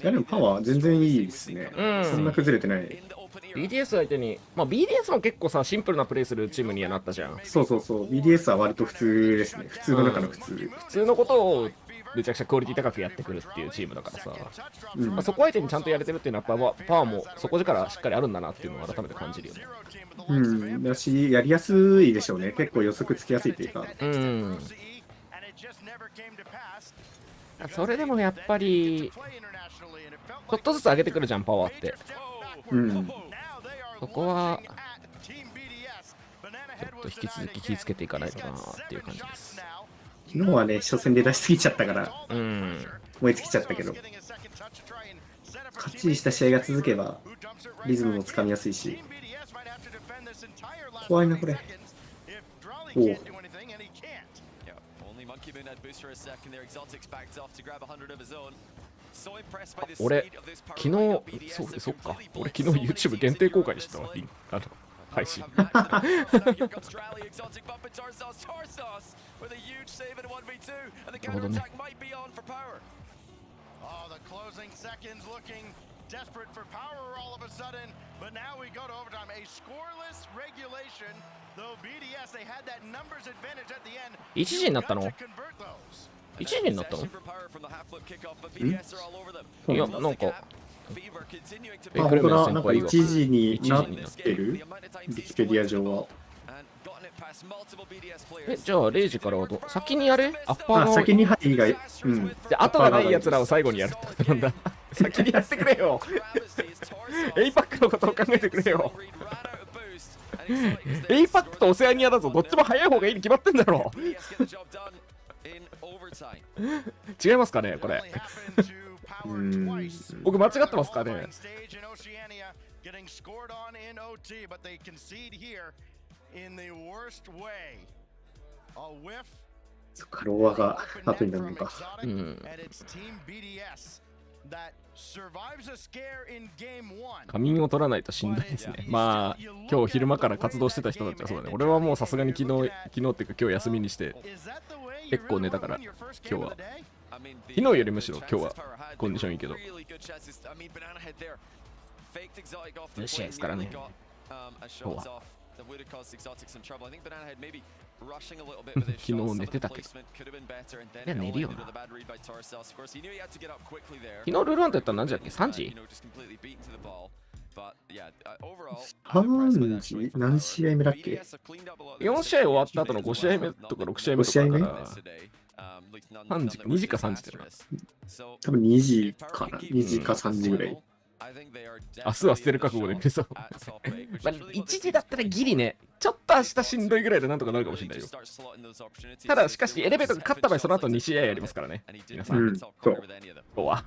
いやでもパワー全然いいですね。そんな崩れてない。BDS 相手に、まあ BDS も結構さ、シンプルなプレイするチームにはなったじゃん。そうそうそう、BDS は割と普通ですね。普通の中の普通。普通のことをめちゃくちゃクオリティ高くやってくるっていうチームだからさ、まあ、そこ相手にちゃんとやれてるっていうのはやっぱパワーも底力しっかりあるんだなっていうのを改めて感じるよね。だし、やりやすいでしょうね。結構予測つきやすいというか。それでもやっぱり、ちょっとずつ上げてくるじゃん、パワーって。そこは、ちょっと引き続き気をつけていかないとなっていう感じです。昨日はね、初戦で出しすぎちゃったから、燃え尽きちゃったけど、勝ちにした試合が続けば、リズムもつかみやすいし、怖いな、これ。おお。俺、昨日、そっか、俺昨日 YouTube 限定公開にしたわ、配信。なるほどね。1時になったの？1時になったの？いや、なんか、本当だ、なんか1時になってる？ウィキペディア上は。じゃあ0時からは先にやれ？アッパーの。先に以外。で、後がないやつらを最後にやるってことなんだ。先にやってくれよ。エイパックのことを考えてくれよ。エイパックとオセアニアだぞ。どっちも早い方がいいに決まってんだろ。違いますかね、これ。僕間違ってますかね。カロワが後になるのか。仮眠を取らないとしんどいですね。まあ、今日昼間から活動してた人たちはそうだね。俺はもうさすがに昨日っていうか今日休みにして、結構寝たから、今日は。昨日よりむしろ今日はコンディションいいけど。よし、ですからね。今日は。昨日寝てたけど。いや、寝るよな。昨日ルールワンとやったら何時だっけ？ 3 時？何試合目だっけ？ 4 試合終わった後の5試合目とか6試合目とかだから2時か3時だよな。多分2時かな。2時か3時ぐらい。明日は捨てる覚悟で寝そう。まあ、1時だったらギリね、ちょっと明日しんどいぐらいでなんとかなるかもしれないよ。ただしかしエレベーターが勝った場合その後2試合やりますからね、皆さん。そうは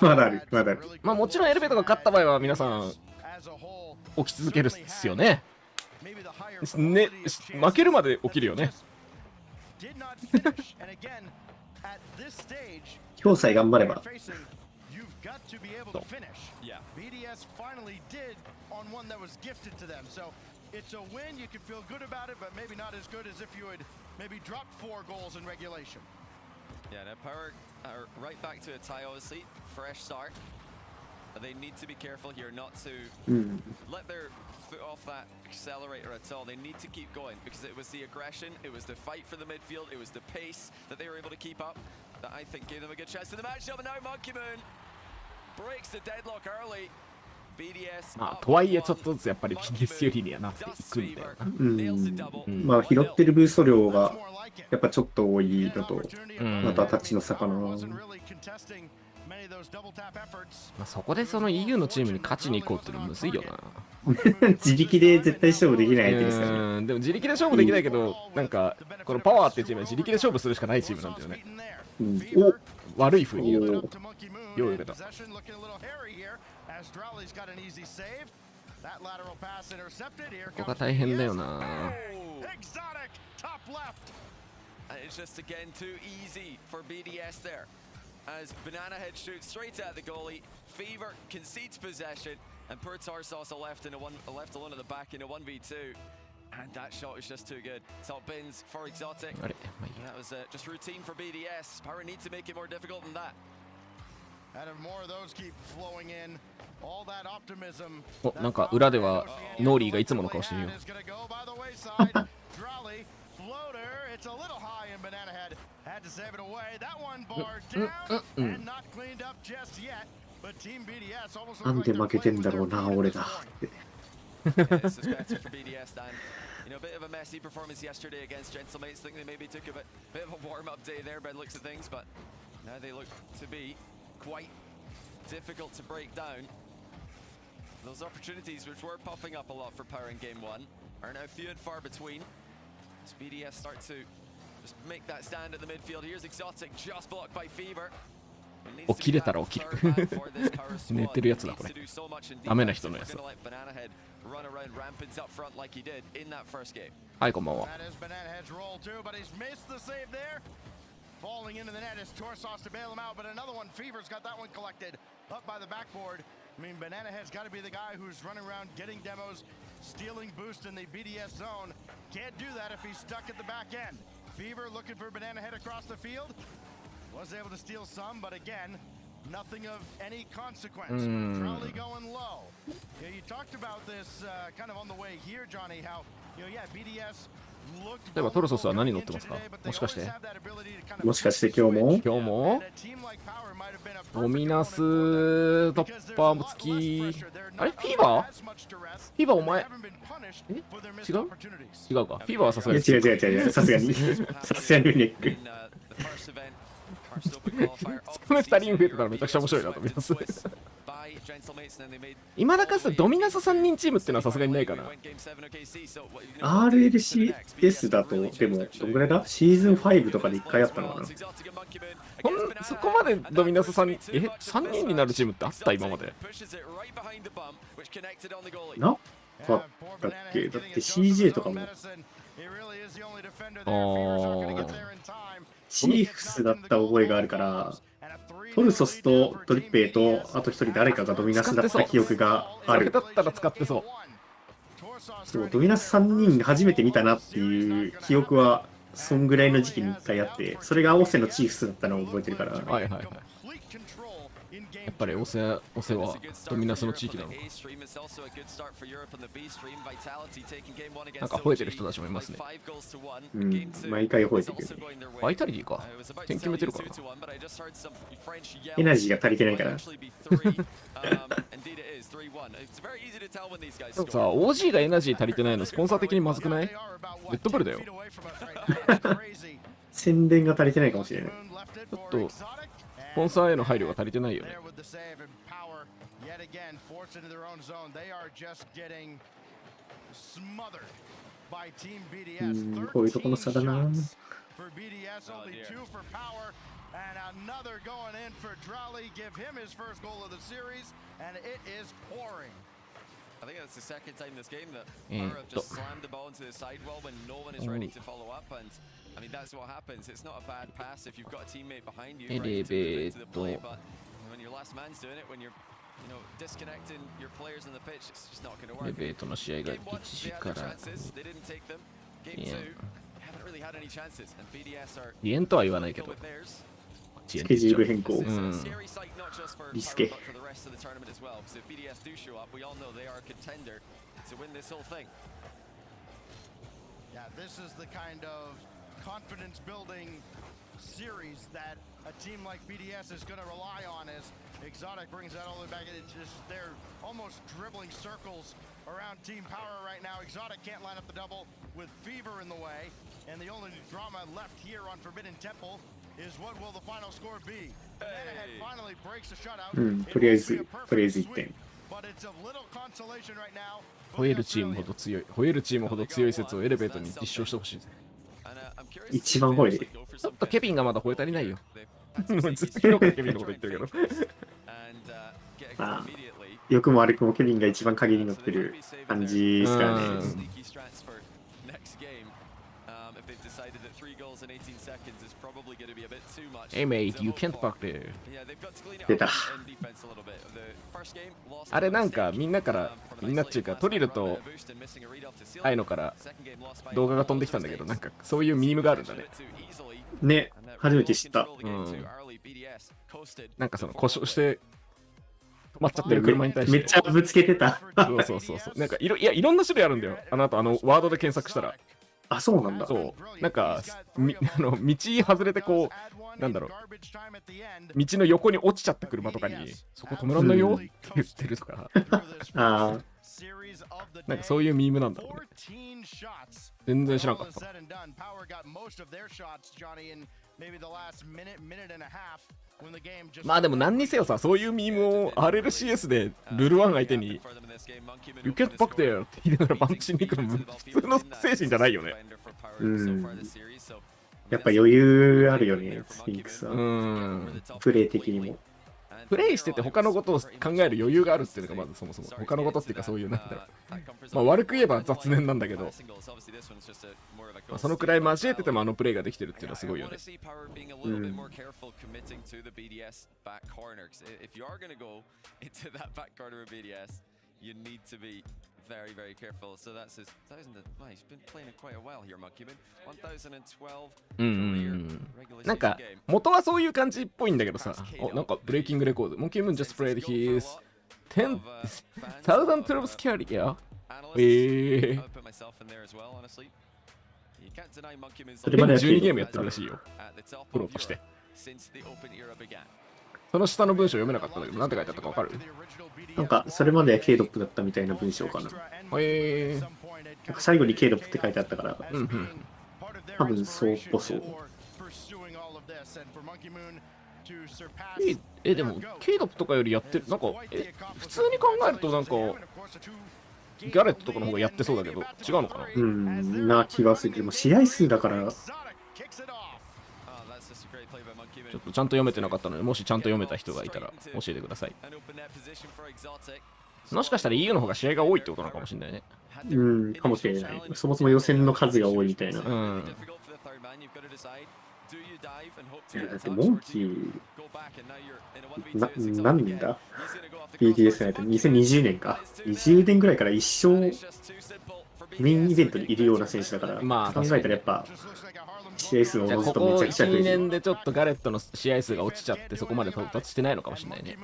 まだある、まだある。まあもちろんエレベーターが勝った場合は皆さん起き続けるっすよね。ね、負けるまで起きるよね。今日さえ頑張れば。got to be able to finish. BDS finally did on one that was gifted to them. So it's a win. You can feel good about it, but maybe not as good as if you had maybe dropped 4 goals in regulation. Yeah, now Power are right back to a tie, obviously. Fresh start. They need to be careful here not to let their foot off that accelerator at all. They need to keep going because it was the aggression, it was the fight for the midfield, it was the pace that they were able to keep up that I think gave them a good chance to the matchup. And now Monkey Moon breaks the deadlock early. BDS まあとはいえちょっとずつやっぱり BDS よりにはなっていくんだよな。まあ拾ってるブースト量がやっぱちょっと多いのと、またタッチの差かな。まあそこでその EU のチームに勝ちに行こうっていうのむずいよな。自力で絶対勝負できない相手ですからね。でも自力で勝負できないけど、なんかこのパワーっていうチームは自力で勝負するしかないチームなんだよね。悪い風に言うと。よう言うけど。ここが大変だよな。As Banana Head shoots straight at the goalie, Fever concedes possession, and poor Tarsos are left alone at the back in a 1v2. And that shot was just too good. Top bins for Exotic. あれ、まあいい And や。 that was just routine for BDS. Power need to make it more difficult than that. And if more of those keep flowing in, all that optimism. お、なんか裏ではノーリーがいつもの顔してるよ。 Is gonna go by the wayside. Drolly, floater, it's a little high in Banana Head. Had to save it away. That one bar down and not cleaned up just yet. But Team BDS almost なん looked で like 負け they're て playing ん with だ their ろうな、 feet 俺 this だ morning. って。 Yeah, suspected for BDS, Dan. You know, a bit of a messy performance yesterday against Gentlemates. Think they maybe took a bit of a warm-up day there by the looks of things, but now they look to be quite difficult to break down. Those opportunities which were popping up a lot for Power in Game 1 are now few and far between. As BDS start to just make that stand at the midfield. Here's Exotic, just blocked by Fever. 起きれたら起きる。寝てるやつだこれ。ダメな人のやつだ。はいこんばんは。 That is Banana Head's roll too, but he's missed the save there. Falling into the net is Torsos to bail him out, but another one, Fever's got that one collected up by the backboard. I mean, Banana Head's got to be the guy who's running around getting demos, stealing boost in the BDS zone. Can't do that if he's stuck at the back end. Fever looking for Banana Head across the field. Was able to steal some, but again, nothing of any consequence. Crowley going low. Yeah, you talked about this kind of on the way here, Johnny, how, yeah, BDS looked 例えばトルソスは何乗ってますか？もしかして。もしかして今日も今日もドミナス突破も付き。あれフィーバー？フィーバーお前。え？違う？違うか。フィーバーはさすがに。違う違う違う違う、さすがに。さすがにネック。その2人に増えてたらめちゃくちゃ面白いなと思います。今だかつてドミナス3人チームっていうのはさすがにないかな。RLCS だと、でも、どんぐらいだシーズン5とかで1回あったのかな。そこまでドミナス3人、3人になるチームってあった今まで。なかったっけ？だって CJ とかも。チーフスだった覚えがあるから、トルソスとトリッペイと、あと一人誰かがドミナスだった記憶がある。だったら使ってそう。そう、ドミナス3人初めて見たなっていう記憶は、そんぐらいの時期に1回あって、それがオセのチーフスだったのを覚えてるから。はいはいはい。やっぱりオセはドミナスの地域なのか。なんか吠えてる人たちもいますね。うん、毎回吠えてるけどね。バイタリティか。点決めてるからな。エナジーが足りてないから。でもさ、OG がエナジー足りてないのスポンサー的にまずくない？レッドブルだよ。宣伝が足りてないかもしれない。ちょっとスポンサーへの配慮が足りてないよね。こういうとこの差だな。And another going in for Drolly, give him his first goal of the series, and it is pouring. I think that's the second time this game that Power have just slammed the ball into the sidewall when no one is ready to follow up, and I mean that's what happens. It's not a bad pass if you've got a teammate behind you ready to move into the play, but when your last man's doing it, when you're disconnecting your players on the pitch, it's just not going to work. レベートの試合が1時から。リエンとは言わないけど。スケジュール変更。リスケ。Series that a team like BDS is going to rely on as Exotic brings that all the way back. It's just they're almost dribbling circles around Team Power right now. Exotic can't line up the double with Fever in the way, and the only drama left here on Forbidden Temple is what will the final score be? Banana Head finally breaks the shutout. とりあえず1点。But it's of little consolation right now. 吠えるチームほど強い。吠えるチームほど強い説をエレベートに実証してほしい。一番吠える。ちょっとケビンがまだ吠え足りないよ。ずっと昨日からケビンのこと言ってるけど。まあ、良くも悪くもケビンが一番鍵に乗ってる感じですからね。Hey mate, you can't park there. 出た。あれなんかみんなっていうかトリルとアイノから動画が飛んできたんだけど、なんかそういうミームがあるんだね。ね、初めて知った。なんかその故障して止まっちゃってる車に対してめっちゃぶつけてた。そう。なんかいろんな種類あるんだよ。あの後ワードで検索したら。あ、そうなんだ。そう。なんか道外れてこう、なんだろう。道の横に落ちちゃった車とかに、そこ止めらんないよって言ってるとか。ああ。なんかそういうミームなんだろうね。全然知らなかった。まあでも何にせよさ、そういうミームを RLCS でルル1相手にYou can't back there って言いながらバンチしに行くの普通の精神じゃないよね。やっぱ余裕あるよね、スフィンクスは。プレイ的にも。プレイしてて他のことを考える余裕があるっていうのがまずそもそも他のことっていうかそういうなんだろう、まあ悪く言えば雑念なんだけど、まあ、そのくらい交えててもあのプレイができてるっていうのはすごいよね。Very, very careful. So that's his 1000. He's been playing it quite a while here, Monkeyman. 1012. なんか元はそういう感じっぽいんだけどさ、なんかブレイキングレコード。Monkeyman just played his 10,012 scary, yeah. それまで12ゲームやってるらしいよ。プロとして。その下の文章読めなかったんだけど、なんて書いてあったかわかる？なんか、それまで K ドップだったみたいな文章かな。なんか最後に K ドップって書いてあったから、多分そうこそ。でも K ドップとかよりやってる、なんか、普通に考えるとなんか、ギャレットとかの方がやってそうだけど、違うのかな？な気がするけども、試合数だから。ちょっとちゃんと読めてなかったので、もしちゃんと読めた人がいたら教えてください。もしかしたら EU の方が試合が多いってことなのかもしれないね。かもしれない。そもそも予選の数が多いみたいな。だってモンキー、なんだ ?BTS のやつ2020年か。20年ぐらいから一生メインイベントにいるような選手だから、まあ、考えたらやっぱ、試合数を落とすとめちゃくちゃ増える。ここ1、2年でちょっとガレットの試合数が落ちちゃって、そこまで到達してないのかもしれないね。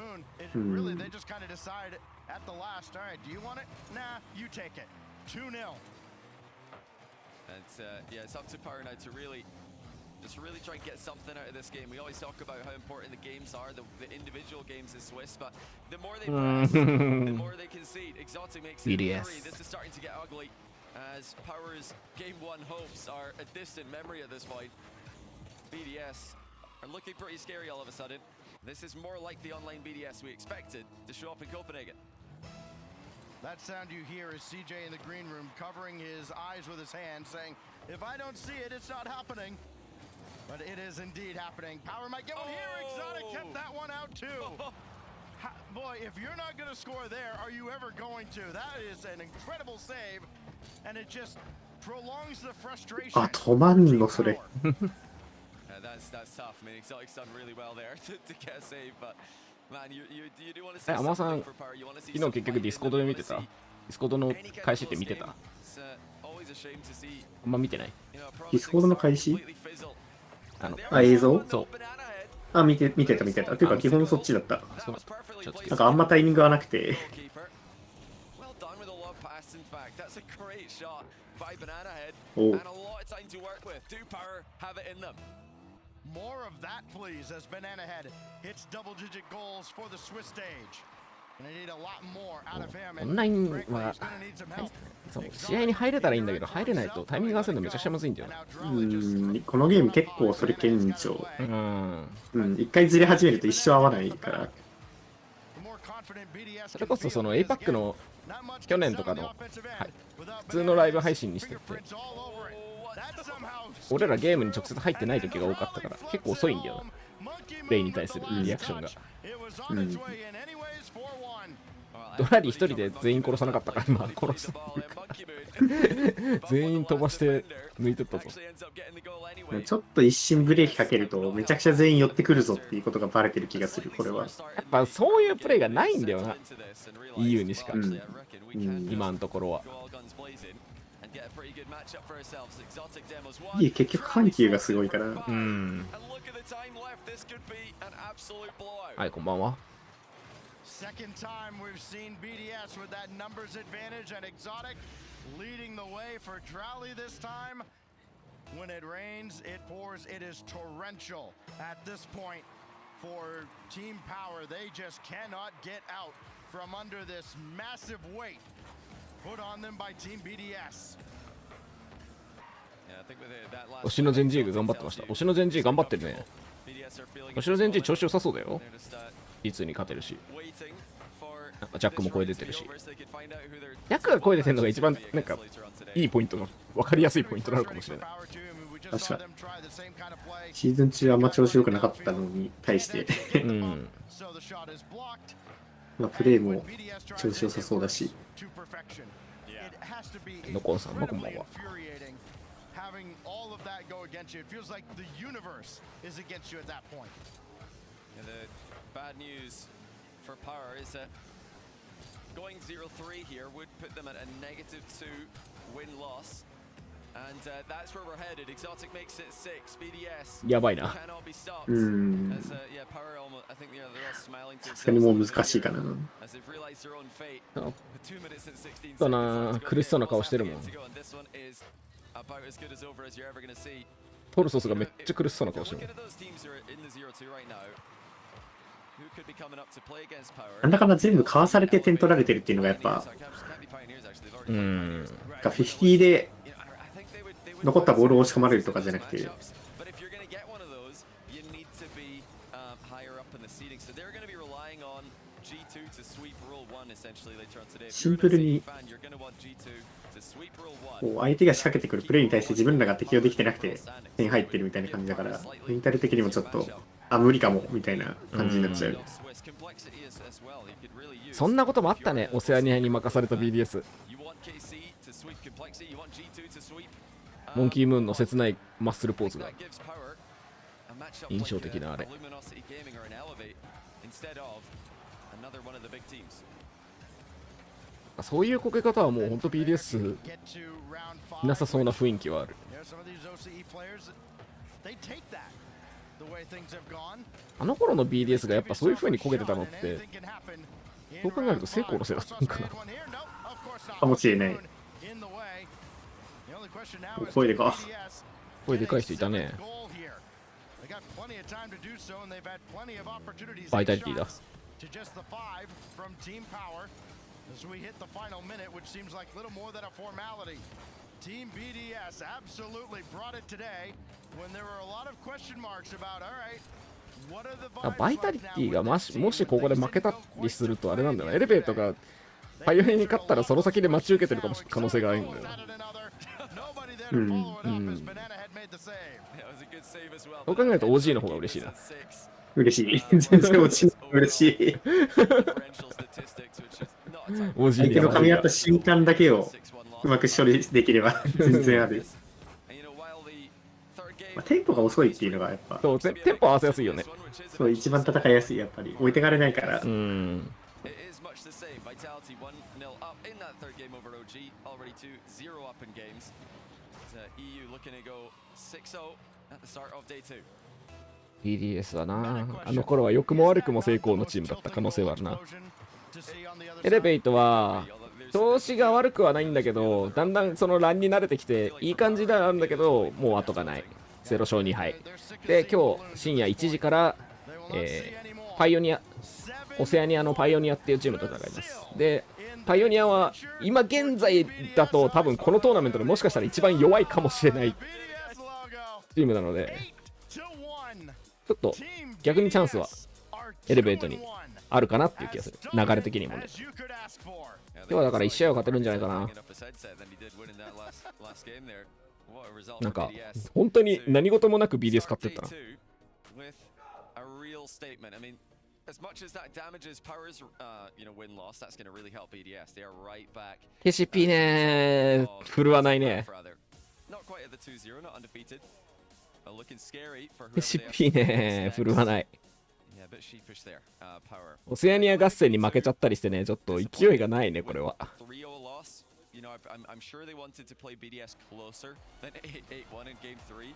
Just really try and get something out of this game. We always talk about how important the games are, the individual games in Swiss, but the more they press, the more they concede. Exotic makes it hurry. This is starting to get ugly as Power's Game 1 hopes are a distant memory at this point. BDS are looking pretty scary all of a sudden. This is more like the online BDS we expected to show up in Copenhagen. That sound you hear is CJ in the green room covering his eyes with his hand saying, if I don't see it, it's not happening. But it is indeed happening. Power might get one here. Exotic kept that one out too. Boy, if you're not going to score there, are you ever going to? That is an incredible save, and it just prolongs the frustration. あ、止まんのそれ。That's tough. I mean, Exotic's done really well there to get a save, but man, you do want to see something for Power. You want to see 昨日結局ディスコードで見てた？ディスコードの開始って見てた？あんま見てない。ディスコードの開始？映像？そう。あ、見てた。っていうか基本そっちだった。なんかあんまタイミングがなくて。おう。More of that, please, as Banana Head hits double-digit goals for the Swiss stage. And they need a lot more out of him. オンラインはそう試合に入れたらいいんだけど、入れないとタイミング合わせるのめちゃくちゃむずいんだよね。このゲーム結構それ顕著。一回ずれ始めると一生合わないから。それこそその APAC の去年とかの、普通のライブ配信にしてて、俺らゲームに直接入ってない時が多かったから結構遅いんだよな、プレイに対するリアクションが。ドラリー一人で全員殺さなかったから、今殺した全員飛ばして抜いてったぞ。ちょっと一瞬ブレーキかけるとめちゃくちゃ全員寄ってくるぞっていうことがバレてる気がする。これはやっぱそういうプレーがないんだよな、 EU にしか、今のところは。いい、結局緩急がすごいから。はい、こんばんは。Second time we've seen BDS with that numbers advantage and Exotic leading the way for Drowley this time. When it rains, it pours. It is torrential at this point for Team Power. They just cannot get out from under this massive weight put on them by Team BDS. 推しのジェンジーグ頑張ってました。推しのジェンジー頑張ってるね。推しのジェンジー調子良さそうだよ。E2に勝てるし、なんかジャックも声出てるし、ジャックが声出てるのが一番なんかいいポイントの分かりやすいポイントなのかもしれない。確かにシーズン中あんま調子良くなかったのに対してまあプレーも調子良さそうだし。ノコンさんもこんばんは。The bad news for Power is that going 0-3 here would put them at a -2 win-loss, and that's where we're headed. Exotic makes it 6. BDS やばいな。cannot be stopped. As yeah, Power almost, I think they're all smiling to さすがにもう難しいかな。 as they've realized their own fate. 2 minutes and 16 そうな、苦しそうな顔してるもん。to go, and this one is about as good as over as you're ever going to see. トルソスがめっちゃ苦しそうな顔してるもん。なんだかんだ全部かわされて点取られてるっていうのがやっぱ50で残ったボールを押し込まれるとかじゃなくて、シンプルにこう相手が仕掛けてくるプレーに対して自分らが適応できてなくて点入ってるみたいな感じだから、メンタル的にもちょっと無理かもみたいな感じになっちゃう。そんなこともあったね、オセアニアに任された BDS。モンキームーンの切ないマッスルポーズが印象的なあれ。そういうこけ方はもう本当 BDS いなさそうな雰囲気はある。あの頃の BDS がやっぱそういう風にこけてたのって、そう考えると成功のせいだったのかな。かもしれない。声でか。声でかい人いたね。バイタリティだ。As we hit the final minute, which seems like little more than a formality. Team BDS absolutely brought it today when there were a lot of question marks about, all right, what are the vibes? バイタリティがもしここで負けたりするとあれなんだよな。エレベートがパイオニアに勝ったらその先で待ち受けてる可能性があるんだよな。そう考えると OG の方が嬉しいな。嬉しい。全然落ちない。嬉しい。相手の噛み合った瞬間だけをうまく処理できれば全然ある。テンポが遅いっていうのがやっぱ。そう、テンポ合わせやすいよね。そう、一番戦いやすい、やっぱり。置いてかれないから。BDS はな、あの頃は良くも悪くも成功のチームだった可能性はあるな。エレベイトは調子が悪くはないんだけど、だんだんそのランに慣れてきていい感じなんだけど、もう後がない。0勝2敗で、今日深夜1時から、パイオニア、オセアニアのパイオニアっていうチームと戦います。で、パイオニアは今現在だと多分このトーナメントでもしかしたら一番弱いかもしれないチームなので、ちょっと逆にチャンスはエレベートにあるかなっていう気がする。流れ的にもね。今日はだから1試合は勝てるんじゃないかな。なんか本当に何事もなく BDS 勝ってったな。as much as that damages Power's win loss, that's going to really help BDS. They are right back. KCP ね振るわないね。 Not quite at the 2-0, not undefeated. Looking scary for KCP ね振るわない。 Yeah, a bit sheepish there. Power. オセアニア合戦に負けちゃったりしてね、ちょっと勢いがないねこれは。 3-0 loss. I'm sure they wanted to play BDS closer than 8-1 in game 3,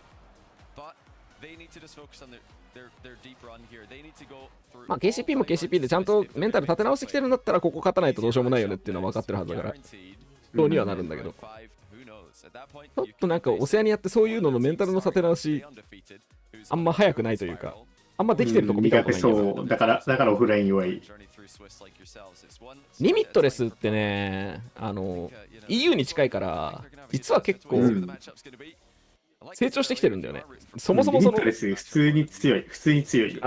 but they need to just focus on their deep run here. They need to go through. まあ KCP も KCP でちゃんとメンタル立て直してきてるんだったらここ勝たないとどうしようもないよねっていうのは分かってるはずだからどうにはなるんだけど、ちょっとなんかオセアニアってそういうののメンタルの立て直しあんま早くないというか、あんまできてるとこ見たことないんだよ、そうだからオフライン弱い。リミットレスってねEU に近いから実は結構成長してきてるんだよね。そもそもそのリミットレス普通に強いよ。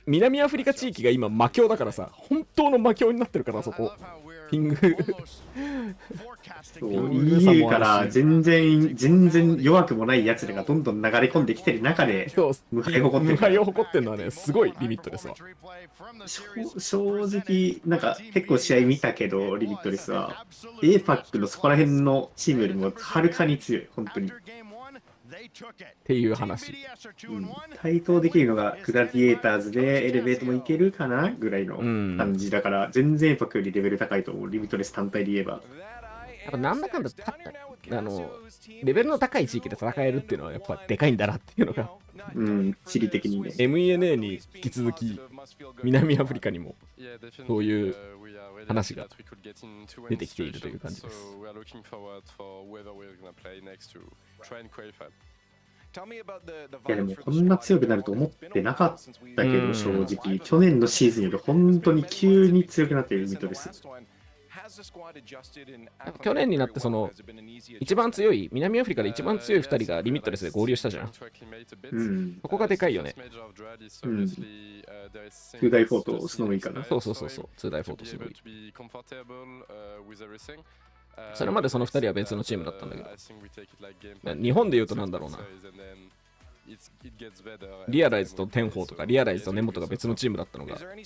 南アフリカ地域が今魔境だからさ、本当の魔境になってるからそこピングEU から全然弱くもないやつらがどんどん流れ込んできてる中で無敗を誇ってるのはねすごいリミットレスは。正直なんか結構試合見たけどリミットレスは APAC のそこら辺のチームよりもはるかに強い本当に。っていう話、対等できるのがグラディエーターズでエレベートもいけるかなぐらいの感じだから、全然APACよりレベル高いと思う。リミットレス単体で言えばやっぱなんだかんだレベルの高い地域で戦えるっていうのはやっぱでかいんだなっていうのが地理的にね。 MENA に引き続き南アフリカにもそういう話が出てきているという感じです。いやでもこんな強くなると思ってなかったけど、正直去年のシーズンより本当に急に強くなっているミッドです。去年になってその一番強い南アフリカで一番強い2人がリミットレスで合流したじゃん。そこがでかいよね。2大フォーとスノーイかな。そう2大フォーとスノーイ。それまでその2人は別のチームだったんだけど、日本で言うとなんだろうな、リアライズとテンホーとかリアライズとネモとか別のチームだったのがで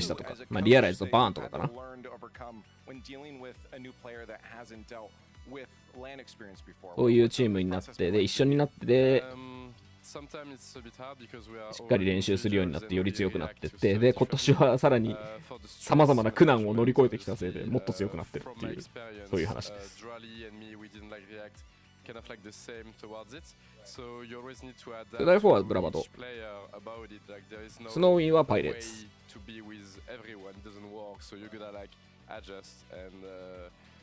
したとか、まあ、リアライズとバーンとかかな。そういうチームになってで一緒になってでしっかり練習するようになってより強くなってってで今年はさらにさまざまな苦難を乗り越えてきたせいでもっと強くなってるっていうそういう話です。世代4はブラバド、スノーウィンはパイレーツ。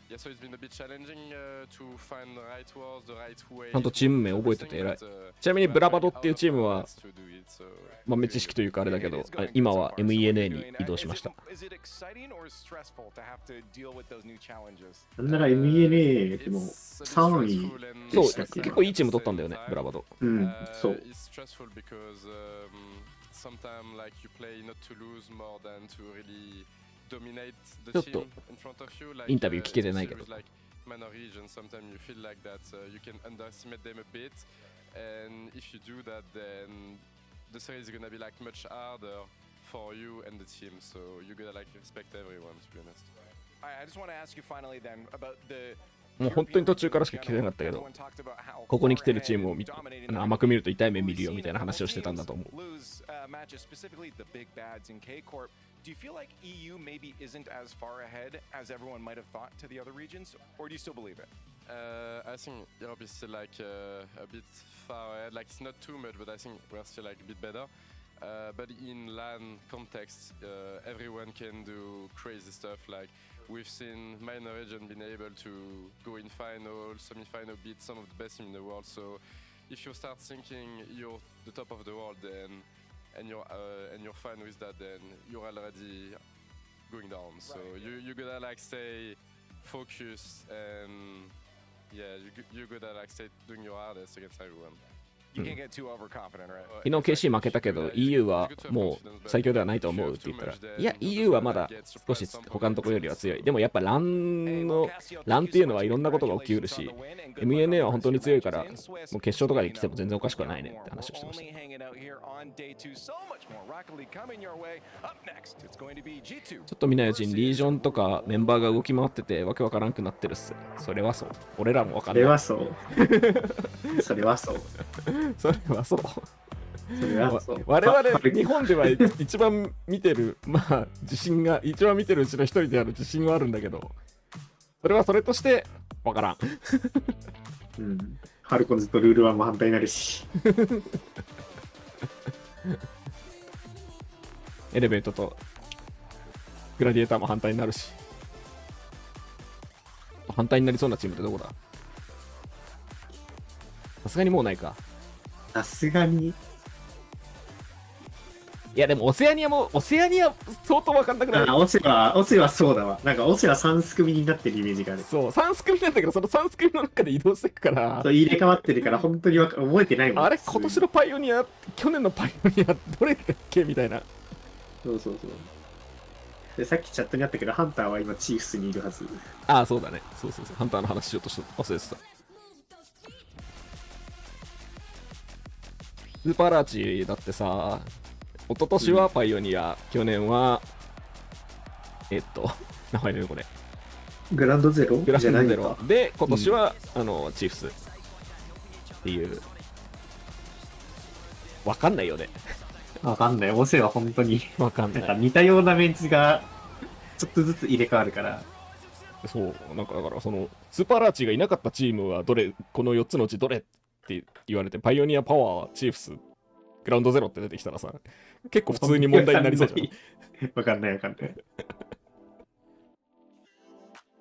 ちゃんとチーム名覚えてて偉い。ちなみにブラバドっていうチームは豆知識というかあれだけど今は MENA に移動しました。なんなら MENA でも3位でしたっけ。結構いいチーム取ったんだよねブラバド。そう。ちょっとインタビュー聞けてないけど。もう本当に途中からしか聞けなかったけど、ここに来てるチームを甘く見ると痛い目見るよみたいな話をしてたんだと思う。Do you feel like EU maybe isn't as far ahead as everyone might have thought to the other regions, or do you still believe it? I think Europe is still like a bit far ahead. Like it's not too much, but I think we're still like a bit better. But in LAN context, everyone can do crazy stuff. Like we've seen minor region being able to go in final, semi-final, beat some of the best teams in the world. So if you start thinking you're the top of the world, then and you're fine with that, then you're already going down. So you gotta like stay focused and yeah, you gotta like stay doing your hardest against everyone. You can't get too overconfident, right? 昨日 KC 負けたけど EU はもう最強ではないと思うって言ったら、いや EU はまだ少し他のところよりは強い。でもやっぱランっていうのはいろんなことが起きうるし、MNA は本当に強いからもう決勝とかで来ても全然おかしくはないねって話をしてました。ちょっと見ないうちにリージョンとかメンバーが動き回っててわけわからんくなってるっす。それはそう。俺らもわかんない。それはそう。それはそう。それはそう。それはそう。我々日本では一番見てる、まあ自信が一番見てるうちの一人である自信はあるんだけど、それはそれとしてわからん。うん。ファルコンズとルール1も反対になるし。エレベートとグラディエーターも反対になるし。反対になりそうなチームってどこだ？さすがにもうないか。さすがに。いやでもオセアニア相当わかんなくなる。オセはそうだわ。なんかオセは3組になってるイメージがある。そう、3組なんだけど、その3組の中で移動していくから。そう入れ替わってるから、本当に覚えてないもん。あれ、今年のパイオニア、去年のパイオニア、どれだっけみたいな。そうそうそう。で、さっきチャットにあったけど、ハンターは今チーフスにいるはず。ああ、そうだね。そうそうそう。ハンターの話しようとして忘れてた。スーパーラーチだってさ、一昨年はパイオニア、去年は、名前でこれ。グランドゼログランドゼロじゃないのか。で、今年は、チーフスっていう。わかんないよね。わかんない。オセは本当に、わかんない。なんか似たようなメンツが、ちょっとずつ入れ替わるから。そう、なんかだから、その、スーパーラーチがいなかったチームはどれ、この4つのうちどれって言われて、パイオニア、パワー、チーフス、グラウンドゼロって出てきたらさ、結構普通に問題になりそうじゃん。わかんないわかんない。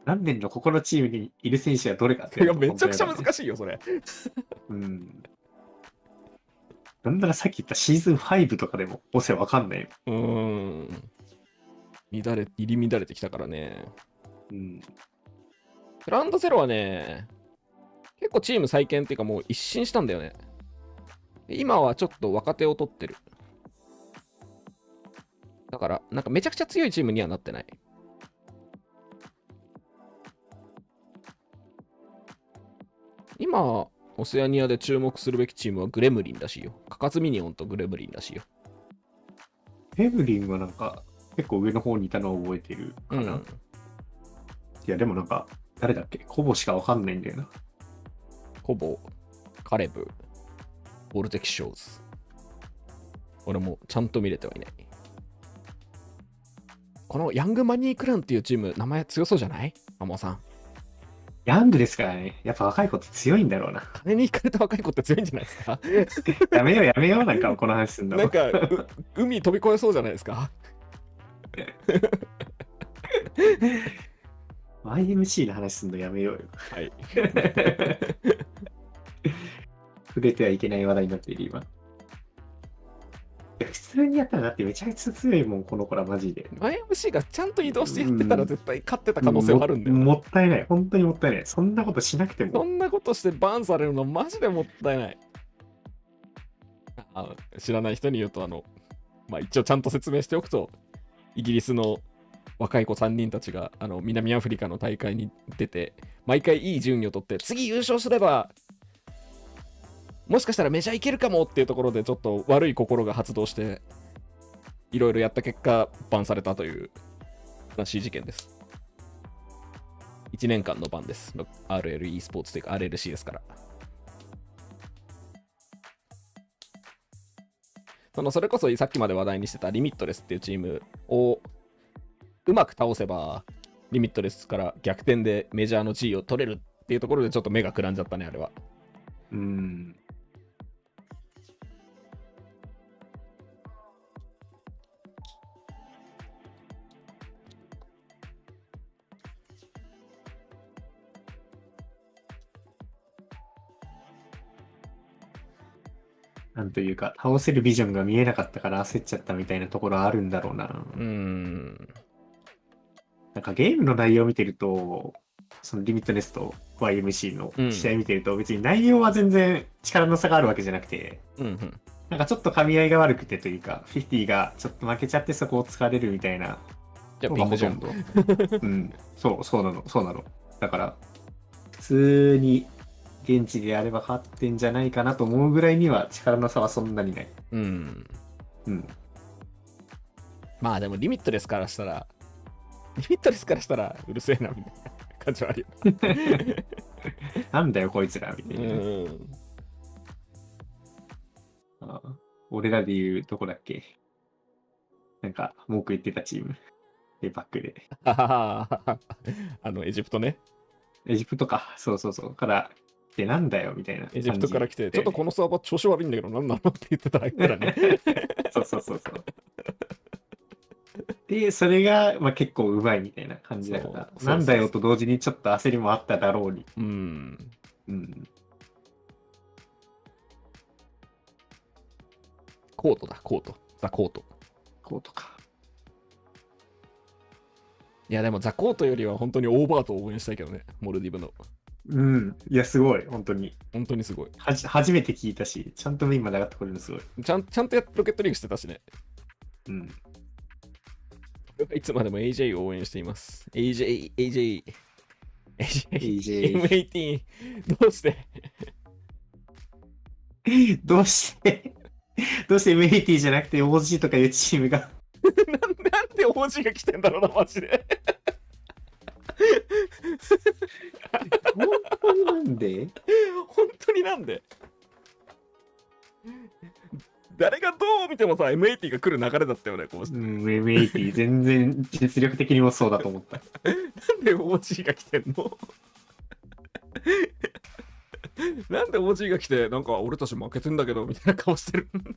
何年のここのチームにいる選手はどれかっていや、めちゃくちゃ難しいよ、それ。うん。なんならさっき言ったシーズン5とかでも、オセわかんないよ。入り乱れてきたからね。うん。グラウンドゼロはね、結構チーム再建っていうかもう一新したんだよね。今はちょっと若手を取ってる。だから、なんかめちゃくちゃ強いチームにはなってない。今、オセアニアで注目するべきチームはグレムリンらしいよ。カカツミニオンとグレムリンらしいよ。グレムリンはなんか、結構上の方にいたのを覚えてるかな。いや、でもなんか、誰だっけコボしかわかんないんだよな。コボ、カレブ、ボルテキショーズ。俺もちゃんと見れてはいない。このヤングマニークランっていうチーム、名前強そうじゃないマモさん。ヤングですからね。やっぱ若い子って強いんだろうな。金に行かれた若い子って強いんじゃないですかやめよう、なんかこの話すんだなんか海飛び越えそうじゃないですかYMC の話すんのやめようよ。はい。触れてはいけない話題になっている今。普通にやったらだってめちゃくちゃ強いもん、この子らマジで。YMC がちゃんと移動してやってたら絶対勝ってた可能性はあるんだよ、もったいない。本当にもったいない。そんなことしなくても。そんなことしてバンされるのマジでもったいない。知らない人に言うと、まあ、一応ちゃんと説明しておくと、イギリスの若い子3人たちが南アフリカの大会に出て、毎回いい順位を取って、次優勝すれば、もしかしたらメジャーいけるかもっていうところでちょっと悪い心が発動していろいろやった結果バンされたという悲しい事件です。1年間のバンです。RLE スポーツというか RLC ですから。それこそさっきまで話題にしてたリミットレスっていうチームをうまく倒せばリミットレスから逆転でメジャーの地位を取れるっていうところでちょっと目がくらんじゃったね、あれは。なんというか、倒せるビジョンが見えなかったから焦っちゃったみたいなところあるんだろうな。なんかゲームの内容を見てると、そのリミットネスと YMC の試合見てると、別に内容は全然力の差があるわけじゃなくて、なんかちょっと噛み合いが悪くてというか、50がちょっと負けちゃってそこを疲れるみたいな。じゃあ、ピングじゃん。うん、そうなの。だから、普通に現地でやれば勝ってんじゃないかなと思うぐらいには力の差はそんなにない。まあでもリミットレスからしたらうるせえなみたいな感じはあるよ。なんだよこいつらみたいな。俺らで言うどこだっけ、なんか文句言ってたチーム。バックで。エジプトね。エジプトか。そうから来てなんだよみたいな。エジプトから来て、ちょっとこのサーバー調子悪いんだけど、なんなのって言ってたらね。そう。で、それが、まあ、結構うまいみたいな感じだから、なんだよと同時にちょっと焦りもあっただろうに。コートだ、コート。ザ・コート。コートか。いや、でもザ・コートよりは本当にオーバートを応援したいけどね、モルディブの。いや、すごい、本当に。本当にすごい。初めて聞いたし、ちゃんとメインまで上がってこれるのすごい。ちゃんとロケットリーグしてたしね。いつまでも AJ を応援しています。AJ、M18、どうしてどうして M80 じゃなくて OG とかいうチームがなんで OG が来てんだろうな、マジで。本当になんで誰がどう見てもさ、M80 が来る流れだったよね、こう。M80 全然実力的にもそうだと思った。なんで OG が来てんのなんで OG が来て、なんか俺たち負けてんだけど、みたいな顔してるんだよ。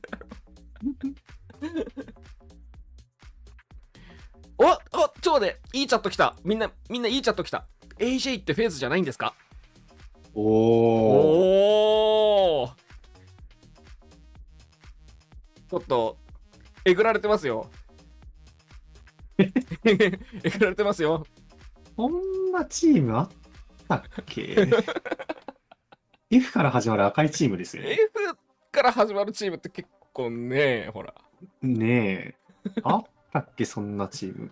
ちょっと待って、いいチャット来た。みんないいチャット来た。AJ ってフェーズじゃないんですか？おー。ちょっと、えぐられてますよ。えぐられてますよ。こんなチームあったっけF から始まる赤いチームですよね。F から始まるチームって結構ね、ほら。ねえ。あったっけ、そんなチーム。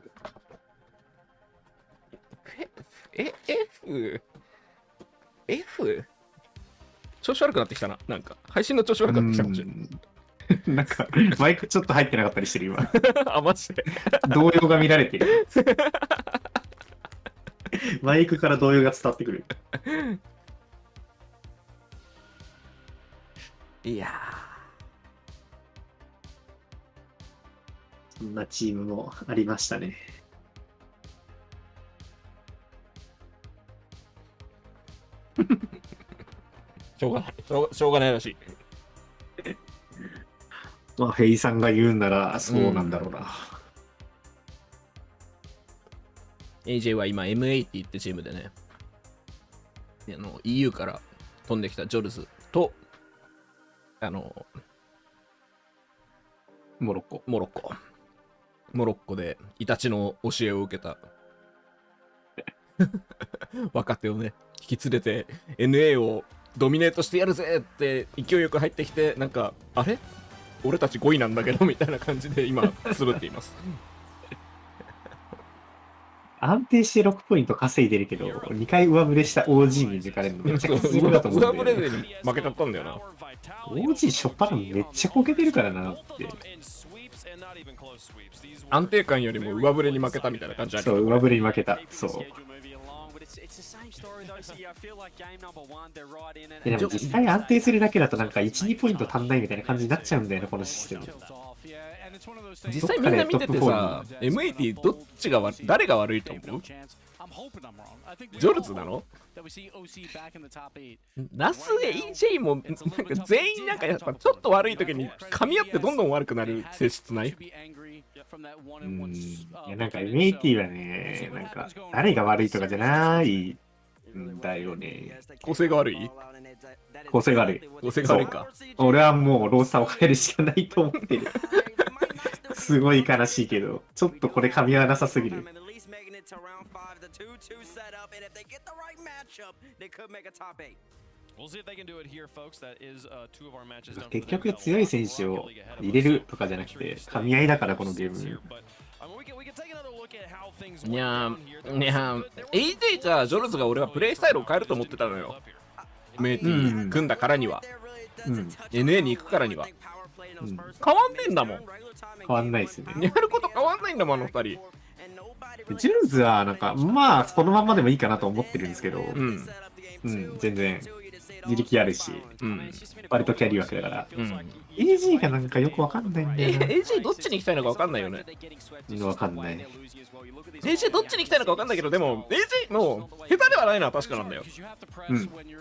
F？ 調子悪くなってきたな。なんか、配信の調子悪くなってきたかもしれない。なんか、マイクちょっと入ってなかったりしてる、今。あ、マジで。動揺が見られてる。マイクから動揺が伝わってくる。いやー。そんなチームもありましたね。しょうがないらしい。まあ、フェイさんが言うならそうなんだろうな。AJ は今 M80 ってチームでね、EU から飛んできたジョルズと、モロッコでイタチの教えを受けた若手をね、引き連れて NA をドミネートしてやるぜって勢いよく入ってきて、なんか、あれ俺たち5位なんだけどみたいな感じで今、つぶっています。安定して6ポイント稼いでるけど、2回上振れした OG に抜かれるのめっちゃすごいだと思うんだよね。上振れで負けちゃったんだよな。OG しょっぱなめっちゃこけてるからなって。安定感よりも上振れに負けたみたいな感じある。そう、上振れに負けた。そう。でも実際安定するだけだとなんか 1,2 ポイント足んないみたいな感じになっちゃうんだよね、このシステム。実際みんな見ててさ、M80 どっちが誰が悪いと思う？ジョルズなの？ナス AJ もなんか全員なんかやっぱちょっと悪い時に噛み合ってどんどん悪くなる性質ない？いやなんか M80 はね、なんか誰が悪いとかじゃないんだよね。構成が悪い？構成が悪い。構成が悪いか。俺はもうロースターを変えるしかないと思ってる。すごい悲しいけど、ちょっとこれ噛み合わなさすぎる。結局強い選手を入れるとかじゃなくて、噛み合いだからこのゲーム。いやー、AJ じゃジョルズが俺はプレイスタイルを変えると思ってたのよ。MAT 組んだからには。NA に行くからには。変わんねえんだもん。変わんないですね。やること変わんないんだもん、あの二人。ジュルズはなんか、まあ、このままでもいいかなと思ってるんですけど、全然、自力あるし、割とキャリー枠だから。AG がなんかよくわかんないんだよな。AG どっちに行きたいのかわかんないよね。わかんない。AJ どっちに行きたいのかわかんないけど、でも AJ も下手ではないのは確かなんだよ。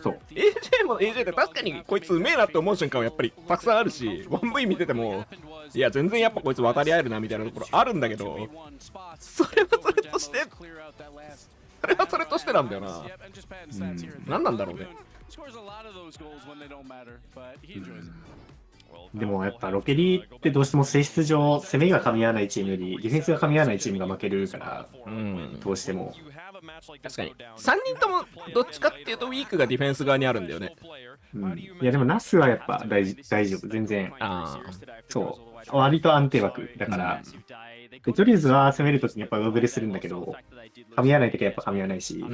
そう。AJ も AJ で確かにこいつうめえなって思う瞬間はやっぱりたくさんあるし、1V 見てても、いや全然やっぱこいつ渡り合えるなみたいなところあるんだけど、それはそれとして、それはそれとしてなんだよな。何なんだろうね。でもやっぱロケリーってどうしても性質上攻めが噛み合わないチームよりディフェンスが噛み合わないチームが負けるから、どうしても確かに3人ともどっちかっていうとウィークがディフェンス側にあるんだよね。いやでもナスはやっぱ大丈夫、全然。そう割と安定枠だから、ジョリーズは攻めるときにやっぱ上振れするんだけど、噛み合わないときはやっぱ噛み合わないし、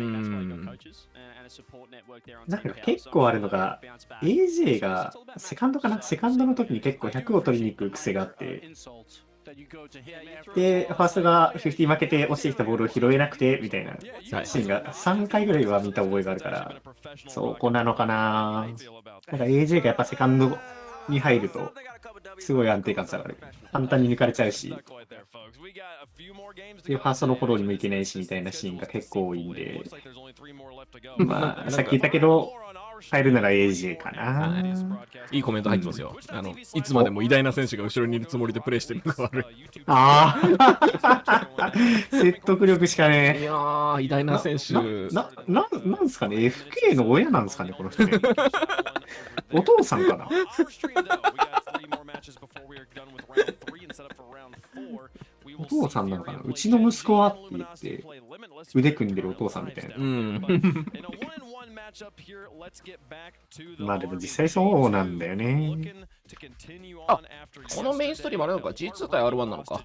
なんか結構あるのが AJ がセカンドかな、セカンドの時に結構100を取りに行く癖があって、でファーストが50負けて落ちてきたボールを拾えなくてみたいなシーンが3回ぐらいは見た覚えがあるから、そうこうなのかな。なんか AJ がやっぱセカンドに入るとすごい安定感下がる、簡単に抜かれちゃうし、でファーストのフォローにもいけないしみたいなシーンが結構多いんで、まあさっき言ったけど入るなら AJ かな。いいコメント入ってますよ。いつまでも偉大な選手が後ろにいるつもりでプレイしてるのが悪い。説得力しかねえ。いやー、偉大な選手。なんすかね、FK の親なんですかね、この人ね。お父さんかな。お父さんなのかな、うちの息子はって言って腕組んでるお父さんみたいな。まあでも実際そうなんだよね。あ、このメインストリームあれなのか、G2 対 R1 なのか。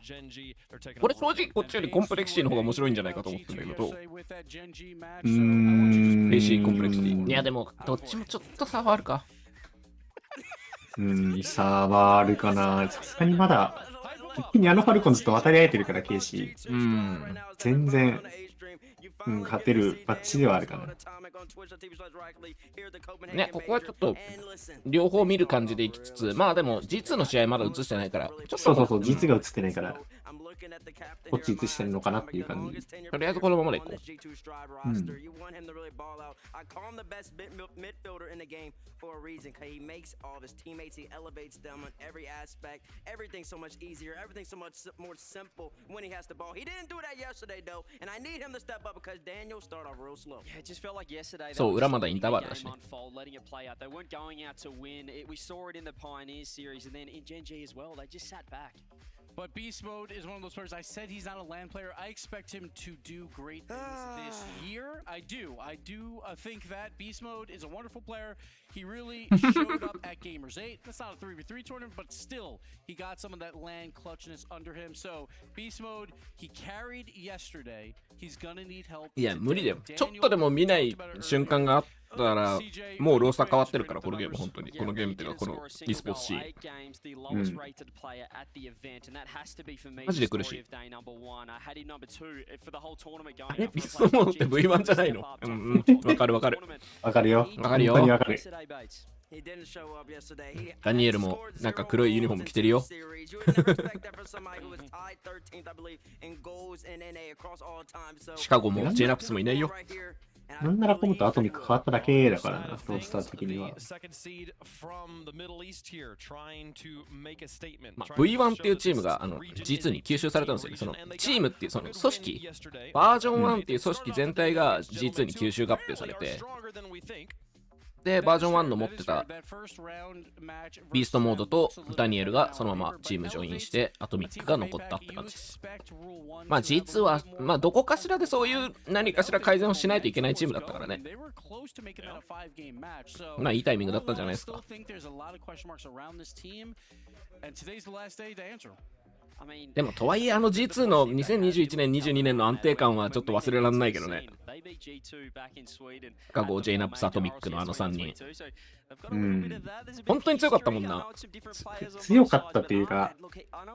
これ正直こっちよりコンプレクシティの方が面白いんじゃないかと思ってるんだけど。ペーシーコンプレクシティ。いやでもどっちもちょっと差はあるか。差はあるかな。さすがにまだ一気にファルコンズと渡り合えてるからケイシー。全然勝てるバッチではあるかな。ね、ここはちょっと両方見る感じでいきつつ、まあでも G2 の試合まだ映してないから、そう、G2 が映ってないから、こっち映してるのかなっていう感じ。とりあえずこのままでいこう。そう、裏まだインターバルだしね。But Beast Mode is one of those players. I said he's not a LAN player. I expect him to do great things this year. I do think that Beast Mode is a wonderful player. He really showed up at Gamers 8. That's not a 3v3 tournament, but still, he got some of that LAN clutchness under him. So, Beast Mode, he carried yesterday. He's gonna need help. いや、無理だよ。ちょっとでも見ない瞬間があったら、もうロースター変わってるから、このゲーム、本当に。このゲームっていうか、この e スポーツシーン。マジで苦しい。あれビストモードって V1 じゃないの？わかるよ。わかるよ。本当にわかる。ダニエルもなんか黒いユニフォーム着てるよ。シカゴもジェナプスもいないよ。なんならコムとアトミック変わっただけだからな、ロースター的には。まあ、V1 っていうチームがG2 に吸収されたんですよね。そのチームっていうその組織、バージョン1っていう組織全体が G2 に吸収合併されて、で、バージョン1の持ってたビーストモードとダニエルがそのままチームジョインして、アトミックが残ったって感じです。まあ G2 は、まあどこかしらでそういう何かしら改善をしないといけないチームだったからね。まあいいタイミングだったんじゃないですか。でもとはいえG2 の2021年22年の安定感はちょっと忘れられないけどね。カゴ、ジェイナップス、アトミックの3人。本当に強かったもんな。強かったというか、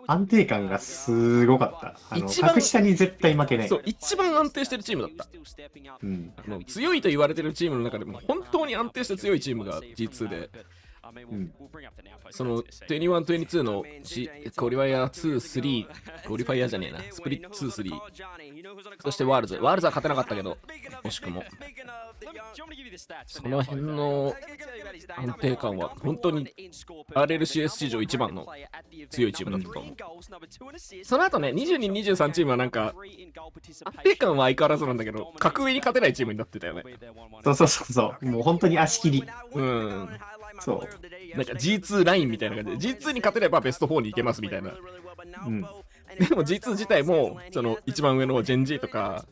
安定感がすごかった。格下に絶対負けない。そう、一番安定してるチームだった。強いと言われてるチームの中でも本当に安定して強いチームが G2 で。その21、22のコリファイア2、3、コリファイアじゃねえな、スプリット2、3、そしてワールズは勝てなかったけど、惜しくも。その辺の安定感は本当に RLCS 史上一番の強いチームだったと思う。その後ね、22、23チームはなんか、安定感は相変わらずなんだけど、格上に勝てないチームになってたよね。そう。もう本当に足切り。そう。なんか G2 ラインみたいな感じで、G2 に勝てればベスト4に行けますみたいな。でも G2 自体も、その一番上のジェンジーとか、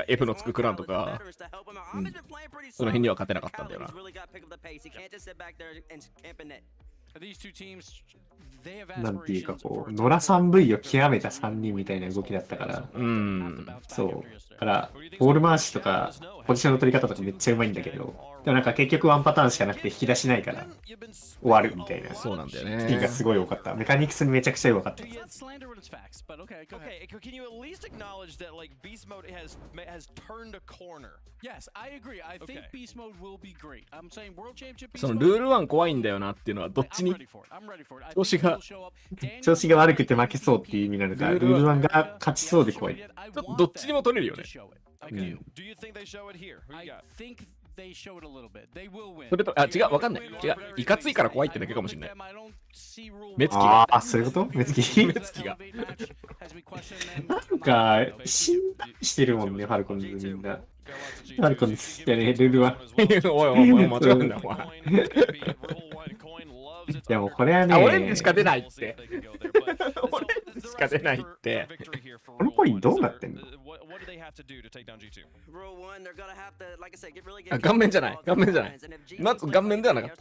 F のつくクランとか、その辺には勝てなかったんだよな。なんていうかこう、野良 3V を極めた3人みたいな動きだったから、そう。だから、ボール回しとか、ポジションの取り方とかめっちゃうまいんだけど、でもなんか結局ワンパターンしかなくて引き出しないから終わるみたいな。そうなんだよね。シーンがすごい多かった。メカニクスにめちゃくちゃ良かった。そのルール1怖いんだよなっていうのはどっちに調子が悪くて負けそうっていう意味なのか、ルール1が勝ちそうで怖い。どっちにも取れるよね。それと、違う、わかんない。違う、いかついから怖いってだけかもしれない。目つきが。そういうこと目つき目つきが。なんか、心配してるもんね、ファルコンズみんな。ファルコンズじゃねえ、ルールは。おい、間違うんだ、お前。いやもうこれはね、オレンジしか出ないって。オレンジしか出ないって。このコインどうなってんの？顔面じゃない。まず顔面ではなかった。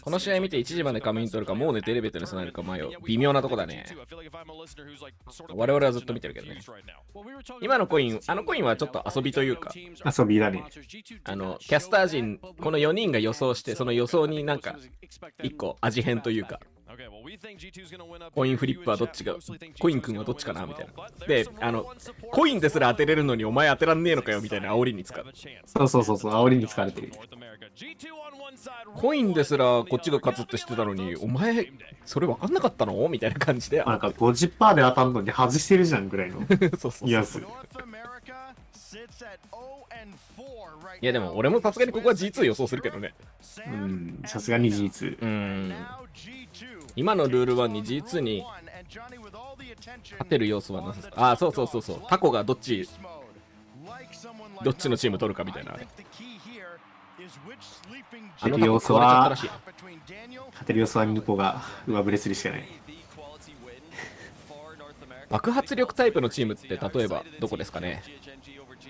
この試合見て1時まで仮眠取るかもう寝てエレベーターに備えるか迷う。微妙なとこだね。我々はずっと見てるけどね。今のコイン、コインはちょっと遊びというか、遊びだね。キャスター陣、この4人が予想して、その予想になんか1個味変というか、コインフリップはどっちが、コインくんはどっちかなみたいな。で、コインですら当てれるのにお前当てらんねえのかよみたいな煽りに使う。そう、煽りに使われてる。コインですらこっちが勝つって知ってたのに、お前、それ分かんなかったのみたいな感じで。なんか 50% で当たんのに外してるじゃんぐらいの。そう。いやつ。いやでも俺もさすがにここは G2 予想するけどね。さすがに G2。今のルール1に G2 に勝てる要素はなさそう。そう。タコがどっちのチーム取るかみたいな。勝てる要素はニコが上振れするしかない。爆発力タイプのチームって例えばどこですかね。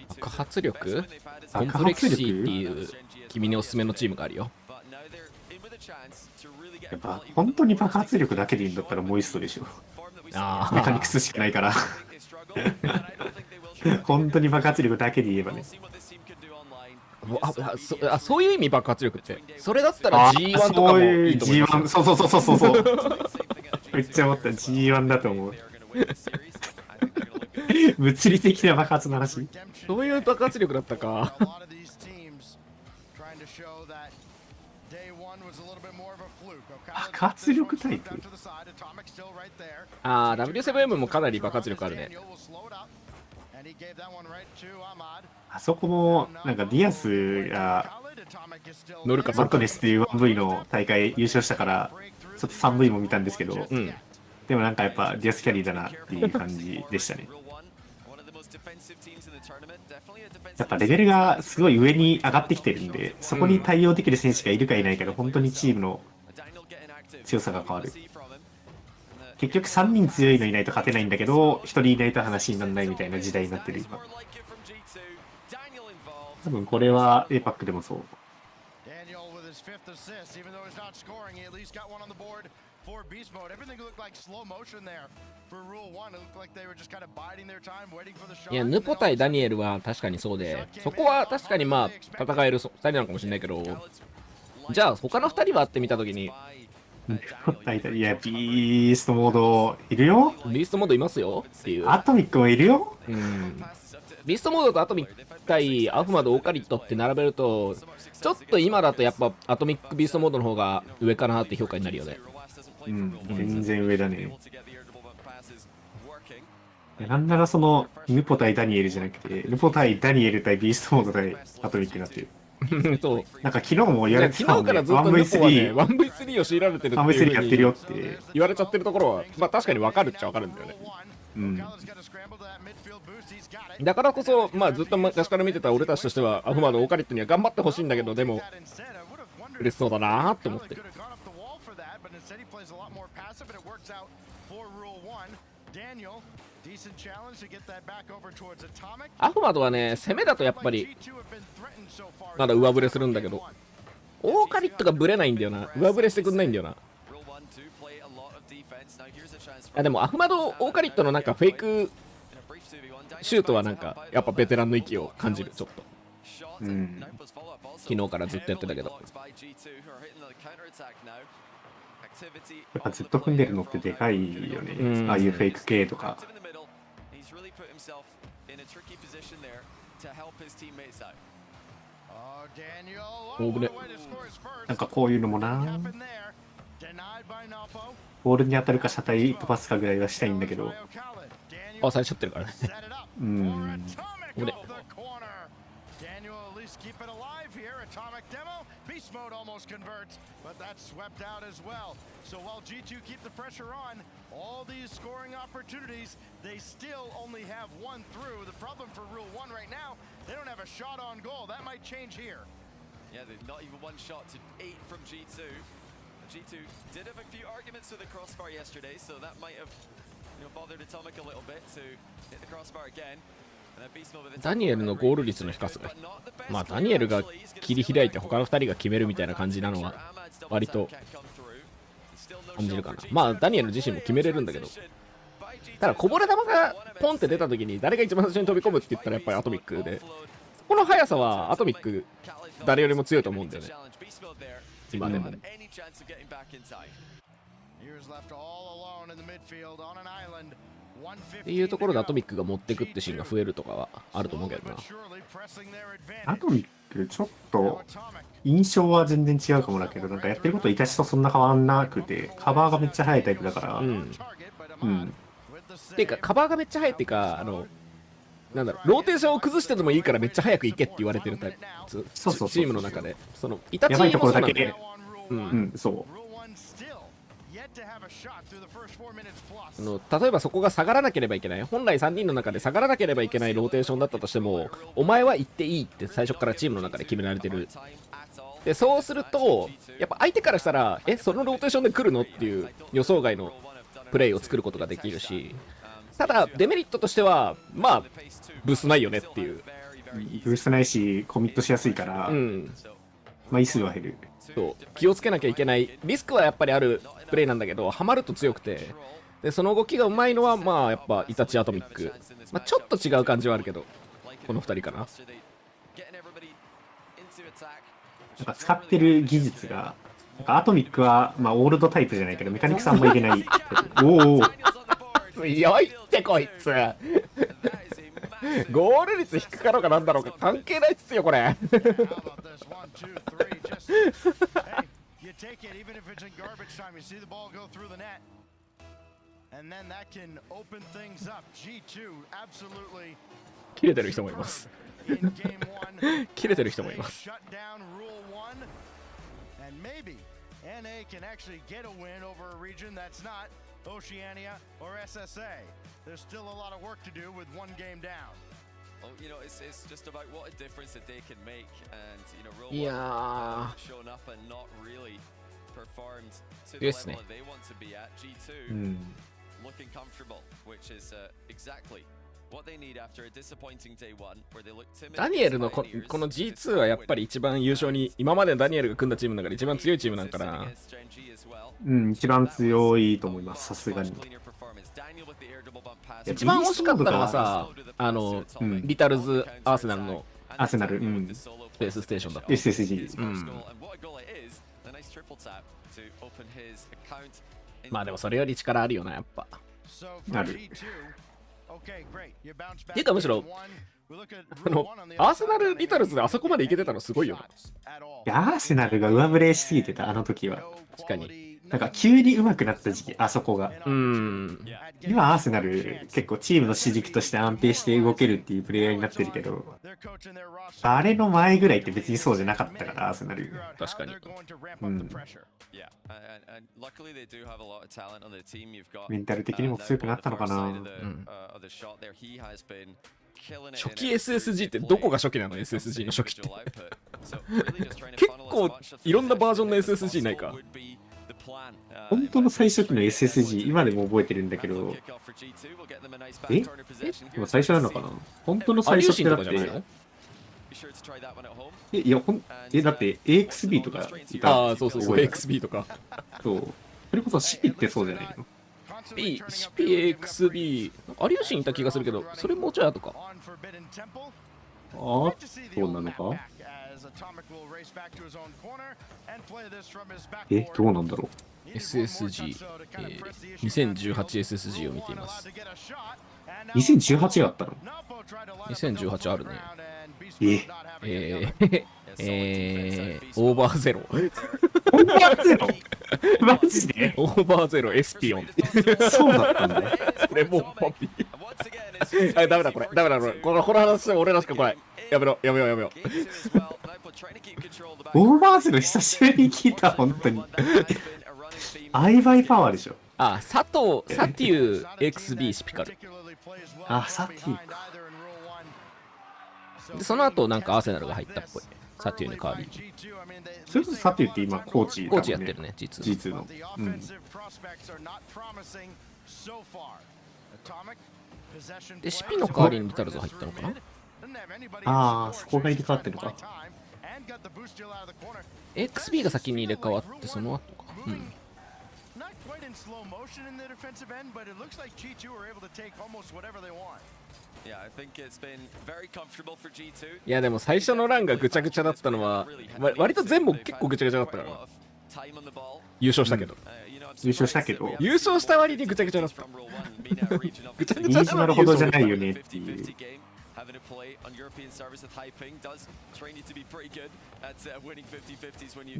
爆発力コンプレクシーっていう君におすすめのチームがあるよ。やっぱ本当に爆発力だけでいいんだったらモイストでしょ。メカニクスしかないから本当に爆発力だけで言えばね。そういう意味爆発力って。それだったら G1 とかもいいと思います。そうめっちゃ思った。 G1 だと思う物理的な爆発の話。そういう爆発力だったか。爆発力タイプ。W7M もかなり爆発力あるね。あそこも、なんかディアスが、乗るかマットネスっていう 1V の大会優勝したから、ちょっと 3V も見たんですけど、うん。でもなんかやっぱディアスキャリーだなっていう感じでしたね。やっぱレベルがすごい上に上がってきてるんで、そこに対応できる選手がいるかいないかで本当にチームの強さが変わる。結局3人強いのいないと勝てないんだけど、1人いないと話にならないみたいな時代になってる今。多分これは APAC でもそう。いや、ヌポ対ダニエルは確かにそうで、そこは確かにまあ戦える2人なのかもしれないけど、じゃあ他の2人はって見たときに、いや、ビーストモードいるよ。ビーストモードいますよっていう。アトミックもいるよ。うん。ビーストモードとアトミック対アフマドオーカリットって並べると、ちょっと今だとやっぱアトミックビーストモードの方が上かなって評価になるよね。うん、全然上だね。なんならその、ヌポ対ダニエルじゃなくて、ヌポ対ダニエル対ビーストモード対アトミックになってる。そう。なんか昨日も言われてた昨もんね。日からずっとヌポはね、1v3 を強いられてるっていう風 1v3 やってるよって言われちゃってるところは、まあ確かに分かるっちゃ分かるんだよね。うん。だからこそ、まあずっと昔から見てた俺たちとしては、アフマドオーカリットには頑張ってほしいんだけど、でも、嬉しそうだなーって思ってる。アフマドはね、攻めだとやっぱりまだ上振れするんだけど、オーカリットがブレないんだよな。上振れしてくんないんだよな。あ、でもアフマド・オーカリットのなんかフェイクシュートはなんかやっぱベテランの域を感じる。ちょっと、うん、昨日からずっとやってたけど、やっぱずっと踏んでるのってでかいよね。ああいうフェイク系とか。大ぶれ。なんかこういうのもな、ボールに当たるか車体飛ばすかぐらいはしたいんだけど。あ、されちゃってるからね。うん。大ぶれ。Beast mode almost converts, but that's swept out as well. So while G2 keep the pressure on, all these scoring opportunities, they still only have one through. The problem for Rule 1 right now, they don't have a shot on goal. That might change here. Yeah, there's not even one shot to 8 from G2. G2 did have a few arguments with the crossbar yesterday, so that might have bothered Atomic a little bit to hit the crossbar again. ダニエルのゴール率の低さが、まあダニエルが切り開いて他の2人が決めるみたいな感じなのは割と感じるかな。まあダニエル自身も決めれるんだけど、ただこぼれ球がポンって出た時に誰が一番最初に飛び込むって言ったらやっぱりアトミックで、この速さはアトミック誰よりも強いと思うんだよね、今でも。っていうところでアトミックが持ってくってシーンが増えるとかはあると思うけどな。アトミックちょっと印象は全然違うかもだけど、なんかやってることいたしとそんな変わんなくて、カバーがめっちゃ速いタイプだから。うん。うん。っていうかカバーがめっちゃ速いっていうか、なんだろう、ローテーションを崩してでもいいからめっちゃ早く行けって言われてるタイプ。そうそう、チームの中でそのイタチやばいところだけで、うん、そう。例えばそこが下がらなければいけない、本来3人の中で下がらなければいけないローテーションだったとしても、お前は行っていいって最初からチームの中で決められてる。でそうするとやっぱ相手からしたらそのローテーションで来るのっていう予想外のプレーを作ることができるし、ただデメリットとしてはまあブースないよねっていう。ブースないしコミットしやすいから、まあ位数は減る。そう気をつけなきゃいけないリスクはやっぱりあるプレーなんだけど、ハマると強くて、でその動きがうまいのはまあやっぱイタチアトミック、まあ、ちょっと違う感じはあるけど、この2人かな。なんか使ってる技術が、なんかアトミックはまあオールドタイプじゃないけどメカニクスあんま入れない。おお強いってこいつゴール率低かろうかなんだろうか関係ないっすよこれ And then that can open things up. G2 absolutely 切れてる人もいます。 in game 1. 切れてる人もいます。 Shut down rule 1. And maybe NA can actually get a win over a region that's not Oceania or SSA. There's still a lot of work to do with one game down. Well, you know, it's just about what a difference that they can make, and you know, Rule 1 Yeah. shown up and not really performed to the Yes, level that they want to be at. G2 looking comfortable, which is exactly what they need after a disappointing day one, where they look timid. ダニエルのこの G2 はやっぱり一番優勝に、今までダニエルが組んだチームの中で一番強いチームなんかな。一番強いと思います、さすがに。一番惜しかったのはさ、リタルズ・アーセナルのアーセナル、スペースステーションだった。SSG。まあでもそれより力あるよな、やっぱ。ある。ていうかむしろ、アーセナル・リタルズであそこまでいけてたのすごいよな。いや、アーセナルが上振れしすぎてた、あの時は。確かに。なんか急に上手くなった時期、あそこが。今、アーセナル結構チームの主軸として安定して動けるっていうプレイヤーになってるけど、あれの前ぐらいって別にそうじゃなかったから、アーセナル。確かに。メンタル的にも強くなったのかな。初期 SSG ってどこが初期なの？ SSG の初期って結構いろんなバージョンの SSG ないか？本当の最初期の SSG 今でも覚えてるんだけど、今最初なのかな？本当の最初ってだって、だって AXB とかいた。ああ、そうそうそう、AXB とか。そう。それこそシピってそうじゃないの？CPXB、有吉にいた気がするけど、それもうちょい後か。ああ、そうなのか？どうなんだろう。SSG、2018SSG を見ています。2018があったの？ 2018あるね。オーバーゼロ。オーバーゼロマジでオーバーゼロエスピオン。そうだったんだ。レモンパピー。ダメだこれ。ダメだこれ。この話して俺らしか来ない。やめろ。オーバーゼロ久しぶりに聞いた、本当に。アイバイパワーでしょ。あ、サティウ XB シピカル。あ、サティウか。で、その後なんかアーセナルが入ったっぽい。サティウの代わりに。それこそサティウって今コーチだもんね。コーチやってるね、G2 の。で、シピの代わりにリタルズ入ったのかな？ああ、そこが入れ替わってるのか。XB が先に入れ替わってその後か。いやでも最初のランがぐちゃぐちゃだったのは、割と全部結構ぐちゃぐちゃだったから優勝したけど、優勝した割にぐちゃぐちゃだった。ぐちゃぐちゃなるほどじゃないよねっていう。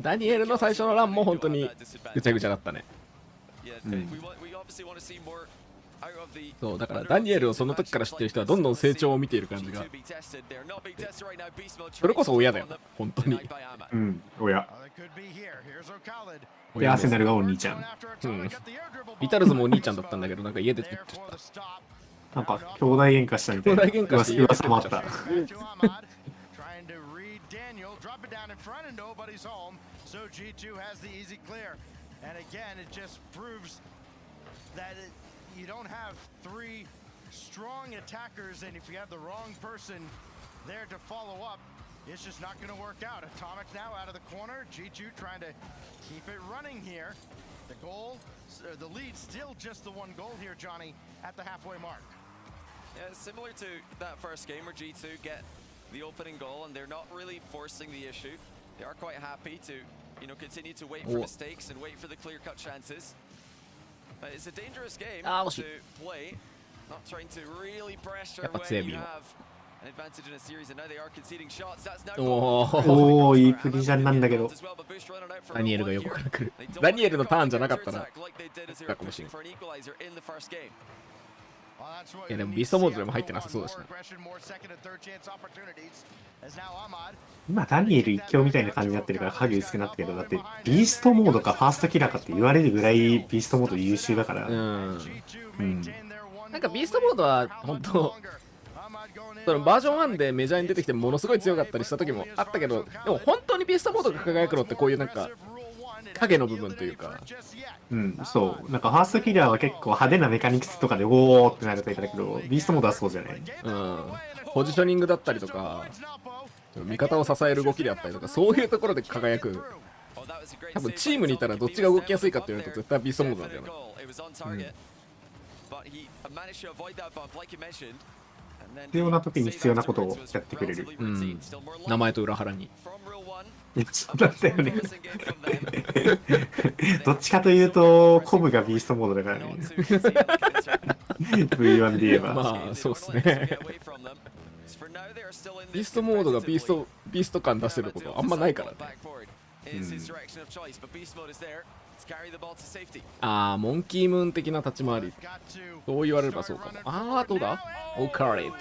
ダニエルの最初のランも本当にぐちゃぐちゃだったね。そうだからダニエルをその時から知ってる人はどんどん成長を見ている感じが。それこそ親だよな、本当に。親。で、アーセナルがお兄ちゃん。リタルズもお兄ちゃんだったんだけど、なんか家出てっちゃった。なんか兄弟喧嘩したみたいな。兄弟喧嘩して噂もあった。You don't have three strong attackers, and if you have the wrong person there to follow up, it's just not going to work out. Atomic now out of the corner. G2 trying to keep it running here. The goal, the lead, still just the one goal here, Johnny, at the halfway mark. Yeah, similar to that first game where G2 get the opening goal, and they're not really forcing the issue. They are quite happy to, continue to wait for mistakes and wait for the clear-cut chances. It's a dangerous game to play. Not trying to really pressure when you have おお、いいプリジャンなんだけど。ダニエルが横から来る。ダニエルのターンじゃなかったら、かもしれん。いやでもビーストモードでも入ってなさそうだしな。今ダニエル一強みたいな感じになってるから影薄くなったけど、だってビーストモードかファーストキラーかって言われるぐらいビーストモード優秀だから。なんかビーストモードは本当そのバージョン1でメジャーに出てきてものすごい強かったりした時もあったけど、でも本当にビーストモードが輝くのってこういうなんか影の部分というか、そう、なんかファーストキラーは結構派手なメカニクスとかでおーってなるタイプだけど、ビーストモードはそうじゃない。ポジショニングだったりとか、味方を支える動きであったりとか、そういうところで輝く。多分チームにいたらどっちが動きやすいかって言われると絶対ビーストモードなんだよな。必要な時に必要なことをやってくれる。名前と裏腹に。いや、そうだったよね。どっちかというと、コブがビーストモードだからね。V1 で言えば。まあ、そうっすね。ビーストモードがビースト感出してることあんまないからね。モンキームーン的な立ち回り。そう言われればそうかも。どうだ？オカレット。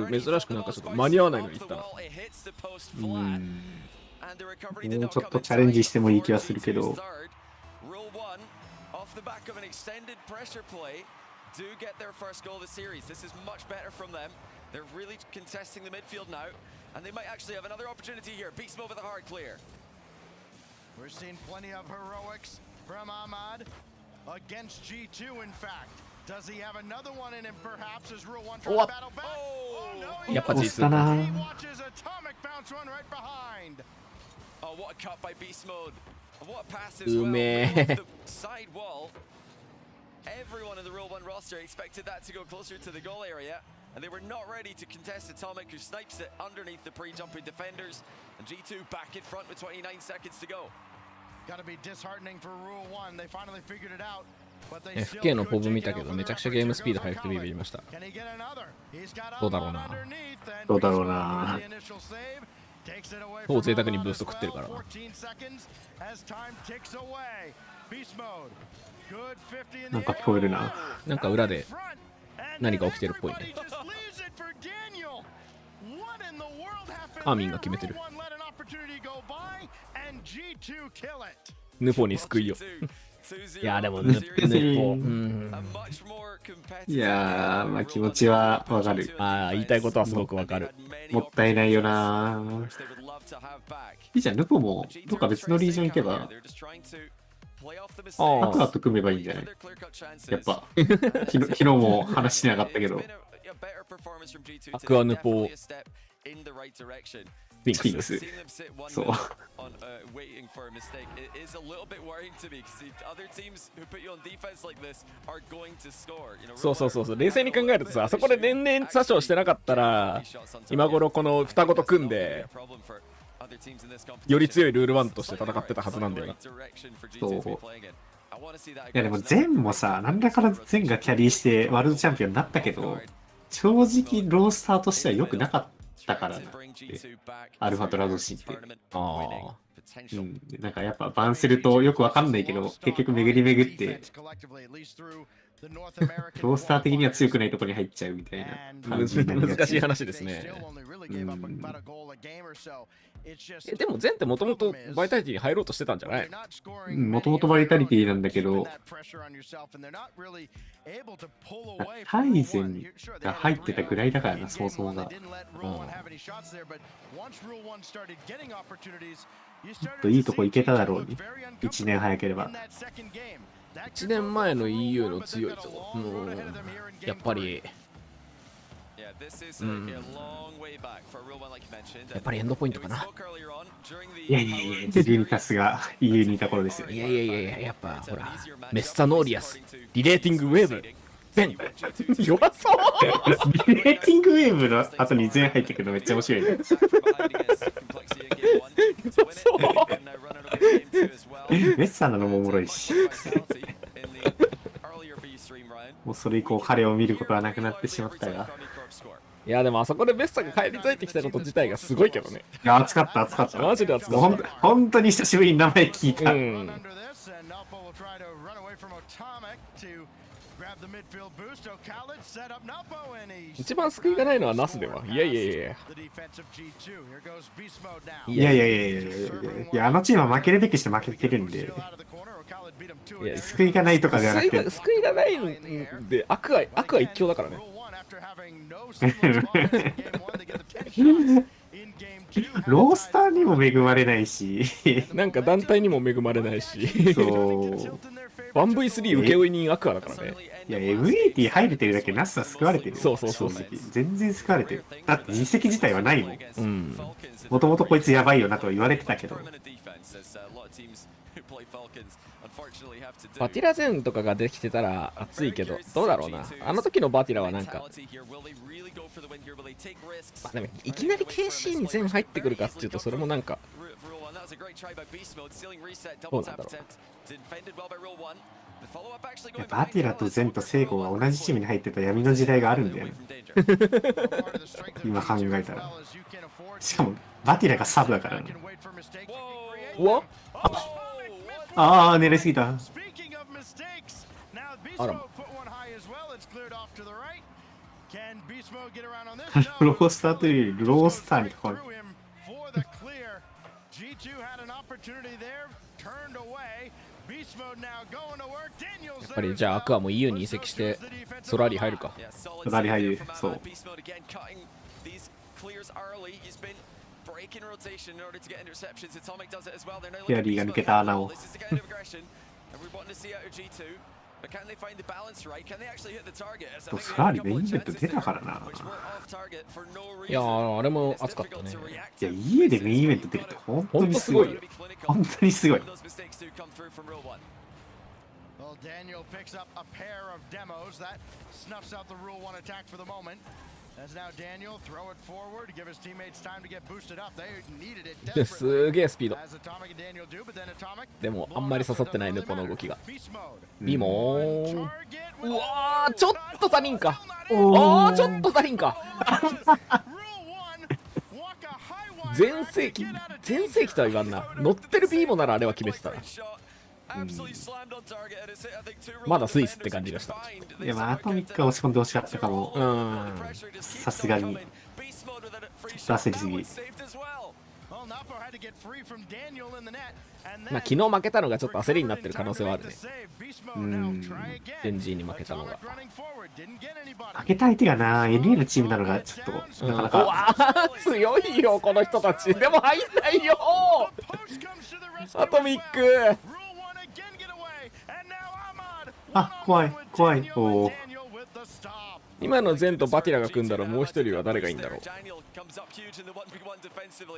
珍しくなんかちょっと間に合わないのにいったな。もうちょっとチャレンジしてもいい気はするけど。do get their first goal of the series. This is much better from them. They're really contesting the midfield now, and they might actually have another opportunity here. Beast Mode with a hard clear. We're seeing plenty of heroics from Ahmad against G2, in fact. Does he have another one in him, perhaps, as Rule 1 trying to battle back? Oh, no, he watches Atomic bounce one right behind. Oh, what a cut by Beast Mode. What a pass as well. The side wall. Everyone in the Rule 1 roster expected that to go closer to the goal area, and they were not ready to contest Atomic, who snipes it underneath the pre-jumping defenders. And G2 back in front with 29 seconds to go. Gotta be disheartening for Rule 1. They finally figured it out. FK のポブ見たけどめちゃくちゃゲームスピード速くてビビりました。どうだろうな。どうだろうな。超贅沢にブースト食ってるからな。なんか聞こえるな。なんか裏で何か起きてるっぽいね。カーミンが決めてる。ヌポに救いよ。いやでもヌポ。いやまあ気持ちはわかる。言いたいことはすごくわかる。もったいないよな。いいじゃん、ヌポもどっか別のリージョン行けば。アクアと組めばいいんじゃない？やっぱ昨日も話してなかったけど、アクアヌポフィンクス。そう。そう冷静に考えるとさ、あそこで年々詐称してなかったら今頃この双子と組んでより強いルール1として戦ってたはずなんだよな。そう。いやでもゼンもさ、なんだからゼンがキャリーしてワールドチャンピオンになったけど、正直ロースターとしては良くなかったからなって、アルファとラドシンって。なんかやっぱバンするとよくわかんないけど、結局巡り巡ってロースター的には強くないところに入っちゃうみたいな感じになりがち。難しい話ですね。でもゼンってもともとバイタリティに入ろうとしてたんじゃない？もともとバイタリティなんだけど、タイゼンが入ってたぐらいだからな、想像が。ちょっといいとこ行けただろうに、1年早ければ。1年前の EU の強いぞ。やっぱり。やっぱりエンドポイントかな。いや、ユニタスが EU にいた頃ですよ。いや、やっぱほら、メッサノーリアス、リレーティングウェーブ、ゼン。弱そうリレーティングウェーブの後にゼン入ってくるのめっちゃ面白いね。メッサなのもおもろいし。もうそれ以降彼を見ることはなくなってしまったが。いやでもあそこでベッサが帰り咲いてきたこと自体がすごいけどね。いや、熱かった熱かった。マジで熱かもうった。本当に久しぶりに名前聞いた。一番救いがないのはナスでは。いやいやいやいや。いやいやいやいやいや、あのチームは負けるべきして負けてるんで。いや、救いがないとかではなくて。救いがないんで、悪は一強だからね。ロースターにも恵まれないし、なんか団体にも恵まれないし、そう。1V3 請負人アクアだからね。いや、MAT 入れてるだけナスは救われてる。そうそうそう。全然救われてる。だって実績自体はないもん。うん。もともとこいつやばいよなとは言われてたけど。バティラゼンとかができてたら熱いけど、どうだろうな。あの時のバティラはなんか、まあ、でもいきなり KC に全入ってくるかっていうと、それもなんか、どうなんだろう。バティラとゼンとセイコが同じチームに入ってた闇の時代があるんだよね。今考えたら。しかもバティラがサブだからな。うわああ、狙いすぎた。あら。ロースターというよりロースターに関わる。やっぱりじゃあアクアも EU に移籍してソラリ入るか。ソラリ入る。そう。フェアリーが抜けた穴を。ソラリメインイベント出たからな。いやー、あれも熱かったね。いや、家でメインイベント出るって本当にすごいよ。本当にすごい。Daniel picks up a pair of demos that snuffs out the Rule 1 attack for the moment. As now Daniel throw it forward to give his teammates time to get boosted up. They needed it desperately. すげえスピード。 As Atomic and Daniel do, but then Atomic でもあんまり刺さってないねこの動きが。 Beast mode. ビモーン。うわー、ちょっと足りんか。おあー、ちょっと足りんか。全盛期とは言わんな。乗ってるビーモならあれは決めてたな。まだスイスって感じがした。いや、まあ、アトミックは押し込んでほしかったかも。さすがに。ちょっと焦りすぎ。まあ、昨日負けたのがちょっと焦りになってる可能性はあるね。エンジーに負けたのが。負けた相手がな、NA のチームなのがちょっと、なかなか。うわー、強いよ、この人たち。でも入んないよアトミック。あ、怖い、怖い。おお。今のゼンとバティラが組んだらもう一人は誰がいいんだろう。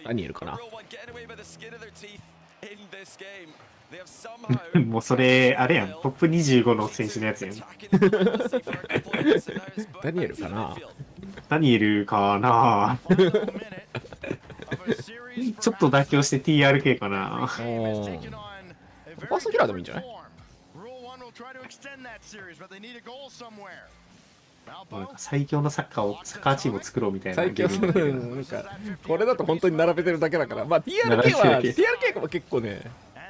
ダニエルかな。もうそれ、あれやん。トップ25の選手のやつやん。ダニエルかな。ダニエルかな。ちょっと妥協して TRK かな。ファーストキラーでもいいんじゃない。最強のサッカーチームを作ろうみたいな。最強なんかこれだと本当に並べてるだけだから。まあ TRK は結構ね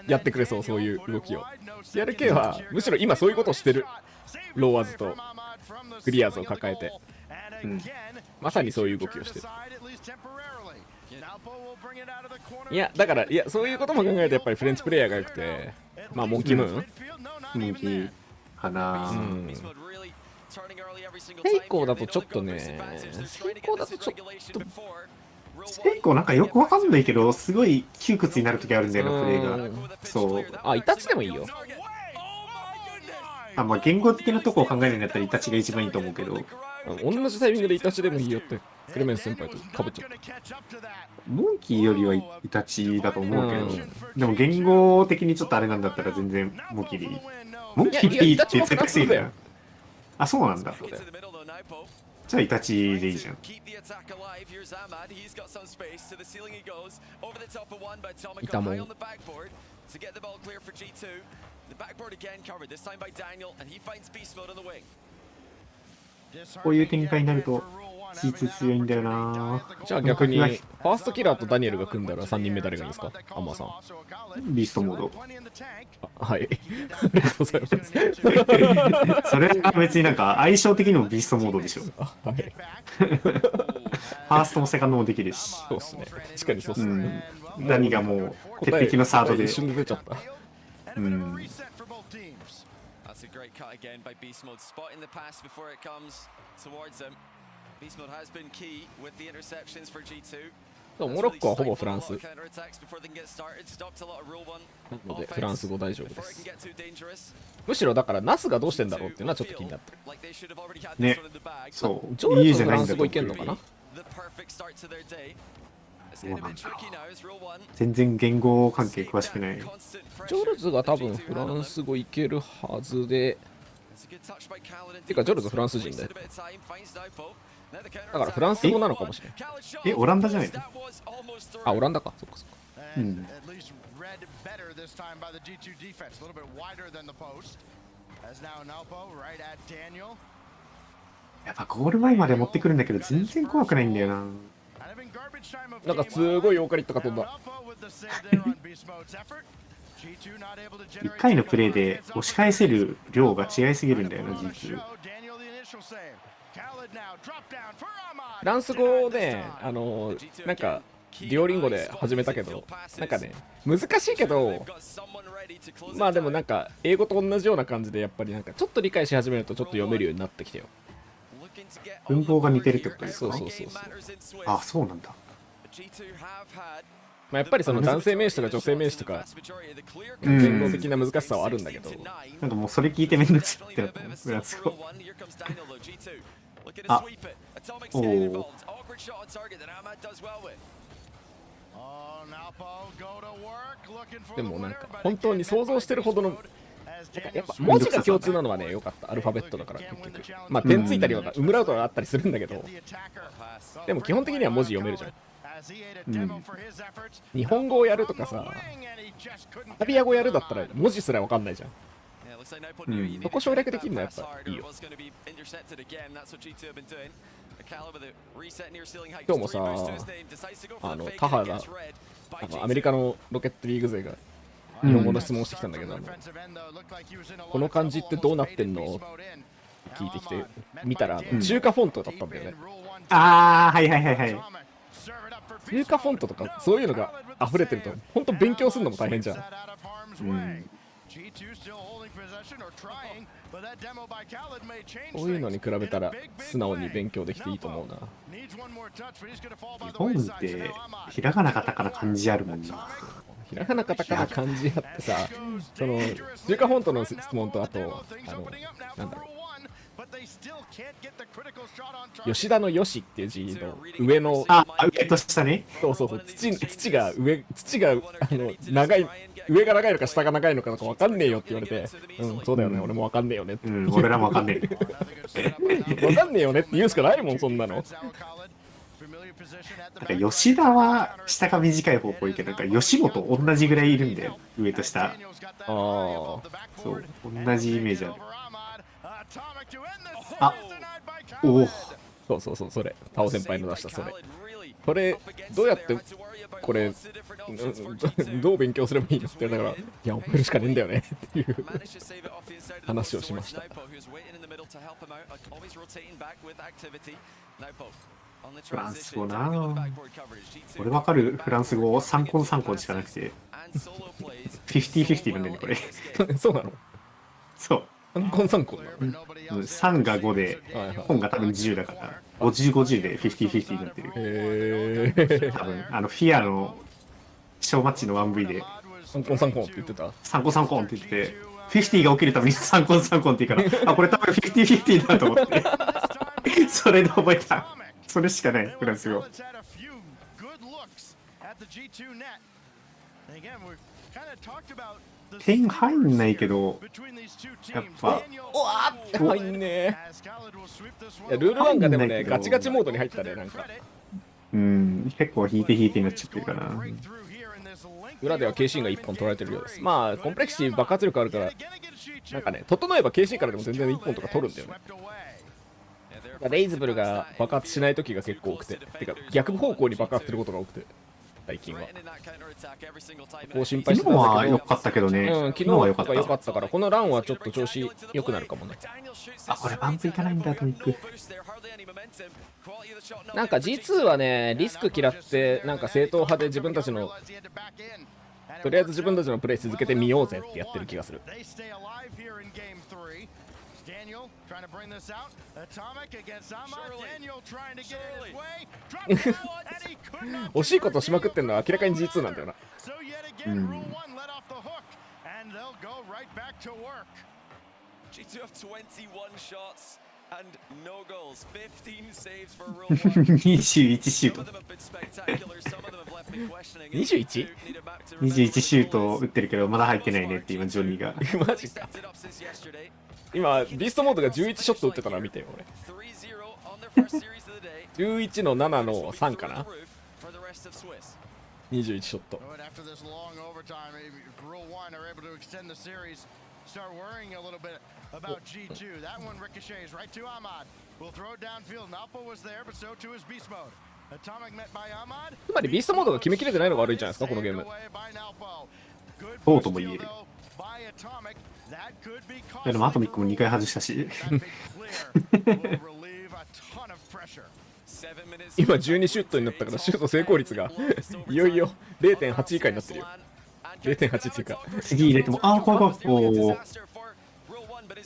やってくれそう、そういう動きを。TRK はむしろ今そういうことをしてる。ローワーズとクリアーズを抱えて、まさにそういう動きをしてる。いやだからそういうことも考えるとやっぱりフレンチプレイヤーが良くて、まあモンキームーン、モンキーかな。セイコーだとちょっとね、セイコーなんかよくわかんないけど、すごい窮屈になるときあるんだよな、プレイが。そう。あ、イタチでもいいよ。あ、まあ言語的なとこを考えるんだったらイタチが一番いいと思うけど。同じタイミングでイタチでもいいよってクレメンス先輩とかぶっちゃった。モンキーよりはイタチだと思うけど、でも言語的にちょっとあれなんだったら全然モンキーでいい。モンキーでいいって絶対すぎるよ。あ、そうなんだ。じゃあイタチでいいじゃん。いたもん。こういう展開になると G2 強いんだよな。じゃあ逆に、ファーストキラーとダニエルが組んだら3人目誰がいいんですか、アンマーさん。ビーストモード。はい。ありがとうございます。それは別になんか相性的にもビーストモードでしょ。はい。ファーストもセカンドもできるし。そうっすね。確かにそうっすね。ダニがもう鉄壁のサードで。一瞬で出ちゃった。うん。That's a great cut again by Beast Mode, spotting the pass before it comes towards him. Beast Mode has been key with the interceptions for G2. モロッコはほぼフランス。な Counterattacks before they can get started, stopped a lot of rule one. ので、フランス語大丈夫で Before it す can。get too dangerous. むしろだからナスがどうしてんだろうっていうのはちょっと気になってる。 Like they should have already had ね this one in the bag. そう。ジョル家ズフランス語じゃないんだといけんのかな。 The perfect start to their day. It's getting a bit tricky now as rule one. 全然言語関係詳しくない。 Constant ジョ pressure. ルズが多分フランス語いけるはずで、 It's a good touch by Khaled. てかジョルズフランス人だよ。 Wasted a bit of time, finds Naupo. Now the だからフランス語なのかもしれない。 Khaled shot. オランダじゃないの？ That was almost through. あ、オランダか。そっかそっか。 And at least read better this time by the G2 defense. A little bit wider than the post. As now Naupo right at Daniel. やっぱゴール前まで持ってくるんだけど全然怖くないんだよな。なんかすごいオーカリットが飛んだ。1回のプレーで押し返せる量が違いすぎるんだよな、G2。フランス語ね、なんか、デュオリンゴで始めたけど、なんかね、難しいけど、まあでもなんか、英語と同じような感じで、やっぱりなんか、ちょっと理解し始めるとちょっと読めるようになってきたよ。文法が似てるってことですか？そうそうそうそう。あ、そうなんだ。まあやっぱりその男性名詞とか女性名詞とか、言語的な難しさはあるんだけど、なんかもうそれ聞いてめんどくさいってなったの、フランス語。あ、おお。でもなんか本当に想像してるほどの、やっぱ文字が共通なのはね良かった。アルファベットだから結局。まあ点ついたりとかウムラウトがあったりするんだけど、でも基本的には文字読めるじゃん。日本語をやるとかさ、アラビア語やるだったら文字すらわかんないじゃん。そこ省略できるのはやっぱいいよ。今日もさ、タハがアメリカのロケットリーグ勢が日本語の質問してきたんだけど、この漢字ってどうなってんのって聞いてきて見たら中華フォントだったんだよね。ああ、はいはいはいはい。中華フォントとかそういうのが溢れてると本当勉強するのも大変じゃん。こういうのに比べたら素直に勉強できていいと思うな。日本ってひらがなカタカナ漢字あるもんな。ひらがなカタカナ漢字あってさ、その中華フォントの質問とあとなんだろう、吉田の吉っていう字の上の、あ、上と下ね。そうそうそう、土が長い、上が長いのか下が長いのか分かんねえよって言われて、うん、そうだよね、俺も分かんねえよねって。俺らも分かんねえ。分かんねえよねって言うしかないもん、そんなの。なんか吉田は下が短い方向いいけど、なんか吉本同じぐらいいるんだよ、上と下。ああ、そう、同じイメージある。あ、おお。そうそうそう、それ、タオ先輩の出したそれ。これ、どうやって、これ、どう勉強すればいいのって言うから、いや、覚えるしかねえんだよねっていう話をしました。フランス語なぁ。俺わかるフランス語3コン3コンしかなくて、50-50なんだよね、これ。そうなの？そう。3コン3コン。3が5で、本が多分10だから、50-50で50-50になってる。多分、フィアの小マッチの 1V で、3コン3コンって言ってた3コン3コンって言ってて、50が起きるために3コン3コンって言うから、あ、これ多分50-50だと思って。それで覚えた。それしかない、フランス語。点入んないけど、やっぱ、おわーって入んねえ。いや、ルール1がでもね、ガチガチモードに入ったね、なんか。結構引いて引いてになっちゃってるかな。裏では KC が1本取られてるようです。まあ、コンプレクシティ爆発力あるから、なんかね、整えば KC からでも全然1本とか取るんだよね。レイズブルが爆発しない時が結構多くて、てか逆方向に爆発することが多くて、最近は。こう心配して昨日たんだけど、は良かったけどね。昨日は良かったから、このランはちょっと調子良くなるかもね。あ、これバンプいかないんだ、トミック。なんか G2 はね、リスク嫌って、なんか正統派で自分たちの、とりあえず自分たちのプレイ続けてみようぜってやってる気がする。惜しいことしまくってんのは明らかに G2 なんだよな。G2 have 21 shots and no goals, 15 saves for Rule 1. 21シュー Some ト of them have been spectacular, some of them have left me questioning. 21? 21シュート打ってるけどまだ入ってないねって今ジョニーが。マジか。今、ビーストモードが11ショット打ってたの見てよ、俺。11の7の3かな ?21 ショット。Start worrying a little bit about G2. That one ricochets right to Ahmad. We'll throw it downfield. Nalpo was there, but so too is Beast Mode. Atomic met by Ahmad. つまりビーストモードが決めきれてないのが悪いじゃないですか、このゲーム。そうとも言える。でもアトミックも2回外したし。今12シュートになったからシュート成功率がいよいよ 0.8 以下になってるよ。0.8 っていうか次入れても、ああ、怖い怖い。おお。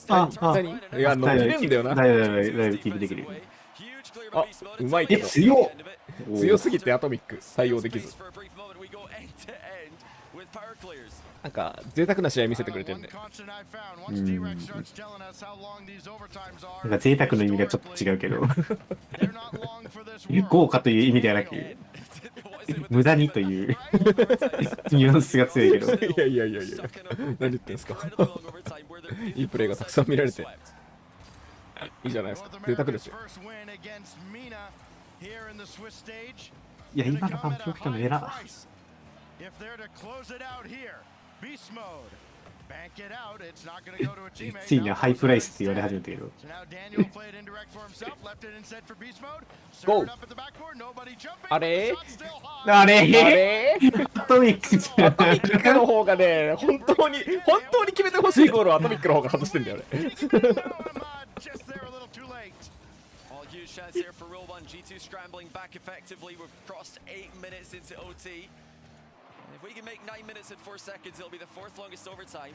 何いや、乗れるんだよな。だいぶキープできる。あ、うまいけど。強すぎてアトミック対応できず。なんか贅沢な試合見せてくれてるね。なんか贅沢の意味がちょっと違うけど豪華という意味ではなく無駄にというニュアンスが強いけどいや何言ってんすかいいプレーがたくさん見られていいじゃないですか。贅沢ですよ。いや今のパンプ起きたのエラー。ついにはハイプライスって言われ始めたけどゴーあれアトミックアトミックの方がね、本当に決めてほしいゴールをアトミックの方が外してんだよねIf we can make 9 minutes and 4 seconds, it'll be the 4th longest overtime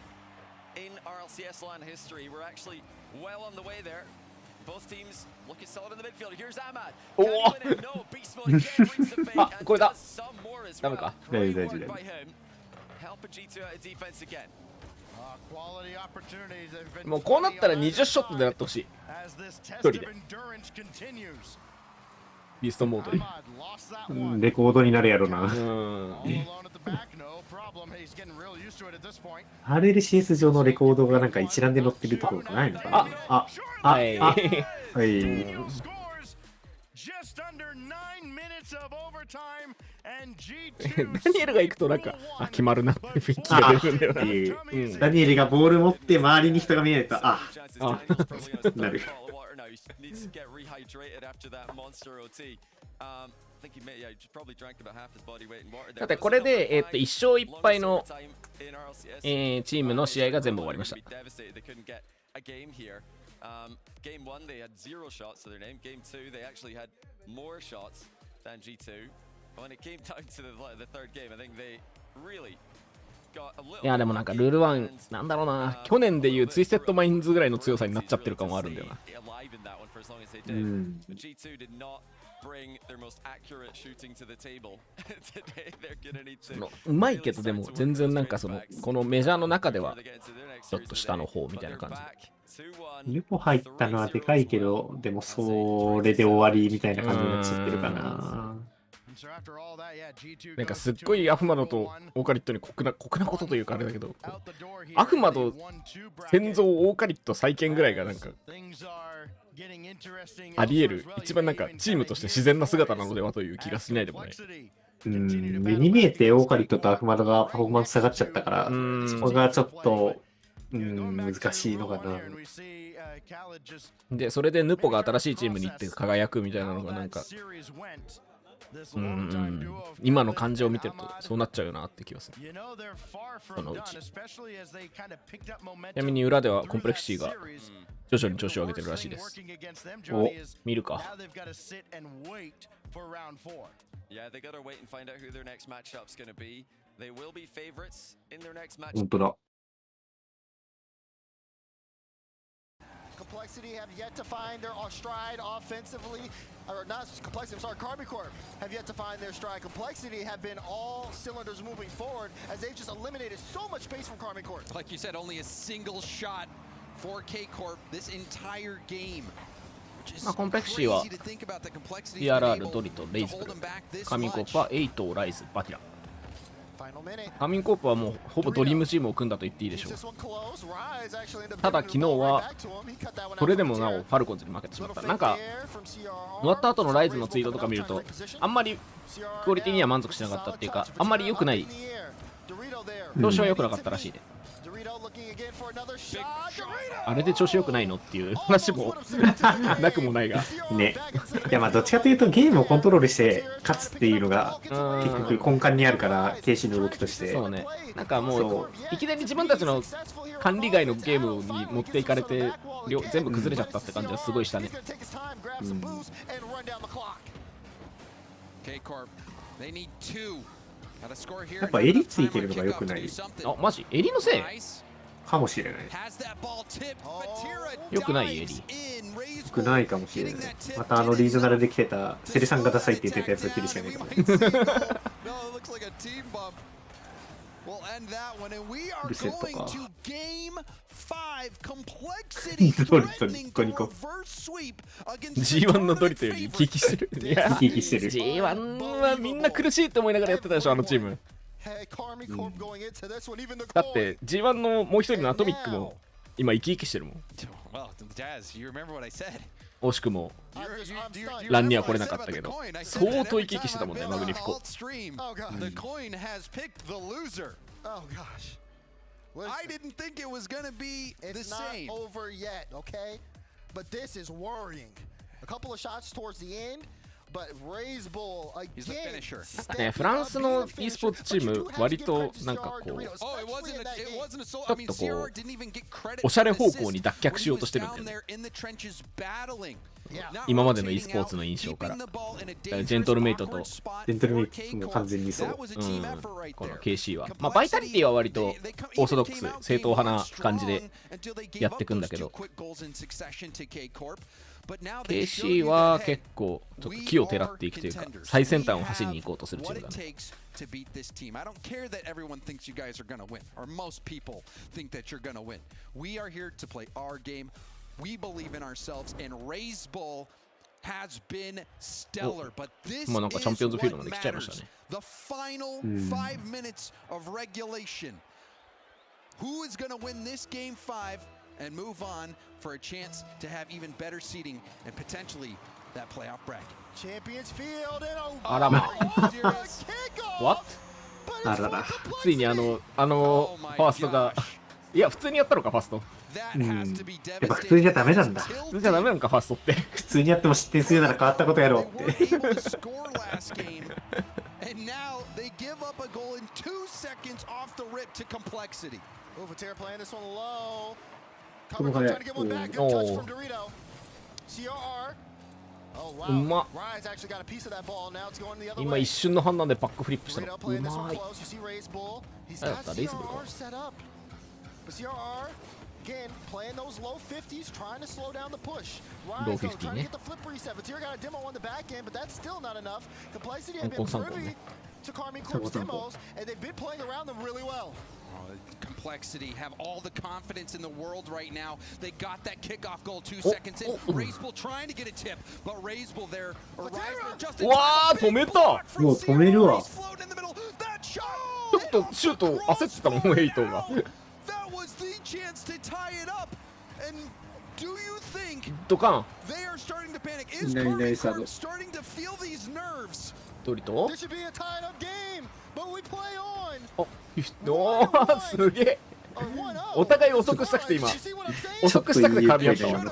in RLCS LAN history. We're actually well on the way there. Both teams looking solid in the midfield. Here's Ahmad. No, Beast Mode again brings the fake and does some more as well. Great work by him. Helping G2 out of defense again. もうこうなったら20ショットでなってほしい。1人でビーストモードでレコードになるやろな。RLCS 上のレコードがなんか一覧で載ってるところがないのかな。はい。はい。ダニエルが行くとなんか決まるなって雰囲気が出るんだよな。ダニエルがボール持って周りに人が見えるとなる。だってこれで、1勝1敗の、チームの試合が全部終わりました。Game 1 they had 0 shots to their name. Game 2 they actually had more shots than G2. When it came down to the third game, I think they really got a little. いやでもなんかルール1なんだろうな、去年でいうツイステッドマインズぐらいの強さになっちゃってる感はあるんだよな。G2 did not bring their most accurate shooting to the table. Today they're gonna need to. うまいけどでも全然なんかそのこのメジャーの中ではちょっと下の方みたいな感じ。ユポ入ったのはでかいけど、でもそれで終わりみたいな感じになっちゃってるかな。なんかすっごいアフマドとオーカリットに酷なことというかあれだけど、アフマド先祖オーカリット再建ぐらいがなんかあり得る一番なんかチームとして自然な姿なのではという気がしないでもない。目に見えてオーカリットとアフマドがパフォーマンス下がっちゃったから、そこがちょっと難しいのかな。でそれでヌポが新しいチームに行って輝くみたいなのがなんか今の感じを見てるとそうなっちゃうよなって気がする。そのうち。ちなみに裏ではコンプレクシーが徐々に調子を上げてるらしいです。お、見るか。本当だ。Complexity have yet to find their stride offensively, or not Complexity, I'm sorry, Carbon Corp have yet to find their stride. Complexity have been all cylinders moving forward as they've just eliminated so much space from Carbon Corp. Like you said, only a single shot for K Corp this entire game. コンプレクシーは PRR、ドリト、レイズブル、カミンコープはエイト、ライズ、バティラ。カミンコープはもうほぼドリームチームを組んだと言っていいでしょう。ただ昨日はそれでもなおファルコンズに負けてしまった。なんか終わった後のライズのツイートとか見るとあんまりクオリティには満足しなかったっていうか、あんまり良くない、調子は良くなかったらしいね。あれで調子良くないのっていう話もなくもないがね。いやまあどっちかというとゲームをコントロールして勝つっていうのが結局根幹にあるから、KC の動きとして。そうね。なんかもういきなり自分たちの管理外のゲームに持っていかれて全部崩れちゃったって感じはすごいしたね。やっぱ襟ついてるのが良くない。あ、マジ？襟のせいかもしれない。良くない襟。良くないかもしれない。またリージョナルで来てたセリさんがダサいって言ってたやつを切るしかないかもね。ルセットか。ドリトニコニコ。G1 のドリトより生き生きしてる。いや、生き生きしてる。G1 はみんな苦しいって思いながらやってたでしょ、あのチーム。だって G1 のもう一人のアトミックも今生き生きしてるもん。惜しくもランには来れなかったけど相当生き生きしてたもんね、マグニフィコ。I didn't think it was gonna be the same. It's not over yet, okay? But this is worrying. A couple of shots towards the end, but Raise Bull again. なんかね、フランスの e スポーツチーム割となんかこうちょっとこうおしゃれ方向に脱却しようとしてるんだよね。今までの e スポーツの印象からジェントルメイトとジェントルメイトも完全にそう。この KC はまあバイタリティは割とオーソドックス正統派な感じでやっていくんだけど、 KC は結構ちょっと木をてらっていくというか最先端を走りに行こうとするチームだね。We believe in ourselves, and Raise Bull has been stellar, but this is what matters. The final 5 minutes of regulation. Who is going to win this game 5 and move on for a chance to have even better seeding and potentially that playoff bracket? Champions Field and What? あらら。ついにファーストがいや普通にやったのかファースト。やっぱ普通じゃダメなんだ。普通じゃダメなのかファーストって。普通にやっても失点するなら変わったことやろうって。このね、うまっ。今一瞬の判断でバックフリップしたのうまい。あやったレイズブルか。Again, playing those low 50s, trying to slow down the push. Low 50 trying to get the flip reset. Vatira got a demo on the back end, but that's still not enough. Complexity have been privy to Carmine Corp's demos, and they've been playing around them really well. Complexity have all the confidence in the world right now. They got that kickoff goal 2 seconds in. Raise Bull trying to get a tip, but Raise Bull there. わー、止めた。もう止めるわ。ちょっとシュート焦ってたもん、ヘイトが。chance to tie it up, and do you think they are starting to panic? Is Carmine Corp starting to feel these nerves? ドリト？ This should be a tied up game, but we play on. おー、すげえ。お互い遅くしたくて今遅くしたくてカービィやったわ。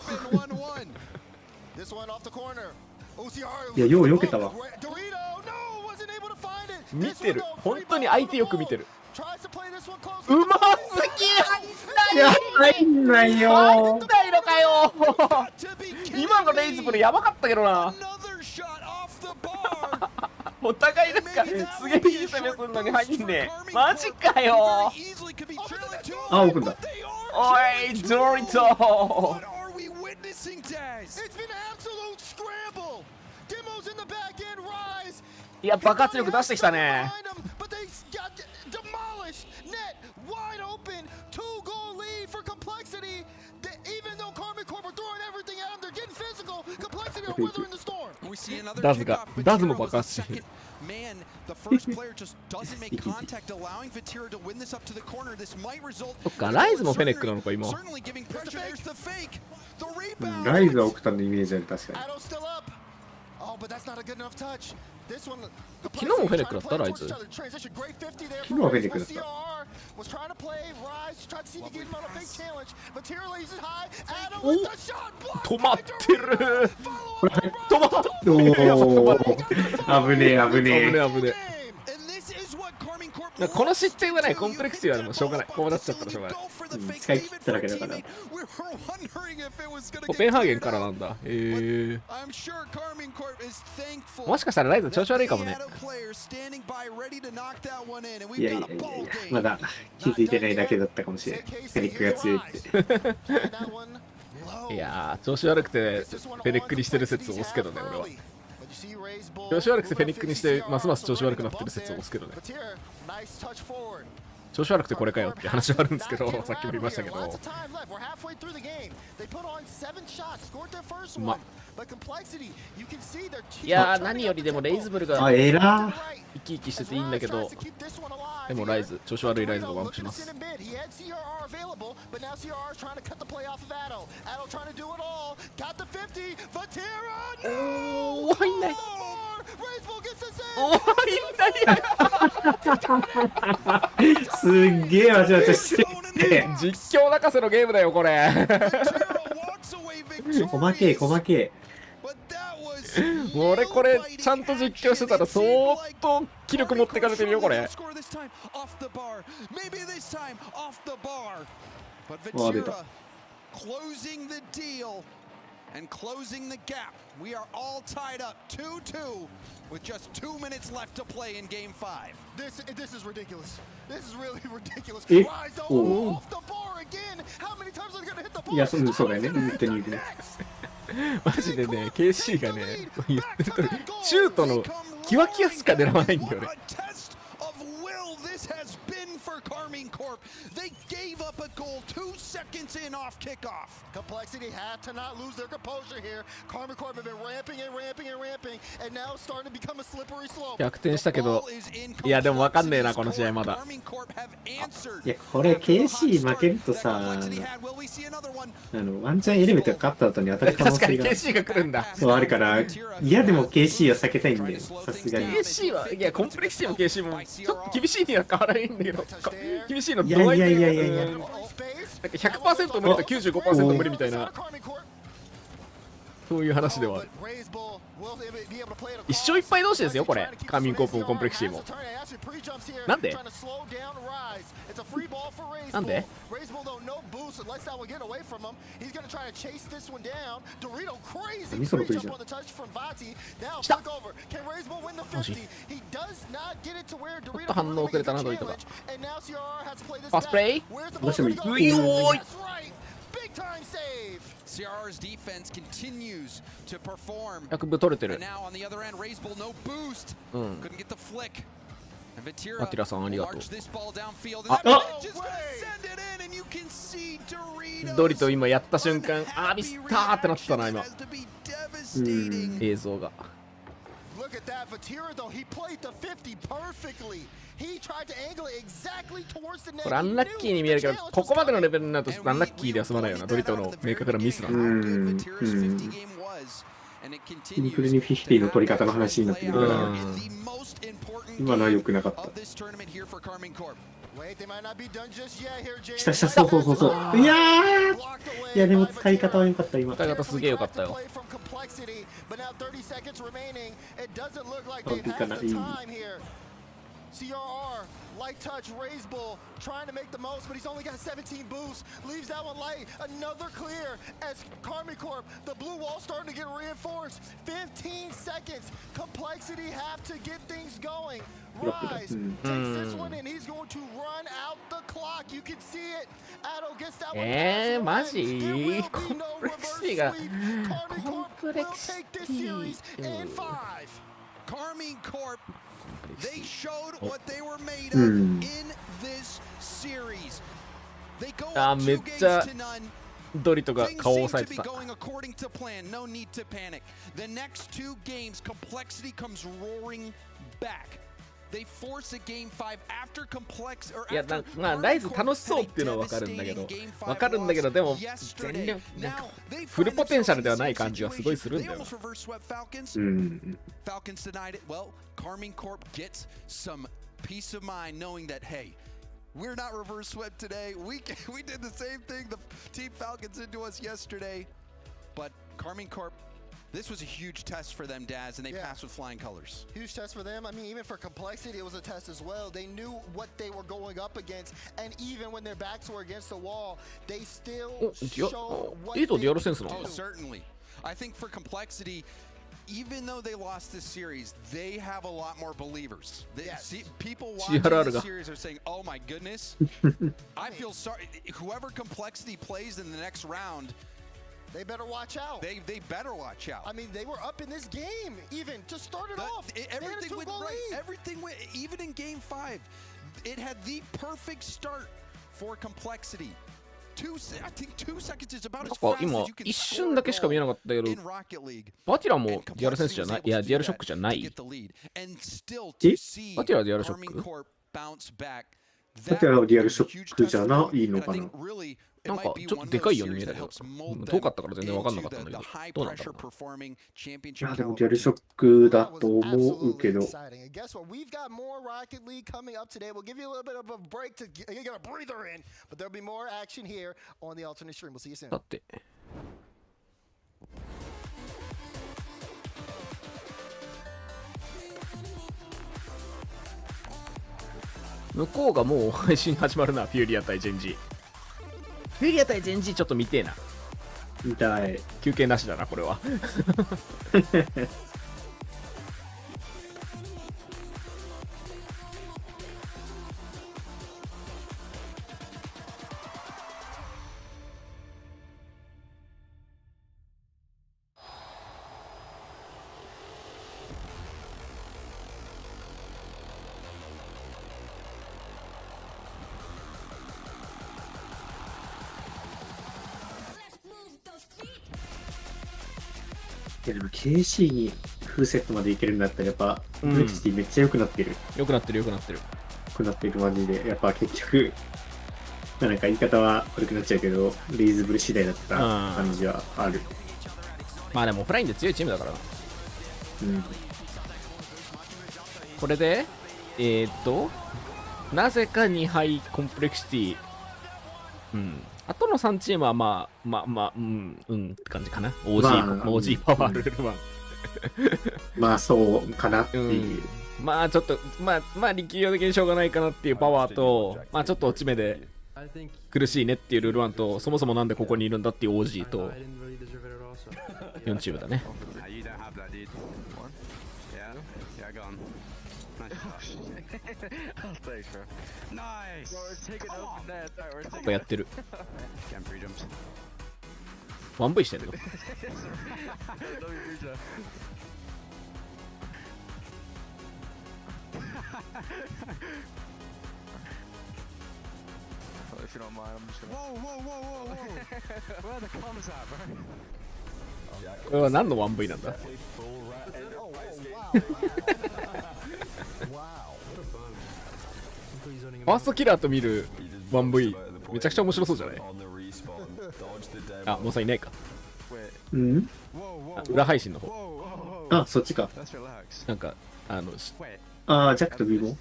いや、よう避けたわ。見てる、本当に相手よく見てる。うますぎ、いや、入んないよ。入んないのかよ。今のレイズブルやばかったけどな。お互いなんかすげえいい攻めすんのに入んねえ。マジかよ。あ、奥だ。おいドリト。いや、爆発力出してきたね。ダズも爆発してる。そっか、ライズもフェネックなのか今。ライズは奥田のイメージある、確かに。昨日もフェネックだったライズ。昨日はフェネックだった。お、止まってる。止まってる。お、危ねえ危ねえ。危ねえ。この失点はね、コンプレックスはもうしょうがない。こうなっちゃったらしょうがない。使い切っただけだから。コペンハーゲンからなんだ。もしかしたらライズ調子悪いかもね。いやいやいやいや、まだ気づいてないだけだったかもしれない。フェニックが強いって。いやー、調子悪くてフェネックにしてる説を押すけどね、俺は。調子悪くてフェニックにしてますます調子悪くなってる説を押すけどね。調子悪くてこれかよって話はあるんですけど、さっきも言いましたけど。ま、いやー、何よりでもレイズブルが生き生きしてていいんだけど、でもライズ、調子悪いライズがワンプします。おー、入んない。おー、入んない。すっげえわちゃわちゃしてる。実況泣かせのゲームだよこれ。細けえ細けえ。俺これちゃんと実況してたら相当気力持ってかれてるよこれ。わあ、出た。And closing the gap. We are all tied up 2-2 with just 2 minutes left to play in game 5. This is ridiculous. This is really ridiculous. え、 Rise お off the bar again. How many times are they gonna hit the ball? いや、そうだよね。本当に言うね。マジでね、KC がね、言ってる通り、シュートのキワキワしか狙わないんだよね。They gave up a goal 2 seconds in off kickoff. Complexity had to not lose their composure here. Karma Corp have been ramping and ramping and ramping, and now it's starting to become a slippery slope. 逆転したけど、いやでもわかんねえなこの試合まだ。いや、これ KC 負けるとさ、ワンチャンエレメーター勝った後に当たる可能確かに性が KC が来るんだ。そうあるから、いやでも KC は避けたいんだよ、さすがに。KC は、いやコンプレクシーも KC もちょっと厳しいには変わらないんだけど、厳しいの度合いで、なんか 100% 無理と 95% 無理みたいな、そういう話ではある。一勝一敗同士ですよこれ、カーミンコープもコンプレクシーも。なんでなんで何そのプリじゃん。来た。マジちょっと反応遅れたなドリトが。ファーストプレイどうしてもいい。ういおーい。CR's defense continues to perform. 100部取れてる。 Now on the other end, Raiseball no boost. うん。 Couldn't get the flick. And アティラさんありがとう。 March this ball downfield. あ、 Just gonna send it in, and you can see Doritos. ドリト今やった瞬間、あーミスったーってなってたな今。 Has to be devastating. 映像が。 Look at that, Vatira though, he played the 50 perfectly. He tried to angle it exactly towards the net. これアンラッキーに見えるけど、ここまでのレベルになるとアンラッキーでは済まないよな、ドリトの明確なミスなんだ。シンプルに50の取り方の話になってくるから、今のは良くなかった。来た来た、そうそうそうそう。いやでも使い方は良かった、今。使い方すげえ良かったよ。いいかな、いい。CRR, light touch, raise bull, trying to make the most, but he's only got 17 boosts. Leaves that one light. Another clear as Karmi Corp, the blue wall starting to get reinforced. 15 seconds. Complexity have to get things going. Rise takes this one and he's going to run out the clock. You can see it. Addo gets that one. マジコンプレクシティがコンプレクシティ Karmi Corp, they showed what they were made of in this series. They go up 2 games to none. ドリトが顔を押さえてた。 Going according to plan. No need to panic. The next 2 games, complexity comes roaring back. They force a game 5 after complex or いやまあライズ楽しそうっていうのは分かるんだけど、でも全力なんかフルポテンシャルではない感じがすごいするんだよ。Falcons denied it. Well, Karmi Corp gets some peace of mind knowing that hey, we're not reverse swept today. We did the same thing the Team Falcons did to us yesterday. But Karmi Corp, this was a huge test for them, Daz, and they passed with flying colors. Huge test for them. I mean, even for complexity, it was a test as well. They knew what they were going up against, and even when their backs were against the wall, they still showed what they Oh, certainly. I think for complexity, even though they lost this series, they have a lot more believers. People watching this series are saying, oh my goodness, I feel sorry. Whoever complexity plays in the next round, they better watch out. They better watch out. I mean, they were up in this game even to start it off. Everything went right. Everything went, even in game 5, it had the perfect start for complexity. I think 2 seconds is about as fast as you can 一瞬だけしか見えなかったけど、バティラもディアルセンスじゃない、いやディアルショックじゃない。バティラはディアルショック？バティラはディアルショックじゃないのかな。なんかちょっとでかいように見えたけど、遠かったから全然分かんなかったんだけど、どうなんだろうな。いやでもディアルショックだと思うけど。だって。向こうがもう配信始まるな、フューリア対ジェンジ。フューリア対ジェンジちょっと見てえな。見たい。休憩なしだな、これは。いやでも KC にフルセットまでいけるんだったらやっぱブレクシティめっちゃ良くなってる。良くなってる。良くなってるマジで。やっぱ結局なんか言い方は悪くなっちゃうけどレイズブル次第だった感じはある。まあでもオフラインで強いチームだからな。これでなぜか2敗コンプレクシティ。あとの3チームはまあって感じかな。OG パワールール1。まあそうかなっていう。まあちょっとまあ力量的にしょうがないかなっていうパワーと、まあちょっと落ち目で苦しいねっていうルール1と、そもそもなんでここにいるんだっていう OG と4チームだね。やってる。1V してるよ。これは何の 1V なんだ？ファーストキラーと見る 1V めちゃくちゃ面白そうじゃない？あ、もうさいないか。裏配信の方。あ、そっちか。なんかジャックとビボ。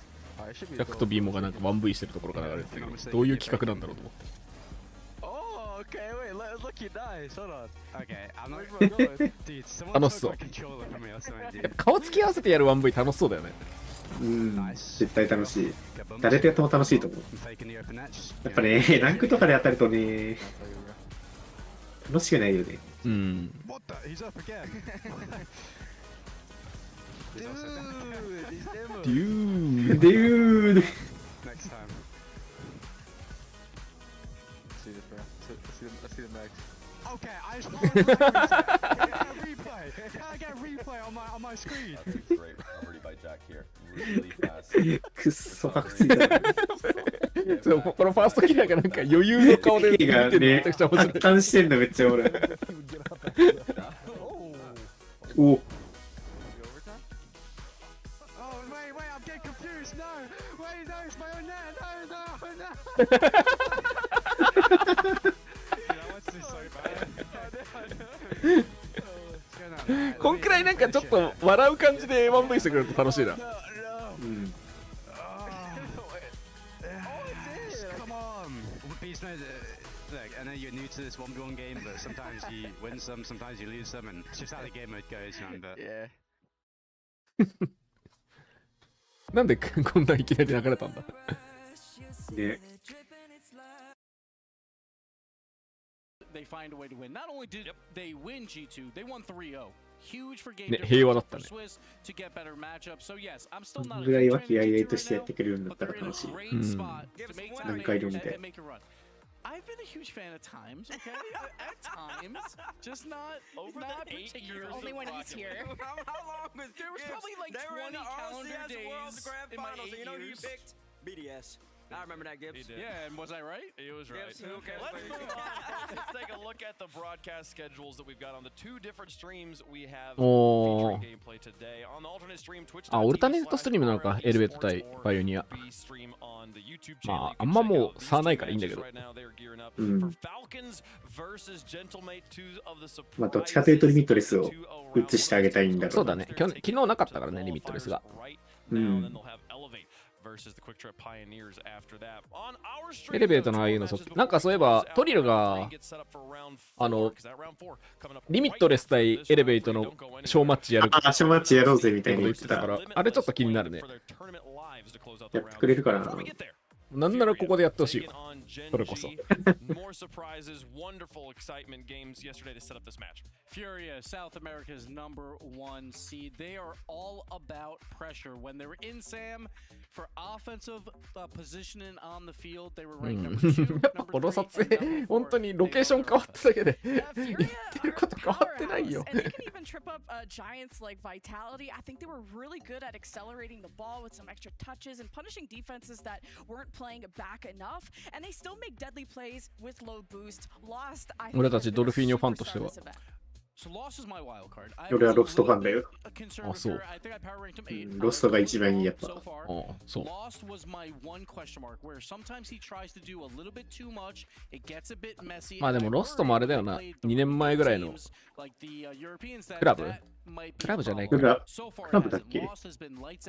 ジャックとビーモがなんか 1V してるところが流れてたけど、どういう企画なんだろうと思って。Okay, wait, look, you nice. Hold on. Okay, I'm not even going. Dude, someone took my controller from me or something, dude. 顔つき合わせてやる 1V 楽しそうだよね。絶対楽しい。誰とやっても楽しいと思う。やっぱね、ランクとかで当たるとね、楽しくないよね。What the? He's up again. Dude. Dude. Next time. Let's see the max. Okay, I just lost my replay. Can I get a replay on my screen? Great recovery by Jack here. Really fast. くっそ白ついた。そう、このファーストキラーがなんか余裕の顔で見てるめちゃくちゃ面白い。発汗してんのめっちゃ俺。お。Oh, wait, I'm getting confused. No, wait, no, it's my own net. No. Oh, こんくらいなんかちょっと笑う感じで 1V してくれると楽しいな。come on. Beast mode, look, I know you're new to this 1v1 game, but sometimes you win some, sometimes you lose some, and it's just how the game mode goes, man. But yeah. なんでこんないきなり流れたんだ。ね。They find a way to win. Not only did they win G2, they won 3-0. Huge for game ね、平和だったね。 Swiss to get better matchups. So yes, I'm still not ぐらいは気合いとしてやってくれるんだったら楽しい。 何回でも見て。I've been a huge fan at times, okay? At times, just not particularly. Only when he's here. How long was there was probably like 20 calendar days in my 8 years. BDS. I remember that, Gibbs. Yeah, and was I right? He was right. Okay, Let's move on, folks. Let's take a look at the broadcast schedules that we've got on the two different streams we have featuring gameplay today. On the alternate stream, Twitch. あ、オルタネットストリームなのか、エルベット対パイオニア。まあ、あんまもう差ないからいいんだけど。まあ、どっちかというとリミットレスを移してあげたいんだろう。そうだね。昨日なかったからね、リミットレスが。エレベーターのああいうの、なんかそういえばトリルがリミットレス対エレベーターのショーマッチやる。あ、ショーマッチやろうぜみたいに言ってたから、あれちょっと気になるね。やってくれるかな。なんならここでやってほしいよ。それこそ。Furia, South America's #1 seed. They are all about pressure. When they were in SAM for offensive positioning on the field, they were ranked number 2. この撮影、本当にロケーション変わっただけで言ってること変わってないよ。And they can even trip up giants like Vitality. I think they were really good at accelerating the ball with some extra touches and punishing defenses that weren't playing back enough. And they still make deadly plays with low boost. Lost, I think. 俺たちドルフィーニョファンとしては。俺はロストファンだよ。あ、そう。ロストが一番いいやっぱ。そう。まあでもロストもあれだよな。2年前ぐらいのクラブじゃないか。クラブだっけ？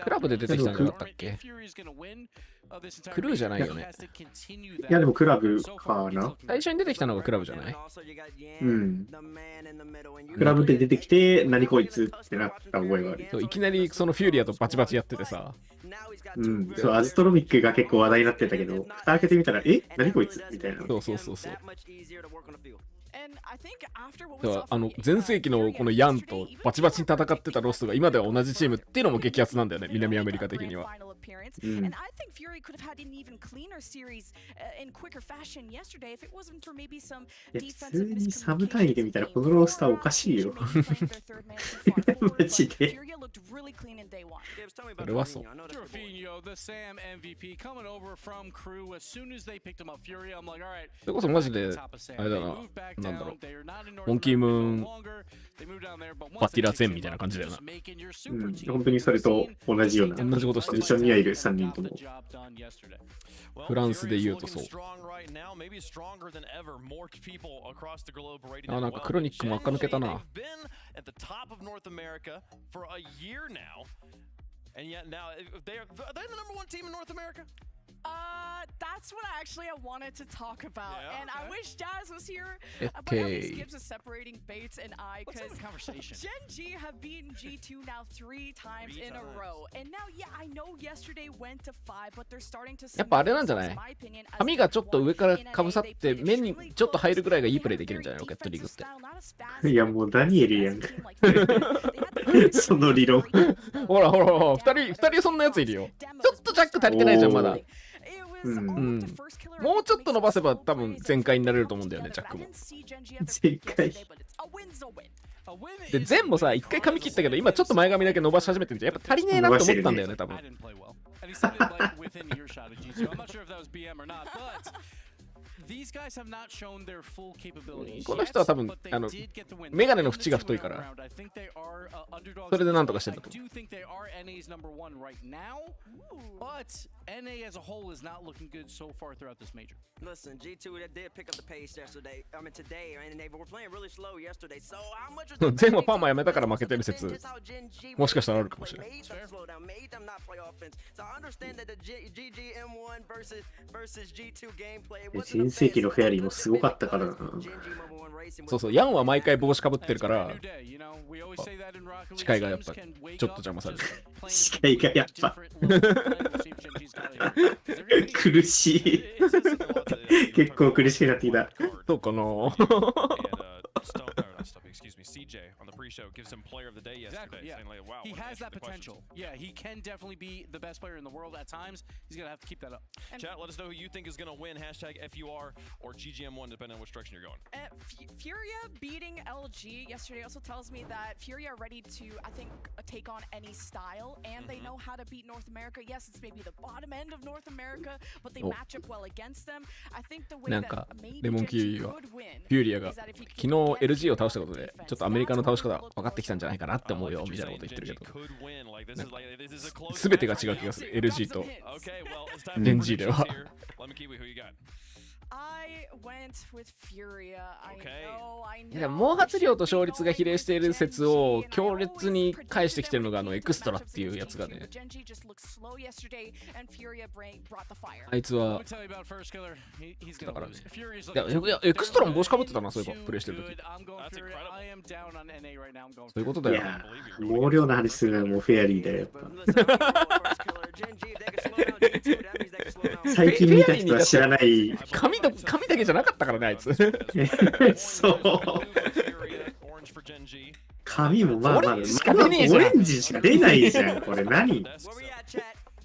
クラブで出てきたんじゃなかったっけ？クルーじゃないよね。いやでもクラブかな。最初に出てきたのがクラブじゃない？うん。クラブで出てきて、何こいつってなった覚えがある。いきなりそのフューリアとバチバチやっててさ。うん。そう、アズトロミックが結構話題になってたけど、蓋開けてみたら、何こいつみたいな。そう。前世紀のこのヤンとバチバチに戦ってたロストが今では同じチームっていうのも激アツなんだよね、南アメリカ的には。普通にサブ単位で見たらこのロースターおかしいよ。マジで。それはそう。それこそマジで、あれだな。なんだろう、モンキームーンバティラゼンみたいな感じだよな。本当にそれと同じような。同じことしてる。一緒にはいる3人とも。フランスで言うとそう。あ、なんかクロニックも垢抜けたな。And yet now they're the number one team in North America. That's what I wanted to talk about, and I wish Jazz was here. Okay. But now this gives us separating Bates and I, because the conversation? Gen G have beaten G2 now 3 times in a row, and now I know yesterday went to 5, but they're starting to. やっぱあれなんじゃない？髪がちょっと上からかぶさって目にちょっと入るぐらいがいいプレイできるんじゃない？ロケットリーグって。いやもうダニエルやんか。その理論。ほら2人そんなやついるよ。ちょっとジャック足りてないじゃんまだ。もうちょっと伸ばせば多分全開になれると思うんだよね、ジャックも。全開。で、全もさ、一回髪切ったけど、今ちょっと前髪だけ伸ばし始めてるんじゃ、やっぱ足りねえなって思ったんだよね、多分。この人は多分メガネの縁が太いからそれでなんとかしてるんだと思う。NA as a whole is not looking good so far throughout this major. Listen, G2 did pick up the pace yesterday. I mean today, and they were playing really slow yesterday. So how much? 全部パーマやめたから負けてる説もしかしたらあるかもしれない。Made them not play offense. So I understand that the GGM1 versus G2 gameplay. 新世紀のフェアリーもすごかったからな。そうそう、ヤンは毎回帽子かぶってるから視界がやっぱちょっと邪魔される。視界がやっぱ苦しい。結構苦しくなってきた。そうかな。Excuse me, CJ on the pre-show gives him player of the day yesterday. Yeah. Saying like, wow, he has that potential. Yeah, he can definitely be the best player in the world at times. He's going to have to keep that up. Chat, let us know who you think is going to win. Hashtag FUR or GGM1, depending on which direction you're going. Furia beating LG yesterday also tells me that Furia are ready to, I think, take on any style, and they know how to beat North America. Yes, it's maybe the bottom end of North America, but they match up well against them. I think the way that maybe Gen G could win フューリアが昨日 LG を倒したことでちょっとアメリカの倒し方分かってきたんじゃないかなって思うよみたいなこと言ってるけど、全てが違う気がする。 LG とレンジーでは。いや、毛髪量と勝率が比例している説を強烈に返してきてるのがエクストラっていうやつがね。あいつはだからね。いやエクストラも帽子かぶってたな、そういえばプレイしてる時。そういうことだよ。いや毛量の話するのはもうフェアリーだよやっぱ。最近見た人は知らない髪だけじゃなかったからね、あいつ。そう髪もまあまあオレンジしか出ないじゃん。これ何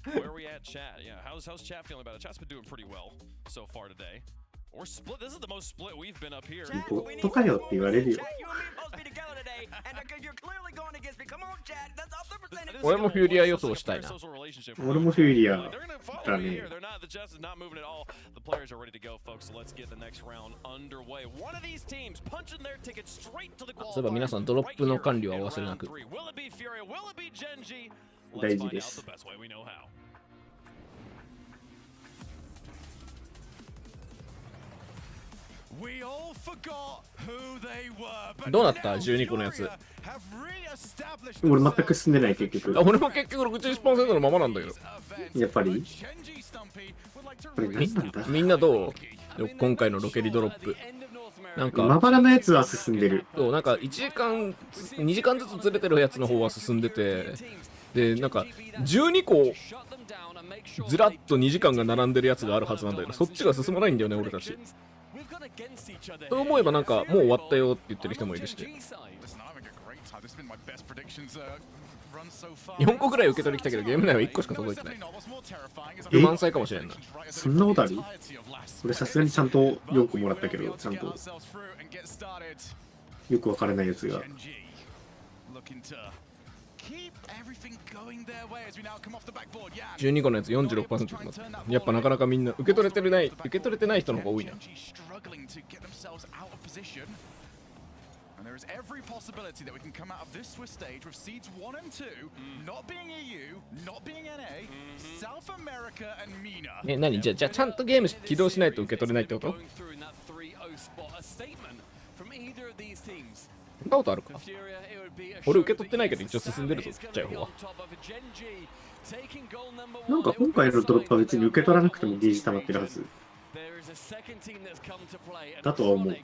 Where we at, chat? Yeah, how's chat feeling about it? Chat's been doing pretty well so far today. We're split. This is the most split we've been up here. ボットかよって言われるよ。俺もフューリア予想したいな。俺もフューリアだね。そういえば皆さんドロップの管理はお忘れなく。大事です。どうなった ?12 個のやつ。俺全く進んでない結局。俺も結局 61% のままなんだけど。やっぱりこれ何なんだ。みんなどう今回のロケリドロップ。なんかまばらのやつは進んでる。そう、なんか1時間、2時間ずつずれてるやつの方は進んでて、で、なんか12個ずらっと2時間が並んでるやつがあるはずなんだけど、そっちが進まないんだよね、俺たち。そう思えばなんかもう終わったよって言ってる人もいるし、4個ぐらい受け取り来たけどゲーム内は1個しか届いてない。不満載かもしれんな。そんなことある？俺さすがにちゃんと4個もらったけど、ちゃんとよくわからないやつが。12個のやつ 46% やっぱなかなかみんな受け取れてない人の方が多いな。There is every possibility that we can come out of this Swiss stage with seeds 1 and 2 not being EU, not being NA, South America and MENA. 何じゃあちゃんとゲーム起動しないと受け取れないってこと？んなことあるか。俺受け取ってないけど一応進んでるぞ、ちっちゃい方は。なんか今回のドロップは別に受け取らなくてもゲージ溜まってるはずだとは思う。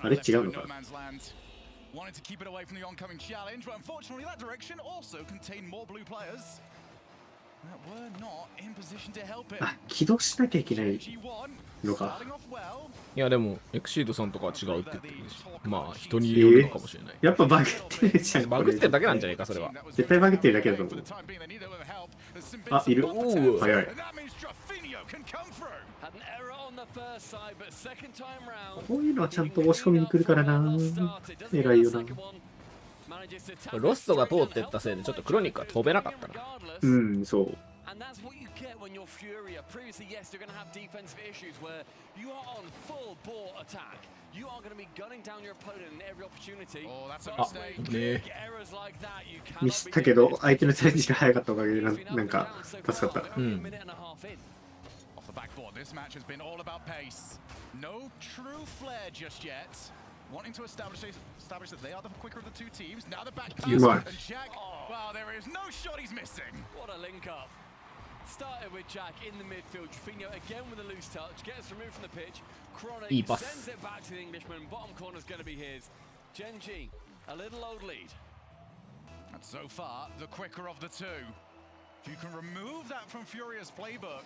あれ違うのかな。Wanted to keep it away from the oncoming challenge, but unfortunately that direction also contained more blue players that were not in position to help it. あ、起動しなきゃいけないのか。いやでもエクシードさんとかは違うって言ってるし、まあ人によるのかもしれない。やっぱバグってるじゃん。バグってるだけなんじゃないか、それは。絶対バグってるだけだと思う。あ、いる。早い。こういうのはちゃんと押し込みに来るからな。偉いよな。ロストが通ってったせいでちょっとクロニックは飛べなかったな。うん、そう。And that's what you get when you're Furia. Previously, yes, you're going to have defensive issues where you are on full ball attack. You are going to be gunning down your opponent in every opportunity. Oh, that's a mistake. Big errors like that, you ミ cannot スっ be たけど、相手のチャレンジが早かったおかげでなんか助かった。うん。 Off the backboard, this match has been all about pace. No true flair just yet. Wanting to establish that they are the quicker of the two teams. Now the back pass and Jack. Wow, there is no shot he's missing. What a link up. Started with Jack in the midfield. Trafino again with a loose touch. Gets removed from the pitch. Chronic sends it back to the Englishman. Bottom corner is going to be his. Genji, a little old lead. And so far, the quicker of the two. If you can remove that from Furia's playbook,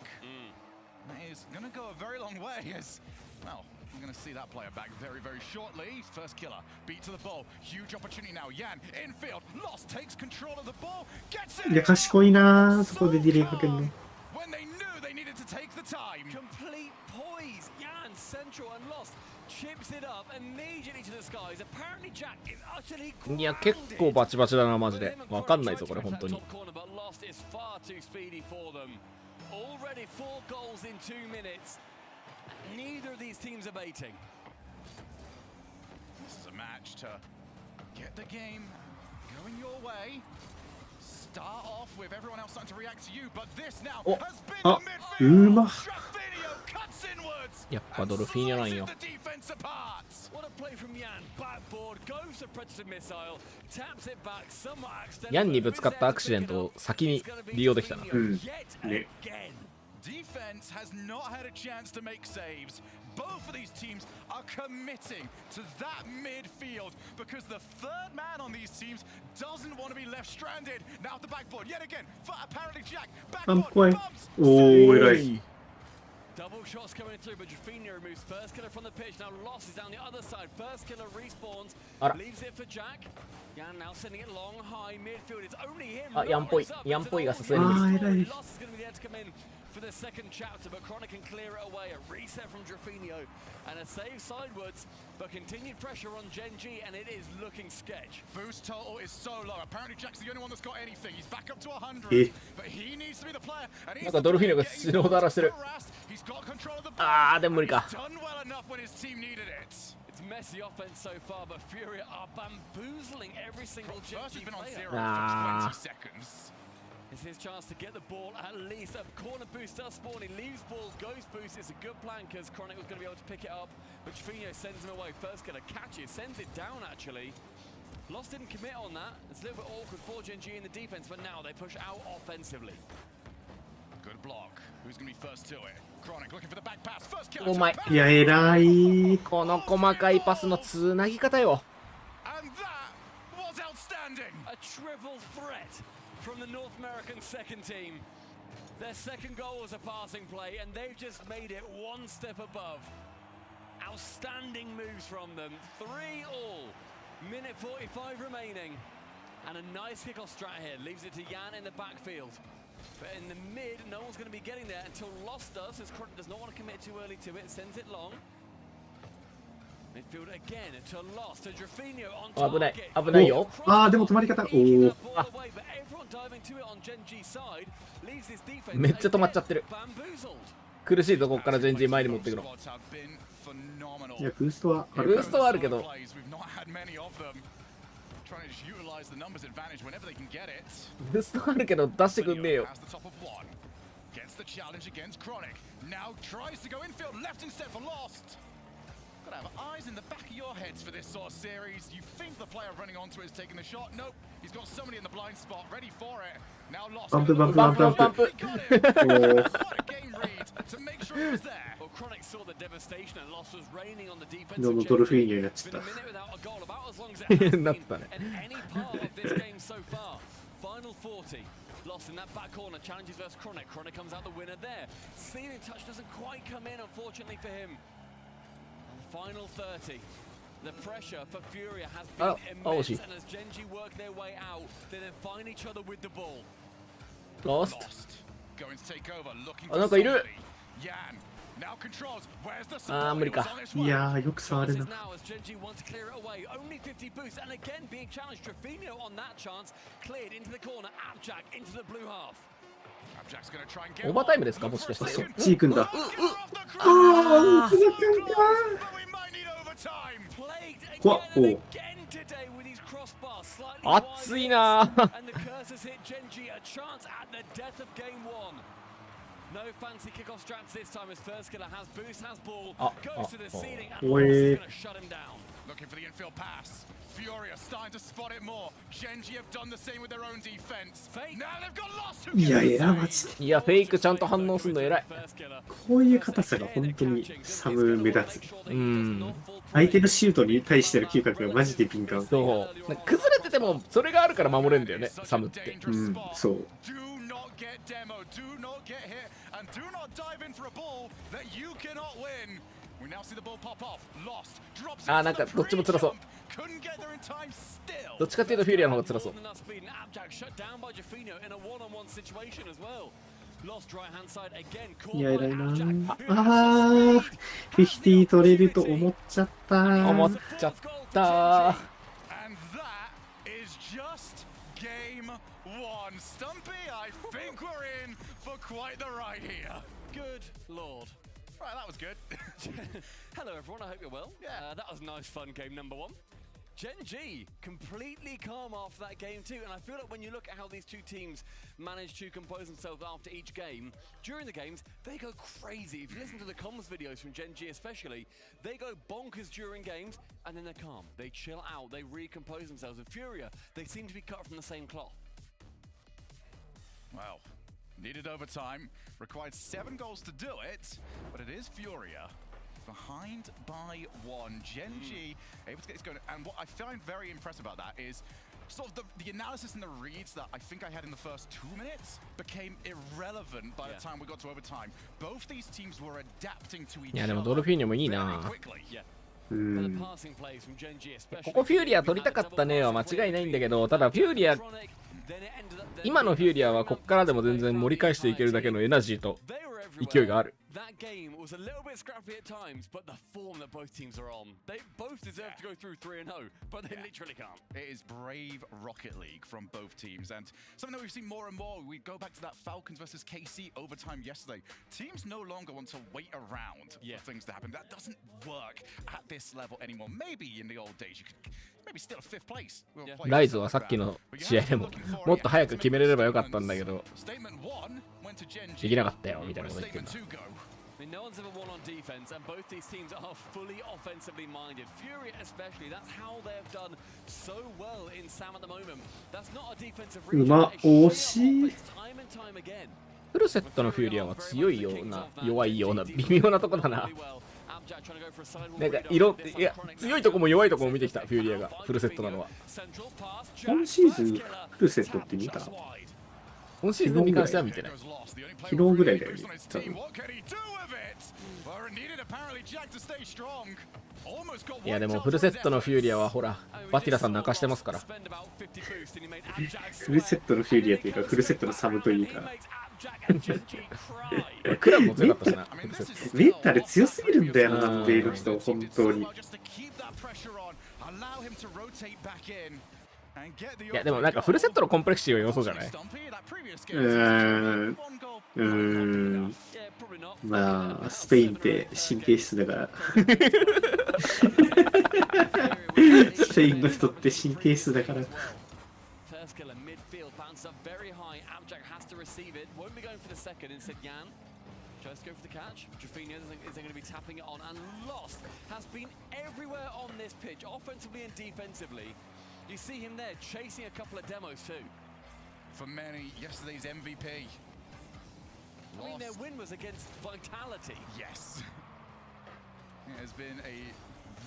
that is going to go a very long way. As well, we're going to see that player back very, very shortly. First killer, beat to the ball. Huge opportunity now. Yan, infield. Lost, takes control of the ball. Gets it! いや、賢いな、そこでディレイかけるの。 When they knew they needed to take the time. Complete poise. Yan, central and Lost. Chips it up immediately to the skies. Apparently Jack is utterly いや、結構バチバチだな、マジで。わかんないぞ、これ、本当に。 Already 4 goals in 2 minutes. Neither of these teams are baiting. This is a match to get the game going your way. Start off with everyone else starting to react to you, but this now has been the midfield. Trafino cuts inwards. やっぱドルフィーニャなんよ。 What a play from Yan. Backboard goes to Predator missile. Taps it back somewhat accidentally. ヤンにぶつかったアクシデントを先に利用できたな。うん。ね。 Defense has not had a chance to make saves. Both of these teams are committing to that midfield because the third man on these teams doesn't want to be left stranded. Now at the backboard, yet again, for apparently Jack. Backboard bumps. Oh,偉い。 Double shots coming through, but Trafino removes first killer from the pitch. Now Lost is down the other side. First killer respawns, leaves it for Jack. Yan now sending it long high midfield. It's only him. あ、ヤンっぽい。ヤンっぽいがさすがに無理。Lost is going to be there to come in for the second chapter, but Chronic can clear it away. A reset from Trafino and a save sidewards, but continued pressure on Genji, and it is looking sketch. Boost total is so low. Apparently Jack's the only one that's got anything. He's back up to 100, but he needs to be the player. なんかドルフィーニョが死ぬほど荒らしてる。あー、でも無理か。 Messy offense so far, but Furia are bamboozling every single Genji been on player. 0 for 20 seconds. It's his chance to get the ball at least. A corner boost does spawn. He leaves balls, goes boost. It's a good plan because Chronic was going to be able to pick it up, but Trafino sends him away. First gonna catch it, sends it down actually. Lost didn't commit on that. It's a little bit awkward for Genji in the defense, but now they push out offensively. Good block. Who's going to be first to it? Chronic looking for the back pass. First kill. お前。いや、偉い。この細かいパスのつなぎ方よ。 And that was outstanding. A triple threat from the North American second team. Their second goal was a passing play, and they've just made it one step above. Outstanding moves from them. 3-all. Minute 45 remaining. And a nice kickoff strat here. Leaves it to Yan in the backfield. But in the mid, no one's going to be getting there until Lost does, as Chronic does not want to commit too early to it. Sends it long. Midfield again to Lost, to Trafino on target. 危ない。危ないよ。あー、でも止まり方。おお。めっちゃ止まっちゃってる。苦しいぞ、ここから全然前に持っていくの。いや、ブーストはあるから。ブーストはあるけど。ブーストあるけど出してくんねえよ。Gets the challenge against Chronic. Now tries to go infield, left instead for Lost. Gotta have eyes in the back of your heads for this sort of series. You think the player running onto it is taking the shot. Nope, he's got somebody in the blind spot ready for it. Now lost. バンプバンプバンプバンプ。What a game read to make sure he was there. Well, Chronic saw the devastation and loss was raining on the defense. どうもドルフィーニョになっちゃ Been っ a た。 minute without a goal, about as long as it has been なったね。 in any part of this game so far. Final 40. Lost in that back corner. Challenges versus Chronic. Chronic comes out the winner there. Ceiling touch doesn't quite come in, unfortunately for him. Final 30. The pressure for Furia has been immense, and as Genji work their way out, they then find each other with the ball. Lost. Going to take over, looking あ、なんかいる。 Yan now controls. Where's the あー、無理か。いやー、よく触るな。 Now as Genji want to clear it away, only 50 boosts, and again being challenged. Drafinho on that chance, cleared into the corner. Abjack into the blue half. オーバータイムですか、もしかして。そっち行くんだ。怖っ、おう。熱いなー。No fancy kickoff straps this time as first killer has boost, has ball, goes to the ceiling, and Oi. is going to shut him down. Looking for the infield pass. Furia starting to spot it more. Genji have done the same with their own defense. Now they've got lost. いや、偉マジで。いや、フェイクちゃんと反応するの偉い。こういう硬さが本当にサム目立つ。相手のシュートに対しての嗅覚がマジで敏感。そう。なんか崩れててもそれがあるから守れるんだよね、サムって。うん、そう。Get demo, do not get hit, and do not dive in for a ball that you cannot win. We now see the ball pop off. Lost. Drops. あー、なんかどっちも辛そう。Couldn't get there in time still. どっちかっていうとフューリアの方が辛そう。いや、偉いなー。あー、50取れると思っちゃったー。思っちゃったー。And that is just game one. Stumpy, I think we're in for quite the ride here. Good lord. Right, that was good. Hello everyone, I hope you're well. Yeah. That was nice fun game number one. Genji completely calm after that game too, and I feel like when you look at how these two teams manage to compose themselves after each game, during the games, they go crazy. If you listen to the comms videos from Genji especially, they go bonkers during games, and then they're calm. They chill out, they recompose themselves. And Furia, they seem to be cut from the same cloth. Well, needed overtime, required 7 goals to do it, but it is Furia. Behind by 1. Genji able to get this going. And what I find very impressive about that is sort of the analysis and the reads that I think I had in the first 2 minutes became irrelevant by the time we got to overtime. Both these teams were adapting to each other. いや、でもドルフィーニョもいいな。うん。ここフューリア取りたかったねは間違いないんだけど、ただフューリア、今のフューリアはこっからでも全然盛り返していけるだけのエナジーと勢いがある。That game was a little bit scrappy at times, but the form that both teams are on, they both deserve to go through 3-0, but they literally can't. It is brave Rocket League from both teams, and something that we've seen more and more. We go back to that Falcons versus KC overtime yesterday. Teams no longer want to wait around for things to happen. That doesn't work at this level anymore. Maybe in the old days you could maybe still fifth place. ライズはさっきの試合でももっと早く決めれればよかったんだけど、できなかったよみたいなこと言ってる。I mean, no one's ever won on defense, and both these teams are fully offensively minded. Fury especially, that's how they've done so well in Sam at the moment. That's not a defensive region. うま、惜しい。Time and time again. フルセットのフューリアは強いような、弱いような、微妙なとこだな。なんか色、いや、強いとこも弱いとこも見てきた、フューリアが、フルセットなのは。今シーズンフルセットって見た？今シーズンに関しては見てない。昨日ぐらいだよね。多分。いやでもフルセットのフューリアはほらバティラさん泣かしてますから。フルセットのフューリアというかフルセットのサムというか。クラブも強かったしな。メンタル強すぎるんだよな、ベイの人本当に。いやでもなんかフルセットのコンプレクシーは要素じゃない？まあスペインって神経質だからスペインの人って神経質だから Tries to go for the catch. Jafina isn't going to be tapping it on, and Lost has been everywhere on this pitch, offensively and defensively. You see him there chasing a couple of demos too. For many, yesterday's MVP. I mean, their win was against Vitality. Yes. It has been a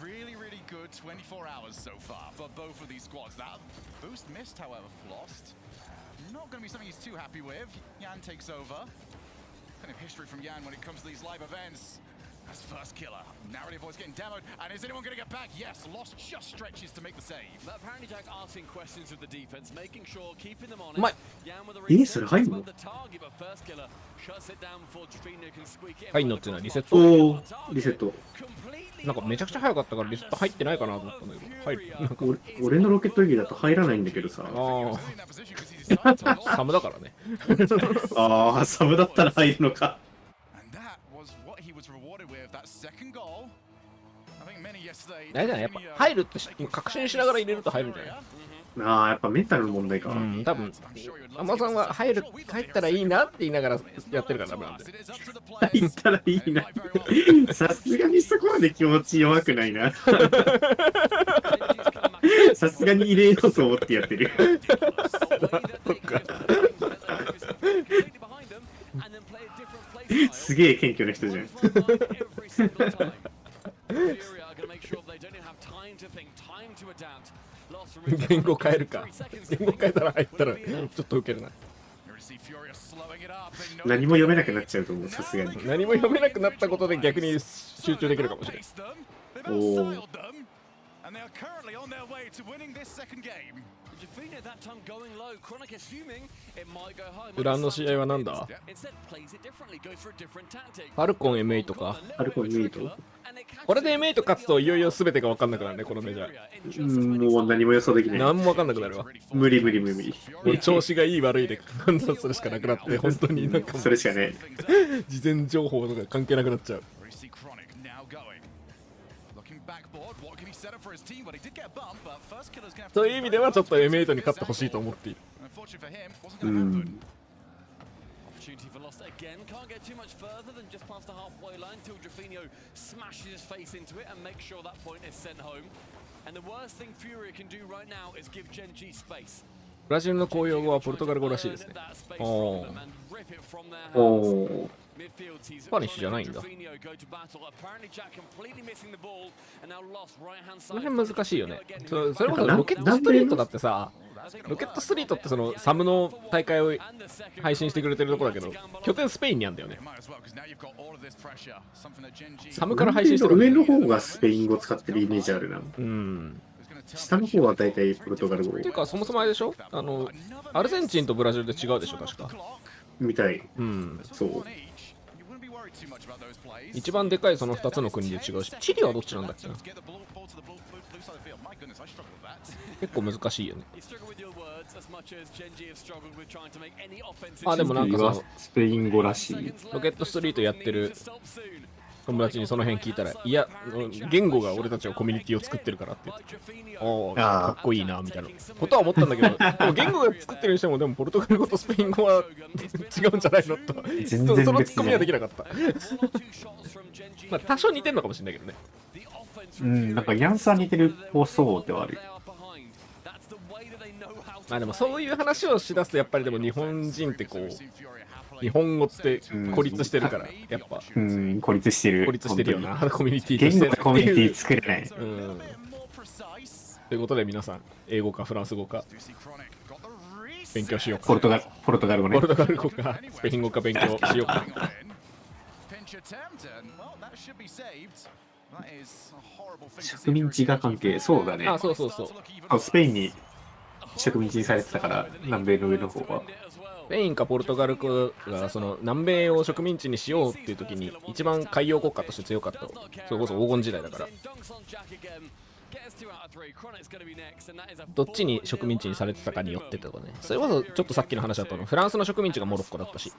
really, really good 24 hours so far for both of these squads. That boost missed, however, for Lost. Not going to be something he's too happy with. Yan takes over. Kind of history from Yan when it comes to these live events. That's first killer. Narrative voice getting demoed. And is anyone going to get back? Yes, Lost just stretches to make the save. But apparently Jack asking questions of the defense, making sure, keeping them honest. うまい。 Yan with a いいそれ入んの the target, but first killer shuts it down before Jafina can squeak it in. 入んのっていうのはリセット。おー、リセット。なんかめちゃくちゃ早かったからリセット入ってないかなと思ったんだけど、入る。なんか俺のロケットリーグだと入らないんだけどさ。あ、サムだからね。ああ、サムだったら入るのか。あれじゃない、やっぱ入るって確信しながら入れると入るんじゃない？ああ、やっぱメンタルの問題か。うん、多分アマゾンは入ったらいいなって言いながらやってるからダメなんで。入ったらいいな。さすがにそこまで気持ち弱くないな。さすがに入れようと思ってやってる。すげえ謙虚な人じゃん。言語変えるか。言語変えたら入ったらちょっとウケるな。何も読めなくなっちゃうと思う、さすがに。何も読めなくなったことで逆に集中できるかもしれない。おお。フランの試合はなんだ？ファルコン M8 とか？ファルコン M8？これで M8 勝つといよいよ全てが分かんなくなるね、このメジャー。もう何も予想できない。何も分かんなくなるわ。無理無理無理。もう調子がいい悪いで判断するしかなくなって、本当になんかそれしかね。事前情報とか関係なくなっちゃう。そういう意味ではちょっと M8 に勝ってほしいと思っている。Opportunity for Lost again. Can't get too much further than just past the halfway line till Jafino smashes his face into it and makes sure that point is sent home. And the worst thing Furia can do right now is give Gen G space. ブラジルの公用語はポルトガル語らしいですね。おお。スパニッシュじゃないんだ。この辺難しいよね。それこそロケットストリートだってさ、ロケットストリートってそのサムの大会を配信してくれてるところだけど、拠点スペインにあるんだよね。サムから配信してる。上の方がスペイン語使ってるイメージあるな。うん。下の方は大体ポルトガル語。っていうかそもそもあれでしょ？アルゼンチンとブラジルで違うでしょ確か。みたい。うん。そう。一番でかいその2つの国で違うし、チリはどっちなんだっけな。結構難しいよね。あ、でもなんかそのスペイン語らしい。ロケットストリートやってる友達にその辺聞いたら、いや、言語が俺たちはコミュニティを作ってるからって言って、ああ、かっこいいなみたいなことは思ったんだけど、でも言語が作ってるにしても、でもポルトガル語とスペイン語は違うんじゃないのと、全然そのツッコミはできなかった。まあ多少似てるのかもしれないけどね。うん、なんかヤンさん似てるっぽそうではある。まあでもそういう話をしだすとやっぱりでも日本人ってこう日本語って孤立してるからやっぱ孤立してるよなコミュニティとして言語とコミュニティ作れない。ということで皆さん英語かフランス語か勉強しようか。ポルトガル語ね。ポルトガル語かスペイン語か勉強しようか。植民地が関係そうだね。あ、そうそうそう。スペインに植民地にされてたから南米の上の方は。スペインかポルトガル語がその南米を植民地にしようっていう時に一番海洋国家として強かった。それこそ黄金時代だから。どっちに植民地にされてたかによってとかね。それこそちょっとさっきの話だったのフランスの植民地がモロッコだったし。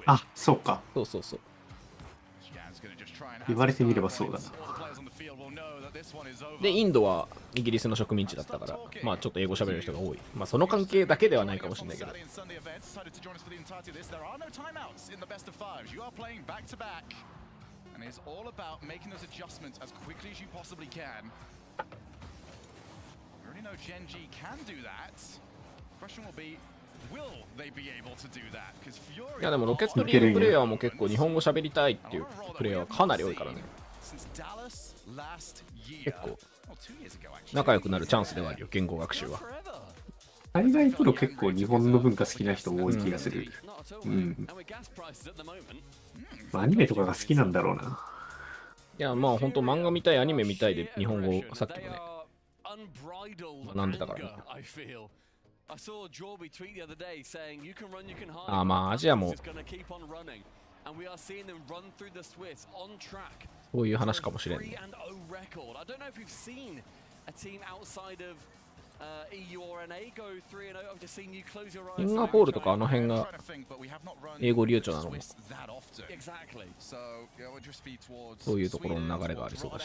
あ、そうか。そうそうそう。言われてみればそうだな。で、インドはイギリスの植民地だったから、まあちょっと英語喋れる人が多い。まあその関係だけではないかもしれないけど。And it's all about making those adjustments as quickly as you possibly can. We already know Gen G can do that. Question will be, will they be able to do that? Because Fury. いやでもロケットリーグプレイヤーも結構日本語喋りたいっていうプレイヤーはかなり多いからね。結構仲良くなるチャンスではあるよ、言語学習は。海外プロ結構日本の文化好きな人多い気がする。うん。アニメとかが好きなんだろうな。いや、まあ本当漫画見たい、アニメ見たいで日本語さっきもね、学んでたからね。ああ、まあアジアもそういう話かもしれんね。シンガポールとかあの辺が英語流暢なのもそういうところの流れがありそうだし。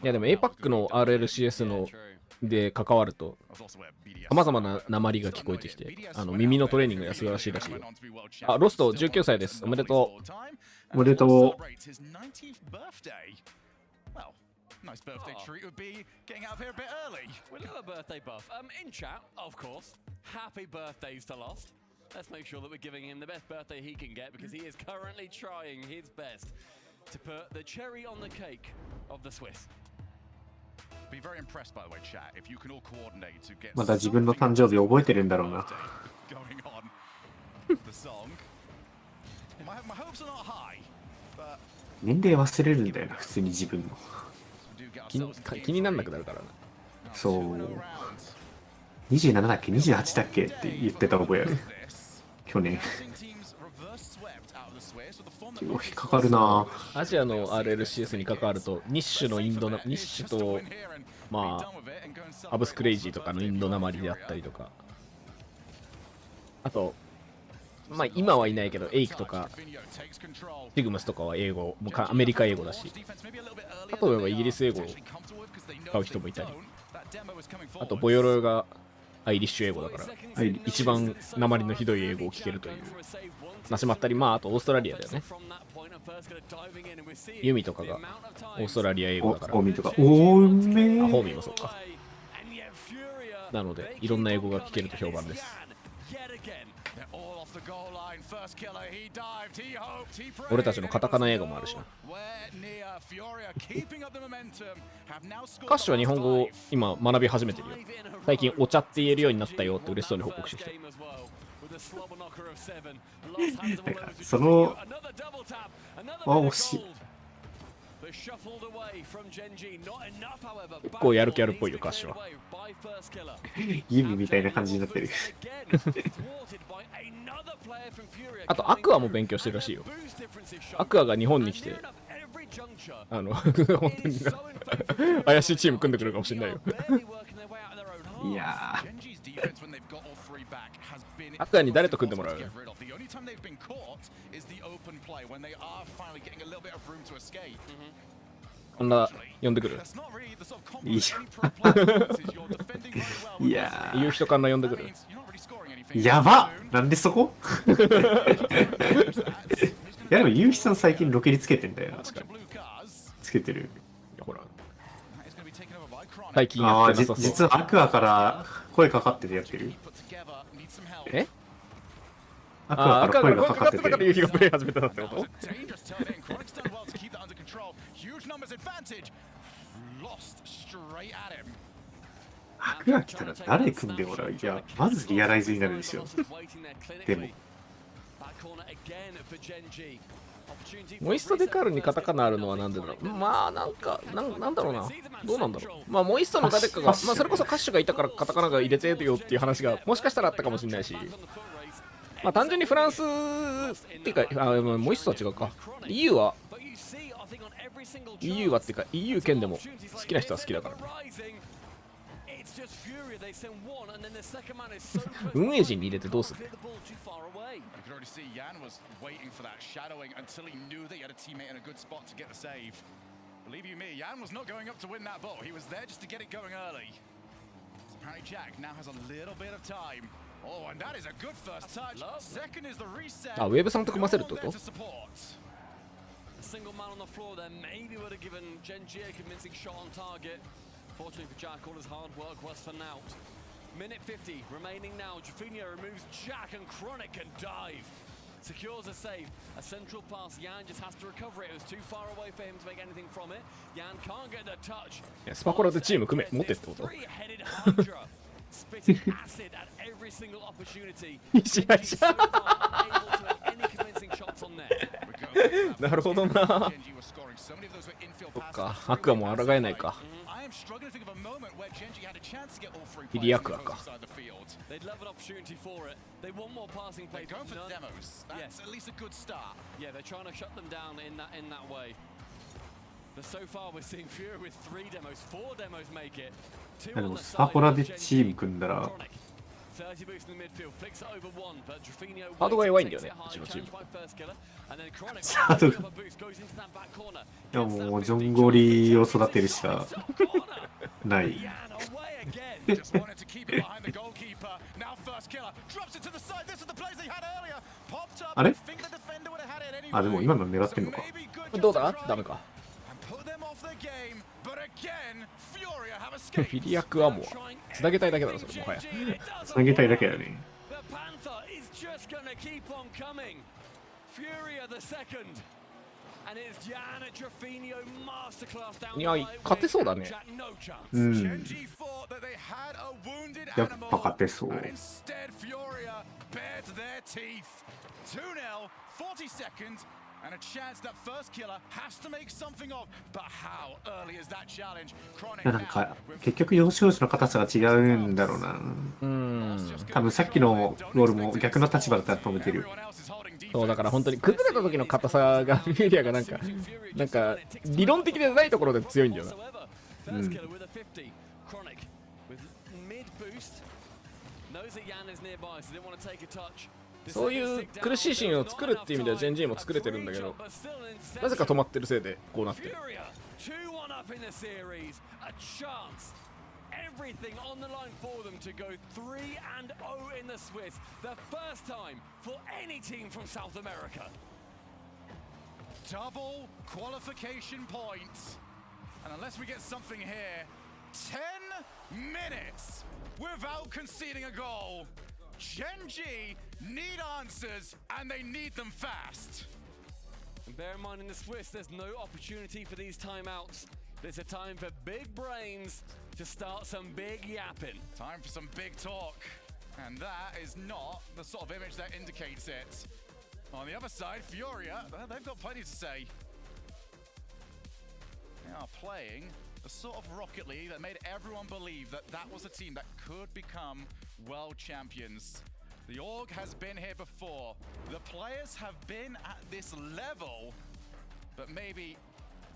いやでも APAC の RLCS ので関わると様々な訛りが聞こえてきて、耳のトレーニングがするらしいらしいよ。あ、ロスト19歳です。おめでとう。おめでとう。Nice birthday treat would be getting out of here a bit early. We'll do a birthday buff. In chat, of course. Happy birthdays to Lost. Let's make sure that we're giving him the best birthday he can get because he is currently trying his best to put the cherry on the cake of the Swiss. Be very impressed by the way, chat. If you can all coordinate to get まだ自分の誕生日覚えてるんだろうな。going on the song. My hopes are not high, but 年齢忘れるんだよな、普通に自分の。気になんなくなるからな。そう。27だっけ ?28 だっけって言ってた覚えある。去年。引っかかるな。アジアの RLCS に関わると、日種のインドな、日種と、まあ、アブスクレイジーとかのインドなまりであったりとか。あと、まあ今はいないけど、エイクとか、シグムスとかは英語、もうアメリカ英語だし、あとはイギリス英語を使う人もいたり、あとボヨロがアイリッシュ英語だから、一番訛りのひどい英語を聞けるという話もあったり、まああとオーストラリアだよね。ユミとかがオーストラリア英語だから。ホーミーとか。おーめー。ホーミーもそうか。なので、いろんな英語が聞けると評判です。俺たちのカタカナ英語もあるしな。カッシュは日本語を今学び始めてるよ。最近お茶って言えるようになったよって嬉しそうに報告してきた。その惜しい。結構やる気あるっぽいよ、カッシュは。ギブみたいな感じになってる。あとアクアも勉強してるらしいよ。アクアが日本に来て本当に怪しいチーム組んでくるかもしれないよ。いやアクアに誰と組んでもらう？こんな呼んでくる？いいじゃん。いや言う人から呼んでくる？やば！なんでそこ？いやでもゆうひさん最近ロケリつけてんだよ。確かにつけてる。ほら最近やってなさそう。実はアクアから声かかっててやってる。え？アクアから声がかかってて。だからゆうひがプレイ始めたってこと？アクア来たら誰組んでもらう？いや、まずリアライズになるんですよ。でも。モイストデカールにカタカナあるのはなんでだろう。まあなんかなんだろうな。どうなんだろう。まあモイストの誰かが、まあそれこそカッシュがいたからカタカナが入れてるよっていう話がもしかしたらあったかもしれないし。まあ単純にフランスっていうか、モイストは違うか。EU はっていうか EU 圏でも好きな人は好きだからね。運営陣に入れてどうする？ Believe you me, Jan was not going up to win that ball. He was there just to get it going early. Apparently Jack now has a little bit of time. Oh, and that is a good first touch. Second is the reset. あ、ウェブさんと組ませるってこと？ A single man on the floor there maybe would have given Gen.G a convincing shot on target. Fortunately for Jack, all his hard work was for naught. Minute 50 remaining now. Jaffinho removes Jack and Chronic can dive. Secures a save. A central pass. Jan just has to recover it. It was too far away for him to make anything from it. Jan can't get the touch. いやスパコラでチーム組め持ってってこと？ Three-headed Hydra. Spitting acid at every single opportunity. 試合じゃん。なるほどな。そっか、アクアも抗えないか。フィリアクアか。でもスパコラでチーム組んだらハードが弱いんだよね、うちのチーム。ハードがいやもうジョンゴリを育てるしかないあれ？あ、でも今の狙ってんのか。どうだ？ダメか。フィリアクアモアつなげたいだけだろ、それもはや。つなげたいだけだね。いや、勝てそうだね。うん。やっぱ勝てそう。And a chance that first killer has to make something of, but how early is that challenge? なんか結局要所要所の硬さが違うんだろうな。多分さっきのロールも逆の立場だったら止めてる。そうだから本当に崩れた時の硬さがミュリアがなんか理論的でないところで強いんだよな。うん。そういう苦しいシーンを作るっていう意味ではジェンジーも作れてるんだけど、なぜか止まってるせいでこうなってる。Everything on the line for them to go 3-0 in the Swiss, the first time for any team from South America. Double qualification points, and unless we get something here, 10 minutes without conceding a goal. Gen.G need answers, and they need them fast. And bear in mind, in the Swiss, there's no opportunity for these timeouts. There's a time for big brains to start some big yapping. Time for some big talk, and that is not the sort of image that indicates it. On the other side, Furia, they've got plenty to say. They are playing the sort of Rocket League that made everyone believe that that was a team that could become world champions. The org has been here before. The players have been at this level, but maybe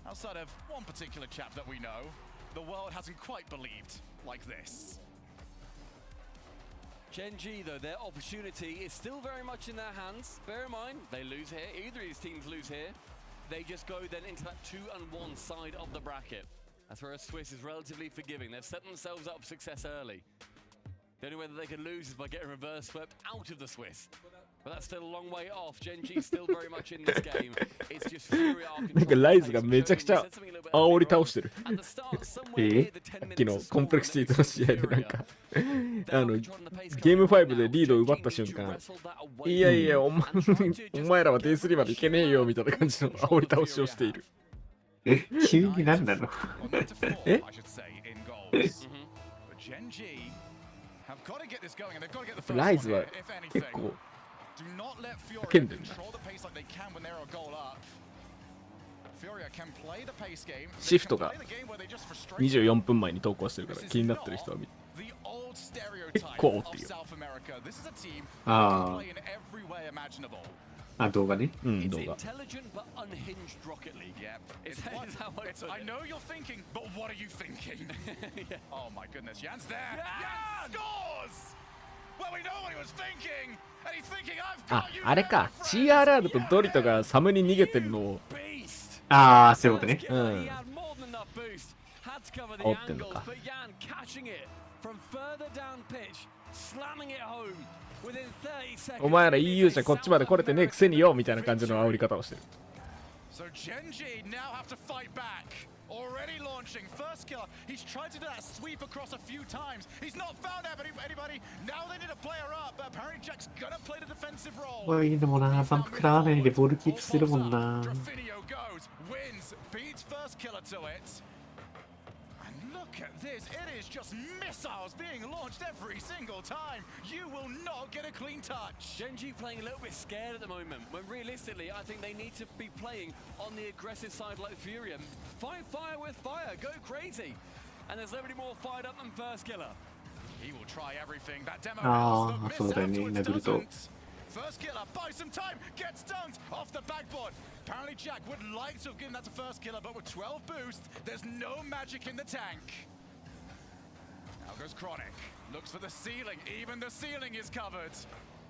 outside of one particular chap that we know, the world hasn't quite believed like this. Gen.G, though, their opportunity is still very much in their hands. Bear in mind, they lose here. Either of these teams lose here. They just go then into that 2-1 side of the bracket. That's where Swiss is relatively forgiving. They've set themselves up for success early. The only way that they can lose is by getting reverse swept out of the Swiss. But that's still a long way off. Gen.G still very much in this game. It's just Fury are controlling. なんかライズがめちゃくちゃ煽り倒してる。さっきのコンプレクシティの試合でなんかゲーム5でリードを奪った瞬間、いやいやお前らは Day3 までいけねえよみたいな感じの煽り倒しをしている。急に何なの？ライズは結構叫んでるな。シフトが24分前に投稿してるから気になってる人は結構煽ってるよ。ああ。あ、動画ね。うん、動画。 Intelligent but unhinged Rocket League. Yeah, It's how I put I it. know you're thinking, but what are you thinking? Oh my goodness, Jan's there. Jan scores! Well, we know what he was thinking, and he's thinking, I've あ got you. あれか CRR とドリトがサムに逃げてるのを Beast. ああ、そういうことね。うん He had more than enough boost. Had to cover the 煽ってんの angles, か but Jan catching it from further down pitch, slamming it home within 30 seconds. お前ら EU じゃこっちまで来れてねえくせによみたいな感じの煽り方をしてる。 So Genji now have to fight back. Already launching first killer. He's tried to do that sweep across a few times. He's not found anybody. Now they need a player up, but apparently Jack's gonna play the defensive role. こういうのもな、バンプ食らわないでボールキープするもんな。 Drafinio goes, wins, beats first killer to it. And look at this. It is just missiles being launched every single time. You will not get a clean touch. Genji playing a little bit scared at the moment, when realistically I think they need to be playing on the aggressive side like Fury and fight fire with fire, go crazy. And there's nobody more fired up than first killer. He will try everything. That demo Ah, house, theそうだよね、 miss afterwards Naruto. doesn't. First killer buys some time, gets dunked off the backboard. Apparently Jack would like to have given that to first killer, but with 12 boost, there's no magic in the tank. Now goes Chronic. Looks for the ceiling. Even the ceiling is covered.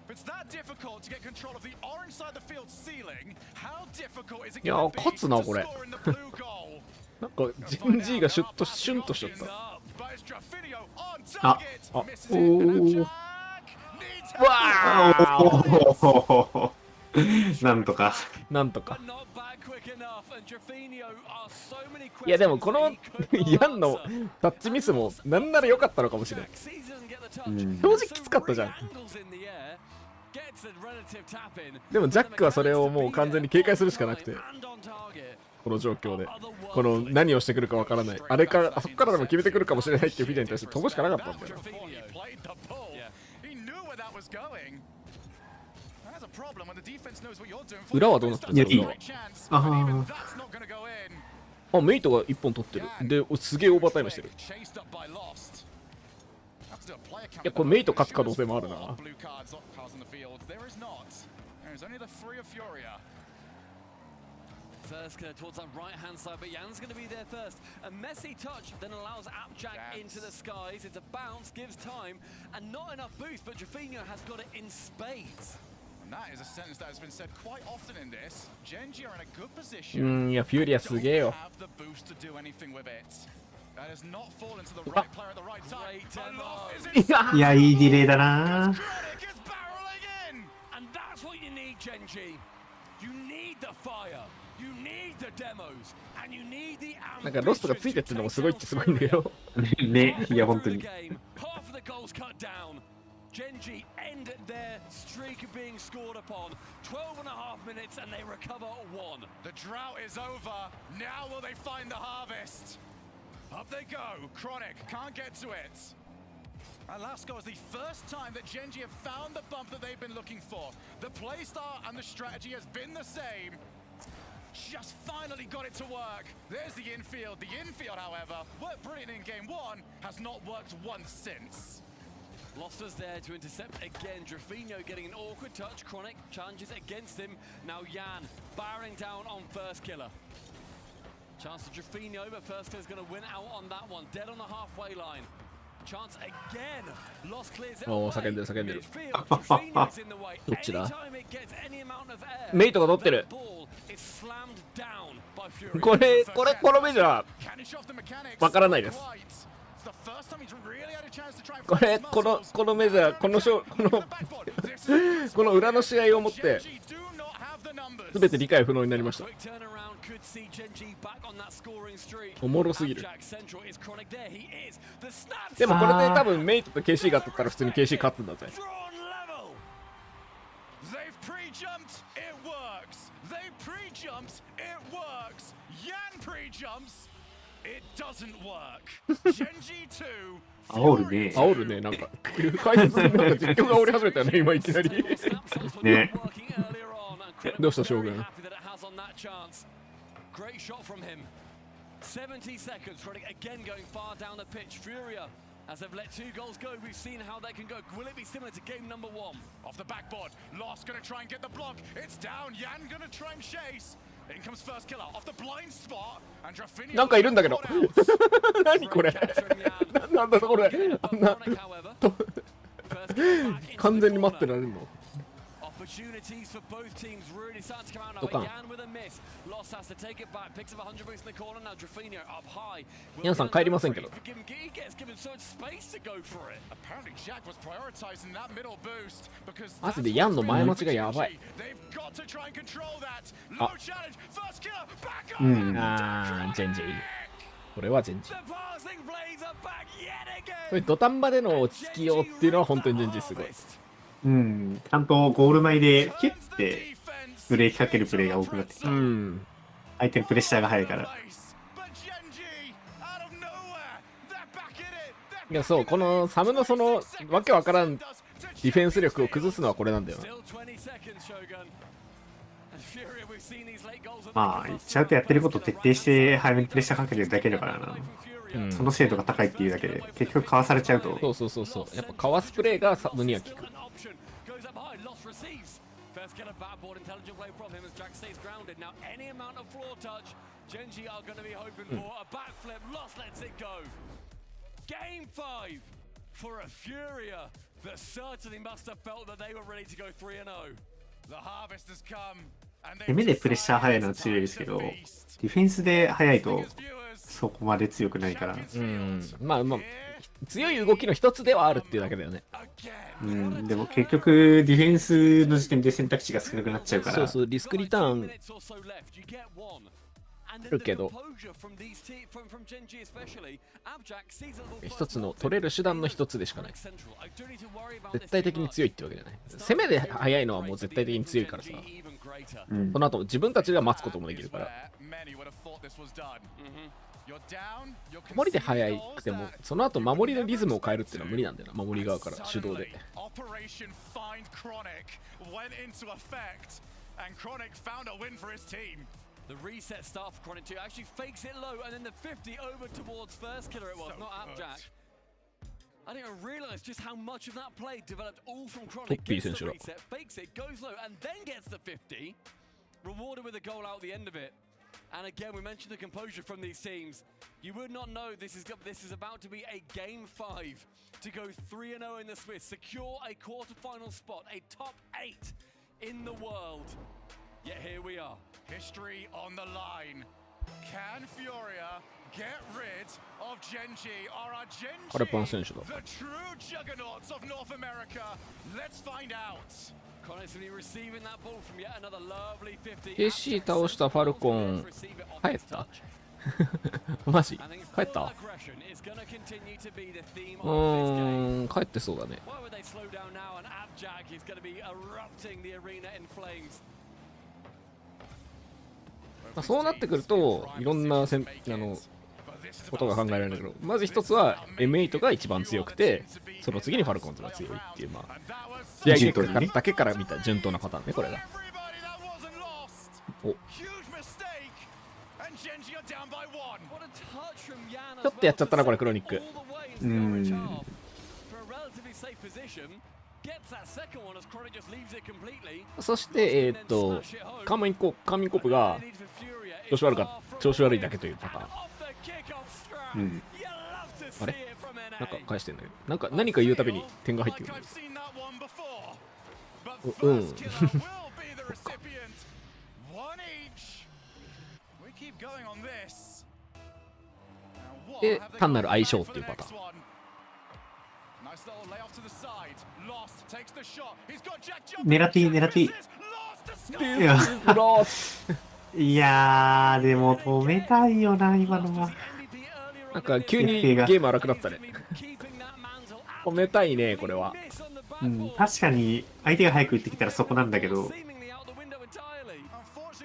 If it's that difficult to get control of the orange side of the field ceiling, how difficult is itいや going to be 勝つな to これ score in the blue goal? なんか GG がシュンとしちゃった。 But it's Drafinio on あ、 target. あ、 Misses お it. And ー Jack needs うわーなんとか。なんとか。 But not back quick enough, and Drafinio are so many いやでも questions この that he could ヤンの answer. タッチミスもなんなら良かったのかもしれん。 Jack sees he doesn't get the touch. 正直きつかったじゃん。 Angles in the air, gets a relative tap in. でもジャックはそれをもう完全に警戒するしかなくて、 And on target. この状況で。この何をしてくるかわからない。あれか、あそこからでも決めてくるかもしれないっていうフィデに対して飛ぶしかなかったんだよ。 Before he played the bull, he knew where that was going. That's a problem when the defense knows what you're doing. 裏はどうなってるんですか？裏は。 あ Even あ、 that's not going to go in. あ、メイトが1本取ってる。で、すげえオーバータイムしてる。 Chased up by Lost. Have to do a player count. いや、これメイト勝つ可能性もあるな。 Blue cards, cards on the field. There is not. There is only the 3 of Furia. First towards that right hand side, but Jan's going to be there first. A messy touch then allows Appjack into the skies. It's a bounce, gives time, and not enough boost, but Drafinio has got it in spades. And that is a sentence that has been said quite often in this. Genji are in a good う position. ん、いや、フューリアすげえよ。 Have the boost to do anything with it. That has not fallen to the right player at the right time. Great demo. Aloft is in. いや、いいディレイだな。 Chronic is barreling in. And that's what you need, Genji. You need the fire. You need the demos. And you need the なんかロストがついてってるのもすごいっちゃすごいんだけど。ね、いや、本当に。 Half of the goals cut down. Genji end their streak of being scored upon. 12 and a half minutes and they recover 1. The drought is over. Now will they find the harvest? Up they go. Chronic can't get to it. And last goal is the first time that Genji have found the bump that they've been looking for. The playstyle and the strategy has been the same. Just finally got it to work. There's the infield. The infield, however, worked brilliant in game 1, has not worked once since. Lost us there to intercept again. Drafinio getting an awkward touch. Chronic challenges against him. Now Jan barring down on first killer. Chance to Drafinio, but first killer's going to win out on that one. Dead on the halfway line. Chance again. Lost clears it おー、 away. 叫んでる叫んでる。 Midfield, Drafinio's in the way. どっちだ？ Anytime it gets any amount of air, メイトが取ってる。 that ball is slammed down by Fury. このメジャー Canish off the mechanics. わからないです。 Quite. It's the first time he's really had a chance to try and こ flex れ his この muscles. このメジャーこの裏の試合をもって全て理解不能になりました。 Quick turnaround could see Genji back on that scoring streak. おもろすぎる。 Jack Central is Chronic there. He is. The snap でもこれで多分メイトと KC が当たったら普通に KC 勝つんだぜ。 drawn level. They've pre-jumped, it works. They pre-jumped, it works. Yan pre-jumps, it doesn't work. Genji 2. 煽るね。煽るね、なんか解説でなんか実況が煽り始めたよね、今いきなり。ね。どうした将軍。 Great shot from him. 70 seconds. Chronic again going far down the pitch. Furia As they've let 2 goals go, we've seen how that can go. Will it be similar to game number 1? Off the backboard, Lost gonna try and get the block. It's down. Yan gonna try and chase. In comes first killer off the blind spot. And Drafinio. なんかいるんだけど。何これ。なんだこれ。あんな。完全に待ってられるの。Opportunities for both teams really starting to come out now. Yan with a miss. Lost has to take it back. Picks up 100 boost in the corner. Now Drafinio up high. 皆さん帰りませんけど。He gets given so much space to go for it. Apparently Jack was prioritizing that middle boost because マジでヤンの前待ちがやばい。They've got to try and control that. Low challenge. First killer. Back う up. ん、あー、チェンジ。これはチェンジ。これ土壇場での落ち着きようっていうのは本当にチェンジすごい。うん、ちゃんとゴール前でキュッてブレーキかけるプレーが多くなってきた。うん。相手のプレッシャーが速いから。いや、そう、このサムのそのわけわからんディフェンス力を崩すのはこれなんだよな。まあ、ちゃんとやってることを徹底して早めにプレッシャーかけてるだけだからな。うん、その精度が高いっていうだけで、結局かわされちゃうと。そう。やっぱかわすプレーがサムには効く。攻めでプレッシャー速いのは強いですけど、ディフェンスで速いとそこまで強くないから。うん、まあ強い動きの一つではあるっていうだけだよね。うん、でも結局ディフェンスの時点で選択肢が少なくなっちゃうから。そう、リスクリターンあるけど、一つの取れる手段の一つでしかない。絶対的に強いってわけじゃない。攻めで速いのはもう絶対的に強いからさ、うん、その後自分たちが待つこともできるから。守りで速くてもその後守りのリズムを変えるっていうのは無理なんだよな、守り側から手動で。The reset start for Chronic 2 actually fakes it low and then the 50 over towards first killer it was, not Abjack. I didn't realize just how much of that play developed all from Chronic. Gets the reset, fakes it, goes low and then gets the 50. Rewarded with a goal out the end of it. And again, we mentioned the composure from these teams. You would not know this is about to be a game 5 to go 3-0 in the Swiss, secure a quarterfinal spot, a top 8 in the world. Yet here we are. History on the line. Can Furia get rid of Genji? Are our Genji the true juggernauts of North America? Let's find out. Constantly receiving that ball from yet another lovely 50. KC 倒したファルコン帰ったマジ帰った？帰ってそうだね。そうなってくるといろんなことが考えられるけど、まず一つは M8 が一番強くて、その次にファルコンズが強いっていう、まあ試合結果だけから見た順当なパターンね、これが。お、ちょっとやっちゃったなこれ、クロニック。そしてカーミンコップが調子悪いだけというパターン。あれなんか返してんだけど、なんか何か言うたびに点が入ってくるんだけど。で単なる相性っていうパターン。狙っていい。いやー、でも止めたいよな、今のは。なんか急にゲーム荒くなったね。止めたいね、これは。うん、確かに相手が早く打ってきたらそこなんだけど、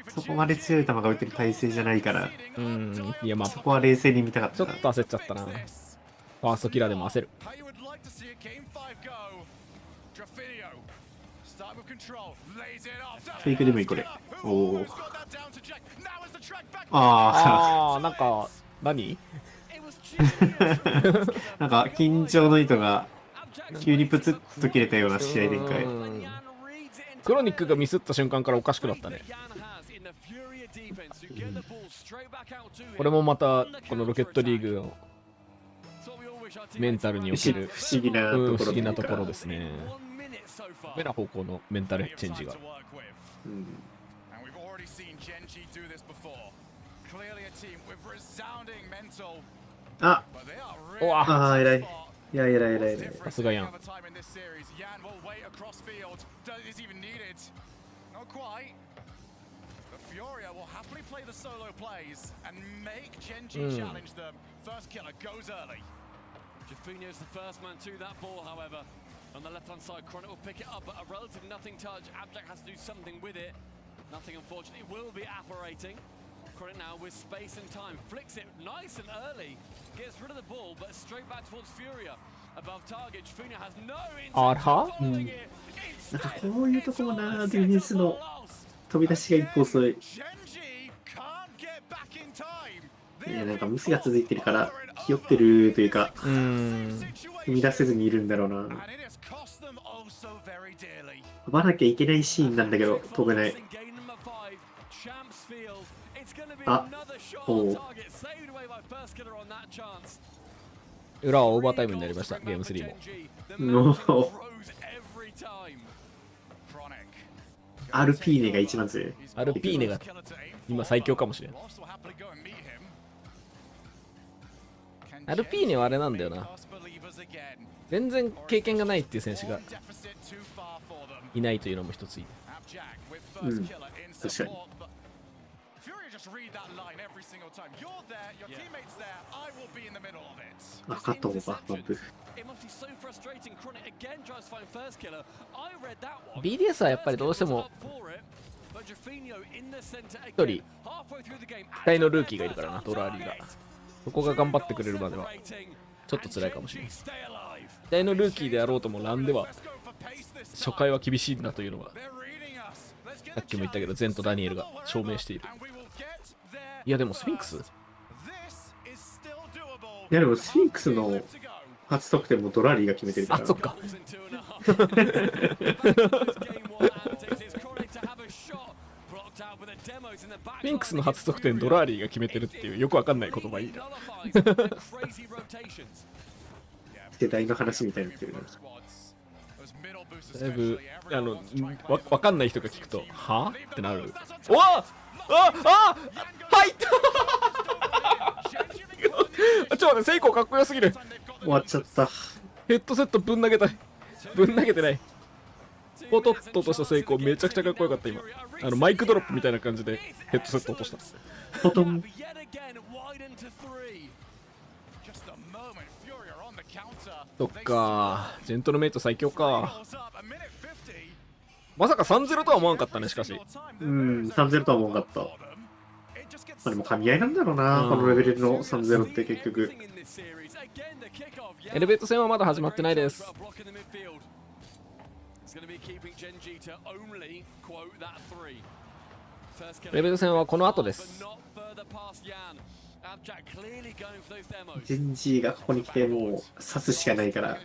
そこまで強い球が打てる体勢じゃないから、いや、まあそこは冷静に見たかった。ちょっと焦っちゃったな。ファーストキラーでも焦る。フェイクでもいいこれ。おお。ああ、なんか何？なんか緊張の糸が急にプツッと切れたような試合展開。クロニックがミスった瞬間からおかしくなったね。これもまたこのロケットリーグのメンタルにおける不思議なところですね。ダメな方向のメンタルチェンジが。あ、ああ、偉い。いや、偉い。さすがやん。Furia will happily play the solo plays and make Genji challenge them. First killer goes early. Jaffinho's the first man to that ball, however. On the left-hand side, Chronic will pick it up, but a relative nothing touch. Abjack has to do something with it. Nothing, unfortunately, will be apparating. Chronic now with space and time. Flicks it nice and early. Gets rid of the ball, but straight back towards Furia. Above target, Jaffinho has no intent. なんかこういうところな、ディフェンスの飛び出しが一歩遅い。いや、なんかミスが続いてるから気負ってるというか、踏み出せずにいるんだろうな。飛ばなきゃいけないシーンなんだけど飛べない。あ、おう。裏はオーバータイムになりました、ゲーム3も。アルピーネが一番強い。アルピーネが今最強かもしれん。アルピーネはあれなんだよな。全然経験がないっていう選手がいないというのも一ついい。うん、確かに。あ、加藤がバンプ。BDS はやっぱりどうしても一人期待のルーキーがいるからな、ドラーリーが。そこが頑張ってくれるまではちょっと辛いかもしれない。期待のルーキーであろうともランでは初回は厳しいんだというのはさっきも言ったけど、ゼンとダニエルが証明している。いやでもスフィンクス、いやでもスフィンクスの初得点もドラリーが決めてるから。あ、そっか。フィンクスの初得点ドラーリーが決めてるっていうよくわかんない言葉いいな。世代の話みたいになってるな。だいぶわかんない人が聞くとはぁってなる。おわあ入ったちょっと待って、セイコーかっこよすぎる。終わっちゃった。ヘッドセットぶん投げたい。ぶん投げてない。ポトッとしたセイコーめちゃくちゃかっこよかった今。マイクドロップみたいな感じでヘッドセット落とした。ポトン。そっか、ジェントルメイト最強か。まさか 3-0 とは思わんかったね、しかし。3-0とは思わんかった。まあでも噛み合いなんだろうな、このレベルの 3-0 って結局。エレベート戦はまだ始まってないです。エレベート戦はこの後です。ジェンジーがここに来てもう刺すしかないから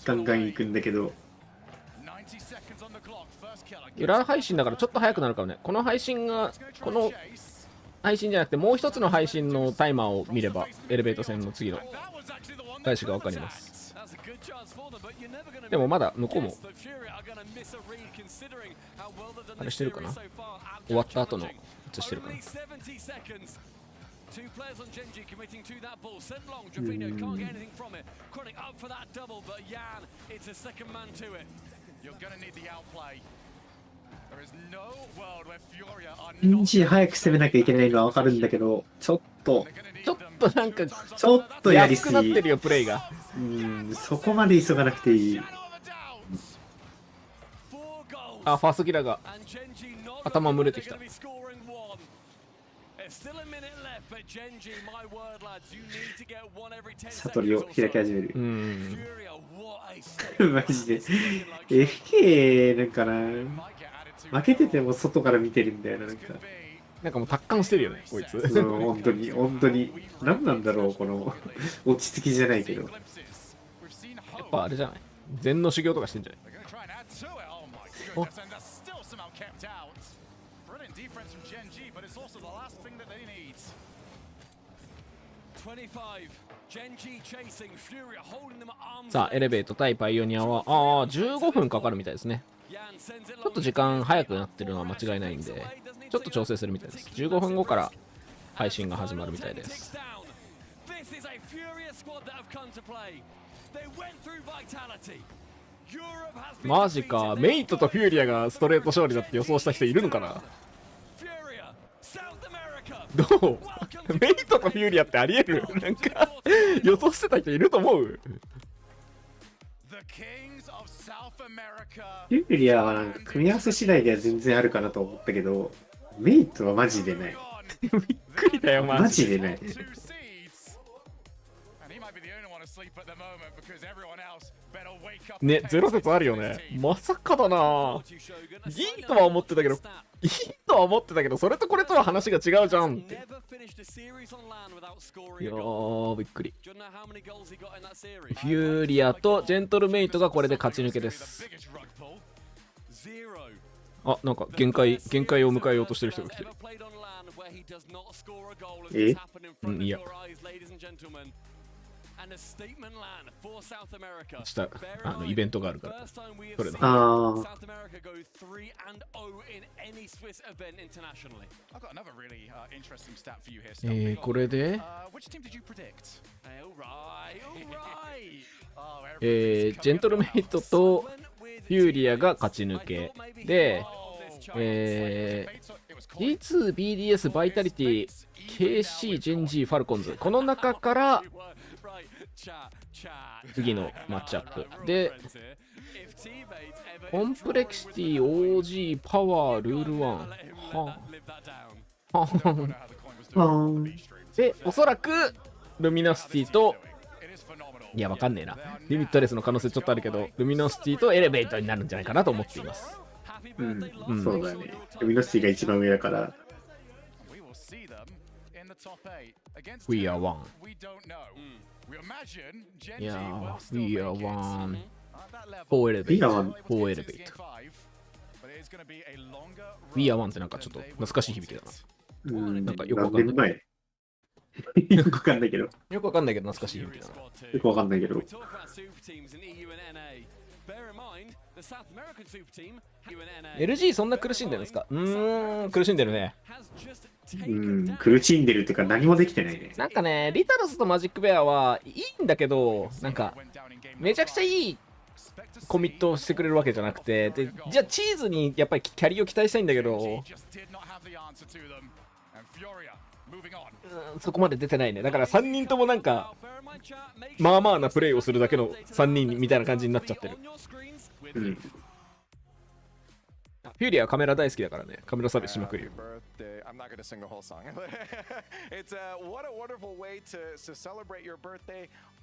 ガンガン行くんだけど、裏配信だからちょっと早くなるからね。この配信じゃなくてもう一つの配信のタイマーを見ればエレベート戦の次の開始が分かります。でもまだ向こうもあれしてるかな、終わった後の映してるかな。Two players on Genji committing to that ball. Sent long. Jaffinho can't get anything from it. Chronic up for that double, but Yan, it's a second man to it. You're gonna need the outplay. There is no world where Furia are not. ジェンジー早く攻めなきゃいけないのはわかるんだけど、ちょっとなんかちょっとやりすぎ。安くなってるよプレイが。そこまで急がなくていい。あ、ファーストキラーが頭蒸れてきた。悟りを開き始める。マジで FK なんかな、負けてても外から見てるんだよな。なんかなんかもう達観してるよね、こいつ。本当に、本当に。何なんだろう、この、落ち着きじゃないけど。やっぱあれじゃない、禅の修行とかしてんじゃない。おさあ、エレベート対パイオニアは、15分かかるみたいですね。ちょっと時間早くなってるのは間違いないんで、ちょっと調整するみたいです。15分後から配信が始まるみたいです。マジか、メイトとフューリアがストレート勝利だって予想した人いるのかな。どうメイトとフューリアってありえるなんか予想してた人いると思う。フューリアはなんか組み合わせ次第では全然あるかなと思ったけど、メイトはマジでない。びっくりだよ、マジでない。ね、ゼロ説あるよね。まさかだな。いいとは思ってたけど、それとこれとは話が違うじゃんって。いやー、びっくり。フューリアとジェントルメイトがこれで勝ち抜けです。あ、なんか限界を迎えようとしてる人が来てる。うん、いや。したイベントがあるから。それだ。これで、ジェントルメイトとフューリアが勝ち抜けで、G2、BDS、バイタリティ、KC、ジェンジー、ファルコンズ、この中から次のマッチアップで、コンプレクシティ、OG、パワー、ルール1で、おそらくルミナシティと、いやわかんねえな、リミットレスの可能性ちょっとあるけど、ルミナシティとエレベーターになるんじゃないかなと思っています。そうだね。ルミナシティが一番上だから。We are one。いやー、We are one。4エレベート。4エレベート。We are oneってなんかちょっと懐かしい響きだな。なんかよくわかんない。よくわかんないけど。よくわかんないけど懐かしい響きだな。よくわかんないけど。LG そんな苦しんでるんですか？苦しんでるね。苦しんでるっていうか何もできてないね。なんかね、リタロスとマジックベアはいいんだけど、なんかめちゃくちゃいいコミットをしてくれるわけじゃなくて、でじゃあチーズにやっぱりキャリーを期待したいんだけど、そこまで出てないね。だから3人ともなんかまあまあなプレイをするだけの3人みたいな感じになっちゃってる。フューリアはカメラ大好きだからね、カメラサービスしまくるよ。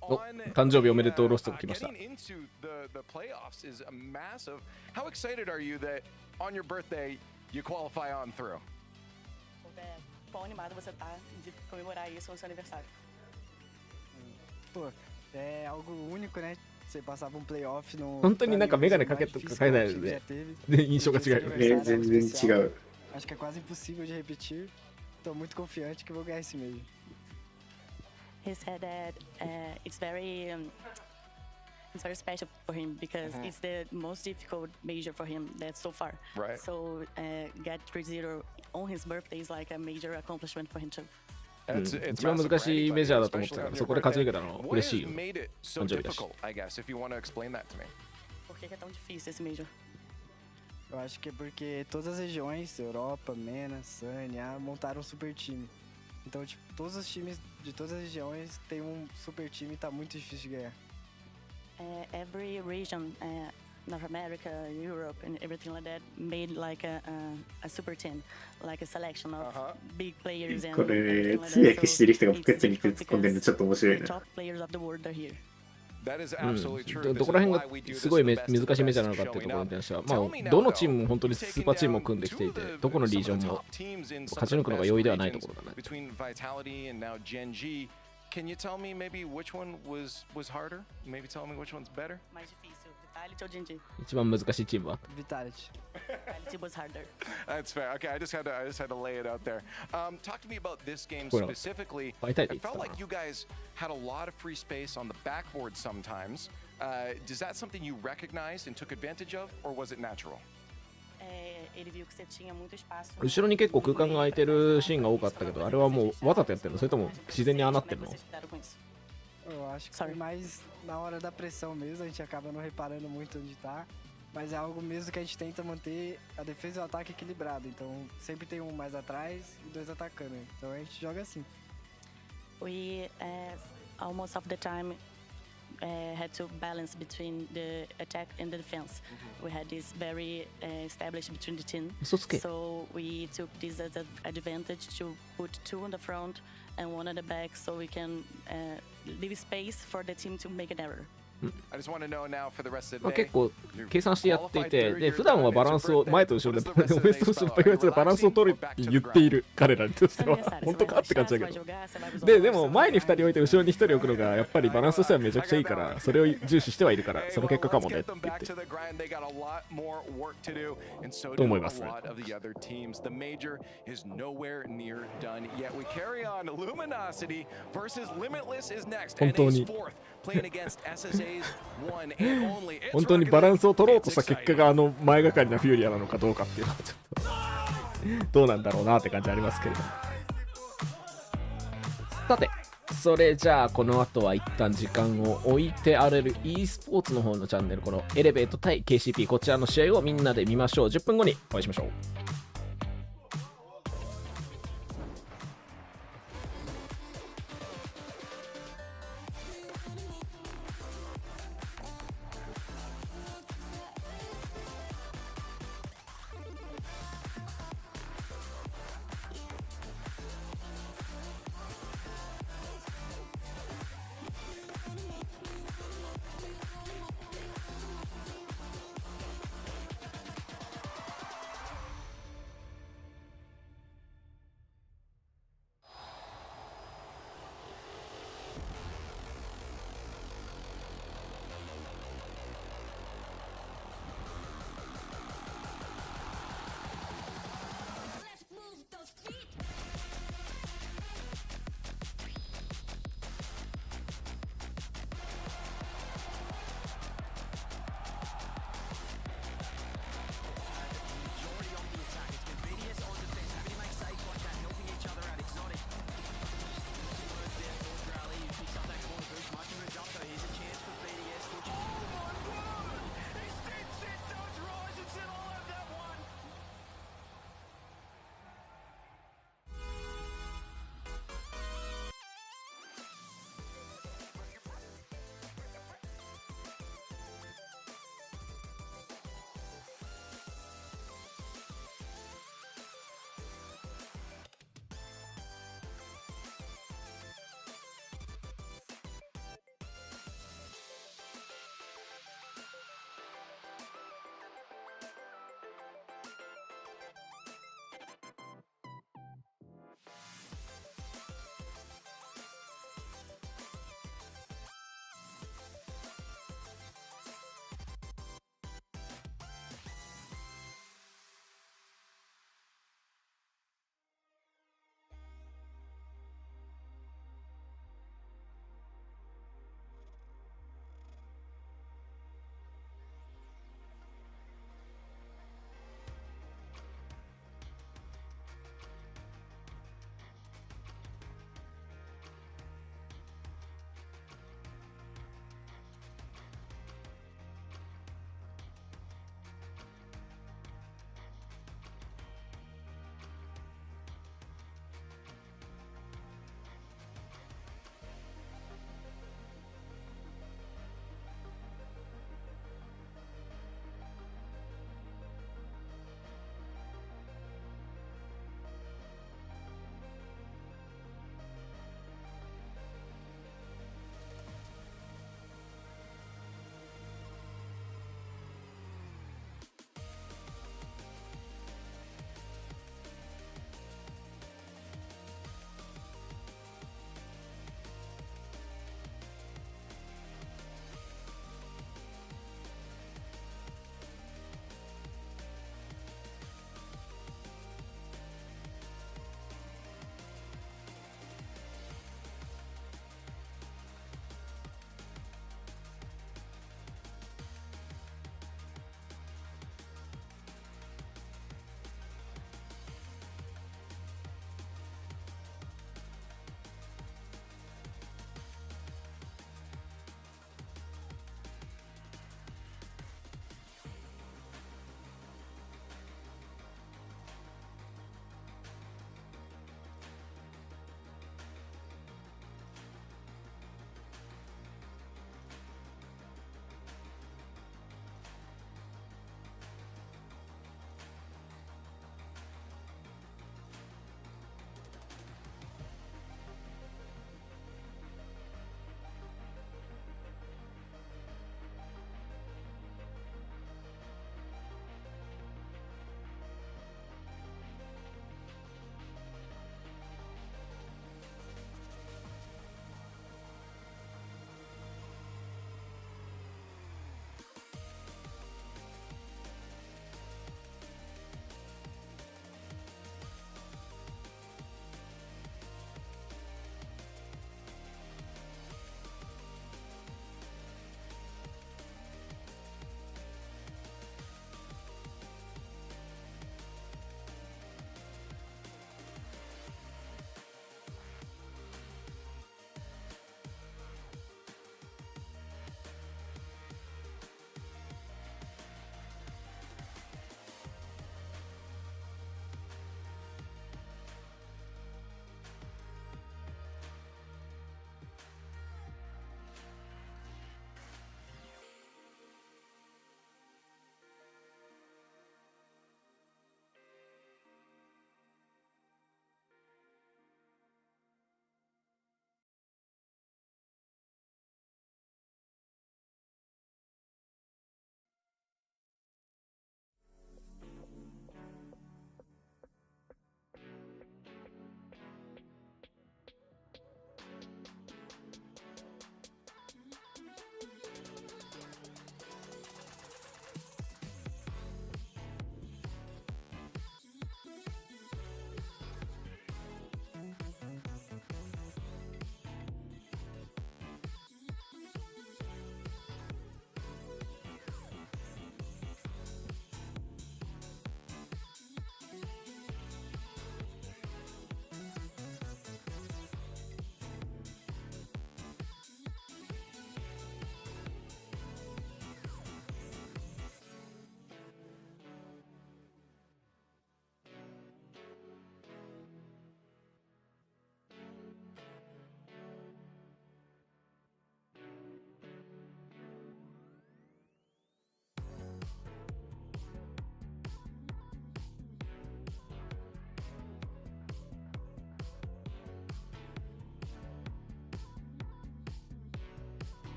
お、誕生日おめでとうロストが来ました。Quão animado você tá de comemorar isso no seu aniversário? Pô, é algo único, né? Você passava playoff no. 本当になんかメガネかけとか変えないで、印象が違うよね。全然違う。Acho que é quase impossível de repetir. Tô muito confiante que vou ganhar esse meio. He said that it's very special for him because it's the most difficult major for him that so far. Right. So get 3-0 on his birthday is like a major accomplishment for him too. 一番難しいメジャーだと思ってたからそこで勝ち抜けたの嬉しいよ。誕生日だし。Por que é tão difícil esse major? Eu acho que é porque todas as regiões, Europa, MENA, SAN, A, montaram um super time. Então, tipo, todos os times de todas as regiões têm super time e tá muito difícil de ganhar. Every region, North America, Europe, and everything like that, made like a super team, like a selection of big players and これ通訳してる人がポケットに突っ込んでるのちょっと面白いな。top players of the world are here. どこら辺がすごい難しいメジャーなのかっていうところに関しては、まあ、どのチームも本当にスーパーチームを組んできていて、どこのリージョンも勝ち抜くのが容易ではないところだね。Can you tell me maybe which one was harder? Maybe tell me which one's better? 一番難しいチームは Vitality. Vitality was harder. That's fair. Okay, I just had to lay it out there. Talk to me about this game specifically. I felt like you guys had a lot of free space on the backboard sometimes. Is that something you recognized and took advantage of, or was it natural? 後ろに結構空間が空いてるシーンが多かったけど、あれはもうわざとやってるの？それとも自然にああなってるの？ Eu acho que foi mais na hora da pressão mesmo, a gente acaba não reparando muito onde tá, mas é algo mesmo que a gente tenta manter a defesa e o ataque equilibrado, então sempre tem um mais atrás e dois atacando, então a gente joga assim. We almost of the time had to balance between the attack and the defense. We had this very established between the team. So we took this as an advantage to put two on the front and one at the back so we can leave space for the team to make an error. 結構計算してやっていて、で普段はバランスを前と後ろでオフェンスと失敗がバランスを取るって言っている彼らにとっては本当かって感じだけど、でも前に2人置いて後ろに1人置くのがやっぱりバランスとしてはめちゃくちゃいいから、それを重視してはいるから、その結果かもねって言ってと思いますね。本当に本当にバランスを取ろうとした結果があの前がかりなフューリアなのかどうかっていうのはちょっとどうなんだろうなって感じありますけれども、さてそれじゃあこの後は一旦時間を置いてRL スポーツの方のチャンネル、このエレベート対 KCP こちらの試合をみんなで見ましょう。10分後にお会いしましょう。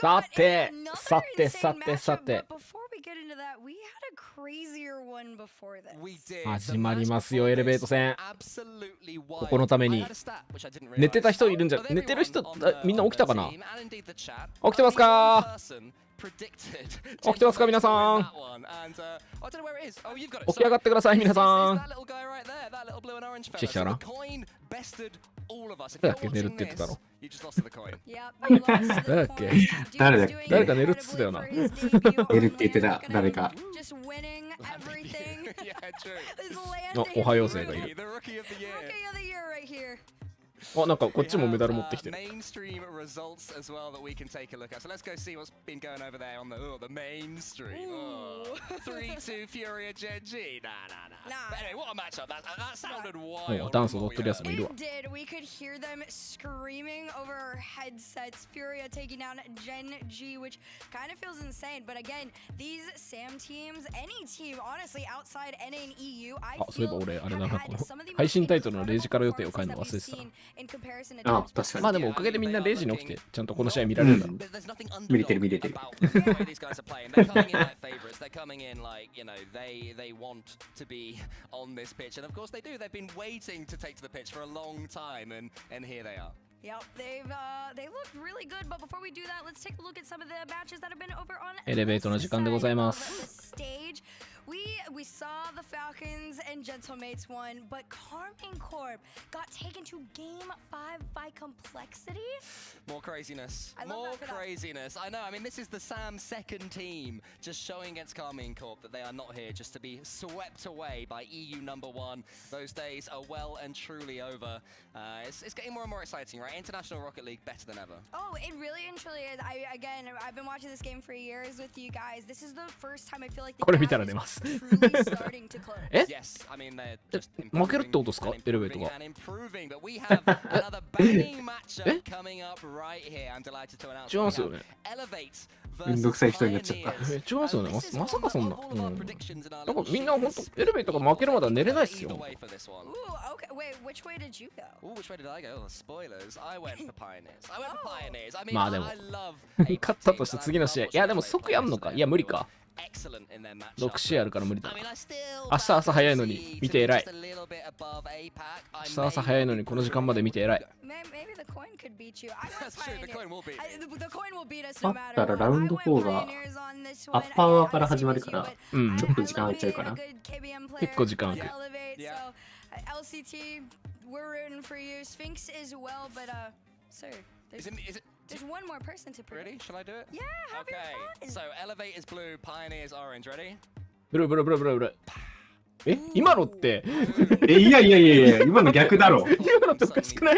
さて、さて、さて、さて。始まりますよ、エレベート戦。ここのために。寝てた人いるんじゃ、寝てる人、みんな起きたかな？起きてますか？起きてますか皆さん。起き上がってください皆さん。してきたな。誰だっけ寝るって言ってたの。誰だっけ誰か寝るっつってたよな。寝るって言ってた誰か。おはよう生がいる。あ、なんかこっちもメダル持ってきてる。ダンス踊ってるやつもいるわ。あ、そういえば俺、あれだな、この配信タイトルの0時から予定を変えるの忘れてた。あ、確かに。まあでもおかげでみんな0時に起きてちゃんとこの試合見られるんだろう。見れてる見れてる。エレベートの時間でございます。We saw the Falcons and Gentlemates won, but Carmine Corp got taken to game 5 by complexity. More craziness. More craziness. I know. I mean, this is the Sam's second team just showing against Carmine Corp that they are not here just to be swept away by EU #1. Those days are well and truly over. It's getting more and more exciting, right? International Rocket League better than ever. Oh, it really and truly is. I've been watching this game for years with you guys. This is the first time I feel like これ見たら出ます。え？負けるってことですか？エレベートが。え？違いますよね。めんどくさい人になっちゃった。違いますよね。まさかそんな。なんかみんな本当エレベートが負けるまでは寝れないっすよ。まあでも勝ったとして次の試合。いやでも即やんのか。いや無理か。6試合あるから無理だ。明日朝早いのに見て偉い。明日朝早いのにこの時間まで見て偉い。あったらラウンド4がアッパー側から始まるから、ちょっと時間空いちゃうかな。結構時間空く。There's one more person to predict. Ready? Shall I do it? Yeah, have Okay. fun. So Elevate is blue, Pioneer is orange. Ready? ブルーブルーブルーブルーブルー。え、今のっていや今の逆だろ。今のっておかしくない？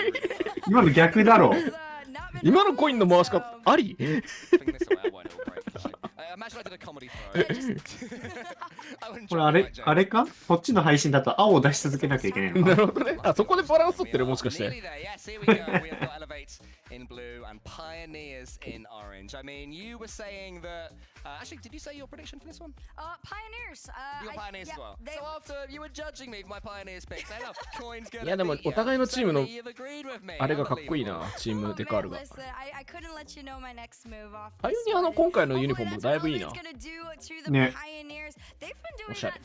今の逆だろ。今のコインの回し方あり？これあれか？こっちの配信だと青を出し続けなきゃいけないのか。なるほどね。あ、そこでバランス取ってるもしかして。In blue and Pioneers in orange. I mean, you were saying that. Actually, did you say your prediction for this one? Pioneers. Your Pioneers as well. So after you were judging me for my Pioneers picks, I know coins gonna. いやでもお互いのチームのあれがかっこいいな。チームデカールが。パイオニアの今回のユニフォームだいぶいいな。ね。おしゃれ。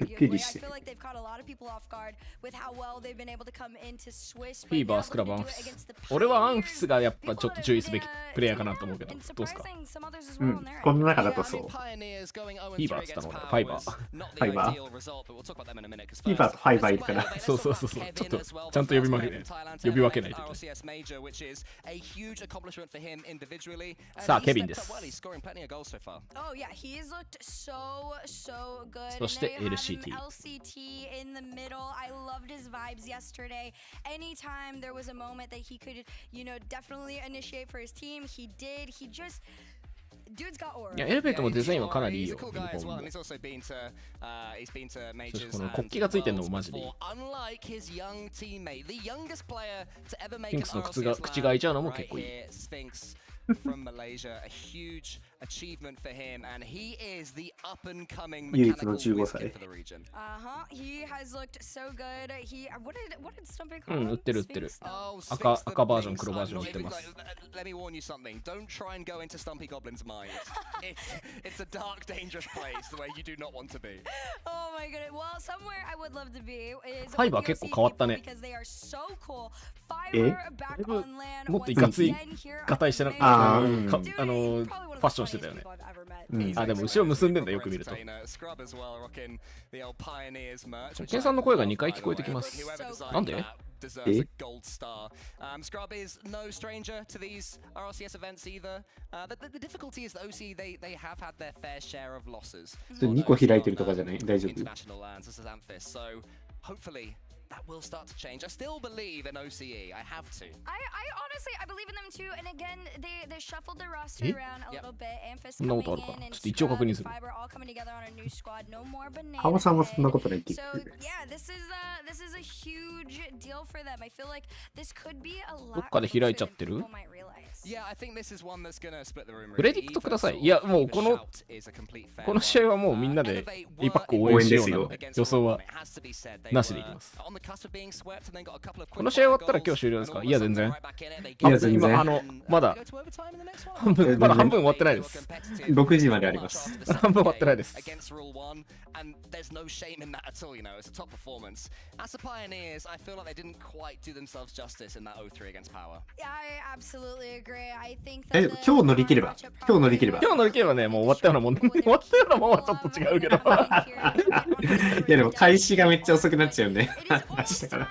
びっくりして。フィーバースクラブアンフィス。俺はアンフィスがやっぱちょっと注意すべきプレイヤーかなと思うけど、どうすか？うん、この中だとそう。フィーバーっつったの俺、ファイバー。ファイバー？フィーバーとファイバーいるから。そう。ちょっとちゃんと呼び分けないといけない。さあ、ケビンです。そして LCT。いや、エレベートもデザインはかなりいいよ。この国旗がついてるのもマジでいい。ピンクスの口が開いちゃうのも結構いい。from Malaysia. A huge achievement for him, and he is the up-and-coming 唯一 mechanical の15 whiz 歳 kid for the region. He has looked so good. What did Stumpy うん、 call 売ってる売ってる。 Oh, 赤 Sphinx the 赤バージョン、 Beast. 黒バージョン I'm 売って not ま even す。 Let me warn you something. Don't try and go into Stumpy Goblin's mind. It's a dark, dangerous place where you do not want to be. Oh my goodness. Well, somewhere I would love to be is ファイバー結構変わったね。 because they are so cool. え Fiber back on land. もっといかつい、がたいしてなあーファッションしてたよね。あ、でも後ろ結んでんだよく見ると。ケンさんの声が2回聞こえてきます。なんでdeserves a gold star. Scrub is no stranger to these RLCS events either. The difficulty is that OC they have had their fair share of losses. 2個開いてるとかじゃない？大丈夫？ International lands, this is Amphis. So hopefully that will start to change. I still believe in OCE. I have to. I honestly I believe in them too. And again, they shuffled their roster around a little bit. Amphis そんなことあるか。ちょっと一応確認する。 Fiber all coming together on a new squad. No more banana. ハオさんはそんなことないって言 So ってる。 yeah, this is a huge deal for them. I feel like this could be a ど lot っかで開いちゃってる？ people might realize. Yeah, I think this is one that's gonna split the room. プレディクトください。いや、もうこの試合はもうみんなでエイパックを応援しようなので、予想はなしでいきます。この試合終わったら今日終了ですか？いや、全然。いや、全然。今、まだ半分終わってないです。6時まであります。半分終わってないです。And there's no shame in that at all, you know, it's a top performance. As the Pioneers, I feel like they didn't quite do themselves justice in that 0-3 against Power. Yeah, I absolutely agree. I think 今日乗り切ればね、もう終わったようなもん、終わったようなもんはちょっと違うけど。いや、でも開始がめっちゃ遅くなっちゃうんで、明日から。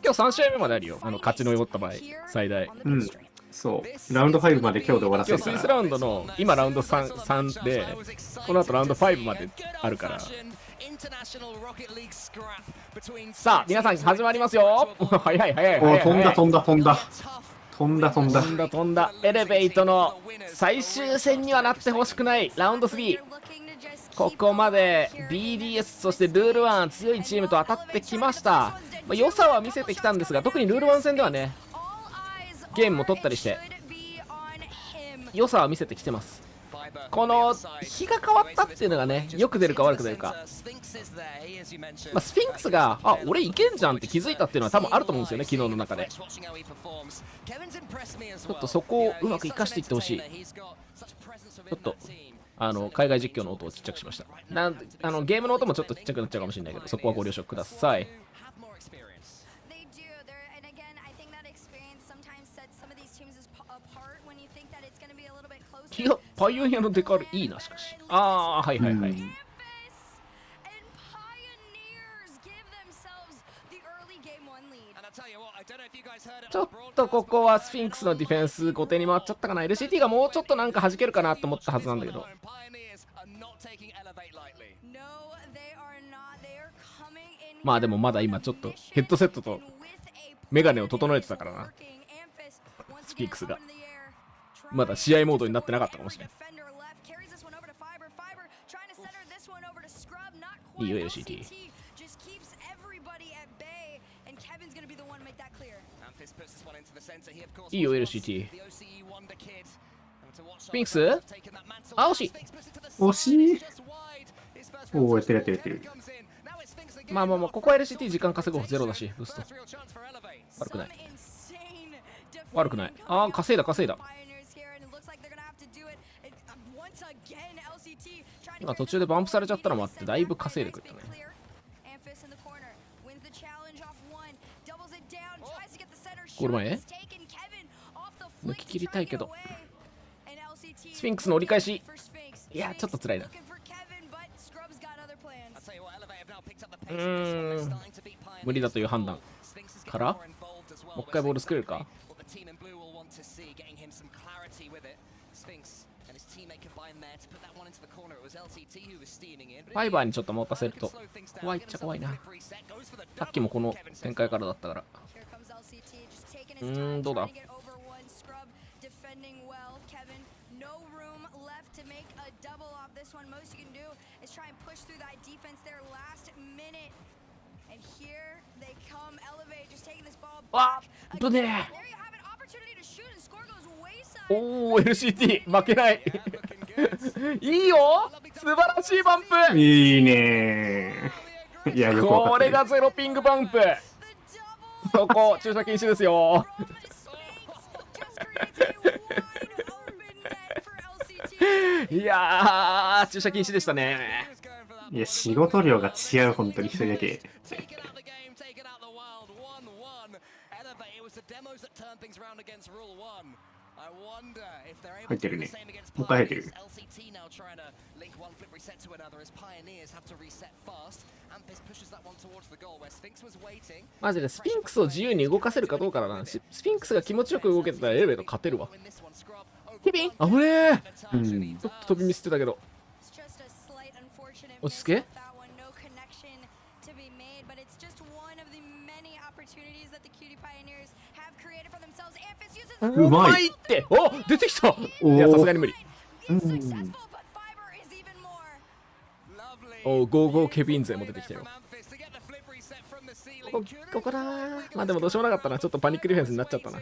今日3試合目まであるよ。勝ち残った場合、最大。うん。そう。ラウンド5まで今日で終わらせるから。今日スイスラウンドの、今ラウンド 3で、この後ラウンド5まであるから。さあ、皆さん始まりますよ。早い。飛んだ。エレベイトの最終戦にはなってほしくないラウンド3。ここまで BDS そしてルール1強いチームと当たってきました。良さは見せてきたんですが、特にルール1戦ではね、ゲームも取ったりして良さは見せてきてます。この日が変わったっていうのがね、よく出るか悪く出るか。スフィンクスが俺いけんじゃんって気づいたっていうのは多分あると思うんですよね、昨日の中で。ちょっとそこをうまく生かしていってほしい。ちょっと海外実況の音をちっちゃくしました。ゲームの音もちょっとちっちゃくなっちゃうかもしれないけど、そこはご了承ください。いや、パイオニアのデカールいいな、しかし。はい。ちょっとここはスフィンクスのディフェンス後手に回っちゃったかな。LCT がもうちょっとなんか弾けるかなと思ったはずなんだけど。まあでもまだ今ちょっとヘッドセットとメガネを整えてたからな。スフィンクスが。まだ試合モードになってなかったかもしれない。いいよ LCT。いいよ LCT。スフィンクス？惜しい。おお、やってる。まあ、ここは LCT 時間稼ぐ方ゼロだし、ブースト。悪くない。稼いだ。今途中でバンプされちゃったのもあって、だいぶ稼いでくれたね。ゴール前抜き切りたいけど。スフィンクスの折り返し。いや、ちょっと辛いな。無理だという判断からもう一回ボール作れるか。ファイバーにちょっと持たせると怖いっちゃ怖いな。さっきもこの展開からだったから。どうだ。わっぶねえ。おお LCT 負けない。いいよ、素晴らしいバンプ。いいね。いや、よくわかったね。これがゼロピングバンプ。そこ駐車禁止ですよ。いやー、駐車禁止でしたね。いや、仕事量が違う、本当に一人だけ。入ってるね。もう一回入ってる。マジでスピンクスを自由に動かせるかどうかだな。スピンクスが気持ちよく動けてたらエレベート勝てるわ。ケビンあぶねえ。ちょっと飛びミスってたけど。落ち着け。うまいって。お、出てきた。いや、さすがに無理。お、ゴーゴーケビン勢も出てきたよ。ここだー。まあでもどうしようもなかったな。ちょっとパニックディフェンスになっちゃったな。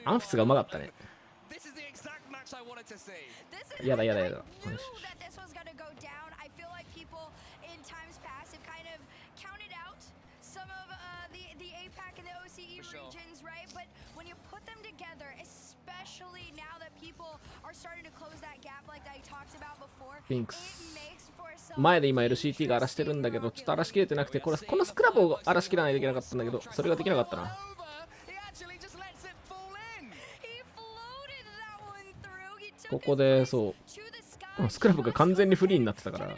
アンフィスがうまかったね。やだやだやだ。ピンクス前で今 LCT が荒らしてるんだけど、ちょっと荒らしきれてなくて、このスクラブを荒らしきらないといけなかったんだけど、それができなかったな。ここでそうスクラブが完全にフリーになってたから、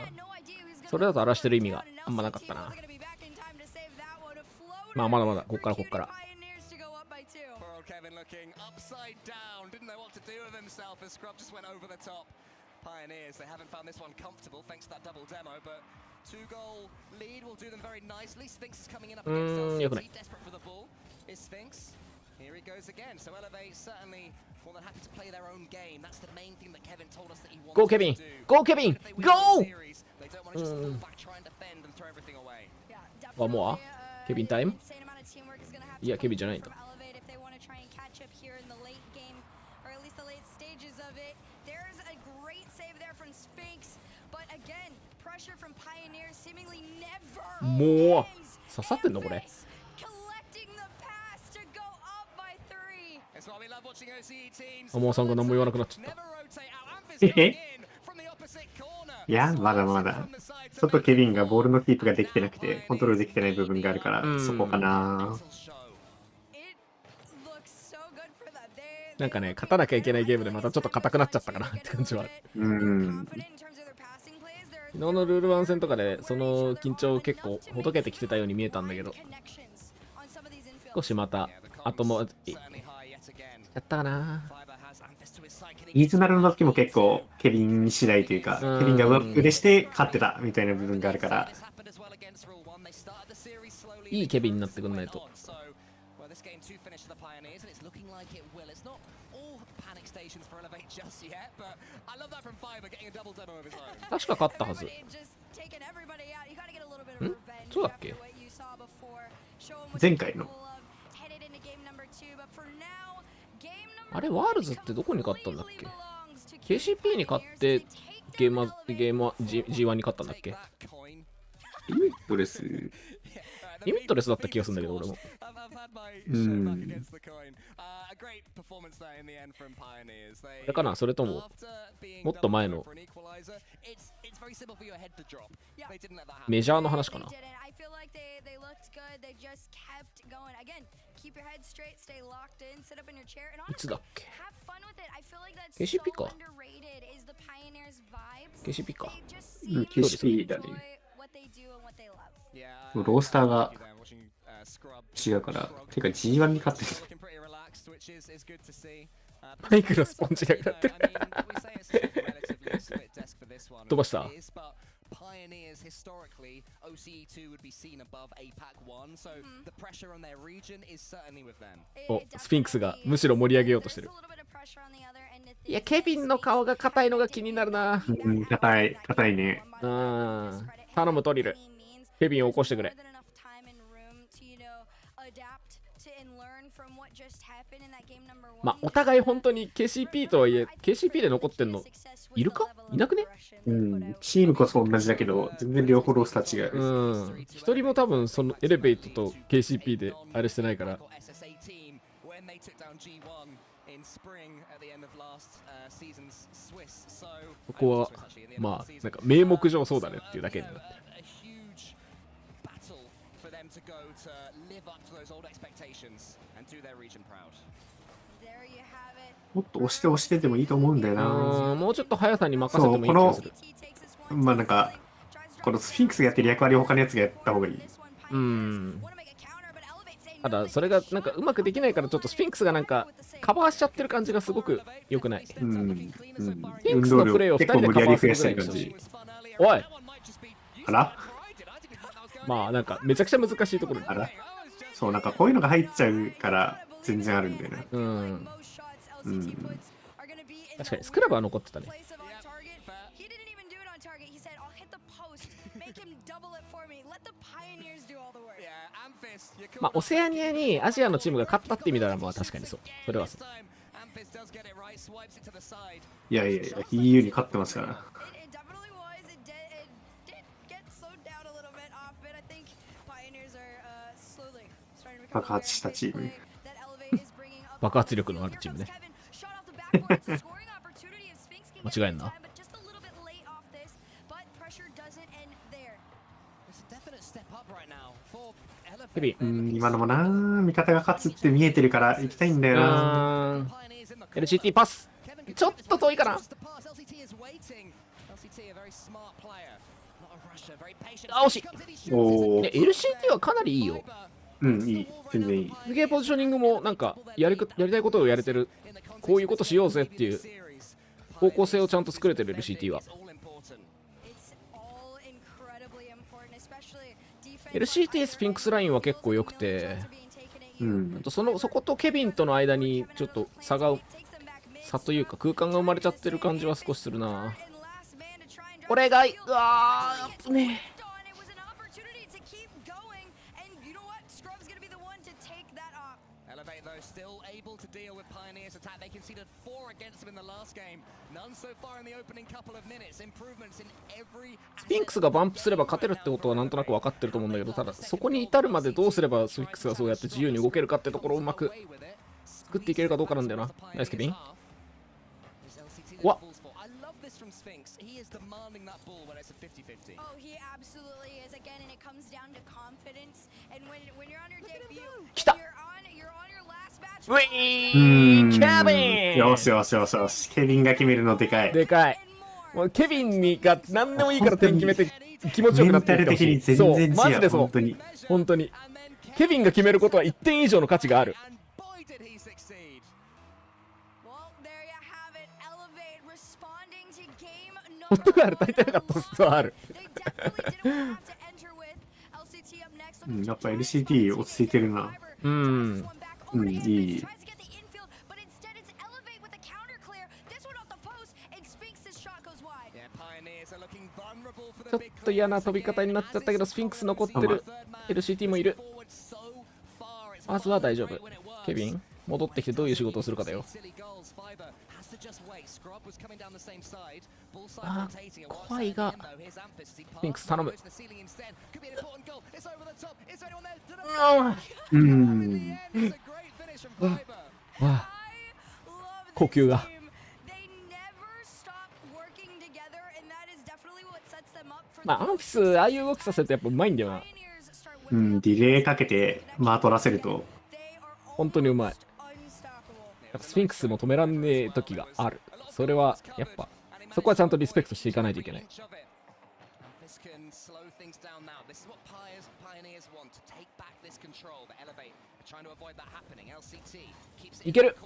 それだと荒らしてる意味があんまなかったな。まあまだまだこっからこっから。Pioneers, they haven't found this one comfortable thanks to that double demo, but 2-goal lead will do them very nicely. Sphinx is coming in up against LCT, desperate for the ball. Is Sphinx? Here he goes again. So Elevate certainly more than happy to play their own game. That's the main thing that Kevin told us that he wants Go Kevin! Go Kevin! Go! They don't want to just fall back, try and defend and throw everything away. One more. Kevin time? いや、ケビンじゃないんだ。もう刺さってんのこれ。もうさんが何も言わなくなっちゃった。いや、まだまだ。ちょっとケビンがボールのキープができてなくて、コントロールできてない部分があるから、そこかな。なんかね、勝たなきゃいけないゲームでまたちょっと硬くなっちゃったかなって感じは。昨日のルール1戦とかでその緊張結構ほどけてきてたように見えたんだけど、少しまた後もやったかな。イーズナルの時も結構ケビン次第というか、ケビンが上ップでして勝ってたみたいな部分があるから、いいケビンになってくんないと。確か勝ったはず。ん？そうだっけ？前回の。あれ、ワールズってどこに勝ったんだっけ？ KCP に勝ってゲームG1 に勝ったんだっけ？リミットレスだった気がするんだけど、俺も。あれかな、それとももっと前のメジャーの話かな。いつだっけ？ KCP か。KCP か。KCP だね。ロースターが違うから、てか G1 に勝ってる。マイクのスポンジがなってる。飛ばした。お、スフィンクスがむしろ盛り上げようとしてる。いや、ケビンの顔が硬いのが気になるな。うん、硬いね。頼む、トリル。ケビンを起こしてくれ。まあ、お互い本当に KCP とはいえ、KCP で残ってんの、いるかいなくね？うん、チームこそ同じだけど、全然両方ロースター違う。一人も多分、そのエレベートと KCP であれしてないから。ここは、まあ、なんか名目上そうだねっていうだけになってる。もっと押してでもいいと思うんだよな。もうちょっと速さに任せてもいい気がする。まあなんか、このスフィンクスがやってる役割を他のやつがやった方がいい。ただ、それがなんかうまくできないから、ちょっとスフィンクスがなんかカバーしちゃってる感じがすごく良くない。スフィンクスのプレイを2人でカバーするぐらいにしてほしい。おい！あら？まあなんかめちゃくちゃ難しいところに。あら？そう、なんかこういうのが入っちゃうから全然あるんだよね。確かにスクラブは残ってたね。まあオセアニアにアジアのチームが勝ったって意味ならまあ確かにそう。それはそう。いや、EU に勝ってますから。爆発したチーム。爆発力のあるチームね。間違えんな。ケビン、今のもな、味方が勝つって見えてるから行きたいんだよな。LCT パス。ちょっと遠いかな。あ、惜しい。LCT はかなりいいよ。いい。全然いい。すげえポジショニングもなんかやりたいことをやれてる。こういうことしようぜっていう方向性をちゃんと作れてる LCT は。LCT スフィンクスラインは結構良くて、そことケビンとの間にちょっと差というか空間が生まれちゃってる感じは少しするな。これがねスフィンクスがバンプすれば勝てるってことはなんとなく分かってると思うんだけど、ただそこに至るまでどうすればスフィンクスがそうやって自由に動けるかってところをうまく作っていけるかどうかなんだよな。ナイスケビン。わっ来た。ウィーンケビン。よし。ケビンが決めるのでかい。でかい。もうケビンが何でもいいから点決めて気持ちよくなってる。メンタル的に全然違う。マジでそう。本当に。ケビンが決めることは1点以上の価値がある。本当がある。大体なかった質はある。やっぱ LCT 落ち着いてるな。いい。ちょっと嫌な飛び方になっちゃったけど、スフィンクス残ってる。LCT もいる。まずは大丈夫。ケビン、戻ってきてどういう仕事をするかだよ。怖いが、スフィンクス頼む。呼吸が。まあ、アンフィス、ああいう動きさせるとやっぱうまいんだよな。ディレイかけて間取らせると。本当にうまい。スフィンクスも止めらんねえ時がある。それはやっぱそこはちゃんとリスペクトしていかないといけない。いける。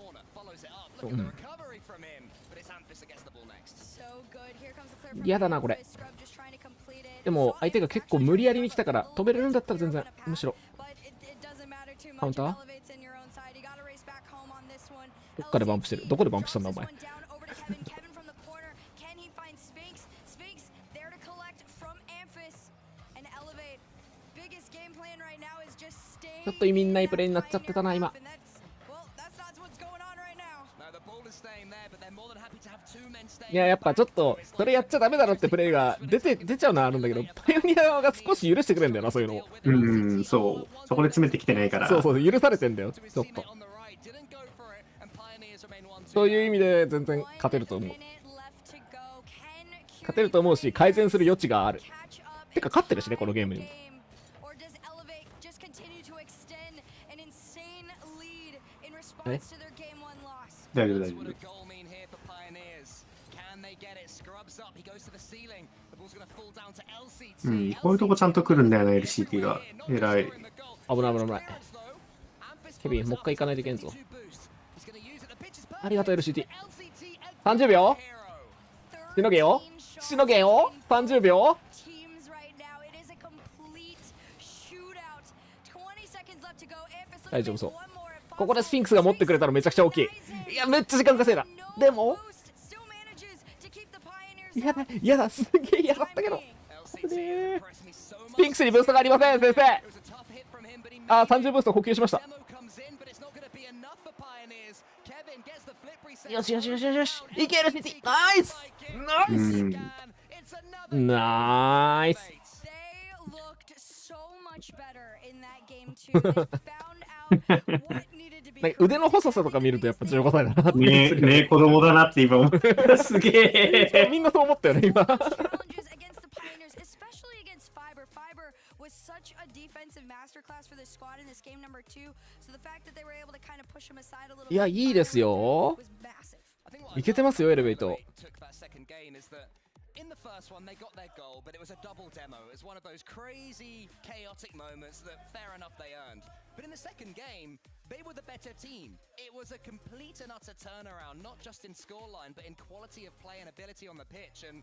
嫌だなこれ。でも相手が結構無理やりに来たから止めれるんだったら全然むしろ。カウンターどっかでバンプしてる。どこでバンプしたんだお前。ちょっと意味ないプレーになっちゃってたな今。いや、やっぱちょっとそれやっちゃダメだろってプレーが出ちゃうのはあるんだけど、パイオニアが少し許してくれんだよな、そういうの。そう。そこで詰めてきてないから。そう、許されてんだよ、ちょっと。そういう意味で全然勝てると思う。勝てると思うし、改善する余地がある。てか、勝ってるしね、このゲームに。大丈夫。こういうとこちゃんと来るんだよな、LCT が。偉い。危ない。ケビン、もう一回行かないといけんぞ。ありがとう、LCT。30秒しのげよ30秒大丈夫そう。ここでスフィンクスが持ってくれたらめちゃくちゃ大きい。いや、めっちゃ時間稼いだ。でも嫌だ、すげえ嫌だったけど。スフィンクスにブーストがありません、先生。あ、30ブースト補給しました。よし。いけるシティ。ナイス。なんか腕の細さとか見るとやっぱ15歳だなってねえ、子供だなって今思った。すげえ。みんなそう思ったよね、今。いや、いいですよ。いけてますよ、エレベート。In the first one, they got their goal, but it was a double demo. It was one of those crazy, chaotic moments that, fair enough, they earned. But in the second game, they were the better team. It was a complete and utter turnaround, not just in scoreline, but in quality of play and ability on the pitch. And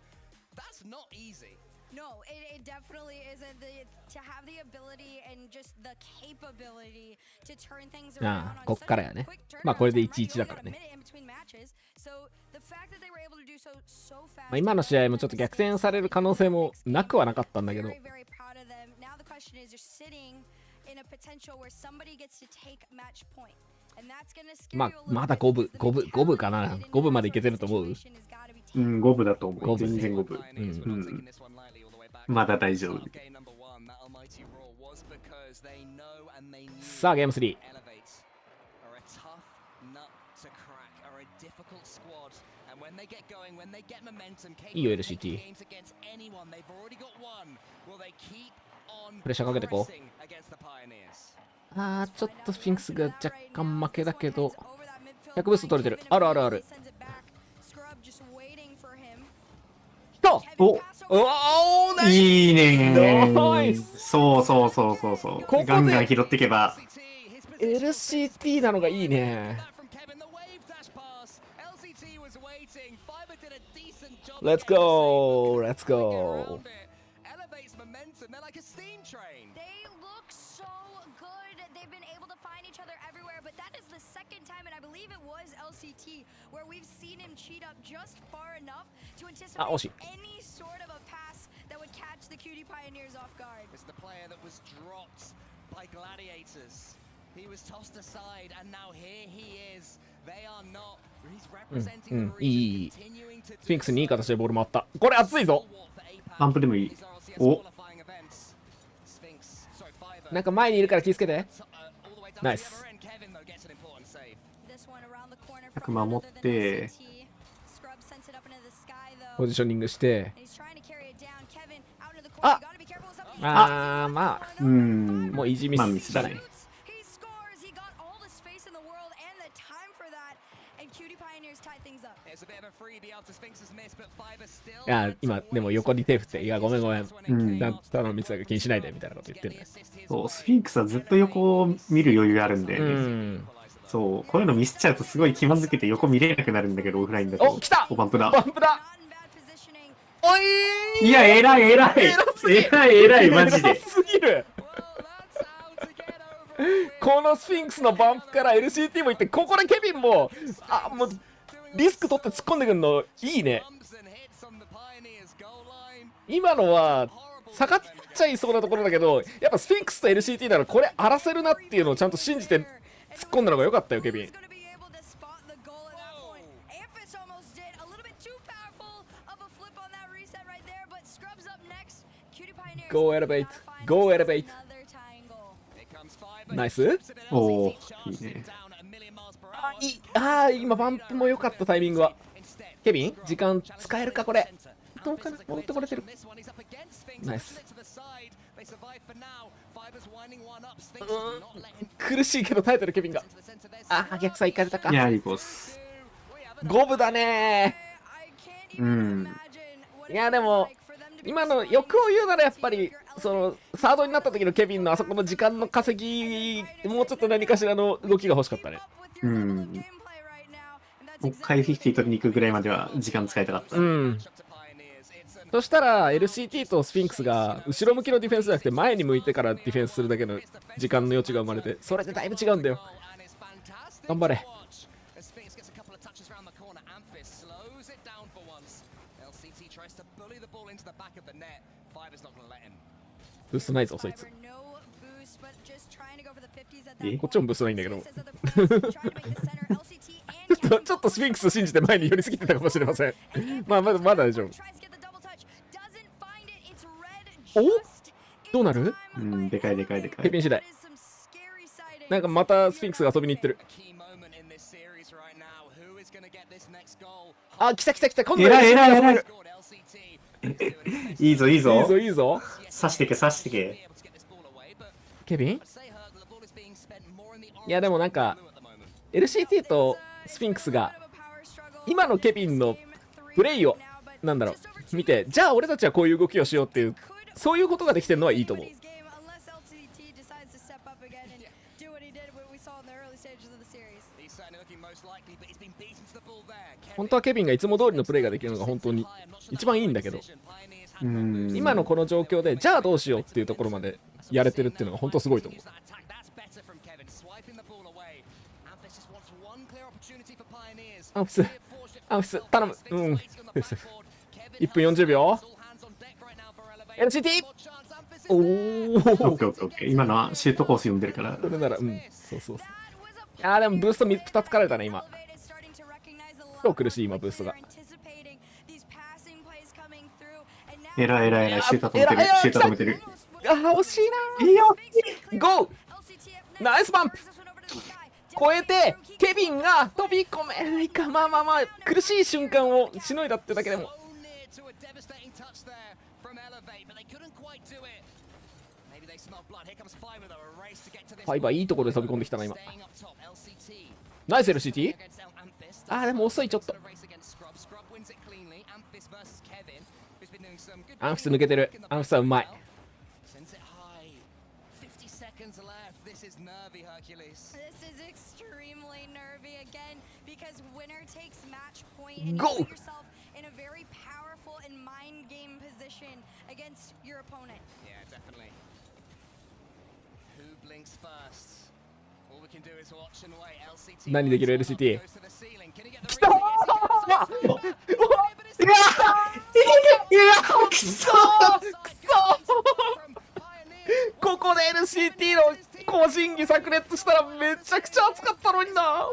that's not easy. No, it definitely isn't. To have the ability and just the capability to turn things around. こっからやね。まあこれで 1-1 だからね。今の試合もちょっと逆転される可能性もなくはなかったんだけど。まあまだ5分かな。5分までいけてると思う。5分だと思う。全然5分。まだ大丈夫。さあ、ゲーム3。いいよ、LCT。プレッシャーかけてこう。あー、ちょっとスフィンクスが若干負けだけど、100ブースト取れてる。ある。いいね。そうガンガン拾っていけば。LCT なのがいいね。Let's go. LCT where we've seen him cheat up just far enough to anticipate any sort of a pass that would catch the Cutie Pioneers off guard. It's the player that was dropped by Gladiators. He was tossed aside and now here he is. They are not. He's representing the region, continuing to スフィンクスにいい形でボール回った。これ熱いぞ。アンプでもいい。なんか前にいるから気をつけて。ナイス。守ってポジショニングしてまあもうイージーミスだね。いや今でも横に手振っていやごめんただのミスだけ気にしないでみたいなこと言ってるね。そうスフィンクスはずっと横を見る余裕あるんで、そうこういうのミスっちゃうとすごい気まずけて横見れなくなるんだけどオフラインだと。お来たバンプだおいいや偉いマジで。すぎるこのスフィンクスのバンプから LCT も行ってここでケビンももうリスク取って突っ込んでくんのいいね。今のは下がっちゃいそうなところだけど、やっぱスフィンクスと LCT ならこれ荒らせるなっていうのをちゃんと信じて突っ込んだのが良かったよ、ケビン。Go elevate, go elevate。ナイス。おお、いいね。今バンプも良かったタイミングは。ケビン、時間使えるかこれ。どうかな、戻ってこれてる。ナイス。苦しいけど耐えてるケビンが。逆サイ行かれたか。いや、いいコース。五分だねー。いやでも今の欲を言うならやっぱりそのサードになった時のケビンのあそこの時間の稼ぎ、もうちょっと何かしらの動きが欲しかったね。もう一回50取りに行くぐらいまでは時間使いたかった。そしたら LCT とスフィンクスが後ろ向きのディフェンスじゃなくて前に向いてからディフェンスするだけの時間の余地が生まれて、それでだいぶ違うんだよ。頑張れ。ブーストないぞそいつ。こっちもブーストないんだけどちょっとスフィンクス信じて前に寄りすぎてたかもしれませんまだ大丈夫。お、どうなる？でかいでかいでかい。ケビン次第。なんかまたスフィンクスが遊びに行ってる。来た来た来た。今度は偉いいいぞいいぞいいぞいいぞ。刺してけ刺してけ。ケビン？いやでもなんか LCT とスフィンクスが今のケビンのプレイをなんだろう見て、じゃあ俺たちはこういう動きをしようっていう、そういうことができてるのはいいと思う。本当はケビンがいつも通りのプレイができるのが本当に一番いいんだけど、今のこの状況でじゃあどうしようっていうところまでやれてるっていうのが本当すごいと思う。アンフス頼む。1分40秒。 LCT。 おお、オッケー。今のはシュートコース読んでるから。それならそう。でもブースト2つかれたね今。超苦しい今ブーストが。えらいシュート止めてる。惜しいな。いいよ。ゴー。ナイスバンプ。超えてケビンが飛び込めないか。まあ苦しい瞬間をしのいだってだけでも。ファイバーいいところで飛び込んできたな今。ナイス LCT。 でも遅いちょっと。アンフィス抜けてる。アンフィスはうまい。ゴー。何できる LCT。 きたー。くそここで LCT の個人技炸裂したらめちゃくちゃ熱かったのにな。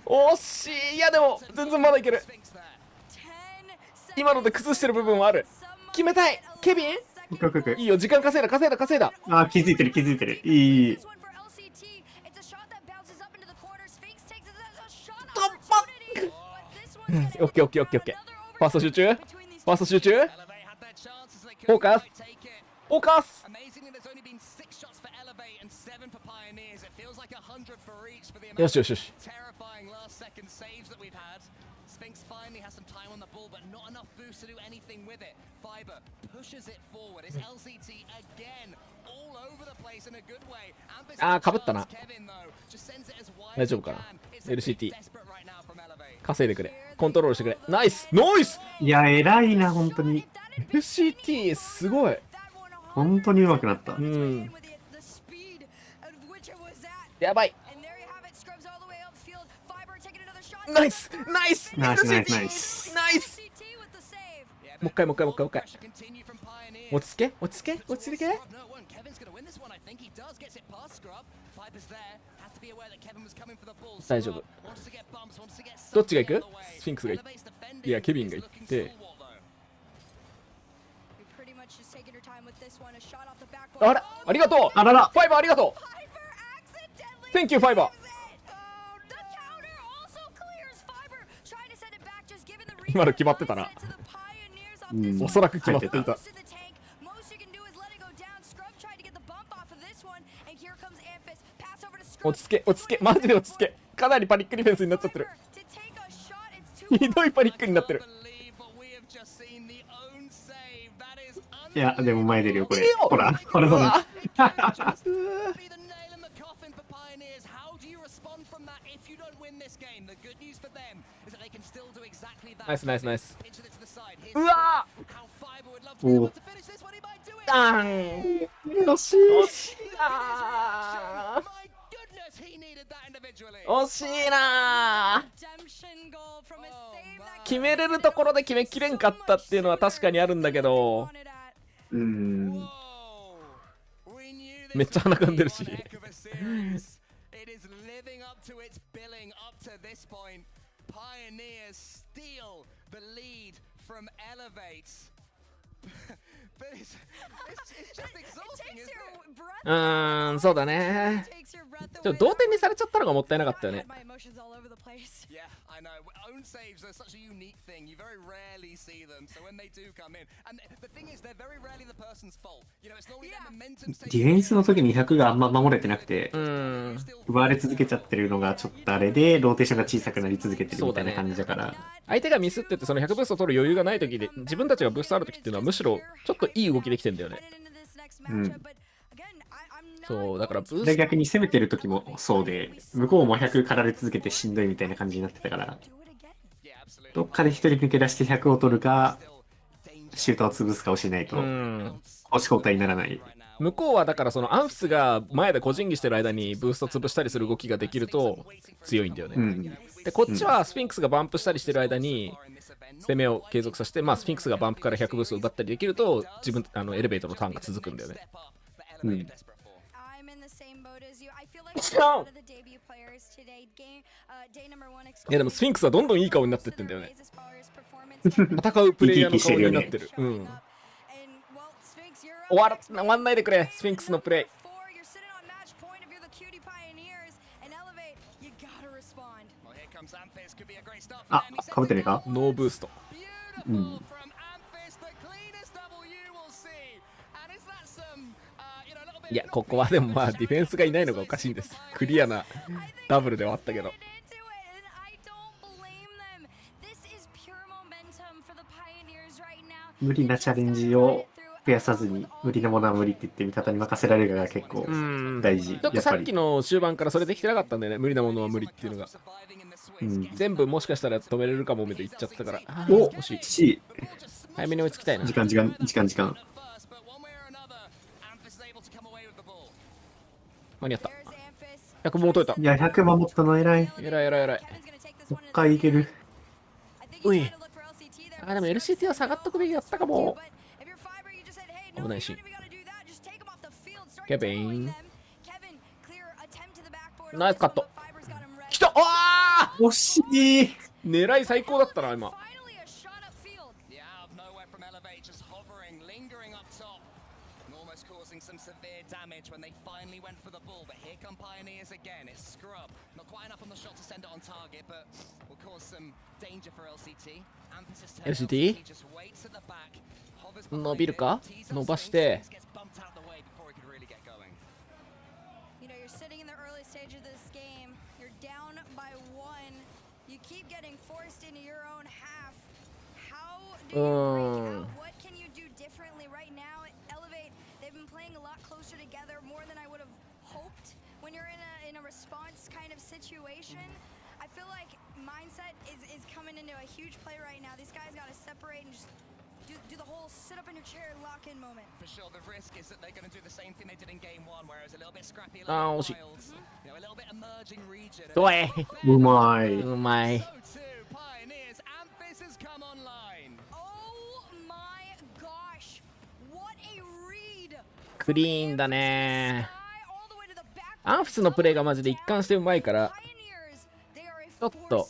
惜しい。いやでも全然まだいける。今ので崩してる部分はある。決めたいケビン。いいよ、時間稼いだ。気づいてる。いい。オッケー。ファースト集中。フォーカス。よし。かぶったな。大丈夫かな。 LCT 稼いでくれ。コントロールしてくれ。ナイス。いや偉いな本当に。 LCT すごい。本当に上手くなった。やばい。ナイスナイスナイスナイスナイス。ナイス。もう一回もう一回もう一回もう一回。落ち着け落ち着け落ち着け。大丈夫。どっちが行く？スフィンクスが行って、いやケビンが行って。あら、ありがとう。あらら、ファイバーありがとう。Thank you ファイバー。今の決まってたな。おそらく決まっていた。落ち着け落ち着け、マジで落ち着け。かなりパニックディフェンスになっちゃってる。ひどいパニックになってる。いや、でも前出るよ、これ。ほら、ほらほら。ナイスナイスナイス。うわーおあー惜しい。惜しいなー。惜しいなー。決めれるところで決めきれんかったっていうのは確かにあるんだけど、めっちゃ鼻かんでるし。そうだね。ちょっと同点にされちゃったのがもったいなかったよね。ディフェンスの時に100があんま守れてなくて、奪われ続けちゃってるのがちょっとあれで、ローテーションが小さくなり続けてるみたいな感じだから。相手がミスってて、その100ブースト取る余裕がない時で、自分たちがブーストある時っていうのはむしろちょっといい動きできてんだよね。そうだからブースト逆に攻めてる時もそうで、向こうも100駆られ続けてしんどいみたいな感じになってたから、どっかで一人抜け出して100を取るか、シュートを潰すかをしないと、押し交代にならない。向こうはだからそのアンフスが前で個人技してる間にブースト潰したりする動きができると強いんだよね。でこっちはスフィンクスがバンプしたりしてる間に攻めを継続させて、まあスフィンクスがバンプから100ブーストを奪ったりできるとエレベートのターンが続くんだよね。いやでもスフィンクスはどんどんいい顔になってってんだよね。戦うプレイヤーの顔になってる。終わんないでくれ、スフィンクスのプレイ。あ、かぶってねえか？ノーブースト。いや、ここはでもまあディフェンスがいないのがおかしいんです。クリアなダブルではあったけど。無理なチャレンジを増やさずに、無理なものは無理って言って味方に任せられるのが結構大事。ちょっとさっきの終盤からそれできてなかったんだよね。無理なものは無理っていうのが。全部もしかしたら止めれるかもめと言っちゃってたから。お、惜しい。早めに追いつきたいな。時間。間に合った。100も取れた。いや、100守ったの偉い。偉い。もう一回いける。うい。あ、でも LCT は下がっとくべきだったかも。危ないし。ケビン。ナイスカット。来た。あ惜しい。狙い最高だったな、今。LCT 伸びるか？伸ばしてI feel like mindset is coming into a huge play right now. These guys got to separate and just do the whole sit up in your chair and lock in moment. For sure, the risk is that they're going to do the same thing they did in game one, whereas a little bit scrappy, a little bit wild, a little bit emerging region. うまい。うまい。クリーンだね。アンフスのプレーがマジで一貫してうまいから、ちょっと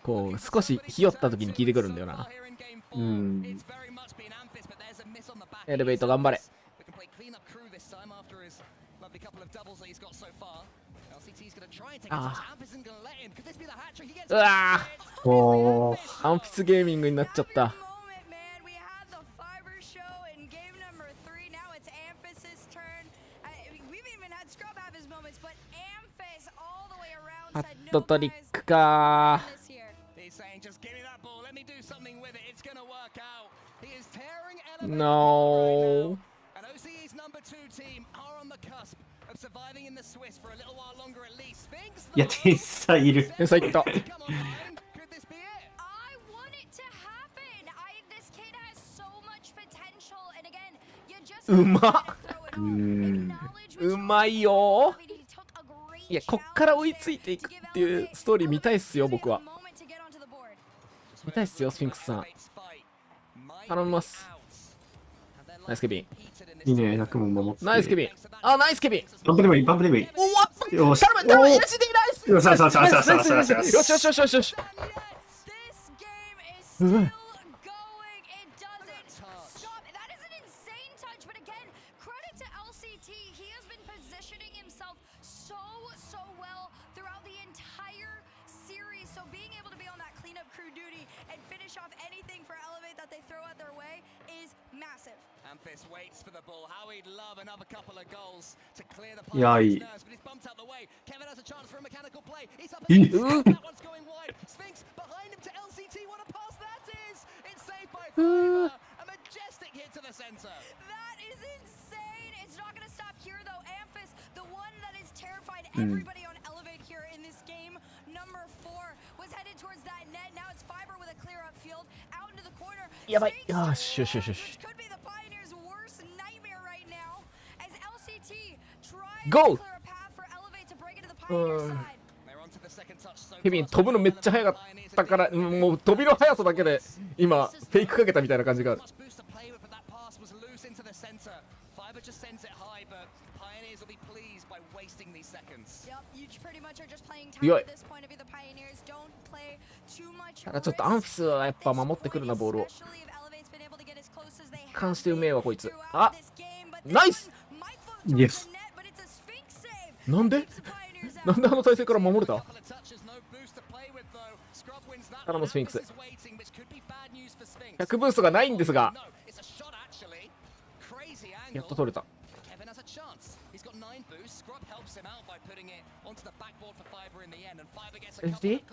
こう少しひよった時に効いてくるんだよな。エレベート頑張れ。うわー、おー、アンフィスゲーミングになっちゃった。ハットトリックかー。No。いや、天才いる。天才いった。うまっ。うまいよ。いや、こっから追いついていくっていうストーリー見たいっすよ、僕は。見たいっすよ、スフィンクスさん。頼みます。ナイスケビン。いいね、100も守って。ナイスケビン。あ、ナイスケビン。バンプでもいい、バンプでもいい。おわっ、よし、頼む、よし、でナイス。よしよしよしよしよしよしよしよし。よしよしよしよしよし。うわ。いや、いい。いい。やばい。よしよしよしよし。ゴー。ケビン飛ぶのめっちゃ速かったから、もう飛びの速さだけで今フェイクかけたみたいな感じがある。強い。ただちょっとアンフィスはやっぱ守ってくるな、ボールを。関してうめえわこいつ。あ、ナイス。イエス。なんであの体勢から守れた。頼むスフィンクス。100ブーストがないんですが、やっと取れた。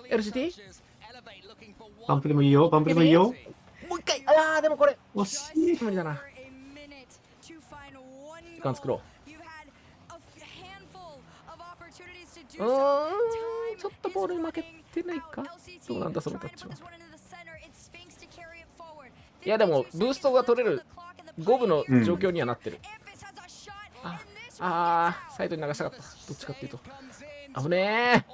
LCT？ バンプでもいいよ、バンプでもいいよ。もう一回。ああ、でもこれ惜しい。無理だな。時間作ろう。ちょっとボールに負けてないか。どうなんだそのタッチは。いやでもブーストが取れる5分の状況にはなってる。サイドに流したかった。どっちかっていうと危ね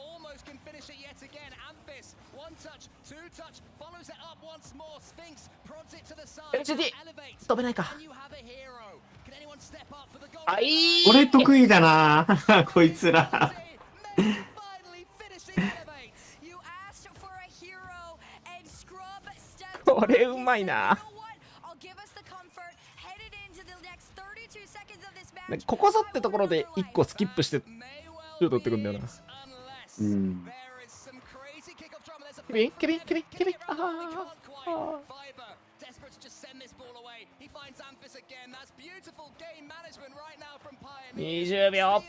え。LCT 飛べないか。あ、いい。俺得意だなこいつら。これうまいな。ここぞってところで1個スキップしてシュート打ってくんだよな。ケビン20秒。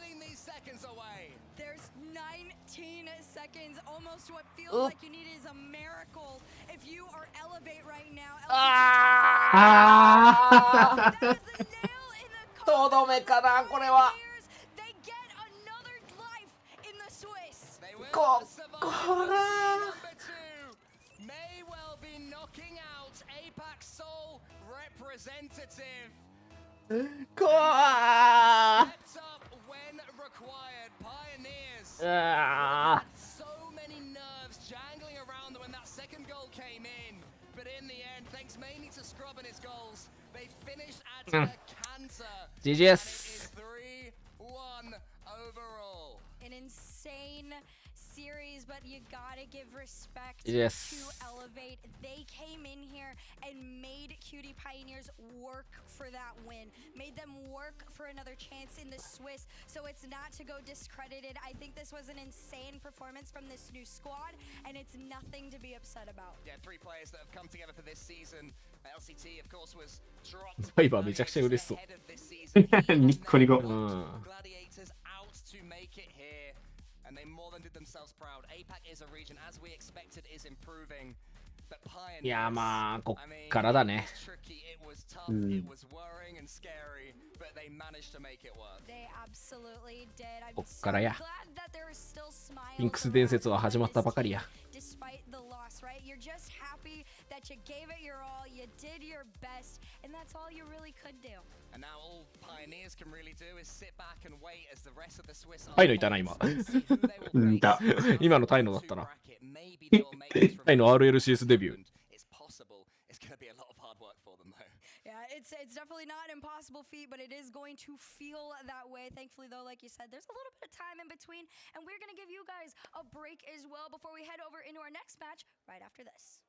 とどめかなこれは。こらこわー。But in the end, thanks mainly to Scrub and his goals, they finished うん。GGS。Series, but you gotta give respect yes. to Elevate. They came in here and made Cutie Pioneers work for that win, made them work for another chance in the Swiss, so it's not to go discredited. I think this was an insane performance from this new squad, and it's nothing to be upset about. Yeah, 3 players that have come together for this season. LCT, of course, was dropped. ファイバーめちゃくちゃ嬉しそう。ニッコニコ。Gladiators out to make it here. And they more than did themselves proud. APAC is a region, as we expected, is improving. But Pioneers, いやまあこっからだね。it was tough, it was worrying and scary, but they managed to make it work. They absolutely did. I'm こっからや。 glad that there is still smiles ピンクス伝説は始まったばかりや。 despite the loss, right? You're just happy that you gave it your all, you did your best, and that's all you really could do. And now all Pioneers can really do is sit back and wait as the rest of the Swiss タイのいたな今。いた。今のタイのだったな。タイの RLCS デビュー。Yeah, it's definitely not an impossible feat, but it is going to feel that way. Thankfully, though, like you said, there's a little bit of time in between, and we're going to give you guys a break as well before we head over into our next match right after this.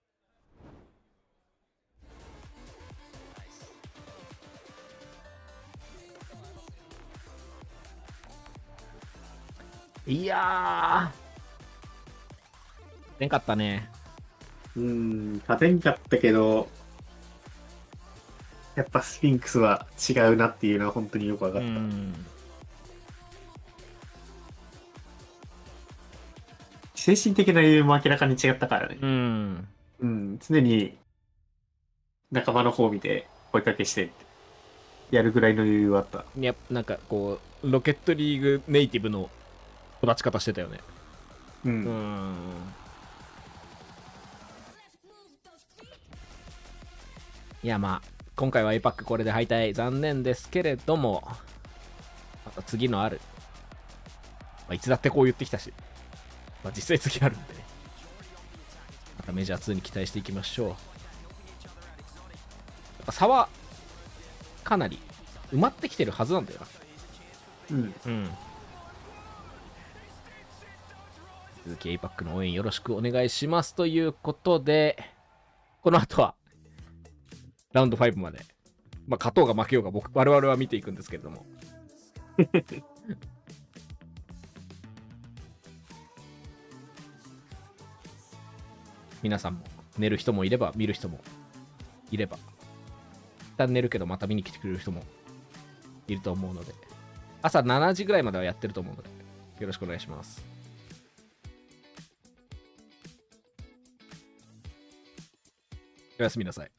いやー、出んかったね。勝てんかったけど、やっぱスフィンクスは違うなっていうのは本当によく分かった。精神的な理由も明らかに違ったからね。常に仲間の方を見て声かけしてやるぐらいの余裕はあった。いや、なんかこう、ロケットリーグネイティブの育ち方してたよね。いやまあ今回は APAC これで敗退残念ですけれども、また次のある、まあ、いつだってこう言ってきたし、まあ、実際次あるんでね、またメジャー2に期待していきましょう。やっぱ差はかなり埋まってきてるはずなんだよな。続き APAC の応援よろしくお願いしますということで、この後はラウンド5まで、まあ、勝とうが負けようが我々は見ていくんですけれども皆さんも寝る人もいれば見る人もいれば、一旦寝るけどまた見に来てくれる人もいると思うので、朝7時ぐらいまではやってると思うのでよろしくお願いします。おやすみなさい。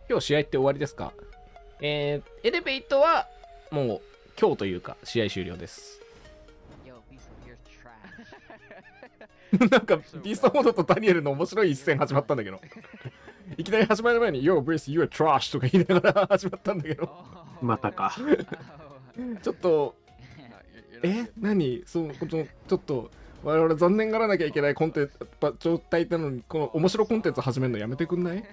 今日試合って終わりですか？エレベートはもう今日というか試合終了です。なんかビーストモードとダニエルの面白い一戦始まったんだけどいきなり始まる前に Yo, Bruce, you are trash とか言いながら始まったんだけどまたかちょっと何そうちょっと我々残念がらなきゃいけないコンテンツ状態なのに、この面白コンテンツ始めるのやめてくんない？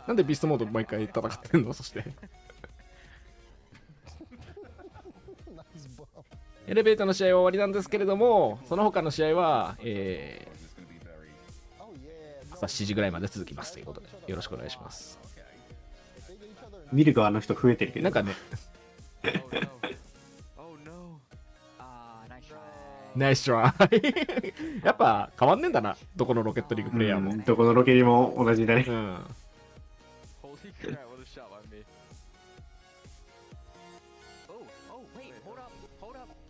なんでビーストモード毎回戦ってんの？そしてエレベーターの試合は終わりなんですけれども、その他の試合は、朝7時ぐらいまで続きますということでよろしくお願いします。見る側の人増えてるけどなんかねナイストライやっぱ変わんねえんだな、どこのロケットリーグプレイヤーも、どこのロケにも同じだね。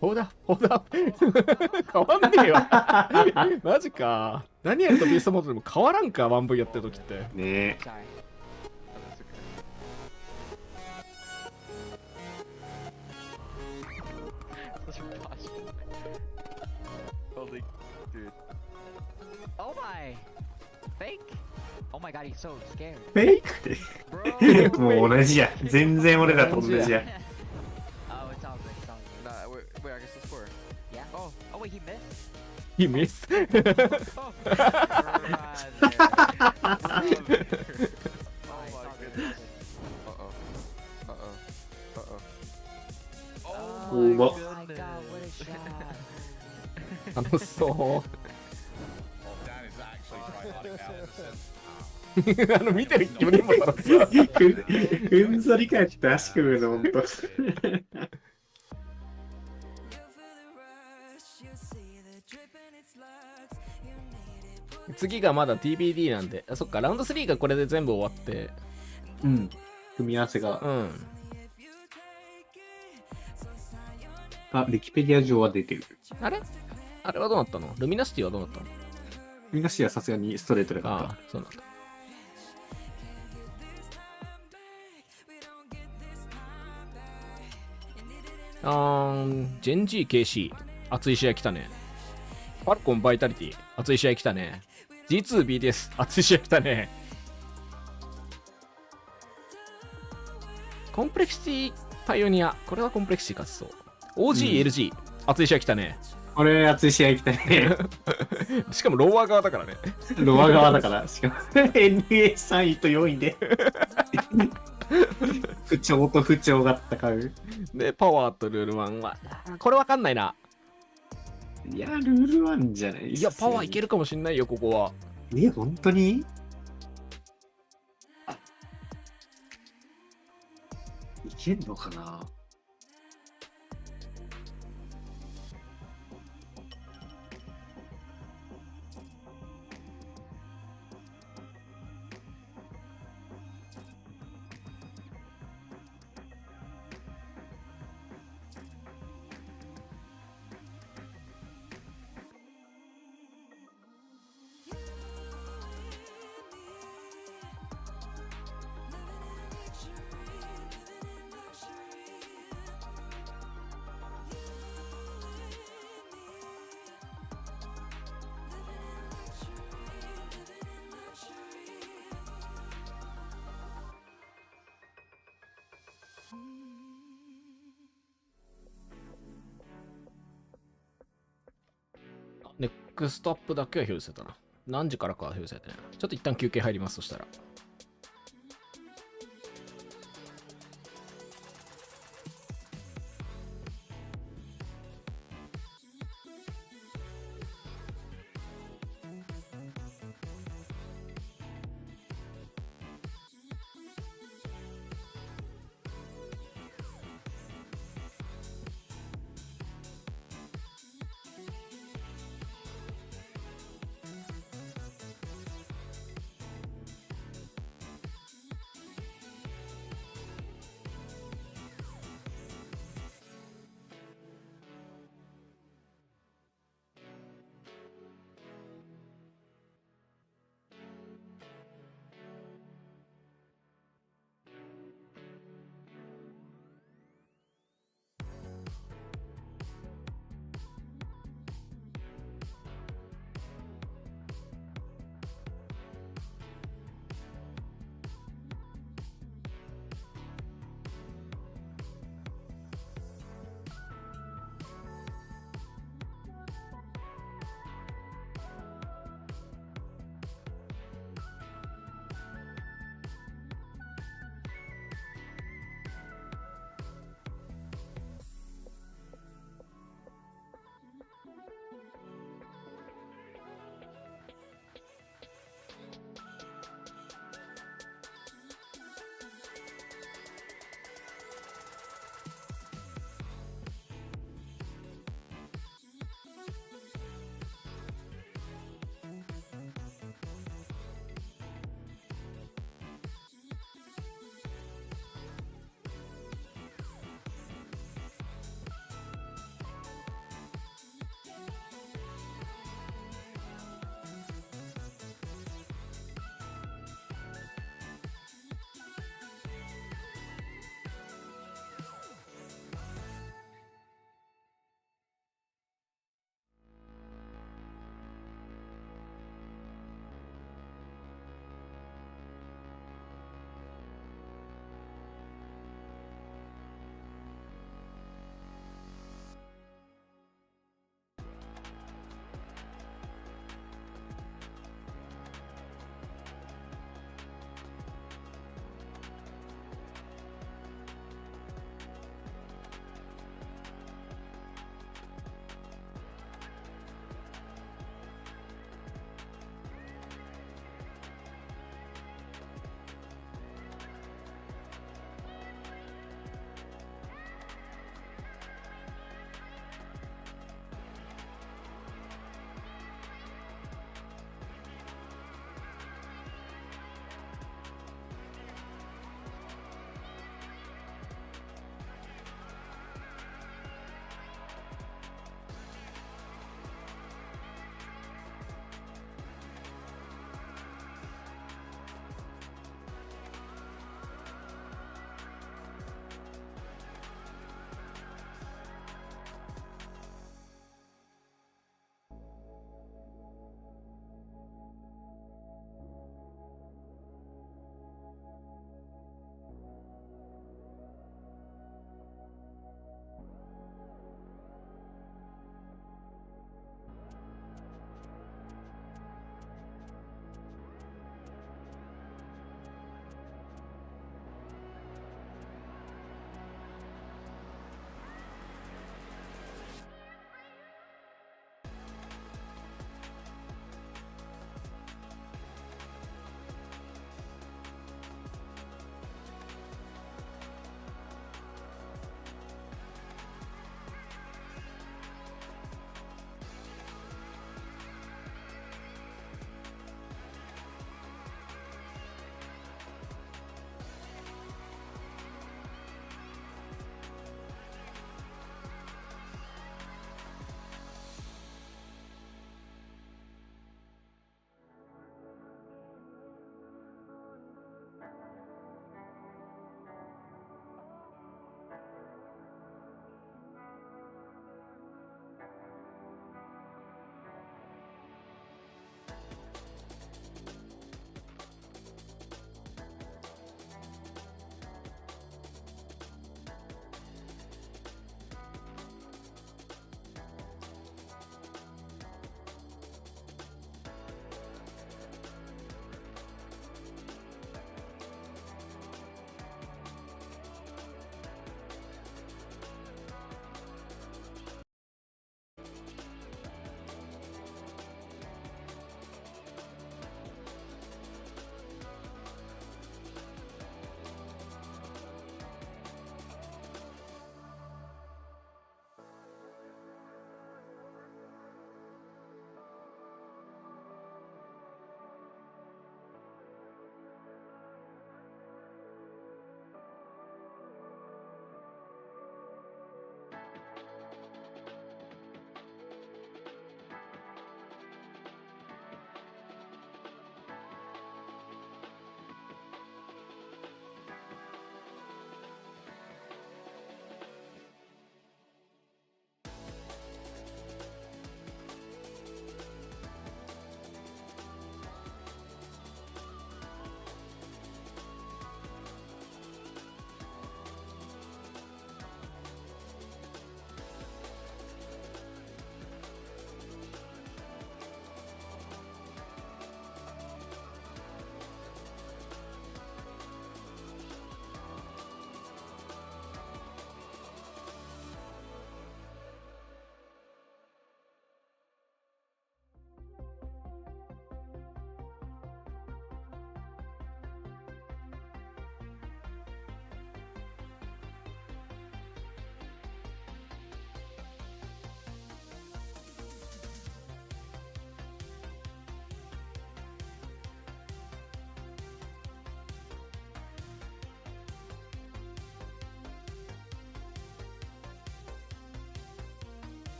ほうだ変わんねえよマジか。ダニエルとビーストモードでも変わらんか、1V やってる時ってねえ。フェイクってもう同じや。全然俺らと同じや。He missed. Oh my god, 楽しそう。見てる4人も楽しそう。うんざり返って足組むの、ほんと。次がまだ TBD なんで、そっか、ラウンド3がこれで全部終わって、うん、組み合わせが。あ、ウィキペディア上は出てる。あれはどうなったの？ルミナシティはどうなったの？ルミナシティはさすがにストレートで勝った。ああ、そうなんだ。ジェンジー KC、熱い試合来たね。ファルコンバイタリティ、熱い試合来たね。G2BTS、熱い試合来たね。コンプレクシティパイオニア、これはコンプレクシティ勝ちそう。OGLG、熱い試合来たね。これ熱い試合来たね。しかもローワー側だからね。ロワ側だから、しかも NA3 位と4位で不調と不調が戦う。で、パワーとルール1は、これわかんないな。いや、ルール1じゃない。いや、パワーいけるかもしんないよ、ここは。本当にいけんのかな。ネクストアップだけは表示されたな。何時からかは表示されてない。ちょっと一旦休憩入ります、そしたら。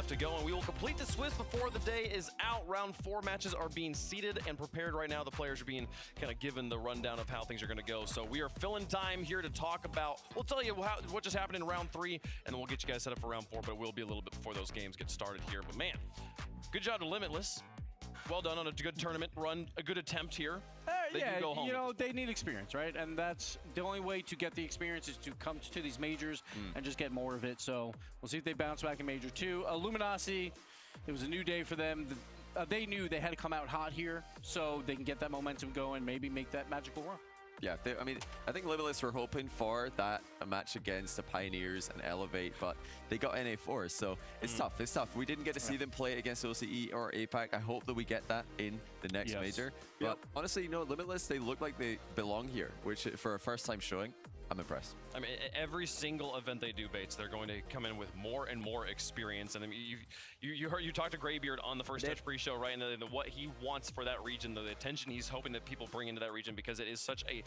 left to go, and we will complete the Swiss before the day is out. Round 4 matches are being seeded and prepared right now. The players are being kind of given the rundown of how things are going to go. So we are filling time here to talk about, we'll tell you what just happened in round 3, and then we'll get you guys set up for round 4, but it will be a little bit before those games get started here. But man, good job to Limitless. Well done on a good tournament run, a good attempt here. Yeah, you know, they need experience, right? And that's the only way to get the experience is to come to these majors and just get more of it. So we'll see if they bounce back in Major 2. Luminosity, it was a new day for them. They knew they had to come out hot here so they can get that momentum going, maybe make that magical run. Yeah, I mean, I think Limitless were hoping for that a match against the Pioneers and Elevate, but they got NA4, so it's tough. It's tough. We didn't get to see them play against OCE or APAC. I hope that we get that in the next major. But honestly, you know, Limitless, they look like they belong here, which for a first time showing, I'm impressed. I mean, every single event they do, Bates, they're going to come in with more and more experience. And I mean, you talked to Graybeard on the First Touch pre-show, right? And what he wants for that region, the attention he's hoping that people bring into that region, because it is such a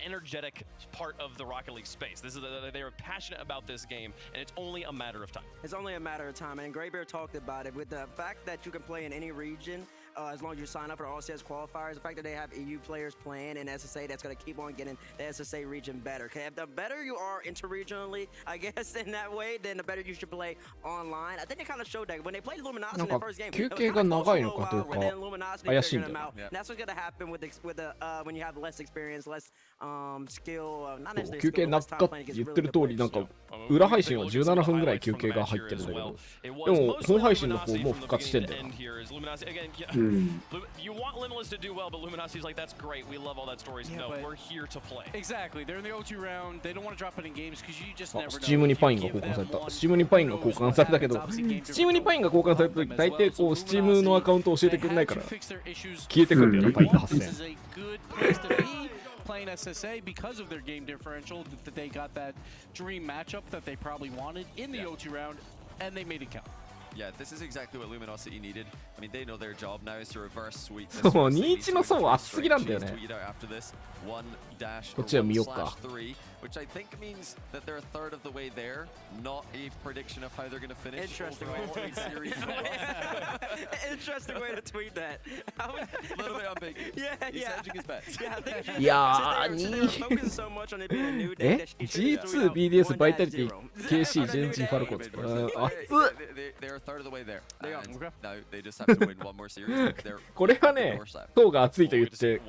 energetic part of the Rocket League space. They are passionate about this game, and it's only a matter of time. It's only a matter of time, and Graybeard talked about it with the fact that you can play in any region. As long as you sign up for the RLCS qualifiers, the fact that they have EU players playing in SSA, that's going to keep on getting the SSA region better. Okay, the better you are interregionally, I guess, in that way, then the better you should play online. I think they kind of showed that when they played Luminosity in the first game. 休憩が長いのかどうか怪しいんだよね。 That's what's going to happen with when you have less experience, less skill, not necessarily 休憩長って言ってる通り、なんか裏配信は17分ぐらい休憩が入ってるんだけど、でも本配信の方も復活してんだよな。You want Limitless to do well, but Luminosity's like, that's great. We love all that stories. No, we're here to play. Exactly. They're in the O2 round. They don't want to drop it in games because you just never know. Steam にパインが交換された。Steam にパインが交換されたけど、Steam にパインが交換された時、大抵こう Steam のアカウント教えてくれないから消えてくるんだよな、パインが8000。Playing SSA because of their game differential, that they got that dream matchup that they probably wanted in the O2 round, and they made it count. Yeah, this is exactly what Luminosity needed. I mean, they know their job now is to reverse sweep. そう、21の層熱すぎなんだよね。こっちは見よっか。 Which I think means that they're a third of the way there, not a prediction of how they're going to finish. Interesting way to tweet series. Interesting way to tweet that. A little bit ambiguous. He's hedging his bets. いやー、G2、BDS、バイタリティ、KC、JNG、ファルコン。熱っ。They're a third of the way there. Now they just have to win one more series. これはね、層が熱いと言って、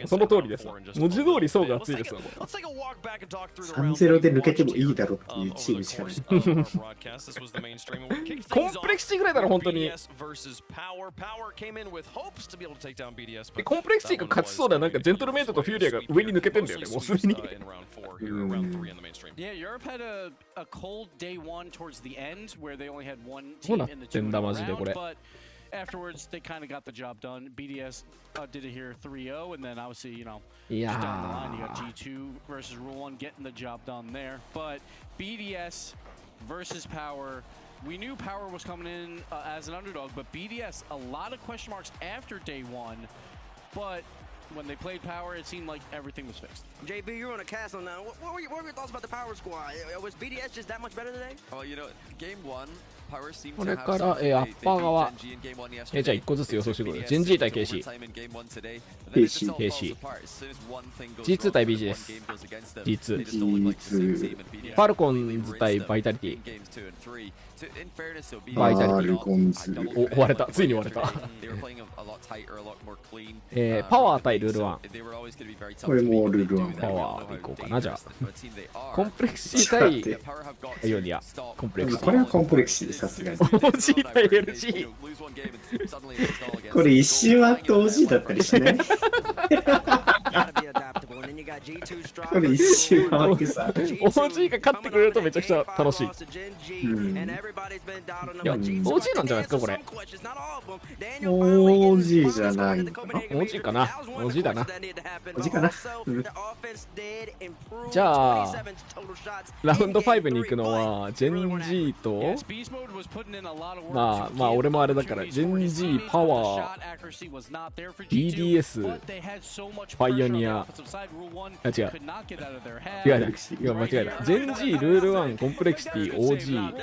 その通りです。文字通り層が熱いです。3-0 で抜けてもいいだろうっていうチームしかない。コンプレクシティぐらいだろ、本当に。コンプレクシティが勝ちそうだ、なんかジェントルメイトとフューリアが上に抜けてんだよね、もうすでに。Yeah, Europe had a cold day one towards the end where they only had one team in the two round, but afterwards they kind of got the job done. BDS did it here 3-0, and then obviously, you know, just down the line you got G2 versus Rule 1 getting the job done there. But BDS versus Power, we knew Power was coming in as an underdog, but BDS, a lot of question marks after day one, but when they played Power, it seemed like everything was fixed. JB, you're on a castle now. What were your thoughts about the Power squad? Was BDS just that much better today? Well, you know, game one, Power seemed こ to れ have から、ア some ッパー側。じゃあ1個ずつ予想してくれ。GNG 対 KC。KC。G2 対 BG です。G2。ファルコンズ対バイタリティ。バイタリティ。お、終われた。ついに終われた。パワー対ルール1。これもルール1。パワーいこうかな、じゃあ。コンプレクシティ対ヨニア。コンプレクシティ。これはコンプレクシティ、さすがに。OG 対 LG。これ一周回って OG だったりしないこれ一周回ってさ。OG が勝ってくれるとめちゃくちゃ楽しい。いや、OG なんじゃないですか、これ。OG じゃないのかな。OG かな。OG だな。OG かな。じゃあ、ラウンド5に行くのは、ジェンジーと、まあ、俺もあれだから、ジェンジー、パワー、BDS、パイオニア、あ、違う。違う間違えた。ジェン G、ルール1、コンプレクシティ、OG、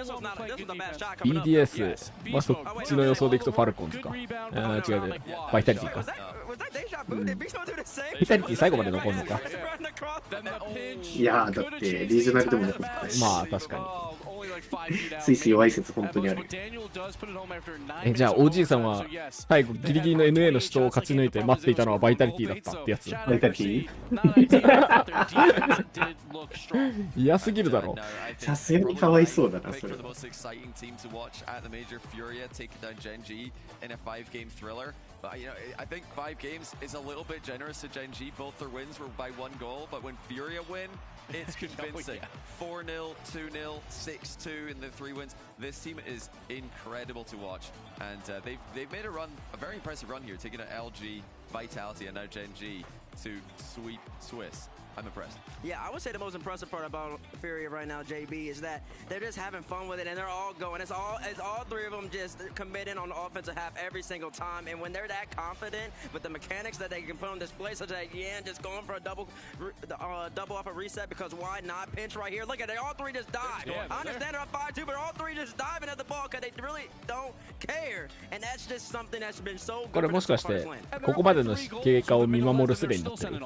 BDS、まあそっちの予想でいくとファルコンズか。あ、違う。バイタリティか。ビタリティ最後まで残るのか。いやー、だってリージョナルでも残ったし。まあ確かに。スイス弱い説本当にある。じゃあ OG さんは最後ギリギリの NA の死闘を勝ち抜いて待っていたのはバイタリティだったってやつ。バイタリティ嫌すぎるだろ。さすがにかわいそうだな、それ。But you know, I think 5 games is a little bit generous to Gen G. Both their wins were by 1 goal, but when Furia win, it's convincing. 4-0, 2-0, 6-2 in the 3 wins. This team is incredible to watch, and they've made a run, a very impressive run here, taking an LG, Vitality, and now Gen G to sweep Swiss. I'm impressed. Yeah, I would say the most impressive part about Furia right now, JB, is that they're just having fun with it and they're all going. It's all 3 of them just committing on the offensive half every single time. And when they're that confident with the mechanics that they can put on display, such as just going for a double off a reset, because why not? Pinch right here. Look at it, all 3 just dive. I understand they're up 5-2, but all 3 just diving at the ball because they really don't care. And that's just something that's been so good. これもしかしてここまでの経過を見守る術になってる。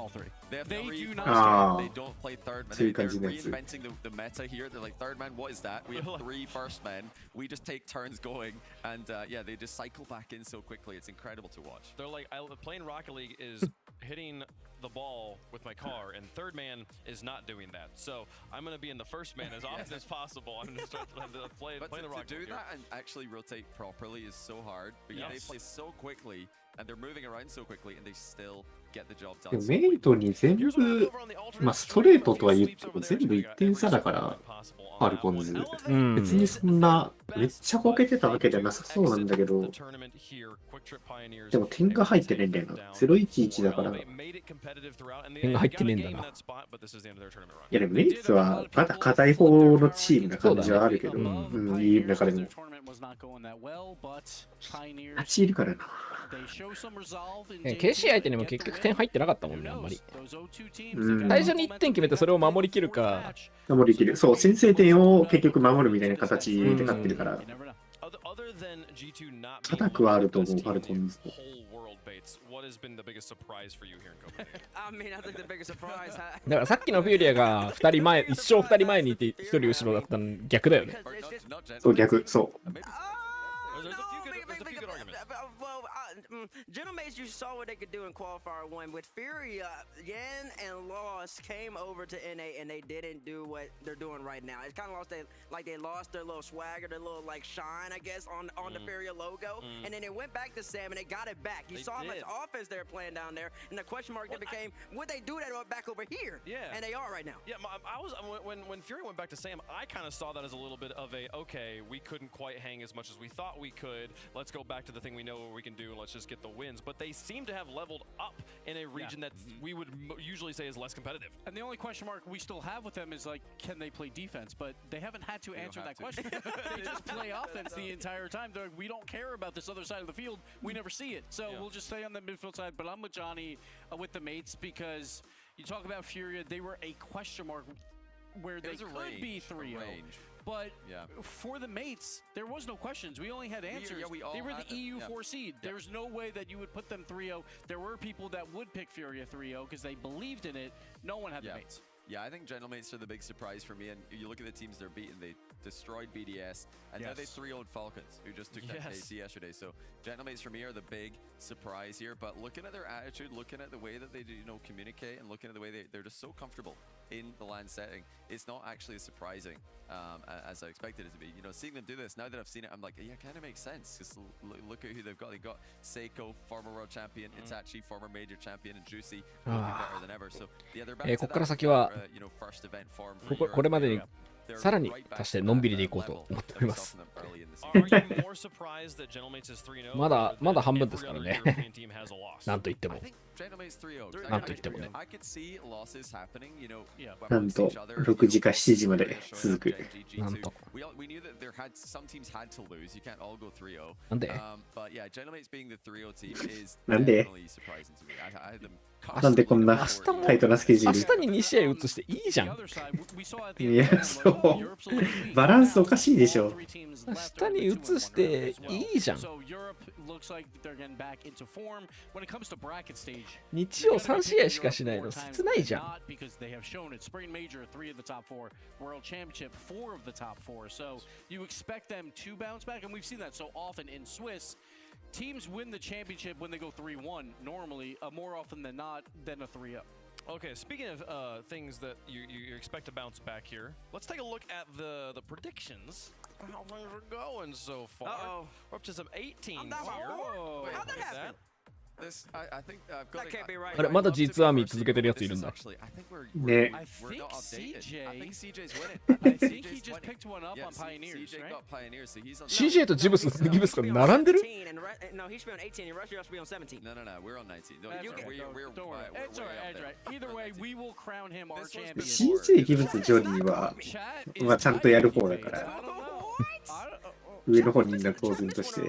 They don't play third man. They're reinventing the meta here. They're like, third man, what is that? We have 3 first men. We just take turns going, and yeah, they just cycle back in so quickly. It's incredible to watch. They're like, playing Rocket League is hitting the ball with my car, and third man is not doing that. So I'm going to be in the first man as often as possible. I'm just trying to play the Rocket to do League that and actually rotate properly is so hard because they play so quickly and they're moving around so quickly, and they still get the job done. メイトに全部、まあストレートとは言っても全部1点差だから、ファルコンズ。別にそんな、めっちゃこけてたわけじゃなさそうなんだけど、でも点が入ってねえんだよな。011だから。点が入ってねえんだな。いやでもメイツはまだ課題法のチームな感じはあるけど、いい中でも。8いるからな。KC 相手にも結局点入ってなかったもんね、あんまり。最初に1点決めてそれを守りきるか。守りきる。そう、先制点を結局守るみたいな形で勝ってるから。硬くはあると思う、ファルコンズ。だからさっきのフューリアが2人前、一生2人前にいて1人後ろだったの逆だよね。そう、逆、そう。Gentlemen, you saw what they could do in qualifier 1 with Furia. Yen and Lost came over to NA and they didn't do what they're doing right now. It's kind of they lost their little swagger, their little like shine, I guess, on the Furia logo. And then they went back to Sam and they got it back. You saw how much offense they're playing down there, and the question mark then became, would they do that back over here? Yeah, and they are right now. Yeah, I was when Furia went back to Sam, I kind of saw that as a little bit of a okay, we couldn't quite hang as much as we thought we could. Let's go back to the thing we know what we can do, and let's just get the wins. But they seem to have leveled up in a region that we would usually say is less competitive. And the only question mark we still have with them is like, can they play defense? But they haven't had to answer that question. They just play offense the entire time. They're like, we don't care about this other side of the field. We never see it. So we'll just stay on the midfield side. But I'm with Johnny with the mates because you talk about Furia, they were a question mark where they could be 3-0. But for the mates, there was no questions. We only had answers. They were the EU4 seed. There's no way that you would put them 3-0. There were people that would pick Furia 3-0 because they believed in it. No one had the mates. Yeah, I think Gentlemates are the big surprise for me. And you look at the teams they're beating, they destroyed BDS, and now they 3-0'd Falcons, who just took that KC yesterday. So Gentlemates for me are the big surprise here. But looking at their attitude, looking at the way that they do, communicate, and looking at the way they're just so comfortable in the LAN setting, it's not actually as surprising as I expected it to be. Seeing them do this, now that I've seen it, I'm like, yeah, it kind of makes sense. Just look at who they've got. They've got Seiko, former world champion, Itachi, former major champion, and Juicy, looking better than ever. So yeah, they're back to that. ここから先はこれまでにさらに足してのんびりでいこうと思っております。まだ半分ですからね。なんと言っても。なんと言ってもね。なんと6時か7時まで続く。なんと。なんで？なんで？なんでこんなタイトなスケジュール。明日に2試合移していいじゃん。いや、そう。バランスおかしいでしょ。明日に移していいじゃん。日曜3試合しかしないの切ないじゃん。Teams win the championship when they go 3-1 normally, more often than not, than a 3-0. Okay, speaking of things that you expect to bounce back here, let's take a look at the predictions. How things are going so far. We're up to some 18 here. Wait, how'd that happen? I think I've got that can't be right. あれまだ G2 アーミー続けてるやついるんだ。ね。I think CJ's winning. I think he just picked one up on Pioneers, CJ right? got Pioneers, so he's on. CJ とギブスが並んでる No, he should be on 18 and Russia should be on 17. No, we're on 19. No, Don't worry. It's alright. Either way, we will crown him our champion. CJ ギブスジョニーは、まあちゃんとやる方だから。上の方にいるのは当然として。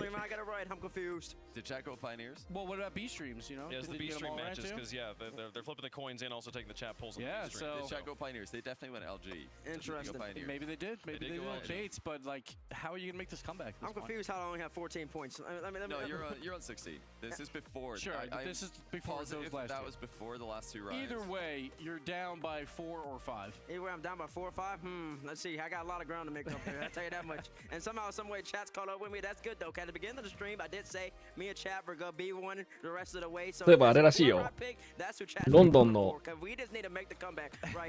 Did chat go Pioneers? Well, what about B streams? You know, yeah, it's the B stream matches because they're flipping the coins and also taking the chat pulls. Yeah, the stream. so did chat go Pioneers? They definitely went LG. Interesting. Maybe they did. Maybe they did Bates, but like, how are you gonna make this comeback? I'm confused how I only have 14 points. No, you're on 16. This is before. Sure, but this is before those last. That was before the last two rounds. Either way, you're down by 4 or 5. Either way, I'm down by 4 or 5. Let's see. I got a lot of ground to make up there. I tell you that much. And somehow, some way, chat's caught up with me. That's good though. At the beginning of the stream, I did say me and chat were gonna be one the rest of the way. So 例えばあれらしいよ。ロンドンの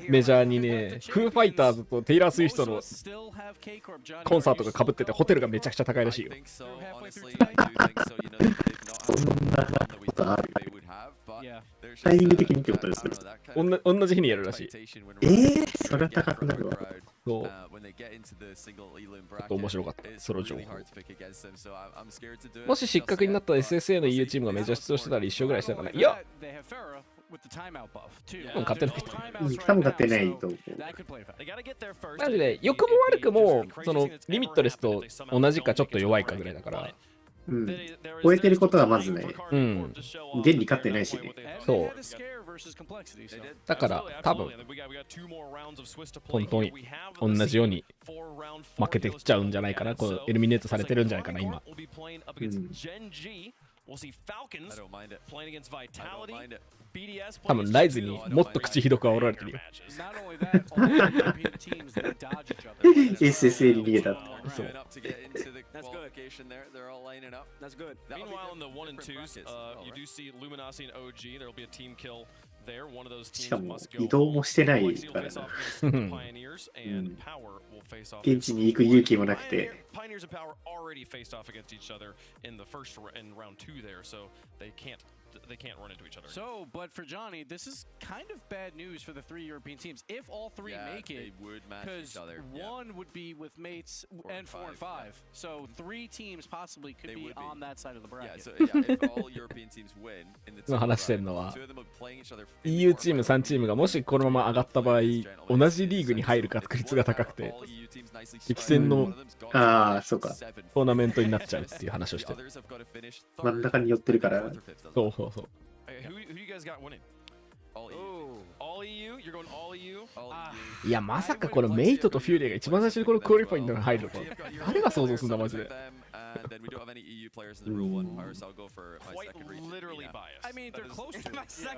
メジャーにね、フーファイターズとテイラー・スウィフトのコンサートが被ってて、ホテルがめちゃくちゃ高いらしいよ。そんなことある。タイミング的にってことですね。同じ日にやるらしい。それは高くなるわ。そう。ちょっと面白かった、その情報。もし失格になった SSA の EU チームがメジャー出場してたら一緒ぐらいしたかな。いや、勝ってない。多分勝ってないと思う。マジで、良くも悪くも、そのリミットレスと同じかちょっと弱いかぐらいだから。超えてることはまずね、現に勝ってないしね。そう。だから多分本当に同じように負けてっちゃうんじゃないかな。このエルミネートされてるんじゃないかな今。多分ライズにもっと口ひどく煽られてるよ。SSA に逃げた。そう。That's good. Meanwhile, in the 1 and 2s, you do see Luminosity and OG. There will be a team kill there. One of those teams must go. 移動もしてないからな。現地に行く勇気もなくて。Pioneers and Power already faced off against each other in the first in round 2 there, so they can't run into each other. So, but for Johnny, this is kind of bad news for the 3 European teams. If all 3 make it, because one would be with mates and 4 and 5. So 3 teams possibly could be on that side of the bracket. Yeah, so if all European teams win in the 話してるのは EU チーム3チームがもしこのまま上がった場合、同じリーグに入る確率が高くて、激戦のそうかトーナメントになっちゃうっていう話をしてる。真ん中に寄ってるから。そうそうそう。Who do you guys got winning? All EU? You're going all EU? いや、まさかこのメイトとフューリアが一番最初にこのクオリファイに入るのか。誰が想像するんだマジで。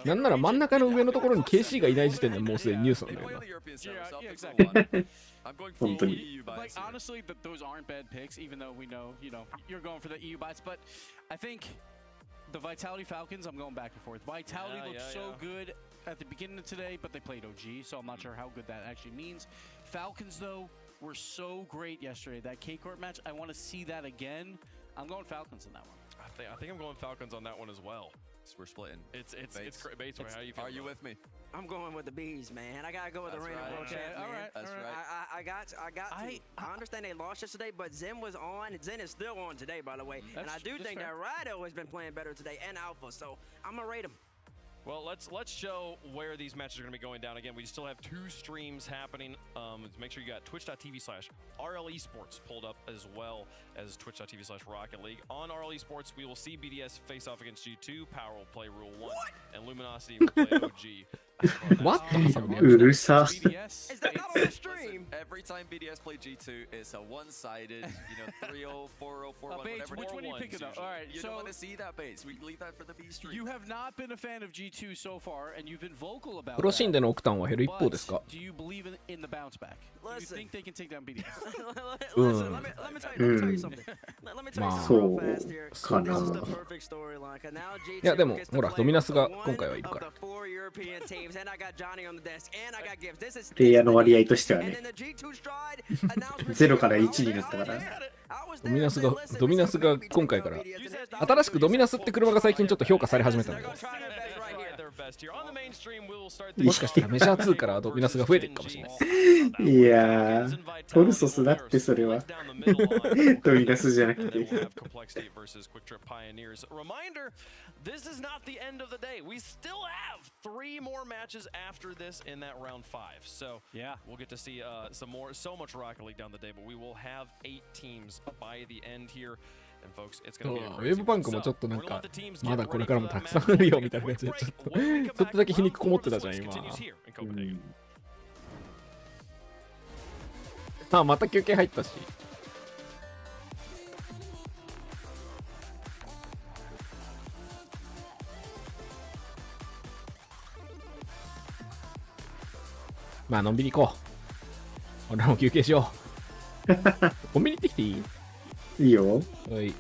なんなら真ん中の上のところに KC がいない時点でもうすでにニュースなんだよな。本当に。Like honestly, those aren't bad picks, even though we know, you're going for the EU bites. But I think the Vitality Falcons, I'm going back and forth. Vitality looked so good at the beginning of today, but they played OG, so I'm not sure how good that actually means. Falcons, though, were so great yesterday. That K-Corp match, I want to see that again. I'm going Falcons in that one. I think I'm going Falcons on that one as well. So we're splitting. It's Bates. How are you feeling? Are you with me? I'm going with the bees, man. I gotta go with the Reigning World Champ, man. All right. That's right. I understand they lost yesterday, but Zen was on. Zen is still on today, by the way. And I do think that Rido has been playing better today and Alpha, so I'm gonna rate him. Well, let's show where these matches are going to be going down. Again, we still have 2 streams happening. Make sure you got twitch.tv/RL Esports pulled up as well as twitch.tv/Rocket League. On RL Esports, we will see BDS face off against G2. Power will play Rule 1, and Luminosity will play OG. What? Urusa. Is that not on the stream? Every time BDS play G2, it's a one-sided, 3-0, 4-0, 4-1, Bates, whatever. which one are you picking up? All right, you so don't want to see that, Bates. We leave that for the B stream. You have not been a fan of G2 so far, and you've been vocal about プロシーンでのオクターンは減る一方ですか？ Do you believe in the bounce back? Do you think they can take down BDS? Listen, let me tell you something. Let me tell you something real fast here. This is the perfect storyline. 'Cause now G2 いやでも gets to ほら play ドミナスが one 今回はいるから。 of the 4 European teams, and I got Johnny on the desk, and I got Gibbs. This is プレイヤーの割合としてはね、 and then the G2 stride announcement. 0から1になったから。ドミナスが今回から新しくドミナスって車が最近ちょっと評価され始めたんで、もしかしたらメジャー2からドミナスが増えていくかもしれない。いやー、トルソスだってそれはドミナスじゃなくて。This is not the end of the day. We still have 3 more matches after this in that round 5. So yeah, we'll get to see so much Rocket League down the day, but we will have 8 teams by the end here. And folks, it's going to be a ウ crazy ェブパンクもちょっとなんかまだこれからもたくさんあるよみたいな感じでちょっとだけ皮肉こもってたじゃん今。あ、また休憩入ったし。まあのんびり行こう。俺らも休憩しよう。コンビニ行ってきていい？いいよ。はい。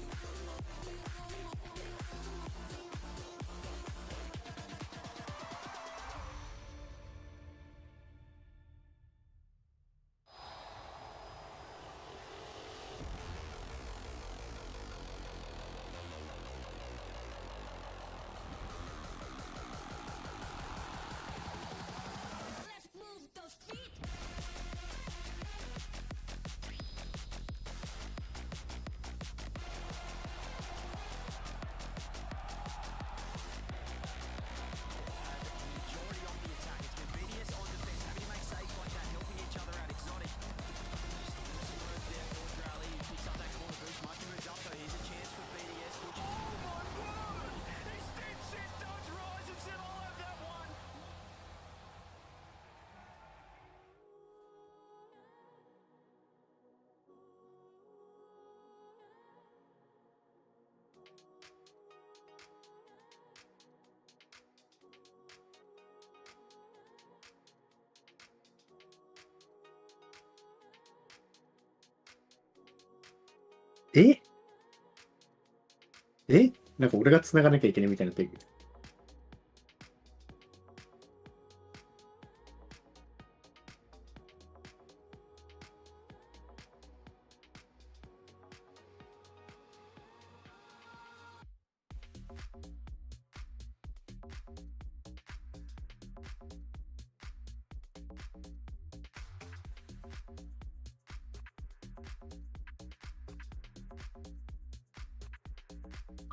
なんか俺が繋がなきゃいけないみたいなってる。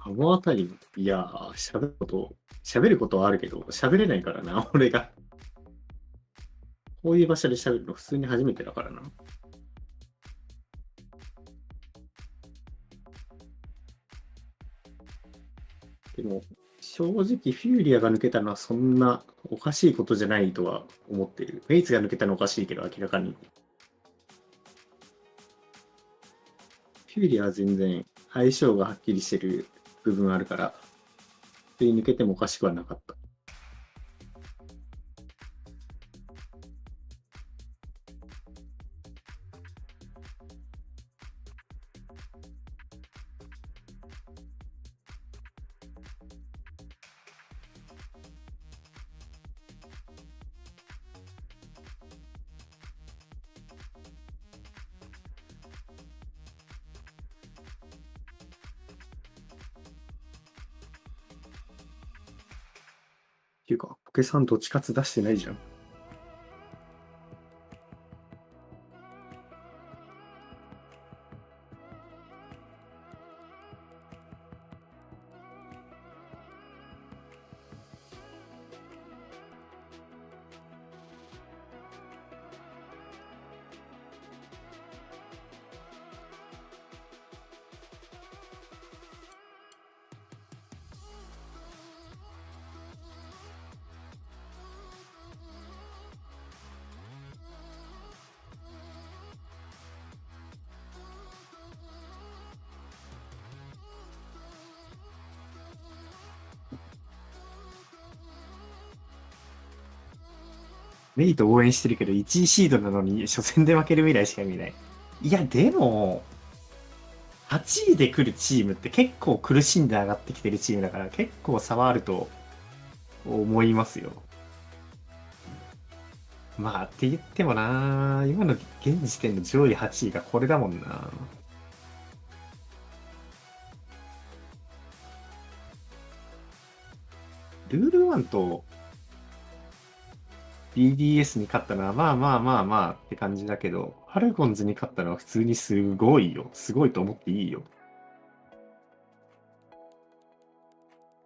このあたり、いやー、喋ることはあるけど、喋れないからな、俺が。こういう場所で喋るの普通に初めてだからな。でも、正直、フューリアが抜けたのはそんなおかしいことじゃないとは思ってる。メイツが抜けたのはおかしいけど、明らかに。フューリアは全然相性がはっきりしてる部分あるから、それに抜けてもおかしくはなかった。っていうか、ポケさんどっちかつ出してないじゃん。メイト応援してるけど、1位シードなのに初戦で負ける未来しか見ない。いや、でも、8位で来るチームって結構苦しんで上がってきてるチームだから、結構差はあると思いますよ。まあ、って言ってもな、今の現時点の上位8位がこれだもんな。ルール1と BDS に勝ったのはまあまあまあまあって感じだけど、ファルコンズに勝ったのは普通にすごいよ。すごいと思っていいよ。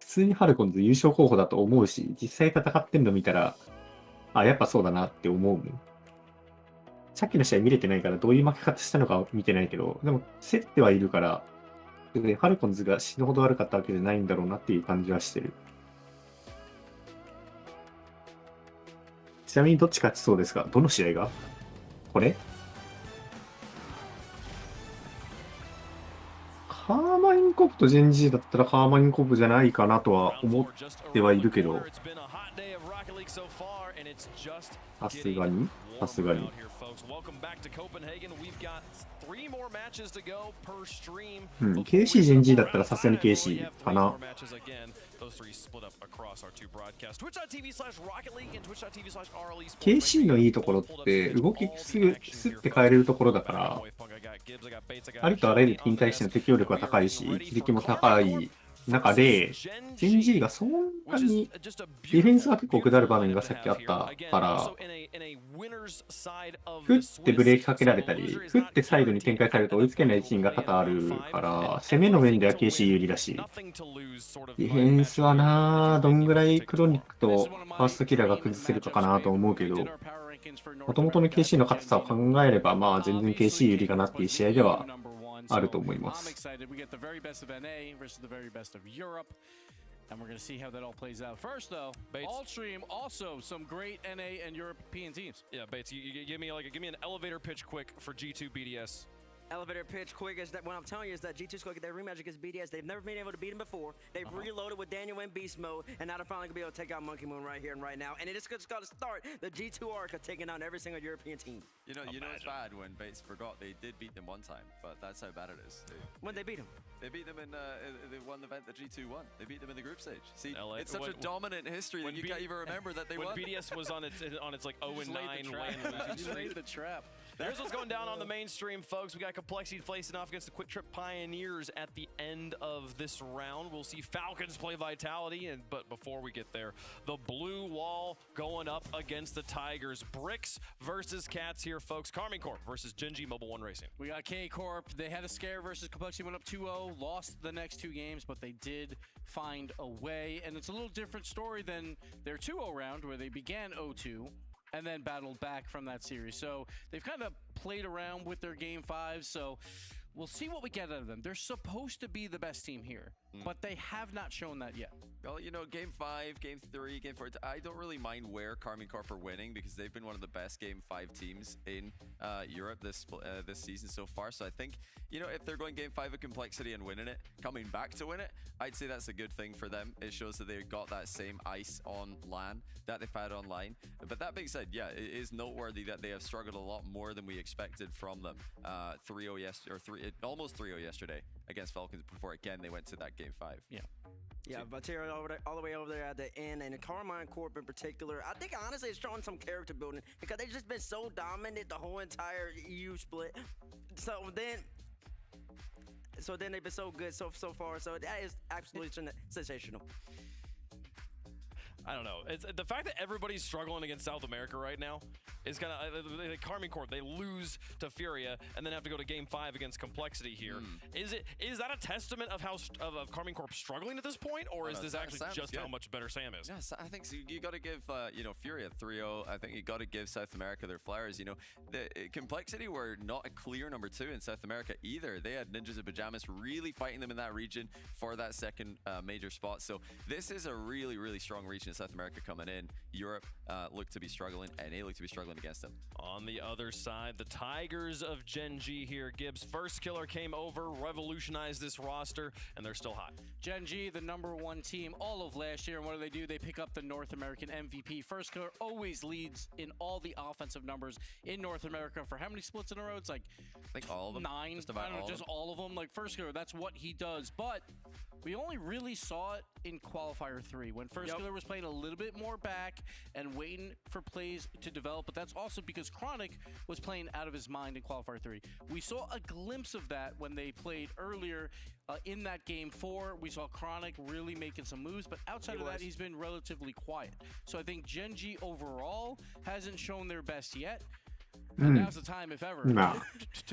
普通にファルコンズ優勝候補だと思うし、実際戦ってんの見たら、あ、やっぱそうだなって思うもん。さっきの試合見れてないからどういう負け方したのか見てないけど、でも競ってはいるから、ファルコンズが死ぬほど悪かったわけじゃないんだろうなっていう感じはしてる。ちなみにどっち勝ちそうですか？どの試合が？これ？カーマインコブとジェンジーだったらカーマインコブじゃないかなとは思ってはいるけど、さすがにさすがに。うん、KC ジェンジーだったらさすがに KC かな。KC のいいところって動きすぐスッて変えれるところだから、ありとあらゆる敵に対しての適応力が高いし、一撃も高い中で、ジェンジーがそんなにディフェンスが結構下る場面がさっきあったから、ふってブレーキかけられたり、ふってサイドに展開されると追いつけないシーンが多々あるから、攻めの面では KC 有利だし、ディフェンスはなぁ、どんぐらいクロニックとファーストキラーが崩せるかかなと思うけど、もともとの KC の硬さを考えれば、まあ全然 KC 有利かなっていう試合ではあると思います。And we're going to see how that all plays out. First, though, Allstream also some great NA and European teams. Yeah, Bates, you give me an elevator pitch quick for G2 BDS. Elevator pitch quick is that what I'm telling you is that G2's going to get their rematch against BDS. They've never been able to beat him before. They've reloaded with Daniel in beast mode, and now they're finally going to be able to take out Monkey Moon right here and right now. And it is just going to start the G2 arc of taking down every single European team. You know it's bad when Bates forgot they did beat them one time, but that's how bad it is. When they beat them? They beat them in the one event that G2 won. They beat them in the group stage. See, it's such a dominant history that you can't even remember that they won. When BDS was on its like 0-9 lane laid the trap. Here's what's going down on the mainstream, folks. We got Complexity facing off against the Quick Trip Pioneers at the end of this round. We'll see Falcons play Vitality, but before we get there, the blue wall going up against the Tigers. Bricks versus Cats here, folks. Carmine Corp versus Genji Mobile One Racing. We got K Corp. They had a scare versus Complexity, went up 2-0, lost the next two games, but they did find a way. And it's a little different story than their 2-0 round where they began 0-2. And then battled back from that series. So they've kind of played around with their game 5. So we'll see what we get out of them. They're supposed to be the best team here, but they have not shown that yet. Well, you know, game 5, game 3, game 4, I don't really mind where Carmine Corp are winning because they've been one of the best game 5 teams in Europe this season so far. So I think, you know, if they're going game 5 of Complexity and winning it, coming back to win it, I'd say that's a good thing for them. It shows that they've got that same ice on LAN that they've had online. But that being said, yeah, it is noteworthy that they have struggled a lot more than we expected from them. 3-0 yesterday, or almost 3-0 yesterday against Falcons before again they went to that game 5. Yeah. Yeah, Vatira all the way over there at the end, and Carmine Corp in particular, I think honestly it's showing some character building because they've just been so dominant the whole entire EU split. So then they've been so good so far. So that is absolutely sensational. I don't know. It's the fact that everybody's struggling against South America right now is kind of like Carmine Corp. They lose to Furia and then have to go to Game 5 against Complexity here. Is that a testament of how of Carmine Corp struggling at this point, or is this actually just how much better Sam is? Yes, I think so. You got to give you know, Furia 3-0. I think you got to give South America their flowers. You know, the Complexity were not a clear number 2 in South America either. They had Ninjas and Pajamas really fighting them in that region for that second major spot. So this is a really, really strong region in South America coming in. Europe looked to be struggling, NA looked to be struggling struggling against them. On the other side, the Tigers of Gen G here. Gibbs' first killer came over, revolutionized this roster, and they're still hot. Gen G, the #1 team all of last year, and what do? They pick up the North American MVP. First killer always leads in all the offensive numbers in North America for how many splits in a row? It's like I think all of them. 9. Just about I don't know, all just of them. all of them. Like first killer, that's what he does. But we only really saw it in qualifier 3 when first killer was playing a little bit more back and waiting for plays to develop. But that's also because Chronic was playing out of his mind in qualifier 3. We saw a glimpse of that when they played earlier in that game 4. We saw Chronic really making some moves, but outside of that, he's been relatively quiet. So I think Gen G overall hasn't shown their best yet. Now's the time, if ever, to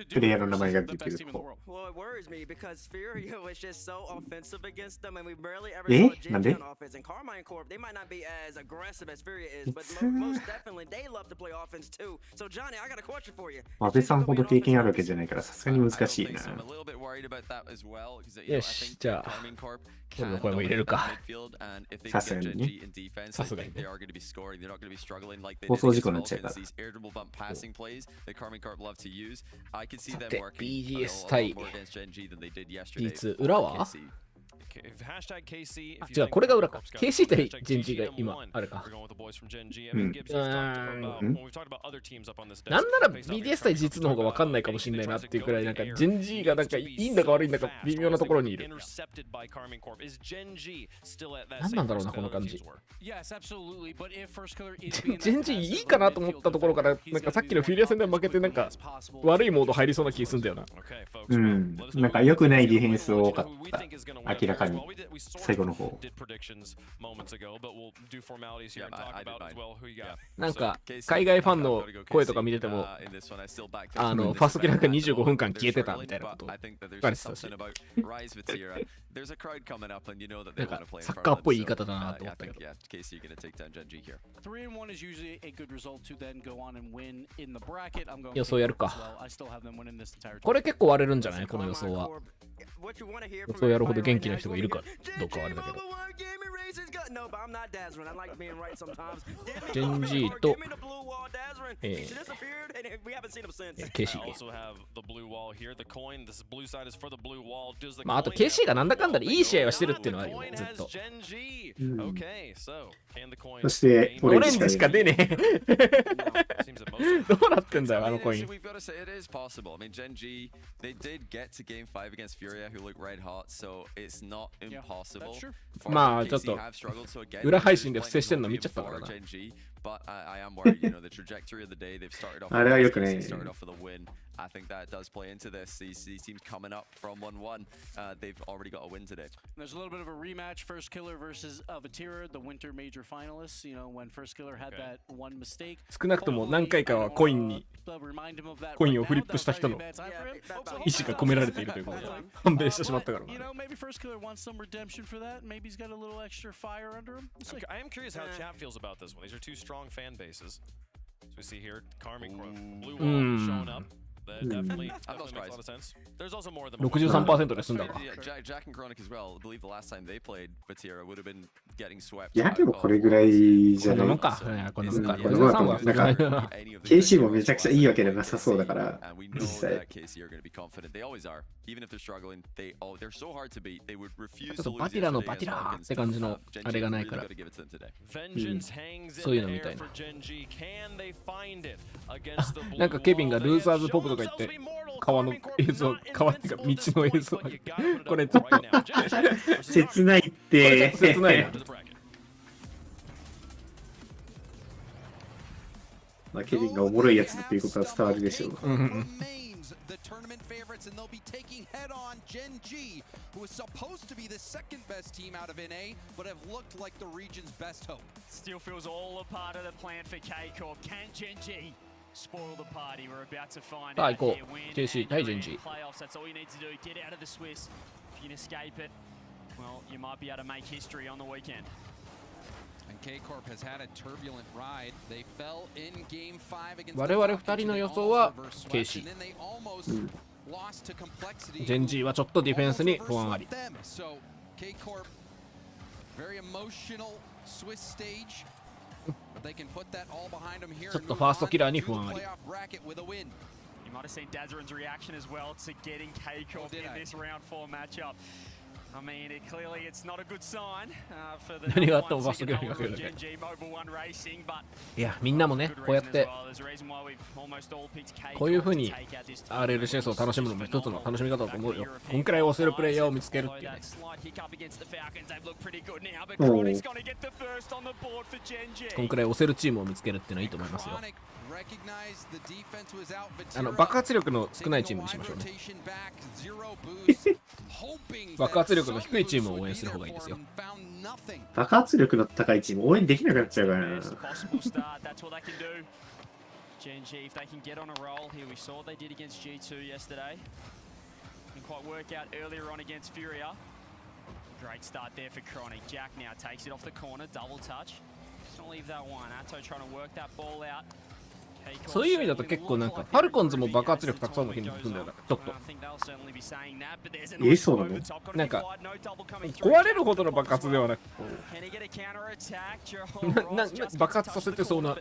do the best team in the world. Well, it worries me because Furia was just so offensive against them, and we barely ever saw Gen G on offense. And Carmine Corp, they might not be as aggressive as Furia is, but most definitely they love to play offense too. So Johnny, I got a question for you. 安倍さんほど経験あるわけじゃないからさすがに難しいな。I'm a little bit worried about that as well because I よし、 think じゃあ Carmine Corp 俺の声も入れるか。 midfield, and if they さ can すが get に Gen ね。 G in defense, さ I すがに think they are going to be scoring. They're not going to be struggling like they 放 did 送事 against 故になっちゃうから Falcons. These irritable bump passing plays that Carmine Corp love to use. I could see さ them て working BGS a 対 lot more against Gen G than they did yesterday. G2 for 裏は KC. Hashtag KC. あ、違う、これが裏か。KC 対 Gen G が今あるか。 We're going with the boys from Gen G. I mean, Gibbs, you've talked about when we've talked about other teams up on this desk. なんなら BDS 対 G2 の方が分かんないかもしれないなっていうくらいなんか Gen G がなんかいいんだか悪いんだか微妙なところにいる。Intercepted by Carmine Corp. Is Gen G still at that 何なんだろうなこの感じ。 Yes, absolutely. But if first killer is being Gen G いいかなと思ったところからなんかさっきのフィリア戦で負けてなんか悪いモード入りそうな気するんだよな。うん、なんか良くないディフェンス多かった。明らかに最後の方。なんか海外ファンの声とか見てても、ファーストキラーが25分間消えてたみたいなこと書かれてたし、なんかサッカーっぽい言い方だなと思ったけど。予想やるか。これ結構割れるんじゃないこの予想は。予想やるほど元気な人がいるかどうかはあれだけど。ジェンジーと、ケシー。まあ、あとケシーがなんだかんだでいい試合はしてるっていうのはあるよね、ずっと。そして、オレンジしか出ねえ。どうなってんだよ、あのコイン。まあちょっと裏配信で不正してんの見ちゃったからな。あれはよくね。I think that does play into this. These teams coming up from 1-1, they've already got a win today. There's a little bit of a rematch, First Killer versus Vatira, the Winter Major finalists. You know, when First Killer had that one mistake. 少なくとも何回かはコインをフリップした人の意思が込められているということで判明してしまったからな。You know, maybe First Killer wants some redemption for that. Maybe he's got a little extra fire under him. I am curious how chat feels about this one. These are two strong fan bases. So we see here, Carmine Corp, Blue Wall showing up. That definitely makes a lot of sense. There's also more than 63% で済んだか。Jack and Chronic as well. I believe the last time they played Vatira would have been getting swept. いやでもこれぐらいじゃない。こんなもんか。こんなもんか。なんか KC もめちゃくちゃいいわけではなさそうだから実際。バティラのバティラって感じのあれがないから、そういうのみたいな。なんかケビンがルーザーズポップとか言って川の映像、川っていうか道の映像、これちょっと切ないって。切ないな。まあケビンがおもろいやつだっていうことは伝わるでしょう。The tournament favorites, and they'll be taking head on Gen G, who is supposed to be the second best team out of NA, but have looked like the region's best hope. Still feels all a part of the plan for K-Corp. Can Gen G spoil the party? We're about to find out here. Win playoffs, that's all you need to do. Get out of the Swiss. If you can escape it, well, you might be able to make history on the weekend. And K-Corp has had a turbulent ride. They fell in game 5 against 我々2人の予想はケイシー。ジェンジーはちょっとディフェンスに不安あり。ちょっとファーストキラーに不安あり。You might have seen Dazarin's reaction as well to getting K-Corp in this round 4 matchup. I mean, clearly it's not a good sign for the何があってもファーストキラーにかけるだけ。いや、みんなもね、こうやってこういう風に RLCS を楽しむのも一つの楽しみ方だと思うよ。こんくらい押せるプレイヤーを見つけるっていうね。こんくらい押せるチームを見つけるっていうのはいいと思いますよ。爆発力の少ないチームにしましょうね。爆発力の低いチームを応援する方がいいですよ。爆発力の高いチーム応援できなくなっちゃうからな。Gen.G, if they can get on a roll here, we saw what they did against G2 yesterday. Didn't quite work out earlier on against Furia. Great start there for Chronic. Jack now takes it off the corner, double touch. Just don't leave that one. Atto trying to work that ball out. そういう意味だと結構なんかファルコンズも爆発力たくさんの日に行くんだよな、ちょっと。そうなの？なんか壊れるほどの爆発ではなく、爆発させてそうな。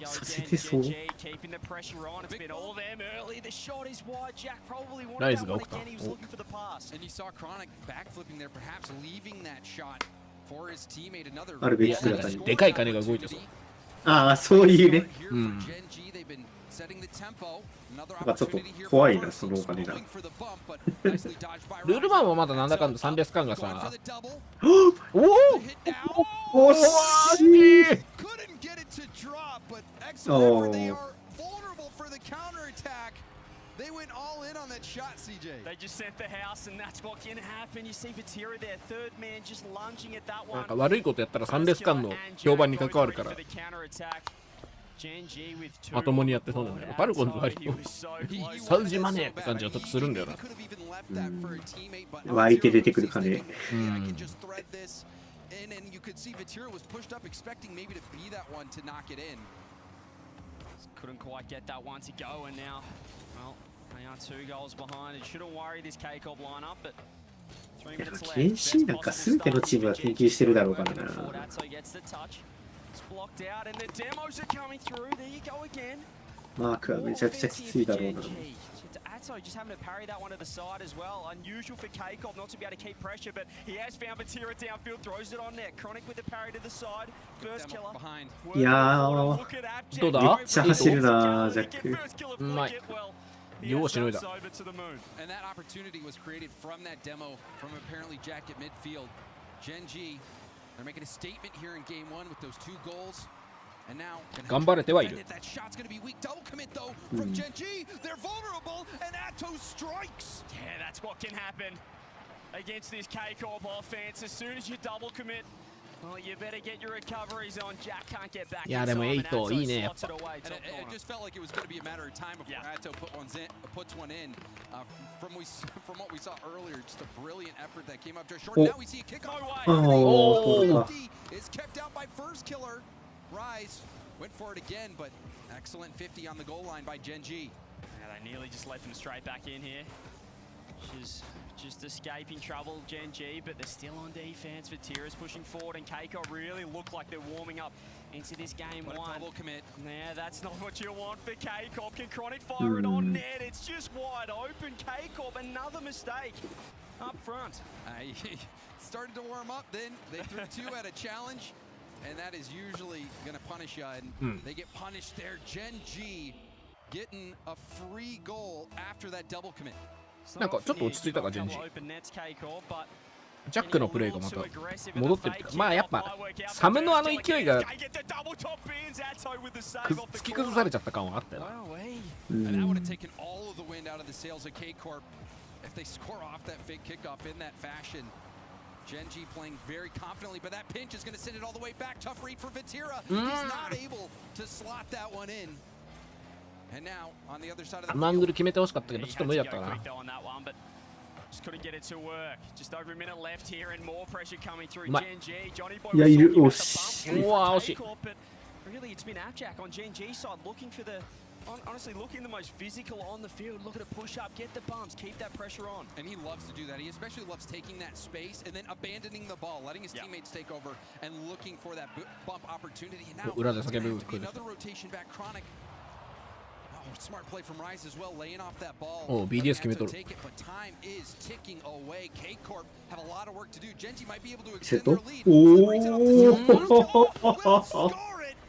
させてそう。ライズが起きた。あるべき姿に。でかい金が動いてそう。ああ、そういうね。うん。なんかちょっと怖いな、そのお金が。ルールマンはまだなんだかんだ300巻がさ。おお惜しい。They went all in on that shot, CJ. They just sent the house, and that's what can happen. You see Vatira there, third man, just lunging at that one. なんか悪いことやったら300巻の評判に関わるから。まともにやってそうなんだよ。バルコンズ割とサウジマネーって感じがするんだよな。湧いて出てくる金。Couldn't quite get that one to go, and now, well, they are 2 goals behind. It shouldn't worry this K-Corp lineup, but 3 minutes left. 研修なんか全てのチームが研究してるだろうからな。マークはめちゃくちゃきついだろうな。Atto just having to parry that one to the side as well. Unusual for K-Corp not to be able to keep pressure, but he has found Vatira downfield, throws it on net. Chronic with the parry to the side. First killer. いやー、どうだ？めっちゃ走るな、ジャック。うまい。ようしのいだ。And that opportunity was created from that demo from apparently Jack at midfield. Gen.G, they're making a statement here in game 1 with those 2 goals. 頑張れてはいる。いやでも8いいね。やっぱRise went for it again, but excellent 50 on the goal line by Gen.G. Yeah, they nearly just let them straight back in here. She's just escaping trouble, Gen.G, but they're still on defense. Vatira's pushing forward, and K-Corp really look like they're warming up into this game 1. Commit. Yeah, that's not what you want for K-Corp. Can Chronic fire it on net? It's just wide open. K-Corp, another mistake up front. He started to warm up, then they threw 2 at a challenge. And that is usually going to punish you, and they get punished there. Gen.G getting a free goal after that double commit. なんかちょっと落ち着いたか、Gen.G。ジャックのプレーがまた戻ってる。まあやっぱサムのあの勢いが突き崩されちゃった感はあったよな。And that would have taken all of the wind out of the sails of K-Corp if they score off that fake kickoff in that fashion. Gen.G playing very confidently, but that pinch is going to send it all the way back. Tough read for Vatira. He's not able to slot that one in. And now on the other side of the マングル決めてほしかったけどちょっと無理だったな。Just couldn't get it to work. Just over a minute left here and more pressure coming through. Gen.G, Johnny Boy. いやいる。惜しい。うわ惜しい。Really, it's been Abjack on Gen.G side looking for the honestly looking the most physical on the field. Look at it, push up, get the bumps, keep that pressure on. And he loves to do that. He especially loves taking that space and then abandoning the ball, letting his teammates take over and looking for that bump opportunity. And now another rotation back, Chronic. Smart play from Rise as well, laying off that ball. Oh, BDS 決めとる。 Take it, but time is ticking away. K-Corp have a lot of work to do. Genji might be able to extend their lead.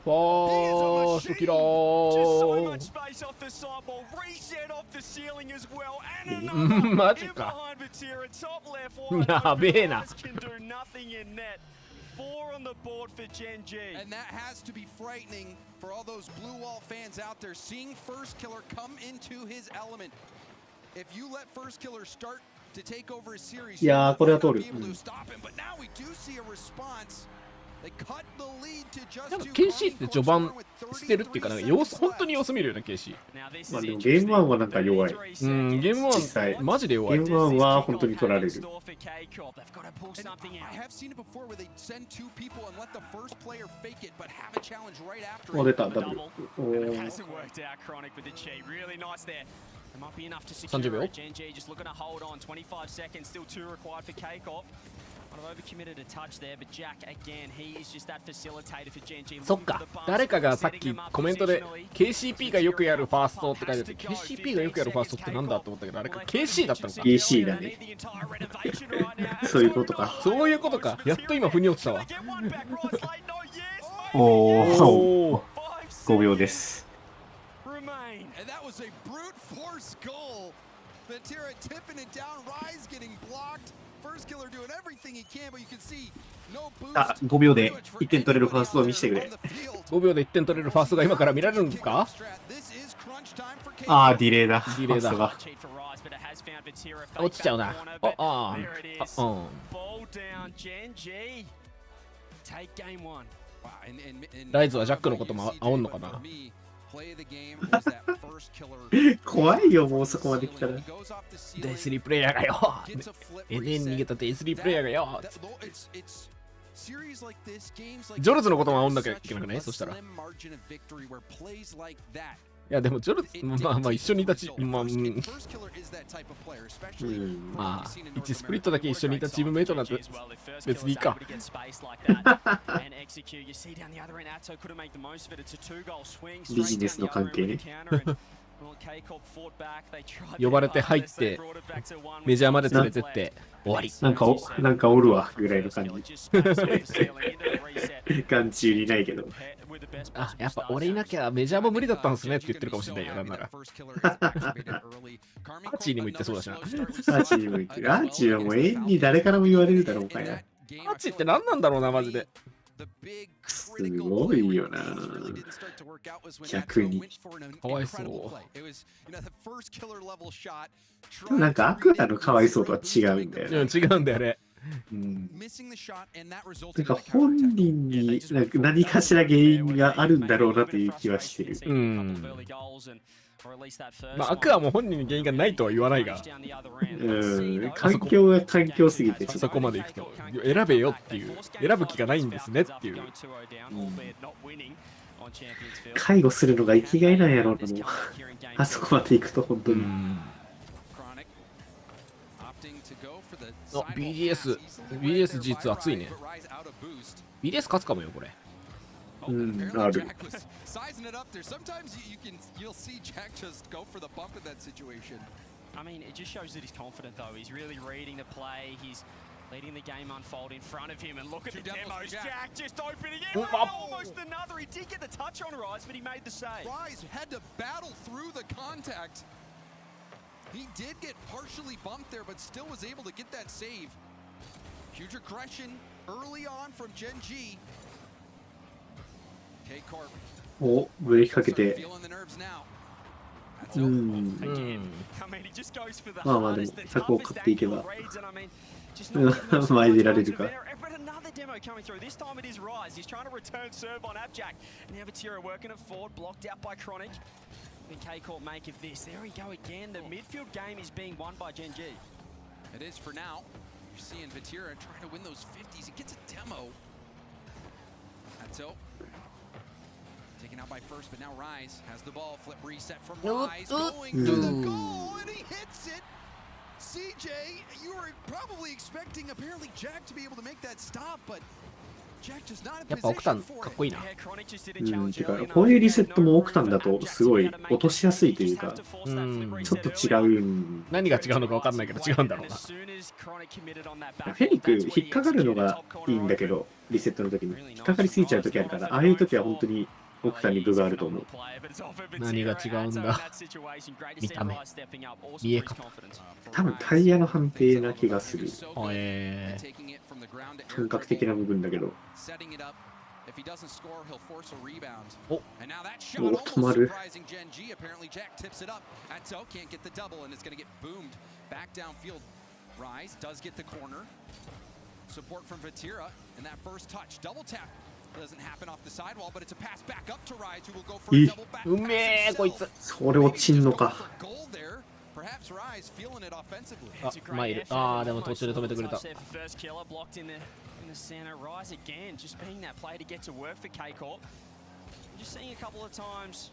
ファーストキラー。マジか。やべえな。4 on the board for Genji. And that has to be frightening for all those blue wall fans out there seeing First Killer come into his element. If you let First Killer start to take over a series, you might not be able to stop him. But now we do see a response. They cut the lead to just なんか KC って序盤してるっていうか、なんか様子本当に様子見るよね KC。まあでもゲーム1はなんか弱い。ゲーム1マジで弱い。ゲーム1は本当に取られる。I have seen it before where they send 2 people and let the first player fake it, but have a challenge right after. 出た W。Hasn't worked out Chronic with the cheat. Really nice there. It might be enough to secure it. Genji just looking to hold on. 25 seconds, still 2 required for K-Corp. Overcommitted a touch there, but Jack again, he is just that facilitator for Genji. そっか、誰かがさっきコメントで KCP がよくやるファーストって書いてあって、KCP がよくやるファーストってなんだと思ったけど、あれか KC だったのか。 KC だね。そういうことか。そういうことか。やっと今腑に落ちたわ。おお、5秒です。And that was a brute force goal. Vatira tipping it down, Rise getting blocked. First Killer doing everything he can, but you can see no boost. あ、5秒で1点取れるファーストを見せてくれ。5秒で1点取れるファーストが今から見られるんですか？あー、ディレイだ。ディレイだ。落ちちゃうな。ライズはジャックのことも煽んのかな。怖いよ、もうそこまで来たら。デイスリープレイヤーがよ。NN 逃げたデイスリープレイヤーがよ。ジョルズのことも煽んなきゃいけなくない？そしたら。いやでもジョルズ、まあ一緒にいたチーム、まあ1スプリットだけ一緒にいたチームメイトなんて別にいいか。ビジネスの関係ね。呼ばれて入ってメジャーまで連れてって終わり。なんかおるわぐらいの感じ。眼中にないけど。あ、やっぱ俺いなきゃメジャーも無理だったんですねって言ってるかもしれないよ、なんなら。アーチーにも言ってそうだしな。アーチーにも言ってる。アーチーはもう永遠に誰からも言われるだろうかや。アーチーって何なんだろうな、マジで。すごいよな。逆に。かわいそう。なんかアクアのかわいそうとは違うんだよね。違うんだよね。なんか本人になんか何かしら原因があるんだろうなという気はしてる。まあアクアも本人に原因がないとは言わないが、環境が環境すぎてそこまでいくと選べよっていう、選ぶ気がないんですねっていう。介護するのが生きがいなんやろうな、もうあそこまでいくと本当に。BDS 実熱いね。BDS 勝つかもよこれ。ある。I mean, it just shows that he's confident though. He's really reading the play. He's letting the game unfold in front of him. And look at the demos. Jack just opening it. Almost another. He did get the touch on Rise, but he made the save. Rise had to battle through the contact. He did get partially bumped there, but still was able to get that save. Huge aggression early on from Genji. K-Corp. お、ブレーキかけて。まあまあでも策を買っていけば前出られるか。Then K-Corp make of this. There we go again. The midfield game is being won by Genji. It is for now. You're seeing Vatira trying to win those 50s. He gets a demo. That's it. Taken out by first, but now Rise has the ball. Flip reset from Rise, going to the goal, and he hits it. CJ, you were probably expecting apparently Jack to be able to make that stop, but Jack just not in やっぱオクタン position か for っこいいな。てかこういうリセットもオクタンだとすごい落としやすいというか、ちょっと違うん。何が違うのか分かんないけど違うんだろうな。フェニック引っかかるのがいいんだけど、リセットの時に引っかかりすぎちゃう時あるから、ああいう時は本当にオクタンに分があると思う。何が違うんだ。見た目、見え方。多分タイヤの判定な気がする。感感覚的な部分だけど。お、止まる。うめえこいつ。それ落ちんのか。あ、マイル。ああ、でも途中で止めてくれた。in the center. Rise again, just being that play to get to work for K-Corp. Just seeing a couple of times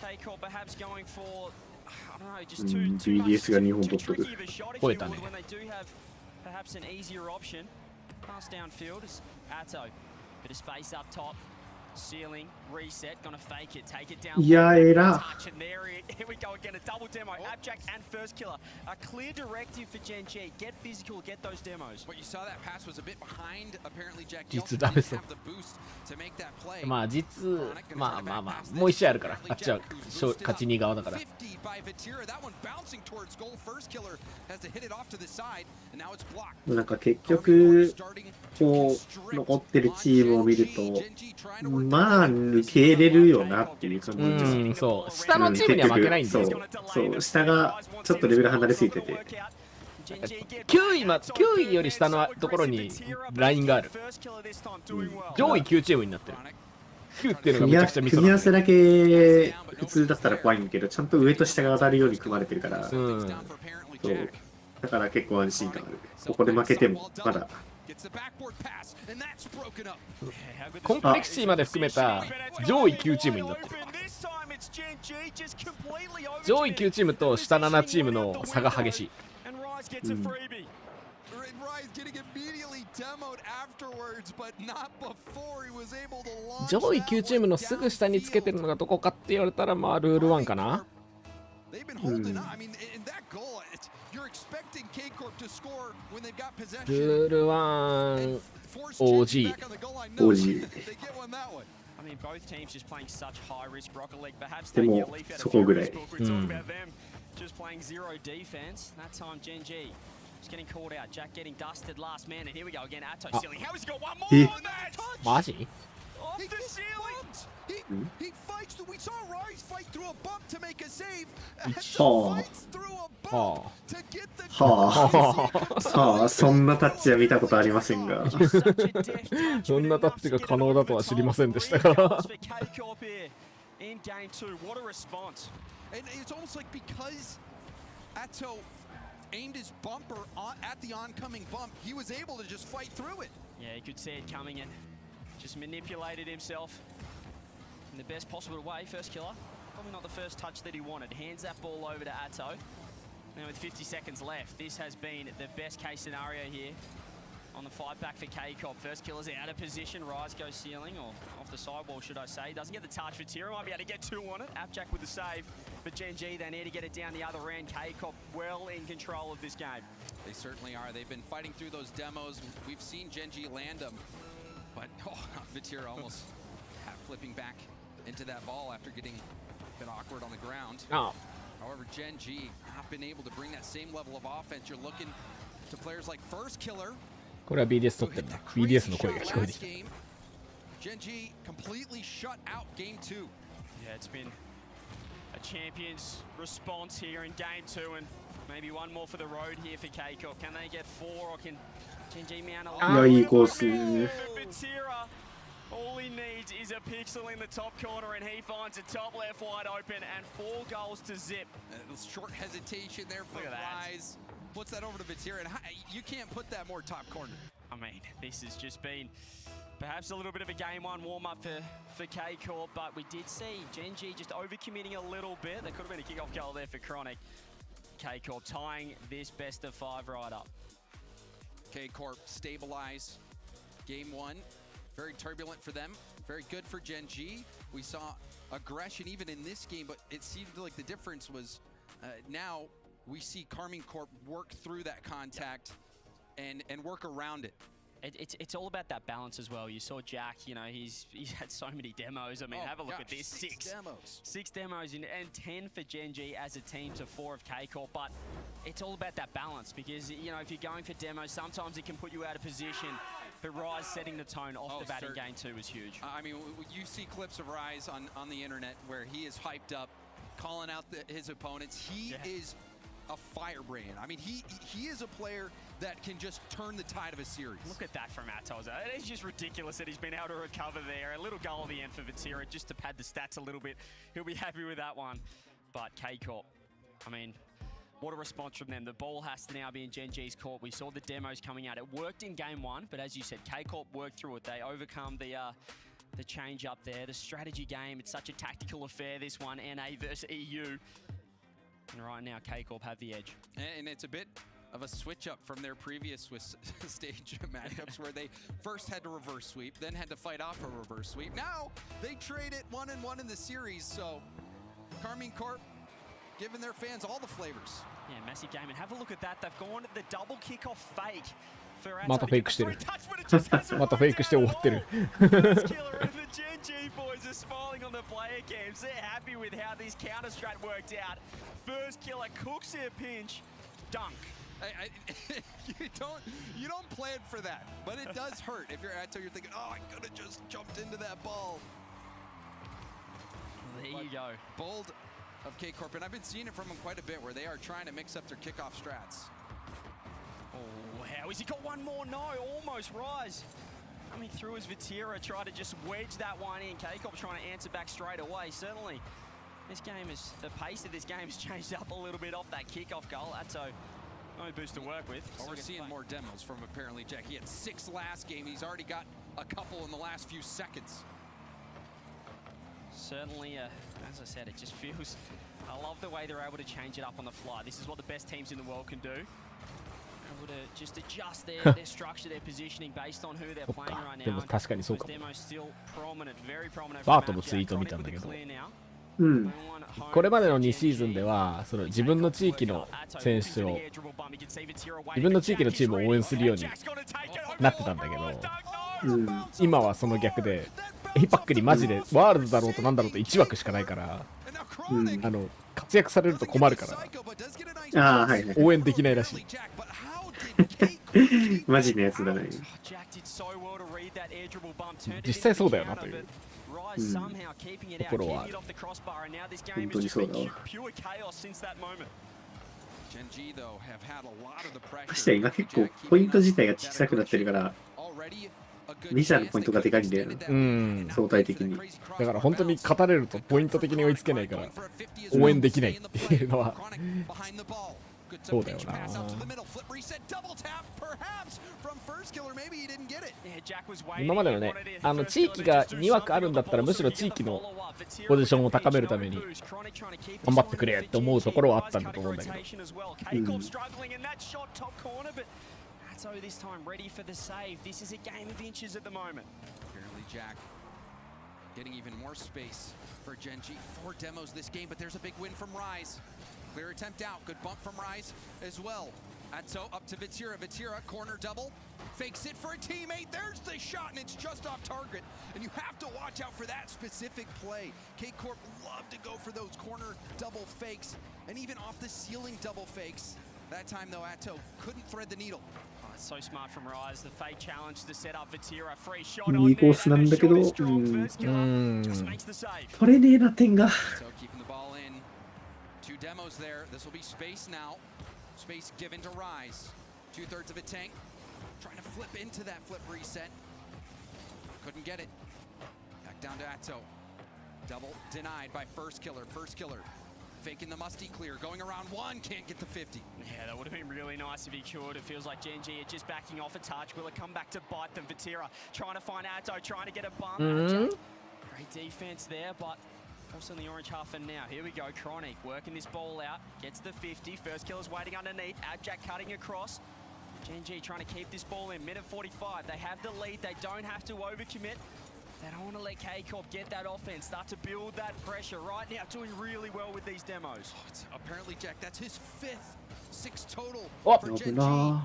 K-Corp perhaps going for, I don't know, just too tricky of a shot if you would, when they do have perhaps an easier option. Pass downfield is Atto. Bit of space up top. Ceiling, reset, gonna fake it, take it down. Touch, and there here we go again, a double demo. Abjack and first killer. A clear directive for Gen G. Get physical, get those demos. What you saw that pass was a bit behind. Apparently Jack 実ダメそう。まあ実、まあまあまあ、もう一試合あるから、あっちは勝ち2側だから。なんか結局、こう、残ってるチームを見ると、まあ、抜けれるよなっていう感じです。そう。下のチームには負けないんだよ。そう、下がちょっとレベル離れすぎてて。9位より下のところにラインがある。上位9チームになってる。9っていうのがめちゃくちゃミソ組み合わせだけ普通だったら怖いんだけど、ちゃんと上と下が当たるように組まれてるから、そうだから結構安心感ある。ここで負けてもまだ。コンプレクシーまで含めた上位9チームになってる。上位9チームと下7チームの差が激しい。上位9チームのすぐ下につけてるのがどこかって言われたら、まあルール1かな。ルール1 OG。でもそこぐらい。Just playing zero defense. That time Gen G just getting called out. Jack getting dusted last man, and here we go again. Atto ceiling. How has he got one more on that? マジ? Off the ceiling. He fights. We saw Rise fight through a bump to make a save. はあ、そんなタッチは見たことありませんが。そんなタッチが可能だとは知りませんでしたが。In game 2, what a response. And it's almost like because Atto aimed his bumper at the oncoming bump, he was able to just fight through it. Yeah, he could see it coming and just manipulated himself in the best possible way. First killer, probably not the first touch that he wanted. Hands that ball over to Atto. Now with 50 seconds left, this has been the best case scenario here. On the fight back for K-Cop. First killer's out of position. Rise goes ceiling, or off the sidewall, should I say. Doesn't get the touch for Tira. Might be able to get two on it. Abjack with the save. But Gen G, they need to get it down the other end. K-Cop well in control of this game. They certainly are. They've been fighting through those demos. We've seen Gen G land them. But, Vatira almost half flipping back into that ball after getting a bit awkward on the ground. However, Gen G not been able to bring that same level of offense. You're looking to players like First Killer. これは BDS 撮ってるんだ。BDS の声が聞こえてきた。Gen G completely shut out game 2. Yeah, it's been a champion's response here in game 2, and maybe one more for the road here for K-Corp. Can they get 4, or can Gen G mount aいいコース。All he needs is a pixel in the top corner, and he finds a top left wide open, and 4 goals to zip. Short hesitation there for Rise. Puts that over to Vatira, and you can't put that more top corner. I mean, this has just been Perhaps a little bit of a game one warm-up for K-Corp, but we did see Gen.G just overcommitting a little bit. There could have been a kickoff goal there for Chronic. K-Corp tying this best of 5 right up. K-Corp stabilize game 1. Very turbulent for them. Very good for Gen.G. We saw aggression even in this game, but it seemed like the difference was now we see Karmine Corp work through that contact and work around it. It's all about that balance as well. You saw Jack, you know, he's had so many demos. I mean, have a look at this. 6 demos. 6 demos and 10 for Gen.G as a team to 4 of K-Corp. But it's all about that balance because, you know, if you're going for demos, sometimes it can put you out of position. But Rise setting the tone off the bat in game 2 was huge. I mean, you see clips of Rise on the internet where he is hyped up, calling out his opponents. He is a firebrand. I mean, he is a player that can just turn the tide of a series. Look at that from Atoza. It is just ridiculous that he's been able to recover there. A little goal at the end for Vatira just to pad the stats a little bit. He'll be happy with that one. But K-Corp, I mean, what a response from them. The ball has to now be in Gen.G's court. We saw the demos coming out. It worked in game 1, but as you said, K-Corp worked through it. They overcome the change up there, the strategy game. It's such a tactical affair, this one, NA versus EU. And right now, K-Corp have the edge. And it's a bit of a switch up from their previous Swiss stage matchups where they first had to reverse sweep, then had to fight off a reverse sweep. Now they trade it 1-1 in the series. So Karmine Corp giving their fans all the flavors. Yeah, massive game. And have a look at that. They've gone to the double kickoff fake. またフェイクしてる。またフェイクして終わってる。Gen.G boys are smiling on the player cams. They're happy with how this counter strat worked out. First killer cooks their pinch, dunk. You don't plan for that, but it does hurt. If you're Atto, you're thinking, oh, I could have just jumped into that ball. There you go. Bold of K-Corp, and I've been seeing it from them quite a bit where they are trying to mix up their kickoff strats. Oh, how has he got one more? No, almost Rise. Coming through as Vatira, try to just wedge that one in. K-Corp trying to answer back straight away. Certainly, this game is, the pace of this game has changed up a little bit off that kickoff goal. That's no boost to work with. Well, we're seeing more demos from apparently Jack. He had 6 last game. He's already got a couple in the last few seconds. Certainly, as I said, it just feels, I love the way they're able to change it up on the fly. This is what the best teams in the world can do. Able to just adjust their structure, their positioning based on who they're playing right now. でも確かにそうかも。Demo still prominent, very prominent. バートのツイート見たんだけど、これまでの2シーズンではその自分の地域の選手を自分の地域のチームを応援するようになってたんだけど、今はその逆でエイパックにマジでワールドだろうとなんだろうと1枠しかないから、活躍されると困るから応援できないらしい。マジのやつだね。実際そうだよなというところはある。本当にそうだわ。まして今結構ポイント自体が小さくなってるからメジャーのポイントがでかいんだよな、相対的に。だから本当に勝たれるとポイント的に追いつけないから応援できないっていうのはそうだよな。今までのね、地域が2枠あるんだったらむしろ地域のポジションを高めるために頑張ってくれって思うところはあったんだと思うんだけど、So this time ready for the save. This is a game of inches at the moment. Apparently Jack getting even more space for Gen.G. 4 demos this game, but there's a big win from Rise. Clear attempt out. Good bump from Rise as well. Atto up to Vatira. Vatira, corner double. Fakes it for a teammate. There's the shot, and it's just off target. And you have to watch out for that specific play. K-Corp love to go for those corner double fakes, and even off the ceiling double fakes. That time, though, Atto couldn't thread the needle. So smart from Rise. The fake challenge to set up Vatira. Free shot いいコースなんだけど、取れねえな点が。So keeping the ball in. 2 demos there. This will be space now. Space given to Rise. 2/3 of a tank. Trying to flip into that flip reset. Couldn't get it. Back down to Atto. Double denied by first killer. First killer Faking the musty clear, going around one, can't get the 50. Yeah, that would have been really nice if he could. It feels like Gen G are just backing off a touch. Will it come back to bite them? Vatira trying to find Atto, trying to get a bump. Great defense there, but also in the orange half and now. Here we go, Chronic working this ball out. Gets the 50, first killer's waiting underneath. Abjack cutting across. Gen G trying to keep this ball in. Minute 45, they have the lead. They don't have to overcommit. They don't want to let K-Corp get that offense, start to build that pressure. Right now, doing really well with these demos. Oh, it's apparently, Jack, that's his 5th, 6 total for Gen G. You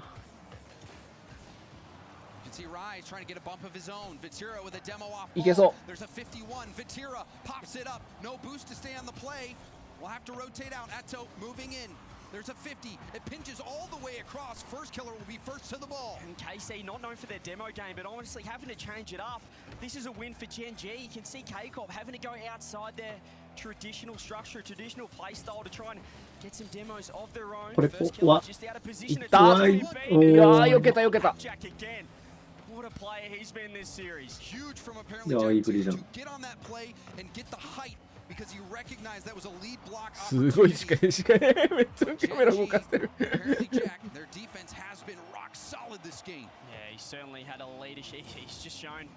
can see Rise trying to get a bump of his own. Vatira with a demo off ball. There's a 51. Vatira pops it up. No boost to stay on the play. We'll have to rotate out. Atto moving in. There's a 50. It pinches all the way across. First killer will be first to the ball. And KC, not known for their demo game, but honestly having to change it up. This is a win for Gen G. You can see K-Corp having to go outside their traditional structure, traditional play style to try and get some demos of their own. First killer just out of position. Jack again. What a player he's been this series. Huge from apparently Jack to get on that play and get the height. Because you recognize that was a lead block opportunity. Apparently, Jack, their defense has been rock solid this game. Yeah, he certainly had a leadership. He's just shown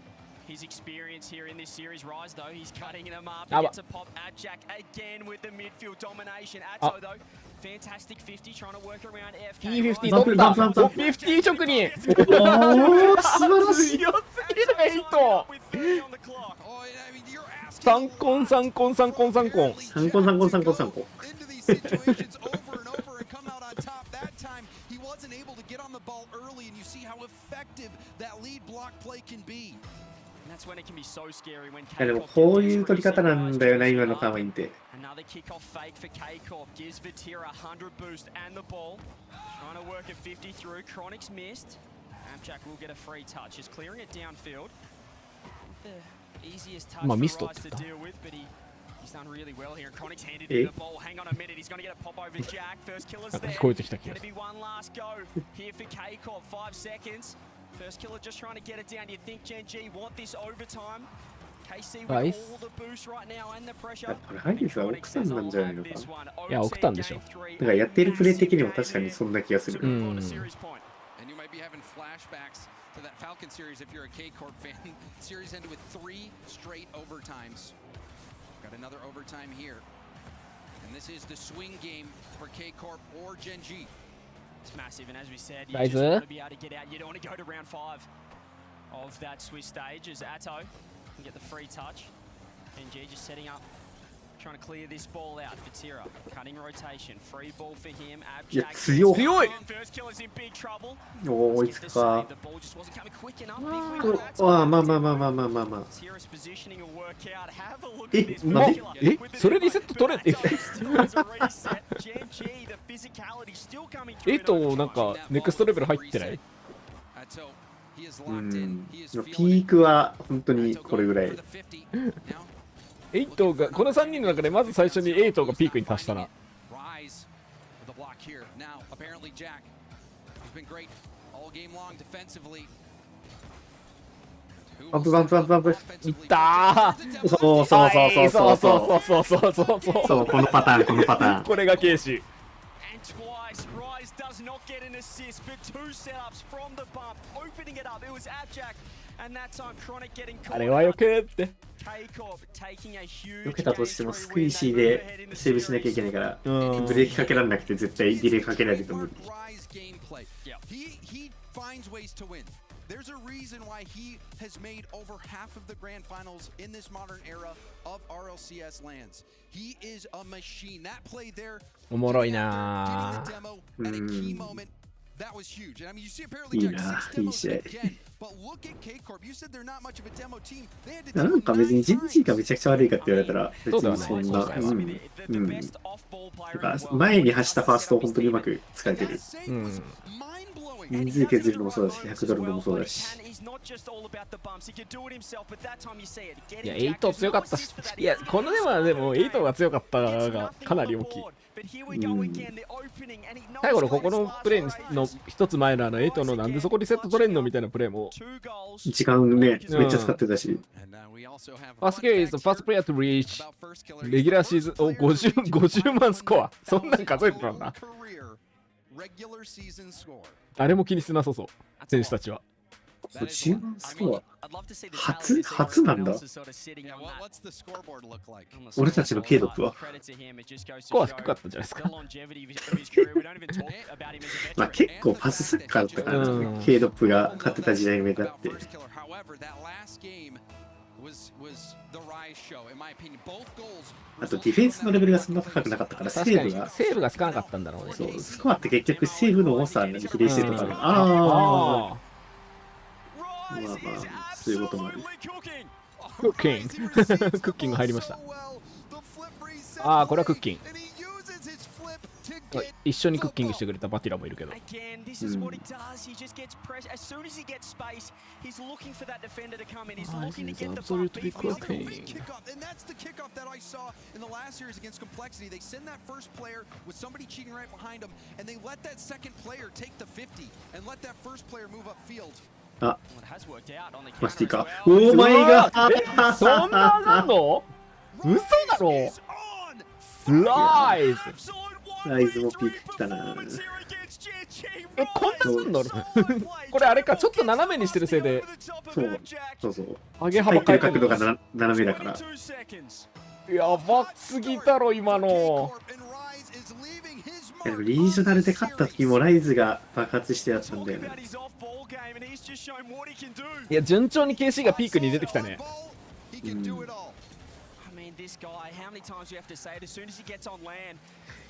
his experience here in this series. Rise, though, he's cutting them up. He gets a pop at Jack again with the midfield domination. Atto, though, fantastic 50, trying to work around FK. 50取った。50直に。おお、素晴らしい。強すぎる8。3コン3コン3コン3コン。3コン3コン3コン3コン。wasn't able to get on the ball early, and you see how effective that lead block play can be. And that's when it can be so scary when でもこういう取り方なんだよな今のカーマインって。Another kickoff fake for K-Corp gives Vatira 100 boost and the ball. Trying to work a 50 through. Chronic's missed. Abjack will get a free touch. He's clearing it downfield. The easiest touch for Rise to deal with, but he's done really well here. Chronic's handed in the ball. Hang on a minute. He's going to get a pop over Jack. First killer's there. Going to be one last go here for K-Corp. 5 seconds. First killer just trying to get it down. Do you think Gen G want this overtime? KC with all the boost right now and the pressure. これハイリスは奥さんなんじゃないのかな。いや、奥さんでしょ。だからやってるプレー的にも確かにそんな気がする。And you might be having flashbacks to that Falcon series if you're a K-Corp fan. Series ended with 3 straight overtimes. Got another overtime here. And this is the swing game for K-Corp or Gen G. It's massive, and as we said, you just want to be able to get out. You don't want to go to round 5 of that Swiss stage as Atto can get the free touch. Gen G just setting up, trying to clear this ball out. Vatira cutting rotation, free ball for him. Abjack. First killer's in big trouble. Oh, it's the ball just wasn't coming quick enough. Vatira's positioning will work out. Have a look at this. それリセット取れて8なんかネクストレベル入ってない？ピークは本当にこれぐらい。8がこの3人の中でまず最初に8がピークに達したな。バンプバンプバンプバンプ。いったー。そうそうそうそうそうそうそうそうそうこのパターンこのパターン。これがケイシ。あれはよけって。よけたとしてもスクイーシーでセーブしなきゃいけないからブレーキかけられなくて絶対ディレイかけられると思う。There's a reason why he has made over half of the grand finals in this modern era of RLCS lands. He is a machine. That play there, おもろいな。 at a key moment, that was huge. And I mean, you see apparently Jack 6 demos again. But look at K-Corp. You said they're not much of a demo team. They had to なんか別にジェンジーがめちゃくちゃ悪いかって言われたら別にそんな前に走ったファーストを本当にうまく使えてる。人数削るのもそうだし、100ドルのもそうだし。いや、8強かったし、いや、このでも8が強かったがかなり大きい。最後のここのプレーの一つ前の8のなんでそこリセット取れんのみたいなプレーも時間ね、めっちゃ使ってたし。First game is the first player to reach レギュラーシーズンを50万スコア。そんなん数えてたんだ。誰も気にしてなさそう、選手たちは。50万スコア初なんだ。俺たちのKドップはスコア低かったんじゃないですか。まあ結構パスサッカーだったからね、Kドップが勝ってた時代目だって。あとディフェンスのレベルがそんな高くなかったからセーブがつかなかったんだろうね。そう、スコアって結局セーブの多さに比例してるとかね。まあまあ、そういうこともある。クッキングクッキング入りました。これはクッキン。一緒にクッキングしてくれたバティラもいるけど。あ、マスティか。オーマイガー。そんな上がんの？嘘だろ。ライズもピーク来たな。こんなすんの？これあれか、ちょっと斜めにしてるせいで。そう。上げ幅変えてる角度が斜めだから。やばすぎだろ今の。でもリージョナルで勝った時もライズが爆発してやったんだよね。いや、順調に KC がピークに出てきたね。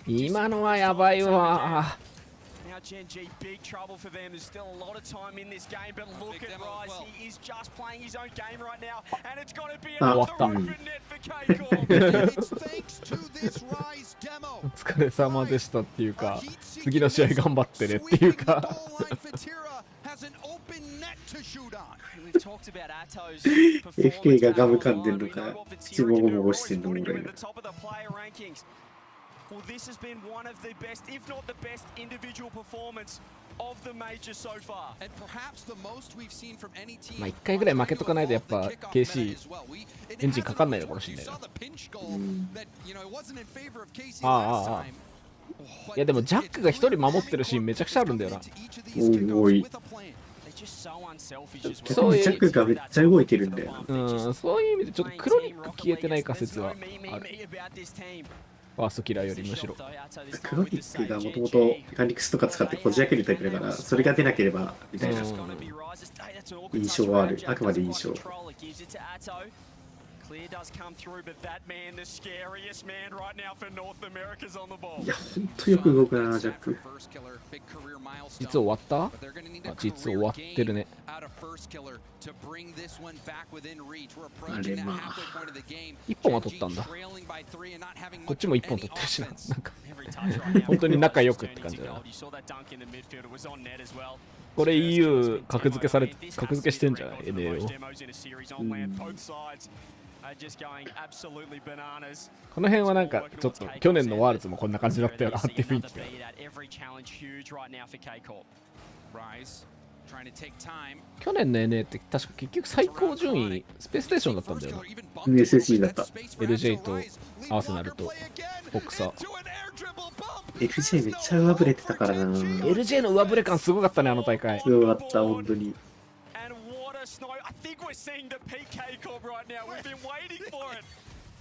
今のはやばいわ。終わった。お疲れ様でしたっていうか、次の試合頑張ってねっていうか。FK がガム噛んでんのか、口もごもごしてんのもぐらいな。Well, this has been one of the best, if not the best, individual performance of the major so far. And perhaps the most we've seen from any team. まあ1回ぐらい負けとかないとやっぱ KC エンジンかかんないのかもしれないな。いやでもジャックが1人守ってるシーンめちゃくちゃあるんだよな。多い。そういうジャックがめっちゃ動いてるんだよ。そういう意味でちょっとクロニック消えてない仮説はある。ファーストキラーよりむしろ。クロニックがもともとガニクスとか使ってこじ開けるタイプだから、それが出なければみたいな印象はある。あくまで印象。いや、ほんとよく動くな、ジャック。実終わった？実終わってるね。あれまあ。1本は取ったんだ。こっちも1本取ってるしな。なんか本当に仲良くって感じだな。これ EU 格付けしてんじゃない ?NA を。この辺はなんかちょっと去年のワールズもこんな感じだったよなっていう雰囲気が。去年の NA って確か結局最高順位スペースステーションだったんだよな。SSE だった。LJ とアーセナルとボクサー。LJ めっちゃ上振れてたからな。LJ の上振れ感すごかったね、あの大会。すごかった、本当に。I think we're seeing the peak K-Corp right now. We've been waiting for it.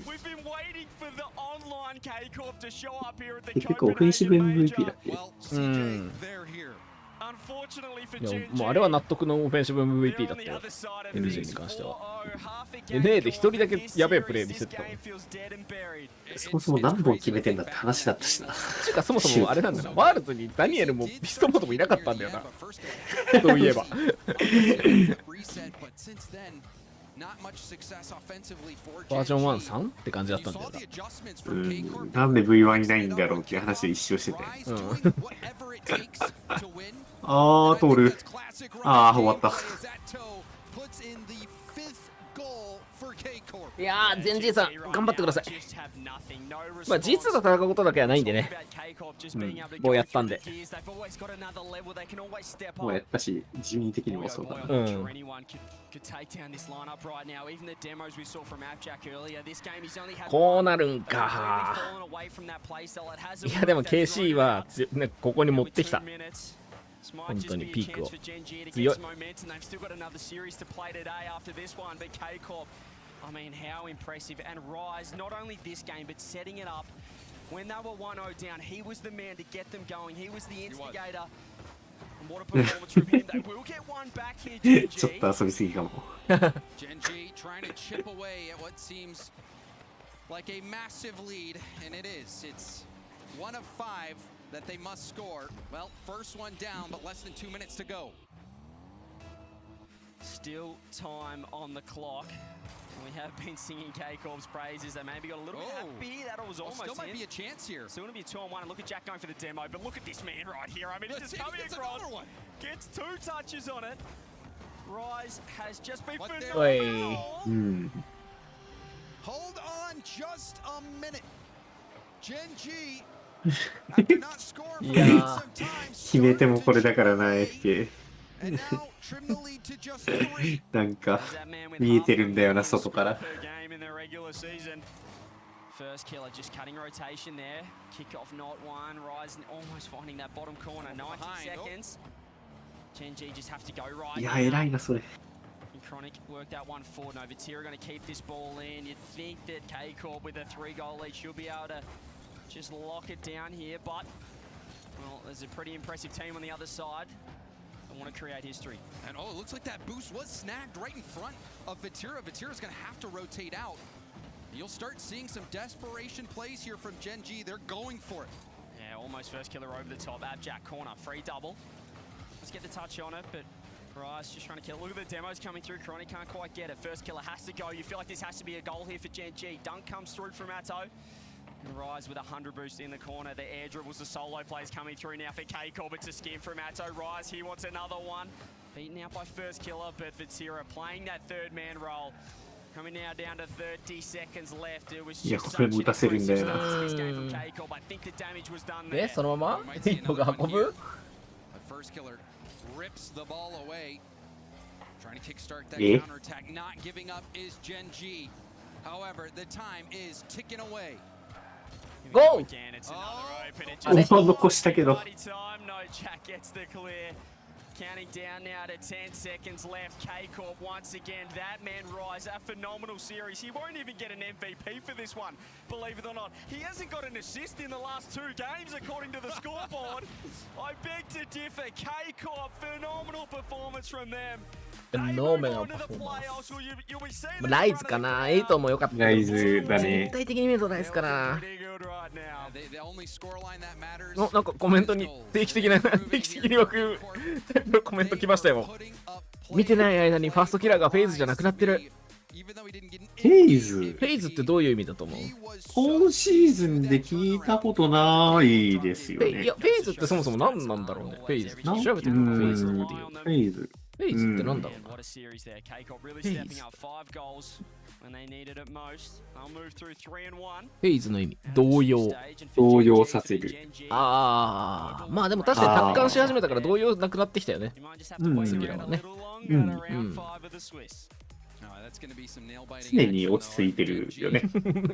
We've been waiting for the online K-Corp to show up here at the Copenhagen. Unfortunately for Gen G, もうあれは納得のオフェンシブ MVP だったよ。LJ に関しては。NA で一人だけやべえプレー見せてた。そもそも何本決めてんだって話だったしな。ちゅうかそもそもあれなんだな。ワールドにダニエルもピストモトもいなかったんだよな。そういえば。バージョン1、3って感じだったんだよな。なんで V1 いないんだろうっていう話を一生してて。あー、通る。あー、終わった。いやー、ジェンジーさん、頑張ってください。まあ、G2 と戦うことだけはないんでね。もうやったんで。もうやったし、地味的にもそうだな。こうなるんか。いや、でも KC はね、ここに持ってきた。本当にピークを。強い。I mean, how impressive. And Rise, not only this game, but setting it up. When they were 1-0 down, he was the man to get them going. He was the instigator. And what a performance from him. They will get one back here, Genji. ちょっと遊びすぎかも。Genji trying to chip away at what seems like a massive lead, and it is. It's 1 of 5 that they must score. Well, first one down, but less than 2 minutes to go. Still time on the clock. We have been singing K-Corp's praises. They maybe got a little bit happy. That was almost still might be a chance here. Still going to be a 2-on-1. And look at Jack going for the demo. But look at this man right here. I mean, he's just coming across. Gets 2 touches on it. Rise has just been phenomenal. Hold on just a minute. Genji, after not scoring for some time, 決めてもこれだからな、FK。なんか見えてるんだよな、外から。First killer just cutting rotation there. Kick off not one. Rise almost finding that bottom corner. 90 seconds. Genji just have to go right. いや、偉いな、それ。Chronic worked that one forward. No, Vatira going to keep this ball in. You'd think that K-Corp with a 3-goal lead should be able to just lock it down here. But, well, there's a pretty impressive team on the other side. I want to create history. And oh, it looks like that boost was snagged right in front of Vatira. Vatira's going to have to rotate out. You'll start seeing some desperation plays here from Genji. They're going for it. Yeah, almost first killer over the top. Abjack corner, free double. Let's get the touch on it, but Rise just trying to kill. Look at the demos coming through. Chronic can't quite get it. First killer has to go. You feel like this has to be a goal here for Genji. Dunk comes through from Atto. And Rise with 100 boost in the corner. The air dribbles, the solo plays coming through now for K-Corp. It's a skim from Atto. Rise, he wants another one. Beaten out by first killer, but Vatira playing that third man role. Coming now down to 30 seconds left. It was just such an impressive start to this game from K-Corp. I think the damage was done there. そのままヒットが運ぶ First killer rips the ball away. Trying to kickstart that counterattack. Not giving up is Genji. However, the time is ticking away. Go! 残したけど。Counting down now to 10 seconds left. K-Corp once again. That man Rise, a phenomenal series. He won't even get an MVP for this one, believe it or not. He hasn't got an assist in the last 2 games, according to the scoreboard. I beg to differ. K-Corp, phenomenal performance from them. Phenomenal performance. ライズかな、エイトも良かった。ライズだね。全体的に見るとライズかな。なんかコメントに定期的に僕コメント来ましたよ。見てない間にファーストキラーがフェイズじゃなくなってる。フェイズ？フェイズってどういう意味だと思う？今シーズンで聞いたことないですよね。いや、フェイズってそもそも何なんだろうね。フェイズ。調べてみるフェイズっていう。フェイズ。フェイズってなんだろうな。フェイズの意味、動揺。動揺させる。ああ、まあでも確かに達観し始めたから動揺なくなってきたよね。次らはね。常に落ち着いてるよね。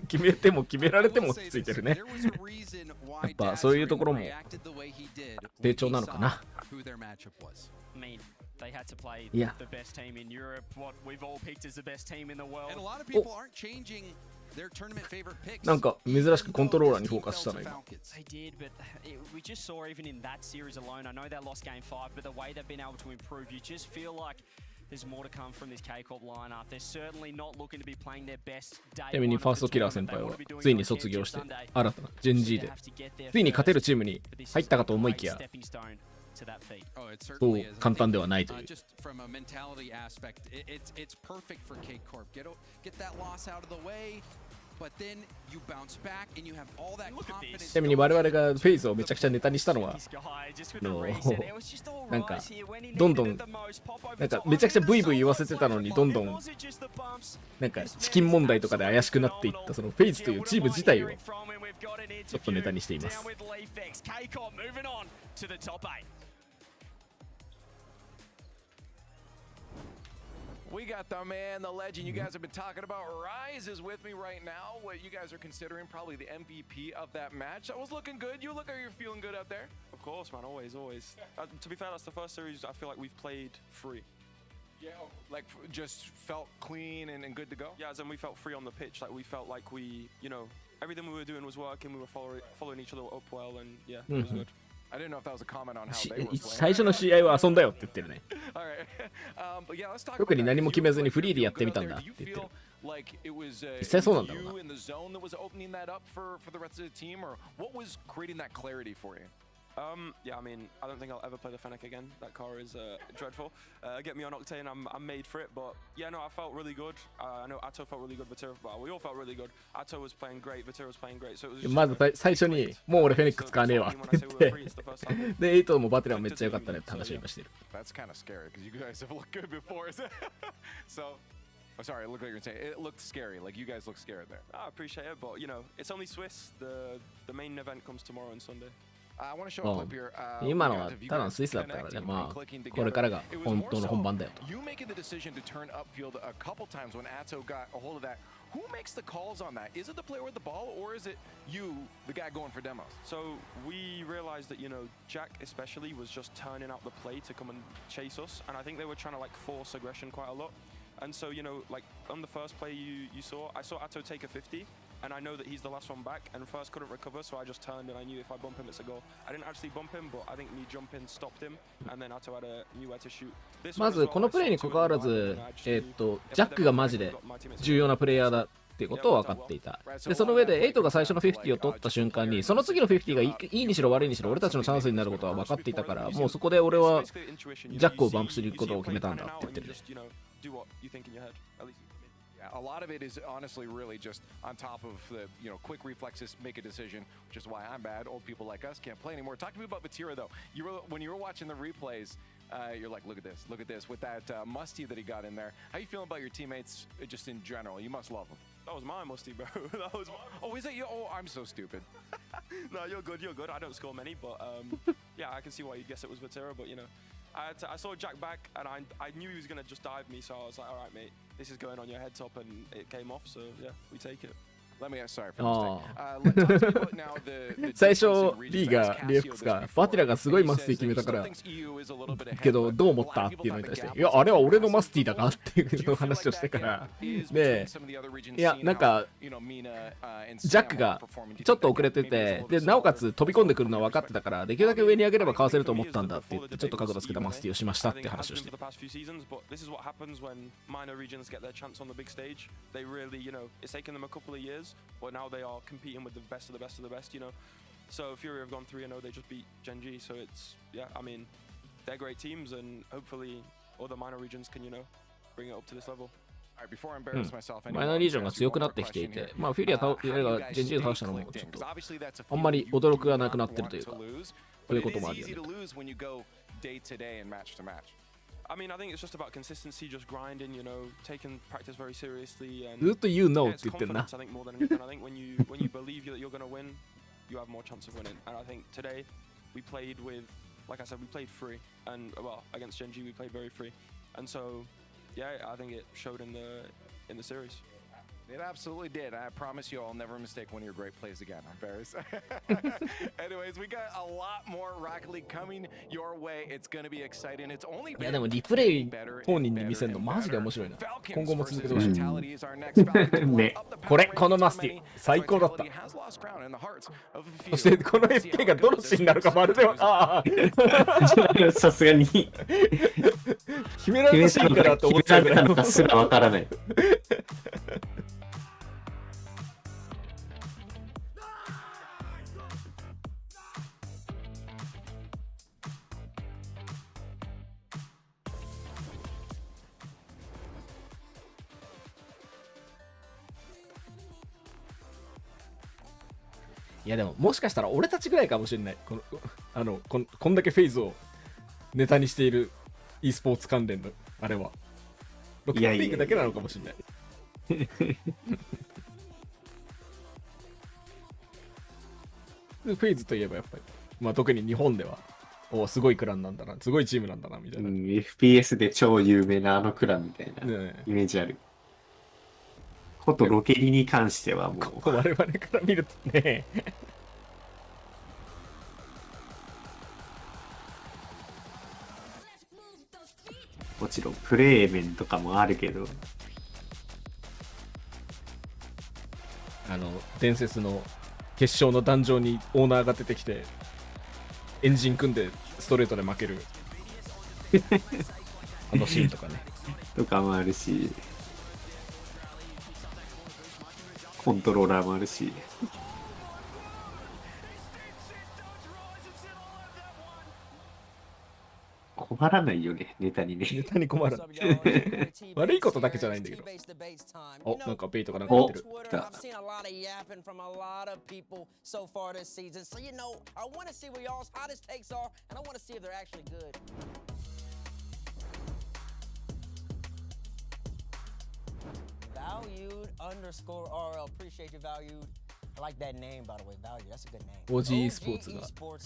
決めても決められても落ち着いてるね。やっぱそういうところも成長なのかな。They had to play the best team in Europe, what we've all picked as the best team in the world. And a lot of people aren't changing their tournament favorite picks. なんか珍しくコントローラーにフォーカスしたの今。They did, but we just saw even in that series alone. I know they lost game 5, but the way they've been able to improve, you just feel like there's more to come from this K-Corp lineup. They're certainly not looking to be playing their best day. ちなみにファーストキラー先輩はついに卒業して新たなジェンジーでついに勝てるチームに入ったかと思いきや。そう簡単ではないという。ちなみに我々がフェイズをめちゃくちゃネタにしたのはなんかどんどんなんかめちゃくちゃブイブイ言わせてたのにどんどんなんかチキン問題とかで怪しくなっていったそのフェイズというチーム自体をちょっとネタにしています。We got the man, the legend you guys have been talking about. Rise is with me right now. What you guys are considering probably the MVP of that match. That was looking good. You look like you're feeling good out there. Of course, man. Always. To be fair, that's the first series I feel like we've played free. Yeah, like just felt clean and good to go. Yeah, as in we felt free on the pitch. Like we felt like we, everything we were doing was working. We were following each other up well, and yeah, it was good. I didn't know if that was a comment on how they were playing. 最初の試合は遊んだよって言ってるね。特に何も決めずにフリーでやってみたんだって言ってる。実際そうなんだろうな。Yeah, I mean, I don't think I'll ever play the Fennec again. That car is dreadful. Get me on Octane, I'm made for it. But yeah, no, I felt really good. I know Atto felt really good, Vatira, but we all felt really good. Atto was playing great, Vatira was playing great. So it was just まず最初にもう俺フェニックス使わねえわって言ってで、エイトもバテラもめっちゃ良かったねって話を今してる。That's kind of scary because you guys have looked good before. So, I'm sorry, it looked like you were saying it looked scary. Like you guys look scared there. I appreciate it, but it's only Swiss. The main event comes tomorrow on Sunday. 今のはただのスイスだったからね、まあこれからが本当の本番だよと。You making the decision to turn upfield a couple times when Atto got a hold of that. Who makes the calls on that? Is it the player with the ball or is it you, the guy going for demos? So we realized that Jack especially was just turning out the play to come and chase us, and I think they were trying to like force aggression quite a lot. And so like on the first play you saw, I saw Atto take a 50. And I know that he's the last one back, and first couldn't recover, so I just turned and I knew if I bump him, it's a goal. I didn't actually bump him, but I think me jumping stopped him, and then Atto had a new way to shoot. まずこのプレーに関わらず、ジャックがマジで重要なプレイヤーだっていうことを分かっていた。で、その上でエイトが最初の50を取った瞬間に、その次の50がいいにしろ悪いにしろ俺たちのチャンスになることは分かっていたから、もうそこで俺はジャックをバンプすることを決めたんだって言ってるね。A lot of it is honestly really just on top of the quick reflexes, make a decision, which is why I'm bad. Old people like us can't play anymore. Talk to me about Vatira though. When you were watching the replays, you're like, look at this, with that musty that he got in there. How you feeling about your teammates just in general? You must love them. That was my musty, bro. That was. Oh, is it you? Oh, I'm so stupid. No, you're good. I don't score many, but yeah, I can see why you'd guess it was Vatira, but I saw Jack back and I knew he was going to just dive me, so I was like, all right, mate, this is going on your head top, and it came off, so yeah, we take it. Let me sorry for the mistake. Let's talk about now the 最初リーがリエフクがバティラがすごいマスティ決めたからけどどう思ったっていうのに対していやあれは俺のマスティだがっていう話をしてからでいやなんかジャックがちょっと遅れててでなおかつ飛び込んでくるのは分かってたからできるだけ上に上げればかわせると思ったんだって言ってちょっと角度つけたマスティをしましたって話をしてBut now they are competing with the best of the best of the best, So Fury have gone 3-0, they just beat Gen G, so it's, yeah, I mean, they're great teams, and hopefully other minor regions can, bring it up to this level. マイナーリージョンが強くなってきていて、まあフュリアがジェンジーを倒したのもちょっとあんまり驚くがなくなってるというか、そういうこともあるよね。I mean, I think it's just about consistency, just grinding, taking practice very seriously, and ずっと言うのって言ってんな。 I think more than anything, I think when you believe that you're going to win, you have more chance of winning. And I think today we played with, like I said, we played free, and well, against Gen G we played very free, and so yeah, I think it showed in the series. It absolutely did. I promise you I'll never mistake one of your great plays again. I'm very sorry. Anyways, we got a lot more Rocket League coming your way. It's going to be exciting. It's only いやでもリプレイ本人に見せるのマジで面白いな。今後も続けてほしい。ね、このマスティ最高だった。そしてこの FK がどのシーンになるかまるではさすがに決められたシーンからと思っちゃうぐらいのすらわからない。いやでももしかしたら俺たちぐらいかもしれない。こんだけフェイズをネタにしている e スポーツ関連のあれはロケットリーグだけなのかもしれない。フェイズといえばやっぱり、まあ特に日本では、すごいクランなんだな、すごいチームなんだなみたいな。FPS で超有名なあのクランみたいなイメージある。ことロケリに関してはもう我々から見るとね。もちろんプレー面とかもあるけど、伝説の決勝の壇上にオーナーが出てきてエンジン組んでストレートで負けるあのシーンとかねとかもあるし、コントローラーもあるし、困らないよね、ネタにね。ネタに困る。悪いことだけじゃないんだけど。お、なんかベイとかなんか言ってる。来た。Valued_RL. Appreciate you, valued. I like that name, by the way. Value. That's a good name. OG Sports が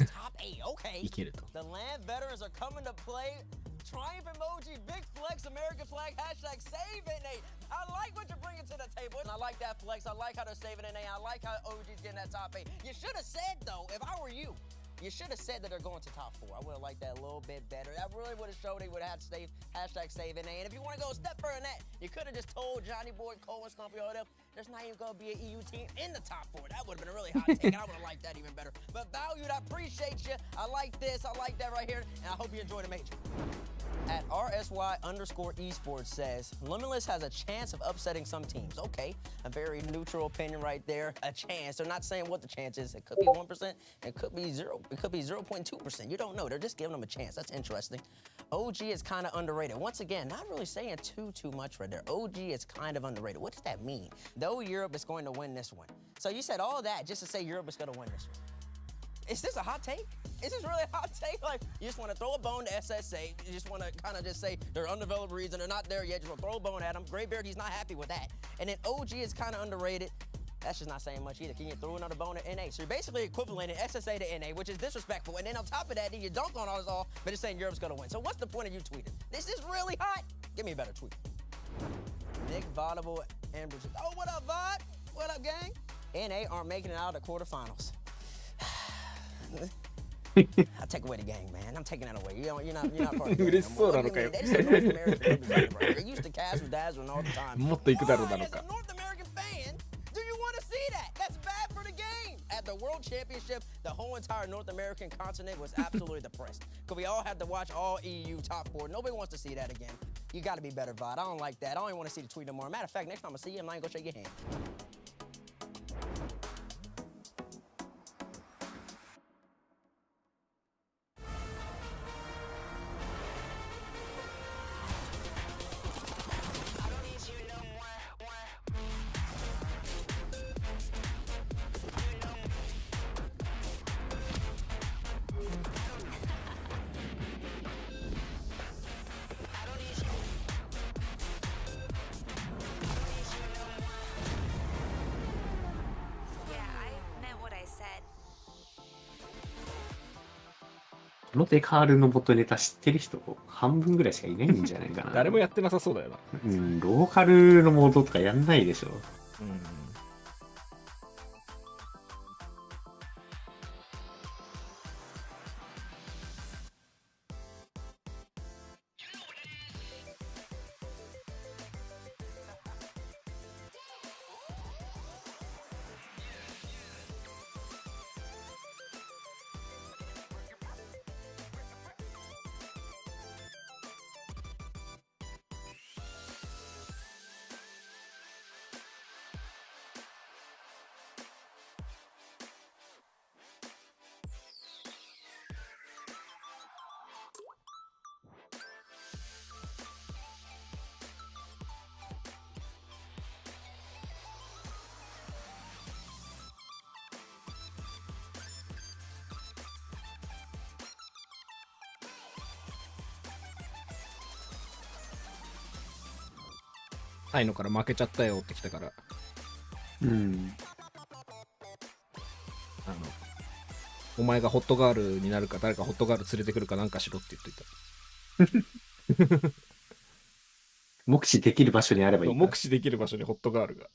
top 8. Okay. いけると。 The LAN veterans are coming to play. Triumph emoji, big flex, American flag, hashtag save NA. I like what you're bringing to the table. And I like that flex. I like how they're saving NA. I like how OG's getting that top 8. You should have said, though, if I were you, you should have said that they're going to top 4. I would have liked that a little bit better. That really would have showed they would have had hashtag save NA. And if you want to go a step further than that, you could have just told Johnny Boy, Cole, and Stumpy all them, there's not even going to be an EU team in the top 4. That would have been a really hot take. I would have liked that even better. But valued, I appreciate you. I like this. I like that right here. And I hope you enjoy the major. At RSY_esports says, Limitless has a chance of upsetting some teams. Okay, a very neutral opinion right there. A chance. They're not saying what the chance is. It could be 1%. It could be 0. It could be 0.2%. You don't know. They're just giving them a chance. That's interesting. OG is kind of underrated. Once again, not really saying too much right there. OG is kind of underrated. What does that mean? Though Europe is going to win this one. So you said all that just to say Europe is going to win this one. Is this a hot take? Is this really a hot take? Like, you just want to throw a bone to SSA. You just want to kind of just say they're undeveloped reason. They're not there yet. Just want to throw a bone at them. Graybeard, he's not happy with that. And then OG is kind of underrated. That's just not saying much either. Can you throw another bone at NA? So you're basically equivalent in SSA to NA, which is disrespectful. And then on top of that, then you dunk on us all, but it's saying Europe's going to win. So what's the point of you tweeting? This is really hot. Give me a better tweet. Nick Vaudable and Bruce. Oh, what up, Vod? What up, gang? NA aren't making it out of the quarterfinals. I'll take away the gang, man. I'm taking that away. You're not part of the gang no more. They just said North American representative right here. They used to cast with Dazzling all the time. Why, as a North American fan, do you want to see that? That's bad for the game. At the World Championship, the whole entire North American continent was absolutely depressed. Because we all had to watch all EU top 4. Nobody wants to see that again. You got to be better, Vod. I don't like that. I don't even want to see the tweet no more. Matter of fact, next time I see you, I'm not even going to shake your hand. Yeah, I meant what I said. このデカールの元ネタ知ってる人半分ぐらいしかいないんじゃないかな。誰もやってなさそうだよな。うん、ローカルのモードとかやんないでしょ。うん。ないのから負けちゃったよってきたから、お前がホットガールになるか誰かホットガール連れてくるかなんかしろって言っといた。目視できる場所にあればいい。目視できる場所にホットガールが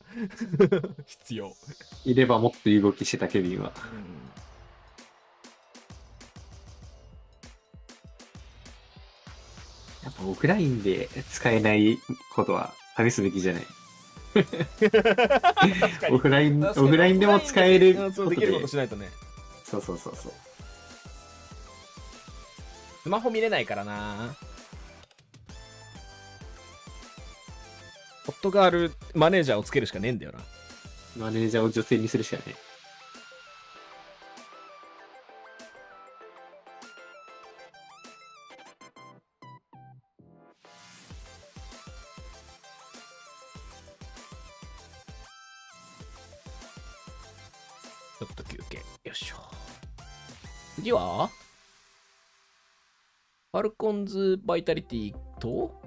必要。いればもっと動きしてたケビンは。やっぱオフラインで使えないことは試すべきじゃない。オフラインでも使えることできることしないとね。そうそうそうそう。スマホ見れないからな。ホットガールマネージャーをつけるしかねえんだよな。マネージャーを女性にするしかない。ちょっと休憩。よいしょ。次はファルコンズバイタリティと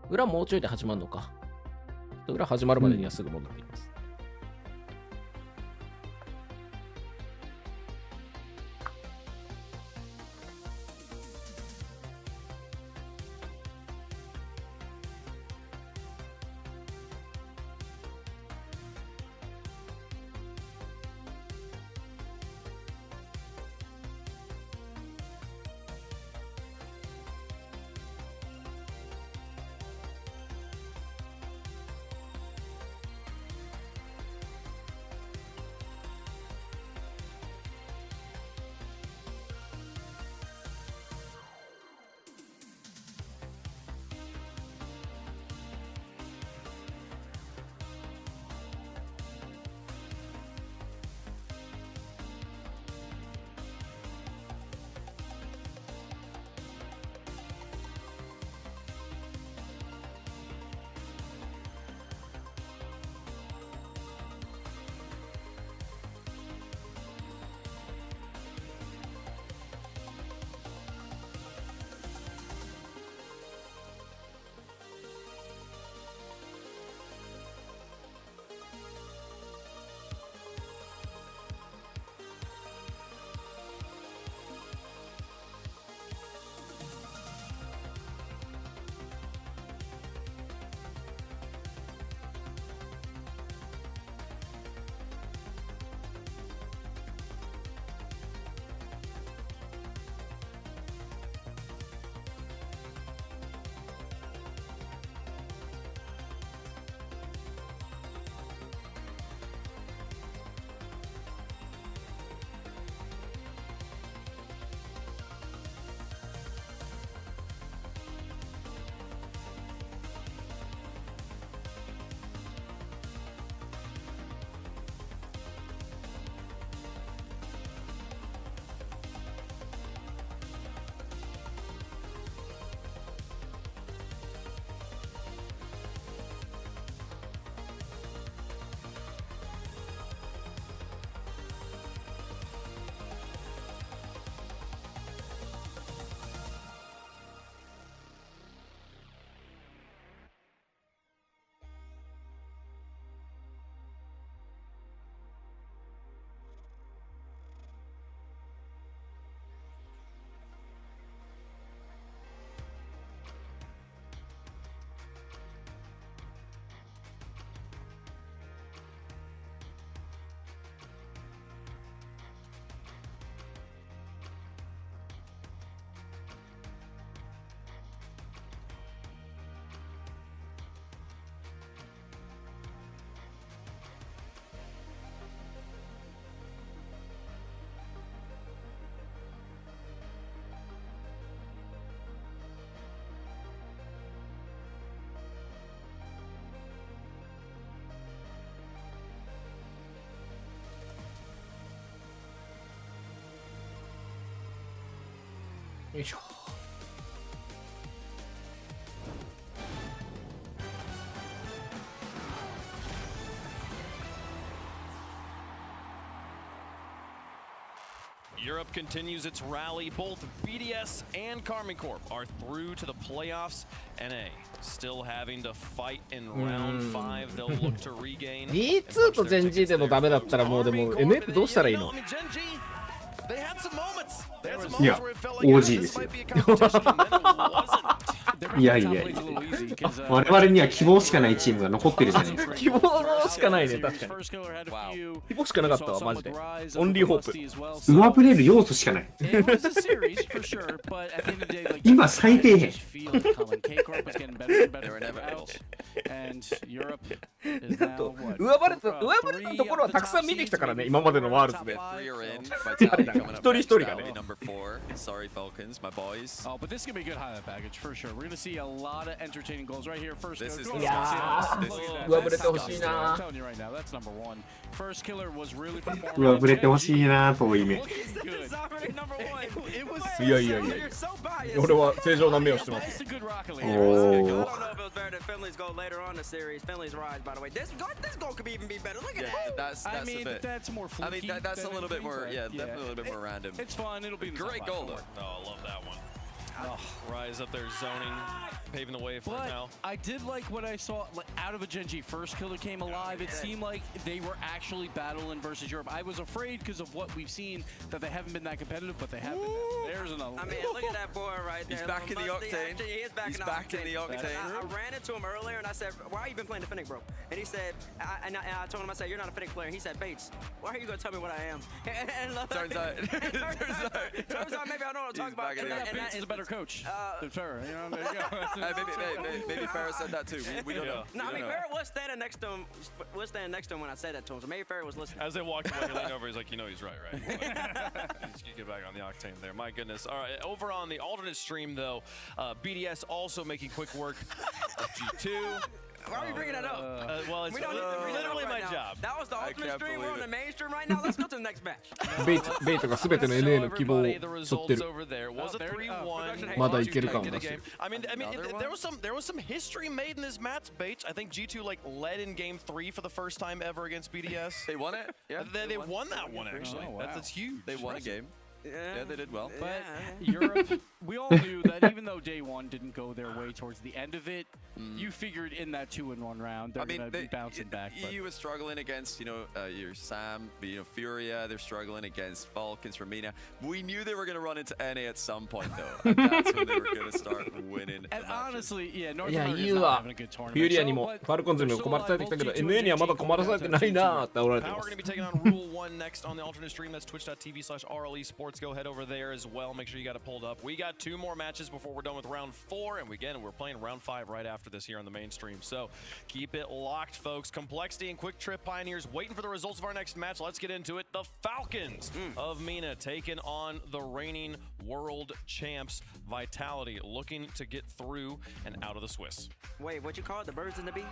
裏もうちょいで始まるのか。裏始まるまでにはすぐ戻っています。よいしょ。Europe continues its rally. Both BDS and Karmine Corp are through to the playoffs. NA still having to fight in round 5. They'll look to regain. D2 と Gen.G でもダメだったらもうでも NA ってどうしたらいいの？ They had some moments. いや、OG ですよ。いやいやいや、我々には希望しかないチームが残ってるじゃないですか。希望しかないね、確かに。希望しかなかったわ、マジで。オンリーホープ。上振れる要素しかない。今最低限。上振れたところはたくさん見てきたからね、今までのワールズで。一人一人がね。Sorry, Falcons, my boys. Oh, but this is gonna be a good highlight package for sure. We're gonna see a lot of entertaining goals right here. First, this is I'm telling you right now, that's number one. First killer was really performing. 上振れてほしいな、遠い目。いやいやいや、俺は正常な目をしてます。おお。Finley's goal later on in the series. Finley's rise, by the way. This goal could even be better. Look at that. That's a bit. That's more fluky. I mean, that's a little bit more. Yeah, definitely a little bit more random. It's fun. It'll be great goal though. Oh, I love that one. Rise up there zoning, paving the way for now. I did like what I saw out of a Gen.G. First killer came alive. It seemed like they were actually battling versus Europe. I was afraid because of what we've seen that they haven't been that competitive, but they have been. There's an. I mean, look at that boy right there. He's back in the octane. He is back in the octane. I ran into him earlier and I said, "Why have you been playing the Fennec, bro?" And he said, I told him, I said, "You're not a Fennec player." And he said, "Bates, why are you gonna tell me what I am?" Turns out maybe I know what I'm talking about. Bates is a better coach than Ferrer. You know, there you go. Maybe Ferrer said that too. We don't know. No, I mean Ferrer was standing next to him. Was standing next to him when I said that to him. So maybe Ferrer was listening. As they walked away, he leaned over. He's like, "You know, he's right, right?" He's gonna get back on the octane there. My goodness. All right, over on the alternate stream though, BDS also making quick work of G2. Why are you bringing that up? Well, it's literally my job. That was the ultimate stream. We're on the main stream right now. Let's go to the next match. ベイトが全ての NA の希望を背負ってる。まだいけるかもだし。I mean, there was some history made in this match, Bates. I think G2 like led in game 3 for the first time ever against BDS. They won it. Yeah, they won that one actually. That's huge. They won a game. Yeah, they did well. But Europe, we all knew that even though day one didn't go their way towards the end of it, you figured in that 2-1 round they're going to be bouncing back. EU was struggling against, your Sam, Furia. They're struggling against Falcons, Romania. We knew they were going to run into NA at some point, though. And that's when they were going to start winning. And honestly, yeah, North いや、America is EU not は having a good tournament. フューリアにもファルコンズにも困らされてきたけど NA にはまだ困らされてないなーって煽られてます。We're going to be taking on Rule 1 next on the alternate stream. That's twitch.tv/RLE Sports. Go head over there as well. Make sure you got it pulled up. We got 2 more matches before we're done with round 4, and again, we're playing round 5 right after this here on the main stream. So keep it locked, folks. Complexity and Quick Trip Pioneers waiting for the results of our next match. Let's get into it. The Falcons of MENA taking on the reigning world champs Vitality, looking to get through and out of the Swiss. Wait, what you call it? The birds and the bees?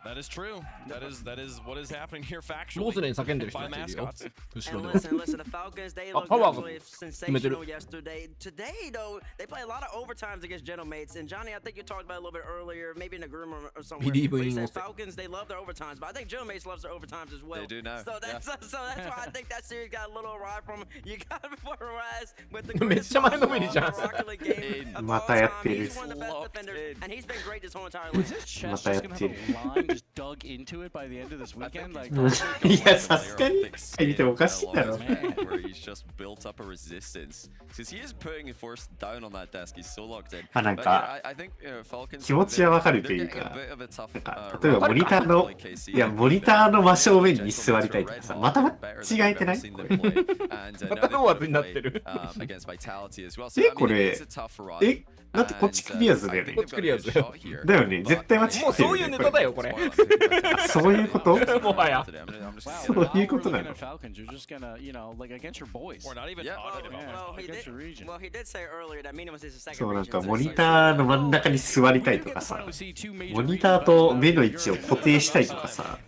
That is true. That is what is happening here ロー factually ズレン叫んでる人 by たちいるよ mascots. 後ろでは Listen, the Falcons, they looked absolutely sensational yesterday. Today, though, they play a lot of overtimes against Gentlemates. And Johnny, I think you talked about it a little bit earlier, maybe in the groom or somewhere. But you said Falcons, they love their overtimes. But I think Gentlemates loves their overtimes as well. They do now. So that's why I think that series got a little awry from them. You got to before the rise with the めっちゃ前のめりじゃん Rocket League game of ま all たやっ time. てる He's one of the best defenders, and he's been great this whole entire life. His chest just going to have a line just dug into it by the end of this weekend. Like, いや、さすがに見ておかしいだろ。 Where he's just built up a resistance. Because he is putting his force down on that desk. He's so locked in. なんか I think Falcons 気持ちはわかるというか、 they're getting a bit of a tough, なんか例えばモニターのモニターの真正面に座りたいとかさ、また間違えてない？これまたノーアズになってる。これだってこっちクリアズだよね。こっちクリアズだよ。だよね。絶対間違ってるよね。もうそういうネタだよこれ。そういうこと？もはや。そういうことなの。Falcons, you're just gonna, like against your boys. We're not even talking about against your region. Well, he did say earlier that MENA was his second そうなん region. かモニターの真ん中に座りたいとかさ、モニターと目の位置を固定したいとかさ、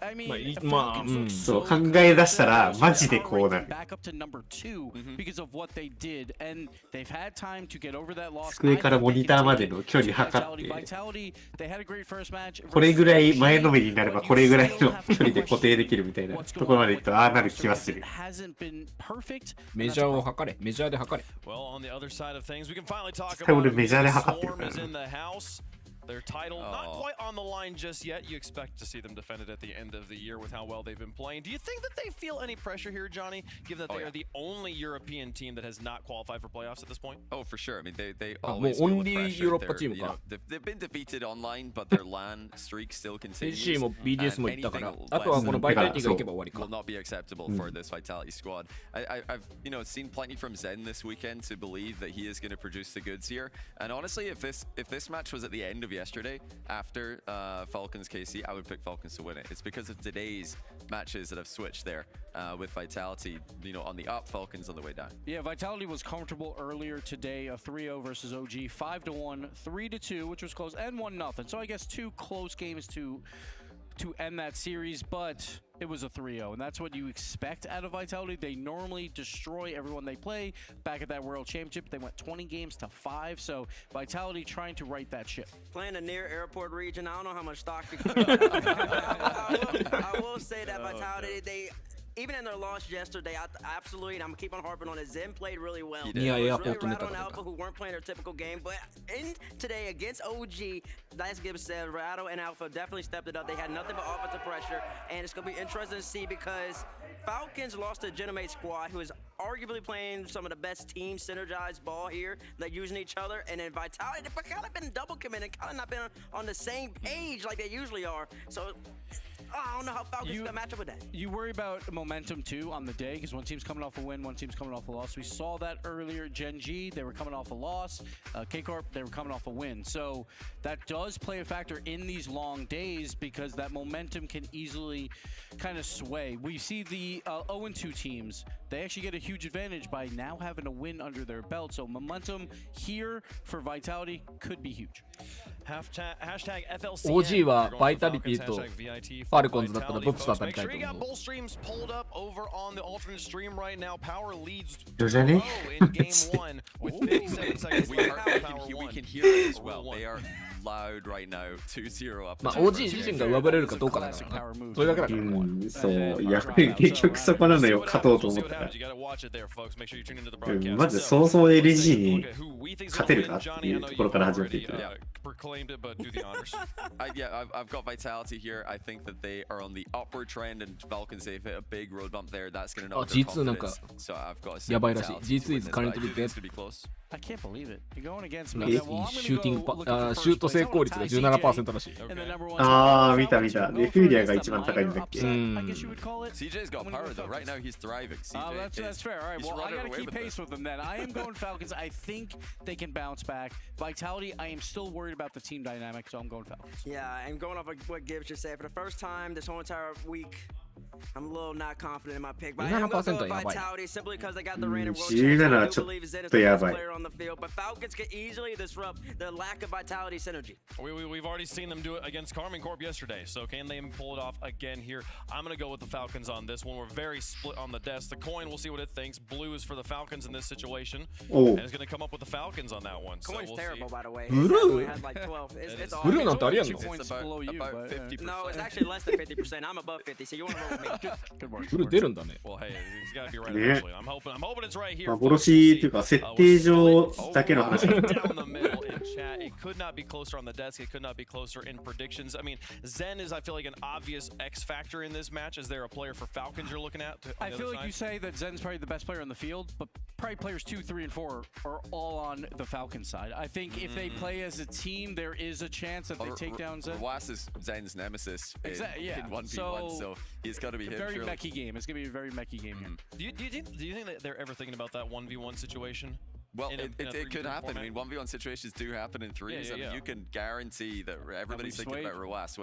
まあ、そう考え出したらマジでこうなる。Back up to number 2 because of what they did, and they've had time to get over that loss. 机からモニニターまでの距離測って、これぐらい前のめりになればこれぐらいの距離で固定できるみたいなところまでいくとああなる気はする。メジャーを測れ、メジャーで測れ。それ俺メジャーで測ってるからな。Their title not quite on the line just yet. You expect to see them defended at the end of the year with how well they've been playing. Do you think that they feel any pressure here, Johnny, given that they are the only European team that has not qualified for playoffs at this point? Oh, for sure. I mean, they always feel the pressure. They've been defeated online, but their LAN streak still continues. AC も BDS もいったから、あとはこのバイタリティがいけば終わりか。Will not be acceptable for this Vitality squad. I've seen plenty from Zen this weekend to believe that he is going to produce the goods here. And honestly, if this match was at the end of yesterday after Falcons KC, I would pick Falcons to win it. It's because of today's matches that have switched there with Vitality, on the up, Falcons on the way down. Yeah, Vitality was comfortable earlier today, a 3-0 versus OG, 5-1, 3-2, which was close, and 1-0. So I guess 2 close games to end that series, but it was a 3-0, and that's what you expect out of Vitality. They normally destroy everyone they play. Back at that World Championship, they went 20 games to 5, so Vitality trying to right that ship. Playing a near airport region, I don't know how much stock to put I will say that Vitality, they even in their loss yesterday, absolutely, and I'm gonna keep on harping on it, Zen played really well. Yeah, really right on Alpha, who weren't playing their typical game, but in today against OG, as Gibbs said, Rado and Alpha definitely stepped it up. They had nothing but offensive pressure, and it's gonna be interesting to see because Falcons lost to a Genomate squad who is arguably playing some of the best team synergized ball here. They're using each other, and then Vitality, they've kind of been double committed, kind of not been on the same page like they usually are. So I don't know how Falcons gonna match up with that. You worry about momentum too on the day because one team's coming off a win, one team's coming off a loss. We saw that earlier. Gen G, they were coming off a loss. K-Corp, they were coming off a win. So that does play a factor in these long days because that momentum can easily kind of sway. We see the 0-2 teams. They actually get a huge advantage by now having a win under their belt. So momentum here for Vitality could be huge. Hashtag FLCS. OG はバイタリティとファルコンズだったらどっちと当たりたいと思う。Both streams pulled up over on the alternate stream right now. Power leads どうじゃね in game 1 with 57 seconds left. We can hear it as well. They are loud right now. 2-0 up. まあ OG 自身が上振れるかどうかだからな。それだけだから。そう、いや結局そこなのよ、勝とうと思ったら。まず早々でレジに勝てるかっていうところから始めていく。Proclaimed it, but do the honors. I've got Vitality here. I think that they are on the upward trend, and Falcons, they've hit a big road bump there. That's going to knock their confidence. So I've got to say G2 is currently dead. I can't believe it. You're going against me. シュート成功率が 17% らしい。ああ、見た見た。で、フューリアが一番高いんだっけ。CJ's got power though. Right now he's thriving. That's fair. All right. Well, I got to keep pace with them then. I am going Falcons. I think they can bounce back. Vitality, I am still worried about the team dynamic, so I'm going Falcons. Yeah, I'm going off what Gibbs just said. For the first time this whole entire week, I'm a little not confident in my pick, but I am going to go with Vitality simply because they got the reigning world champion. I do believe Zen is the best player on the field, but Falcons can easily disrupt the lack of Vitality synergy. We've already seen them do it against Carmine Corp yesterday, so can they pull it off again here? I'm going to go with the Falcons on this one. We're very split on the desk. The coin, we'll see what it thinks. Blue is for the Falcons in this situation, and it's going to come up with the Falcons on that one. Coin's terrible, by the way. Blue? It has like 12. It's Blue not about 50%. No, it's actually less than 50%. I'm above 50, so you want to roll with me. Good work. フル出るんだね。Well, hey, he's got to be right eventually. I'm hoping it's right here. 幻というか設定上だけの話。 Down the middle in chat. It could not be closer on the desk. It could not be closer in predictions. I mean, Zen is, I feel like, an obvious X factor in this match. Is there a player for Falcons you're looking at? I feel like you say that Zen's probably the best player on the field, but probably players 2, 3, and 4 are all on the Falcons side. I think if they play as a team, there is a chance that they take down Zen. Roas is Zen's nemesis in 1v1, so he's got to be him. Very mechy game. It's going to be a very mechy game here. Do you think that they're ever thinking about that 1v1 situation? Well, it could happen. Format? I mean, 1v1 situations do happen in threes. I mean, you can guarantee that everybody's thinking about Roas.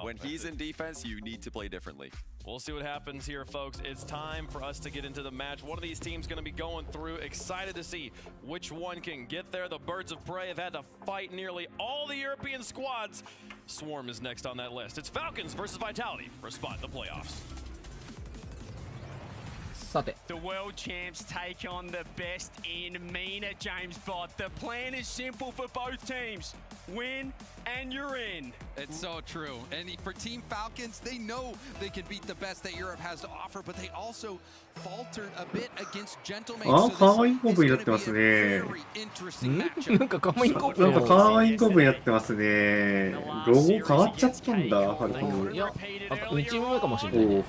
When he's in defense, you need to play differently. We'll see what happens here, folks. It's time for us to get into the match. One of these teams going to be going through. Excited to see which one can get there. The Birds of Prey have had to fight nearly all the European squads. Swarm is next on that list. It's Falcons versus Vitality for a spot in the playoffs. さて The world champs take on the best in MENA, James Bott. The plan is simple for both teams. Win and you're in. It's so true. And for Team Falcons, they know they can beat the best that Europe has to offer, but they also faltered a bit against Gentlemen. あ、カーインコブになってますね。なんかカーインコブなんかカーインコブになってますね。ロゴ変わっちゃったんだ、ファルコン。いや、あと2チーム目かもしれないね。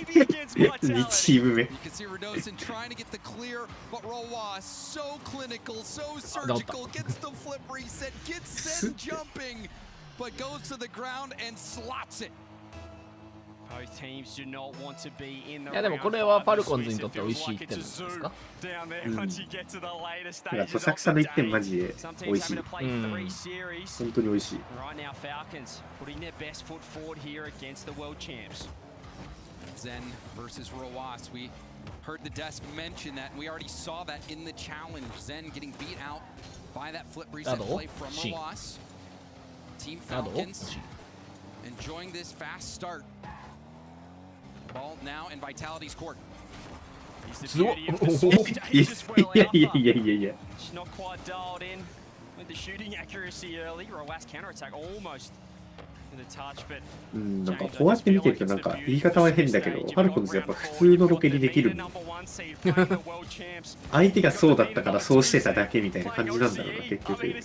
2チーム目。You can see Radosin trying to get the clear, but Roa so clinical, so surgical, gets the flip reset, gets Zen jumping, but goes to the ground and slots it. いやでもこれはファルコンズにとって美味しい1点なんですか？どさくさの1点マジで美味しい。本当に美味しい。Zen versus Roas. We heard the desk mention that. We already saw that in the challenge. Zen getting beat out by that flip reset play from Roas. Team Falcons enjoying this fast start. Ball now in Vitality's court. Yeah. She's not quite dialed in with the shooting accuracy early. Roas counterattack almost. なんかこうやって見てるとなんか言い方は変だけど、ファルコンズやっぱ普通のロケにできる相手がそうだったからそうしてただけみたいな感じなんだろうな、結局。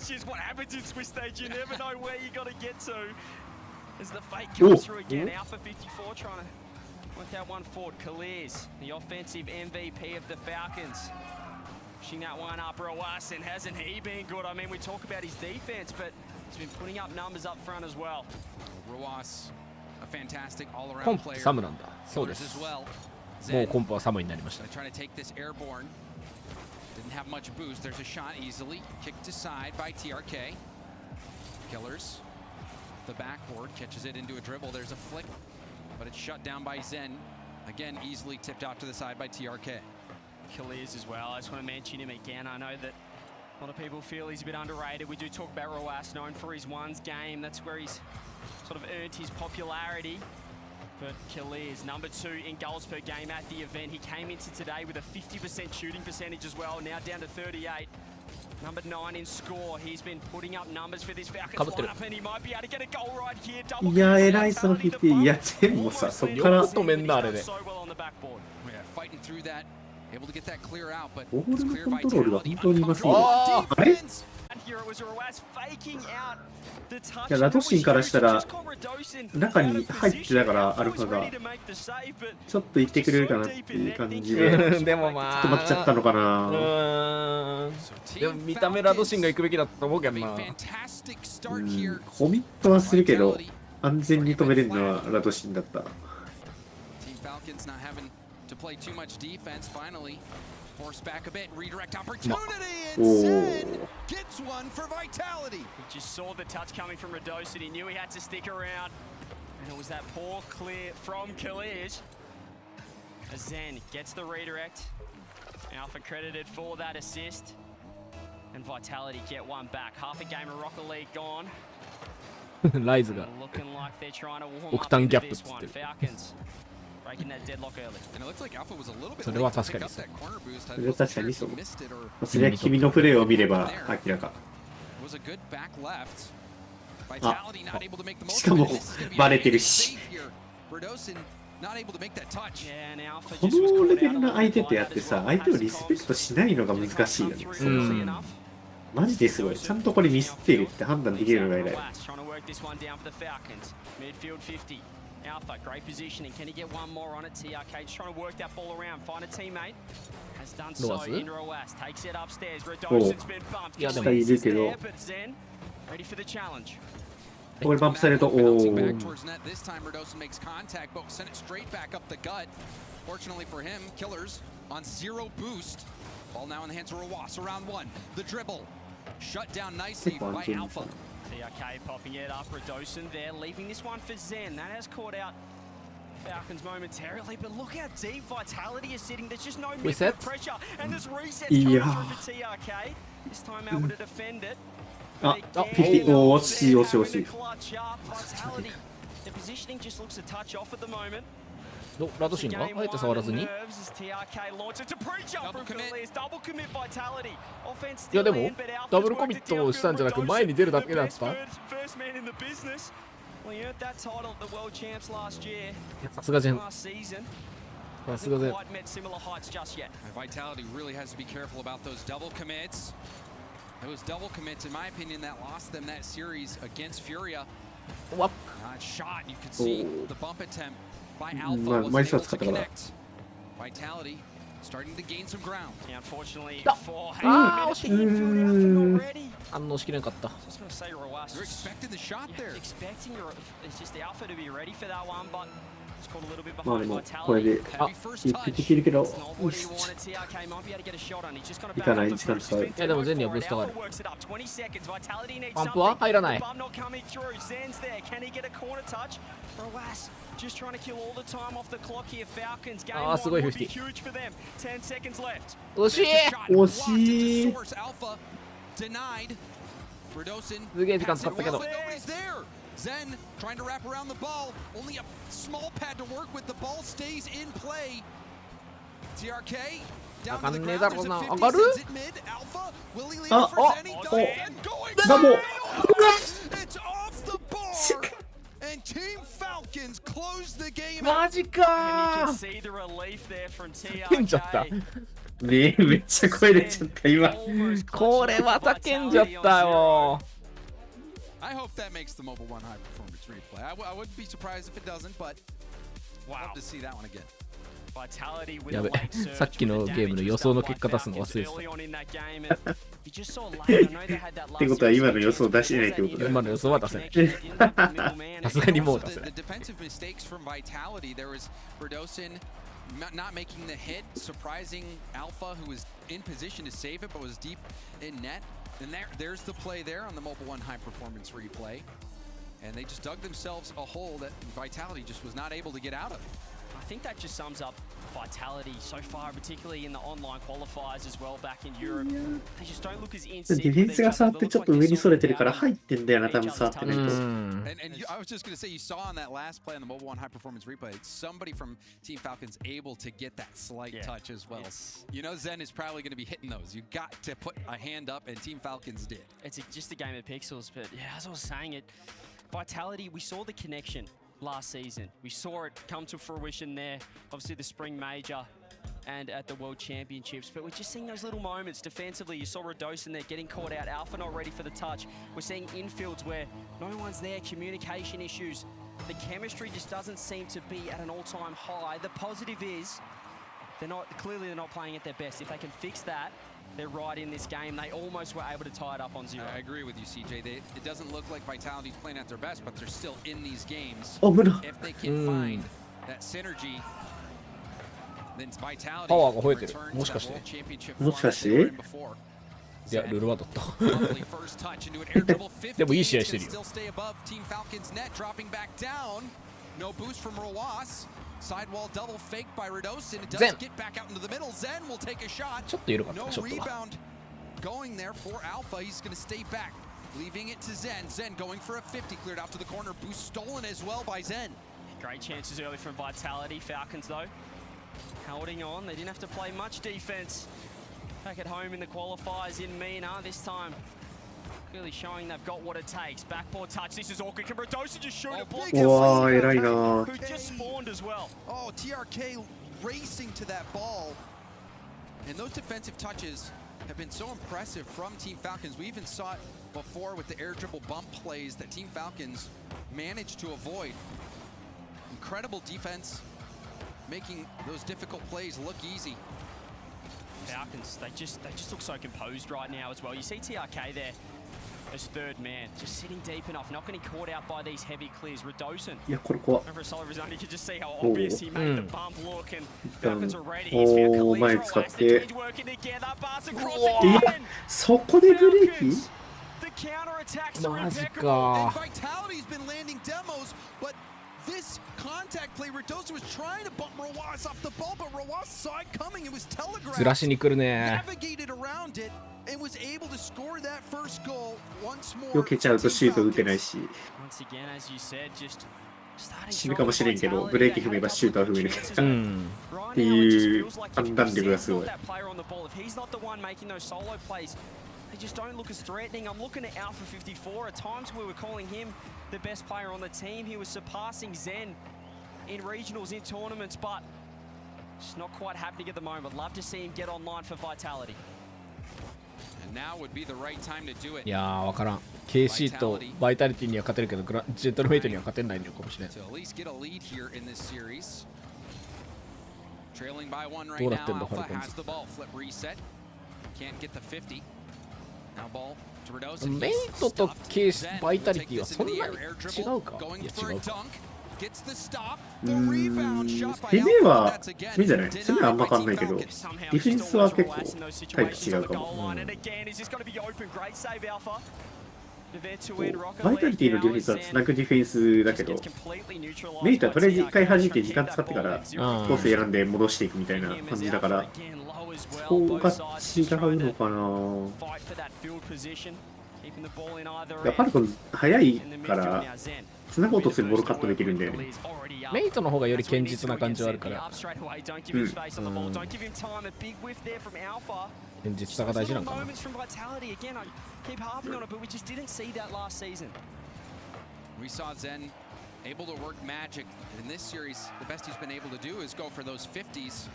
Pushing that one up, Roas, and hasn't he been good? I mean, we talk about his defense, but he's been putting up numbers up front as well. Roas, a fantastic all-around player. コンプサムなんだ。そうです。もうコンプはサムになりました。Trying to take this airborne. Didn't have much boost. There's a shot easily. Kicked aside by TRK. Killers. The backboard catches it into a dribble. There's a flick, but it's shut down by Zen. Again, easily tipped out to the side by TRK. Killers as well. I just want to mention him again. I know that a lot of people feel he's a bit underrated. We do talk about Roas, known for his ones game. That's where he's sort of earned his popularity. But Killers, number 2 in goals per game at the event. He came into today with a 50% shooting percentage as well, now down to 38. Number 9 in score. He's been putting up numbers for this Falcons lineup, and he might be able to get a goal right here. いや、偉いその50。いや、全部さ、そっから。止めんな、あれで。Fighting through that. Able to get that clear out, but ボールのコントロールが本当にうますぎる。あれ？いや、ラドシンからしたら中に入ってたからアルファがちょっと行ってくれるかなっていう感じででもまあ止まっちゃったのかな。でも見た目ラドシンが行くべきだったと思うけどな。コミットはするけど安全に止めれるのはラドシンだった。To play too much defense, finally force back a bit, redirect opportunity, and Zen gets one for Vitality. He just saw the touch coming from Radosin. He knew he had to stick around, and it was that poor clear from Khalij. Zen gets the redirect. Alpha credited for that assist, and Vitality get one back. Half a game of Rocket League gone. ライズがオクタンギャップっつってる。それは確かにそう。それは確かにそう。それは君のプレーを見れば明らか。あ、しかもバレてるし。このレベルの相手とやってさ、相手をリスペクトしないのが難しいよね。マジですごい。ちゃんとこれミスってるって判断できるのが偉い。Alpha, great positioning. Can he get one more on it? TRK just trying to work that ball around, find a teammate. Has done so in Roas. Takes it upstairs. Radosin's been bumped. Gets there, but Zen ready for the challenge. これバンプされると、おー。Back towards net this time. Radosin makes contact, but sent it straight back up the gut. Fortunately for him, Killers on 0 boost. Ball now in the hands of Roas. Around 1. The dribble shut down nicely by Alpha. TRK popping it up, Radosin there, leaving this one for Zen. That has caught out Falcons momentarily, but look how deep Vitality is sitting. There's just no midfield pressure, and there's resets coming through for TRK. This time able to defend it. あ、50、惜しい惜しい惜しい。Vitality, the positioning just looks a touch off at the moment. ラドシンがあえて触らずに。いやでもダブルコミットをしたんじゃなく前に出るだけだった。さすがジェン。さすがジェン。Vitality really has to be careful about those double commits. Those double commits, in my opinion, that lost them that series against Furia. Shot, you could see the bump attempt by Alpha was able to connect. Vitality starting to gain some ground. Unfortunately, 反応しきれなかった。You're expecting the shot there. Expecting it's just the Alpha to be ready for that one, but it's caught a little bit まあ behind でもこれ Vitality. で一匹できるけど、 All he wanted, TRK might be able to get a shot on. He's just got to いか back ない up 時 the 間使う。いやでもゼンにはブーストがある。 works it up. 20 seconds. Vitality needs パンプは something. 入らない。 Bum not coming through. Zen's there. Can he get a corner touch? Roas just trying to kill all the time off the clock here. Falcons game one would be huge for them. 10 seconds left. 惜しい。惜しい。 Alpha denied. Redosin すげえ時間使ったけど。 nobody's there. Zen trying to wrap around the ball. Only a small pad to work with. The ball stays in play. TRK down to the ground. There's a 50 cents at mid. Alpha Willie leading for Zenny. Going It's off the bar. And Team Falcons close the game. マジかー。 And you can see the relief there from 叫んじゃった。 TRK. めっちゃ声出ちゃった今。これは叫んじゃったよ。 I hope that makes the Mobile One high performance replay. I wouldn't be surprised if it doesn't, but love to see that one again. やべ、さっきのゲームの予想の結果出すの忘れてた。ってことは今の予想出してないってことだ。今の予想は出せない。さすがにもう出せない。 The defensive mistakes from Vitality. There was Redosin not making the hit, surprising Alpha, who was in position to save it, but was deep in net. And there's the play there on the Mobile One high performance replay. And they just dug themselves a hole that Vitality just was not able to get out of. I think that just sums up Vitality so far, particularly in the online qualifiers as well back in Europe. They just don't look as in sync. ディフェンスが触ってちょっと上にそれてるから入ってんだよな、多分触ってないと。And I was just going to say, you saw on that last play on the Mobile One high performance replay, somebody from Team Falcons able to get that slight touch as well. You know Zen is probably going to be hitting those. You got to put a hand up, and Team Falcons did. It's just a game of pixels, but yeah, as I was saying it, Vitality, we saw the connection last season. We saw it come to fruition there, obviously the Spring Major and at the World Championships, but we're just seeing those little moments defensively. You saw Redosin there getting caught out, Alpha not ready for the touch. We're seeing infields where no one's there, communication issues. The chemistry just doesn't seem to be at an all-time high. The positive is they're not playing at their best. If they can fix that, they're right in this game. They almost were able to tie it up on 0. I agree with you, CJ. It doesn't look like Vitality's playing at their best, but they're still in these games. If they can find that synergy, then Vitality will return to the World Championship format before. いや、ルールは取った。 Lovely first touch into an air dribble. でもいい試合してるよ。 Still stay above Team Falcons net, dropping back down. No boost from Roas. Sidewall double faked by Redosin. It does get back out into the middle. Zen will take a shot. No rebound going there for Alpha. He's going to stay back, leaving it to Zen. Zen going for a 50, cleared out to the corner. Boost stolen as well by Zen. Great chances early from Vitality. Falcons, though, holding on. They didn't have to play much defense. Back at home in the qualifiers in Mina this time. Clearly showing they've got what it takes. Backboard touch. This is awkward. Can Redosin just shoot a block? Who just spawned as well. Oh, TRK racing to that ball. And those defensive touches have been so impressive from Team Falcons. We even saw it before with the air dribble bump plays that Team Falcons managed to avoid. Incredible defense, making those difficult plays look easy. Falcons, they just look so composed right now as well. You see TRK there as third man, just sitting deep enough, not getting caught out by these heavy clears. Redosin, over a solo of his own, you can just see how obvious he made the bump look, and Falcons are ready. He's found Khalid Roas, working together, Bars across again. そこでブレーキ? The counter attacks are impeccable, and Vitality's been landing demos, but this contact play, Redosin was trying to bump Roas off the ball, but Roas saw it coming. It was telegraphed. ずらしに来るね。 Navigated around it and was able to score that first goal once more. 避けちゃうとシュート打てないし。 Once again, as you said, just 死ぬかもしれんけど、ブレーキ踏めばシュートは踏めるっていう判断力がすごい。They just don't look as threatening. I'm looking at Alpha 54. At times we were calling him the best player on the team. He was surpassing Zen in regionals, in tournaments, but it's not quite happening at the moment. Love to see him get online for Vitality. And now would be the right time to do it. いやー、わからん。KC とバイタリティには勝てるけど、ジェントルメイトには勝てないのかもしれない。To at least get a lead here in this series. Trailing by one right どう now. なってんだ、ファル Alpha コン has ズ。 the ball. Flip reset. Can't get the 50. メイトとケースバイタリティはそんなに違うか？いや違うか。攻めは、いいんじゃない？攻めはあんま変わんないけど、ディフェンスは結構タイプ違うかも。バイタリティのディフェンスはつなぐディフェンスだけど、メイトはとりあえず1回弾いて時間使ってからコース選んで戻していくみたいな感じだから、そこが違うのかな。ファルコン速いから繋ごうとするボールカットできるんだよね。メイトの方がより堅実な感じはあるから、堅実さが大事なんかな。We saw Zen able to work magic in this series. The best he's been able to do is go for those 50s.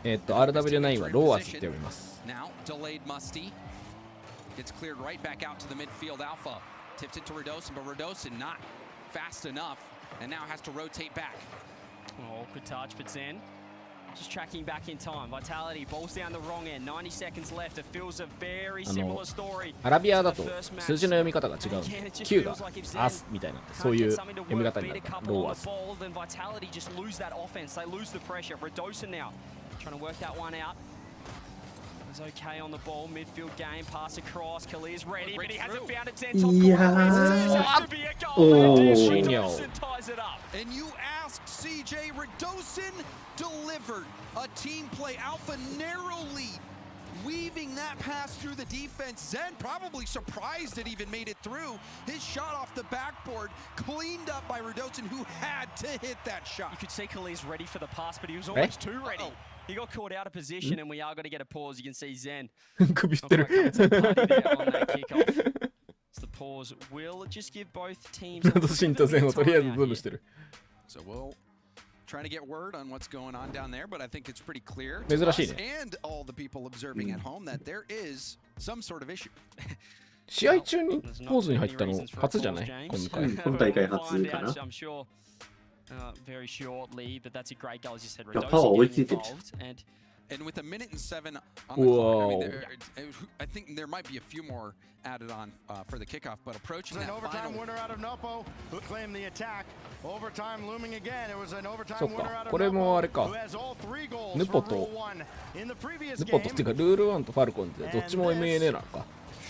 RW9 はローアスって呼びます。 Now delayed Musty gets cleared right back out to the midfield. Alpha tips it to Radosin, but Radosin not fast enough, and now has to rotate back. Oh, good touch for Zen. Just tracking back in time. Vitality balls down the wrong end. 90 seconds left. It feels a very similar story. アラビアだと数字の読み方が違う。9がアスみたいな、そういう読み方になる。ローアス。Vitality just lose that offense. They lose the pressure. Radosin now trying to work that one out. He's okay on the ball. Midfield game. Pass across. Khalil's ready, but he hasn't found it. Zen top Radosin ties it up. And you asked CJ, Radosin delivered a team play. Alpha narrow lead, weaving that pass through the defense. Zen probably surprised it even made it through. His shot off the backboard, cleaned up by Radosin, who had to hit that shot. You could see Khalil's ready for the pass, but he was almost too ready. He got caught out of position, and we are going to get a pause. You can see Zen. 首振ってる。 The pause will just give both teams. So we'll try to get word on what's going on down there, but I think it's pretty clear 珍 to しい us ね。 and all the people observing at home that there is some sort of issue. 試合中にポーズに入ったの初じゃない？今回。今大会初かな。 Very short lead, but that's a great goal, as you said. And with a minute and 7 on the clock, I think there might be a few more added on for the kickoff, but approaching that overtime final winner out of Nopo, who claimed the attack. Overtime looming again. It was an overtime そっ winner か、 out of これもあれ Nopo, か。 who has all 3 goals ヌポ for と Rule 1. In the previous ヌポ game, とっていうかルール1とファルコンってどっちも MANA なのか。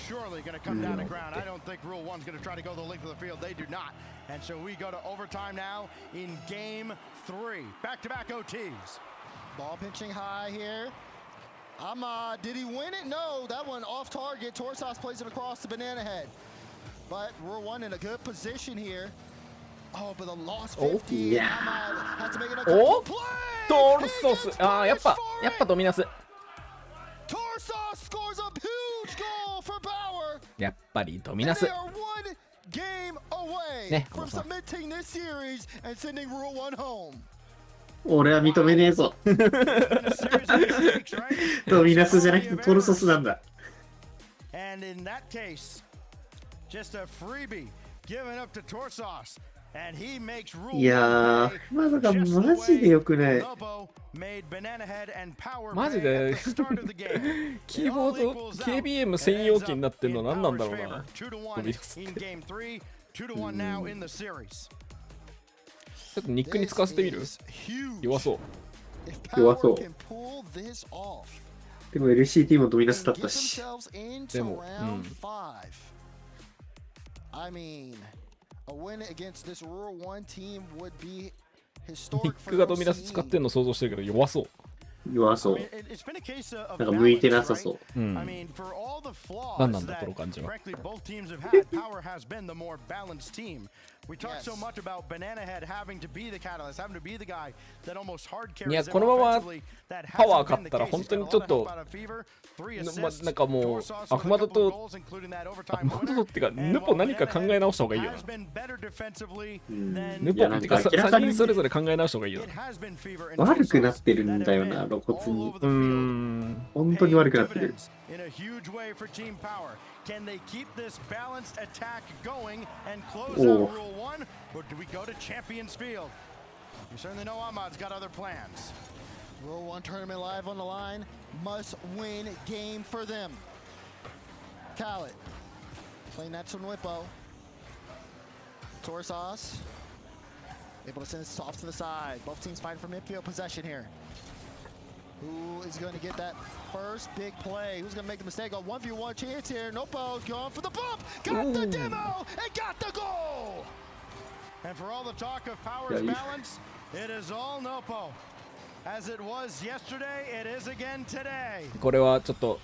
surely going to come down to ground. I don't think Rule 1's going to try to go the length of the field. They do not. And so we go to overtime now in game 3. Back-to-back OTs. Ball pinching high here. Did he win it? No, that one off target. Torsos plays it across the banana head. But Rule 1 in a good position here. Oh, but the lost 50. Yeah. Has to make it a Oh, good play. トルソス。ああ、やっぱドミナス。 Torsos scores a huge goal for Bauer. やっぱりドミナス。 They are 1 game away ね、 from submitting this series and sending Rule 1 home. 俺は認めねえぞ。ドミナスじゃなくてトルソスなんだ。 And in that case, just a freebie given up to Torsos. And he makes rule いやー、まだマジで良くない。 マジでキーボード KBM 専用機になってんの何なんだろうな。ちょっとニックに使わせてみる？弱そう。弱そう。でも LCT もドミナスだったし。でも、A win against this Rule 1 team would be ニ historic ックがドミナス使ってんの想像してるけど弱そう。弱そう。なんか向いてなさそう。うん。何なんだこの感じは。We talked so much about Banana Head having to be the catalyst, having to be the guy that almost hard いや carries このまま offensively. That パワー hasn't 勝 been っ the たら case. 本 He's 当 got に a ちょ lot っ of と help out of Fever, 3な assists. んかもう Torsos ア with フマ a ド couple と goals, including that ア overtime フマド winner. ってか And ヌポ while 何か Banana 考え Head 直した方がいいよな has been better defensively ヌ than ポってかなんか明らか3に人それぞれ考え直した方がいいよ it has been Fever and 悪くな Torsos ってるん that だ have よな、 been 露骨 all に。 over the field. 本当に悪くなってる。 Dividends in a huge way for Team Power. Can they keep this balanced attack going and close out Rule 1, or do we go to Champions Field? You certainly know Ahmad's got other plans. Rule 1 tournament live on the line. Must win game for them. Khaled playing that to Nwippo. Torsos able to send it off to the side. Both teams fighting for midfield possession here. Who is going to get that first big play? Who's going to make the mistake? A 1v1 chance here. Nopo's going for the bump. Got the demo and got the goal. And for all the talk of Power's balance, it is all Nopo. As it was yesterday, it is again today. これはちょっと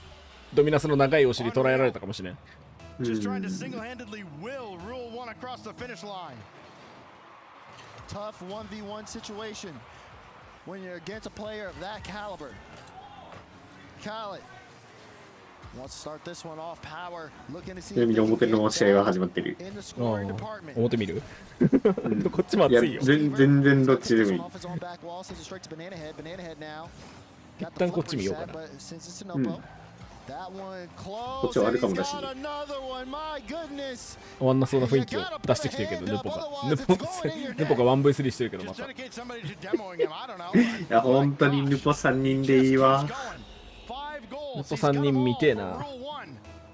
ドミナスの長いお尻捉えられたかもしれん。 Just trying to single-handedly will Rule 1 across the finish line. Tough 1v1 situation when you're against a player of that caliber. Khaled wants to start this one off. Power looking to see ちなみに表の試合が始まってる。 in the scoring department. 表見るこっちも熱いよ。全然どっちでもいい。 Off his own back wall, sends it straight to Banana Head. Banana Head now. 一 Got the 旦こっ flip ち見ようか reset, な。 but since it's to Nopo, that one こっ close. ちはあ And るか he's もだし。 got another one. My goodness. 終わんなそうな雰囲気を出してきてるけど、ヌポが。ヌポが 1v3 してるけど、また。い Dedicate somebody to demoing him. I don't know. や、本当にヌポ3人でいいわ。ヌポ3人見てえな。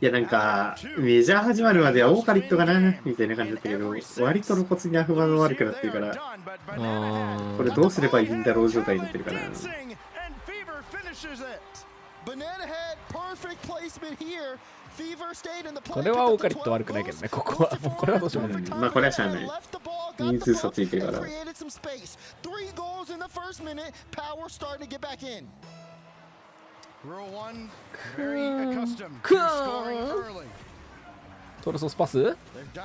いや、なんか、メジャー始まるまではオーカリットかなみたいな感じだったけど、割と露骨にアフマド悪くなってるから、これどうすればいいんだろう状態になってるから。 Banana Head, perfect placement here. Fever stayed in the play. これはオーカリット悪くないけどね、ここは。もうこれはどうしようもない。まあ、これはしゃあない。人数差ついてるから。 Created some space. 3 goals in the first minute. Power starting to get back in. Rule 1, very accustomed to scoring early. トルソスパス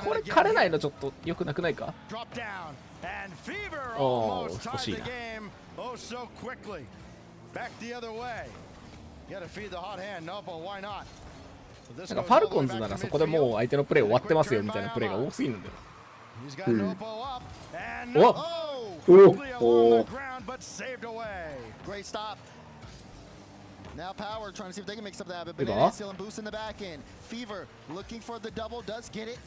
これ枯れないのちょっと良くなくないか Drop down and Fever おー、 almost 欲し tied い the な。 game. Oh, so quickly. Back the other way. You gotta feed the hot hand. Nopo, why not? なんかファルコンズならそこでもう相手のプレー終わってますよみたいなプレーが多すぎるんだよ。He's got Nopo up and お quickly お along the ground, but saved away. Great stop. Now Power trying to see if they can make something happen. Banana Head still in boost in the back end. Fever looking for the double, does get it.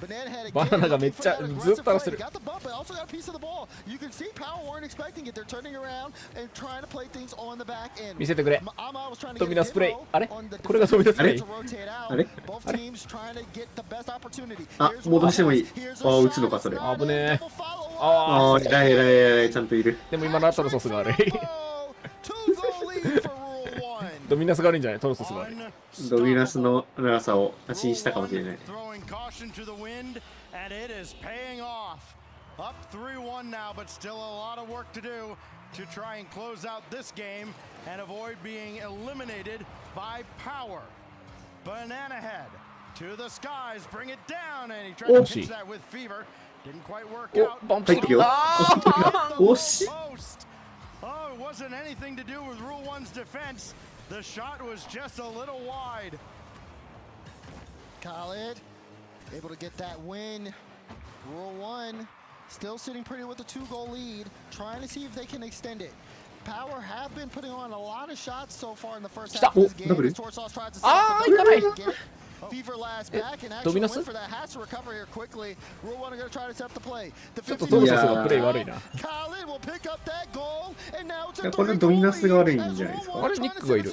Banana Head again. バナナがめっちゃずっと倒してる。 Got the bump, but also got a piece of the ball. You can see Power weren't expecting it. They're turning around and trying to play things on the back end. 見せてくれ。ドミナスプレイ。あれこれがドミナスプレイ。あれ Both teams trying to get the best opportunity. あ、戻してもいい。あ、打つのか、それ。危ねえ。ああ、偉い、ちゃんといる。でも今のトルソスが悪い。ドミナスが悪いんじゃないトルソスが悪い。ドミナスの長さを打診したかもしれない。And it is paying off. Up 3-1 now, but still a lot of work to do to try and close out this game and avoid being eliminated by Power. Banana Head to the skies, bring it down, and he tried to pitch that with Fever. Didn't quite work out. 入ってるよ。惜しい。 Oh, it wasn't anything to do with Rule 1's defense. The shot was just a little wide. Khaled able to get that win. Rule 1 still sitting pretty with a 2-goal lead, trying to see if they can extend it. Power have been putting on a lot of shots so far in the first half of this game. Torsos tries to set up the Fever last back and actually went for that. Has to recover here quickly. Rule 1 are going to try to set up the play. The 50 Khaled will pick up that goal, and now it's a これドミナスが悪いんじゃないですか。あれニックがいる。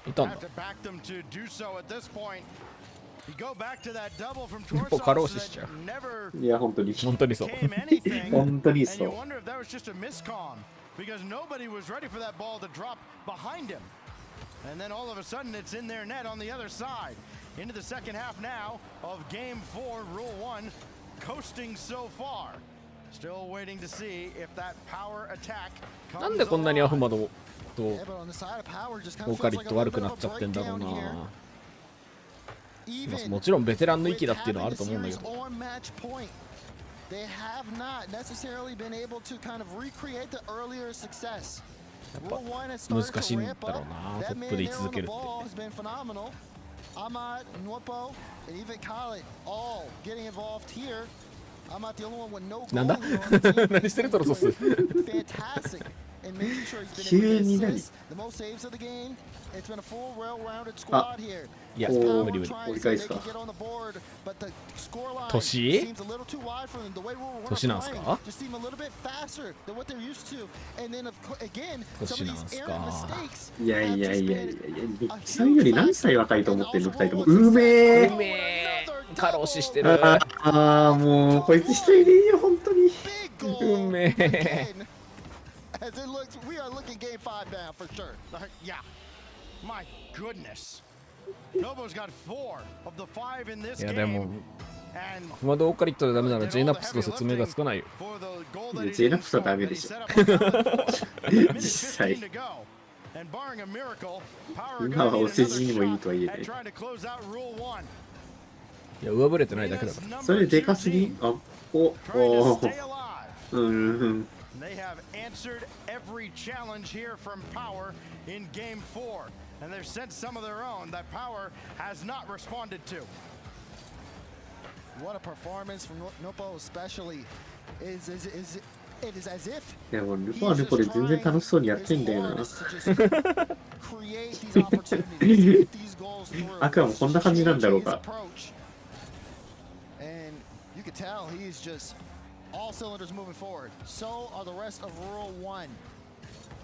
いたんだ。一歩過労死しちゃう。いや、本当に。本当にそう。本当にそう。Because nobody was ready for that ball to drop behind him. And then all of a sudden it's in their net on the other side. Into the second half now of Game 4, Rule 1, coasting so far. Still waiting to see if that power attack comes なんでこんなにアフマドとオ Yeah, but on the side of Power just kind ー of カ feels リ like ッ a ト悪 little く bit な of っ a ちゃってんだろう breakdown な。 here. もちろんベテランの域だっていうのはあると思うんだけど。They have not necessarily been able to kind of recreate the earlier success. 難しいんだろうな、トップで居続けるって。Ahmad, Nwopo, and even Khaled all getting involved here. I'm not the only one with no goal here on the team. 何してるトロソス。Fantastic in making sure he's been able to assist the most saves of the game. It's been a full, well-rounded squad here. いや、無理無理。折り返すか。年？年なんすか？年なんすか。いやいやいやいやいや、リッチさんより何歳若いと思ってんの、2人とも。うめえ。うめえ。過労死してる。ああ、もうこいつ一人でいいよ、本当に。うめえ。As it looks, we are looking game 5 now for sure. Yeah. My goodness. Nobo's got 4 of the 5 in this game. いやでも、まだオーカリットでダメなら J ナップスの説明がつかないよ。J ナップスはダメでしょ。実際。今はお世辞にもいいとは言えない。いや、上振れてないだけだから。それでかすぎ？あ、お。They have answered every challenge here from Power in Game 4, and they've sent some of their own that Power has not responded to. What a performance from Nopo, especially. It is as if いやもうルポはルポで全然楽しそうにやってんだよな。アクアもこんな感じなんだろうか。And you could tell he's just all cylinders moving forward. So are the rest of Rural 1.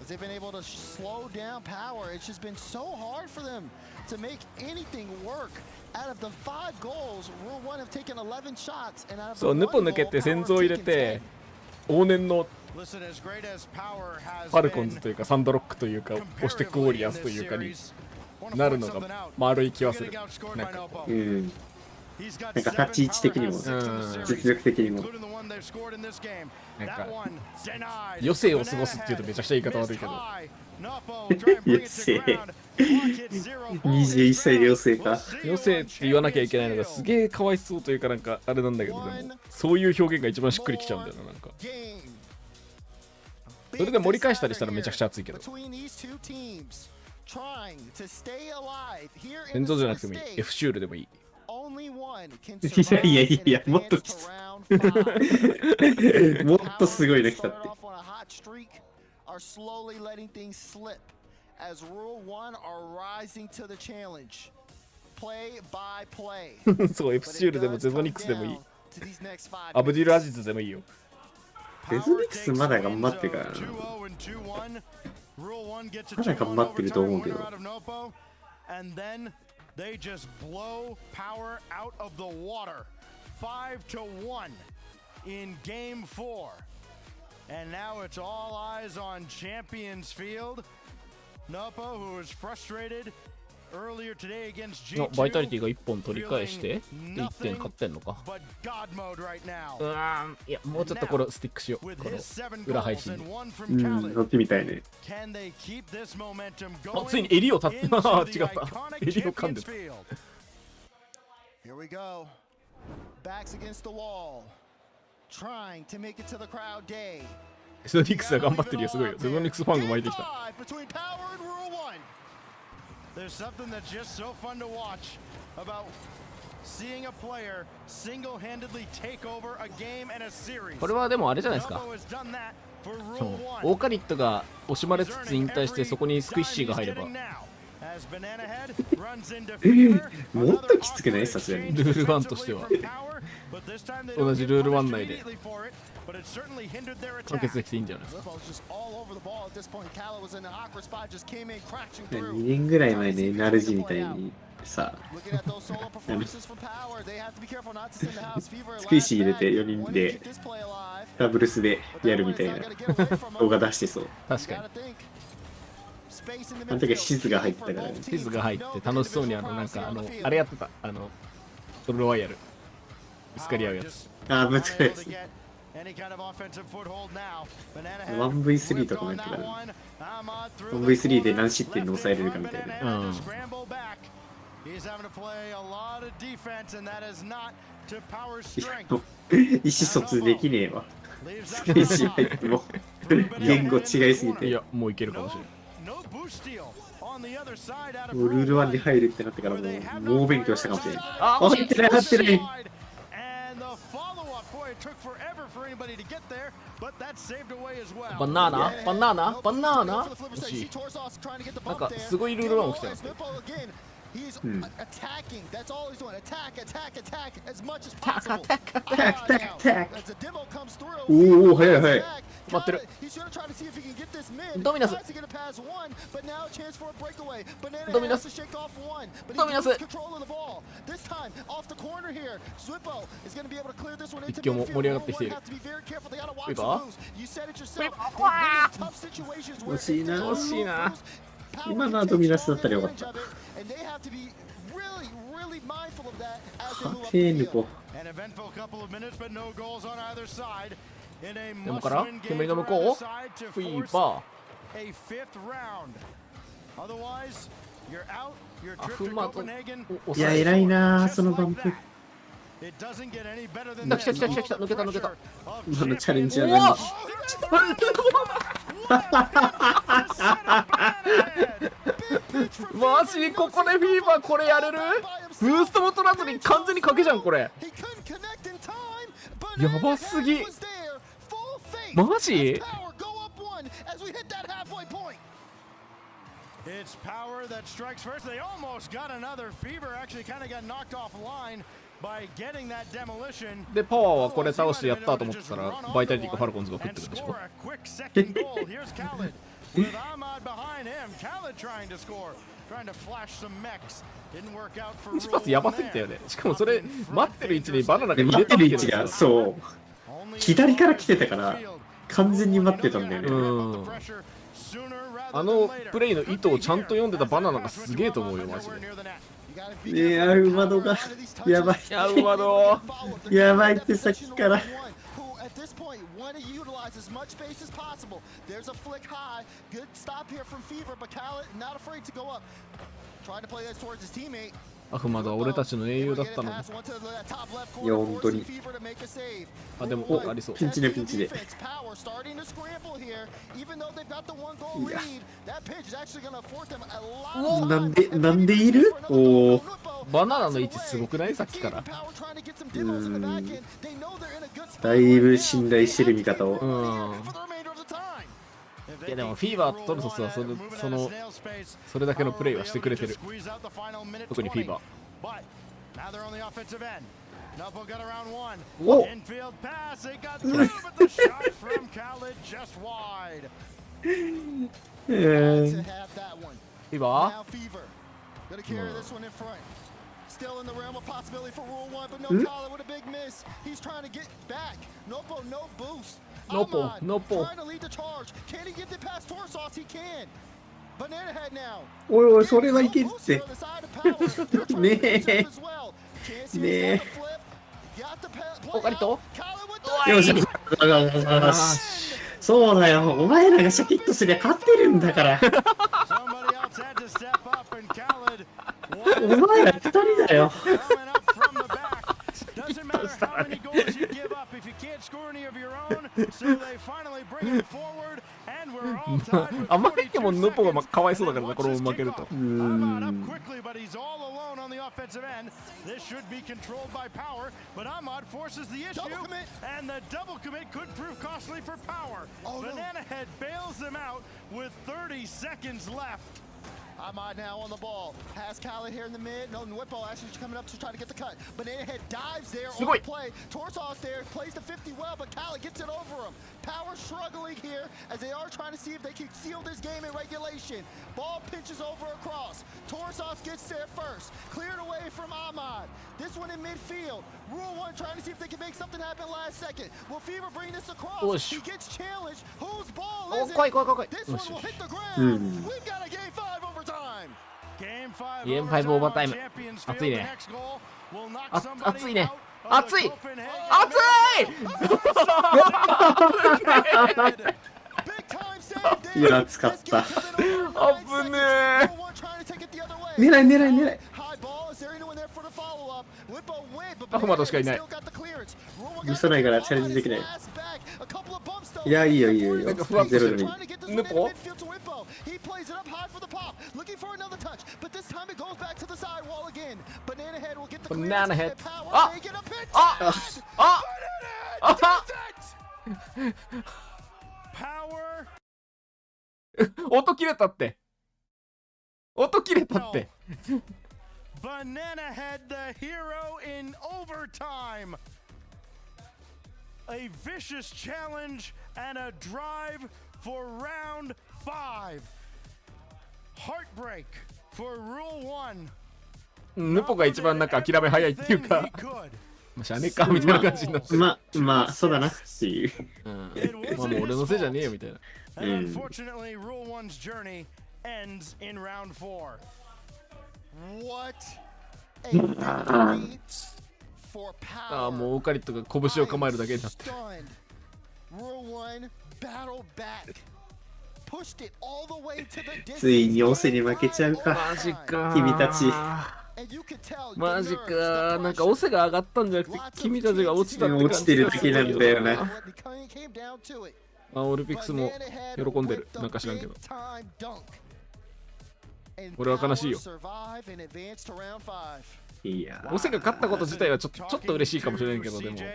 As they've been able to slow down Power, it's just been so hard for them to make anything work. Out of the 5 goals, Rural 1 have taken 11 shots, and out of the そう、ヌポ抜けて先頭入れて、往年のファルコンズというかサンドロックというか押してクウォリアーズというかになるのが丸い気はする。なんか、なんか立ち位置的にも、実力的にも。なんか、余生を過ごすっていうとめちゃくちゃ言い方悪いけど。余生。21歳で余生か。余生って言わなきゃいけないのがすげえかわいそうというかなんかあれなんだけど、でもそういう表現が一番しっくりきちゃうんだよな、なんか。それで盛り返したりしたらめちゃくちゃ熱いけど。戦争じゃなくてもいい。F シュールでもいい。いやいやいや、もっときつもっとすごいの来たって。そう、F シュールでもゼゾニックスでもいい。アブディル・アジズでもいいよ。ゼゾニックスまだ頑張ってるからな。まだ頑張ってると思うけど。They just blow Power out of the water, 5-1 in Game 4, and now it's all eyes on Champions Field. Nopo, who was frustrated earlier today against G2. バイタリティが1本取り返して1点勝ってんのか。いや、もうちょっとこれスティックしよう。この裏配信に。乗ってみたいね。あ、ついに襟を立って、違った。襟を噛んでた。Here we go. Backs against the wall. Trying to make it to the crowd day. ゼゾニックスは頑張ってるよ、すごいよ。ゼゾニックスファンが巻いてきた。There's something that's just so fun to watch about seeing a player single-handedly take over a game and a series. これはでもあれじゃないですか。オーカリットが惜しまれつつ引退してそこにスクイッシーが入れば。もっときつくない？さすがに。ルール1としては。同じルール1内で。完結できていいんじゃないですか。2年ぐらい前ね、NRG みたいにさ、スクイシー入れて4人でダブルスでやるみたいな動画出してそう。確かに。あの時はシズが入ってたからね。シズが入って楽しそうになんかあれやってた。ドロワイヤル。ぶつかり合うやつ。ああ、ぶつかるやつ。1v3 とかもやってたら 1v3 で何失点に抑えれるかみたいな。意思疎通できねえわ。ステージ入っても言語違いすぎて。いや、もういけるかもしれない。もうルール1に入るってなってからもう勉強したかもしれない。あ、入ってない、入ってない。バナナバナナバナナ惜しい。なんかすごいルール1起きてますね。He's attacking. That's all he's doing. Attack, attack, attack as much as possible. Attack. As the demo comes through. おお、早い早い。待ってる。He's gonna try to see if he can get this mid. ドミナス。 Tries to get it past one, but now a chance for a breakaway. Banana ドミナ has ス。 to shake off one, but ドミナ he ス。 loses control of the ball. This time, off the corner here. Zwippo is gonna be able to clear this one into 一挙も盛り上がってきてい midfield. る。 Have to be very careful. They gotta watch ウィ the バ moves. You said it yourself. ー They've been in tough situations where 惜しいな。 惜しいな。今のはドミナスだったらよかった。 and they have to be really mindful of that as they 勝 move up て the ぬ field. こ。でもから煙の向こうフィーバー。アフマド。いや、偉いな、そのバンプ。来た来た来た来た来た、抜けた抜けた。今のチャレンジは何？マジここでフィーバーこれやれる？ブーストも取らずに完全に賭けじゃんこれ。やばすぎ。マジ？It's Power that strikes first. They almost got another. Fever actually kind of got knocked offline by getting that demolition. でパワーはこれ倒してやったと思ってたらバイタリティックファルコンズが食ってるんでしょ。Second goal. Here's Khaled with Ahmad behind him. Khaled trying to score, trying to flash some mechs. Didn't work out for 1パスやばすぎたよね。しかもそれ待ってる位置にバナナが入待れるっててる位置がそう左から来てたから完全に待ってたんだよね。あのプレイの意図をちゃんと読んでたバナナがすげえと思うよマジで。いやー、馬戸がやばい。いや、馬戸やばいってさっきから。At this point, want to utilize as much space as possible. There's a flick high. Good stop here from Fever, but Khaled not afraid to go up. Trying to play this towards his teammate. アフマドは俺たちの英雄だったのに。いや、本当に。あ、でも、ありそう。ピンチでピンチで。いや。なんでいる？おお。バナナの位置すごくない？さっきから。だいぶ信頼してる味方を。いやでもフィーバーとトルソスはそれだけのプレイはしてくれてる。特にフィーバー。おフィーバーStill in the realm of possibility for Rule 1, but no Khaled with a big miss. He's trying to get back. Nopo, no boost. Nopo. Trying to lead the charge. Can he get it past Torsos? He can. Banana head now. おいおい、それはいけるって。ねえ。ねえ。おかりとよし。そうだよ。お前らがシャキッとすりゃ勝ってるんだから。お前ら2人だよ。あまりにもヌポがかわいそうだからな、これを負けると。Ahmad now on the ball. Has Khaled here in the mid. No, Nwippo actually coming up to try to get the cut. Banana Head dives there on the play. Torsos there plays the 50 well, but Khaled gets it over him. Power struggling here as they are trying to see if they can seal this game in regulation. Ball pinches over across. Torsos gets there first. Cleared away from Ahmad. This one in midfield. Rule 1 trying to see if they can make something happen last second. Will Fever bring this across? He gets challenged. Whose ball is it? This one will hit the ground. We've got a game 5 overtime. ゲーム5オーバータイム。熱いね。熱いね。熱いいや、熱かった。あぶねえ。狙い。アホマとしかいない。許さないからチャレンジできない。いや、いいよ、いいよ、いいよ。ゼロでもいい。ヌポバナナヘッド。ああああ音切れたって。音切れたって。Banana Head, the hero in overtime. A vicious challenge and a drive for round 5. Heartbreak for Rule 1. ヌポが一番なんか諦め早いっていうか、しゃねえかみたいな感じになって。まあ、そうだなっていう。まあもう俺のせいじゃねえよみたいな。Unfortunately, Rule 1's journey ends in round 4. What a victory for power. ああ、もうオカリットが拳を構えるだけになって。ついにオセに負けちゃうか。マジか。君たち。マジか。なんかオセが上がったんじゃなくて、君たちが落ちたって感じ。落ちてるだけなんだよな。オルピックスも喜んでる。なんか知らんけど。俺は悲しいよ。いやオセが勝ったこと自体はちょっと嬉しいかもしれないけど、でも試合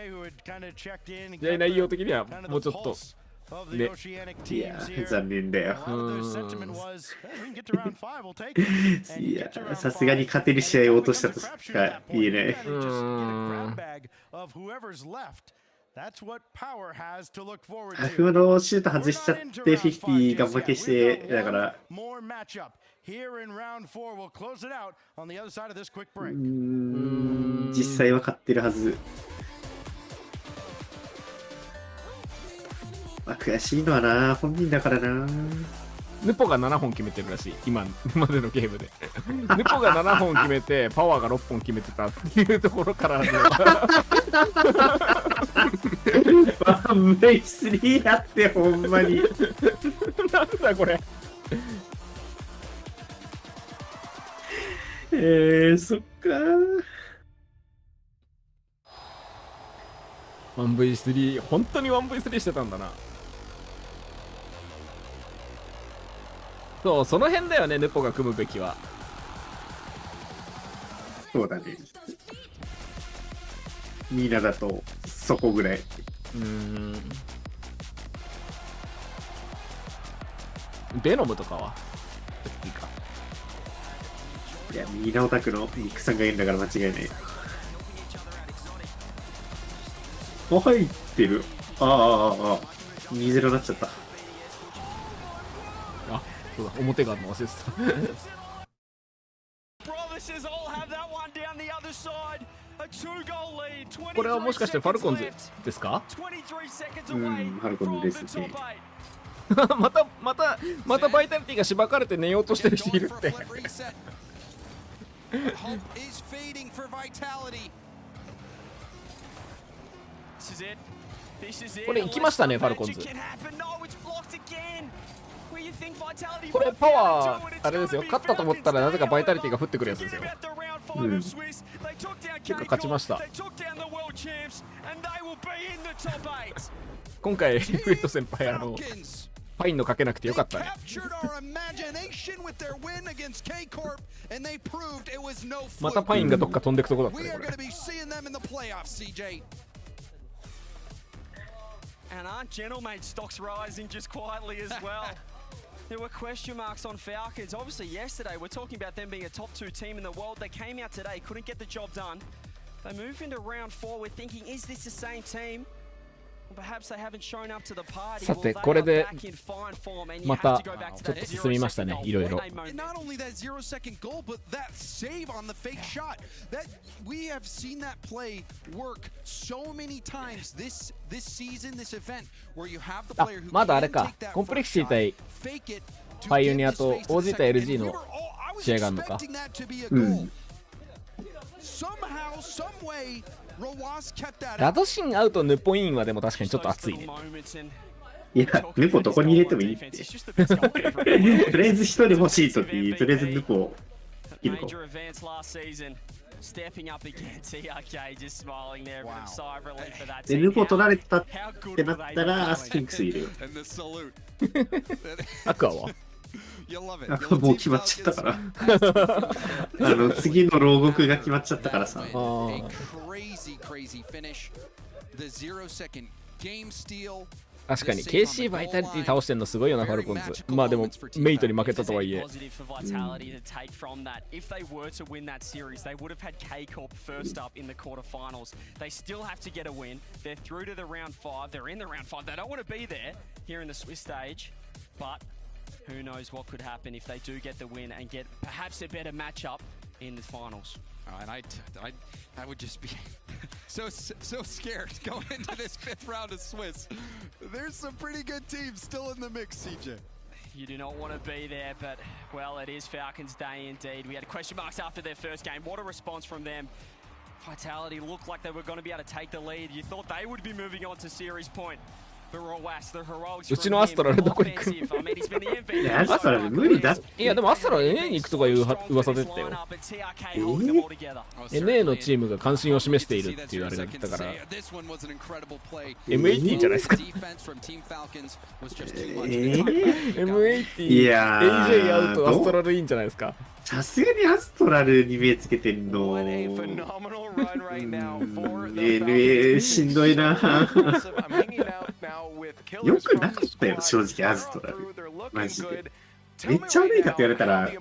内容的にはもうちょっとね。いや残念だよ。いやさすがに勝てる試合を落としたとしか言えない。アフのシュート外しちゃって50が負けしてだから。実際は勝ってるはず。まあ、悔しいのはな、本人だからな。ヌポが7本決めてるらしい、今までのゲームで。ヌポが7本決めて、パワーが6本決めてたっていうところから。ワンベイスリーやって、ほんまに。なんだこれ。そっか。1v3、本当に 1v3 してたんだな。そう、その辺だよね、ヌポが組むべきは。そうだね。ミラだとそこぐらい。ベノムとかはいいか。いや、ミラオタクのニックさんがいるんだから間違いない。あ、入ってる。2-0になっちゃった。あ、そうだ、表があるの忘れてた。これはもしかしてファルコンズですか？ファルコンズですね。またバイタリティがしばかれて寝ようとしてる人いるって。これ行きましたね、ファルコンズ。これパワーあれですよ、勝ったと思ったらなぜかバイタリティが降ってくるやつですよ。結果勝ちました。今回フィット先輩パインのかけなくてよかったね。またパインがどっか飛んでくとこだったね、これ。And aren't Gentlemate's stocks rising just quietly as well? There were question marks on Falcons. Obviously yesterday we're talking about them being a top 2 team in the world. They came out today, couldn't get the job done. They move into round 4. We're thinking, is this the same team? Perhaps they haven't shown up to the party. さてこれでまたちょっと進みましたね、いろいろ。Not only that 0-second goal, but that save on the fake shot. That we have seen that play work so many times this season, this event, where you have the player who まだあれか、コンプレクシティ対パイオニアと OG 対 LG の試合があるのか。Somehow, some way. ラドシンアウトヌポインはでも確かにちょっと熱いね。いや、ヌポどこに入れてもいいって。とりあえず一人欲しいとき、とりあえずヌポを切ると。stepping up again. TRK just smiling there, a bit of sigh of relief for that で、 team. ヌポ取られたっ How て good な were っ they? たら、スフィンクスいるよ。 And the salute. アクアは You love it. あ、もう決まっちゃったから。次の牢獄が決まっちゃったからさ。 Crazy, crazy finish. The 0-second game steal. 確かに KC バイタリティ倒してんのすごいよな、ファルコンズ。まあでも、メイトに負けたとはいえ。Positive for Vitality to take from that. If they were to win that series, they would have had K-Corp first up in the quarterfinals. They still have to get a win. They're through to the round 5. They're in the round 5. They don't want to be there here in the Swiss stage, but who knows what could happen if they do get the win and get perhaps a better matchup in the finals. And I would just be so scared going into this 5th round of Swiss. There's some pretty good teams still in the mix, CJ. You do not want to be there, but, well, it is Falcons Day indeed. We had question marks after their first game. What a response from them. Vitality looked like they were going to be able to take the lead. You thought they would be moving on to series point. うちのアストラルどこ行く？いや、アストラル無理だ。いや、でもアストラル NA に行くとかいう噂出てたよ。NA のチームが関心を示しているっていうあれが言ったから、MAT じゃないですか。MAT、いや AJ アウト、アストラルいいんじゃないですか。さすがにアストラルに目つけてんの。NA しんどいな。よくなかったよ、正直アストラル。マジで。めっちゃ悪いかって言われたら、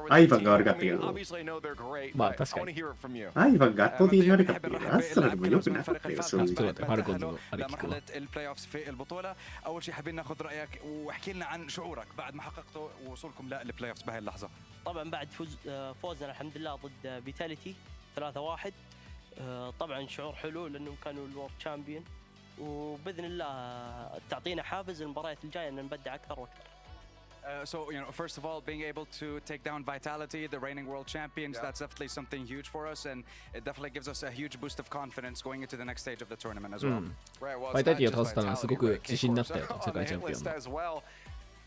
アイバンが悪かったけど。まあ確かに。アイバンが圧倒的に悪かったけど、アストラルもよくなかったよ、正直。ファルコンズのあれ聞くわ。أول شيء حابين ناخذ رأيك واحكي لنا عن شعورك بعد ما حققتوا وصولكم للبلاي اوفز بهاي اللحظة. طبعا بعد فوزنا الحمد لله ضد فيتاليتي 3-1. طبعا شعور حلو لانهم كانوا الورد تشامبيون وباذن الله تعطينا حافز المباريات الجايه ان نبدع اكثر واكثر. So, first of all, being able to take down Vitality, the reigning world champions, that's definitely something huge for us, and it definitely gives us a huge boost of confidence going into the next stage of the tournament as well. Vitality を倒せたのはすごく自信になったよ、世界チャンピオンの。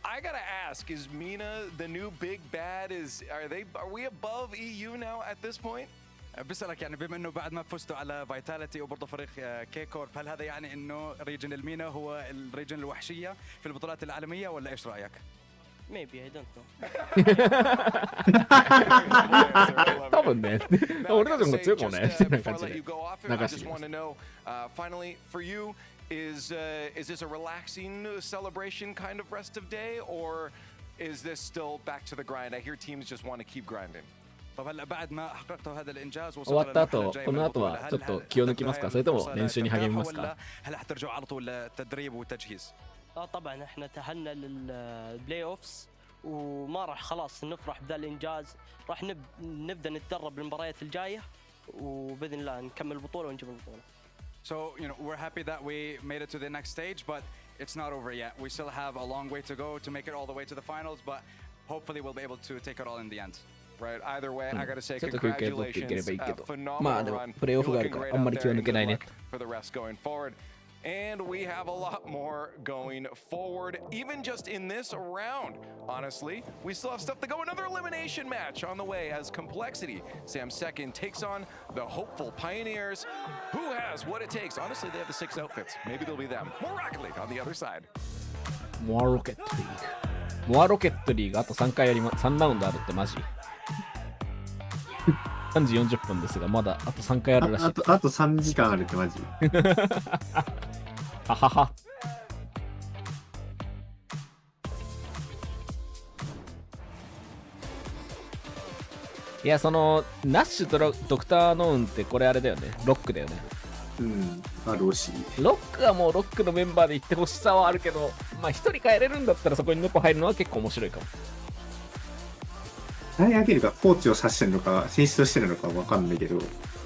I gotta ask, is MENA the new big bad? Are we above EU now at this point? بسألك يعني بما انه بعد ما فزتوا على فيتاليتي وبرضه فريق كي كورب، هل هذا يعني انه ريجن المينا هو الريجن الوحشية في البطولات العالمية ولا ايش رأيك؟ Maybe, I don't know. 多分ね、俺たちも強くもね、なんか感じで流してます。Finally, for you, is this a relaxing celebration kind of rest of day, or is this still back to the grind? I hear teams just want to keep grinding. 終わった後、この後はちょっと気を抜きますか、それとも練習に励みますか。طبعا احنا تأهلنا للبلاي اوفز وما راح خلاص نفرح بذا الانجاز، راح نبدا نتدرب للمباريات الجايه وباذن الله نكمل البطوله ونجيب البطوله. So, we're happy that we made it to the next stage, but it's not over yet. We still have a long way to go to make it all the way to the finals, but hopefully we'll be able to take it all in the end. Right. Either way, I gotta say congratulations. Phenomenal run. For the rest going forward. And we have a lot more going forward, even just in this round. Honestly, we still have stuff to go. Another elimination match on the way as Complexity, Sam Second, takes on the hopeful Pioneers. Who has what it takes? Honestly, they have the 6 outfits. Maybe they'll be them. More Rocket League on the other side. More Rocket League. More Rocket League あと3回3ラウンドあるってマジ3時40分ですが、まだあと3回あるらしい。あと3時間あるってマジははは。いや、そのナッシュとドクターノーンってこれあれだよね、ロックだよね。うん、ROC。ロックはもうロックのメンバーで行ってほしさはあるけど、まあ一人変えれるんだったらそこにネポ入るのは結構面白いかも。誰上げるか、コーチを指してるのか、選手としてるのかわかんないけど。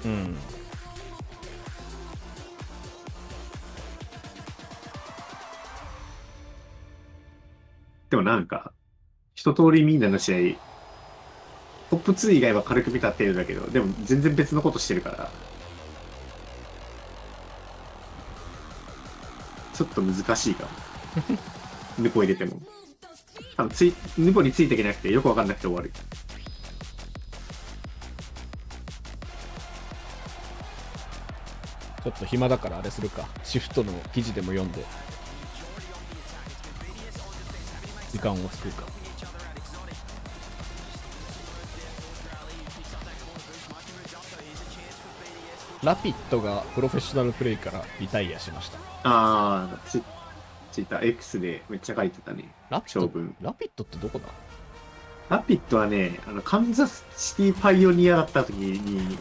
うん。でもなんか、一通りみんなの試合、トップ2以外は軽く見た程度だけど、でも全然別のことしてるから、ちょっと難しいかも。ヌポ入れても。ヌポについていけなくてよくわかんなくて終わる。ちょっと暇だからあれするか。シフトの記事でも読んで時間を作るか。ラピッドがプロフェッショナルプレイからリタイアしました。ああ、ツイッター X でめっちゃ書いてたね。ラピッドってどこだ？ラピッドはね、カンザスシティパイオニアだった時に、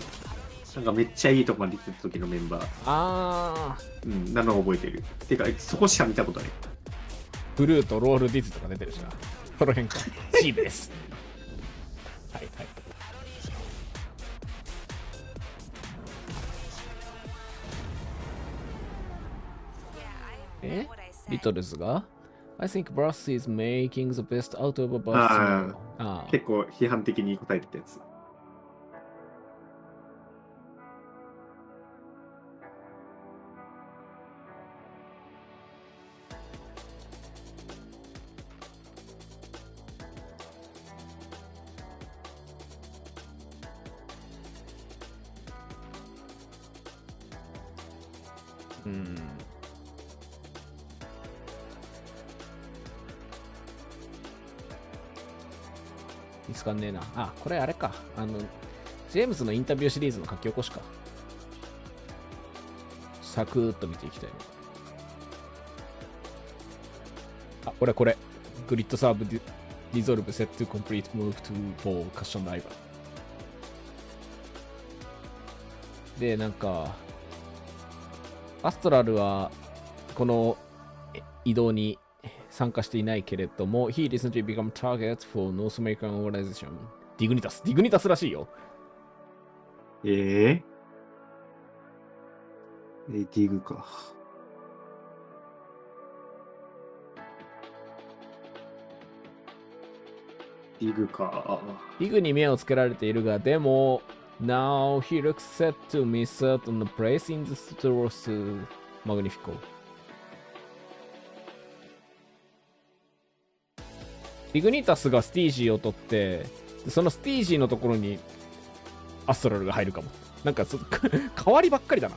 なんかめっちゃいいとこまで行ってた時のメンバー。ああ。うん、なのを覚えてる。てか、そこしか見たことない。ブルーとロールディズとか出てるしな。この辺か。チームです。はいはい。リトルズが I think Brass is making the best out of a Brass. 結構批判的に答えてたやつ。見つかんねえな。あ、これあれか。ジェームズのインタビューシリーズの書き起こしか。サクーッと見ていきたいね。あ、これ。グリッドサーブリゾルブセットコンプリートムーブトゥフォーカッションライバー。で、なんか、アストラルは、この移動に参加していないけれども、He recently become target for North American organization. ディグニタスらしいよ。ディグか。ディグに目をつけられているが、でも、Now he looks set to miss out on the place in the Stros Magnifico. ディグニタスがスティージーを取って、そのスティージーのところにアストラルが入るかも。なんか変わりばっかりだな。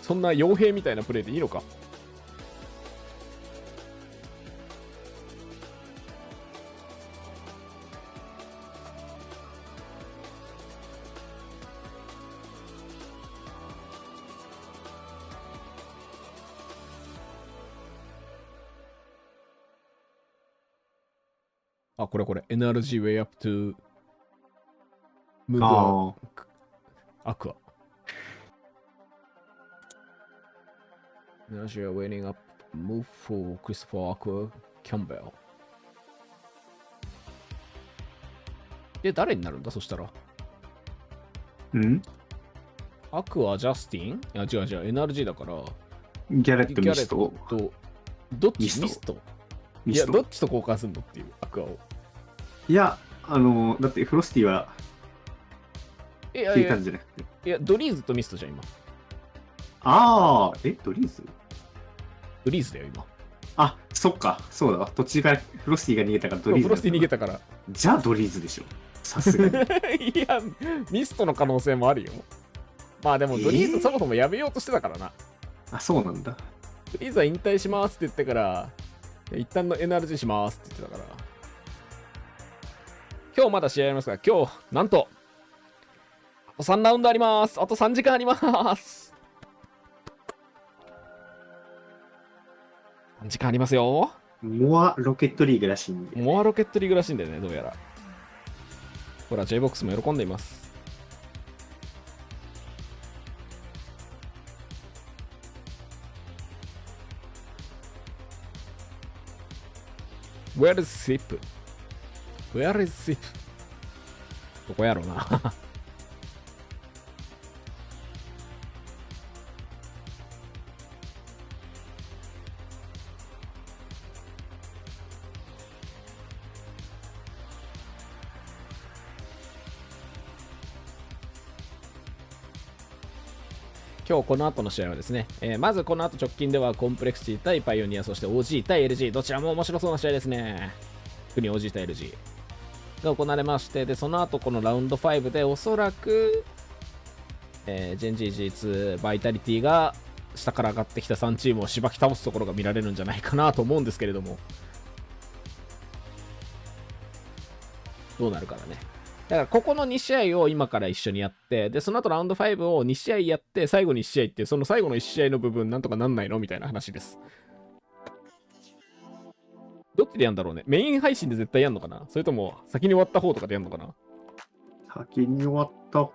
そんな傭兵みたいなプレーでいいのか。あ、これ。NRG way up to move Aqua. NRG are waiting up move for Christopher Aqua Campbell. で、誰になるんだそしたら。アクア、ジャスティン？いや、違う、NRG だから。ギャレット、ミスト。どっち？ミスト？いや、どっちと交換するのっていう、アクアを。いや、だってフロスティは聞いたんじゃなくて。いや、ドリーズとミストじゃん、今。ドリーズ？ドリーズだよ、今。あ、そっか、そうだわ。途中からフロスティが逃げたからドリーズ。フロスティ逃げたから。じゃあドリーズでしょ。さすがに。いや、ミストの可能性もあるよ。まあでも、ドリーズそもそもやめようとしてたからな。あ、そうなんだ。ドリーズは引退しますって言ってから、一旦の NRG しますって言ってたから。今日まだ試合ありますが、今日、なんと、あと3ラウンドあります。あと3時間あります。3時間ありますよ。モアロケットリーグらしいんで。モアロケットリーグらしいんだよね、どうやら。ほら、J-BOX も喜んでいます。Where is Zip? Where is Zip? どこやろうな。今日この後の試合はですね、まずこの後直近ではコンプレクシティ対パイオニア、そして OG 対 LG、どちらも面白そうな試合ですね。特に OG 対 LG。が行われまして、で、その後このラウンド5でおそらく、ジェンジー G2、バイタリティが下から上がってきた3チームをしばき倒すところが見られるんじゃないかなと思うんですけれども、どうなるかだね。だからここの2試合を今から一緒にやって、で、その後ラウンド5を2試合やって、最後に1試合って、その最後の1試合の部分なんとかなんないのみたいな話です。どっちでやんだろうね。メイン配信で絶対やんのかな、それとも先に終わった方とかでやんのかな。先に終わった方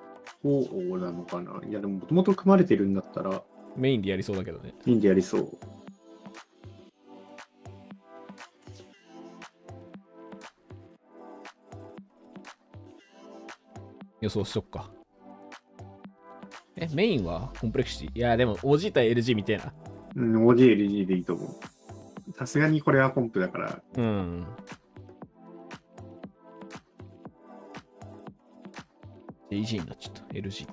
なのかな。いや、でももともと組まれてるんだったら。メインでやりそうだけどね。メインでやりそう。予想しとくか。メインはコンプレクシティ。いや、でも OG 対 LG みたいな。うん、OG、LG でいいと思う。さすがにこれはコンプだから。うん。AG になっちゃった。LG。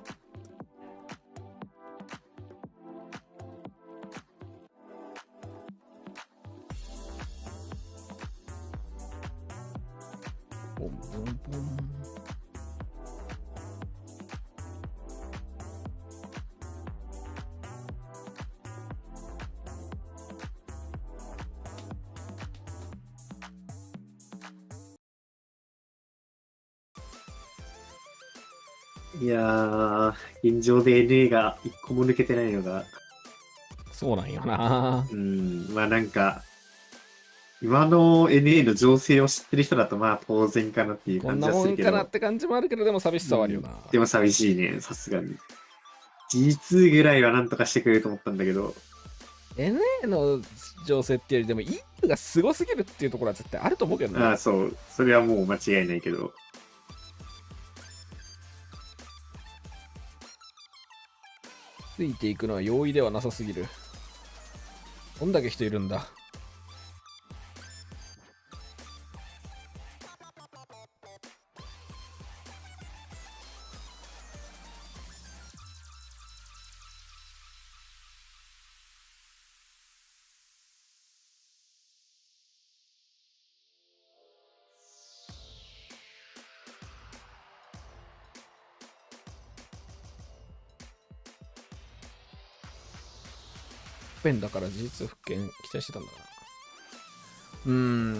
ボンボンボン。いやー、現状で NA が一個も抜けてないのが。そうなんよな。まあなんか、今の NA の情勢を知ってる人だとまあ当然かなっていう感じはするけど。こんなもんかなって感じもあるけど、でも寂しさはあるよな。でも寂しいね、さすがに。G2 ぐらいはなんとかしてくれると思ったんだけど。NA の情勢っていうよりでも、インプがすごすぎるっていうところは絶対あると思うけどね。ああ、そう。それはもう間違いないけど。ついていくのは容易ではなさすぎる。どんだけ人いるんだ。ペンだから事実復権期待してたんだな。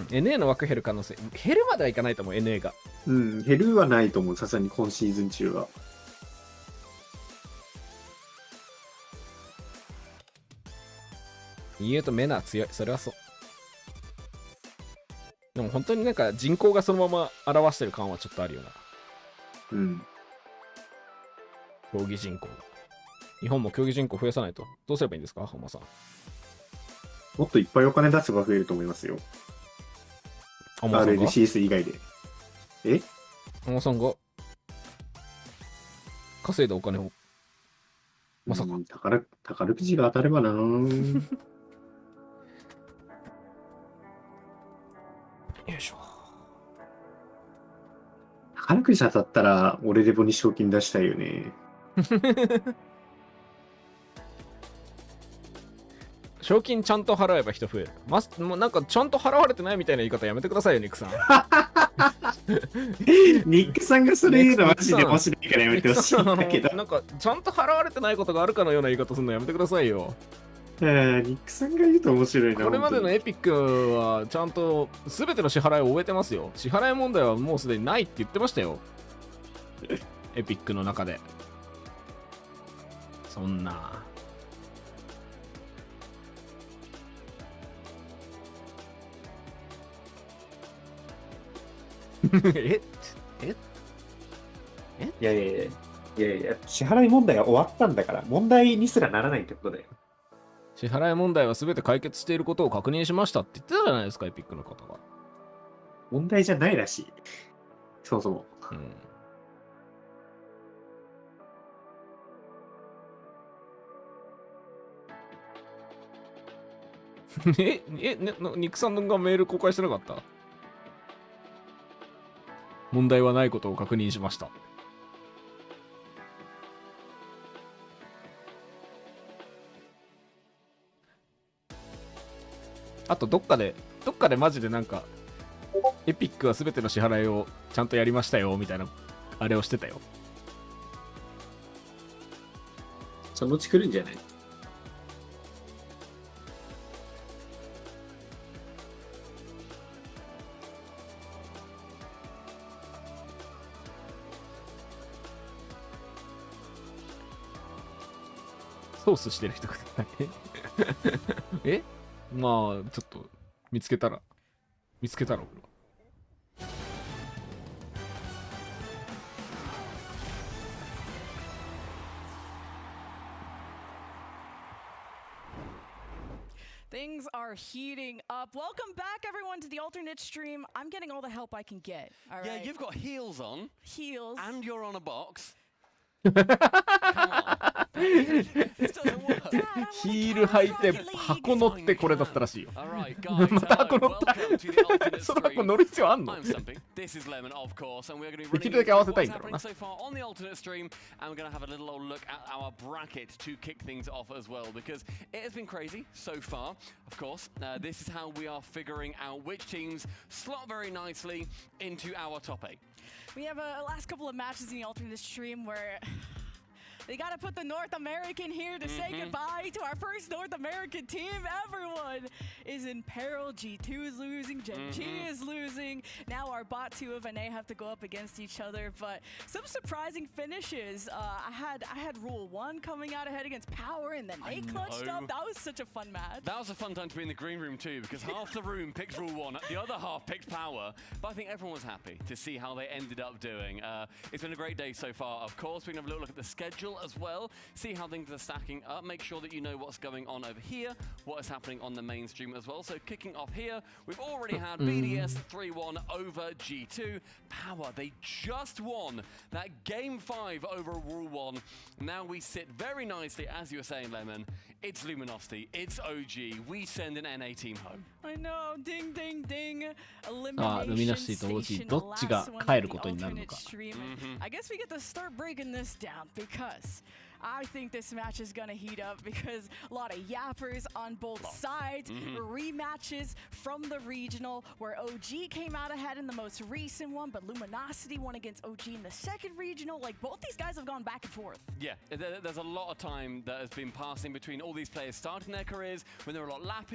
NA の枠減る可能性。減るまではいかないと思う、NA が。減るはないと思う、さすがに今シーズン中は。言うとメナー強い、それはそう。でも本当になんか人口がそのまま表してる感はちょっとあるよな。競技人口。日本も競技人口増やさないと。どうすればいいんですか、浜さん。もっといっぱいお金出せば増えると思いますよ。RLCS 以外で。浜さんが稼いだお金を。まさか。宝くじが当たればなー。よいしょ。宝くじ当たったら、俺レボに賞金出したいよね。賞金ちゃんと払えば人増える。もうなんかちゃんと払われてないみたいな言い方やめてくださいよ、ニックさん。ニックさんがそれ言うのマジで面白いからやめてほしいんだけど。なんかちゃんと払われてないことがあるかのような言い方するのやめてくださいよ。ニックさんが言うと面白いな。これまでのエピックはちゃんと全ての支払いを終えてますよ。支払い問題はもうすでにないって言ってましたよ。エピックの中で。そんな。いや、支払い問題は終わったんだから、問題にすらならないってことだよ。支払い問題は全て解決していることを確認しましたって言ってたじゃないですか、エピックの方が。問題じゃないらしい。そもそも。ニックさんがメール公開してなかった？問題はないことを確認しました。あとどっかでマジでなんかエピックは全ての支払いをちゃんとやりましたよみたいなあれをしてたよ。そのうち来るんじゃない？ソースしてる人がえまあちょっと見つけたら俺は。Things are heating up. Welcome back, everyone, to the alternate stream. I'm getting all the help I can get. All right. Yeah, you've got heels on. Heels. And you're on a box. ヒール履いて箱乗ってこれだったらしいよ。また箱乗った。その箱乗る必要あんの？できるだけ合わせたいんだろうな。On the alternate stream, and we're going to have a little old look at our bracket to kick things off as well, because it has been crazy so far. Of course, this is how we are figuring out which teams slot very nicely into our top 8. We have a last couple of matches in the alternate stream where they got to put the North American here to say goodbye to our first North American team. Everyone is in peril. G2 is losing, Gen G is losing. Now our bot 2 of NA have to go up against each other. But some surprising finishes. I had Rule 1 coming out ahead against Power, and then they clutched up. That was such a fun match. That was a fun time to be in the green room too, because half the room picked Rule 1, the other half picked Power. But I think everyone was happy to see how they ended up doing. It's been a great day so far, of course. We can have a little look at the schedule as well, see how things are stacking up, make sure that you know what's going on over here, what is happening on the mainstream as well. So kicking off here, we've already had BDS 3-1 over G2. Power, they just won that game 5 over Rule 1. Now we sit very nicely, as you were saying, Lemon. It's Luminosity, it's OG. We send an NA team home. I know, ding, ding, ding. ルミナシティと OG どっちが帰ることになるのか。I guess we get to start breaking this down because I think this match is gonna heat up because a lot of yappers on both sides, rematches from the regional where OG came out ahead in the most recent one, but Luminosity won against OG in the second regional. Like, both these guys have gone back and forth. Yeah, there's a lot of time that has been passing between all these players starting their careers when they're a lot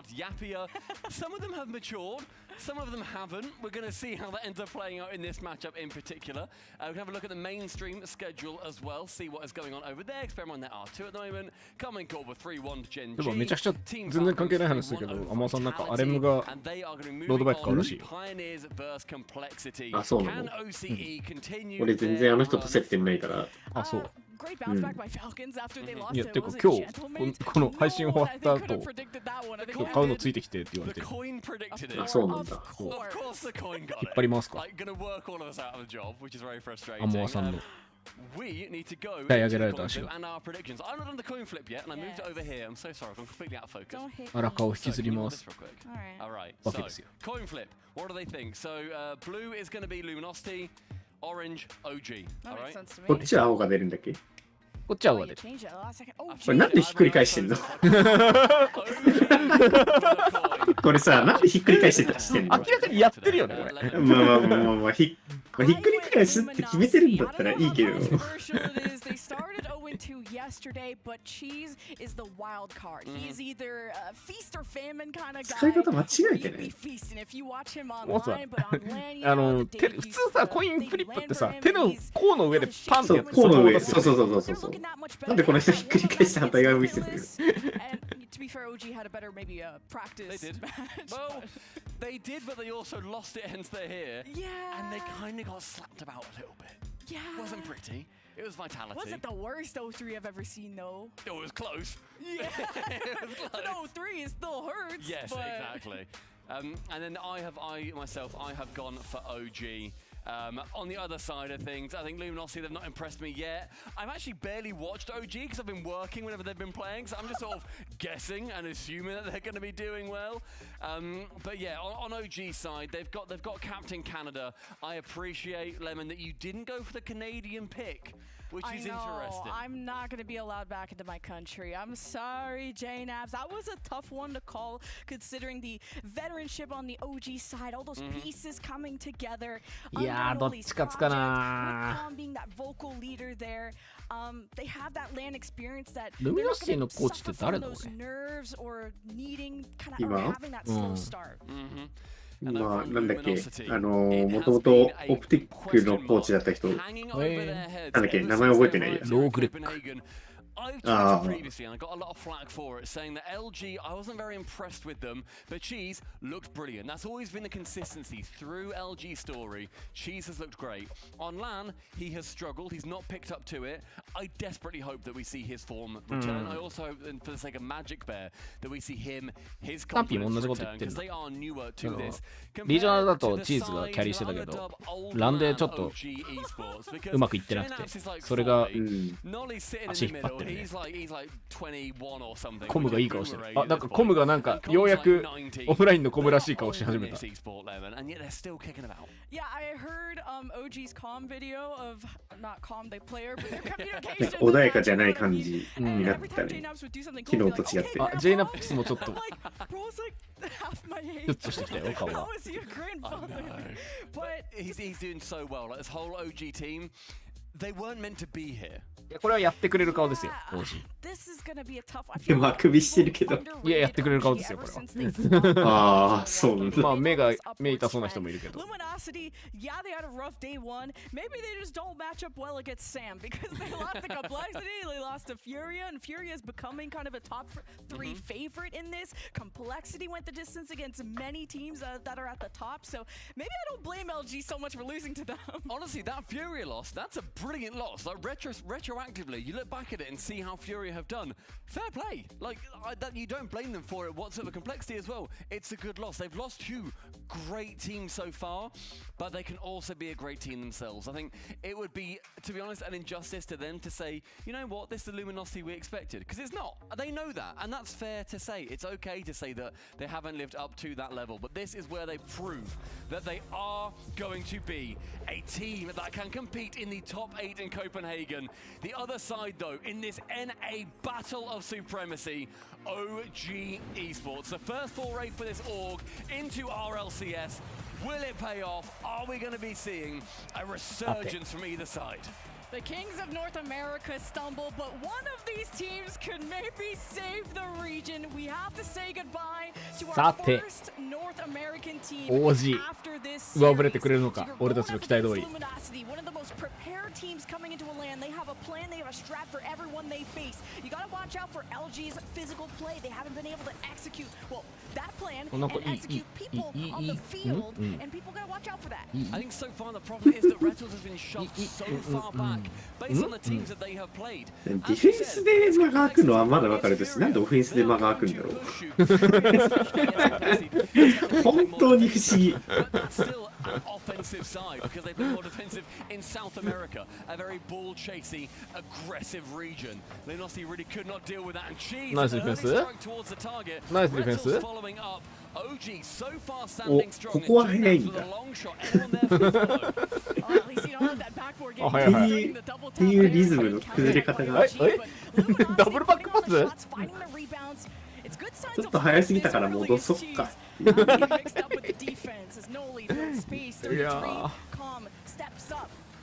yappier. Some of them have matured, some of them haven't. We're going to see how that ends up playing out in this matchup in particular. We can have a look at the mainstream schedule as well, see what is going on over there. Experiment there R2 at the moment. Coming call with 3-1 to Gen G. でもめちゃくちゃ全然関係ない話だけど、アマさんなんかアレムがロードバイク買うらしいよ。あ、そうなの？俺全然あの人と接点ないから。あ、そう。Great bounce back by Falcons after they lost. いや、てか今日この配信終わった後、買うのついてきてって言われてる。あ、そうなんだ。引っ張りますか？アモアさんの。We need to go and our predictions. I'm not on the coin flip yet, and I moved it over here. I'm so sorry, I'm completely out of focus. 荒川を引きずります。 Alright, so coin flip. What do they think? So blue is going to be Luminosity, orange OG. Alright. こっちは青が出るんだっけ？こっちは青が出る。これなんでひっくり返してんの？これさ、なんでひっくり返してたりしてんの？明らかにやってるよね、これ。まあ、ひっくり返すって決めてるんだったらいいけど。Yesterday, but Cheese is the wild card. He's either feast or famine kind of guy. 使い方間違えてね。普通さ、コインフリップってさ、手の甲の上でパンってやって、甲の上、そう。なんでこの人ひっくり返して反対側を見せてる？To be fair, OG had a better maybe practice. They did. Well, they did, but they also lost it, hence they're here. Yeah. And they kind of got slapped about a little bit. Yeah. It wasn't pretty. It was Vitality. Wasn't the worst O3 I've ever seen, though. It was close. Yeah. It was close. It's an O3, it still hurts. Yes, but... exactly. And then I have gone for OG. On the other side of things, I think Luminosity, they've not impressed me yet. I've actually barely watched OG because I've been working whenever they've been playing, so I'm just sort of guessing and assuming that they're going to be doing well. But yeah, on OG side, they've got Captain Canada. I appreciate, Lemon, that you didn't go for the Canadian pick. which I is know. interesting. I'm not going to be allowed back into my country. I'm sorry, JNabs. That was a tough one to call, considering the veteranship on the OG side, all those pieces coming together. いやー、どっち勝つかな。being that vocal leader there. They have that LAN experience that ルミナシティのコーチって誰だろうね。nerves or needing kind of having that slow start. まあ、なんだっけ、もともとオプティックのコーチだった人、なんだっけ、名前覚えてないや。ローグレック。I've tried previously and I got a lot of flack for it, saying that LG, I wasn't very impressed with them, but Cheese looked brilliant. That's always been the consistency through LG story. Cheese has looked great. On LAN, he has struggled. He's not picked up to it. I desperately hope that we see his form return. I also hope, and for the sake of Magic Bear, that we see him, his confidence return, because they are newer to this. リージョナルだとチーズがキャリーしてたけど、ランでちょっとうまくいってなくて、それが足引っ張ってるね。コムがいい顔してる。あ、なんかコムがなんかようやくオフラインのコムらしい顔し始めた。Yeah, I heard OG's calm video of not calm the player, but their communication. 穏やかじゃない感じになってたね。昨日と違って。あ、ジェイナップスもちょっと。 Half my age. ちょっとしてきたよ、顔は。 How is he a grandfather? But he's doing so well. Like this whole OG team, they weren't meant to be here. これはやってくれる顔ですよ、王子。でもあくびしてるけど。いや、やってくれる顔ですよ、これは。ああ、そうなんだ。まあ、目痛そうな人もいるけど。Luminosity, yeah, they had a rough day one. Maybe they just don't match up well against Sam because they lost to Complexity, they lost to Furia, and Furia is becoming kind of a top 3 favorite in this. Complexity went the distance against many teams that are at the top, so maybe I don't blame LG so much for losing to them. Honestly, that Furia loss, that's a brilliant loss. Like retroactively, you look back at it and see how Furia have done. Fair play. Like that, you don't blame them for it whatsoever. Complexity as well. It's a good loss. They've lost 2 great teams so far, but they can also be a great team themselves. I think it would be, to be honest, an injustice to them to say, you know what, this is the Luminosity we expected. Because it's not. They know that, and that's fair to say. It's okay to say that they haven't lived up to that level, but this is where they prove that they are going to be a team that can compete in the top 8 in Copenhagen. The other side, though, in this NA battle of supremacy, OG Esports. The first foray for this org into RLCS. Will it pay off? Are we going to be seeing a resurgence from either side? The Kings of North America stumble, but one of these teams could maybe save the region. We have to say goodbye to our first North American team after this series. 上振れてくれるのか、俺たちの期待通り。 One of the most prepared teams coming into a LAN. They have a plan, they have a strat for everyone they face. You gotta watch out for LG's physical play. They haven't been able to execute, well, that plan and execute people on the field, and people gotta watch out for that. I think so far the problem is that Retals has been shoved so far back based on the teams that they have played. ディフェンスで間が空くのはまだわかるです。なんでオフェンスで間が空くんだろう。本当に不思議。 An offensive side because they've been more defensive in South America, a very ball-chasing, aggressive region. Luminosity really could not deal with that, and Cheese struck towards the target. Retals following up. OG so far standing strong. ここは早いんだ。っていうリズムの崩れ方が。ダブルバックパス？ちょっと早すぎたから戻そっか。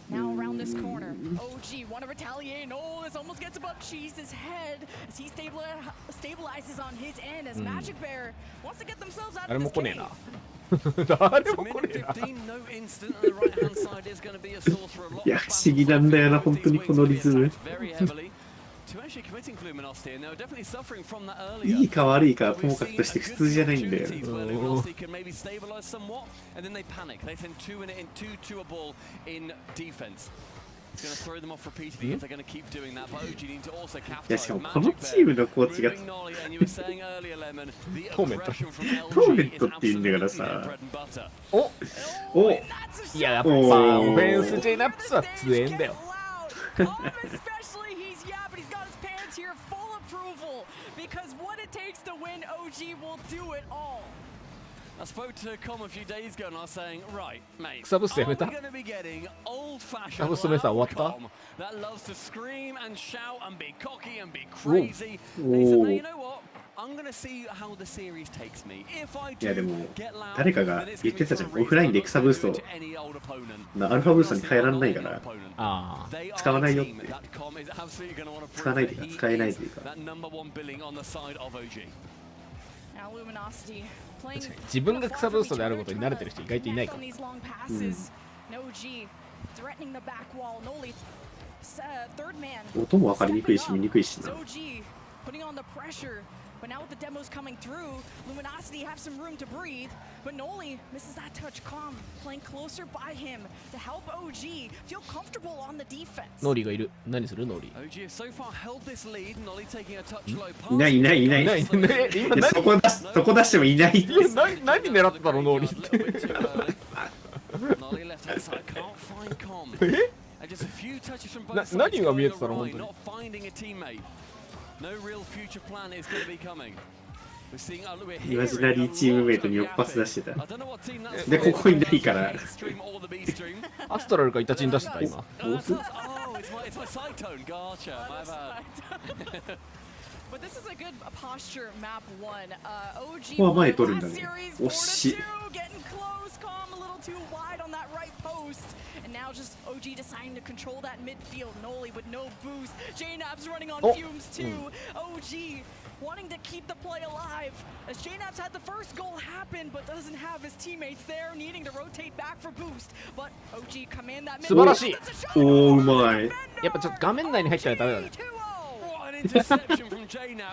Now around this corner, OG want to retaliate. No, this almost gets above Cheese's head as he stabilizes on his end as Magic Bear wants to get themselves out of this game. 誰も来ねえな。いや、不思議なんだよな、本当にこのリズム。いいか悪いかはともかくとして普通じゃないんだよ。いや、しかもこのチームのコーチがトーメントって言うんだからさ。おいや、やっぱオフェンスジェイナップスは強えんだよ。Because what it takes to win, OG will do it all. I spoke to Com a few days ago and I was saying, right, mate, are we going to be getting old-fashioned Com that loves to scream and shout and be cocky and be crazy. And he said, no, you know what? I'm going to see how the series takes me. If I do get loud, 誰かが言ってたじゃん。オフラインでエクサブースト、アルファブーストに変えられないから、使わないよって。使わないというか、使えないというか。自分が草ブーストであることに慣れてる人意外といないから。音も分かりにくいし見にくいしな。But now with the demos coming through, Luminosity have some room to breathe. But Noli misses that touch. Calm playing closer by him to help OG feel comfortable on the defense. ノーリーがいる。何するノーリー。OG has so far held this lead. Noli taking a touch low pass. いないいないいない。そこ出してもいない。何狙ってたのノーリーって。Noli left hand side can't find Com. And just a few touches from both sides. 何が見えてたの本当に。 Not finding a teammate. No real future plan is going to be coming. We're seeing イマジナリーチームメイトによっパス出してた。で、ここにないから。アストラルかイタチン出してた今。But this is a good posture map 1. OG ここは前取るんだね。惜しい。 getting close, Calm a little too wide on that right post. And now just OG deciding to control that midfield. Noli with no boost. JNAB's running on fumes too. OG wanting to keep the play alive. As JNAB's had the first goal happen, but doesn't have his teammates there, needing to rotate back for boost. But OG command that midfield. 素晴らしい。おー、うまい。やっぱちょっと画面内に入ったらダメだね。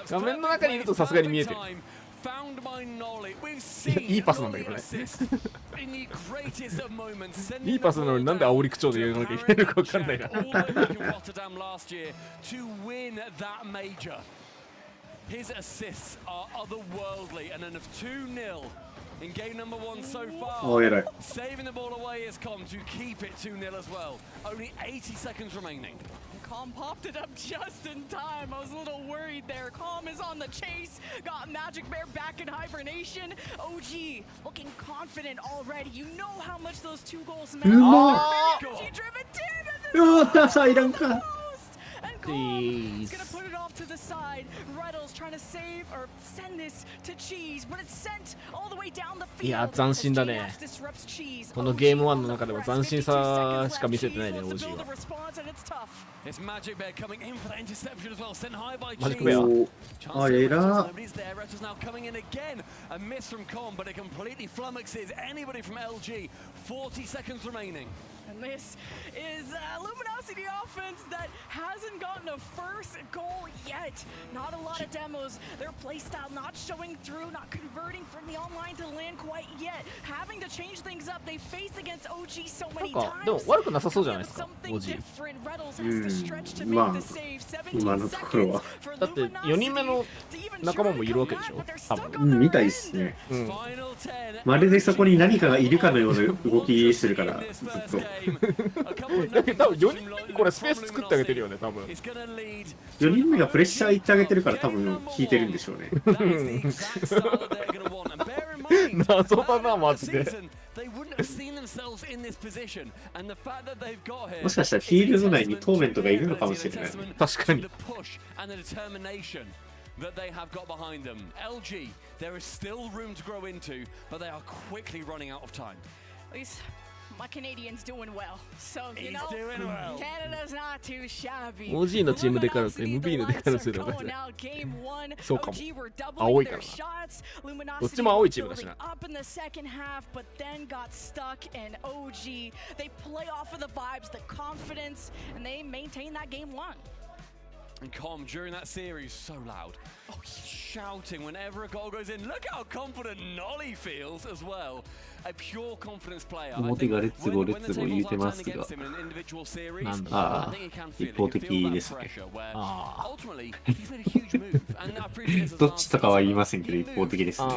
画面の中にいるとさすがに見えてる。いいパスなんだけどね。いいパスなのになんで煽り口調で言わなきゃいけないのか分かんないな。His assists are otherworldly, and then of 2-0 in game number 1 so far. Saving the ball away is Com to keep it 2-0 as well. Only 80 seconds remaining. Calm popped it up just in time. I was a little worried there. Calm is on the chase. Got Magic Bear back in hibernation. OG looking confident already. You know how much those 2 goals matter. Energy-driven team. And Calm is gonna put it off to the side. Reddle's trying to save or send this to Cheese, but it's sent all the way down the field. いや斬新だね。このゲーム1の中でも斬新さしか見せてないね OG は。It's Magic Bear coming in for that interception as well. Sent high by Magic Bear. Ah, era. Nobody's there. Rettle's now coming in again. A miss from Com, but it completely flummoxes anybody from LG. 40 seconds remaining. And this is Luminosity offense that hasn't gotten a first goal yet. Not a lot of demos. Their playstyle not showing through, not converting from the online to LAN quite yet. Having to change things up. They faced against OG so many times. でも悪くなさそうじゃないですか OG。まあ今のところは。だって4人目の仲間もいるわけでしょ多分。みたいですね。まるでそこに何かがいるかのような動きしてるからずっと。だけど多分4人目これスペース作ってあげてるよね多分。4人目がプレッシャーいってあげてるから多分引いてるんでしょうね。謎だなマジで。もしかしたらフィールド内にトーメントがいるのかもしれない。確かに。That they have got behind them. LG, there is still room to grow into, but they are quickly running out of time. At least my Canadian's doing well. So, you know, Canada's not too shabby. OG のチームでからと MB のでからするのがそうかも。青いからな。どっちも青いチームだしな。Up in the second half, but then got stuck in OG. They play off of the vibes, the confidence, and they maintain that game 1. And Com during that series so loud, shouting whenever a goal goes in. Look how confident Nolly feels as well. A pure confidence player. 表がレッツゴーレッツゴー言うてますが、なんだ一方的ですね。どっちとかは言いませんけど一方的ですね。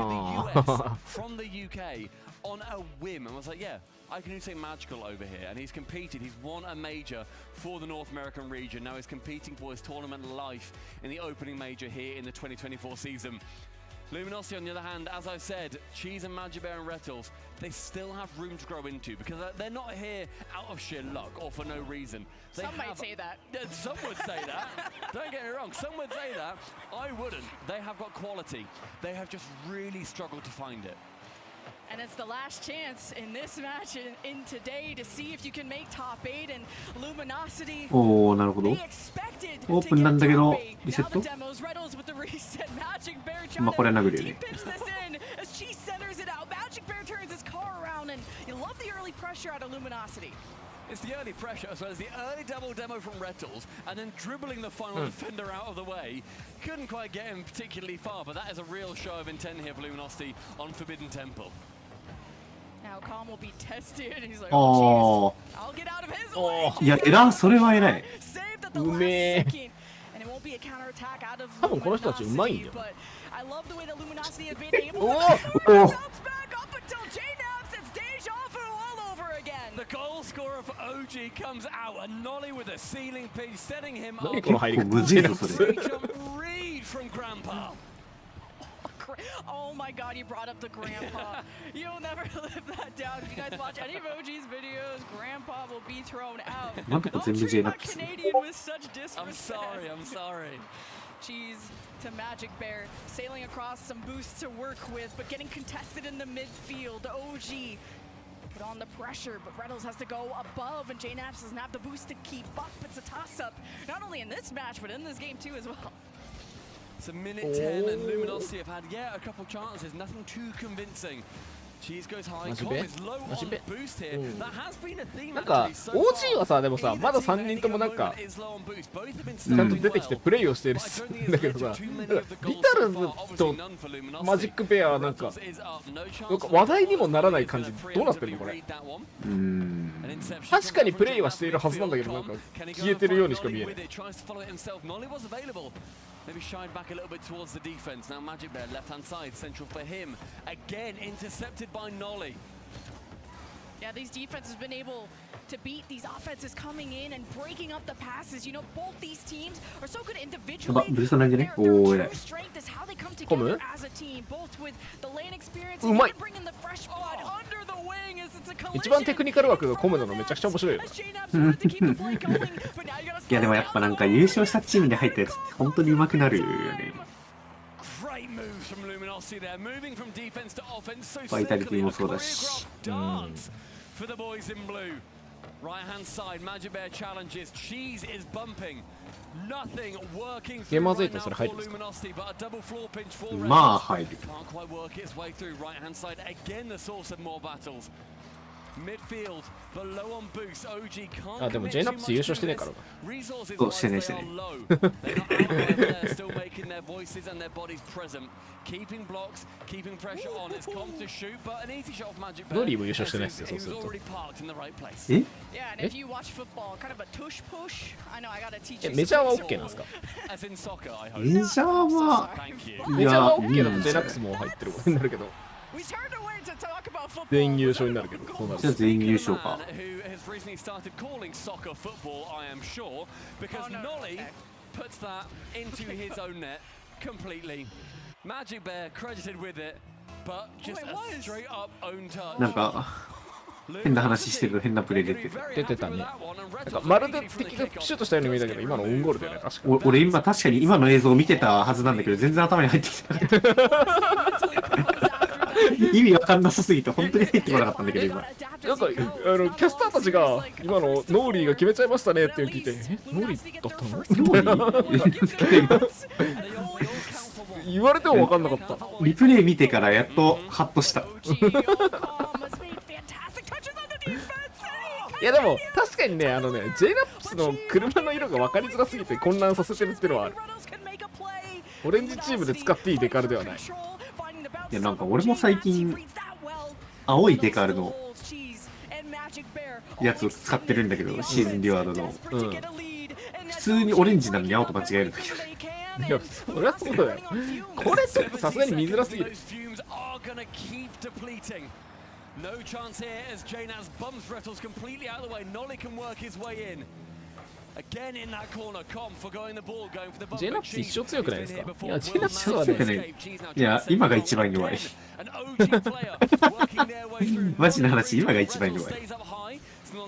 On a whim and was like, yeah, I can do something magical over here. And he's competed, he's won a major for the North American region. Now he's competing for his tournament life in the opening major here in the 2024 season. Luminosity, on the other hand, as I said, Cheese and Magic Bear and Rettles, they still have room to grow into because they're not here out of sheer luck or for no reason. Some might say that. Some would say that. Don't get me wrong, some would say that. I wouldn't. They have got quality. They have just really struggled to find it. And it's the last chance in this match in today to see if you can make top 8 and Luminosity. おお、なるほど。オープンなんだけど、リセット。まあこれは殴るよね。It's the early pressure as well as the early double demo from Rettles and then dribbling the final defender out of the way. Couldn't quite get him particularly far, but that is a real show of intent here for Luminosity on Forbidden Temple. Now Calm will be tested. He's like, oh, I'll get out of his way. いや、それは偉い。うめえ。多分この人たちうまいんだよ。The goal scorer for OG comes out and Nolly with a ceiling piece setting him up. 結構むずいぞそれ。 Read from Grandpa. Oh my god, he brought up the grandpa. You'll never live that down. If you guys watch any of OG's videos, grandpa will be thrown out. Canadian with such disrespect. I'm sorry. Cheese to Magic Bear, sailing across some boosts to work with, but getting contested in the midfield. OG put on the pressure, but Rettles has to go above, and JNaps doesn't have the boost to keep up. It's a toss-up, not only in this match, but in this game too as well. It's a minute 10 and Luminosity have had, a couple chances, nothing too convincing. Cheese goes high, Cop is low on boost here. That has been a theme なんか OG はさ、でもさ、まだ3人ともなんかちゃんと出てきてプレイをしてるんだけどさ、リタルズとマジックベアはなんか話題にもならない感じ。どうなってるのこれ。確かにプレイはしているはずなんだけど、なんか消えてるようにしか見えない。Maybe shied back a little bit towards the defense. Now Magic Bear left hand side, central for him. Again intercepted by Nolly. Yeah, these defenses have been able to beat these offenses coming in and breaking up the passes. You know, both these teams are so good individually. Their true strength is how they come together as a team, both with the lane experience and even bringing the fresh blood under the wing as it's a collision. 一番テクニカル枠がコムなのめちゃくちゃ面白いよ。いやでもやっぱなんか優勝したチームで入ったやつって本当に上手くなるよね。バイタリティもそうだし。ゲーマーズ8それ入るんですか？まあ入る。あ、でも JNaps 優勝してねえからな。そうしてねしてね。ノリーも優勝してないっすよ、そうすると。え？メジャーは OK なんですか？メジャーはOK だと JNaps も入ってることになるけど。全員優勝になるけど、そうなる。じゃあ全員優勝か。なんか変な話してると変なプレー出てたね。なんかまるで敵がシュートしたように見えたけど、今のオウンゴールだよね、確かに。俺今確かに今の映像を見てたはずなんだけど、全然頭に入ってきてなかった。意味わかんなさすぎて本当に入ってこなかったんだけど今。なんかキャスターたちが今のノーリーが決めちゃいましたねって聞いて、ノーリーだったの？ノーリー？言われてもわかんなかった。リプレイ見てからやっとハッとした。いやでも確かにね、JNaps の車の色が分かりづらすぎて混乱させてるっていうのはある。オレンジチームで使っていいデカルではない。いやなんか俺も最近青いデカールのやつを使ってるんだけど、シーズンリワードの、普通にオレンジなのに青と間違えるとき。いやそりゃそうだよ。これちょっとさすがに見づらすぎる。J ナッツ一生強くないですか？いや、J ナッツはね、いや、今が一番弱い。マジな話、今が一番弱い。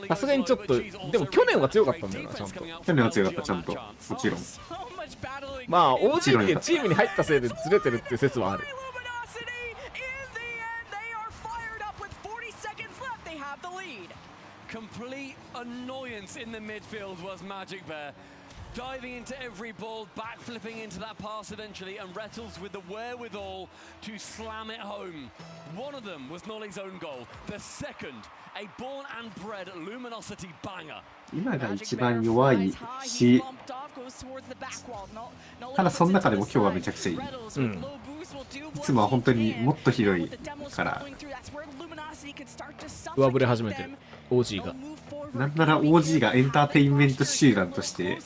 さすがにちょっと、でも去年は強かったんだよな、ちゃんと。去年は強かった、ちゃんと。もちろん。まあ、OG ってチームに入ったせいでずれてるっていう説はある。Complete annoyance in the midfield was Magic Bear. Diving into every ball, backflipping into that pass eventually, and Rettles with the wherewithal to slam it home. One of them was Nolly's own goal. The second, a born and bred Luminosity banger. 今が一番弱いし、ただその中でも今日はめちゃくちゃいい。いつもは本当にもっとひどいから。上振れ始めてる OG が。なんなら OG がエンターテインメント集団として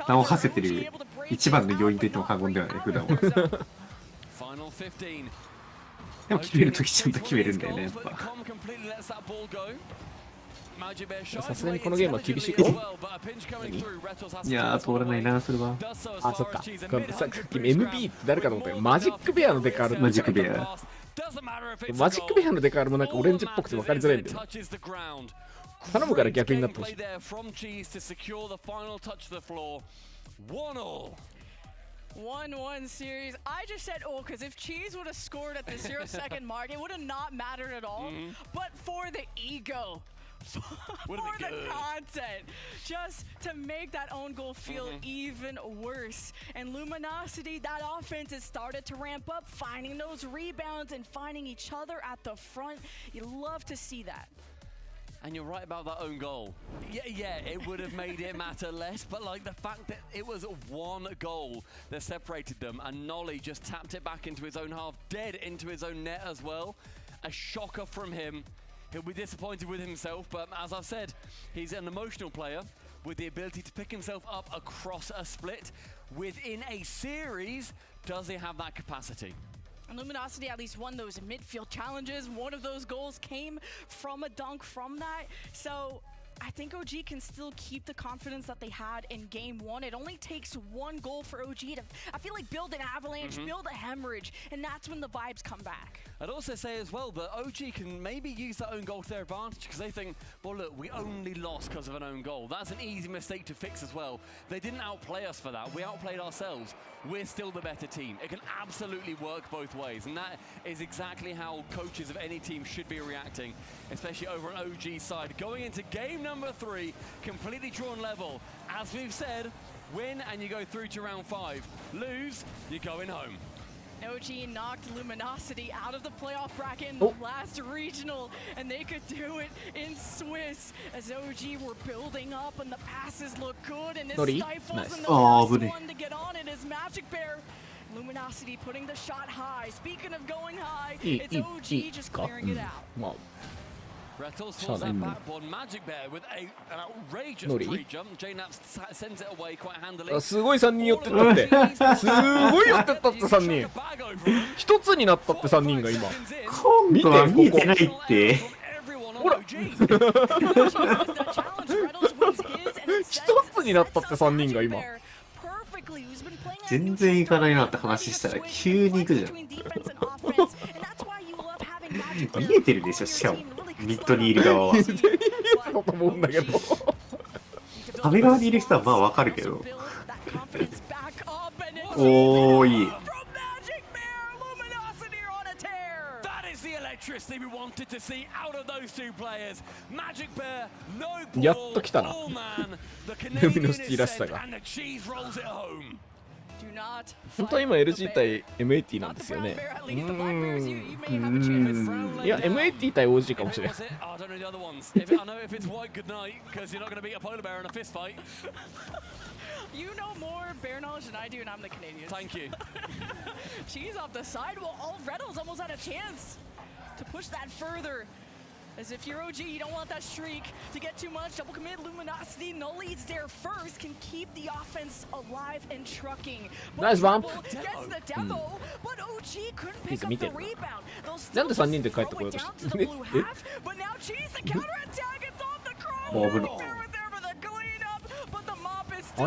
名を馳せてる一番の要因といっても過言ではない、普段は。でも決めるときちゃんと決めるんだよね、やっぱ。さすがにこのゲームは厳しいかも。いやー、通らないな、それは。あ、そっか。さっき MB って誰かと思ったけど、マジックベアのデカール。マジックベア。マジックベアのデカールもなんかオレンジっぽくて分かりづらいんだよ。頼むから逆になってほしい。1-1 series. I just said, oh, because if Cheese would have scored at the 0-second mark, it would have not mattered at all. But for the ego, for the content, just to make that own goal feel even worse. And Luminosity, that offense has started to ramp up, finding those rebounds and finding each other at the front. You love to see that. And you're right about that own goal. Yeah, it would have made it matter less, but like the fact that it was one goal that separated them, and Nolly just tapped it back into his own half, dead into his own net as well. A shocker from him. He'll be disappointed with himself, but as I've said, he's an emotional player with the ability to pick himself up across a split. Within a series, does he have that capacity? And Luminosity at least won those midfield challenges. One of those goals came from a dunk from that. So I think OG can still keep the confidence that they had in game one. It only takes one goal for OG to, I feel like, build an avalanche, build a hemorrhage, and that's when the vibes come back. I'd also say as well that OG can maybe use that own goal to their advantage, because they think, well, look, we only lost because of an own goal. That's an easy mistake to fix as well. They didn't outplay us for that. We outplayed ourselves. We're still the better team. It can absolutely work both ways, and that is exactly how coaches of any team should be reacting, especially over an OG side. Going into game number 3, completely drawn level. As we've said, win and you go through to round 5. Lose, you're going home. OG knocked Luminosity out of the playoff bracket in the last regional, and they could do it in Swiss as OG were building up and the passes look good, and it stifles in the first one to get on it is Magic Bear. Luminosity putting the shot high. Speaking of going high, it's OG just clearing it out. Rettles falls that backboard. Magic Bear with an outrageous pre-jump. J-Naps sends it away quite handily. すごい3人寄ってったって。すごい寄ってったって3人。一つになったって3人が今。今度は見えてないって。ほら。一つになったって3人が今。全然行かないなって話したら急に行くじゃん。見えてるでしょ、しかも。ミッドにいる側は。見えてると思うんだけど。壁側にいる人はまあわかるけど。おーいい。やっと来たな。ルミノシティらしさが。本当は今 LG 対 M80 なんですよね。いや M80 対 OG かもしれない。You know more bear knowledge than I do, and I'm the Canadian. Thank you. She's off the side. Well, Reddle's almost had a chance to push that further. As if you're OG, you don't want that streak to get too much. Double commit, Luminosity, no leads there first, can keep the offense alive and trucking. Nice bump. Gets the demo, but OG couldn't pick up the rebound. なんで3人で帰ってこようとしてる？ But now Cheese, the counter attack, it's off the cross. There for the cleanup, but the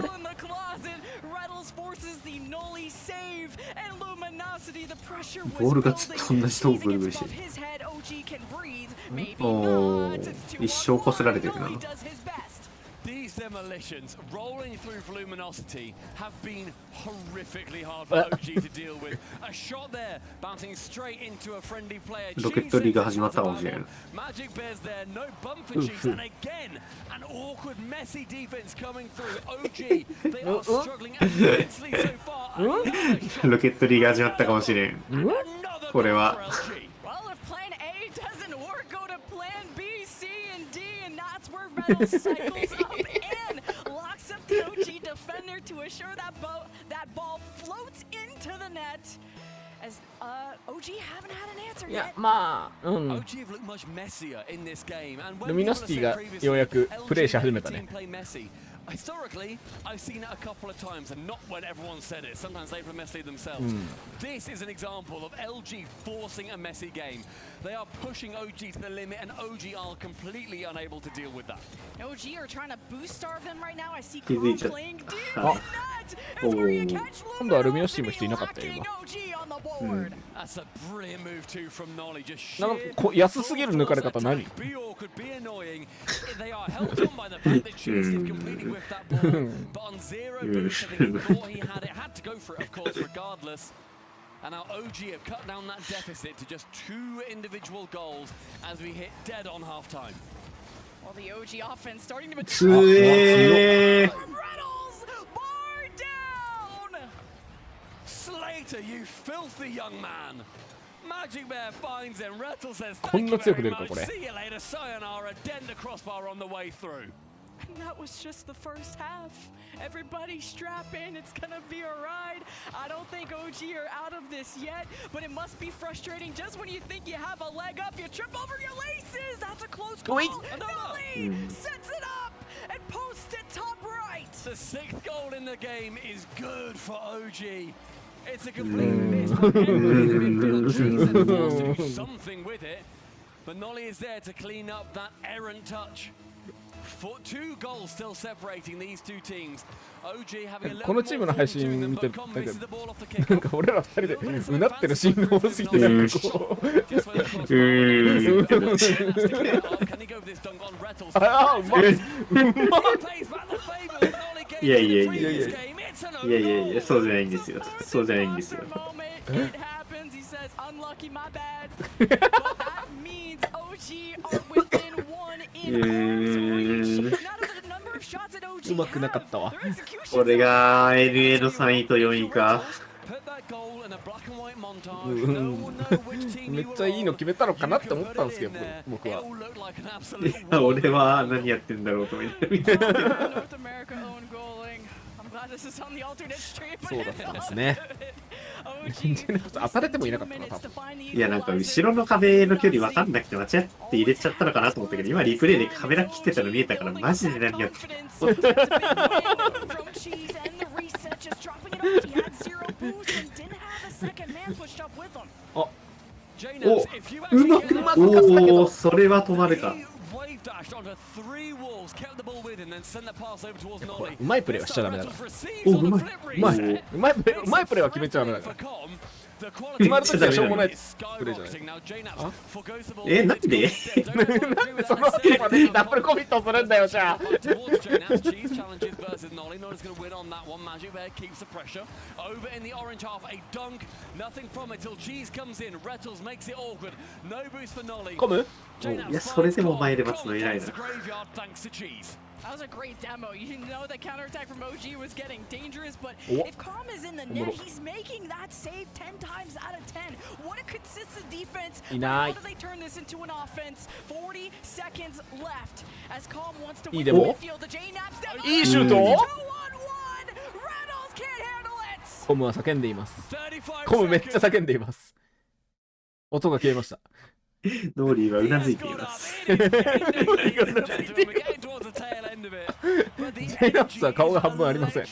still in the closet. Reynolds forces the Noli save, and Luminosity, the pressure was ボールがずっと同じとこぐるぐるして above his head. OG can breathe. る。 Maybe お not. ー It's 一生こすられてるな。 Noli does his best. These demolitions rolling through for Luminosity have been horrifically hard for OG to deal with. A shot there bouncing straight into a friendly player. ロケットリーグ始まったかもしれん。 Magic Bears there, no bumper cheese, and again an awkward, messy defense coming through. OG, they are struggling immensely so far. ロケットリーグ始まったかもしれん。これは。 Well, if plan A doesn't work, go to plan B, C, and D, and that's where Reynolds cycles up and locks up the OG defender to assure that ball floats into the net. As OG haven't had an answer いや yet. まあ、うん。 OG have looked much messier in this game, and when ルミノシティがようやくプレイし始めたね。 Historically, I've seen it a couple of times, and not when everyone said it. Sometimes they play messy themselves. This is an example of LG forcing a messy game. They are pushing OG to the limit, and OG are completely unable to deal with that. OG are trying to boost starve them right now. I see 気づいちゃっ playing deep た。 in あ the net. お It's where you ー catch 今度はルミノシティも人いなかったよ、今。 OG on the board. That's a brilliant move too from Nolly. Just なんかこ安すぎる抜かれ方何 be awkward, be annoying. They are helped on by the fact that Cheese did completely whiff that ball. But on zero boost, I think he thought he had to go for it, of course, regardless. And now OG have cut down that deficit to just 2 individual goals as we hit dead on halftime. Well, the OG offense starting to つえー Reynolds, bar down. Slater, you filthy young man. Magic Bear finds him. Rettel says, こん thank な you 強く very 出るか much. これ。 See you later. Sayonara. Dent the crossbar on the way through. And that was just the first half. Everybody strap in. It's gonna be a ride. I don't think OG are out of this yet, but it must be frustrating. Just when you think you have a leg up, you trip over your laces. That's a close call. Nolly sets it up and posts it top right. The 6th goal in the game is good for OG. It's a complete miss. Cheese and forced to do something with it, but Nolly is there to clean up that errant touch. 2 goals still separating these 2 teams. OG having a このチームの配信見てるだけど、なんか俺ら2人でうなってるシーンが多すぎて、なんかこう。ああ、うまい。いやいやいやいやいやいやいや、そうじゃないんですよ。そうじゃないんですよ。 It happens. He says, "Unlucky, my bad." But that means OG are within 1 in harm's reach. Not the number of shots that OG うまくなかったわ。これが LA の3位と4位か。めっちゃいいの決めたのかなって思ったんですけど、僕は。いや、俺は何やってんだろうと思って見てたけど。そうだったんですね。当たれてもいなかったな、多分。いや、なんか後ろの壁の距離分かんなくて間違って入れちゃったのかなと思ったけど、今リプレイでカメラ切ってたの見えたから、マジで何やってんのあ、お、うまく、おお、それは止まるか。うまいプレーはしちゃダメだから。お、うまい。うまいプレーは決めちゃダメだから。決まるときはしょうもないプレーじゃない。あえ、なんでなんでその後までダブルコミットするんだよ、じゃあ。コム？いや、それでも前で待つの偉いな。That was a great demo. You know the counterattack from OG was getting dangerous, but if Calm is in the net, he's making that save 10 times out of 10. What a consistent defense. How do they turn this into an offense? 40 seconds left as Calm wants to win the midfield. The J-Nap step. いいシュート。 2-on-1. Reynolds can't handle it. コムは叫んでいます。コムめっちゃ叫んでいます。音が消えました。ノーリーはうなずいています。ジェイナップスは顔が半分ありません。こ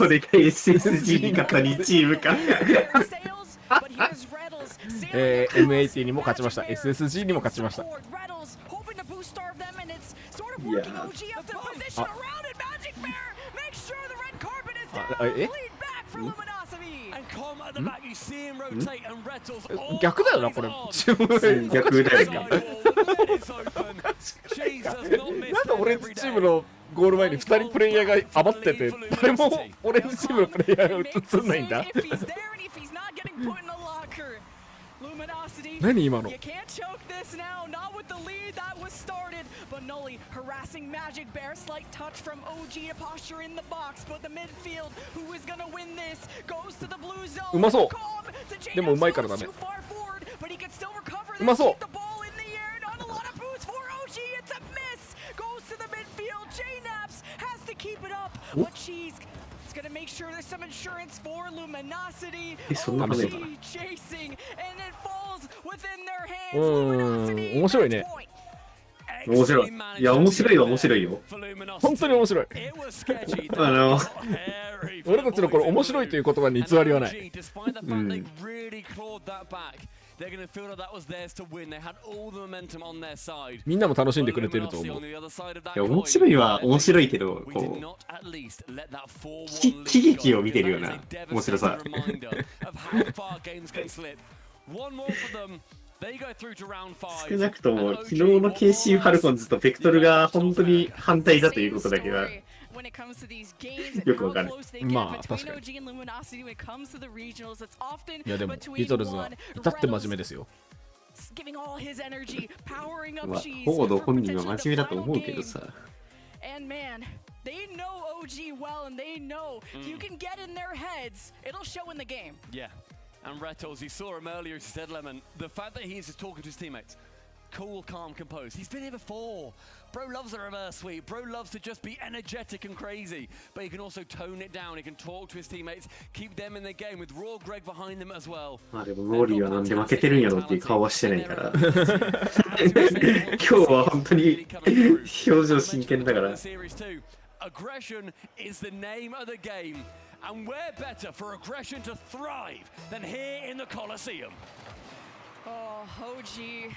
れが SSG に勝った2チームか。M80 にも勝ちました。SSG にも勝ちました。逆だよなこれ。逆だよな。なんでオレンジチームのゴール前に2人プレイヤーが余ってて、誰もオレンジチームのプレイヤーが映んないんだ。何今の。うまそう。でもうまいからダメ。うまそう。そんなことないかな。面白いね。面白い。いや、面白いは面白いよ。本当に面白い。俺たちのこれ面白いという言葉に偽りはない。みんなも楽しんでくれてると思う。いや、面白いは面白いけど、こう喜劇を見てるような面白さ。少なくとも昨日の KC ファルコンズとベクトルが本当に反対だということだけはよくわかる。まあ確かに。いやでもビートルズは至って真面目ですよ。まあフォード本人は真面目だと思うけどさ。And Rettles, you saw him earlier, as you said, Lemon. The fact that he's just talking to his teammates. Cool, calm, composed. He's been here before. Bro loves a reverse sweep. Bro loves to just be energetic and crazy. But he can also tone it down. He can talk to his teammates, keep them in the game with Raw Greg behind them as well. まあでもローリーはなんで負けてるんやろっていう顔はしてないから。今日は本当に表情真剣だから。Aggression is the name of the game. And where better for aggression to thrive than here in the Coliseum? Oh, OG,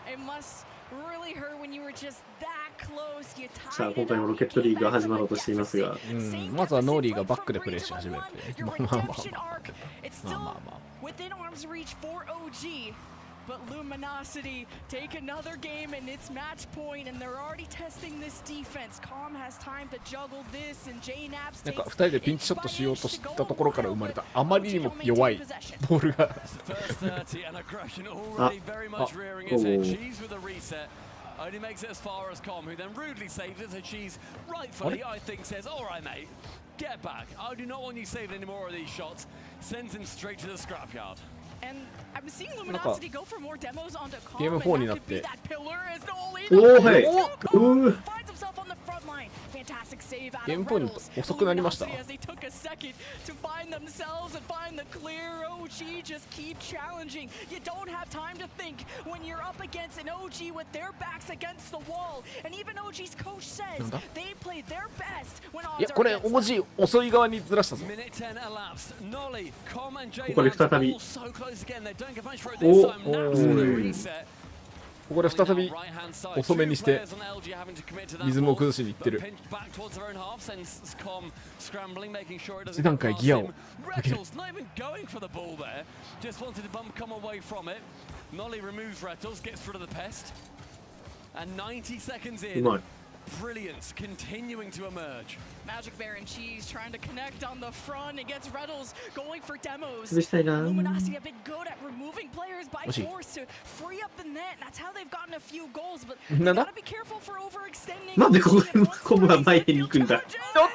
it must really hurt when you were just that close. You さあ今回もロケットリーグが始まろうとしていますが、まずはノーリーがバックでプレイし始めて、まあまあまあまあまあまあ。But Luminosity take another game and it's match point and they're already testing this defense. Calm has time to juggle this and JNAPS なんか2人でピンチショットしようとしたところから生まれたあまりにも弱いボールがOnly makes it as far as Com, who then rudely saves it, and she's rightfully, I think, says, all right, mate, get back. I do not want you saving any more of these shots. Sends him straight to the scrapyard. And I'm seeing Luminosity go for more demos onto Com. ゲーム4になって。おお、はい。ゲーム4に遅くなりました。いや、これ、OG遅い側にずらしたぞ。ここで再び。ここで再び遅めにしてリズムを崩しにいってる。一段階ギアを上げる。うまい。Brilliance continuing to emerge. Magic Bear and Cheese trying to connect on the front against Rettles going for demos. Luminosity have been good at removing players by force to free up the net. That's how they've gotten a few goals, but they gotta be careful for overextending. なんでここでコムが前に行くんだ。ちょっ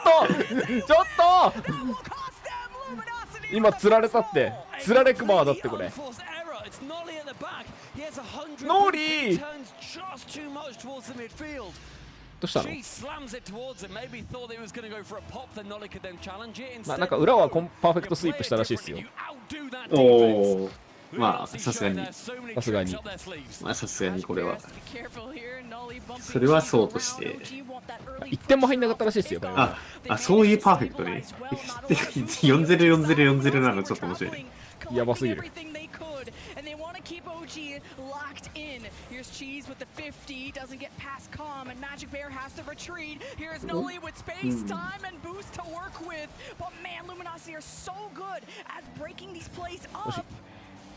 と今釣られたって。釣られクマだってこれ。ノーリーどうしたの？まあなんか裏はパーフェクトスイープしたらしいですよ。おお、まあさすがにまあさすがにこれはそれはそうとして1点も入んなかったらしいですよ。あ、そういうパーフェクトね。404040なのちょっと面白いね。やばすぎる。to keep OG locked in. Here's Cheese with the 50, doesn't get past Calm, and Magic Bear has to retreat. Here's Noli with space, time, and boost to work with. But man, Luminosity are so good at breaking these plays up,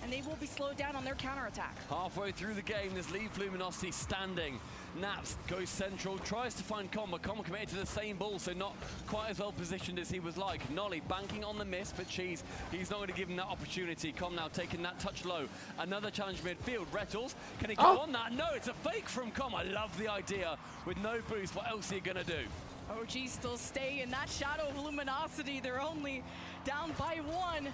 and they will be slowed down on their counterattack. Halfway through the game, there's Leaf Luminosity standing. Naps goes central, tries to find Com, but Com committed to the same ball, so not quite as well positioned as he was like. Nolly banking on the miss, but Cheese, he's not going to give him that opportunity. Com now taking that touch low. Another challenge midfield. Rettles, can he go on that? No, it's a fake from Com. I love the idea. With no boost, what else are you going to do? OG still stay in that shadow of Luminosity. They're only down by 1.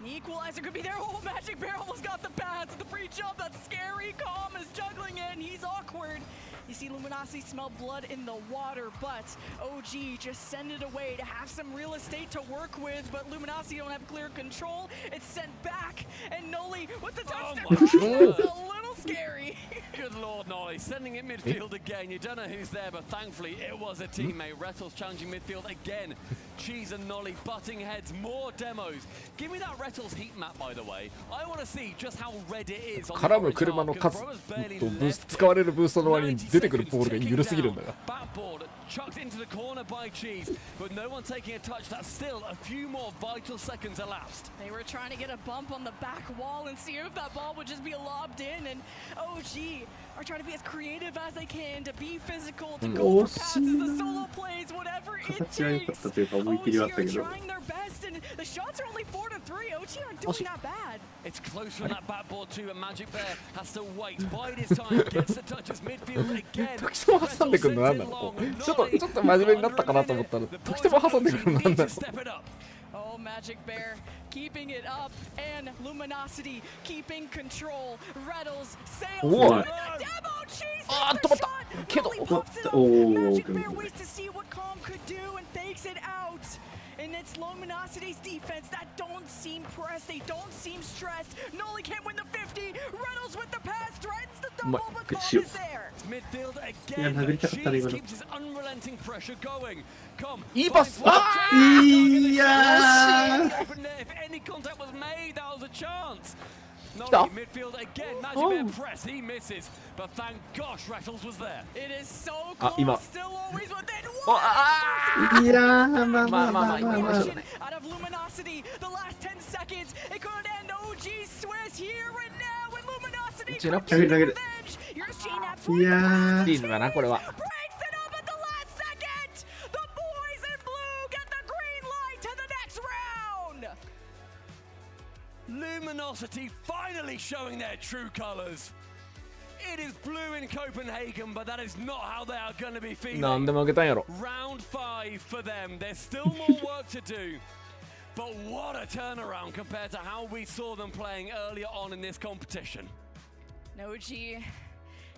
The equalizer could be there. Oh, Magic Bear almost got the pass. The free jump, that's scary. Calm is juggling it, and he's awkward. You see Luminosity smell blood in the water, but OG just send it away to have some real estate to work with, but Luminosity don't have clear control. It's sent back, and Noli with the touchdown. It's a little scary. Good lord, Nolly, sending it midfield again. You don't know who's there, but thankfully it was a teammate. Rettles challenging midfield again. Cheese and Nolly butting heads, more demos. Give me that Rettles heat map, by the way. I want to see just how red it is. 絡む車の数と使われるブーストの割に出てくるボールが緩すぎるんだが。 Backboard chucked into the corner by Cheese, but no one taking a touch. That's still a few more vital seconds elapsed. They were trying to get a bump on the back wall and see if that ball would just be lobbed in, and OG are trying to be as creative as they can to be physical, to go for passes, the solo plays, whatever it takes. OG are trying their best, and the shots are only 4-3. OG aren't doing that bad. It's close from that backboard too, and Magic Bear has to wait, bide his time, gets the touches midfield again. 時そば挟んでくるのなんだろう。ちょっと真面目になったかなと思ったら時そば挟んでくるのなんだろう。 Oh, Magic Bear keeping it up, and Luminosity keeping control. Rettles sails What? Demo Cheese Ah, takes the shot. Nolly pops it up. Magic Bear waits to see what Calm could do and fakes it out. And it's Luminosity's defense that don't seem pressed, they don't seem stressed. Nolly can't win the 50. Rettles with the pass, threatens the double, but Calm is there. Midfield again. Cheese keeps his unrelenting pressure going. Come. I pass. If any contact was made, that was a chance. Nolly midfield again. Magic Bear press. He misses. But thank gosh Rettles was there. It is so close. Still always within one. Out of Luminosity, the last 10 seconds. It could end OG Swiss here and now. And Luminosity could get revenge. Here's G-Nap for the pass. Breaks it up at the last second. The boys in blue get the green light to the next round. Luminosity finally showing their true colors. It is blue in Copenhagen, but that is not how they are going to be feeling. Round 5 for them. There's still more work to do. But what a turnaround compared to how we saw them playing earlier on in this competition. OG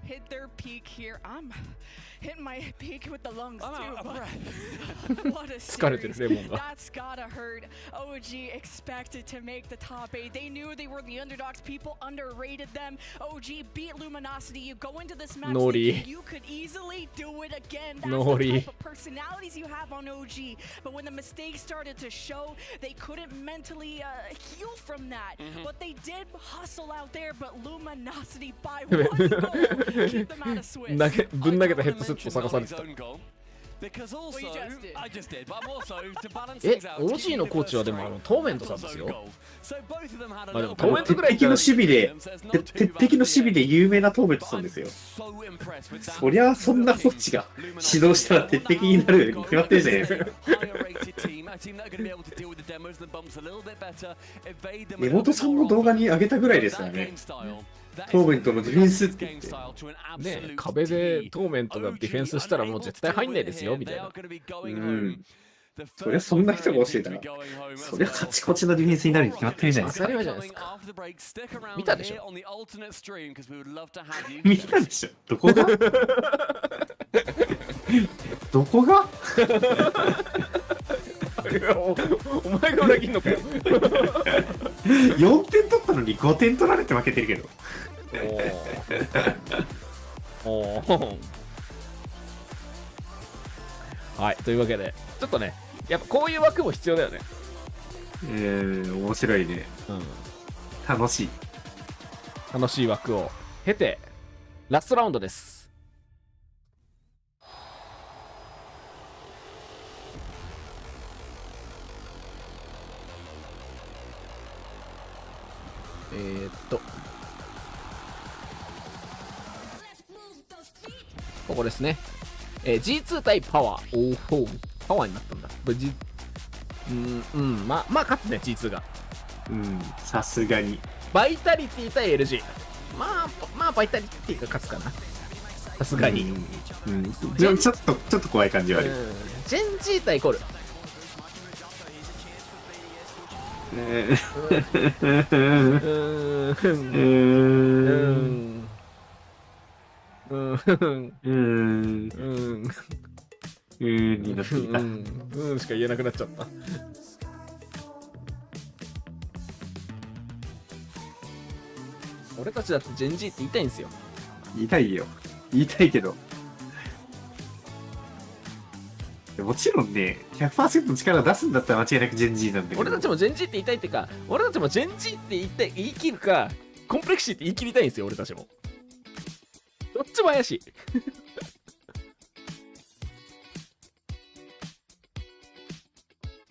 hit their peak here. I'm hitting my peak with the lungs too. What a series. That's gotta hurt. OG expected to make the top 8. They knew they were the underdogs. People underrated them. OG beat Luminosity. You go into this match thinking you could easily do it again. That's the type of personalities you have on OG. But when the mistakes started to show, they couldn't mentally heal from that. But they did hustle out there, but Luminosity by 1 goal keep them out of Swiss. ぶん投げたヘッドセット探されてた。 Because also, I just did, but also to balance え、 things out. OG のコーチはでもトーメントさんですよ。 So both of them had a まあで little もトーメントぐらい鉄壁の守備で、鉄壁の守備で有名なトーメントさんですよ。そりゃそんなコーチが指導したら鉄壁になるに決まってるじゃないですか。根本さんの動画に上げたぐらいですからね。トーメントのディフェンスって言ってね、壁でトーメントがディフェンスしたらもう絶対入んないですよみたいな。そりゃそんな人が教えたら、そりゃカチコチのディフェンスになるに決まってるじゃないですか。当たり前じゃないですか。見たでしょ。見たでしょ。どこがどこがお前が裏切んのかよ。4点取ったのに5点取られて負けてるけど。はい、というわけで、ちょっとね、やっぱこういう枠も必要だよね。面白いね。楽しい。楽しい枠を経てラストラウンドです。ここですね。G2 対パワー。おお、パワーになったんだ。まあ勝つね、G2 が。さすがに。バイタリティ対 LG。まあバイタリティが勝つかな。さすがに。ちょっと怖い感じはある。ジェンジー対コル。しか言えなくなっちゃった。俺たちだってジェンジーって言いたいんですよ。言いたいよ。言いたいけど。もちろんね、100% の力を出すんだったら間違いなくジェンジーなんだけど。俺たちもジェンジーって言いたいってか、俺たちもジェンジーって言い切るか、コンプレクシーって言い切りたいんですよ、俺たちも。どっちも怪しい。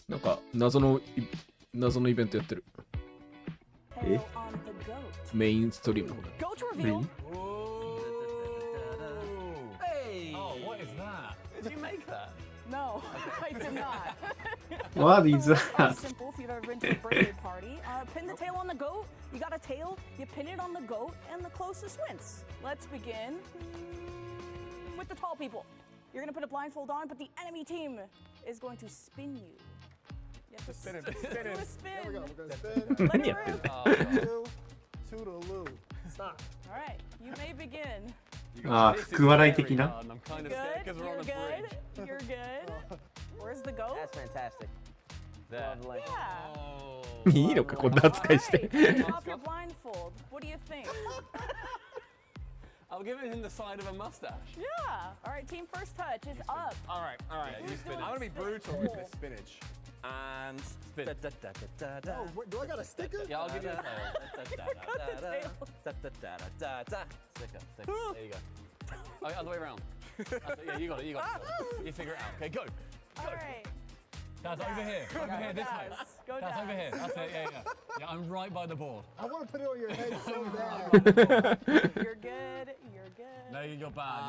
なんか謎のイベントやってる。メインストリームの方だ。No, I did not. What is that? Simple if you've ever been to a birthday party. Pin the tail on the goat. You got a tail, you pin it on the goat, and the closest wins. Let's begin with the tall people. You're gonna put a blindfold on, but the enemy team is going to spin you. You have to spin it. Do a spin. There we go. We're gonna spin. Let it rip. Toodaloo. Stop. All right, you may begin. 福笑い的な。You're good. You're good. Where's the goat? That's fantastic. Yeah. いいのか、こんな扱いして。Take off your blindfold. What do you think? I'll give it in the side of a mustache. Yeah. All right, team first touch is up. All right. I'm gonna be brutal with this spinach. And spin. Oh, do I got a sticker? Yeah, I'll give you a Sticker. There you go. Oh, other way around. Yeah, you got it. You figure it out. Okay, go. All right. That's over here. Over here, this way. Go That's down. over here. That's it. Yeah, I'm right by the board. I want to put it on your head so bad. You're good. You're good. No, you're bad.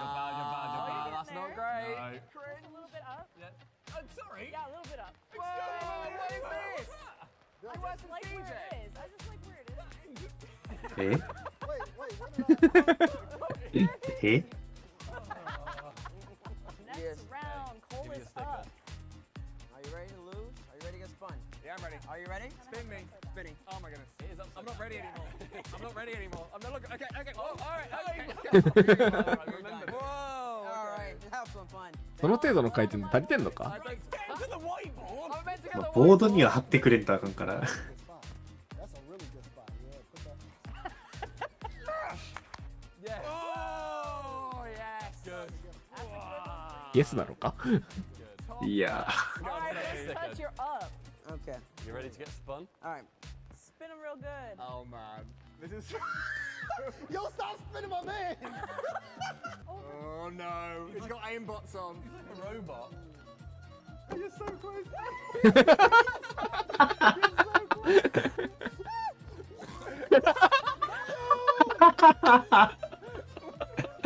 That's not great. No. Just a little bit up. Yeah. I'm sorry. Yeah, a little bit up. Whoa, what is this? I just like where it is. I just like where it is. え Next round, Cole is up. Are you ready to lose? Are you ready to get spun? Yeah, I'm ready. Are you ready? Spin me. Spinning. Oh my goodness. I'm not ready anymore. I'm not ready anymore. I'm not looking. Okay. Oh, all right. Remember. Whoa. All right. Have some fun. その程度の回転で足りてんのか。ボードには貼ってくれんとあかんから。That's a really good spot. Yeah, put that. Yeah. Oh, yes. Good.イエスなのか。いや。All right, first touch, you're up. Okay. You ready to get spun? All right. Spin him real good. Oh man. This is. Yo, stop spinning my man. Oh no. It's got aimbots on. He's like a robot. You're so close.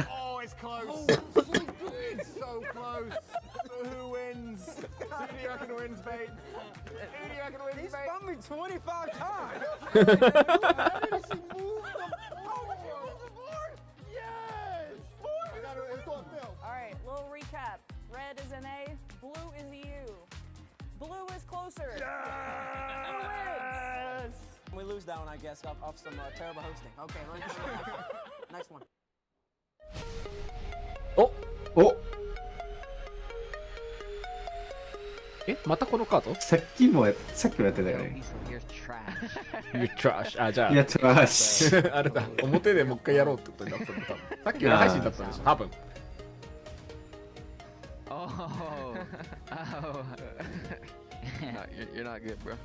Oh, it's close. It's so close. Who wins? Who do you reckon wins, Bates? Who do you reckon wins, He Bates? spun me 25 times. How did she move the board? Yes. It's on film. All right, little recap. Red is an A, blue is EU. Blue is closer. Who wins? We lose that one, I guess, off some terrible hosting. Okay, next one. おまたこのカード？さっきもやってたよね。You trash。あ、じゃあ。いや、trash。あれだ、表でもう一回やろうってことになったんだ、多分。さっきは配信だったんでしょ、多分。You're not good, bro.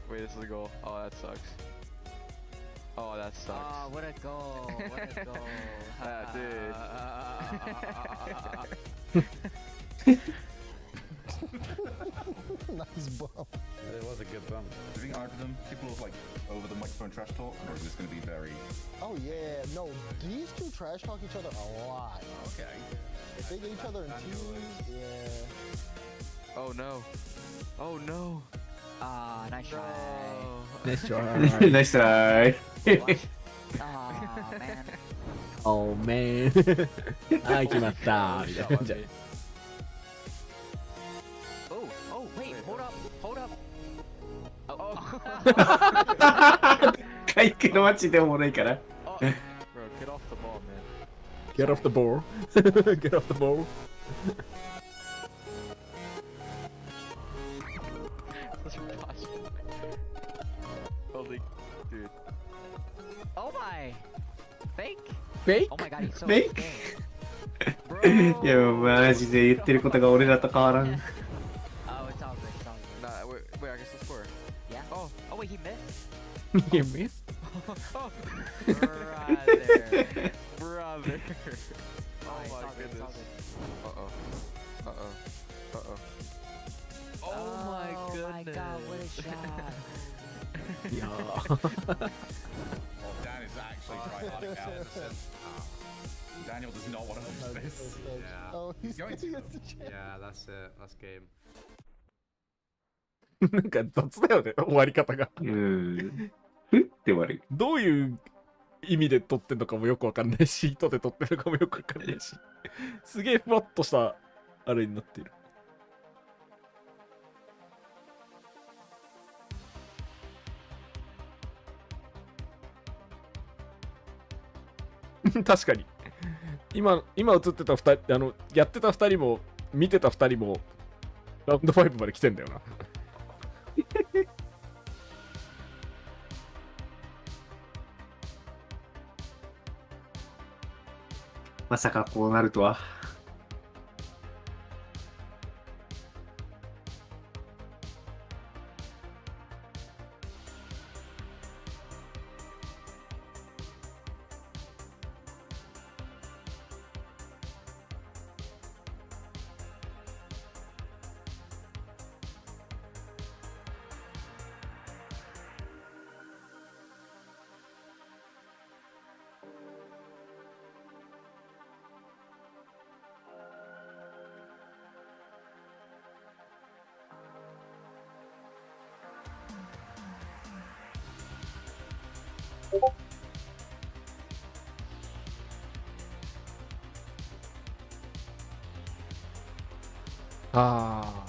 Wait, this is a goal. Oh, that sucks. that sucks. Oh, what a goal! What a goal! Dude. Nice bump. It was a good bump. Do you think either of them people like over the microphone trash talk, or is this going to be very? Oh yeah, no. These two trash talk each other a lot. Okay. If they get each other in teams, yeah. Oh no. Oh no. Ah, nice try. Nice try. Nice try. Oh man. Oh man. はい、決まったみたいな感じ。Oh, oh, wait, hold up, hold up. Oh. 回復のマッチでおもろいから。Bro, get off the ball, man. Get off the ball. Get off the ball. Holy, dude. Oh my. Fake? Fake? Oh my god, he's so Fake? fake. いや、マジで言ってることが俺らと変わらん。Oh, it's all good, it's all good. Nah, wait, I guess the score. Yeah? Oh, wait, he missed? You missed? oh. Brother. Oh my goodness. Uh-oh. Uh-oh. Uh-oh. Oh my goodness. God, what a shot. Yeah. Well, Dan is actually trying hard out in a sense. Daniel does not want to lose this. Yeah. Oh, he's going to. Yeah, that's it. That's game. なんか雑だよね、終わり方が。ふって悪い。どういう意味で撮ってんのかもよくわかんないし、意図で撮ってるのかもよくわかんないし、すげえふわっとしたあれになっている。確かに。今映ってた2人、やってた2人も、見てた2人も、ラウンド5まで来てんだよな。まさかこうなるとは。ああ。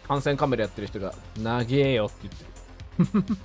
観戦カメラやってる人が「長えよ」って言ってる。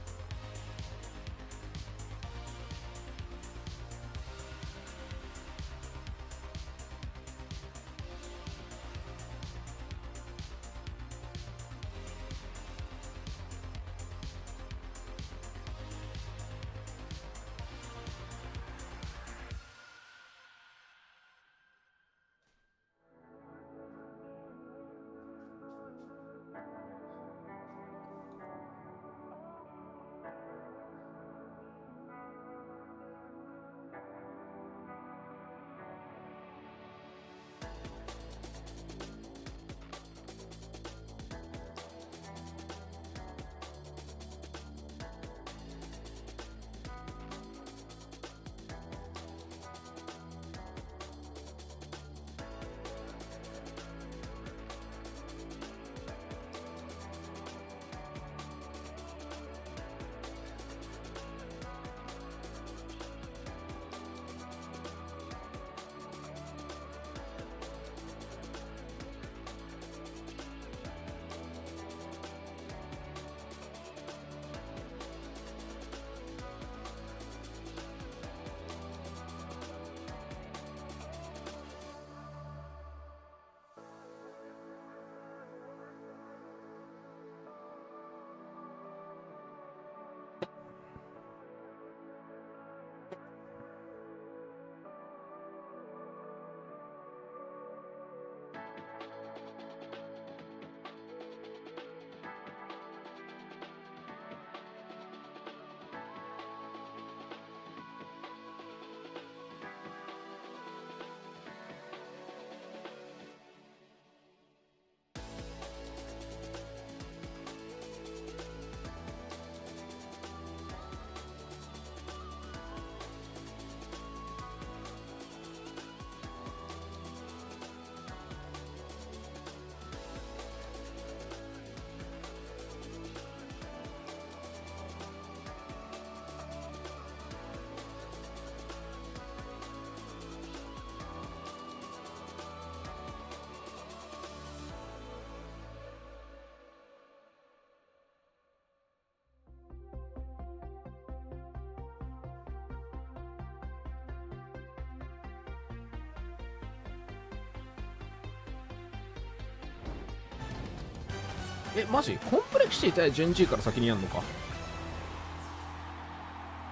マジコンプレクシティ対ジェンジーから先にやるのか。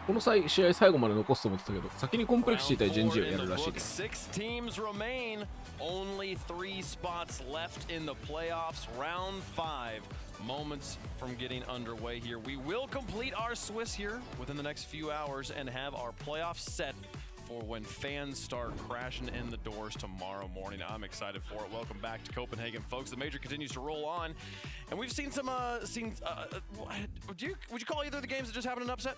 この試合最後まで残すと思ってたけど、先にコンプレクシティ対ジェンジーをやるらしいです。Only 3 spots left in the playoffs. Round 5. Moments from getting underway here. We will complete our Swiss here within the next few hours and have our playoffs set for when fans start crashing in the doors tomorrow morning. I'm excited for it. Welcome back to Copenhagen, folks. The major continues to roll on, and we've seen some would you call either of the games that just happened an upset?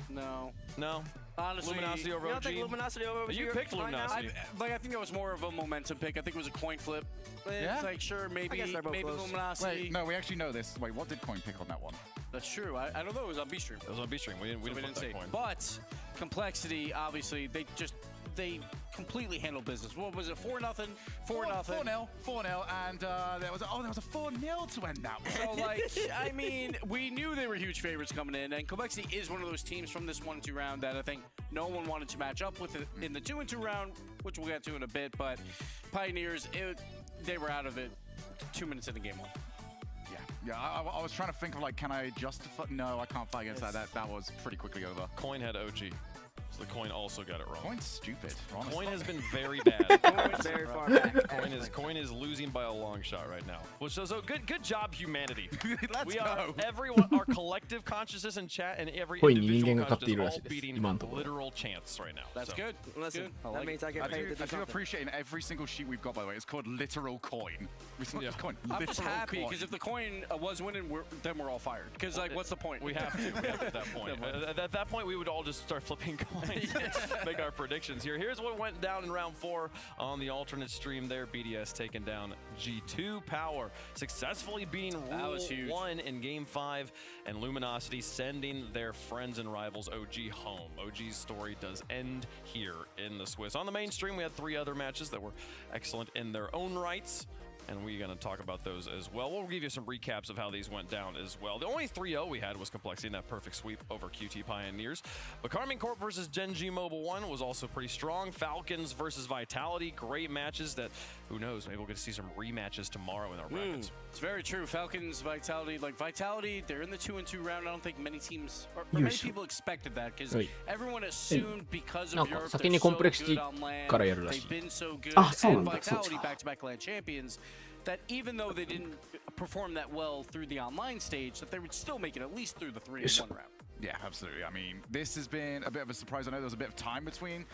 No. No. Honestly, Luminosity over you don't OG. think Luminosity over OG? You picked Luminosity. I think that was more of a momentum pick. I think it was a coin flip. It's like, sure, maybe Luminosity. Wait, no, we actually know this. Wait, what did coin pick on that one? That's true. I don't know. It was on B-Stream. It was on B-Stream. We didn't say coin. But Complexity, obviously, they completely handled business. What was it? 4-0? 4-0. 4-0, and there was a 4-0 to end that. So, like, I mean, we knew they were huge favorites coming in, and Complexity is one of those teams from this 1-2 round that I think no one wanted to match up with in the 2-2 round, which we'll get to in a bit. But Pioneers, they were out of it 2 minutes into game 1. Yeah, I was trying to think of, like, can I justify? No, I can't fight against that. That was pretty quickly over. Coin had OG. So the coin also got it wrong. Coin's stupid, honestly. Coin has been very bad. Coin's very far back. Coin is losing by a long shot right now. Which so good job, humanity. Let's go. Everyone, our collective consciousness in chat and every individual consciousness all beating literal chance right now. That's good. Listen, that means I get paid to do something. I do appreciate in every single sheet we've got, by the way, it's called literal coin. It's not just coin. I'm just happy because if the coin was winning, then we're all fired. Because, like, what's the point? We have to at that point. At that point, we would all just start flipping coins. Make our predictions here. Here's what went down in round 4 on the alternate stream there. BDS taking down G2 Power, successfully beating Rule 1 in game 5, and Luminosity sending their friends and rivals OG home. OG's story does end here in the Swiss. On the main stream, we had 3 other matches that were excellent in their own rights, and we're going to talk about those as well. We'll give you some recaps of how these went down as well. The only 3-0 we had was Complexity in that perfect sweep over QT Pioneers. But Carmine Corp versus Genji Mobile 1 was also pretty strong. Falcons versus Vitality, great matches that, who knows, maybe we'll get to see some rematches tomorrow in our brackets. It's very true. Falcons, Vitality, they're in the 2-2 round. I don't think many teams, or many people expected that because everyone assumed because of Europe, they're so good on LAN, they've been so good, and Vitality back-to-back LAN champions, that even though they didn't perform that well through the online stage, that they would still make it at least through the 3-1 round. Yeah, absolutely. I mean, this has been a bit of a surprise. I know there was a bit of time between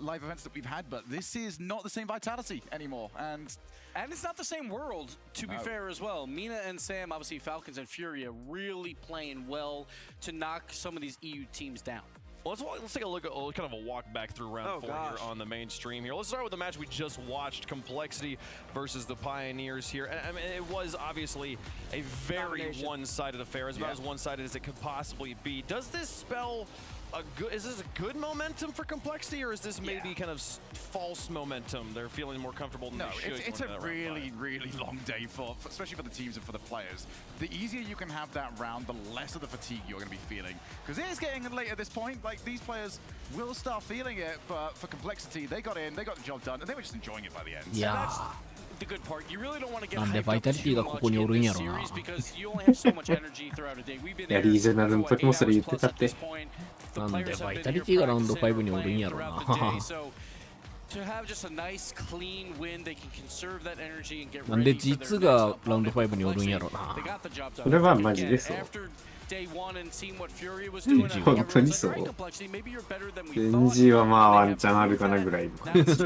live events that we've had, but this is not the same Vitality anymore. And it's not the same world, to be fair as well. Mina and Sam, obviously Falcons and Furia, really playing well to knock some of these EU teams down. Well, let's take a look at kind of a walk back through round 4 here on the main stream here. Let's start with the match we just watched, Complexity versus the Pioneers here. And I mean, it was obviously a very one-sided affair, as about as one-sided as it could possibly be. Does this spell is this a good momentum for Complexity, or is this maybe kind of false momentum? They're feeling more comfortable than they should. It's a really, really long day especially for the teams and for the players. The easier you can have that round, the less of the fatigue you're going to be feeling. Because it is getting late at this point. Like, these players will start feeling it, but for Complexity, they got in, they got the job done, and they were just enjoying it by the end. Yeah. The good part, you really don't want to get なんで hyped バイ up タリティ too がこ much こにおるん in や this ろな。 series because you only have so much energy throughout a day. We've been いや、 here リージョナルの for 時もそれ言ってた 8 hours っ plus て at this point. The なんで players have バイ been タリ here ティがラウンド practicing 5におるん and やろな。 throughout the day. So to have just a nice clean win, they can conserve that energy and get なんで ready for their G2 next がラウンド5におるんやろな。 They got the job done. それはマジでそう。 After day 1 and seeing what Fury was doing, I think 本当に everyone's そ like, う。 "Great, Complexity, maybe you're better than we レ thought." ンジはまあワンチャンあるかなぐらい。 I just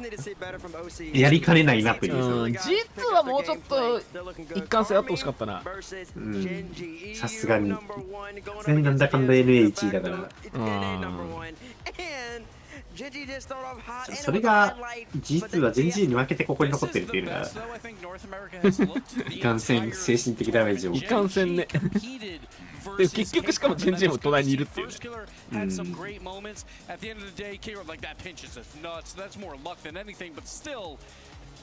need to see better from OC. やりかねないなという。G2 はもうちょっと一貫性あってほしかったな。さすがに。さすがになんだかんだ NA1 位だから。それが実は全Gに負けてここに残ってるっていうのがいかんせん精神的ダメージを。いかんせんね。で結局しかも全然も隣にいるっていうね。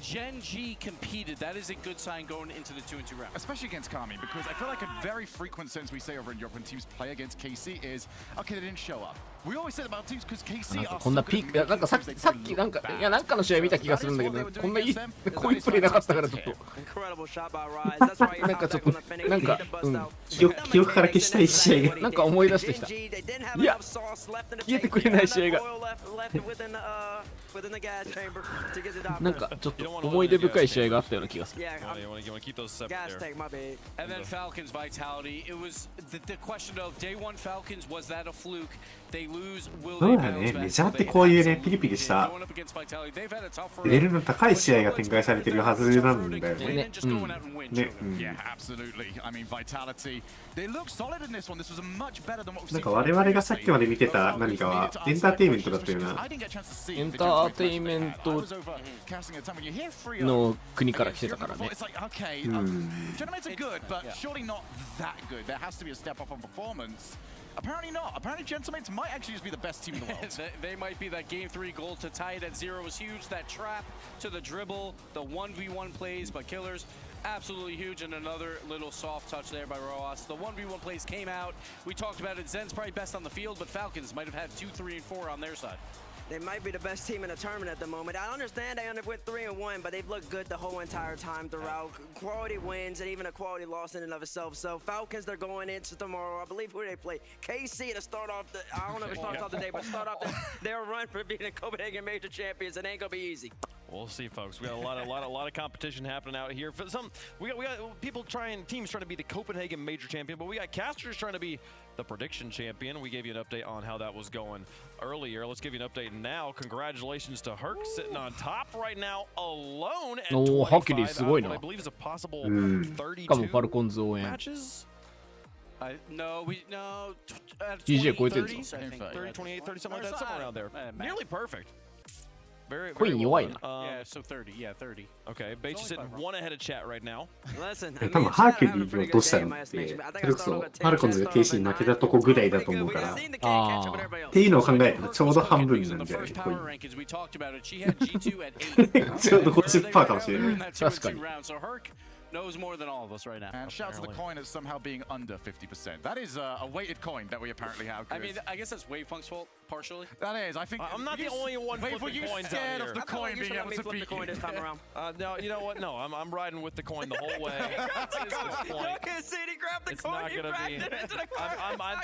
Gen G competed. That is a good sign going into the 2-2 round. Especially against Kami, because I feel like a very frequent sentence we say over in Europe when teams play against KC is, okay, they didn't show up. なんかこんなピーク、いやなんかさっきなんかいやなんかの試合見た気がするんだけど、こんないいこういうプレーなかったからちょっとなんかちょっとなんか記憶から消したい試合がなんか思い出してきた。いや消えてくれない試合がなんかちょっと思い出深い試合があったような気がする。And then Falcons vitality. It was the question of day one Falcons, was that a fluke? They lose, will そう they だ bounce ね、 back? メジャーってこういうね、ピリピリした Going up against vitality, they've had a tough レベルの高い試合が展開されてるはずなんだよね。ね、Yeah, absolutely. I mean, vitality. They look solid in this one. This was a much better than what we've なん seen. か我々がさっきまで見てた何かはエンターテインメントだったような。エンターテインメントの国から来てたからね。Gentlemen are good, but surely not that good. There has to be a step up on performance. Apparently not. Apparently Gentlemen might actually just be the best team in the world. They might be. That game 3 goal to tie it at 0 was huge. That trap to the dribble, the 1v1 plays by Killers, absolutely huge. And another little soft touch there by Rojas. The 1v1 plays came out. We talked about it. Zen's probably best on the field, but Falcons might have had 2, 3, and 4 on their side. They might be the best team in the tournament at the moment. I understand they ended up with 3-1, but they've looked good the whole entire time throughout. Quality wins and even a quality loss in and of itself. So Falcons, they're going into tomorrow. I believe who they play. KC to start off the, I don't know if it starts off the day, but start off their run for being the Copenhagen Major champions. It ain't gonna be easy. We'll see, folks. We got a lot of competition happening out here. For some, we got people teams trying to be the Copenhagen Major champion, but we got casters trying to be the prediction champion. We gave you an update on how that was going earlier. Let's give you an update now. Congratulations to Herc sitting on top right now, alone at ハキリすごいな。 what I believe is a possible 32 matches. No, GG 超えてるぞ。 30, 28, 30, something like that, somewhere around there. Nearly perfect. Very, Queen, very you well win. Yeah, so 30. Yeah, 30. Okay, Bates is sitting one ahead of chat right now. Listen, 多分ハーキュリーを落としたのって、それこそファルコンズが KC に負けたとこぐらいだと思うから、っていうのを考えたらちょうど半分なんじゃない？ちょうど 50% かもしれない。確かに。 knows more than all of us right now. And shout out to the coin as somehow being under 50%. That is a weighted coin that we apparently have. I mean, I guess that's Wavepunk's fault, partially. That is. I think I'm not the only one flipping coins out here. Of the coin being able to beat the coin this time around. No, you know what? No, I'm riding with the coin the whole way. It's not gonna be.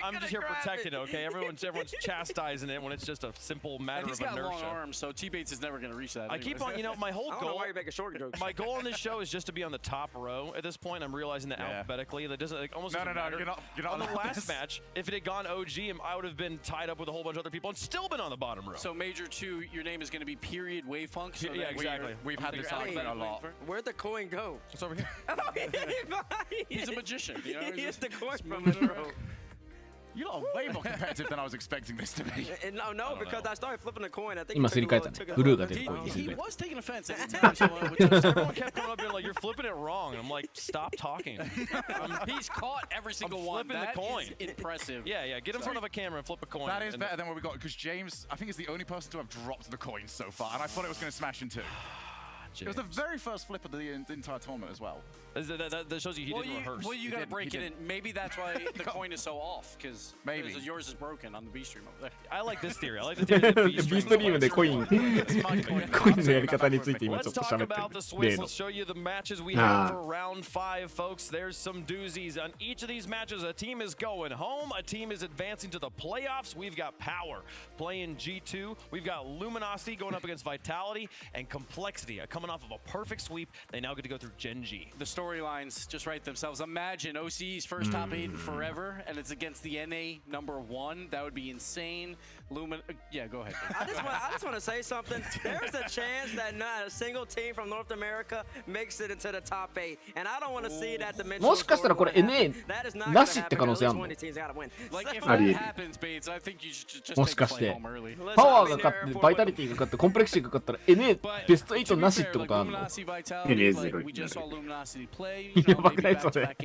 I'm just here protecting it. Okay, everyone's chastising it when it's just a simple matter of inertia. He's got long arms, so T-Bates is never gonna reach that. I keep on, you know, my whole goal. I don't know why you're making short jokes. My goal on this show is just to be on the top row. At this point, I'm realizing that alphabetically, that doesn't almost doesn't matter. You're not on the last match, if it had gone OG, I would have been tied up with a whole bunch of other people and still been on the bottom row. So Major 2, your name is going to be period Wavepunk. So yeah, exactly. We've had this argument a lot. Where'd the coin go? It's over here. He's a magician. You know? He hits the coin from his throat. You lot are way more competitive than I was expecting this to be. No, because I started flipping the coin. I think 今すり替えたね。ブルーが出るコインにすり He 替えた。 was taking offense every time. So, everyone kept coming up and like, you're flipping it wrong. And I'm like, stop talking. He's caught every single one. Flipping the coin. Is impressive. Yeah, get in front of a camera and flip a coin. That is better than what we got, because James, I think, is the only person to have dropped the coin so far, and I thought it was going to smash in two. It was the very first flip of the entire tournament as well. That shows you he didn't rehearse. Well, you got to break it in.Maybe that's why the coin is so off, because yours is broken on the B stream over there. I like this theory. I like the theory that B ストリームでコインのやり方について今ちょっと喋ってる。 Let's show you the matches we have for round 5, folks. There's some doozies. On each of these matches, a team is going home. A team is advancing to the playoffs. We've got Power playing G2. We've got Luminosity going up against Vitality, and Complexity coming off of a perfect sweep. They now get to go through Gen G. The storylines just write themselves. Imagine OC's first top 8 in forever, and it's against the NA #1. That would be insane. Yeah, go ahead. I just want to say something. There's a chance that not a single team from North America makes it into the top 8, and I don't want to see that dimension. もしかしたらこれ NA なしって可能性あるの？ Like if that happens, Bates, I think you should just も take し a かし flight て home early. パワーが勝ってバイタリティが勝ってコンプレクシーが勝ったら NA ベスト8なしってことあるの？ Luminosity Vitality, like we just saw Luminosity play. やばくないそれ。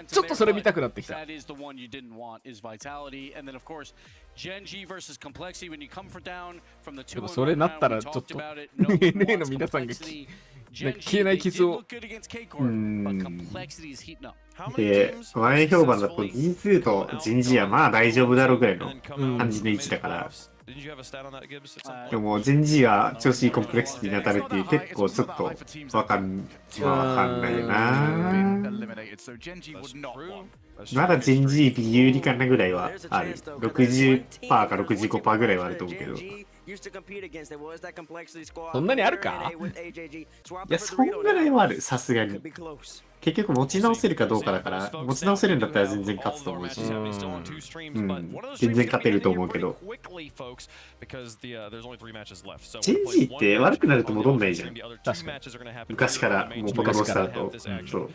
ちょっとそれ見たくなってきた。 That is the one you didn't want is Vitality, and then of course Gen G versus Complexity. When you come down from the 2-1 それなったらちょっと NA の皆さんが消えない傷を。Complexity is heating up. で、前評判だと D2 と人事はまあ大丈夫だろうぐらいの感じの位置だから、でも人事は調子いいコンプレクシティに当たるっていう結構ちょっとわかんないな。まだ人事微有利かなぐらいはある。60% か65% ぐらいはあると思うけど。そんなにあるか？いや、そんぐらいはある、さすがに。結局持ち直せるかどうかだから、持ち直せるんだったら全然勝つと思うし、全然勝てると思うけど。GG って悪くなると戻んないじゃん。確かに。昔からもうポトロスターと。そう。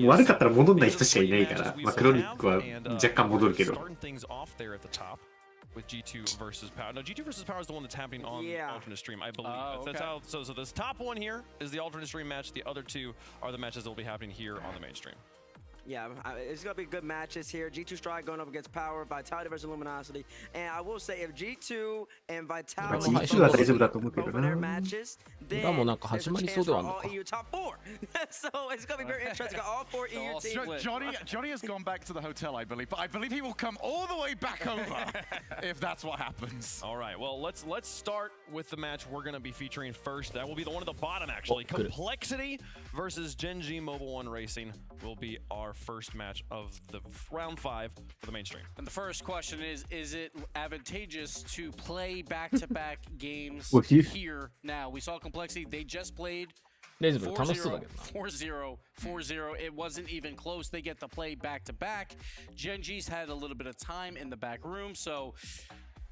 悪かったら戻んない人しかいないから、まあ、クロニックは若干戻るけど。with G2 versus Power. No, G2 versus Power is the one that's happening on the alternate stream, I believe. That's how. So this top one here is the alternate stream match. The other two are the matches that will be happening here on the main stream. Yeah, it's going to be good matches here. G2 Strike going up against Power, Vitality versus Luminosity. And I will say, if G2 and Vitality over their matches, then there's a chance for all EU top 4. So it's going to be very interesting. All 4 EU teams. Johnny has gone back to the hotel, I believe, but I believe he will come all the way back over if that's what happens. All right, well, let's start with the match we're going to be featuring first. That will be the one at the bottom, actually. Complexity versus Gen.G Mobile 1 Racing will be our first match of the round 5 for the mainstream. And the first question is it advantageous to play back-to-back games here now? We saw Complexity, they just played 4-0, 4-0, 4-0. It wasn't even close. They get to play back-to-back. Gen.G's had a little bit of time in the back room, so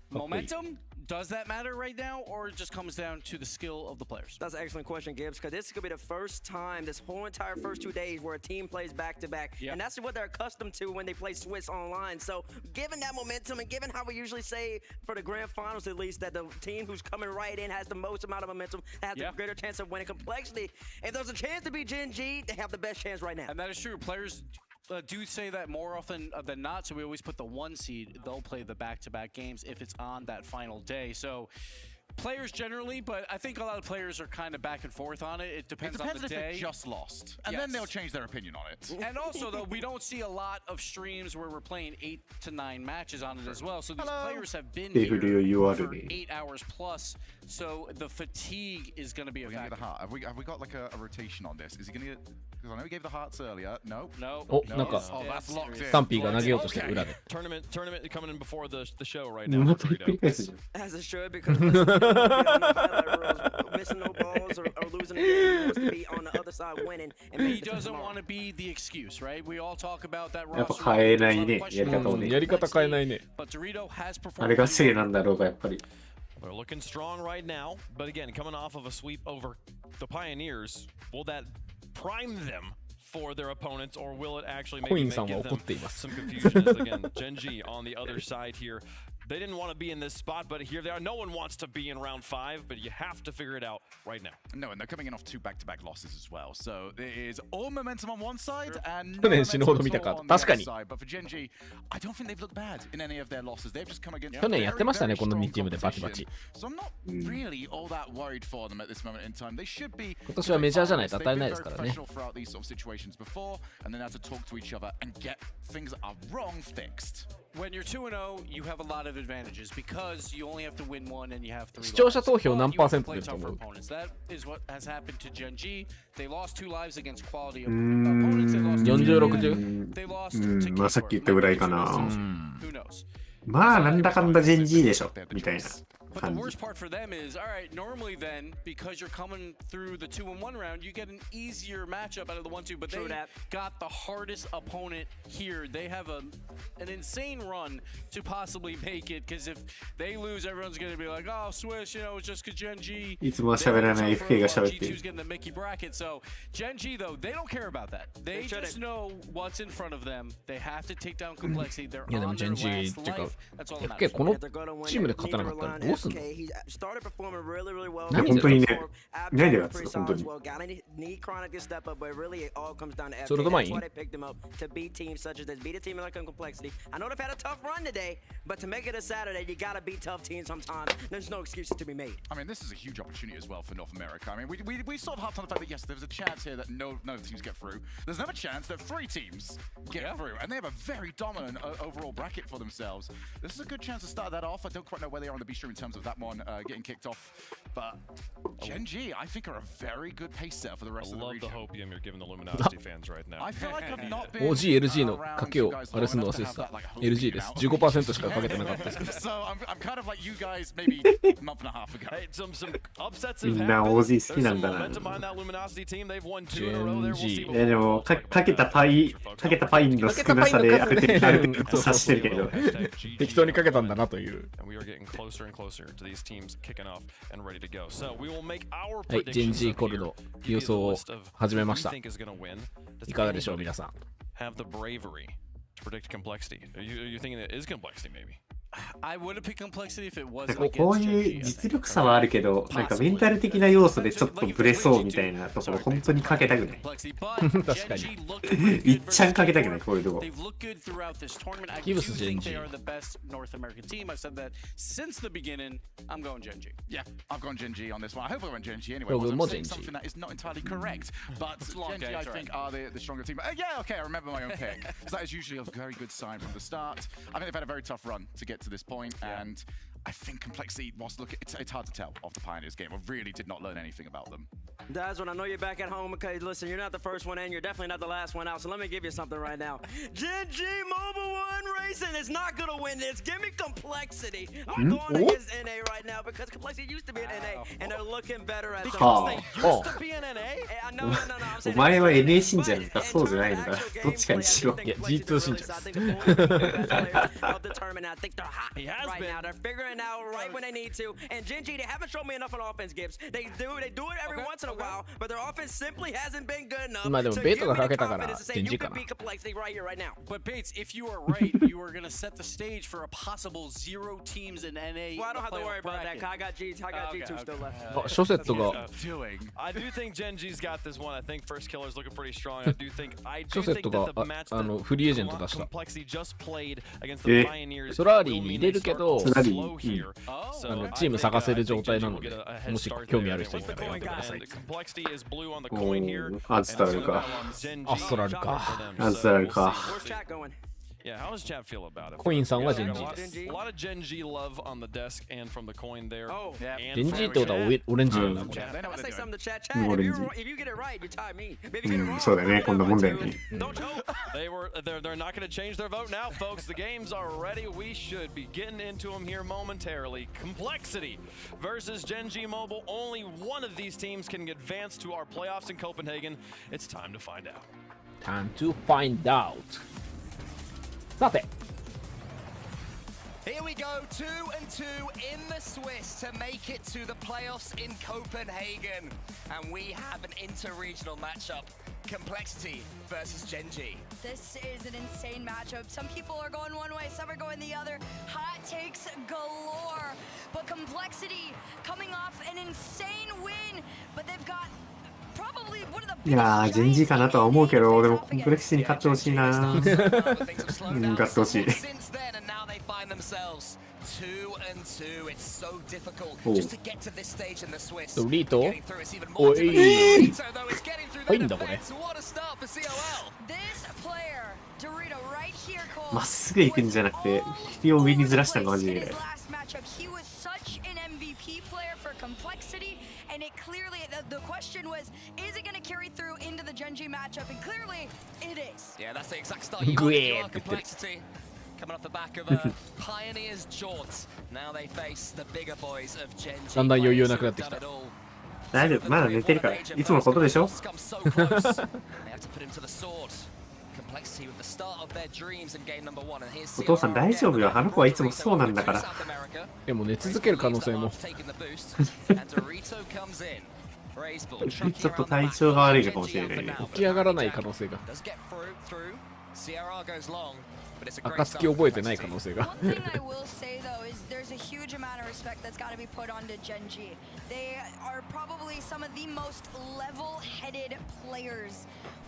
momentum, does that matter right now, or it just comes down to the skill of the players? That's an excellent question, Gibbs, because this could be the first time this whole entire first 2 days where a team plays back-to-back. And that's what they're accustomed to when they play Swiss online. So given that momentum and given how we usually say for the grand finals at least that the team who's coming right in has the most amount of momentum, has the greater chance of winning. Complexity, if there's a chance to be Gen.G, they have the best chance right now. And that is true. Players do say that more often than not, so we always put the 1 seed. They'll play the back-to-back games if it's on that final day. So players generally, but I think a lot of players are kind of back and forth on it. It depends on the day. If they just lost, and then they'll change their opinion on it. And also, though, we don't see a lot of streams where we're playing 8 to 9 matches on it as well. So these players have been here for 8 hours plus. So the fatigue is going to be a factor. Have we got like a rotation on this? Is he going to get? Because I know he gave the hearts earlier. No. お、なんかスタンピーが投げようとしてる裏で。Tournament coming in before the show right now. As it should, because missing no balls or losing a game, he wants to be on the other side winning. And he doesn't want to be the excuse, right? We all talk about that. やっぱ変えないね、やり方をね。やり方変えないね。あれが正なんだろうがやっぱり。They're looking strong right now, but again, coming off of a sweep over the Pioneers, will that prime them for their opponents, or will it actually maybe give them some confusion? As again, Gen.G on the other side here. They didn't want to be in this spot, but here they are. No one wants to be in round 5, but you have to figure it out right now. No, and they're coming in off 2 back-to-back losses as well. So there is all momentum on one side and no momentum on the other side. But for Gen.G, I don't think they've looked bad in any of their losses. They've just come against 去年やってましたね、この2チームでバチバチ。 So I'm not really all that worried for them at this moment in time. They should be 今年はメジャーじゃないと当たりないですからね。 throughout these sort of situations before, and then have to talk to each other and get things that are wrong fixed. When you're 2-0, you have a lot of advantages because you only have to win 1 and you have 3 losses. 視聴者投票何%出ると思う？ That is what has happened to Gen.G. They lost 2 lives against quality opponents. They lost 40-60? They lost to まあさっき言ったぐらいかな。 Who knows? まあなんだかんだGen.Gでしょみたいな。 But the worst part for them is, all right, normally then, because you're coming through the 2-1 round, you get an easier matchup out of the 1-2, but they got the hardest opponent here. They have an insane run to possibly make it, because if they lose, everyone's going to be like, oh, Swiss, you know, it's just because Gen.G. いつも喋らない FK が喋ってる。 G2's getting the Mickey bracket, so Gen.G, though, they don't care about that. They just know what's in front of them. They have to take down Complexity. They're on their last life. That's all that matters. FK このチームで勝たなかったらどうすんの？本当にね、ないでやつ、本当に。それと前にThere's no excuses to be made. I mean, this is a huge opportunity as well for North America. I mean, we sort of harped on the fact that yes, there's a chance here that no teams get through. There's never a chance that 3 teams get through, and they have a very dominant overall bracket for themselves. This is a good chance to start that off. I don't quite know where they are on the B stream in terms of that one getting kicked off, but Gen G, I think, are a very good pace setter for the rest of the region. I love the hopium you're giving the Luminosity fans right now. I feel like I've not been OG、LG の賭けをあれするの忘れてた。LG です。15% しかかけてなかったですけど。So I'm kind of like you guys maybe a month and a half ago. Hey, some upsets みんな OG 好きなんだな。でもかけたパイの少なさである程度察してるけど。適当にかけたんだなという。はい、ジェンジーコルの予想を始めました。いかがでしょう皆さん。Have the bravery to predict complexity. Are you thinking it is complexity maybe? I would have picked complexity if it wasn't. こういう実力差はあるけど、なんかメンタル的な要素でちょっとブレそうみたいなところ、本当にかけたくない。確かに。いっちゃんかけたくない、こういうとこ。ギブスジェンジ。They are the best North American team. I've said that since the beginning. I'm going Gen G. Yeah, I've gone Gen G on this one. I hope I went Gen G anyway. I'm saying something that is not entirely correct, but Gen G I think are the stronger team. Yeah, okay, I remember my own pick. So that is usually a very good sign from the start. I think they've had a very tough run to get to this point, and I think complexity, whilst look, it's hard to tell off the Pioneers game. I really did not learn anything about them. That's when I know you're back at home because listen, you're not the first one in, you're definitely not the last one out. So let me give you something right now. Gen G Mobile 1 Racing is not gonna win this. Give me complexity. I'm going against NA right now because complexity used to be an NA, and they're looking better at the They used to be an NA? No. お前は NA 信者なのかそうじゃないのかどっちかにしろ。いや G2 信者です。He has been. Right now, they're figuring out right when they need to. And Gen G, they haven't shown me enough on offense, Gibbs. They do it every once in a while, but their offense simply hasn't been good enough. まあでもベートがかけたからジェンジかな。 But Bates, if you are right, you are going to set the stage for a possible 0 teams in NA. Well, I don't have to worry about that. I got G2 still left. 諸セットが。I do think Gen G's got this one. I think First Killer's looking pretty strong. I do think that the match that フリーエージェント出した。Complexity just played against the Pioneers. ソラーリーに入れるけど、チーム探せる状態なので、もし興味ある人いたら読んでください。アストラルか。アストラルか。アストラルか。Yeah, how does chat feel about it? コインさんはジェンジです。A lot of Gen G love on the desk and from the coin there. ジェンジってことはオレンジなんだこれ。オレンジ。そうだね、こんなもんだよね。They're not going to change their vote now, folks. The games are ready. We should be getting into them here momentarily. Complexity versus Gen G Mobile. Only one of these teams can advance to our playoffs in Copenhagen. It's time to find out. Time to find out. さて Here we go, 2-2 in the Swiss to make it to the playoffs in Copenhagen. And we have an inter-regional matchup. Complexity versus Gen G. This is an insane matchup. Some people are going one way, some are going the other. Hot takes galore. But Complexity coming off an insane win. But they've gotいやー、ジェンジかなとは思うけど、でもコンプレクシーに勝ってほしいな。勝ってほしい。リートおい入んだこれ。まっすぐ行くんじゃなくて、引きを上にずらしたのがマジで。And it clearly, the question was, is it going to carry through into the Gen G matchup? And clearly, it is. Yeah, that's the exact start you want to do. Complexity coming off the back of a Pioneer's jaunt. Now they face the bigger boys of Gen G. だんだん余裕なくなってきた。大丈夫、まだ寝てるから。いつものことでしょ。お父さん大丈夫よ。あの子はいつもそうなんだから。でも寝続ける可能性も。ちょっと体調が悪いかもしれないね。起き上がらない可能性が。CRR goes long, but it's a great 暁覚えてない可能性が。 One thing I will say though is there's a huge amount of respect that's got to be put onto Gen.G. They are probably some of the most level-headed players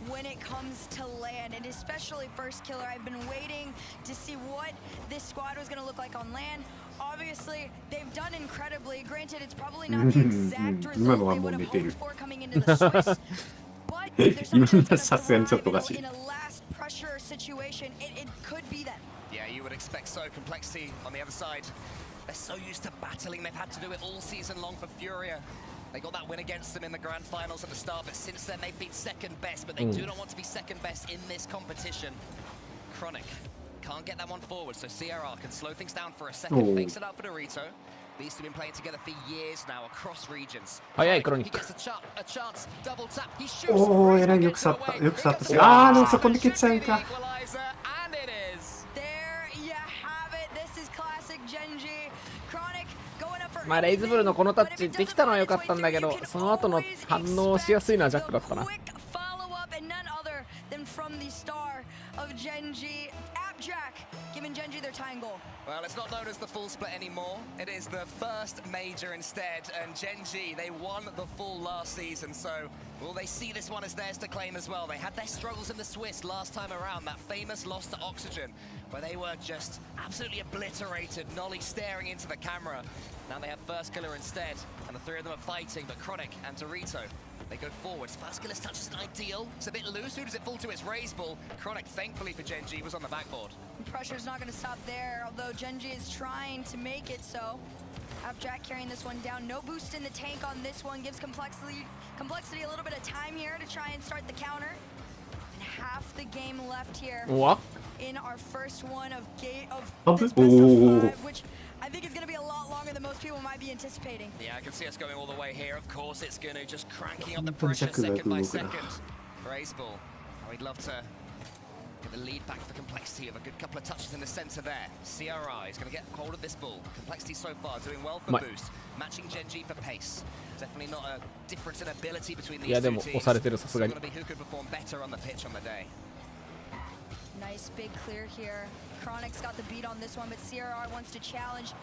when it comes to LAN, and especially first killer. I've been waiting to see what this squad was going to look like on LAN. Obviously, they've done incredibly. Granted, it's probably not the exact result they would have hoped for coming into the Swiss, but there's something that's going to thrive in a last pressure situation. It could be them. Yeah, you would expect so. Complexity on the other side. They're so used to battling. They've had to do it all season long for Furia. They got that win against them in the grand finals at the start, but since then they've been second best, but they do not want to be second best in this competition. Chronic can't get that one forward, so CRR can slow things down for a second, fakes it out for Dorito. These two have been playing together for years now across regions. He gets a chance, double tap, he shoots. おー、えらいよく触った。よく触ったし。あー、でもそこ抜けちゃうか。 And it is. There you have it. This is classic Gen.G. Chronic going up for まあレイズブルのこのタッチできたのは良かったんだけど、その後の反応しやすいのはジャックだったな。 follow up and none other than from the star of Gen.G. Appjack giving Gen.G their tying goal. Well, it's not known as the full split anymore. It is the first major instead, and Gen.G, they won the full last season, so will they see this one as theirs to claim as well? They had their struggles in the Swiss last time around, that famous loss to Oxygen, where they were just absolutely obliterated, Nolly staring into the camera. Now they have first killer instead, and the three of them are fighting, but Chronic and Dorito, they go forwards. First killer's touch isn't ideal. It's a bit loose. Who does it fall to? It's Raise Ball. Chronic, thankfully for Gen.G, was on the backboard. Pressure's not going to stop there, although Gen.G is trying to make it so. Appjack carrying this one down. No boost in the tank on this one. Gives Complexity a little bit of time here to try and start the counter. And half the game left here. What? In our first one of this best of 5, which I think is going to be a lot longer than most people might be anticipating. Yeah, I can see us going all the way here. Of course, it's going to just cranking up the pressure second by second. Raise Ball. Oh, we'd love to get the lead back for Complexity of a good couple of touches in the center there. CRI is going to get hold of this ball. Complexity so far doing well for boost. Matching Gen.G for pace. Definitely not a difference in ability between these two teams. It's going to be who could perform better on the pitch on the day. Nice big clear here. Chronic's got the beat on this one, but CRR wants to challenge.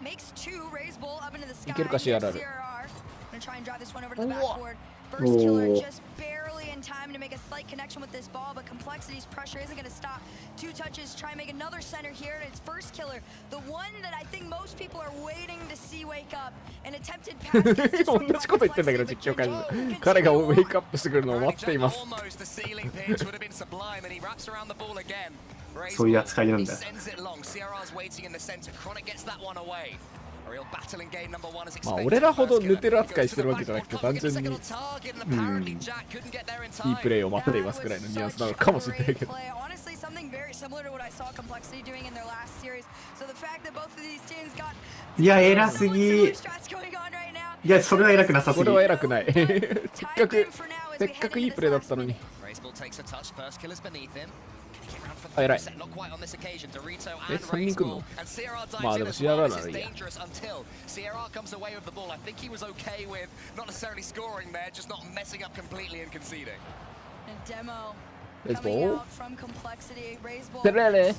Makes two. Raise Bull up into the sky. CRR gonna try and drive this one over to the backboard. First killer just barely in time to make a slight connection with this ball, but Complexity's pressure isn't gonna stop. Two touches, try and make another center here, and it's first killer. The one that I think most people are waiting to see wake up. An attempted pass. 同じこと言ってんだけど実況会で彼がウェイクアップしてくるのを待っています。そういう扱いなんだ。まあ俺らほどヌテル扱いしてるわけじゃなくて単純に、いいプレーを待っていますくらいのニュアンスなのかもしれないけど。いや偉すぎ。いやそれは偉くなさすぎ。これは偉くない。せっかくいいプレーだったのに。あ、偉い。3人来んの？まあでも CRR ならいいや。Let's go. Terele.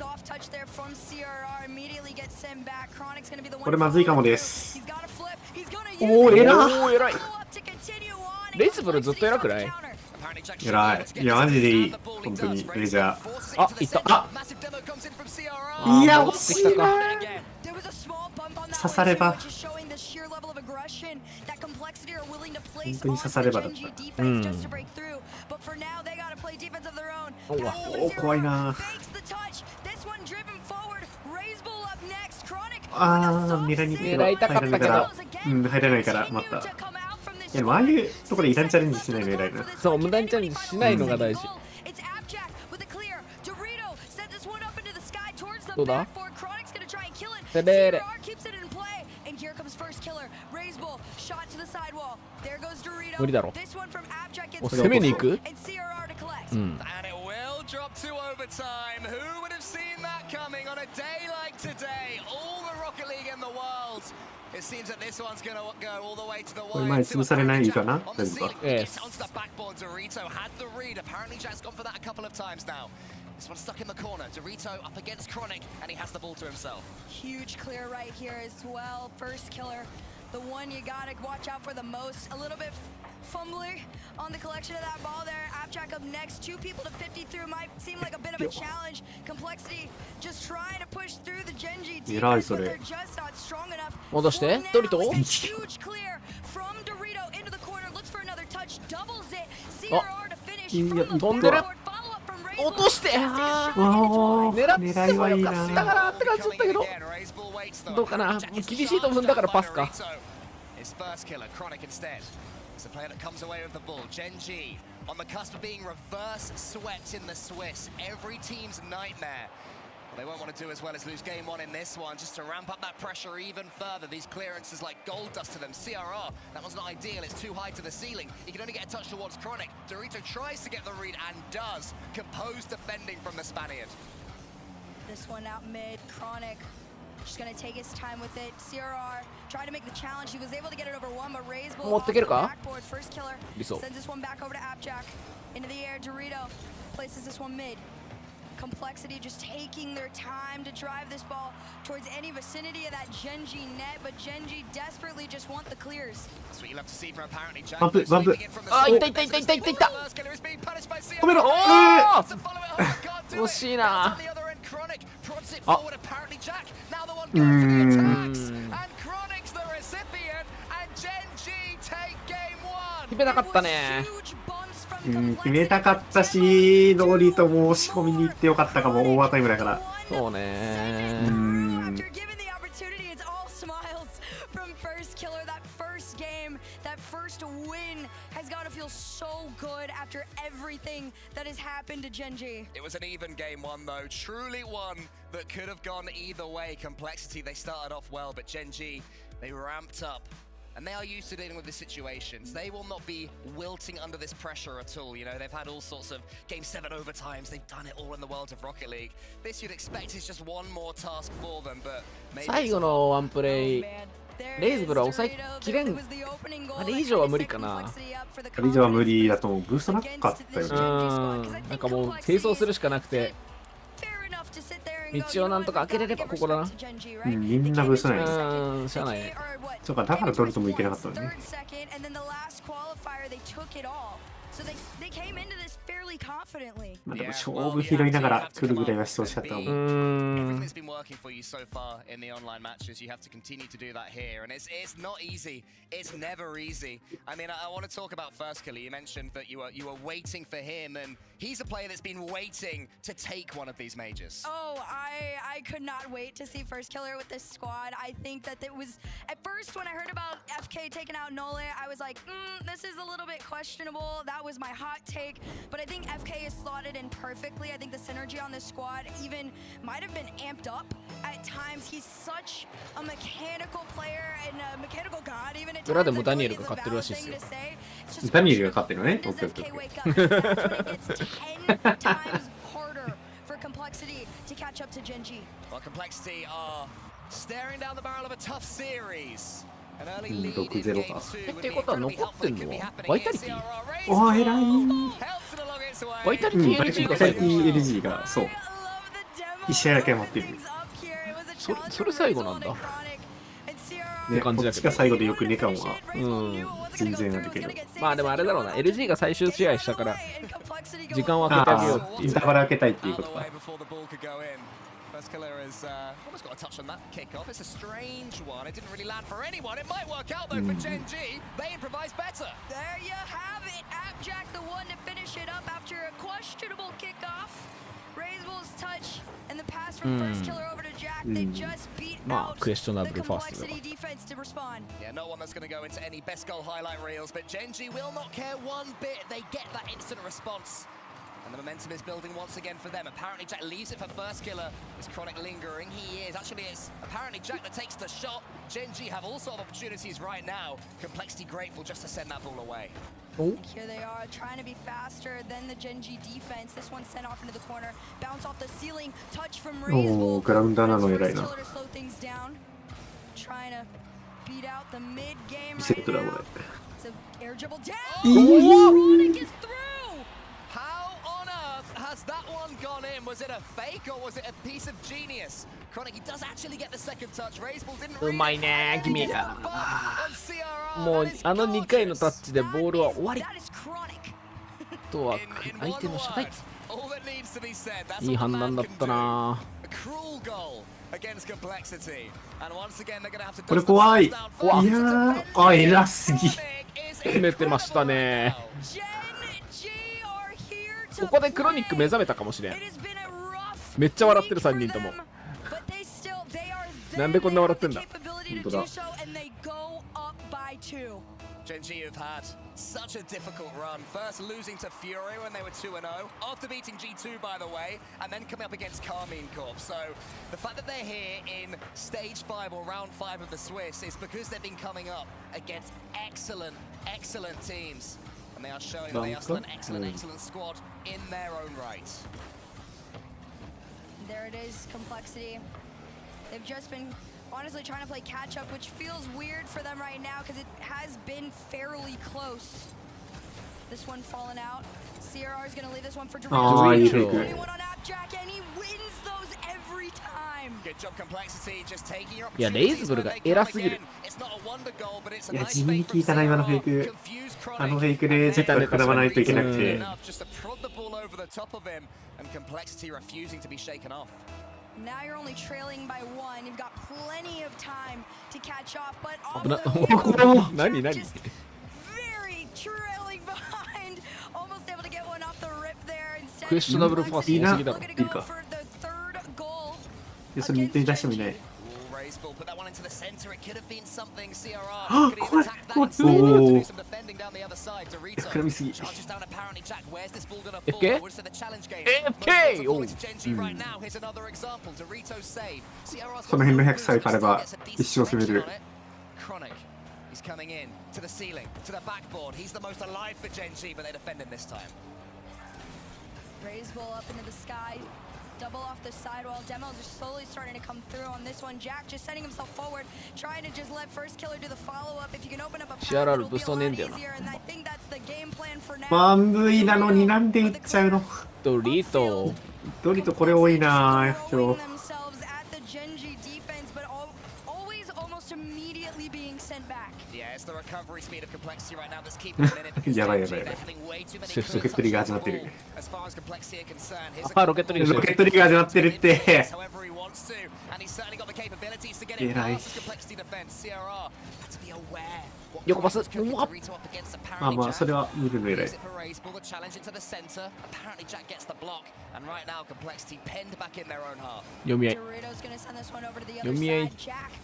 これまずいかもです。おお、偉い。レイズブルずっと偉くない？偉い。いや、マジでいい。本当に、レジャー。あ、いった。あいや、惜しいな。刺されば。本当に刺さればだった。うん。お、怖いな。ああ、狙いに行狙いたかったけど。うん、入らないから、また。いや、ああいうところで無駄にチャレンジしないの偉いな。そう、無駄にチャレンジしないのが大事。どうだ？てれれ。無理だろ。お、攻めに行く？うん。これ前潰されないかな？大丈夫か？ This one's stuck in the corner. Dorito up against Chronic, and he has the ball to himself. Huge clear right here as well. First killer, the one you gotta watch out for the most. A little bit fumbling on the collection of that ball there. Abjack up next. 2 people to 50 through might seem like a bit of a challenge. Complexity just trying to push through the Genji defense, but they're just not strong enough. 戻してドリト。 Huge clear from Dorito into the corner. Looks for another touch. Doubles it. CRR to finish. 飛んでる。落として。狙ってもよかったかなって感じだったけど。どうかな。厳しいと踏んだからパスか。His first killer, Chronic instead. It's a player that comes away with the ball. Genji on the cusp of being reverse swept in the Swiss. Every team's nightmare. They won't want to do as well as lose game 1 in this one, just to ramp up that pressure even further. These clearances like gold dust to them. CRR, that one's not ideal. It's too high to the ceiling. He can only get a touch towards Chronic. Dorito tries to get the read and does. Composed defending from the Spaniard. This one out mid. Chronic just gonna take his time with it. CRR tried to make the challenge. He was able to get it over 1, but Ray's ball off the backboard. First killer sends this one back over to Abjack. Into the air, Dorito places this one mid. Complexity just taking their time to drive this ball towards any vicinity of that Genji net, but Genji desperately just want the clears. That's what you love to see from apparently Jack. あ、いたいたいたいたいたいた。止めろ。惜しいな。あ。決めなかったね。決めたかったし、ドリとも押し込みに行ってよかったかも、オーバータイムだから。そうね。That first win has got to feel so good after everything that has happened to Genji. It was an even game 1 though, truly one that could have gone either way. Complexity, they started off well, but Genji, they ramped up. And they are used to dealing with the situations. They will not be wilting under this pressure at all. You know, they've had all sorts of Game 7 overtimes. They've done it all in the world of Rocket League. This you'd expect is just one more task for them, but maybe 最後のワンプレイ、レイズブルは抑えきれん。あれ以上は無理かな。あれ以上は無理だと思う。ブーストなかったよね。なんかもう清掃するしかなくて。道をなんとか開けれればここだな。みんなブーストないね。しゃあないね。そうか、だからドリトもいけなかったのね。まあでも勝負拾いながら来るぐらいはしてほしかったかも。Everything's been working for you so far in the online matches. You have to continue to do that here, and it's not easy. It's never easy. I mean, I want to talk about First Killer. You mentioned that you were waiting for him, and he's a player that's been waiting to take one of these majors. Oh, I could not wait to see First Killer with this squad. I think that it was at first when I heard about FK taking out Nole, I was like, this is a little bit questionable. That was my hot take, but I think FK is slotted in perfectly. I think the synergy on this squad even might have been amped up at times. He's such a mechanical player and a mechanical god even at times. 裏でもダニエルが勝ってるらしいですよ。ダニエルが勝ってるのね。オッケーオッケー。Complexity to catch up to Genji. Well, Complexity are staring down the barrel of a tough series. An early lead in game 2. ってことは残ってんのはバイタリティ？おー、偉い。バイタリティ LG が最後。LG がそう。1試合だけ待ってる。それ最後なんだ。ね、こっちが最後でよくネカンは全然あるけど。まあでもあれだろうな、LG が最終試合したから時間を空けてあげようっていう。インターバル開けたいっていうことか。First Killer has almost got a touch on that kickoff. It's a strange one. It didn't really land for anyone. It might work out though for Genji. They improvise better. There you have it. Abjack the one to finish it up after a questionable kickoff. Raiseball's touch and the pass from First Killer over to Jack. They just beat out the Complexity defense to respond. Yeah, no one that's going to go into any best goal highlight reels, but Genji will not care one bit. They get that instant response. And the momentum is building once again for them. Apparently Jack leaves it for First Killer. Is Chronic lingering? He is. Actually, it's apparently Jack that takes the shot. Genji have all sort of opportunities right now. Complexity grateful just to send that ball away. Here they are, trying to be faster than the Genji defense. This one sent off into the corner. Bounce off the ceiling. Touch from Raiseball. グラウンダーなの偉いな。Trying to beat out the mid game セットだこれ。It's an air dribble down. Chronic is through. How on earth has that one gone in. Was it a fake or was it a piece of genius? Chronic, he does actually get the second touch. Raiseball didn't うまいね君ら。もう2回のタッチでボールは終わり。あとは相手の射程。いい判断だったな。これ怖い。いやー、偉すぎ。決めてましたね。ここでクロニック目覚めたかもしれん。めっちゃ笑ってる3人とも。なんでこんな笑ってんだ。本当だ。Gen.G have had such a difficult run. First losing to Fury when they were 2-0, after beating G2 by the way, and then coming up against Carmine Corp. So the fact that they're here in stage 5 or round 5 of the Swiss is because they've been coming up against excellent teams. And they are showing that they are still an excellent squad in their own right. There it is, Complexity. They've just been honestly trying to play catch up, which feels weird for them right now because it has been fairly close. This one falling out. CRR is going to leave this one for Dorito. 21 on Appjack, and he wins those every time. Good job, Complexity, just taking your いやレイズブルが偉すぎる。いや地味に効いたな今のフェイク。あのフェイクで絶対絡まないといけなくて。Now you're only trailing by 1. You've got plenty of time to catch off, but何 very trailing behind. Almost able to get one off the rip there instead. クエスチョナブルファースト多すぎだろ。いいか。でそれ見て出してもいない。Put that one into the center. It could have been something. CRR could have attacked that instead. Do some defending down the other side. Dorito charges down apparently. Jack, where's this ball gonna fall? We're just in the challenge game. AFK! Oh. Gen.G right now. Here's another example. Dorito save. CRR's この辺の100歳からば一生攻める。Chronic. He's coming in to the ceiling, to the backboard. He's the most alive for Gen.G, but they defend him this time. Raise ball up into the sky. Double off the sidewall. Demos are slowly starting to come through on this one. Jack just setting himself forward, trying to just let First Killer do the follow-up. If you can open up a path, it'll be a lot easier, and I think that's the game plan for now. 1V なのになんで打っちゃうの。ドリトこれ多いな今日。Yeah, it's the recovery speed of Complexity right now that's keeping them in it because they're having way too many kills. ロケットリーが始まってる。 As far as Complexity are concerned, here's あロケットリーロケットリーが始まってるって。 however he wants to, and he's certainly got the capabilities to get it past his Complexity defense. CRR had to be aware. 横パス。まあまあそれは見るの偉い。 The challenge into the center. Apparently Jack gets the block, and right now Complexity penned back in their own half. 読み合い。読み合い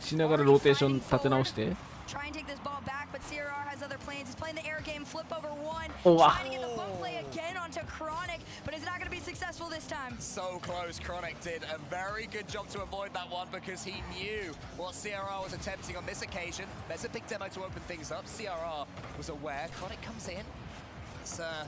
しながらローテーション立て直して。 Try and take this ball back, but CRR has other plans. He's playing the air game, flip over 1. Oh, wow. Trying to get the bump play again onto Chronic, but it's not going to be successful this time. So close, Chronic did a very good job to avoid that one because he knew what CRR was attempting on this occasion. There's a big demo to open things up. CRR was aware. Chronic comes in. It's a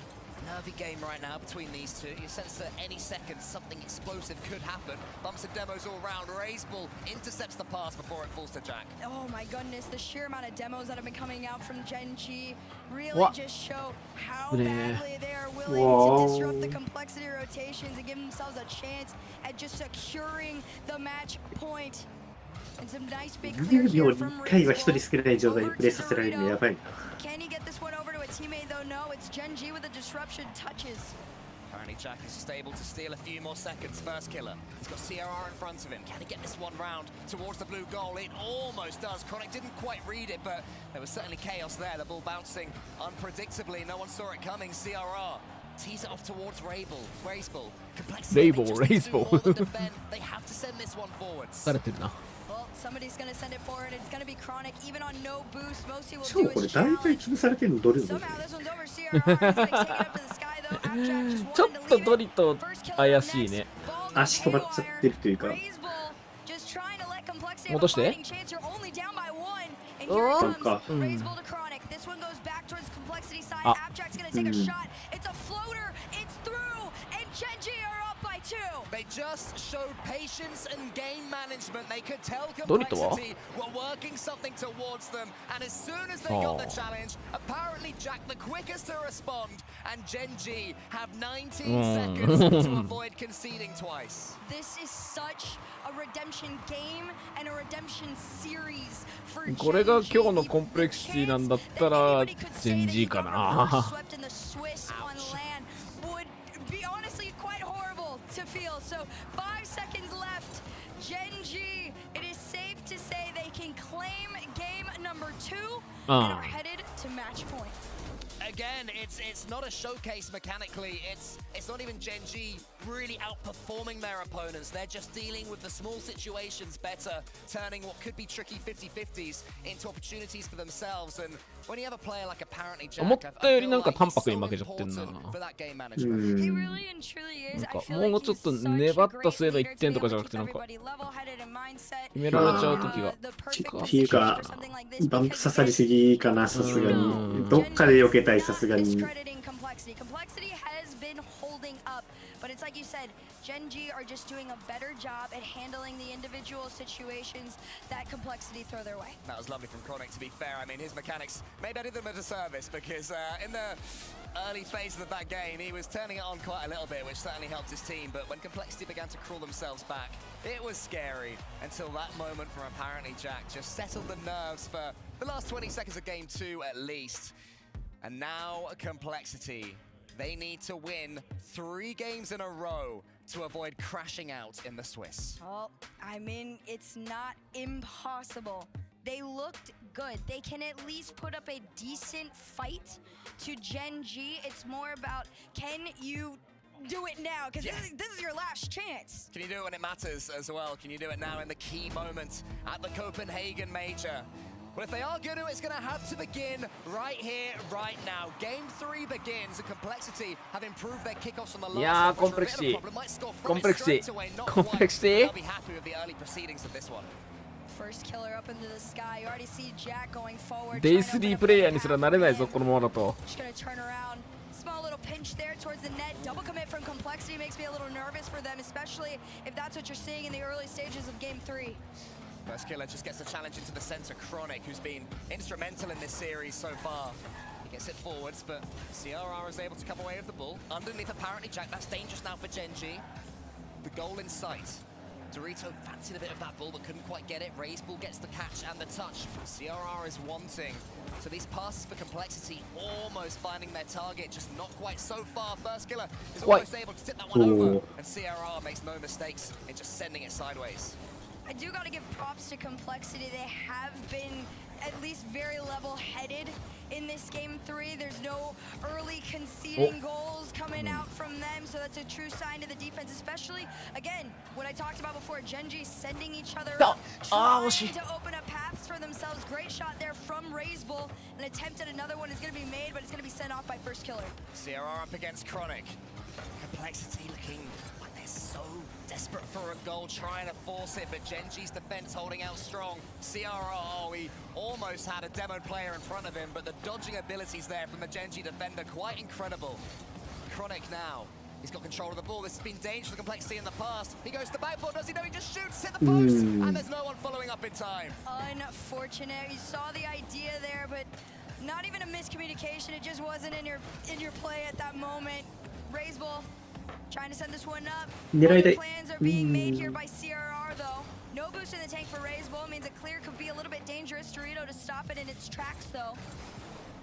nervy game right now between these two. You sense that any second something explosive could happen. Bumps and demos all around. Raiseball intercepts the pass before it falls to Jack. Oh my goodness, the sheer amount of demos that have been coming out from Gen.G really just show how badly they are willing to disrupt the Complexity rotations and give themselves a chance at just securing the match point. And some nice big clear here from Raiseball. Can he get this one over to a teammate though? No, it's Gen.G with the disruption touches. Apparently Jack is just able to steal a few more seconds. First Killer. He's got CRR in front of him. Can he get this one round towards the blue goal? It almost does. Chronic didn't quite read it, but there was certainly chaos there. The ball bouncing unpredictably. No one saw it coming. CRR tease it off towards Raiseball. Complexity. They have to send this one forwards. Well, somebody's going to send it forward. It's going to be Chronic, even on no boost. Most he will しかも do これ is 大 challenge. 体潰されてるのどれだ Somehow this one's over. CRR is going to take it up to the sky, though. Appjack just ちょっ wanted to と leave ド it. リト怪しいね。足止まっちゃってるというか。 Raiseball just trying to let Complexity have a 戻して。 fighting chance. You're only down by 1. And here it そう comes. か。 Raiseball to Chronic. This one goes back towards Complexity side. Ah. Appjack's going to take a shot. It's a floater. It's through. And Gen.G are up by They just showed patience and game management. They could tell Complexity were working something towards them, and as soon as they got the challenge, apparently Jack the quickest to respond, and Genji have 19 seconds to avoid conceding twice. This is such a redemption game and a redemption series for Genji. これが今日のコンプレクシティなんだったらGenjiかな。Swept in the Swiss on LAN would be honestly quite horrible to feel. So 5 seconds left. Genji, it is safe to say they can claim game number 2 and are headed to match point. Again, it's not a showcase mechanically. It's not even Genji really outperforming their opponents. They're just dealing with the small situations better, turning what could be tricky 50-50s into opportunities for themselves. And when you have a player like apparently Jack, 思ったよりなんか淡白に負けちゃってんな。He really and truly is. なんかもうちょっと粘った末の1点とかじゃなくてなんか決められちゃう時が。っていうかバンク刺さりすぎかな、さすがに。どっかで避けたい、さすがに。Complexity has been holding up, but it's like you said, Genji are just doing a better job at handling the individual situations that Complexity throw their way. That was lovely from Chronic, to be fair. I mean, his mechanics, maybe I did them a disservice because in the early phases of that game, he was turning it on quite a little bit, which certainly helped his team. But when Complexity began to crawl themselves back, it was scary until that moment from apparently Jack just settled the nerves for the last 20 seconds of game 2 at least. And now Complexity, they need to win 3 games in a row to avoid crashing out in the Swiss. Well, I mean, it's not impossible. They looked good. They can at least put up a decent fight to Genji. It's more about, can you do it now? Because this is your last chance. Can you do it when it matters as well? Can you do it now in the key moments at the Copenhagen Major? Well, if they are going to, it's going to have to begin right here, right now. Game 3 begins, and Complexity have improved their kickoffs from the last one. Complexity. They'll be happy with the early proceedings of this one. First killer up into the sky. You already see Jack going forward. Day 3 プレイヤーにすらなれないぞ、このままだと。 Just gonna turn around. Small little pinch there towards the net. Double commit from Complexity makes me a little nervous for them, especially if that's what you're seeing in the early stages of Game 3. First killer just gets a challenge into the center. Chronic, who's been instrumental in this series so far. He gets it forwards, but CRR is able to come away with the ball. Underneath apparently Jack, that's dangerous now for Genji. The goal in sight. Dorito fancied a bit of that ball but couldn't quite get it. Ray's ball gets the catch and the touch. CRR is wanting. So these passes for Complexity almost finding their target, just not quite so far. First killer is almost able to tip that one over, and CRR makes no mistakes in just sending it sideways. I do gotta give props to Complexity. They have been at least very level-headed in this Game 3. There's no early conceding goals coming out from them, so that's a true sign to the defense, especially, again, what I talked about before, Genji sending each other up, trying to open up paths for themselves. Great shot there from Razebull. An attempt at another one is going to be made, but it's going to be sent off by First Killer. CRR up against Chronic. Complexity looking like they're so desperate for a goal, trying to force it, but Genji's defense holding out strong. CRR, he almost had a demoed player in front of him, but the dodging abilities there from the Genji defender, quite incredible. Chronic now, he's got control of the ball. This has been dangerous for Complexity in the past. He goes to the backboard, does he know? He just shoots, hit the post, and there's no one following up in time. Unfortunate. You saw the idea there, but not even a miscommunication. It just wasn't in your play at that moment. Razebull trying to send this one up. Plans are being made here by CRR though. No boost in the tank for Razebull means a clear could be a little bit dangerous. Dorito to stop it in its tracks though.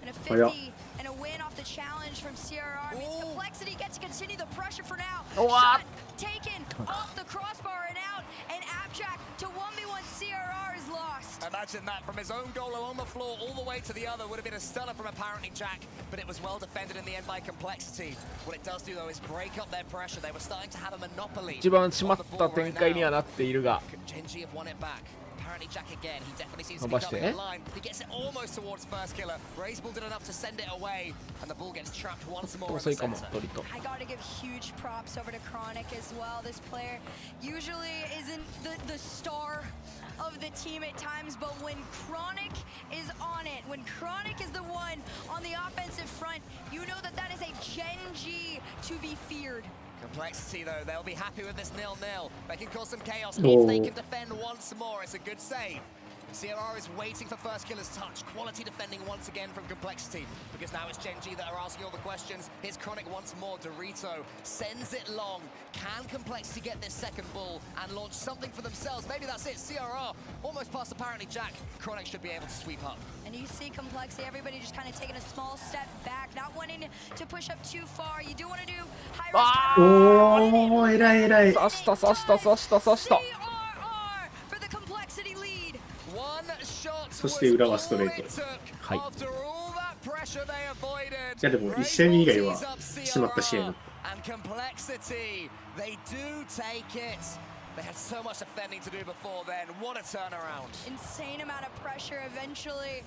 And a 50 and a win off the challenge from CRR means Complexity gets to continue the pressure for now. Shot taken off the crossbar and out, and Abjack to 1v1 CRR is lost. Imagine that, from his own goal on the floor all the way to the other. Would have been a stunner from apparently Jack, but it was well defended in the end by Complexity. What it does do though is break up their pressure. They were starting to have a monopoly. 一番締まった展開にはなっているが。 Genji have won it back. Apparently Jack again, he definitely seems to be coming in line. He gets it almost towards First Killer. Razebull did enough to send it away, and the ball gets trapped once more in the center. I gotta give huge props over to Chronic as well. This player usually isn't the star of the team at times, but when Chronic is on it, when Chronic is the one on the offensive front, you know that is a Genji to be feared. Complexity, though, they'll be happy with this 0-0. They can cause some chaos if they can defend once more. It's a good save. CRR is waiting for first killer's touch. Quality defending once again from Complexity, because now it's Genji that are asking all the questions. Here's Chronic once more. Dorito sends it long. Can Complexity get this second bull and launch something for themselves? Maybe that's it. CRR almost past apparently Jack. Chronic should be able to sweep up. And you see Complexity, everybody just kind of taking a small step back, not wanting to push up too far. You do want to do high risk. おお、偉い偉い。刺した刺した刺した刺した。そして裏はストレート。はい。いやでも1試合目以外はしまった試合だ。They had so much defending to do before then. What a turnaround. Insane amount of pressure eventually.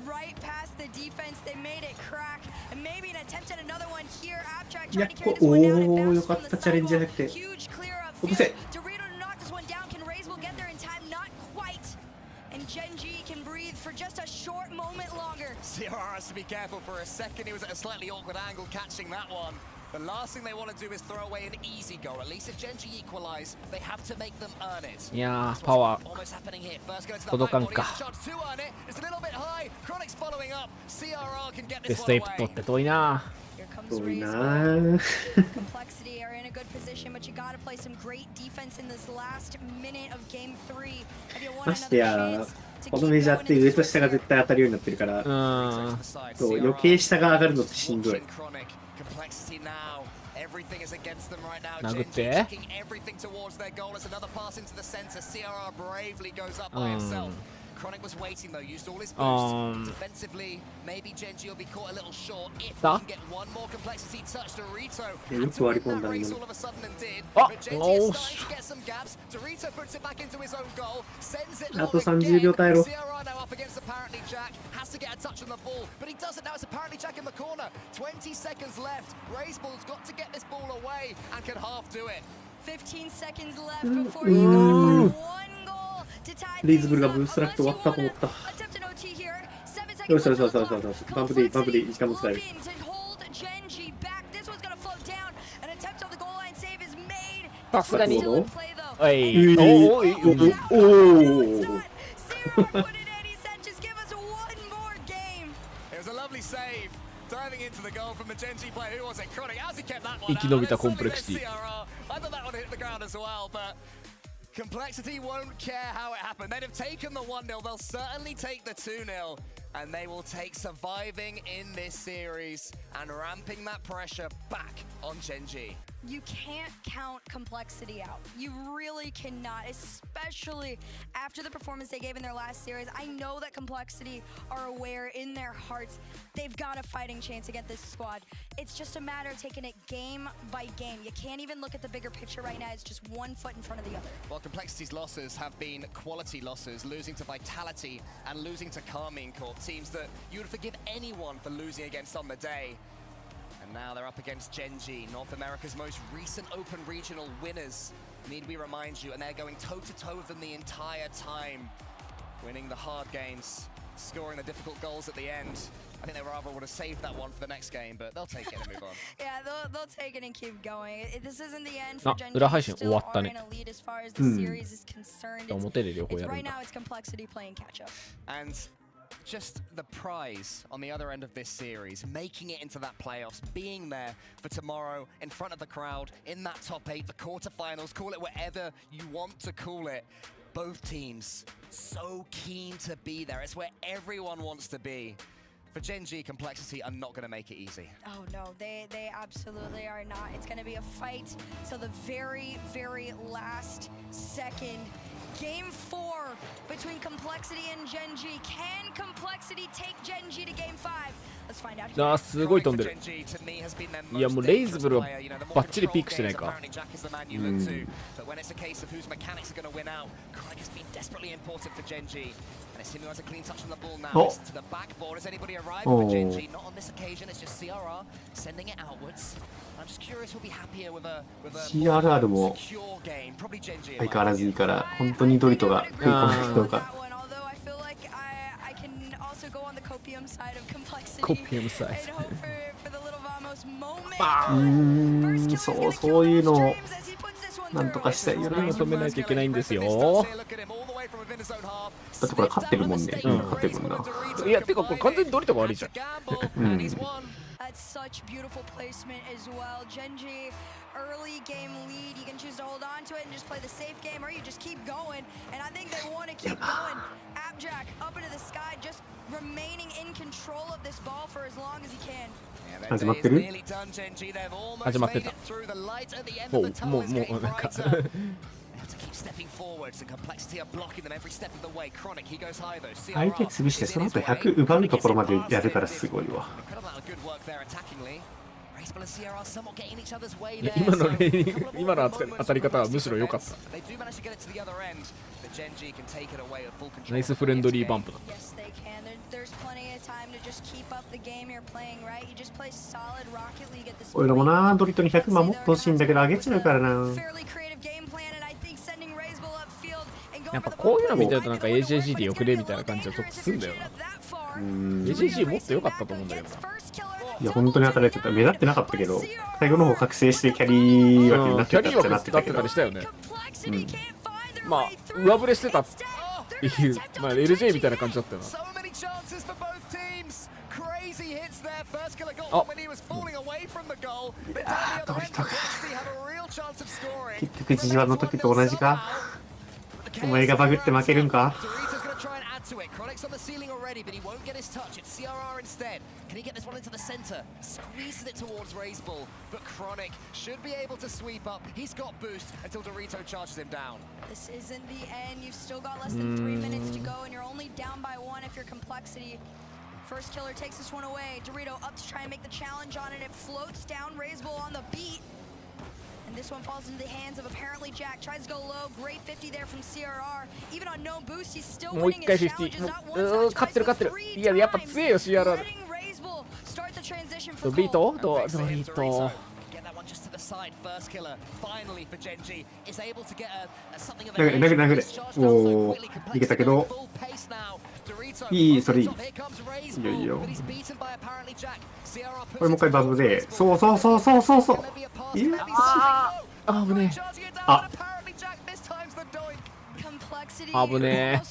Right past the defense, they made it crack. And maybe an attempt at another one here. Abstract trying to carry this one down and bounce from the side. Huge clear up field. Dorito knocked this one down. Can Raze will get there in time? Not quite. And Genji can breathe for just a short moment longer. CRR has to be careful for a second. He was at a slightly awkward angle catching that one. The last thing they want to do is throw away an easy goal. At least if Genji equalize, they have to make them earn it. いやー、パワー Almost happening here. First go to the 届かんか。 chance to earn it. It's a little bit high. Chronic's following up. CRR can get ベ this ス one ト8 away. 取って遠いな。遠いな。Complexity are in a good position, but you got to play some great defense in this last minute of game 3. Have you won まして another や chance? このメジャーって上と下が絶対当たるようになってるから、そう余計下が上がるのってしんどい。 Complexity now. Everything is against them right now. 殴っ Genji て。 taking everything towards their goal. It's another pass into the center. CRR bravely goes up by himself. Chronic was waiting though, used all his boost. Defensively, maybe Genji will be caught a little short if he can get one more Complexity touch. Dorito had to win that race all of a sudden and did. But Genji is starting to get some gaps. Dorito puts it back into his own goal, sends it long again. CRR now up against apparently Jack, has to get a touch on the ball, but he doesn't now. It's apparently Jack in the corner. 20 seconds left. Razeball's got to get this ball away and can half do it. 15 seconds left before you go for one goal. リーズブルがブーストラック終わったと思った。よしよしよしよしよし。バンプでいい、バンプでいい、時間も使える。さすがに。おい。おい。おお。生き延びたコンプレクシティ。 Complexity won't care how it happened. They'd have taken the 1-0. They'll certainly take the 2-0. And they will take surviving in this series and ramping that pressure back on Genji. You can't count Complexity out. You really cannot, especially after the performance they gave in their last series. I know that Complexity are aware in their hearts they've got a fighting chance against this squad. It's just a matter of taking it game by game. You can't even look at the bigger picture right now. It's just one foot in front of the other. Well, Complexity's losses have been quality losses, losing to Vitality and losing to Carmine Corp, teams that you would forgive anyone for losing against on the day. And now they're up against Genji, North America's most recent open regional winners, need we remind you, and they're going toe-to-toe with them the entire time, winning the hard games, scoring the difficult goals at the end. I think they rather would have saved that one for the next game, but they'll take it and move on. Yeah, they'll take it and keep going. This isn't the end for Genji. 裏配信 Still 終わった are ね in a lead as far as the series is concerned. 表で両方 It's やる right んだ now it's Complexity playing catch up. And just the prize on the other end of this series, making it into that playoffs, being there for tomorrow in front of the crowd, in that top 8, the quarterfinals, call it whatever you want to call it. Both teams so keen to be there. It's where everyone wants to be. For Genji, Complexity are not going to make it easy. Oh no, they absolutely are not. It's going to be a fight till the very, very last second. Game 4 between Complexity and Genji. Can Complexity take Genji to Game 5? Let's find out. あーすごい飛んでる。いやもうレイズブルはバッチリピークしてないか。But when it's a case of whose mechanics are going to win out, Chronic has been desperately important for Genji. And it's him who has a clean touch on the ball now. It's to the backboard. Has anybody arrived for Genji? Not on this occasion. It's just CRR sending it outwards. I'm just curious who'll be happier with a CRR も secure game. Probably Genji. 相変わらずいいから、本当にドリトが食い込んでいくのか。also go on the copium side of complexity. Copium side. And hope for the little Vamos moment. そういうのをなんとかしたいよね。止めないといけないんですよ。だってこれ勝ってるもんね。勝ってるもんな。いや、てかこれ完全にドリトが悪いじゃん。That's such beautiful placement as well. Genji, early game lead. You can choose to hold on to it and just play the safe game, or you just keep going. And I think they want to keep going. Appjack up into the sky, just remaining in control of this ball for as long as he can. 始まってる？始まってた。もうなんか。相手潰してその後100奪うところまでやるからすごいわ。今の当たり方はむしろ良かった。ナイスフレンドリーバンプだ。俺らもな、ドリトに100守ってほしいんだけど、上げちゃうからな。やっぱこういうの見てるとなんか AJG でよくねみたいな感じはちょっとすんだよな。AJG もっと良かったと思うんだけどな。いや、本当に当たれてた。目立ってなかったけど、最後の方覚醒してキャリー枠になってたってなってたけど。たりしたよね。まあ、上振れしてたっていう、まあ LJ みたいな感じだったよな。あ、ドリトか。結局 G1 の時と同じか。お前がバグって負けるんか。Chronic's on the ceiling already, but he won't get his touch. It's CRR instead. Can he get this one into the center? Squeezes it towards Raiseball, but Chronic should be able to sweep up. He's got boost until Dorito charges him down. This isn't the end. You've still got less than 3 minutes to go, and you're only down by 1 if you're complexity. First killer takes this one away. Dorito up to try and make the challenge on it. It floats down. Raiseball on the beat. And this one falls into the hands of apparently Jack. Tries to go low. Great 50 there from CRR. Even on no boost, he's still winning his challenges. Not one touch, twice, but 3 times. やっぱ強いよ CRR。 Letting Raiseball start the transition for ドリト Cole. ドリト。Get that one just to the side. First killer, finally for Genji, is able to get something of a 投げれ。おー、いけたけど。いい、それいい。いいよいいよ。これもう一回バブで。そう。いやあ、危ねえ。あ、危ねえ。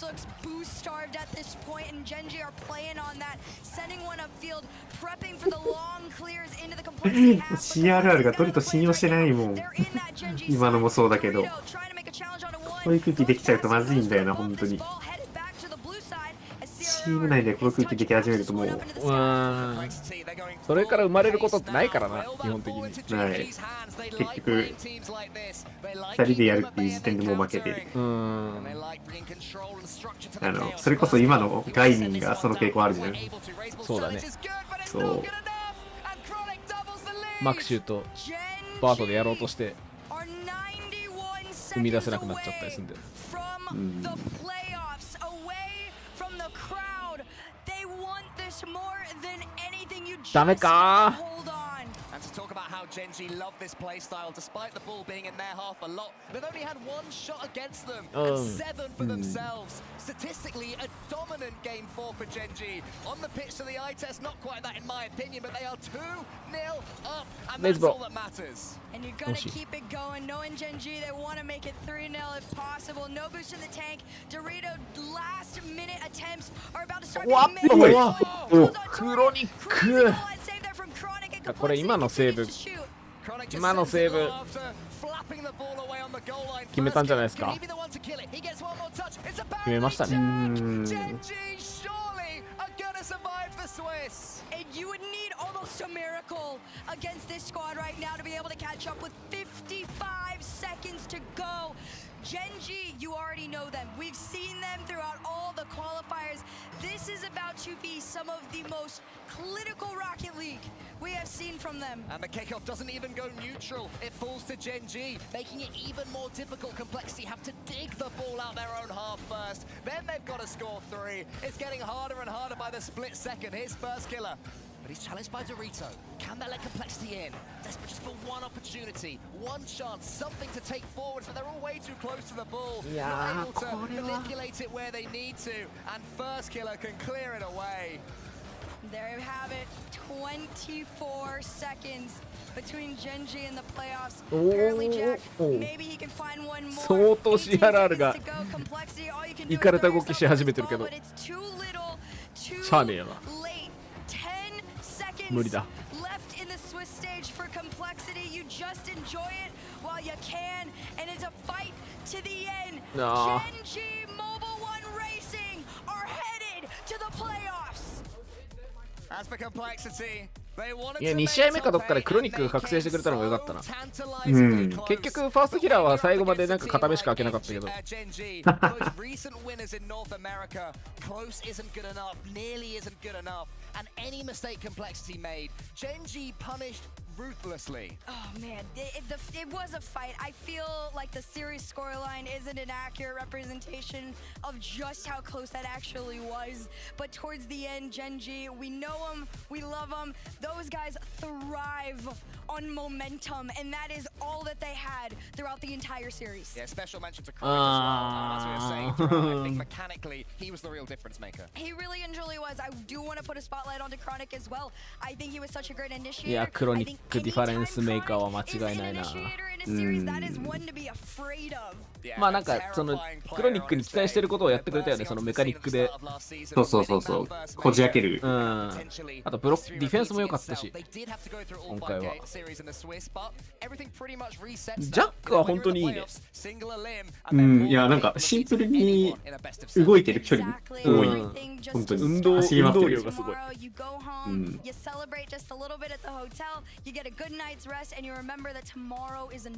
CRR がドリト信用してないもん。今のもそうだけど。こういう空気できちゃうとまずいんだよな、本当に。チーム内でこの空気でき始めるともう。それから生まれることってないからな、基本的に。ない。結局、2人でやるっていう時点でもう負けてる。それこそ今のガイミンがその傾向あるじゃん。そうだね。そう。マクシューとバートでやろうとして生み出せなくなっちゃったりするんだよ。ダメかー。And to talk about how Genji love this playstyle, despite the ball being in their half a lot, they've only had 1 shot against them and 7 for themselves. Statistically, a dominant game 4 for Genji. On the pitch to the eye test, not quite that in my opinion, but they are 2-0 up, and that's all that matters. And you're gonna keep it going. Knowing Genji, they want to make it 3-0 if possible. No boost in the tank. Dorito last minute attempts are about to start being made. クロニック。これ今のセーブ決めたんじゃないですか。決めましたね。You would need almost a miracle against this squad right now to be able to catch up with 55 seconds to go. Genji, you already know them. We've seen them throughout all the qualifiers. This is about to be some of the most clinical Rocket League we have seen from them. And the kickoff doesn't even go neutral. It falls to Genji, making it even more difficult. Complexity have to dig the ball out their own half first. Then they've got to score 3. It's getting harder and harder by the split second. Here's first killer. But he's challenged by Dorito. Can they let complexity in? Desperate just for one opportunity, one chance, something to take forward, but they're all way too close to the ball. Not able to manipulate it where they need to, and First Killer can clear it away. There you have it, 24 seconds between Genji and the playoffs. Apparently, Jack, maybe he can find one more. 相当 CRR がいかれた動きし始めてるけど、しゃあねえよな。無理だ。Left in the Swiss stage for complexity. You just enjoy it while you can, and it's a fight to the end. Genji Mobile One Racing are headed to the playoffs. As for complexity, いや、2試合目かどっかでクロニックが覚醒してくれたのがよかったな。結局、ファーストキラーは最後までなんか片目しか開けなかったけど。Ruthlessly. Oh man, it was a fight. I feel like the series scoreline isn't an accurate representation of just how close that actually was. But towards the end, Genji, we know them, we love them. Those guys thrive on momentum, and that is all that they had throughout the entire series. Yeah, special mention to Chronic as well. As we were saying, Jerome, I think mechanically, he was the real difference maker. He really and truly was. I do want to put a spotlight onto Chronic as well. I think he was such a great initiator. いや、クロニックディファレンスメーカーは間違いないな。まあなんかそのクロニックに期待してることをやってくれたよね、そのメカニックで。そうそうそうそう、こじ開ける。うん。あとディフェンスも良かったし、今回は。ジャックは本当にいいね。うん、いやなんかシンプルに動いてる距離多い。本当に運動量がすごい。うん。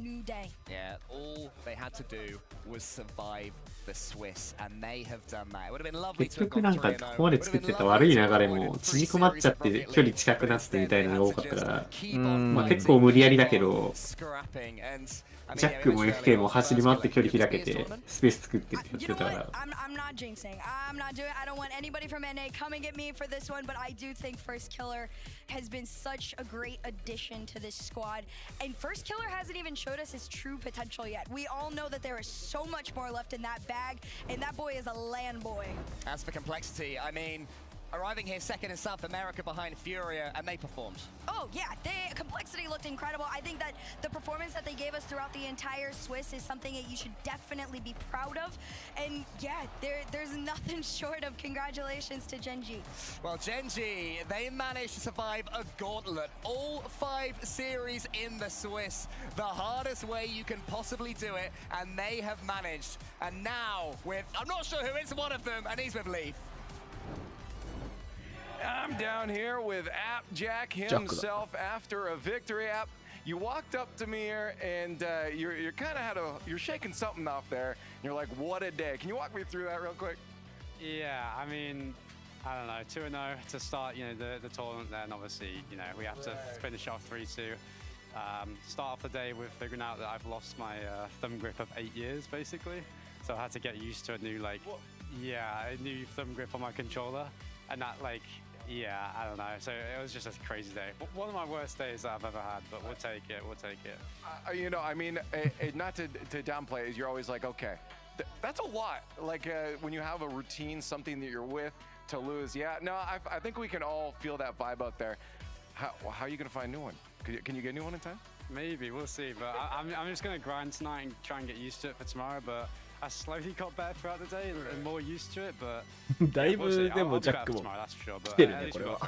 New day. Yeah, all they had to do was survive the Swiss, and they have done that. It would have been lovely to have gone なんかここまで作ってた悪い流れも縮こまっちゃって距離近くなってみたいなのが多かったから、まあ結構無理やりだけど、ジャックも FK も走り回って距離開けてスペース作ってってやってたから。I'm not jinxing. I'm not doing. I don't want anybody from NA coming at me for this one, but I do think First Killer has been such a great addition to this squad. And First Killer hasn't even showed us his true potential yet. We all know that there is so much more left in that bag, and that boy is a LAN boy. As for complexity, I mean, arriving here second in South America behind Furia, and they performed. Oh yeah, complexity looked incredible. I think that the performance that they gave us throughout the entire Swiss is something that you should definitely be proud of. And yeah, there's nothing short of congratulations to Genji. Well, Genji, they managed to survive a gauntlet. All 5 series in the Swiss. The hardest way you can possibly do it, and they have managed. And now with, I'm not sure who is one of them, and he's with Leaf. I'm down here with App Jack himself after a victory. App, you walked up to me here and you're kind of you're shaking something off there. You're like, what a day. Can you walk me through that real quick? Yeah, I mean, I don't know, 2-0 to start, you know, the tournament. Then obviously, you know, we have to finish off 3-2. Start off the day with figuring out that I've lost my thumb grip of 8 years, basically. So I had to get used to a new, like, a new thumb grip on my controller, and that, like. Yeah, I don't know. So it was just a crazy day. One of my worst days that I've ever had, but we'll take it. We'll take it. You know, I mean, not to downplay it, you're always like, okay, that's a lot. Like when you have a routine, something that you're with, to lose. Yeah, no, I think we can all feel that vibe out there. How are you going to find a new one? Can you get a new one in time? Maybe, we'll see. But I'm just going to grind tonight and try and get used to it for tomorrow. But I slowly got better throughout the day and more used to it, but だいぶでもジャックも来てるねこれは。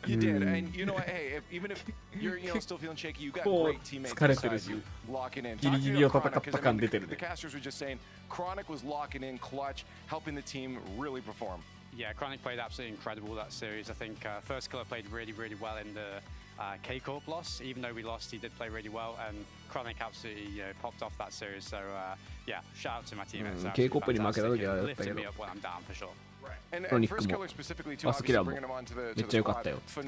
You did, and you know what? Hey, even if you're still feeling shaky, you got great teammates beside you locking in. ギリギリを戦った感出てるね。The casters were just saying, Chronic was locking in clutch, helping the team really perform. Yeah, Chronic played absolutely incredible that series. I think First Killer played really well in the K-Corp loss. Even though we lost, he did play really well, and Chronic absolutely popped off that series. So yeah, shout out to my teammates. K-Corp に負けた時はやったけど。クロニックもファーストキラーもめっちゃ良かったよ。ファー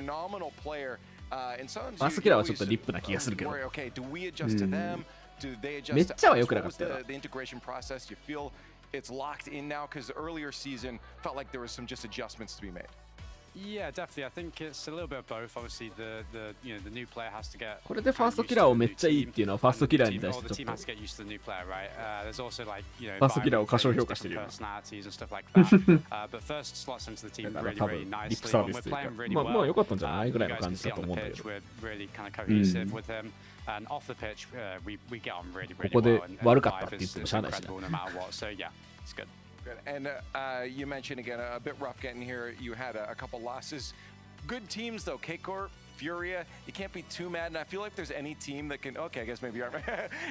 ストキラーはちょっとリップな気がするけど。めっちゃは良くなかったよ。It's locked in now because earlier season felt like there was some just adjustments to be made. Yeah, definitely. I think it's a little bit of both. Obviously, the new player has to get. これでファーストキラーをめっちゃいいっていうのはファーストキラーに対してちょっと。ファーストキラーを過小評価してるよ。だから多分リップサービスというか、まあ良かったんじゃないぐらいの感じだと思うんだけど。ここで悪かったって言ってもしゃあないしな。And you mentioned again a bit rough getting here. You had a couple losses. Good teams though, K-Corp, Furia. You can't be too mad. And I feel like if there's any team that can, okay, I guess maybe you are.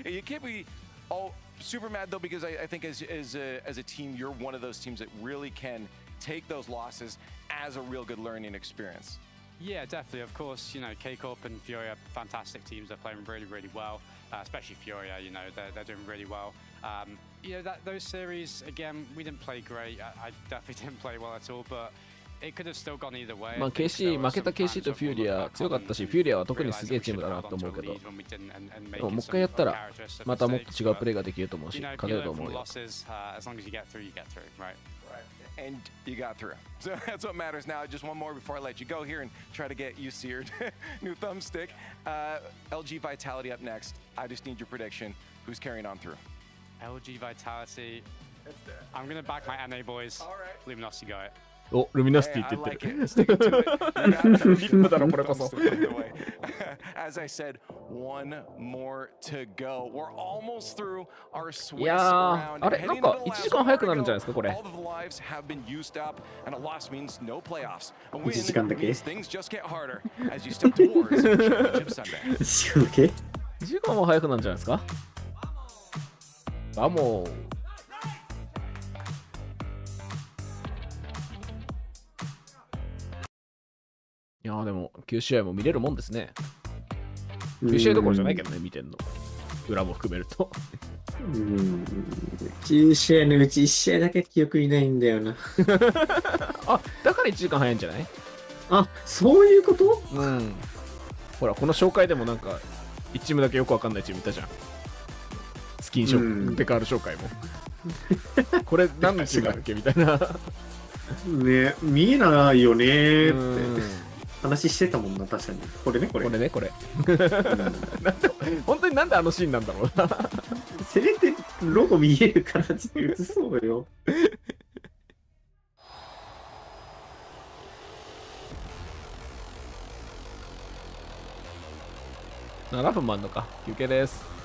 You can't be all super mad though, because I think as a team, you're one of those teams that really can take those losses as a real good learning experience. Yeah, definitely. Of course, K-Corp and Furia, fantastic teams. They're playing really, really well. Especially Furia, they're doing really well. Those series, again, we didn't play great. I definitely didn't play well at all, but it could have still gone either way. まあ KC 負けた KC とフューリア強かったし、フューリアは特にすげえチームだなと思うけど、でももう一回やったらまたもっと違うプレーができると思うし、勝てると思うよ。And you got through. So that's what matters now. Just one more before I let you go here and try to get you seared. New thumbstick. LG Vitality up next. I just need your prediction. Who's carrying on through? LG Vitality. I'm going to back my NA boys. All right. Luminosity go it. お、ルミナシティって言ってる。リップだろ、これこそ。As I said, one more to go. We're almost through our Swiss いやー、あれ、なんか1時間早くなるんじゃないですか、これ。All of the lives have been used up, and a loss means no playoffs. A win 1時間だけ means things just get harder as you step towards Championship Sunday. 1時間だけ 1時間は早くなるんじゃないですか。あ、もう。いやーでも9試合も見れるもんですね。9試合どころじゃないけどね、見てんの。裏も含めると。9試合のうち1試合だけ記憶にないんだよな。あ、だから1時間早いんじゃない？あ、そういうこと？うん。ほら、この紹介でもなんか、1チームだけよくわかんないチームいたじゃん。スキンショップ、デカール紹介も。これ何のチームだっけみたいな。ね、見えないよねーって。話してたもんな、確かに。これね、これ。これね、これ。本当になんであのシーンなんだろうな。せめてロゴ見える形で映そうよ。7分もあんのか。休憩です。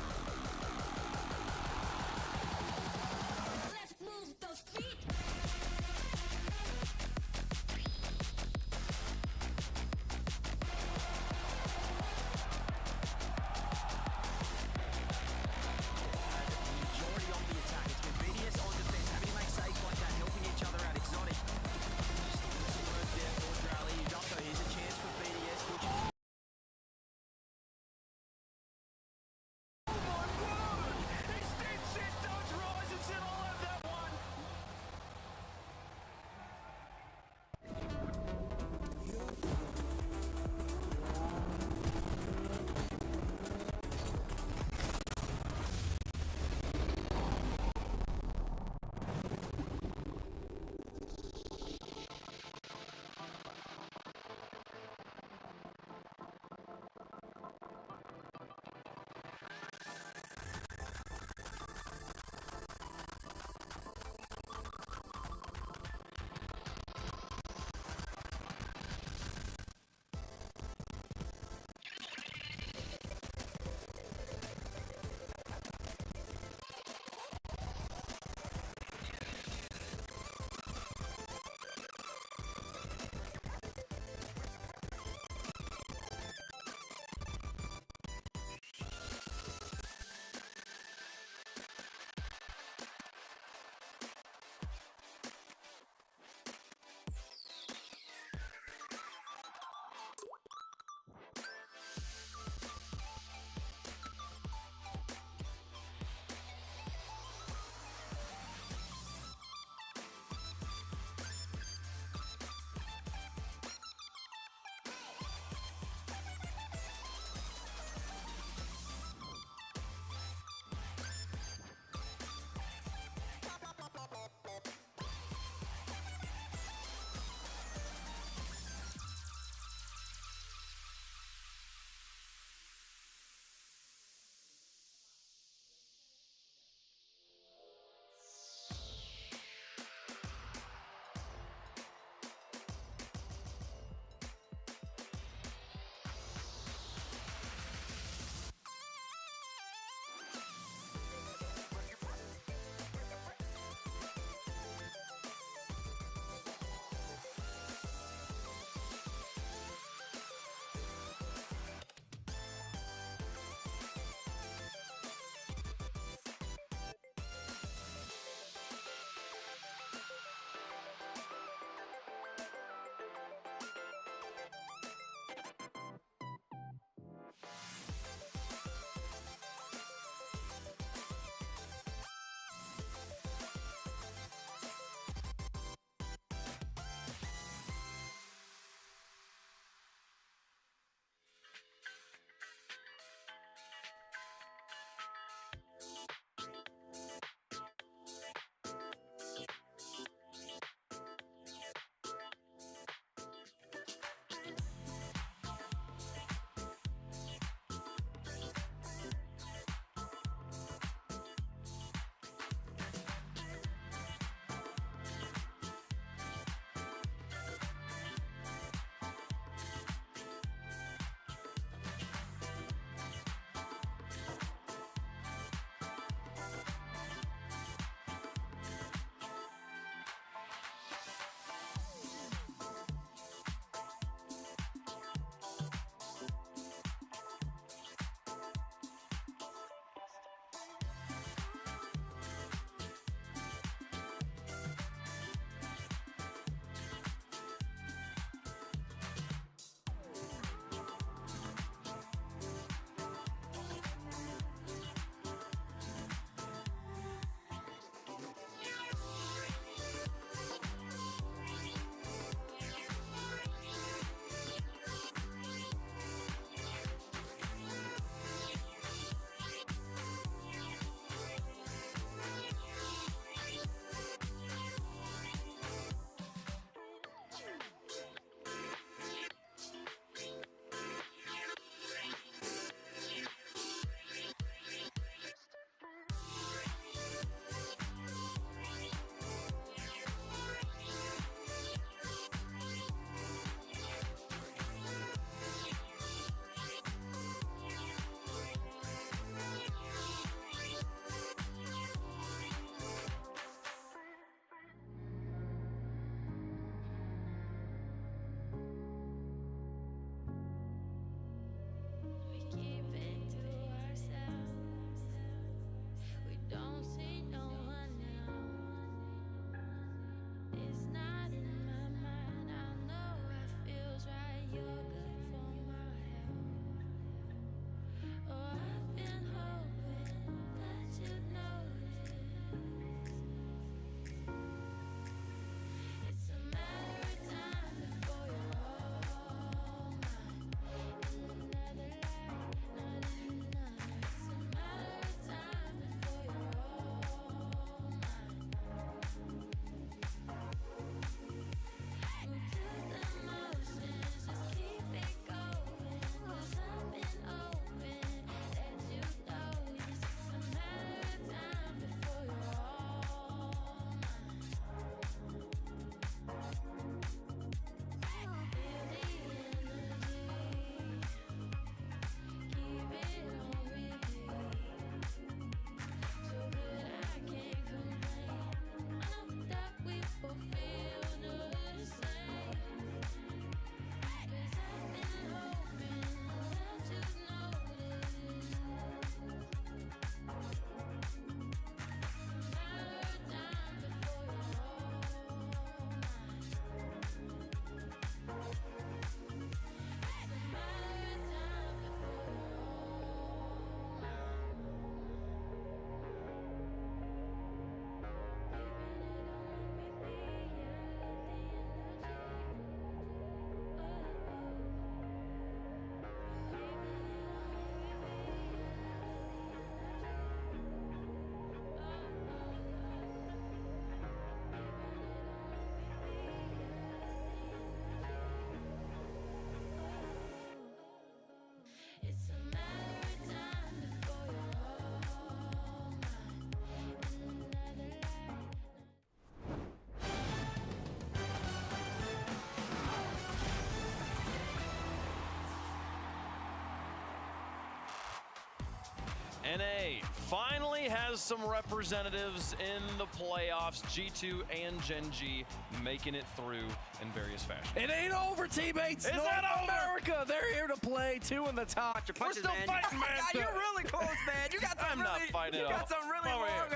NA finally has some representatives in the playoffs. G2 and Gen G making it through in various fashion. It ain't over, teammates. It's North not over. America, they're here to play. 2 in the top. We're still fighting, man. You're really close, man. You got some I'm really, not fighting you at got all. some really long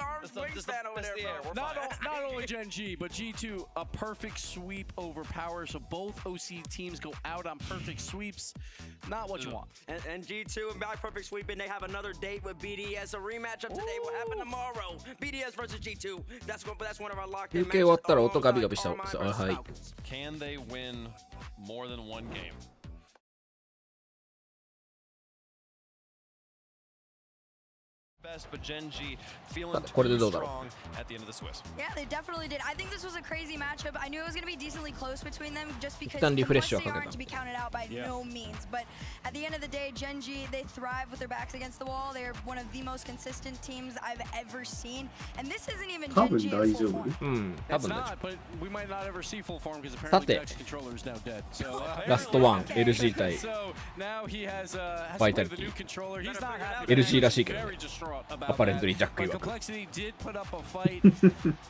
arms wingspan over there, bro. Not only Gen G, but G2, a perfect sweep over Power. So both OC teams go out on perfect sweeps. Not what you want. And G2 and by perfect sweeping, they have another date with BDS. A rematch of today will happen tomorrow. BDS versus G2. That's one of our locked-in matches. 終わったら音ガビガビした。はい。Can they win more than one game? Best, but Gen G feeling too strong at the end of the Swiss. Yeah, they definitely did. I think this was a crazy matchup. I knew it was going to be decently close between them just because they aren't to be counted out by no means. But at the end of the day, Gen G, they thrive with their backs against the wall. They're one of the most consistent teams I've ever seen. And this isn't even Gen G in full form. It's not, but we might not ever see full form because apparently Dex controller is now dead. So Last one, LG 対 So now he has to play the new controller. He's not happy. LG らしいけどね。 Very distraught about Apparently, that. Jack But Complexity did put up a fight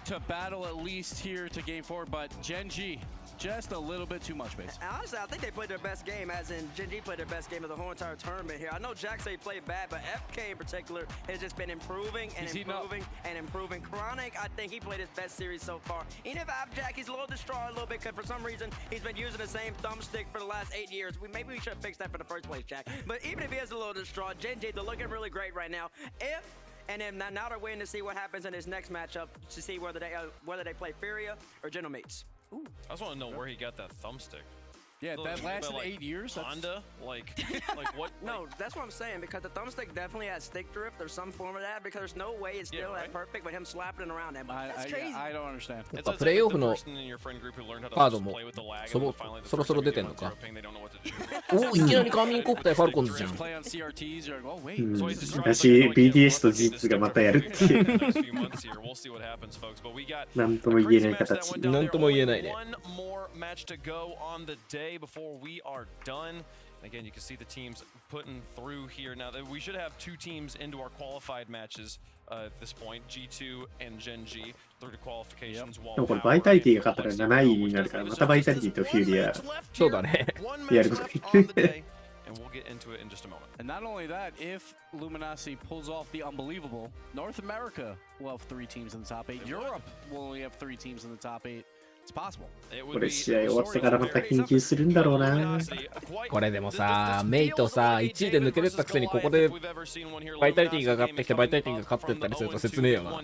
to battle at least here to game 4, but Gen G just a little bit too much base. Honestly, I think they played their best game, as in Gen G played their best game of the whole entire tournament here. I know Jack said he played bad, but FK in particular has just been improving and improving and improving. Chronic, I think he played his best series so far. Even if Jack, he's a little distraught a little bit because for some reason he's been using the same thumbstick for the last 8 years. Maybe we should have fixed that for the first place, Jack. But even if he is a little distraught, Gen G, they're looking really great right now. And then now they're waiting to see what happens in his next matchup to see whether they play Furia or General Mates. Ooh. I just want to know where he got that thumbstick. Yeah, that lasted 8 years. Honda, like what? No, that's what I'm saying, because the thumbstick definitely has stick drift or some form of that, because there's no way it's still that perfect with him slapping it around that. That's crazy. I don't understand. やっぱプレイオフのカードもそろそろ出てんのか。お、いきなりカーミンコップ対ファルコンズじゃん。だし、BDS と G2 がまたやるっていう。なんとも言えない形。なんとも言えないね。 before we are done. Again, you can see the teams putting through here. Now, we should have 2 teams into our qualified matches at this point, G2 and Gen G, through to qualifications. でもこれバイタリティが勝ったら7位になるから、またバイタリティとフューリアそうだね。やることができる。 And we'll get into it in just a moment. And not only that, if Luminosity pulls off the unbelievable, North America will have 3 teams in the top 8. Europe will only have 3 teams in the top 8. It's possible. これ試合終わってからまた研究するんだろうな。これでもさ、メイトさ、1位で抜け出たくせにここでバイタリティが上がってきてバイタリティが勝ってったりすると切ねえよな。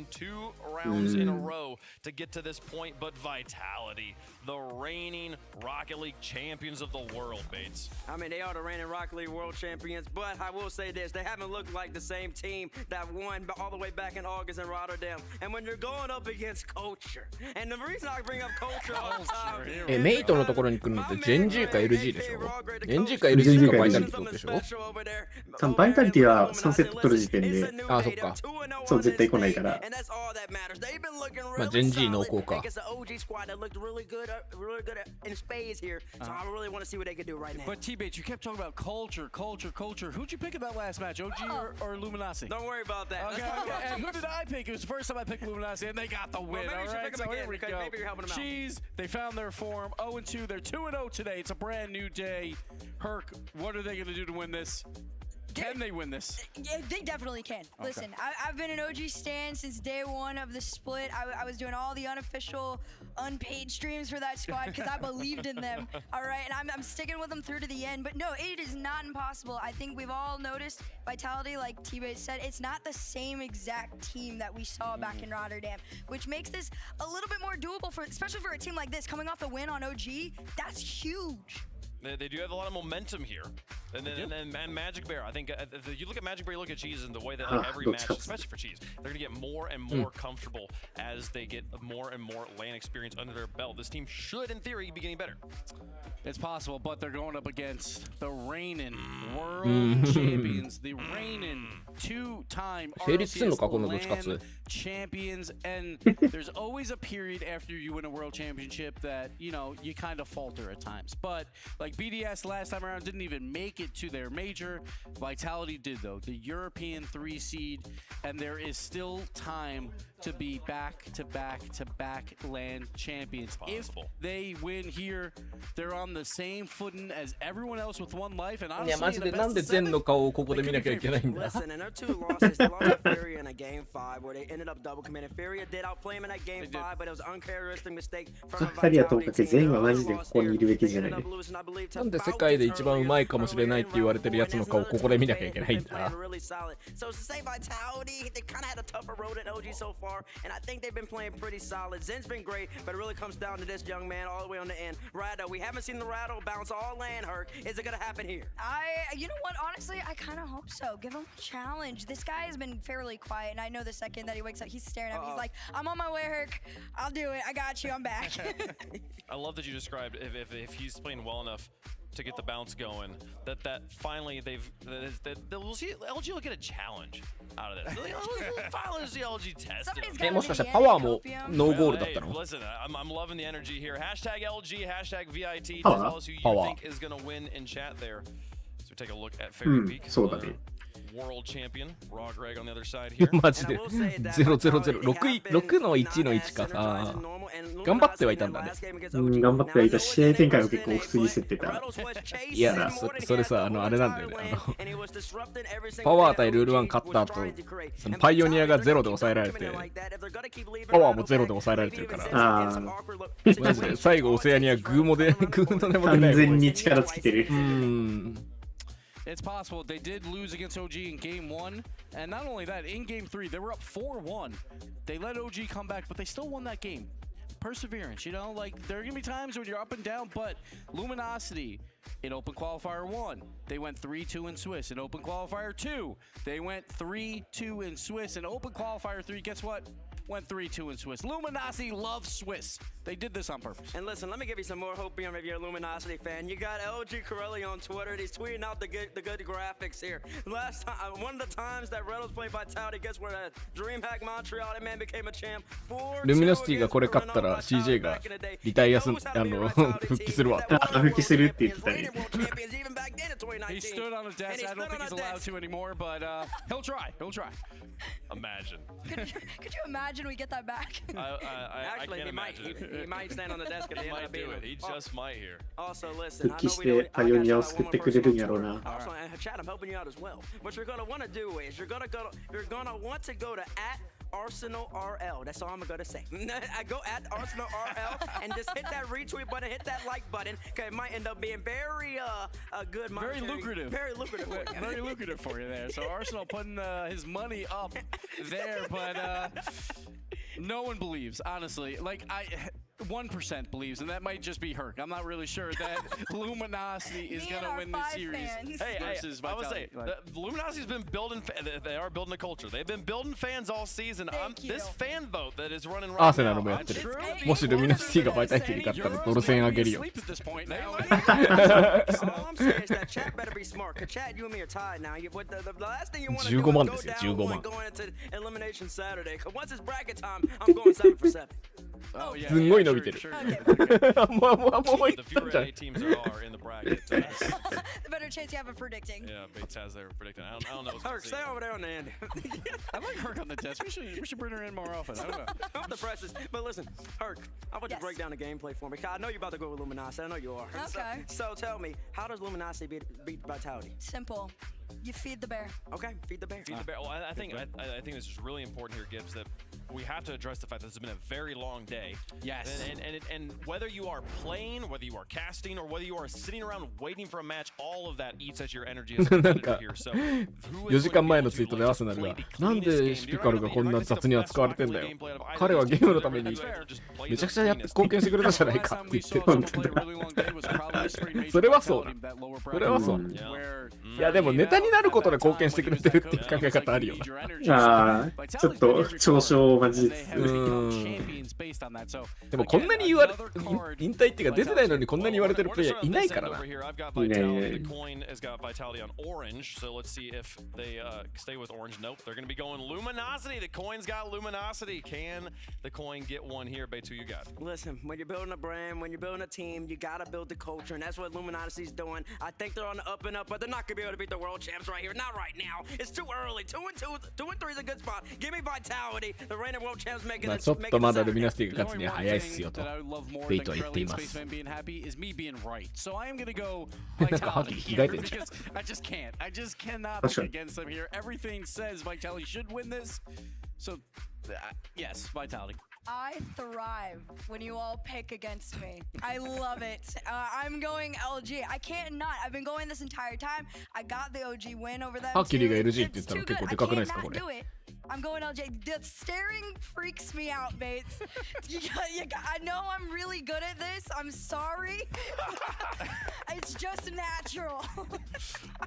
rounds in a row to get to this point, but Vitality, the reigning Rocket League champions of the world, Bates. I mean, they are the reigning Rocket League world champions, but I will say this, they haven't looked like the same team that won all the way back in August in Rotterdam. And when you're going up against Culture, and the reason I bring up Culture all the time, メイトのところに来るのってジェンジーか LG でしょ。ジェンジーか LG かバイタリティってことでしょ。バイタリティは3セット取る時点で、あ、そっか。そう、絶対来ないから。まあ、ジェンジー濃厚か。But T-Bates, you kept talking about culture. Who'd you pick in that last match, OG or Luminosity? Don't worry about that. Okay. And who did I pick? It was the first time I picked Luminosity, and they got the win. All right, so here we go. Cheese, they found their form. 0-2, they're 2-0 today. It's a brand new day. Herc, what are they going to do to win this? Can they win this? Yeah, they definitely can. Okay. Listen, I've been an OG stan since day one of the split. I was doing all the unofficial, unpaid streams for that squad because I believed in them. All right, and I'm sticking with them through to the end. But no, it is not impossible. I think we've all noticed Vitality, like T-Bates said, it's not the same exact team that we saw back in Rotterdam, which makes this a little bit more doable, especially for a team like this. Coming off the win on OG, that's huge. They do have a lot of momentum here. And then Magic Bear, I think if you look at Magic Bear, you look at Cheese, and the way that like, every match, especially for Cheese, they're going to get more and more comfortable as they get more and more LAN experience under their belt. This team should, in theory, be getting better. It's possible, but they're going up against the reigning world champions, the reigning 2-time RLCS LAN champions, and there's always a period after you win a world championship that, you know, you kind of falter at times. But like BDS last time around didn't even make make it to their major. Vitality did though, the European 3 seed, and there is still time to be back-to-back LAN champions. If they win here, they're on the same footing as everyone else with 1 life. And いやマジでなんで全の顔をここで見なきゃいけないんだ。 Listen, in their 2 losses, they lost to Fury in a game 5 where they ended up double committing. Fury did outplay him in that game 5, but it was an uncharacteristic mistake from a 2人はともかく全員はマジでここにいるべきじゃない。なんで世界で一番うまいかもしれないって言われてるやつの顔をここで見なきゃいけないんだ。 So to say Vitality, they kind of had a tougher road at OG so far, and I think they've been playing pretty solid. Zen's been great, but it really comes down to this young man all the way on the end. Rattle, we haven't seen the Rattle bounce all LAN hurt. Is it gonna happen here? You know what? Honestly, I kind of hope so. Give him a challenge. This guy has been fairly quiet, and I know the second that he wakes up, he's staring at me. He's like, "I'm on my way, Herc. I'll do it. I got you. I'm back." I love that you described if he's playing well enough to get the bounce going, that finally LG will get a challenge out of this. Finally, the LG test. もしかしてパワーもノーゴールだったの？ Listen, I'm loving the energy here. Hashtag LG, hashtag VIT. Tell us who you think is going to win in chat there. So take a look at Fairy Peak. World champion, Raw Greg on the other side here. マジで000 の1の1か。頑張ってはいたんだね。頑張ってはいた。試合展開も結構不思議すってた。いやそれさ、あれなんだよね。パワー対ルール1勝った後、そのパイオニアが0で抑えられて、パワーも0で抑えられてるから。マジで最後オセアニアグーのでも出ない。完全に力尽きてる。It's possible. They did lose against OG in game 1, and not only that, in game 3, they were up 4-1. They let OG come back, but they still won that game. Perseverance, you know, like there are gonna be times when you're up and down, but Luminosity in Open Qualifier 1, they went 3-2 in Swiss. In Open Qualifier 2, they went 3-2 in Swiss. In Open Qualifier 3, guess what? Went 3-2 in Swiss. Luminosity loves Swiss. They did this on purpose. And listen, let me give you some more hope here if you're a Luminosity fan. You got LG Corelli on Twitter. He's tweeting out the good graphics here. Last time, one of the times that Reynolds played Vitality, guess where that DreamHack Montreal, that man became a champ. ルミノシティがこれ勝ったら CJ がリタイア復帰するわ。復帰するって言ってたね。 He stood on his desk. I don't think he's allowed to anymore, but he'll try. He'll try. Imagine. Could you imagine we get that back? Actually, he might stand on the desk and he might do it. He just might here. Also, listen. 復帰してパイオニアを救ってくれるんやろうな。Also, chat, I'm helping you out as well. What you're gonna want to do is you're gonna want to go to @Arsenal RL. That's all I'm gonna say. I go @Arsenal RL and just hit that retweet button, hit that like button. Okay, it might end up being very good. Very lucrative. Very lucrative. Very lucrative for you there. So Arsenal putting his money up there, but no one believes, honestly. Like 1% believes, and that might just be Herc. I'm not really sure that Luminosity is going to win this series. Hey, I would say, Luminosity's been building, they are building a culture. They've been building fans all season. This fan vote that is running right now. アーセナルもやってる。もしルミノシティがバイタリティに勝ったらドル1000あげるよ。All I'm saying is that chat better be smart. Cause chat, you and me are tied now. The last thing you want to do is go down going into Elimination Saturday. Cause once it's bracket time, I'm going 7 for 7. すんごい伸びてる。もういったんじゃん。 The teams there are in the bracket. The better chance you have of predicting. Yeah, Bates has their predicting. I don't know. Herc, stay over there on the end. I like Herc on the desk. We should bring her in more often. I don't know. Off the presses. But listen, Herc, I want you to break down the gameplay for me. I know you're about to go with Luminosity. I know you are. Okay. So tell me, how does Luminosity beat Vitality? Simple. You feed the bear. Okay, feed the bear. Feed the bear. Well, I think this is really important here, Gibbs, that we have to address the fact that this has been a very long day. Yes. And whether you are playing, whether you are casting, or whether you are sitting around waiting for a match, all of that eats at your energy as a competitor here. So, 4時間前のツイートでアーセナルがなんでシピカルがこんな雑に扱われてんだよ。彼はゲームのためにめちゃくちゃ貢献してくれたじゃないかって言ってるんだ。それはそう。それはそう。いやでもネタになることで貢献してくれてるっていう考え方あるよな。ああ、ちょっと嘲笑を交えつつ。でもこんなに言われ、引退っていうか出てないのにこんなに言われてるプレイヤーいないからな。いないいない。Listen, when you're building a brand, when you're building a team, you gotta build the culture, and that's what Luminosity's doing. I think they're on the up and up, but they're not gonna be able to beat the world champs right here. Not right now. It's too early. 2-2 is a good spot. Give me Vitality. The reigning world champs making this. ちょっとまだルミナシティが勝つには早いっすよとベイトは言っています。なんかはっきり着替えてるじゃん。I just can't. I just cannot pick against them here. Everything says Vitality should win this. So, yes, Vitality. I thrive when you all pick against me. I love it. I'm going LG. I can't not. I've been going this entire time. I got the OG win over them. はっきりが LG って言ったら結構でかくないですかこれ。I'm going LJ. The staring freaks me out, Bates. I know I'm really good at this. I'm sorry. It's just natural.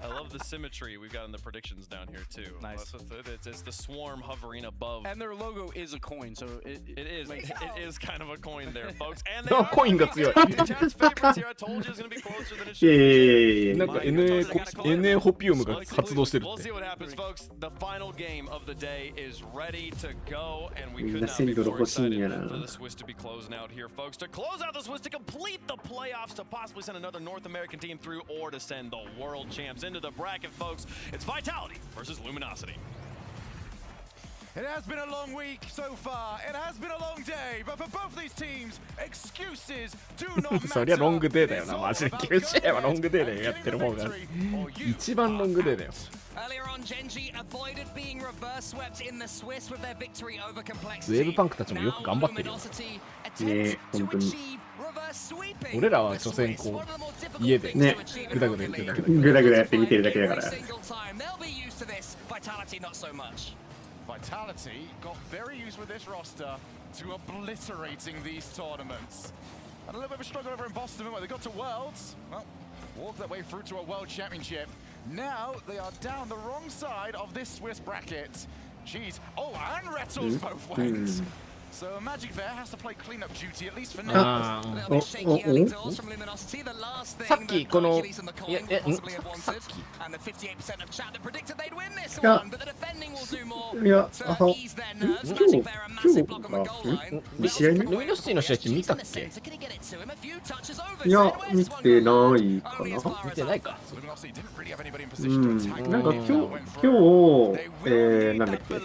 I love the symmetry we've got in the predictions down here too. Nice. It's the swarm hovering above. And their logo is a coin, so it is kind of a coin there, folks. And they are coin が強い。なんか NA ホピウムが発動してるって。We'll see what happens, folks. The final game of the day is ready to go, and we could not be more excited for the Swiss to be closing out here, folks. To close out the Swiss, to complete the playoffs, to possibly send another North American team through, or to send the world champs into the bracket, folks. It's Vitality versus Luminosity. It has been a long week so far. It has been a long day, but for both these teams, excuses do not matter. そりゃロングデーだよな、マジで。9試合はロングデーでやってる方が一番ロングデーだよ。Earlier on, Genji avoided being reverse swept in the Swiss with their victory over Complexity. ウェーブパンクたちもよく頑張ってるよ。ね、本当に。俺らは所詮こう家でね、グダグダやってるだけだ。グダグダやって見てるだけだから。Vitality got very used with this roster to obliterating these tournaments. And a little bit of a struggle over in Boston where they got to Worlds. Well, walked their way through to a World Championship. Now they are down the wrong side of this Swiss bracket. Jeez. Oh, and Rettles both went. So Magic Bear has to play cleanup duty at least for now. さっきこのさっきいや試合ルミノシティの試合って見たっけ？いや見てないかな。見てないか。なんか今日なんだっけ。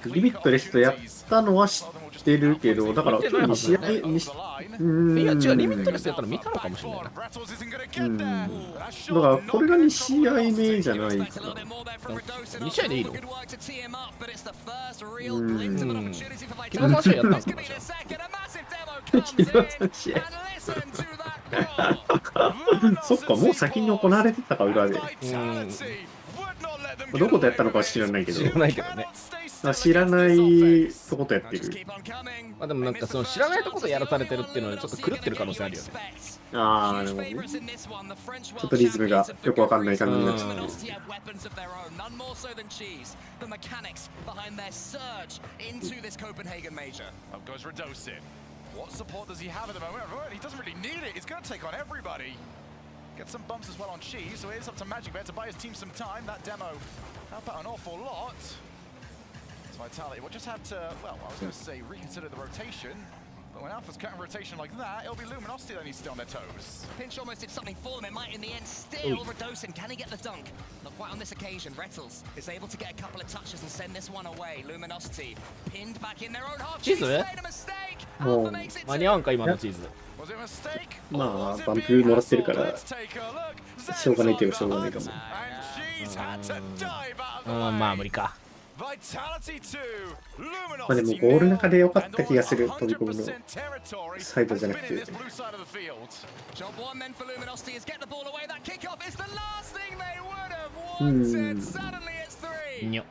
リミットレストやったのは知ってるけど、だから今日2試合にし、いや違う、リミットレストやったら見たのかもしれないな。だからこれが2試合目じゃないかな。2試合でいいの？昨日3試合やったんですか？昨日3試合そっか、もう先に行われてたか、裏で。どことやったのかは知らないけど。知らないけどね。知らないとことやってる。まあでもなんかその知らないとことやらされてるっていうのはちょっと狂ってる可能性あるよね。ああ、でもね。ちょっとリズムがよくわかんない感じになっちゃってる。What support does he have at the moment? He doesn't really need it. He's going to take on everybody. Get some bumps as well on Cheese, so it's up to Magic Bear to buy his team some time. That demo helped out an awful lot. It's Vitality. We'll just have to, well, I was going to say reconsider the rotation. But when Alpha's cutting rotation like that, it'll be Luminosity that needs to stay on their toes. Pinch almost did something for them. It might in the end still Redosin. Can he get the dunk? Not quite on this occasion. Rettles is able to get a couple of touches and send this one away. Luminosity pinned back in their own half. Cheese made a mistake. もう間に合わんか今のチーズ。まあバンプもらってるからしょうがないけどしょうがないかも。まあ無理か。まあでもゴール中で良かった気がする、飛び込みのサイドじゃなくて。にょ。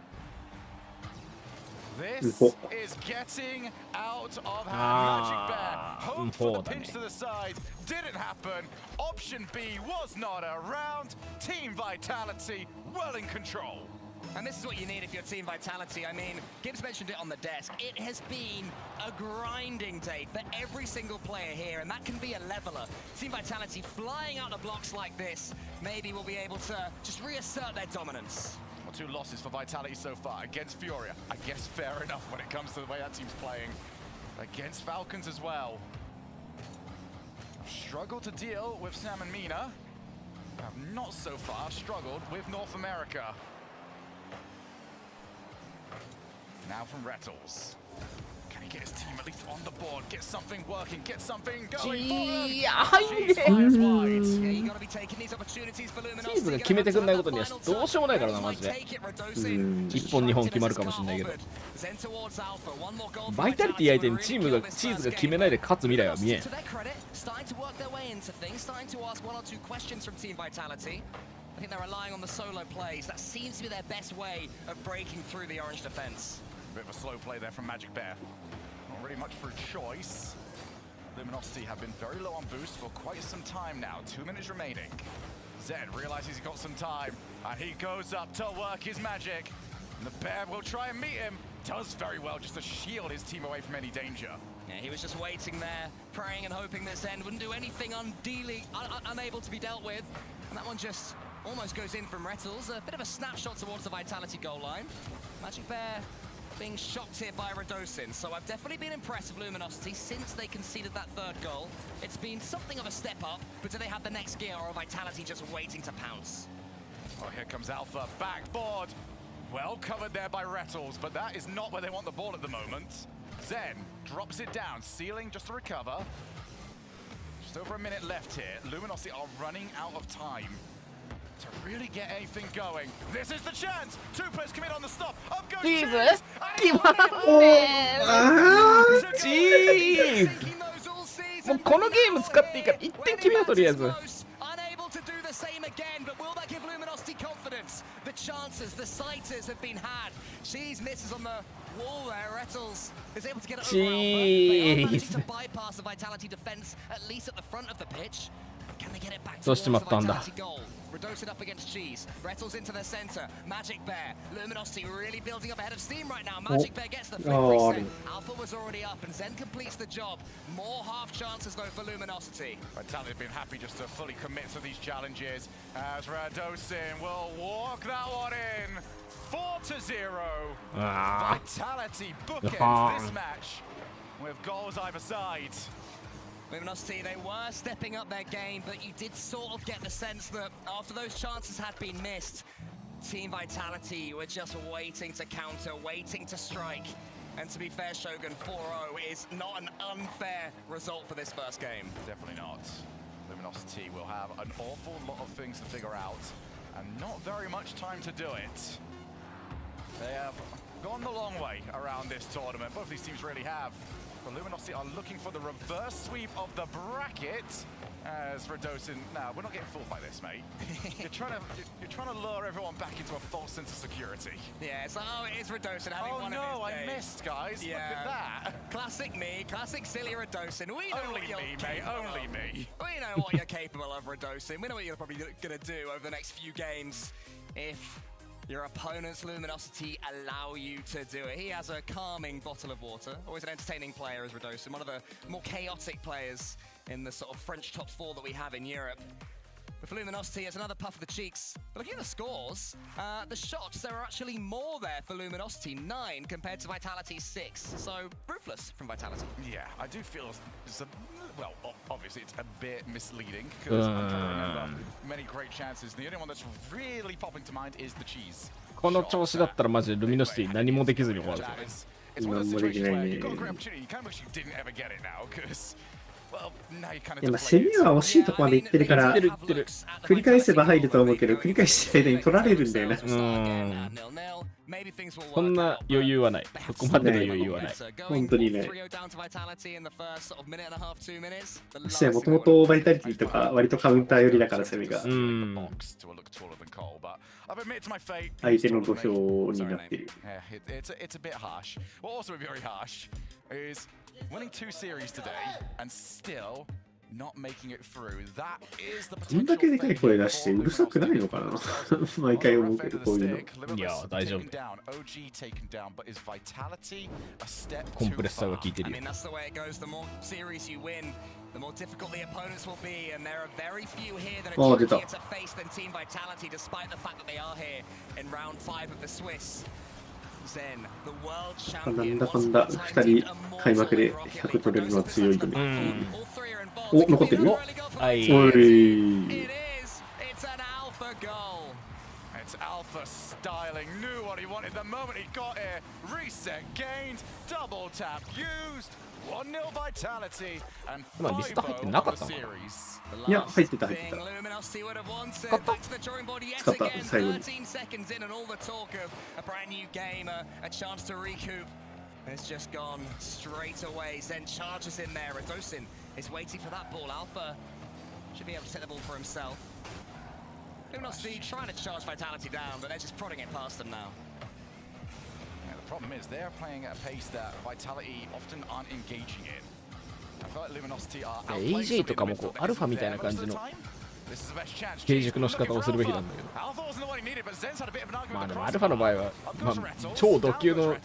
This is getting out of hand. Magic Bear hoped for the pinch to the side. Didn't happen. Option B was not around. Team Vitality well in control. And this is what you need if you're Team Vitality. I mean, Gibbs mentioned it on the desk. It has been a grinding day for every single player here, and that can be a leveler. Team Vitality flying out the blocks like this, maybe we'll be able to just reassert their dominance. Well, 2 losses for Vitality so far against Furia. I guess fair enough when it comes to the way that team's playing. Against Falcons as well. Struggled to deal with Sam and Mina. Have not so far struggled with North America. Now from Rettles. Can he get his team at least on the board? Get something working, get something going for him. チームが決めてくんないことにはどうしようもないからな、マジで。1本2本決まるかもしれないけど。バイタリティ相手にチーズが決めないで勝つ未来は見えん。I think they're relying on the solo plays. That seems to be their best way of breaking through the orange defense. Bit of a slow play there from Magic Bear. Not really much for a choice. Luminosity have been very low on boost for quite some time now. 2 minutes remaining. Zed realizes he's got some time, and he goes up to work his magic. And the Bear will try and meet him. Does very well just to shield his team away from any danger. Yeah, he was just waiting there, praying and hoping that Zen wouldn't do anything unable to be dealt with. And that one just almost goes in from Rettles. A bit of a snapshot towards the Vitality goal line. Magic Bear being shocked here by Radosin. So I've definitely been impressed with Luminosity since they conceded that 3rd goal. It's been something of a step up, but do they have the next gear, or are Vitality just waiting to pounce? Oh, here comes Alpha, backboard. Well covered there by Rettles, but that is not where they want the ball at the moment. Zen drops it down, ceiling just to recover. Just over a minute left here. Luminosity are running out of time to really get anything going. This is the chance! 2 players commit on the stop. Up goes Jesus! Jeez! もうこのゲーム使っていいから1点決めようとりあえず。Unable to do the same again, but will that give Luminosity confidence? The chances, the sighters have been had. She's misses on the wall there. Rettles is able to get it over. They are managing to bypass the Vitality defense, at least at the front of the pitch. Can they get it back towards the Vitality goal? Radosin up against Cheese. Rettles into the center. Magic Bear. Luminosity really building up ahead of steam right now. Magic Bear gets the flip reset. Alpha was already up and Zen completes the job. More half chances though for Luminosity. Vitality have been happy just to fully commit to these challenges as Radosin will walk that one in. 4-0. Vitality bookends this match with goals either side. Luminosity, they were stepping up their game, but you did sort of get the sense that after those chances had been missed, Team Vitality were just waiting to counter, waiting to strike. And to be fair, Shogun, 4-0 is not an unfair result for this first game. Definitely not. Luminosity will have an awful lot of things to figure out, and not very much time to do it. They have gone the long way around this tournament. Both these teams really have. But Luminosity are looking for the reverse sweep of the bracket as Radosin. Nah, we're not getting fooled by this, mate. You're trying to lure everyone back into a false sense of security. Yeah, it's like, oh, it is Radosin having one of his no, I days. missed, guys. Yeah. Look at that. Classic me, classic silly Radosin. We know only what you're me, capable mate. Only of. me. We know what you're capable of, Radosin. We know what you're probably gonna do over the next few games if your opponent's Luminosity allow you to do it. He has a calming bottle of water. Always an entertaining player as Radosin, one of the more chaotic players in the sort of French top 4 that we have in Europe. But for Luminosity, it's another puff of the cheeks. But looking at the scores, the shots, there are actually more there for Luminosity, 9 compared to Vitality's 6. So, ruthless from Vitality. Yeah, I do feel it's a, well, obviously it's a bit misleading because I'm trying to remember many great chances. The only one that's really popping to mind is the cheese. この調子だったらマジでルミノシティ何もできずに終わる。It's one of those situations where you've got a great opportunity, you kind of wish you didn't ever get it now because いや、攻めは惜しいとこまで行ってるから、繰り返せば入ると思うけど、繰り返してる間に取られるんだよな。そんな余裕はない。そこまでの余裕はない。本当にね。そしてもともとバイタリティとか割とカウンター寄りだから攻めが。相手の土俵になってる。こんだけでかい声出してうるさくないのかな毎回思うけど、こういうの。いや、大丈夫。コンプレッサーが効いてるよ。ああ、出た。なんだかんだ2人開幕で100取れるのは強いよね。お、残ってるよ。はい。おい。まあリスト入ってなかったのかな。いや、入ってた、入ってた。使った？使った、最後に。It's just gone straight away. Zen charges in there. Radosin is waiting for that ball. Alpha should be able to take the ball for himself. Luminosity trying to charge Vitality down, but they're just prodding it past them now. Yeah, the problem is they're playing at a pace that Vitality often aren't engaging in. I feel like Luminosity are AJ とかもこうアルファみたいな感じの継熟の仕方をするべきなんだけど。まあでもアルファの場合は、まあ、超ド級の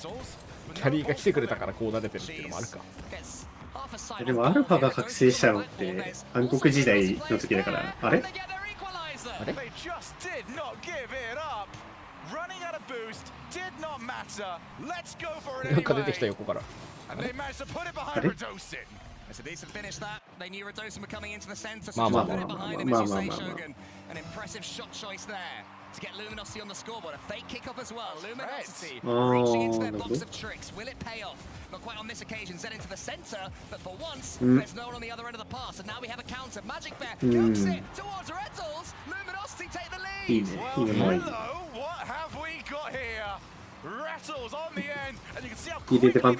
キャリーが来てくれたからこうなれてるっていうのもあるか。でもアルファが覚醒したのって暗黒時代の時だから、あれあれなんか出てきた横から。あれまあまあまあまあまあまあまあ。To get Luminosity on the scoreboard, a fake kickoff as well. Luminosity reaching into their box of tricks. Will it pay off? Not quite on this occasion. Zed into the center, but for once, there's no one on the other end of the pass. And now we have a counter. Magic Bear cooks it towards Rettles. Luminosity take the lead. Well, hello, what have we got here? Rattles on the end, and you can see how quick he's gonna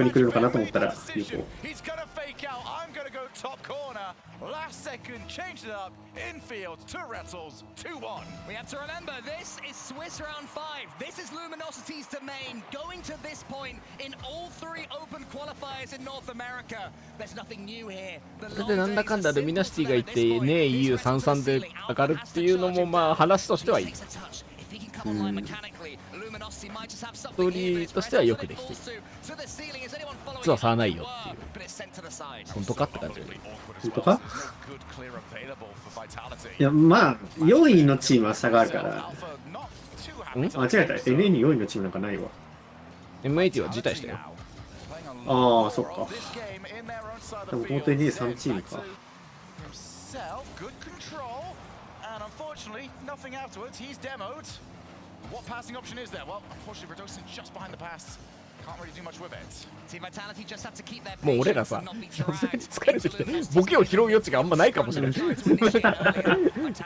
fake out. I'm gonna go top corner. Last second, changed it up. Infield to Rattles, 2-1. We have to remember, this is Swiss round 5. This is Luminosity's domain. Going to this point in all 3 open qualifiers in North America. There's nothing new here. それでなんだかんだルミナシティがいてねえ EU33 で上がるっていうのもまあ話としてはいい。ストーリーとしてはよくできてる。実は差はないよっていう。本当かって感じで。本当か？いや、まあ、4位のチームは差があるから。間違えた。NA に4位のチームなんかないわ。M80 は辞退したよ。ああ、そっか。でも、本当にNA3 チームか。What passing option is there? Well, unfortunately, Radosin just behind the pass. Can't really do much with it. Team Vitality just have to keep their もう俺らさ、疲れてきて、ボケを拾う余地があんまないかもしれない。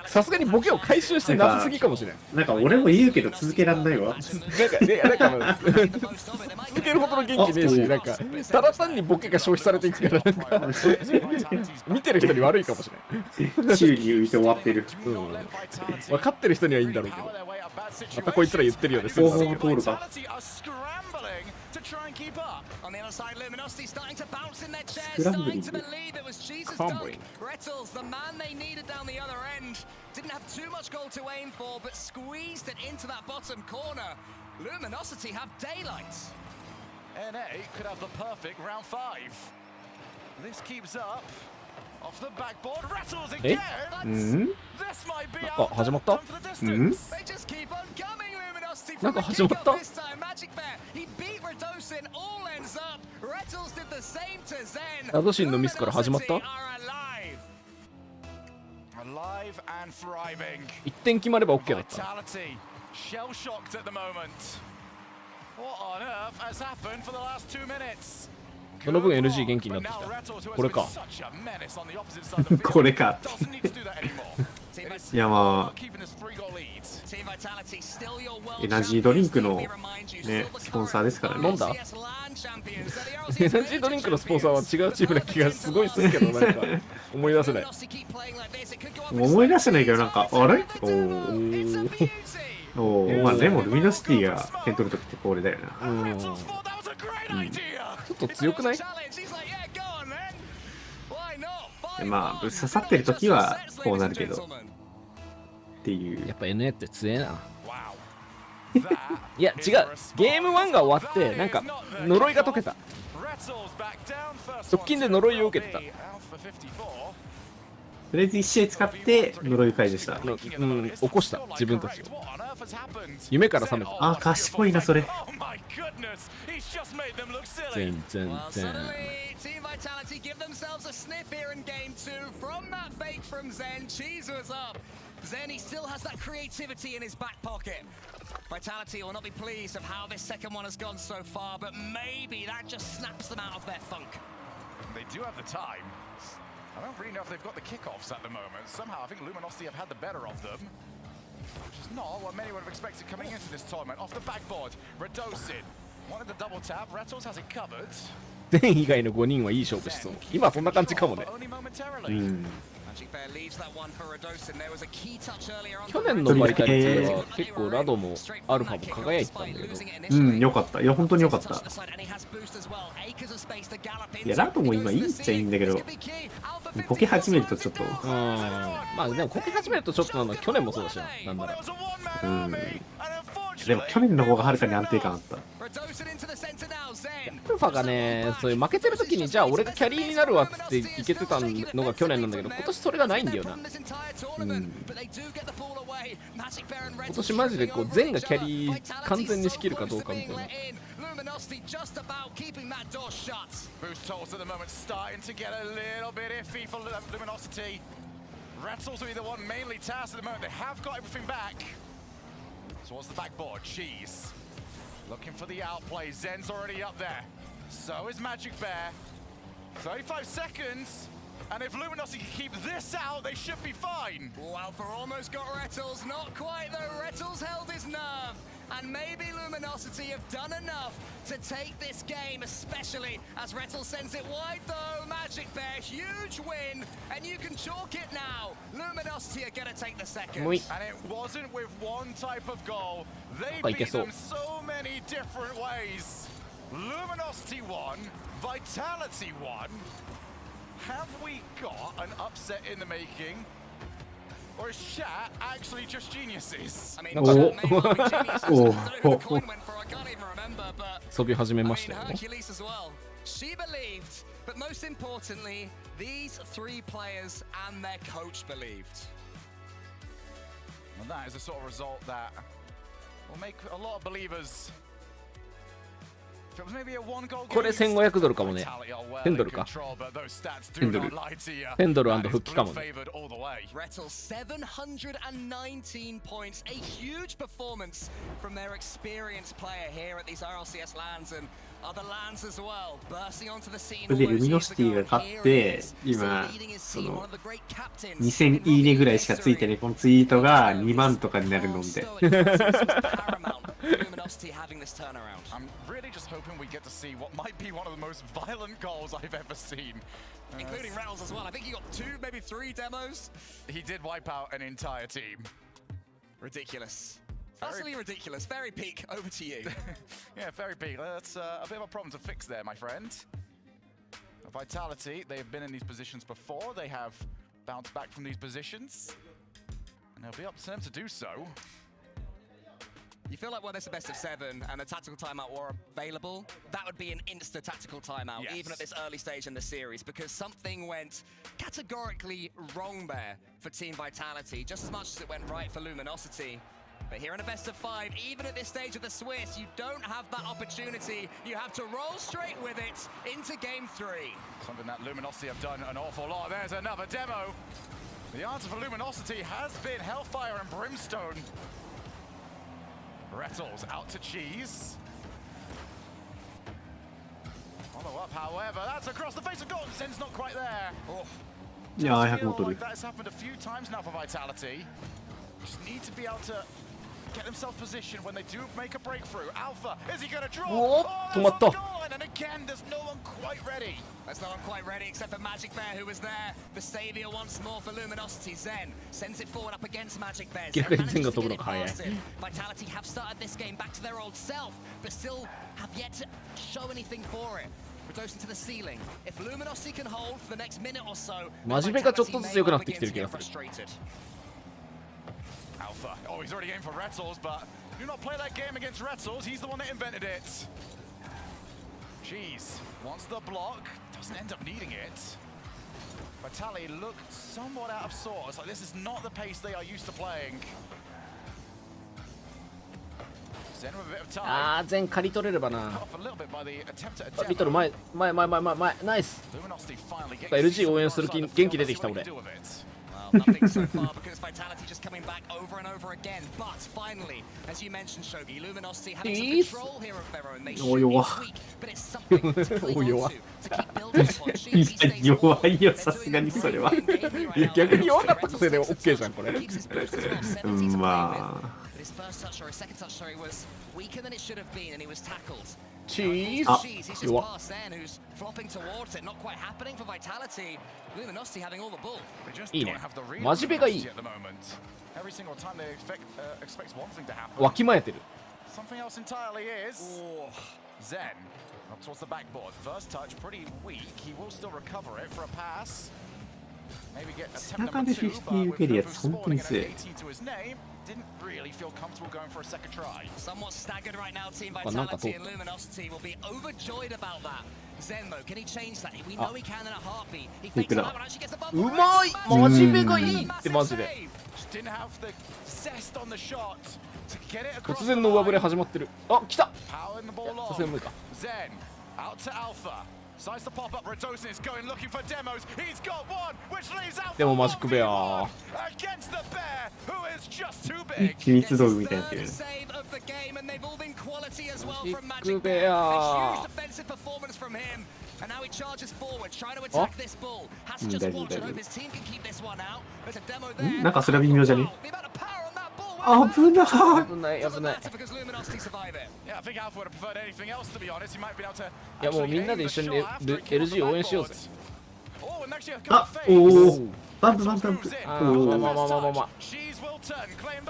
さすがにボケを回収してなさすぎかもしれない。なんか俺も言うけど続けらんないわ。なんか続けるほどの元気ねえし、なんかただ単にボケが消費されていくから、なんか見てる人に悪いかもしれない。宙に浮いて終わってる。分かってる人にはいいんだろうけど。またこいつら言ってるようです。後方通るか。On the other side, Luminosity starting to bounce in their chairs, starting to believe it was Jesus Dunk. Rettles, the man they needed down the other end, didn't have too much goal to aim for, but squeezed it into that bottom corner. Luminosity have daylight. NA could have the perfect round 5. This keeps up. Off the backboard, Rattles again. This might be out for the distance. They just keep on coming, Luminosity. なんか始まった。 This time, Magic Bear, he beat Radosin, all ends up. Rattles did the same to Zen. ラドシンのミスから始まった。Alive and thriving. 1点決まれば OK だった。Vitality, shell shocked at the moment. What on earth has happened for the last 2 minutes? その分 NG 元気になってきた。これか。これか。いやまあ、エナジードリンクのね、スポンサーですからね。飲んだ？エナジードリンクのスポンサーは違うチームな気がすごいするけど、なんか思い出せない。思い出せないけど、なんか、あれおお、まあでもルミノシティが点取るときってこれだよな。ちょっと強くない？まあ、ぶっ刺さってるときはこうなるけど。っていう。やっぱ NA って強えな。いや、違う。ゲーム1が終わって、なんか、呪いが解けた。直近で呪いを受けてた。とりあえず1試合使って呪いを解除した。起こした、自分たちを。夢から覚めた。あ、賢いな、それ。全然。Team Vitality give themselves a sniff here in game 2 from that fake from Zen. Cheese was up. Zen, he still has that creativity in his back pocket. Vitality will not be pleased of how this second one has gone so far, but maybe that just snaps them out of their funk. They do have the time. I don't really know if they've got the kickoffs at the moment. Somehow I think Luminosity have had the better of them. Which is not what many would have expected coming into this tournament. Off the backboard, Radosin wanted the double tap. Retals has it covered. 全以外の5人はいい勝負しそう。今そんな感じかもね。去年のバイタリティは結構ラドもアルファも輝いてたんだけど。よかった。いや、本当によかった。いや、ラドも今いいっちゃいいんだけど、こけ始めるとちょっと。まあでもこけ始めるとちょっと去年もそうだしな、なんなら。でも去年の方がはるかに安定感あった。アルファがね、そういう負けてる時にじゃあ俺がキャリーになるわっていけてたのが去年なんだけど、今年それがないんだよな。今年マジでこう全がキャリー完全に仕切るかどうかみたいな。Towards the backboard, Cheese looking for the outplay. Zen's already up there. So is Magic Bear. 35 seconds. And if Luminosity can keep this out, they should be fine. Alpha almost got Retals. Not quite though. Retals held his nerve. And maybe Luminosity have done enough to take this game, especially as Retals sends it wide though. Magic Bear, huge win. And you can chalk it now. Luminosity are going to take the second. And it wasn't with one type of goal. They beat them so many different ways. Luminosity won. Vitality won. Have we got an upset in the making? Or is chat actually just geniuses? I mean, Hercules as well. She believed, but most importantly, these three players and their coach believed. And that is the sort of result that will make a lot of believers. これ1500ドルかもね。1000ドルか。1000ドル。1000ドル&復帰かもね。Retals 719 points, a huge performance from their experienced player here at these RLCS lands and other lands as well, bursting onto the scene. でルミノシティが勝って今その2000いいねぐらいしかついてねこのツイートが2万とかになるのみたい。I'm really just hoping we get to see what might be one of the most violent goals I've ever seen. Including Reynolds as well. I think he got 2, maybe 3 demos. He did wipe out an entire team. Ridiculous. Utterly ridiculous. Fairy Peak, over to you. Yeah, Fairy Peak. That's a bit of a problem to fix there, my friend. Vitality, they've been in these positions before. They have bounced back from these positions. And it'll be up to them to do so. You feel like when there's a best of 7 and a tactical timeout were available, that would be an instant tactical timeout, even at this early stage in the series, because something went categorically wrong there for Team Vitality, just as much as it went right for Luminosity. But here in a best of 5, even at this stage of the Swiss, you don't have that opportunity. You have to roll straight with it into Game 3. Something that Luminosity have done an awful lot. There's another demo. The answer for Luminosity has been Hellfire and Brimstone. Retals out to Cheese. On いやー、100も取る。おお、止まった。That's no one quite ready except for Magic Bear, who was there. The savior once more for Luminosity. Zen sends it forward up against Magic Bear. Vitality have started this game back to their old self, but still have yet to show anything for it. Reducing to the ceiling. If Luminosity can hold for the next minute or so, 真面目がちょっとずつ良くなってきてる気がする。Alpha. Oh, he's already going for Retzels, but do not play that game against Retzels. He's the one that invented it. Jeez, wants the block, doesn't end up needing it. Vitali looked somewhat out of sorts. Like this is not the pace they are used to playing. Zen with a bit of time. あー、全借り取れればな。Off a little bit by the attempt at a demo. ビトル前、ナイス。LG 応援する気元気出てきた俺。Nothing so far because Vitality just coming back over and over again. But finally, as you mentioned, Shogi, Luminosity having some control here of their own. They should be weak, but it's something to cling on to keep building upon. Cheesy 弱いよ、さすがにそれは。いや、逆に弱かったせいで OK じゃん、これ。まあ。His first touch or his second touch, sorry, was weaker than it should have been, and he was tackled. Cheese. He's just past Zen, who's flopping towards it, not quite happening for Vitality. Luminosity having all the ball. いいね。真面目がいい。Every single time they expect one thing to happen. わきまえてる。Something else entirely is Zen up towards the backboard. First touch pretty weak. He will still recover it for a pass. Maybe get attempt number 2, but with no spawn again, 18 to his name. Didn't really feel comfortable going for a second try. Somewhat staggered right now, Team Vitality and Luminosity will be overjoyed about that. Zen though, can he change that? We know he can in a heartbeat. He fakes that one, actually gets the bump. うまい。真面目がいいってマジで。Didn't have the zest on the shot to get it across. 突然の上振れ始まってる。あ、来た。Power in the ball off. さすがに無理か。 Zen out to Alpha. Decides to pop up. Redosin is going looking for demos. He's got one, which leaves Alpha. でもマジックベア。 Against the bear, who is just too big. 秘密道具みたいになってる。Save of the game, and they've all been quality as well from マジッ Magic クベ Bear. ア。 A huge defensive performance from him. And now he charges forward, trying to attack this ball. Has to just watch and hope his team can keep this one out. There's a demo there. なんかそれは微妙じゃね。 The amount of power on that ball. 危な危ない危ない。 Because Luminosity survive it. Yeah, I think Alpha would have preferred anything else, to be honest. He might be able to. いやもうみんなで一緒に LG 応援しようぜ。あ、おお。バンプバンプバンプ。あー、まあ。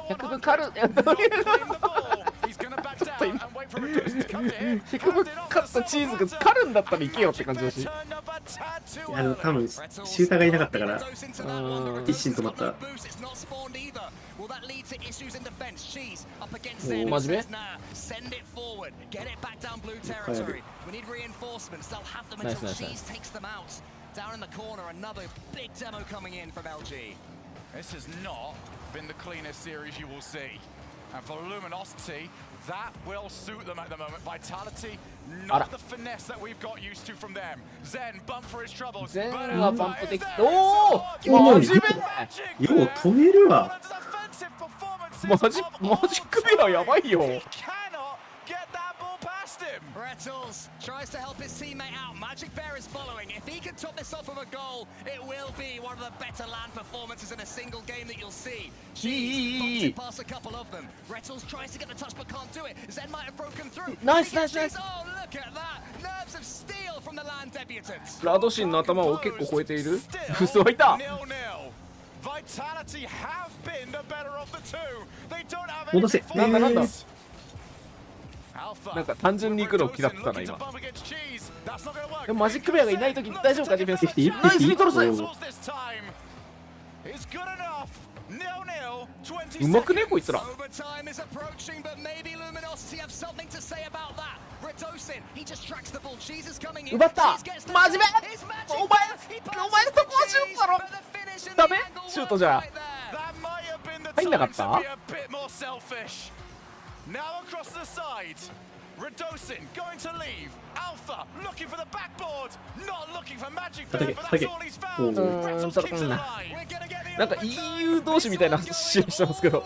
100分カル。ちょっと今。100分カットチーズがカルンだったらいけよって感じだし。いや、多分シューターがいなかったから一心止まった。Will that lead to issues in defense? Cheese up against Zen. Send it forward. Get it back down blue territory. We need reinforcements. They'll have them until Cheese takes them out. Down in the corner, another big demo coming in from LG. This has not been the cleanest series you will see. And for Luminosity, that will suit them at the moment. Vitality, not the finesse that we've got used to from them. Zen, bump for his troubles. Zen はバンプできた。おお、真面目。よう止めるわ。マジックベアやばいよ。Retzels tries to help his teammate out. Magic Bear is following. If he can top this off with a goal, it will be one of the better LAN performances in a single game that you'll see. Cheese bumps past a couple of them. Retzels tries to get the touch but can't do it. Zen might have broken through. Nice. Oh, look at that. Nerves of steel from the LAN debutants. ラドシンの頭を結構超えている。嘘はいた。Vitality have been the better of the two. They don't have 戻せ。なんだ。なんか単純に行くのを嫌ってたな今。でもマジックベアがいないとき大丈夫かディフェンス。ナイスミドルサイズ。うまくねこいつら。奪った。マジめ。お前そこはシュートだろ。ダメ？シュートじゃ。入んなかった？ Now across the side, Redosin going to leave. Alpha looking for the backboard, not looking for Magic Bear, but that's all he's found. Retzels keeps alive. なんか EU 同士みたいな試合してますけど。No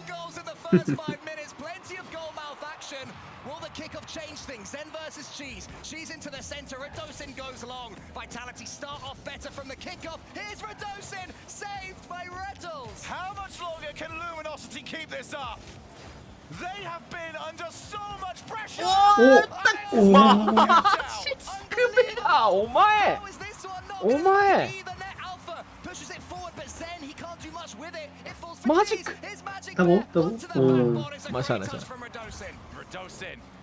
goals in the first 5 minutes. Plenty of goal mouth action. Will the kickoff change things. Zen versus Cheese. Cheese into the center. Radosin goes long. Vitality start off better from the kickoff. Here's Radosin, saved by Rettles. How much longer can Luminosity keep this up? They have been under so much pressure. Oh, my! Oh, my! Magic! Double.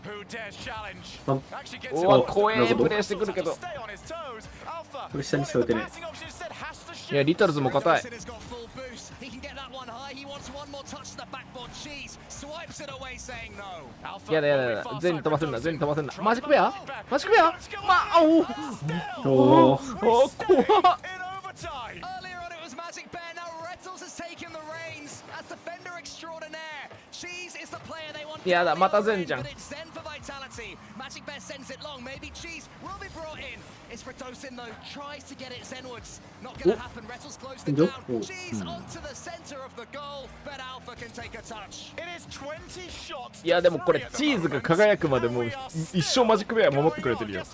Who dares challenge? Actually gets うわ、怖えプレイしてくるけど。 これ下にしといてね。いや、リタルズも硬い。やだやだやだ、全に飛ばせるな、全に飛ばせるな。マジックペア？マジックペア？おお怖っ。やだ、また全じゃん。Magic Bear sends it long. Maybe Cheese will be brought in. It's Radosin though. Tries to get it Zenwards. Not going to happen. Rettles closed it down. Cheese onto the center of the goal, but Alpha can take a touch. It is 20 shots. いやでもこれチーズが輝くまでもう一生マジックベア守ってくれてるよ。チ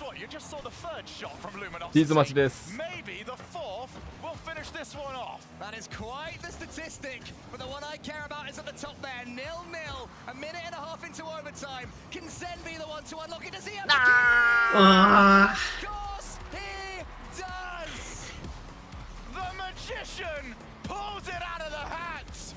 ーズ待ちです。 That is quite the statistic, but the one I care about is at the top there. 0-0. A minute and a half into overtime. Can Zen be the one to unlock it? Does he have the Of course he does! The magician pulls it out of the hat!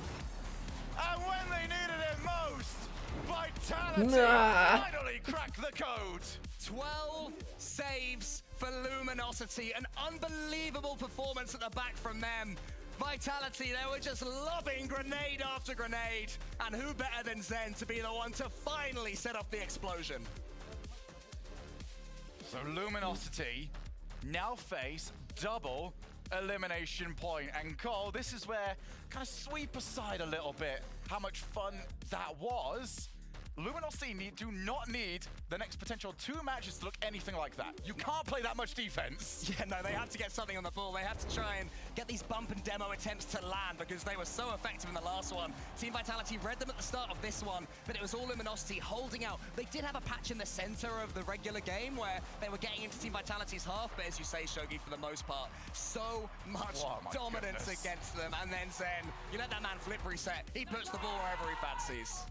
And when they needed it most, Vitality finally cracked the code! 12 saves for Luminosity. An unbelievable performance at the back from them. Vitality, they were just lobbing grenade after grenade. And who better than Zen to be the one to finally set off the explosion? So Luminosity now face double elimination point. And Cole, this is where kind of sweep aside a little bit how much fun that was. Luminosity do not need the next potential 2 matches to look anything like that. You can't play that much defense. Yeah, no, they had to get something on the ball. They had to try and get these bump and demo attempts to land because they were so effective in the last one. Team Vitality read them at the start of this one, but it was all Luminosity holding out. They did have a patch in the center of the regular game where they were getting into Team Vitality's half, but as you say, Shogi, for the most part, so much dominance against them. And then Zen, you let that man flip reset. He puts the ball wherever he fancies.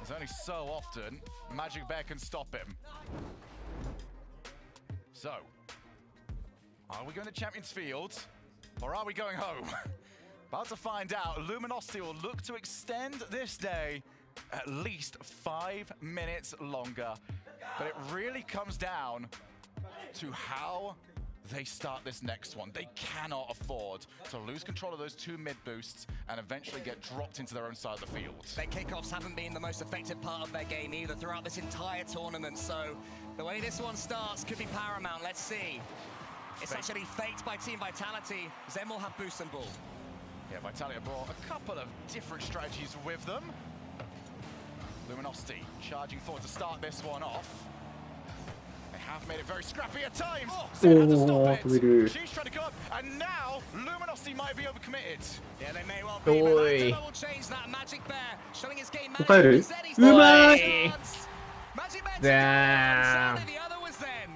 There's only so often Magic Bear can stop him. So, are we going to Champions Field or are we going home? About to find out. Luminosity will look to extend this day at least 5 minutes longer. But it really comes down to how they start this next one. They cannot afford to lose control of those 2 mid boosts and eventually get dropped into their own side of the field. Their kickoffs haven't been the most effective part of their game either throughout this entire tournament, so the way this one starts could be paramount. Let's see. It's actually faked by Team Vitality. Zen will have boost and ball. Yeah, Vitality brought a couple of different strategies with them. Luminosity charging forward to start this one off. Have made it very scrappy at times. Zen had to stop it. She's trying to go up, and now Luminosity might be overcommitted. Yeah, they may well be, but Demo will change that. Magic Bear showing his game magic. Magic Bear the other was Zen.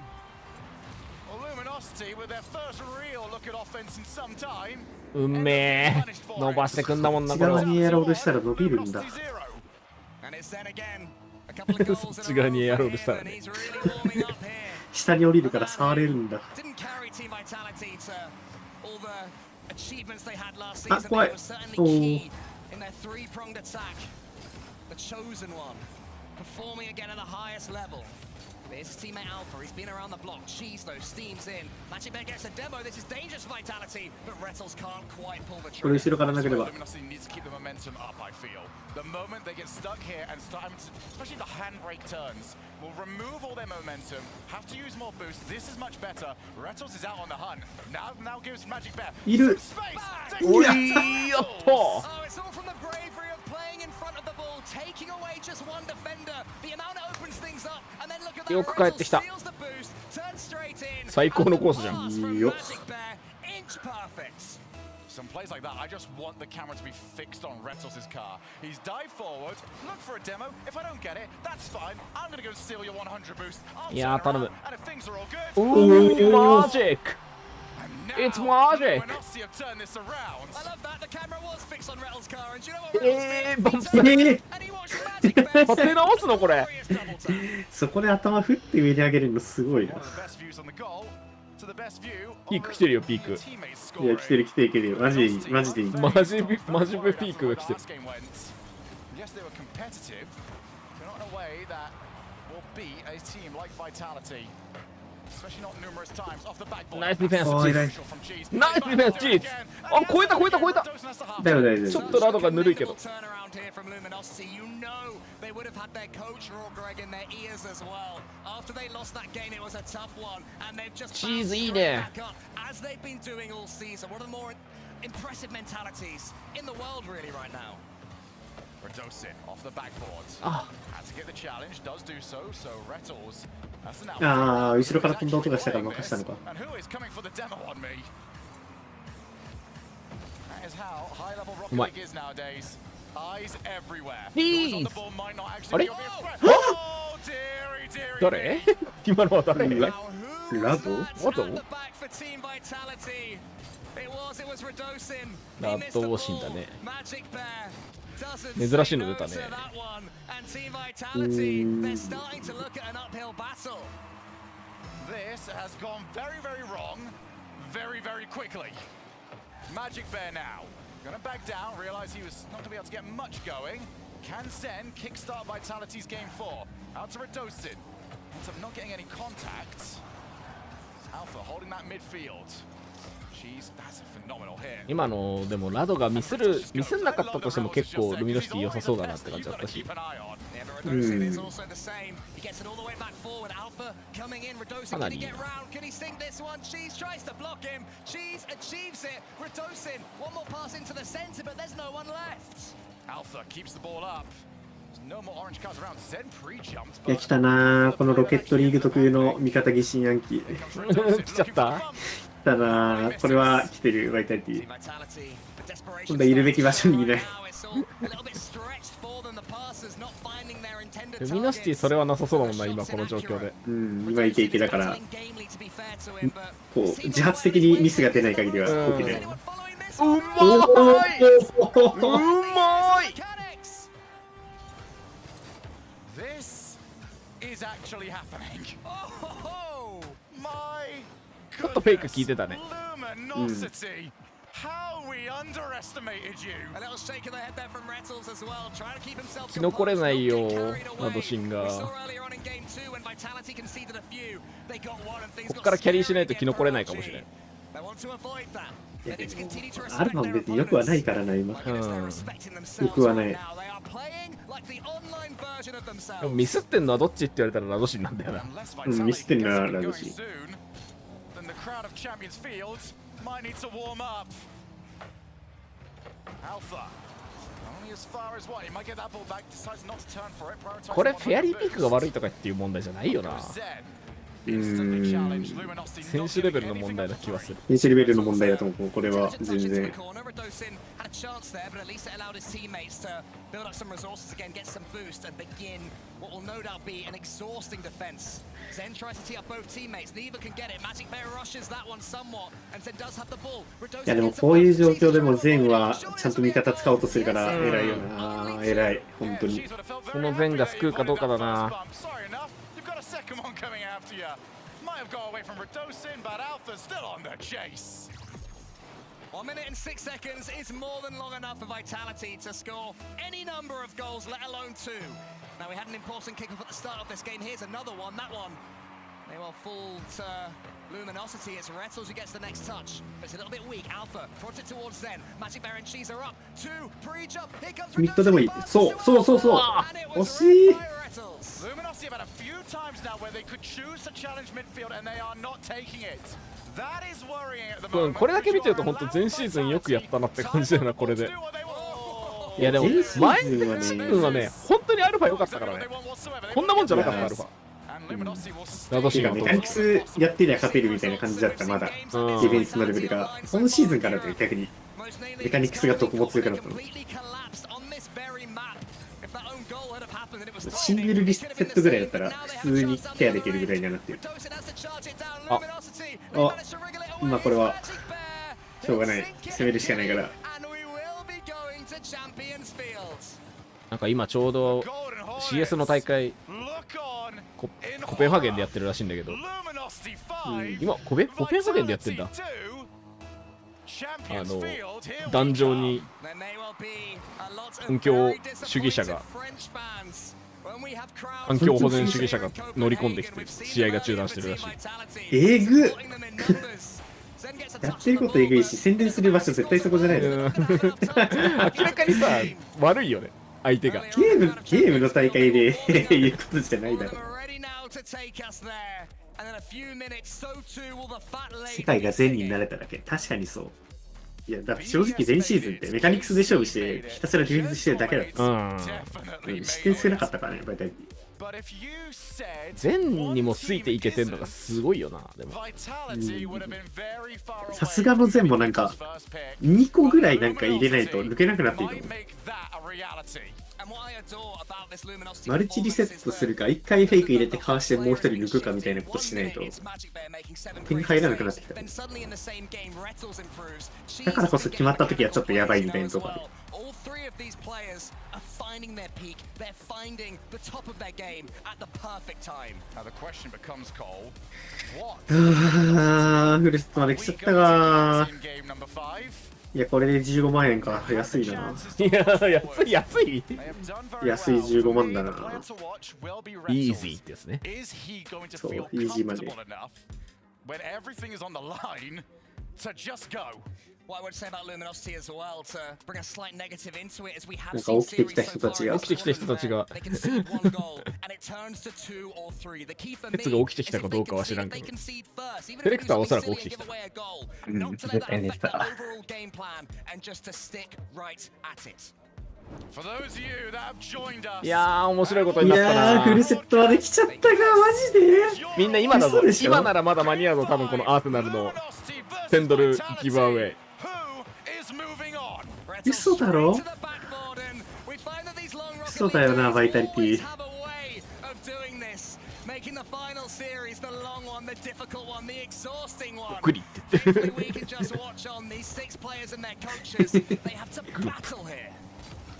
Well, Luminosity with their first real look at offense in some time. うめえ伸ばしてくんだもんなこれは。 内側にやろうとしたら伸びるんだ。 And it's Zen again. そっち側にやろうとしたらね。下に降りるから触れるんだ。あ、怖い。おお。There's his teammate Alpha, he's been around the block. Cheese though, steams in. Magic Bear gets a demo, this is dangerous for Vitality, but Rettles can't quite pull the trigger. Luminosity needs to keep the momentum up, I feel. The moment they get stuck here and start, especially the handbrake turns, will remove all their momentum, have to use more boost. This is much better. Rettles is out on the hunt. Now gives Magic Bear some space. Oh, it's all from the bravery of playing in front of the ball, taking away just one defender. The amount it opens things up, and then look at that. よく帰ってきた。最高のコースじゃん。いいよ。plays like that, I just want the camera to be fixed on Retals' car. He's dived forward, look for a demo. If I don't get it, that's fine. I'm gonna go steal your 100 boost. I'll turn around, and if things are all good, Ooh, magic! It's magic! have turned this around. I love that. The camera was fixed on Retals' car, and do you know what Retals did? And he watched Magic Bear. 立て直すのこれ。そこで頭振って上に上げるのすごいな。ピーク来てるよ、ピーク。いや、来てる来てる来てるよ。マジでいい、マジでいい。マジでピークが来てる。Yes, they were competitive, but not in a way that will beat a team like Vitality. Especially not numerous times off the backboard. ナイスディフェンス、チーズ。ナイスディフェンス、チーズ。あ、超えた超えた超えた。だよだよ。ちょっとラドがぬるいけど。They would have had their coach Raw Greg in their ears as well. After they lost that game, it was a tough one, and they've just Jeez, bounced there. back up as they've been doing all season. One of the more impressive mentalities in the world, really, right now. Redosin off the backboard. Had to get the challenge, does do so. So Retals, that's an out. ああ、後ろから飛んだ音がしたから任したのか。 And who is coming for the demo on me? That is how high-level Rocket League is nowadays. Eyes everywhere. Those on the ball might not actually be a threat. Oh, dearie, dearie. 誰？今のは誰？ラド？ラド？ラドシンだね。珍しいの出たね。This has gone very, very wrong, very, very quickly. Magic Bear now. Gonna back down, realize he was not gonna be able to get much going. Can Zen kickstart Vitality's game 4? Out to Redosin. Ends up not getting any contact. Alpha holding that midfield. Jeez, that's a phenomenal hit. 今のでもラドがミスんなかったとしても結構ルミノシティ良さそうだなって感じだったし。かなりいいな。いや、来たなー、このロケットリーグ特有の味方疑心暗鬼。来ちゃった？来たなー、これは来てる、バイタリティ。今度はいるべき場所にいない。ルミノシティそれはなさそうだもんな、今この状況で。うん、今イケイケだから、こう自発的にミスが出ない限りは起きない。うまい！うまいちょっとフェイク聞いてたね。うん。生き残れないよ、ラドシンが。こっからキャリーしないと生き残れないかもしれん。アルファも別によくはないからな、今。うん、よくはない。でもミスってんのはどっちって言われたらラドシンなんだよな。うん、ミスってんのはラドシン。これフェアリーピークが悪いとかっていう問題じゃないよな。選手レベルの問題な気はする。選手レベルの問題だと思う、これは全然。いやでもこういう状況でもゼンはちゃんと味方使おうとするから偉いよな、偉い、本当に。このゼンが救うかどうかだな。Second one coming after you. Might have got away from Redosin, but Alpha's still on the chase. 1 minute and 6 seconds is more than long enough for Vitality to score any number of goals, let alone 2. Now we had an important kickoff at the start of this game. Here's another one. That one may well fall to Luminosity. It's Retals who gets the next touch. It's a little bit weak. Alpha brought it towards Zen. Magic Bear and Cheese are up. 2 pre-jump. Here comes Redosin. ミッドでもいい。そうそうそうそう。惜しい。Luminosity have had a few times now where they could choose to challenge midfield and they are not taking it. That is worrying at the moment. これだけ見てると本当前シーズンよくやったなって感じだよな、これで。いやでも前シーズンはね、本当にアルファ良かったからね。こんなもんじゃなかったアルファ。ラドシンがメカニクスやってりゃ勝てるみたいな感じだった、まだディフェンスのレベルが今シーズンからで逆にメカニクスがどこも強くなったの。シングルリセットぐらいだったら普通にケアできるぐらいにはなってる。今これはしょうがない、攻めるしかないから。なんか今ちょうど CS の大会コペンハーゲンでやってるらしいんだけど、今コペンハーゲンでやってんだ。壇上に環境主義者が環境保全主義者が乗り込んできて試合が中断してるらしい。えぐっやってることえぐいし、宣伝する場所絶対そこじゃないの。明らかにさ悪いよね、相手が。ゲームの大会で言うことじゃないだろ。世界が善になれただけ、確かにそう。いや、だって正直前シーズンってメカニクスで勝負してひたすらディフェンスしてるだけだった。失点少なかったからね、バイタリティ。善にもついていけてんのがすごいよな。でもさすがの善もなんか2個ぐらいなんか入れないと抜けなくなっていいと思う。マルチリセットするか、1回フェイク入れてかわしてもう1人抜くかみたいなことしないと手に入らなくなってきた。だからこそ決まった時はちょっとやばいみたいなとこある。フルセットまで来ちゃったか。いや、これで15万円か。安いな。いや、安い安い15万だな。イージーですね。そう、イージーマネー。What I would say about Luminosity as well, to bring a slight negative into it, as we have なんか seen 起きてきた series 人 so たち far. が。起きてきた人たちが。They concede one goal, and it turns to 2 or 3. The key for me 鉄が起きてきたかどうかは知らんけど。セレクターはおそらく起きてきた。絶対寝てた。いやー、面白いことになったな。いやー、フルセットまで来ちゃったか、マジで。みんな今だぞ。今ならまだ間に合うぞ、多分このアーセナルの1000ドルギブアウェイ。嘘だろ？嘘だよな、バイタリティ。グリって言って。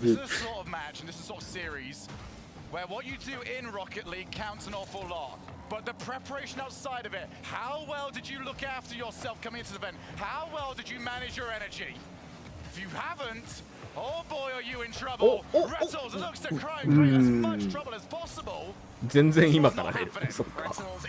This is a sort of match and this is a sort of series where what you do in Rocket League counts an awful lot. But the preparation outside of it, how well did you look after yourself coming into the event? How well did you manage your energy? If you haven't, oh boy, are you in trouble. Rettles looks to try and create as much trouble as possible. 全然今からね。Rettles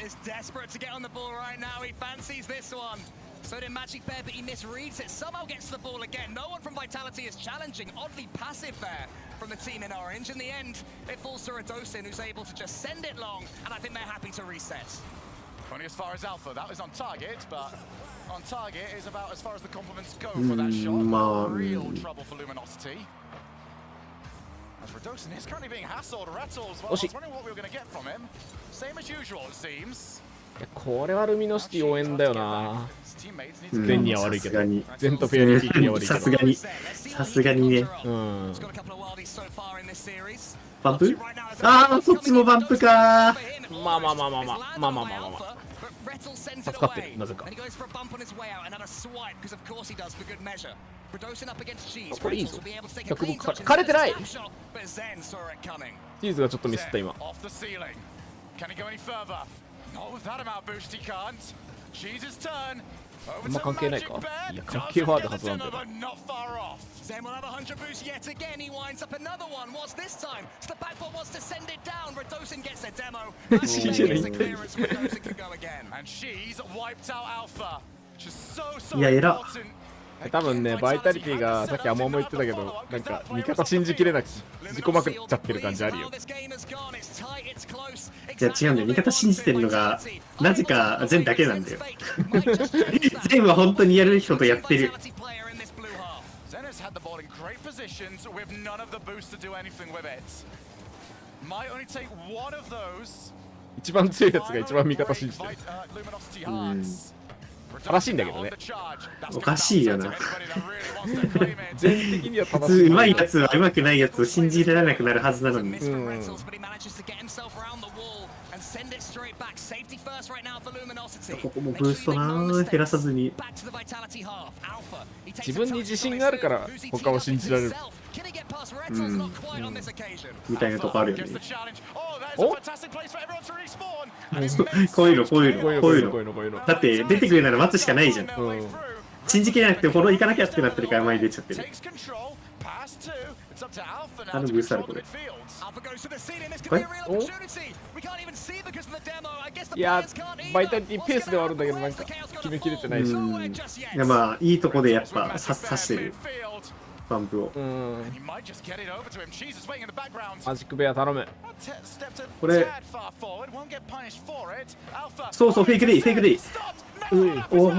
is desperate to get on the ball right now. He fancies this one. So did Magic Bear, but he misreads it. Somehow gets to the ball again. No one from Vitality is challenging. Oddly passive there from the team in orange. In the end, it falls to Radosin, who's able to just send it long, and I think they're happy to reset. Only as far as Alpha, that was on target, but on target is about as far as the compliments go for that shot. Real trouble for Luminosity. As Radosin is currently being hassled, Rattles, well, I was wondering what we were going to get from him. Same as usual, it seems. これはルミノシティ応援だよな。全には悪いけど、全とフェアリー的には悪いけど。さすがにね。バンプ？ああ、そっちもバンプか。まあ。助かってる、なぜか。これいいぞ。100分枯れてない。チーズがちょっとミスった今。あんま関係ないか。いや、関係はあるはずなんだよ。Zen will have 100 boost yet again. He winds up another one. What's this time? So the backbone wants to send it down. Radosin gets a demo. Gets the clearance. Radosin can go again. And she's wiped out Alpha. Just so important. 多分ね、バイタリティがさっきアモも言ってたけど、なんか味方信じきれなく自己まくっちゃってる感じあるよ。いや違うんだよ、味方信じてるのがなぜかゼンだけなんだよ。ゼンは本当にやる人とやってる。一番強いやつが一番味方信じてる。正しいんだけどね。おかしいよな。全的には普通上手いやつは上手くないやつを信じられなくなるはずなのに。ここもブーストな、減らさずに。自分に自信があるから他を信じられる。みたいなとこあるよね。おこういうの。だって出てくるなら待つしかないじゃん。信じきれなくてフォロー行かなきゃってなってるから前に出ちゃってる。ブーストあるこれ。いやバイタリティペースではあるんだけどなんか決めきれてないし。いやまあいいとこでやっぱ刺してるバンプを。マジックベア頼む。これそうフェイクでいいおお。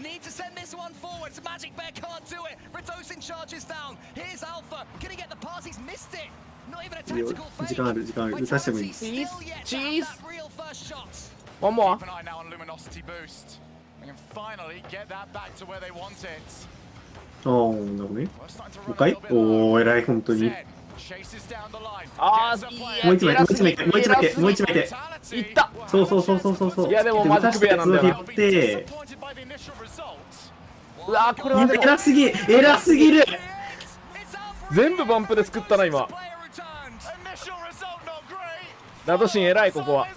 Need to send this one forward. Magic Bear can't do it. Redosin charges down. Here's Alpha. Can he get the pass? He's missed it. Not even a tactical fake. 時間ある打たしてもいい。チーズ。One more. Keep an eye now on Luminosity boost. They can finally get that back to where they want it. おー、なるほどね。もう一回おー、偉い、本当に。あー、もう一枚いった。そう。いやでもマジックベアなんだよな。うわー、これはでも偉すぎる。全部バンプで作ったな今。ラドシン偉いここは。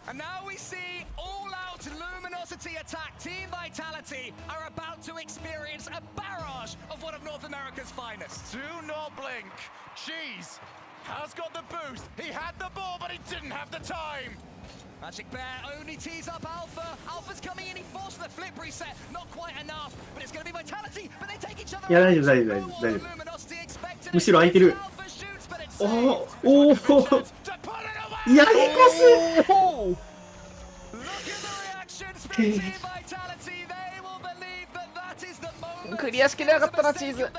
And now we see all-out Luminosity attack. Team Vitality are about to experience a barrage of one of North America's finest. Do not blink. Cheese has got the boost. He had the ball, but he didn't have the time. Magic Bear only tees up Alpha. Alpha's coming in. He forced the flip reset. Not quite enough, but it's going to be Vitality. But they take each other. いや大丈夫。むしろ空いてる。おお。いやクリアしきれなかったなチーズ。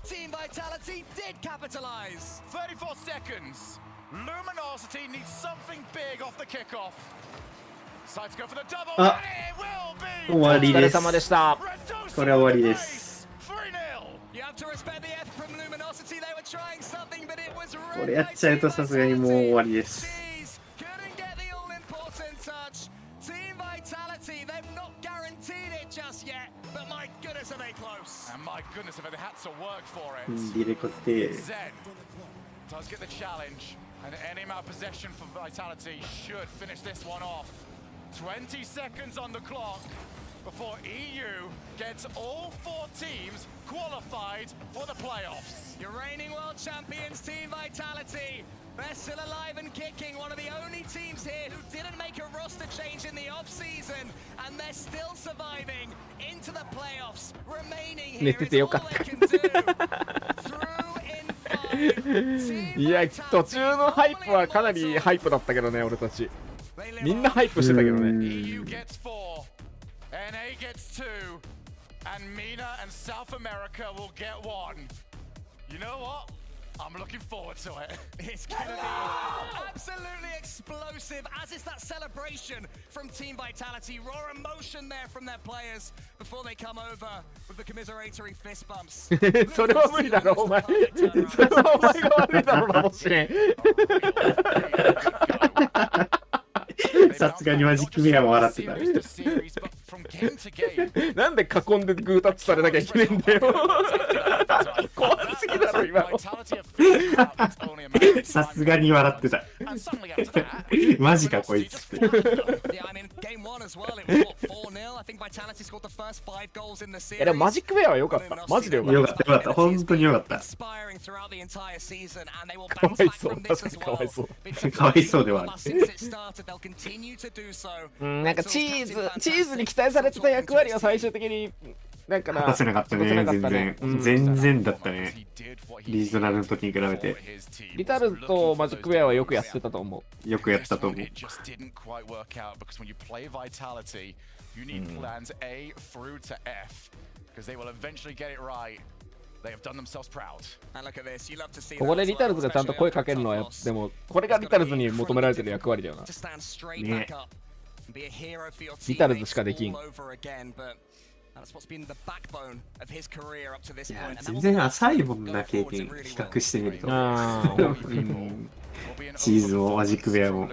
Team Vitality did capitalize. 34 seconds. Luminosity needs something big off the kickoff. Sides go for the double. あ、終わりです。お疲れ様でした。これは終わりです。これやっちゃうとさすがにもう終わりです。Team Vitality, they've not guaranteed it just yet, but my goodness are they close. And my goodness, if they had to work for it. ディレコって。 Zen does get the challenge, and any amount of possession for Vitality should finish this one off. 20 seconds on the clock before EU gets all 4 teams qualified for the playoffs. Your reigning world champions, Team Vitality. They're still alive and kicking, one of the only teams here who didn't make a roster change in the off-season, and they're still surviving into the playoffs. Remaining here is all they can do. Through in 5. いや途中のハイプはかなりハイプだったけどね俺たち。みんなハイプしてたけどね。EU gets 4, NA gets 2, and MENA and South America will get 1. You know what? I'm looking forward to it. It's going to be absolutely explosive, as is that celebration from Team Vitality. Raw emotion there from their players before they come over with the commiseratory fist bumps. それは無理だろお前。それはお前が悪いだろなもしれん。さすがにマジックミラーも笑ってた。なんで囲んでグータッチされなきゃいけないんだよ。怖すぎだろ今。さすがに笑ってた。マジかこいつって。でもマジックベアは良かった。マジで良かった。良かった。本当に良かった。かわいそう。確かにかわいそう。かわいそうではある。なんかチーズに期待されてた役割は最終的になんかな果たせなかったね。全然だったね。リーズナルの時に比べて。リタルとマジックベアはよくやってたと思う。よくやったと思う。You need plans A through to F, because they will eventually get it right. ここでリタルズがちゃんと声かけるのはでもこれがリタルズに求められてる役割だよな。ね、リタルズしかできん。いや全然浅いもんな、経験比較してみると。チーズもマジックベアも。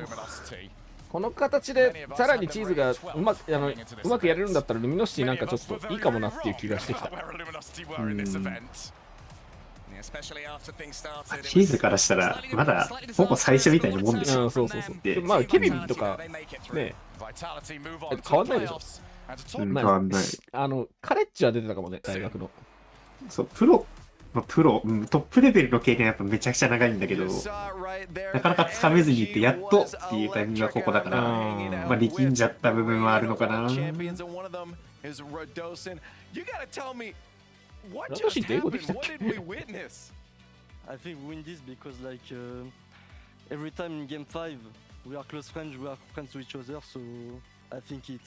この形でさらにチーズがうまくやれるんだったらルミノシティなんかちょっといいかもなっていう気がしてきた。チーズからしたらまだほぼ最初みたいなもんでしょ。そうそうそう。まあケビンとかね変わんないでしょ。変わんない。カレッジは出てたかもね、大学の。そう、トップレベルの経験はやっぱめちゃくちゃ長いんだけど、なかなかつかめずにいってやっとっていうタイミングがここだから、まあ力んじゃった部分はあるのかな。ラドシンって英語できたっけ？ I think we win this because like every time in game 5 we are close friends, we are friends to each other, so I think it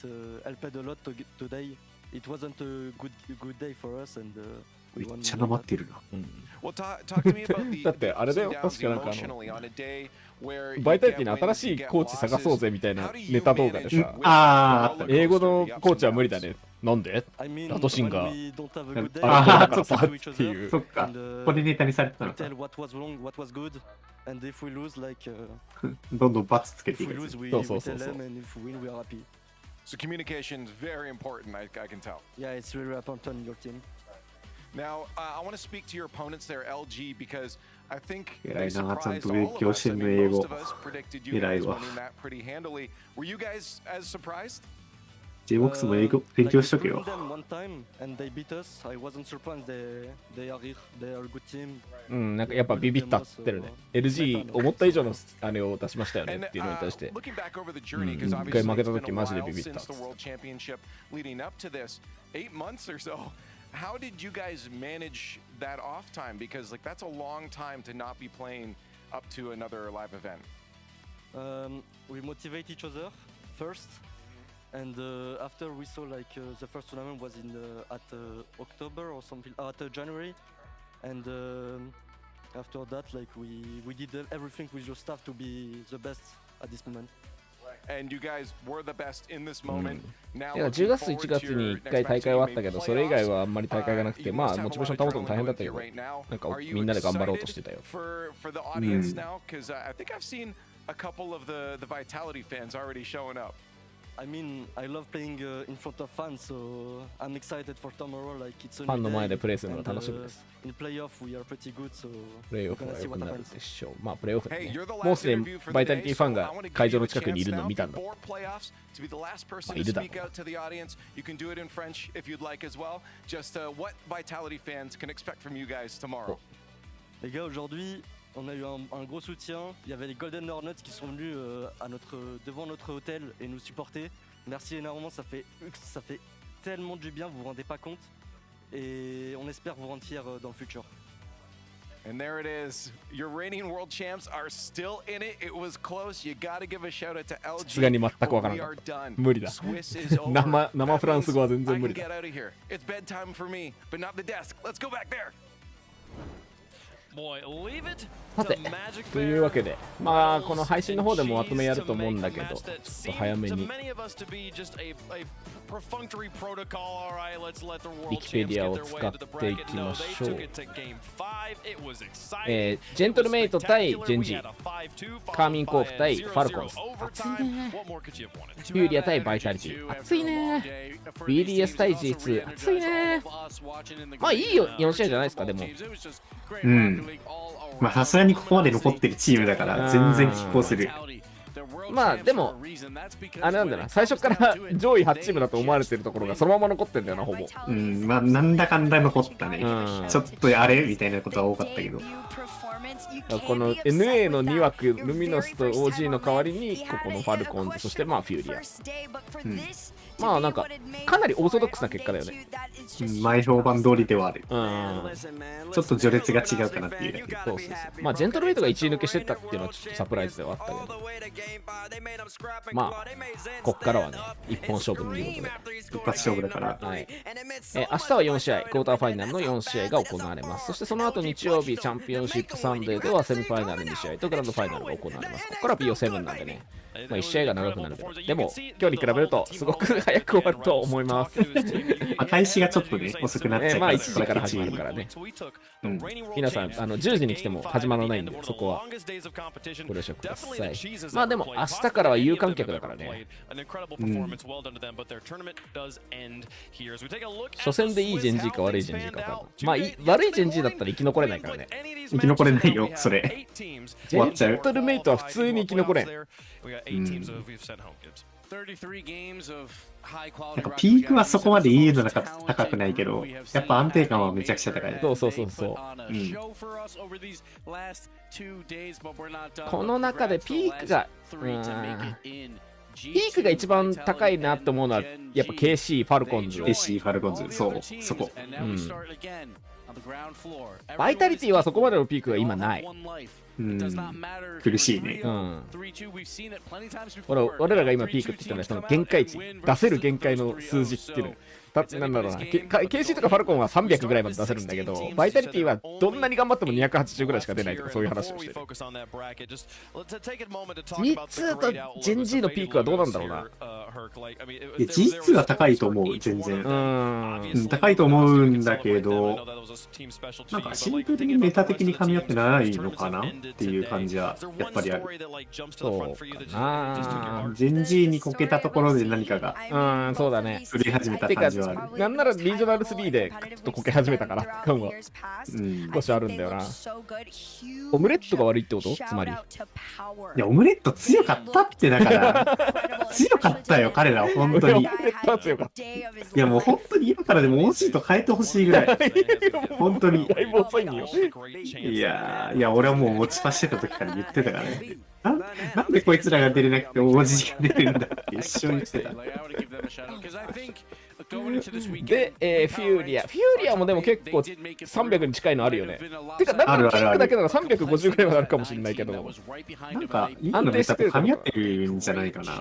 helped a lot today. It wasn't a good day for us andめっちゃなまってるな。だってあれだよ、確かなんかバイタリティの新しいコーチ探そうぜみたいなネタ動画でさ、英語のコーチは無理だね。なんでラドシンがだからさっていう。そっか、これネタにされてたのか。どんどんバツつけていく。そうそうそうそう。So communication is very important, I can tell. Yeah, it's really important in your team. Now, I want to speak to your opponents there, LG, because I think they surprised all of us. I mean, most of us predicted you guys winning that pretty handily. Were you guys as surprised? J-BOX も英語勉強しとけよ。うん、なんかやっぱビビったってるね。LG 思った以上のあれを出しましたよねっていうのに対して。一回負けた時マジでビビった。How did you guys manage that off time? Because like that's a long time to not be playing up to another live event. We motivate each other first, and after we saw like the first tournament was in at October or something, at January, and after that like we did everything with your staff to be the best at this moment. And you guys were the best in this moment. Now 10月1月に1回大会はあったけど、それ以外はあんまり大会がなくて、まあモチベーション保つの大変だったけど、なんかみんなで頑張ろうとしてたよ。For the audience now, because I think I've seen a couple of the Vitality fans already showing up. I mean, I love playing in front of fans, so I'm excited for tomorrow. Like it's a ファンの前でプレイするのが楽しみです。In playoff, we are pretty good, so プレイオフは良くなるでしょう。まあプレイオフね。もうすでにバイタリティファンが会場の近くにいるのを見たんだ。まあいるだろう。You can do it in French if you'd like as well. Just what Vitality fans can expect from you guys tomorrow. Les gars, aujourd'hui. On a eu un gros soutien, il y avait les Golden Hornets qui sont venus devant notre hôtel et nous supporter. Merci énormément, ça fait tellement du bien, vous vous rendez pas compte. Et on espère vous rendre fiers dans le futur. And there it is. Your reigning world champs are still in it. It was close. You got to give a shout out to LG. さすがに全くわからなかった。無理だ。生フランス語は全然無理だ。It's bedtime for me, but not the desk. Let's go back there. さて、というわけで、まあこの配信の方でもまとめやると思うんだけど、ちょっと早めにウィキペディアを使っていきましょう。ジェントルメイト対ジェンジー、カーミンコープ対ファルコンズ、熱いね。フューリア対バイタリティ、熱いね。BDS 対 G2、熱いね。まあいいよ、4試合じゃないですか、でも。うん。まあさすがにここまで残ってるチームだから全然拮抗する。まあでもあれなんだな、最初から上位8チームだと思われてるところがそのまま残ってんだよな、ほぼ。うん、まあなんだかんだ残ったね。ちょっとあれみたいなことは多かったけど、この NA の2枠ルミノスと OG の代わりにここのファルコンズ、そしてまあフューリア、まあなんかかなりオーソドックスな結果だよね。前評判通りではある。ちょっと序列が違うかなっていうだけ。そうそうそう。まあジェントルメイトが1位抜けしてったっていうのはちょっとサプライズではあったけど、まあこっからはね一本勝負っていうことで、一発勝負だから。はい。明日は4試合、クォーターファイナルの4試合が行われます。そしてその後日曜日、チャンピオンシップサンデーではセミファイナル2試合とグランドファイナルが行われます。ここから BO7 なんでね、まあ、1試合が長くなるけど、でも今日に比べるとすごく早く終わると思います。開始がちょっとね、遅くなっちゃうから、まあ1時から始まるからね。皆さん、10時に来ても始まらないんで、そこはご了承ください。まあでも、明日からは有観客だからね。初戦でいいジェンジーか悪いジェンジーか分かんない。まあ悪いジェンジーだったら生き残れないからね。生き残れないよ、それ。終わっちゃう。ジェントルメイトは普通に生き残れん。なんかピークはそこまでいいのが高くないけど、やっぱ安定感はめちゃくちゃ高い。そうそうそうそう。この中でピークが、ピークが一番高いなって思うのは、やっぱ KC、ファルコンズ。KC、ファルコンズ、そう、そこ。バイタリティはそこまでのピークが今ない。苦しいね。俺らが今ピークって言ったのはその限界値、出せる限界の数字っていうの。なんだろうな、KC とかファルコンは300ぐらいまで出せるんだけど、バイタリティはどんなに頑張っても280ぐらいしか出ないとか、そういう話をしてる。G2 と GenG のピークはどうなんだろうな。G2 は高いと思う、全然。高いと思うんだけど、なんかシンプルにメタ的に噛み合ってないのかなっていう感じはやっぱりある。そうかな。GenG にこけたところで何かが、そうだね。振り始めた感じ。なんならリージョナル3でちょっとこけ始めたから感は少しあるんだよな。オムレットが悪いってこと？つまり。いや、オムレット強かったってだから。強かったよ、彼らは本当に。オムレットは強かった。いや、もう本当に今からでもオンシート変えてほしいぐらい。本当に。だいぶ遅いんよ。いや、俺はもう持ちパしてた時から言ってたからね。なんでこいつらが出れなくて大じじが出るんだって一生言ってた。で、フューリアもでも結構300に近いのあるよね。てか、なんかキックだけなら350ぐらいはあるかもしれないけど、なんか、いいのネタと噛み合ってるんじゃないかな。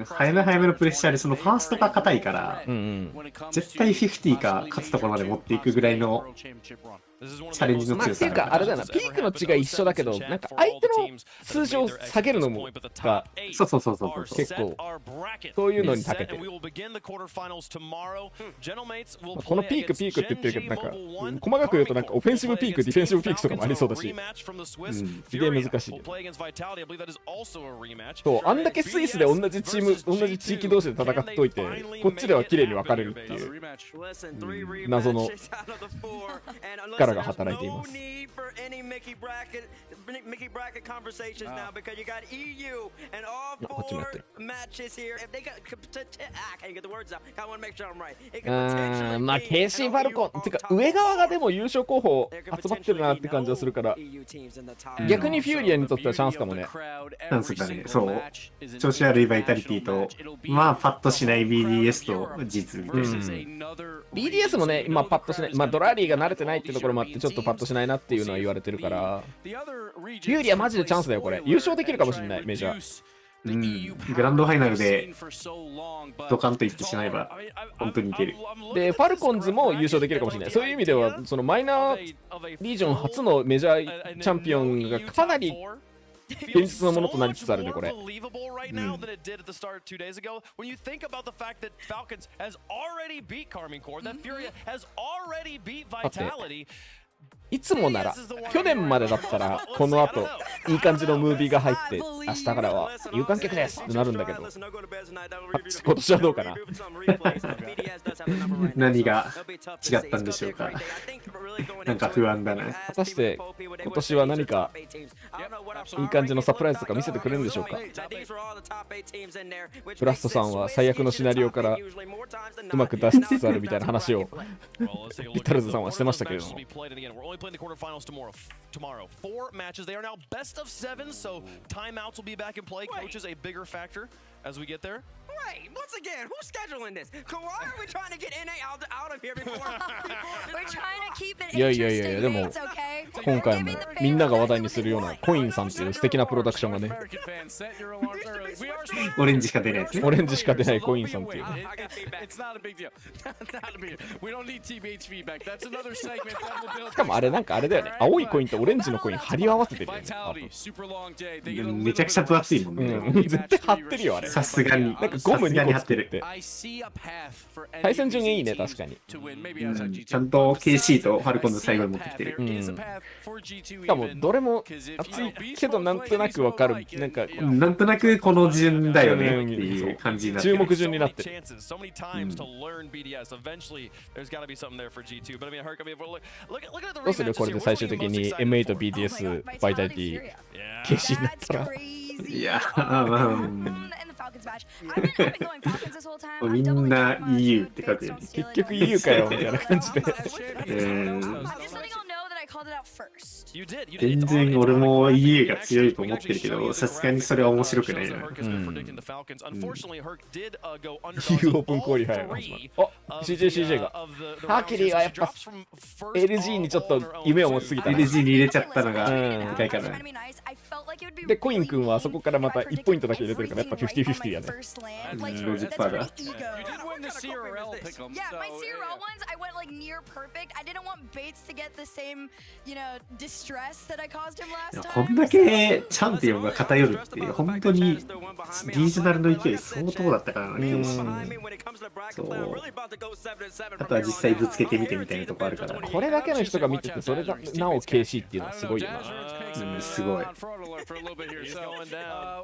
早めのプレッシャーで、そのファーストが硬いから、絶対50か勝つところまで持っていくぐらいのチャレンジの強さ。っていうか、あれだな、ピークの違い一緒だけど、なんか相手の数字を下げるのもが、そう。結構、そういうのに長けてる。このピークって言ってるけど、なんか、細かく言うと、なんかオフェンシブピーク、ディフェンシブピークとかもありそうだし、すげえ難しいよ。そう、あんだけスイスで同じチーム、同じ地域同士で戦っといて、こっちでは綺麗に分かれるっていう、謎の力が働いています。こっちもやってる。まあ KC ファルコンってか上側がでも優勝候補集まってるなって感じがするから、逆にフューリアにとってはチャンスかもね。チャンスだね。そう。調子悪いバイタリティと、まあパッとしない BDS と実みたいな。BDS もね、今パッとしない。まあドラリーが慣れてないってところもあってちょっとパッとしないなっていうのは言われてるから、フューリアマジでチャンスだよこれ。優勝できるかもしれない、メジャー。グランドファイナルでドカンといってしまえば本当にいける。でファルコンズも優勝できるかもしれない。そういう意味ではそのマイナーリージョン初のメジャーチャンピオンがかなり現実のものとなりつつあるねこれ。いつもなら去年までだったらこの後いい感じのムービーが入って明日からは有観客ですってなるんだけど、今年はどうかな。何が違ったんでしょうか。なんか不安だな。果たして今年は何かいい感じのサプライズとか見せてくれるんでしょうか。ブラストさんは最悪のシナリオからうまく出しつつあるみたいな話をビタルズさんはしてましたけれども。Playing the quarterfinals tomorrow. 4 matches. They are now best of 7, so timeouts will be back in play. Coach is a bigger factor as we get there. wait. Once again, who's scheduling this? Why are we trying to get NA out of here before? We're trying to keep it いやいやいやいや、でも interesting, okay? 今回もみんなが話題にするようなコインさんっていう素敵なプロダクションがね、オレンジしか出ないやつね。オレンジしか出ないコインさんっていうね。しかもあれなんかあれだよね、青いコインとオレンジのコイン貼り合わせてるよね。めちゃくちゃ分厚いもんね。絶対貼ってるよあれ。さすがに。なんかゴム2個作って。対戦順いいね、確かに。ちゃんと KC とファルコンの最後に持ってきてる。しかもどれも熱いけどなんとなくわかる。なんとなくこの順だよねっていう感じになってる。注目順になってる。どうするこれで最終的に MA と BTS バイタリティ禁止になったら。いや、みんな EU って書くよね。結局 EU かよみたいな感じで。全然俺も EU が強いと思ってるけど、さすがにそれは面白くないな。EU オープンクオリファイアが始まる。あ、CJ が。ハーキリーはやっぱ LG にちょっと夢を持ちすぎた。LG に入れちゃったのがでかいかな。で、コイン君はそこからまた1ポイントだけ入れてるからやっぱ 50-50 やね。50%だ。Yeah, my CRL ones, I went like near perfect. I didn't want Bates to get the same, you know, distress that I caused him last time. こんだけチャンピオンが偏るって本当にリージョナルの勢い相当だったからね。そう。あとは実際ぶつけてみてみたいなとこあるから。これだけの人が見ててそれがなお KC っていうのはすごいよな。すごい。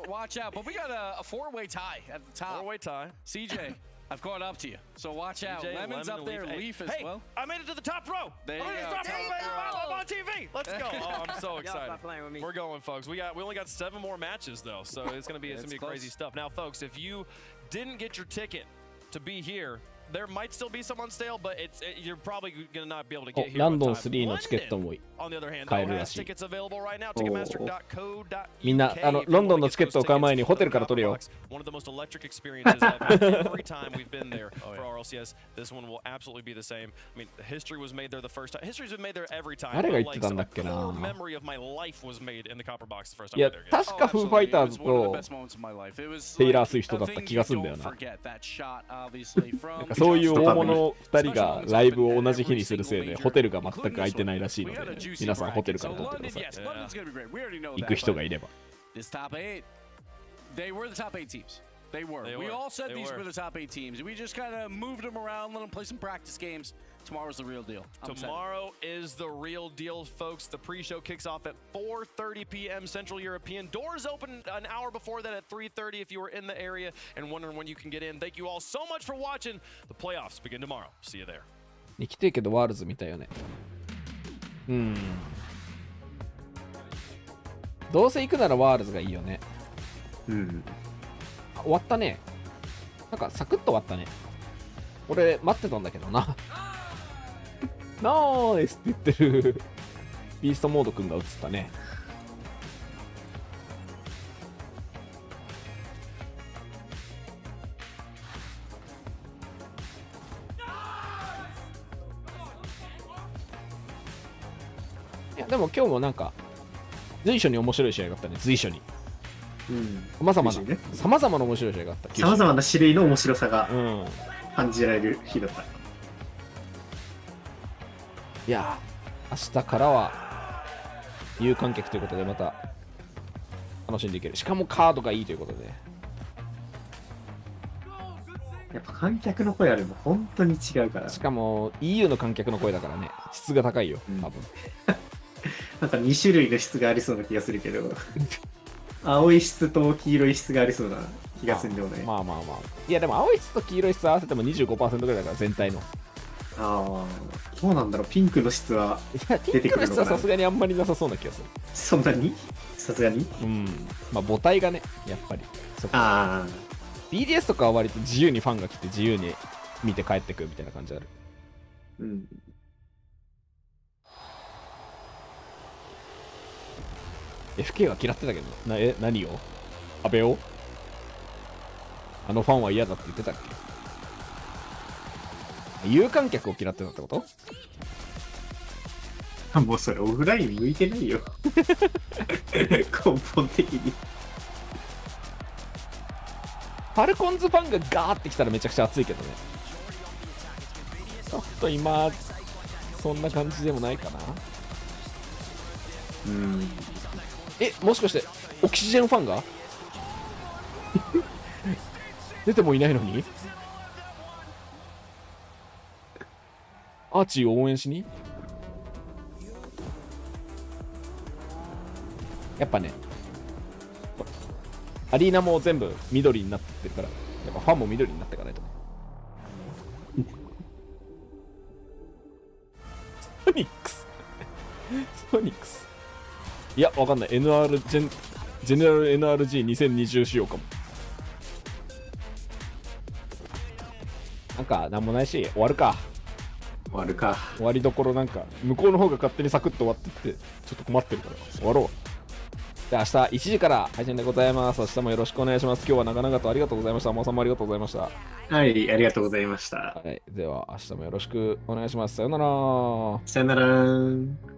Watch out, but we got a four-way tie at the top. Four-way tie. CJ, I've caught up to you, so watch out. Lemon's up there, Leaf as well. I made it to the top row. There you go. I'm on TV. Let's go. Oh, I'm so excited. We're going, folks. We only got 7 more matches though, so it's gonna be crazy stuff. Now, folks, if you didn't get your ticket to be here, there might still be some on sale, but you're probably gonna not be able to get here. ランドン3のチケットも買えるらしい。みんなロンドンのチケットを買う前にホテルから取れよ。One of the most electric experiences of every time we've been there for RLCS. This one will absolutely be the same. I mean, history was made there the first time. History's been made there every time. 誰が言ってたんだっけな。Memory of my life was made in the Copper Box the first time. いや、確かフーファイターズとテイラー・スウィフトだった気がするんだよな。そういう大物2人がライブを同じ日にするせいでホテルが全く空いてないらしいので、皆さんホテルから取ってください。行く人がいれば。They were the top 8 teams. They were. We all said these were the top 8 teams. We just kind of moved them around, let them play some practice games. Tomorrow's the real deal. Tomorrow is the real deal, folks. The pre-show kicks off at 4:30 p.m. Central European. Doors open an hour before that at 3:30 if you were in the area and wondering when you can get in. Thank you all so much for watching. The playoffs begin tomorrow. See you there. 行きてえけどワールズみたいよね。どうせ行くならワールズがいいよね。終わったね。なんかサクッと終わったね。俺待ってたんだけどな。ナイスって言ってるビーストモードくんが映ったね。いやでも今日もなんか随所に面白い試合があったね。随所に様々な面白い試合があった。様々な種類の面白さが感じられる日だった。いや明日からは有観客ということでまた楽しんでいける。しかもカードがいいということで。やっぱ観客の声あるの本当に違うから。しかも EU の観客の声だからね、質が高いよ多分。なんか2種類の質がありそうな気がするけど青い質と黄色い質がありそうな気がするんでもない。まあ。いやでも青い質と黄色い質合わせても 25% ぐらいだから全体の。そうなんだろう。ピンクの質は出てくるのかな。ピンクの質はさすがにあんまりなさそうな気がする。そんなにさすがにまあ母体がねやっぱりそこ。BDS とかは割と自由にファンが来て自由に見て帰ってくるみたいな感じある。FK は嫌ってたけど何を安倍をあのファンは嫌だって言ってたっけ？有観客を嫌ってたってこと？もうそれオフライン向いてないよ。根本的に。ファルコンズファンがガーってきたらめちゃくちゃ熱いけどね。ちょっと今、そんな感じでもないかな。もしかして、オキシジェンファンが出てもいないのにアーチーを応援しにやっぱね、アリーナも全部緑になってるから、やっぱファンも緑になっていかないとね。ソニックスソニックスいや、わかんない。NR ジェネラル NRG2020 仕様かも。なんか、なんもないし、終わるか。終わるか。終わりどころなんか、向こうの方が勝手にサクッと終わってって、ちょっと困ってるから、終わろう。で、明日1時から配信でございます。明日もよろしくお願いします。今日は長々とありがとうございました。真央さんもありがとうございました。はい、ありがとうございました。はい、では明日もよろしくお願いします。さよなら。さよなら。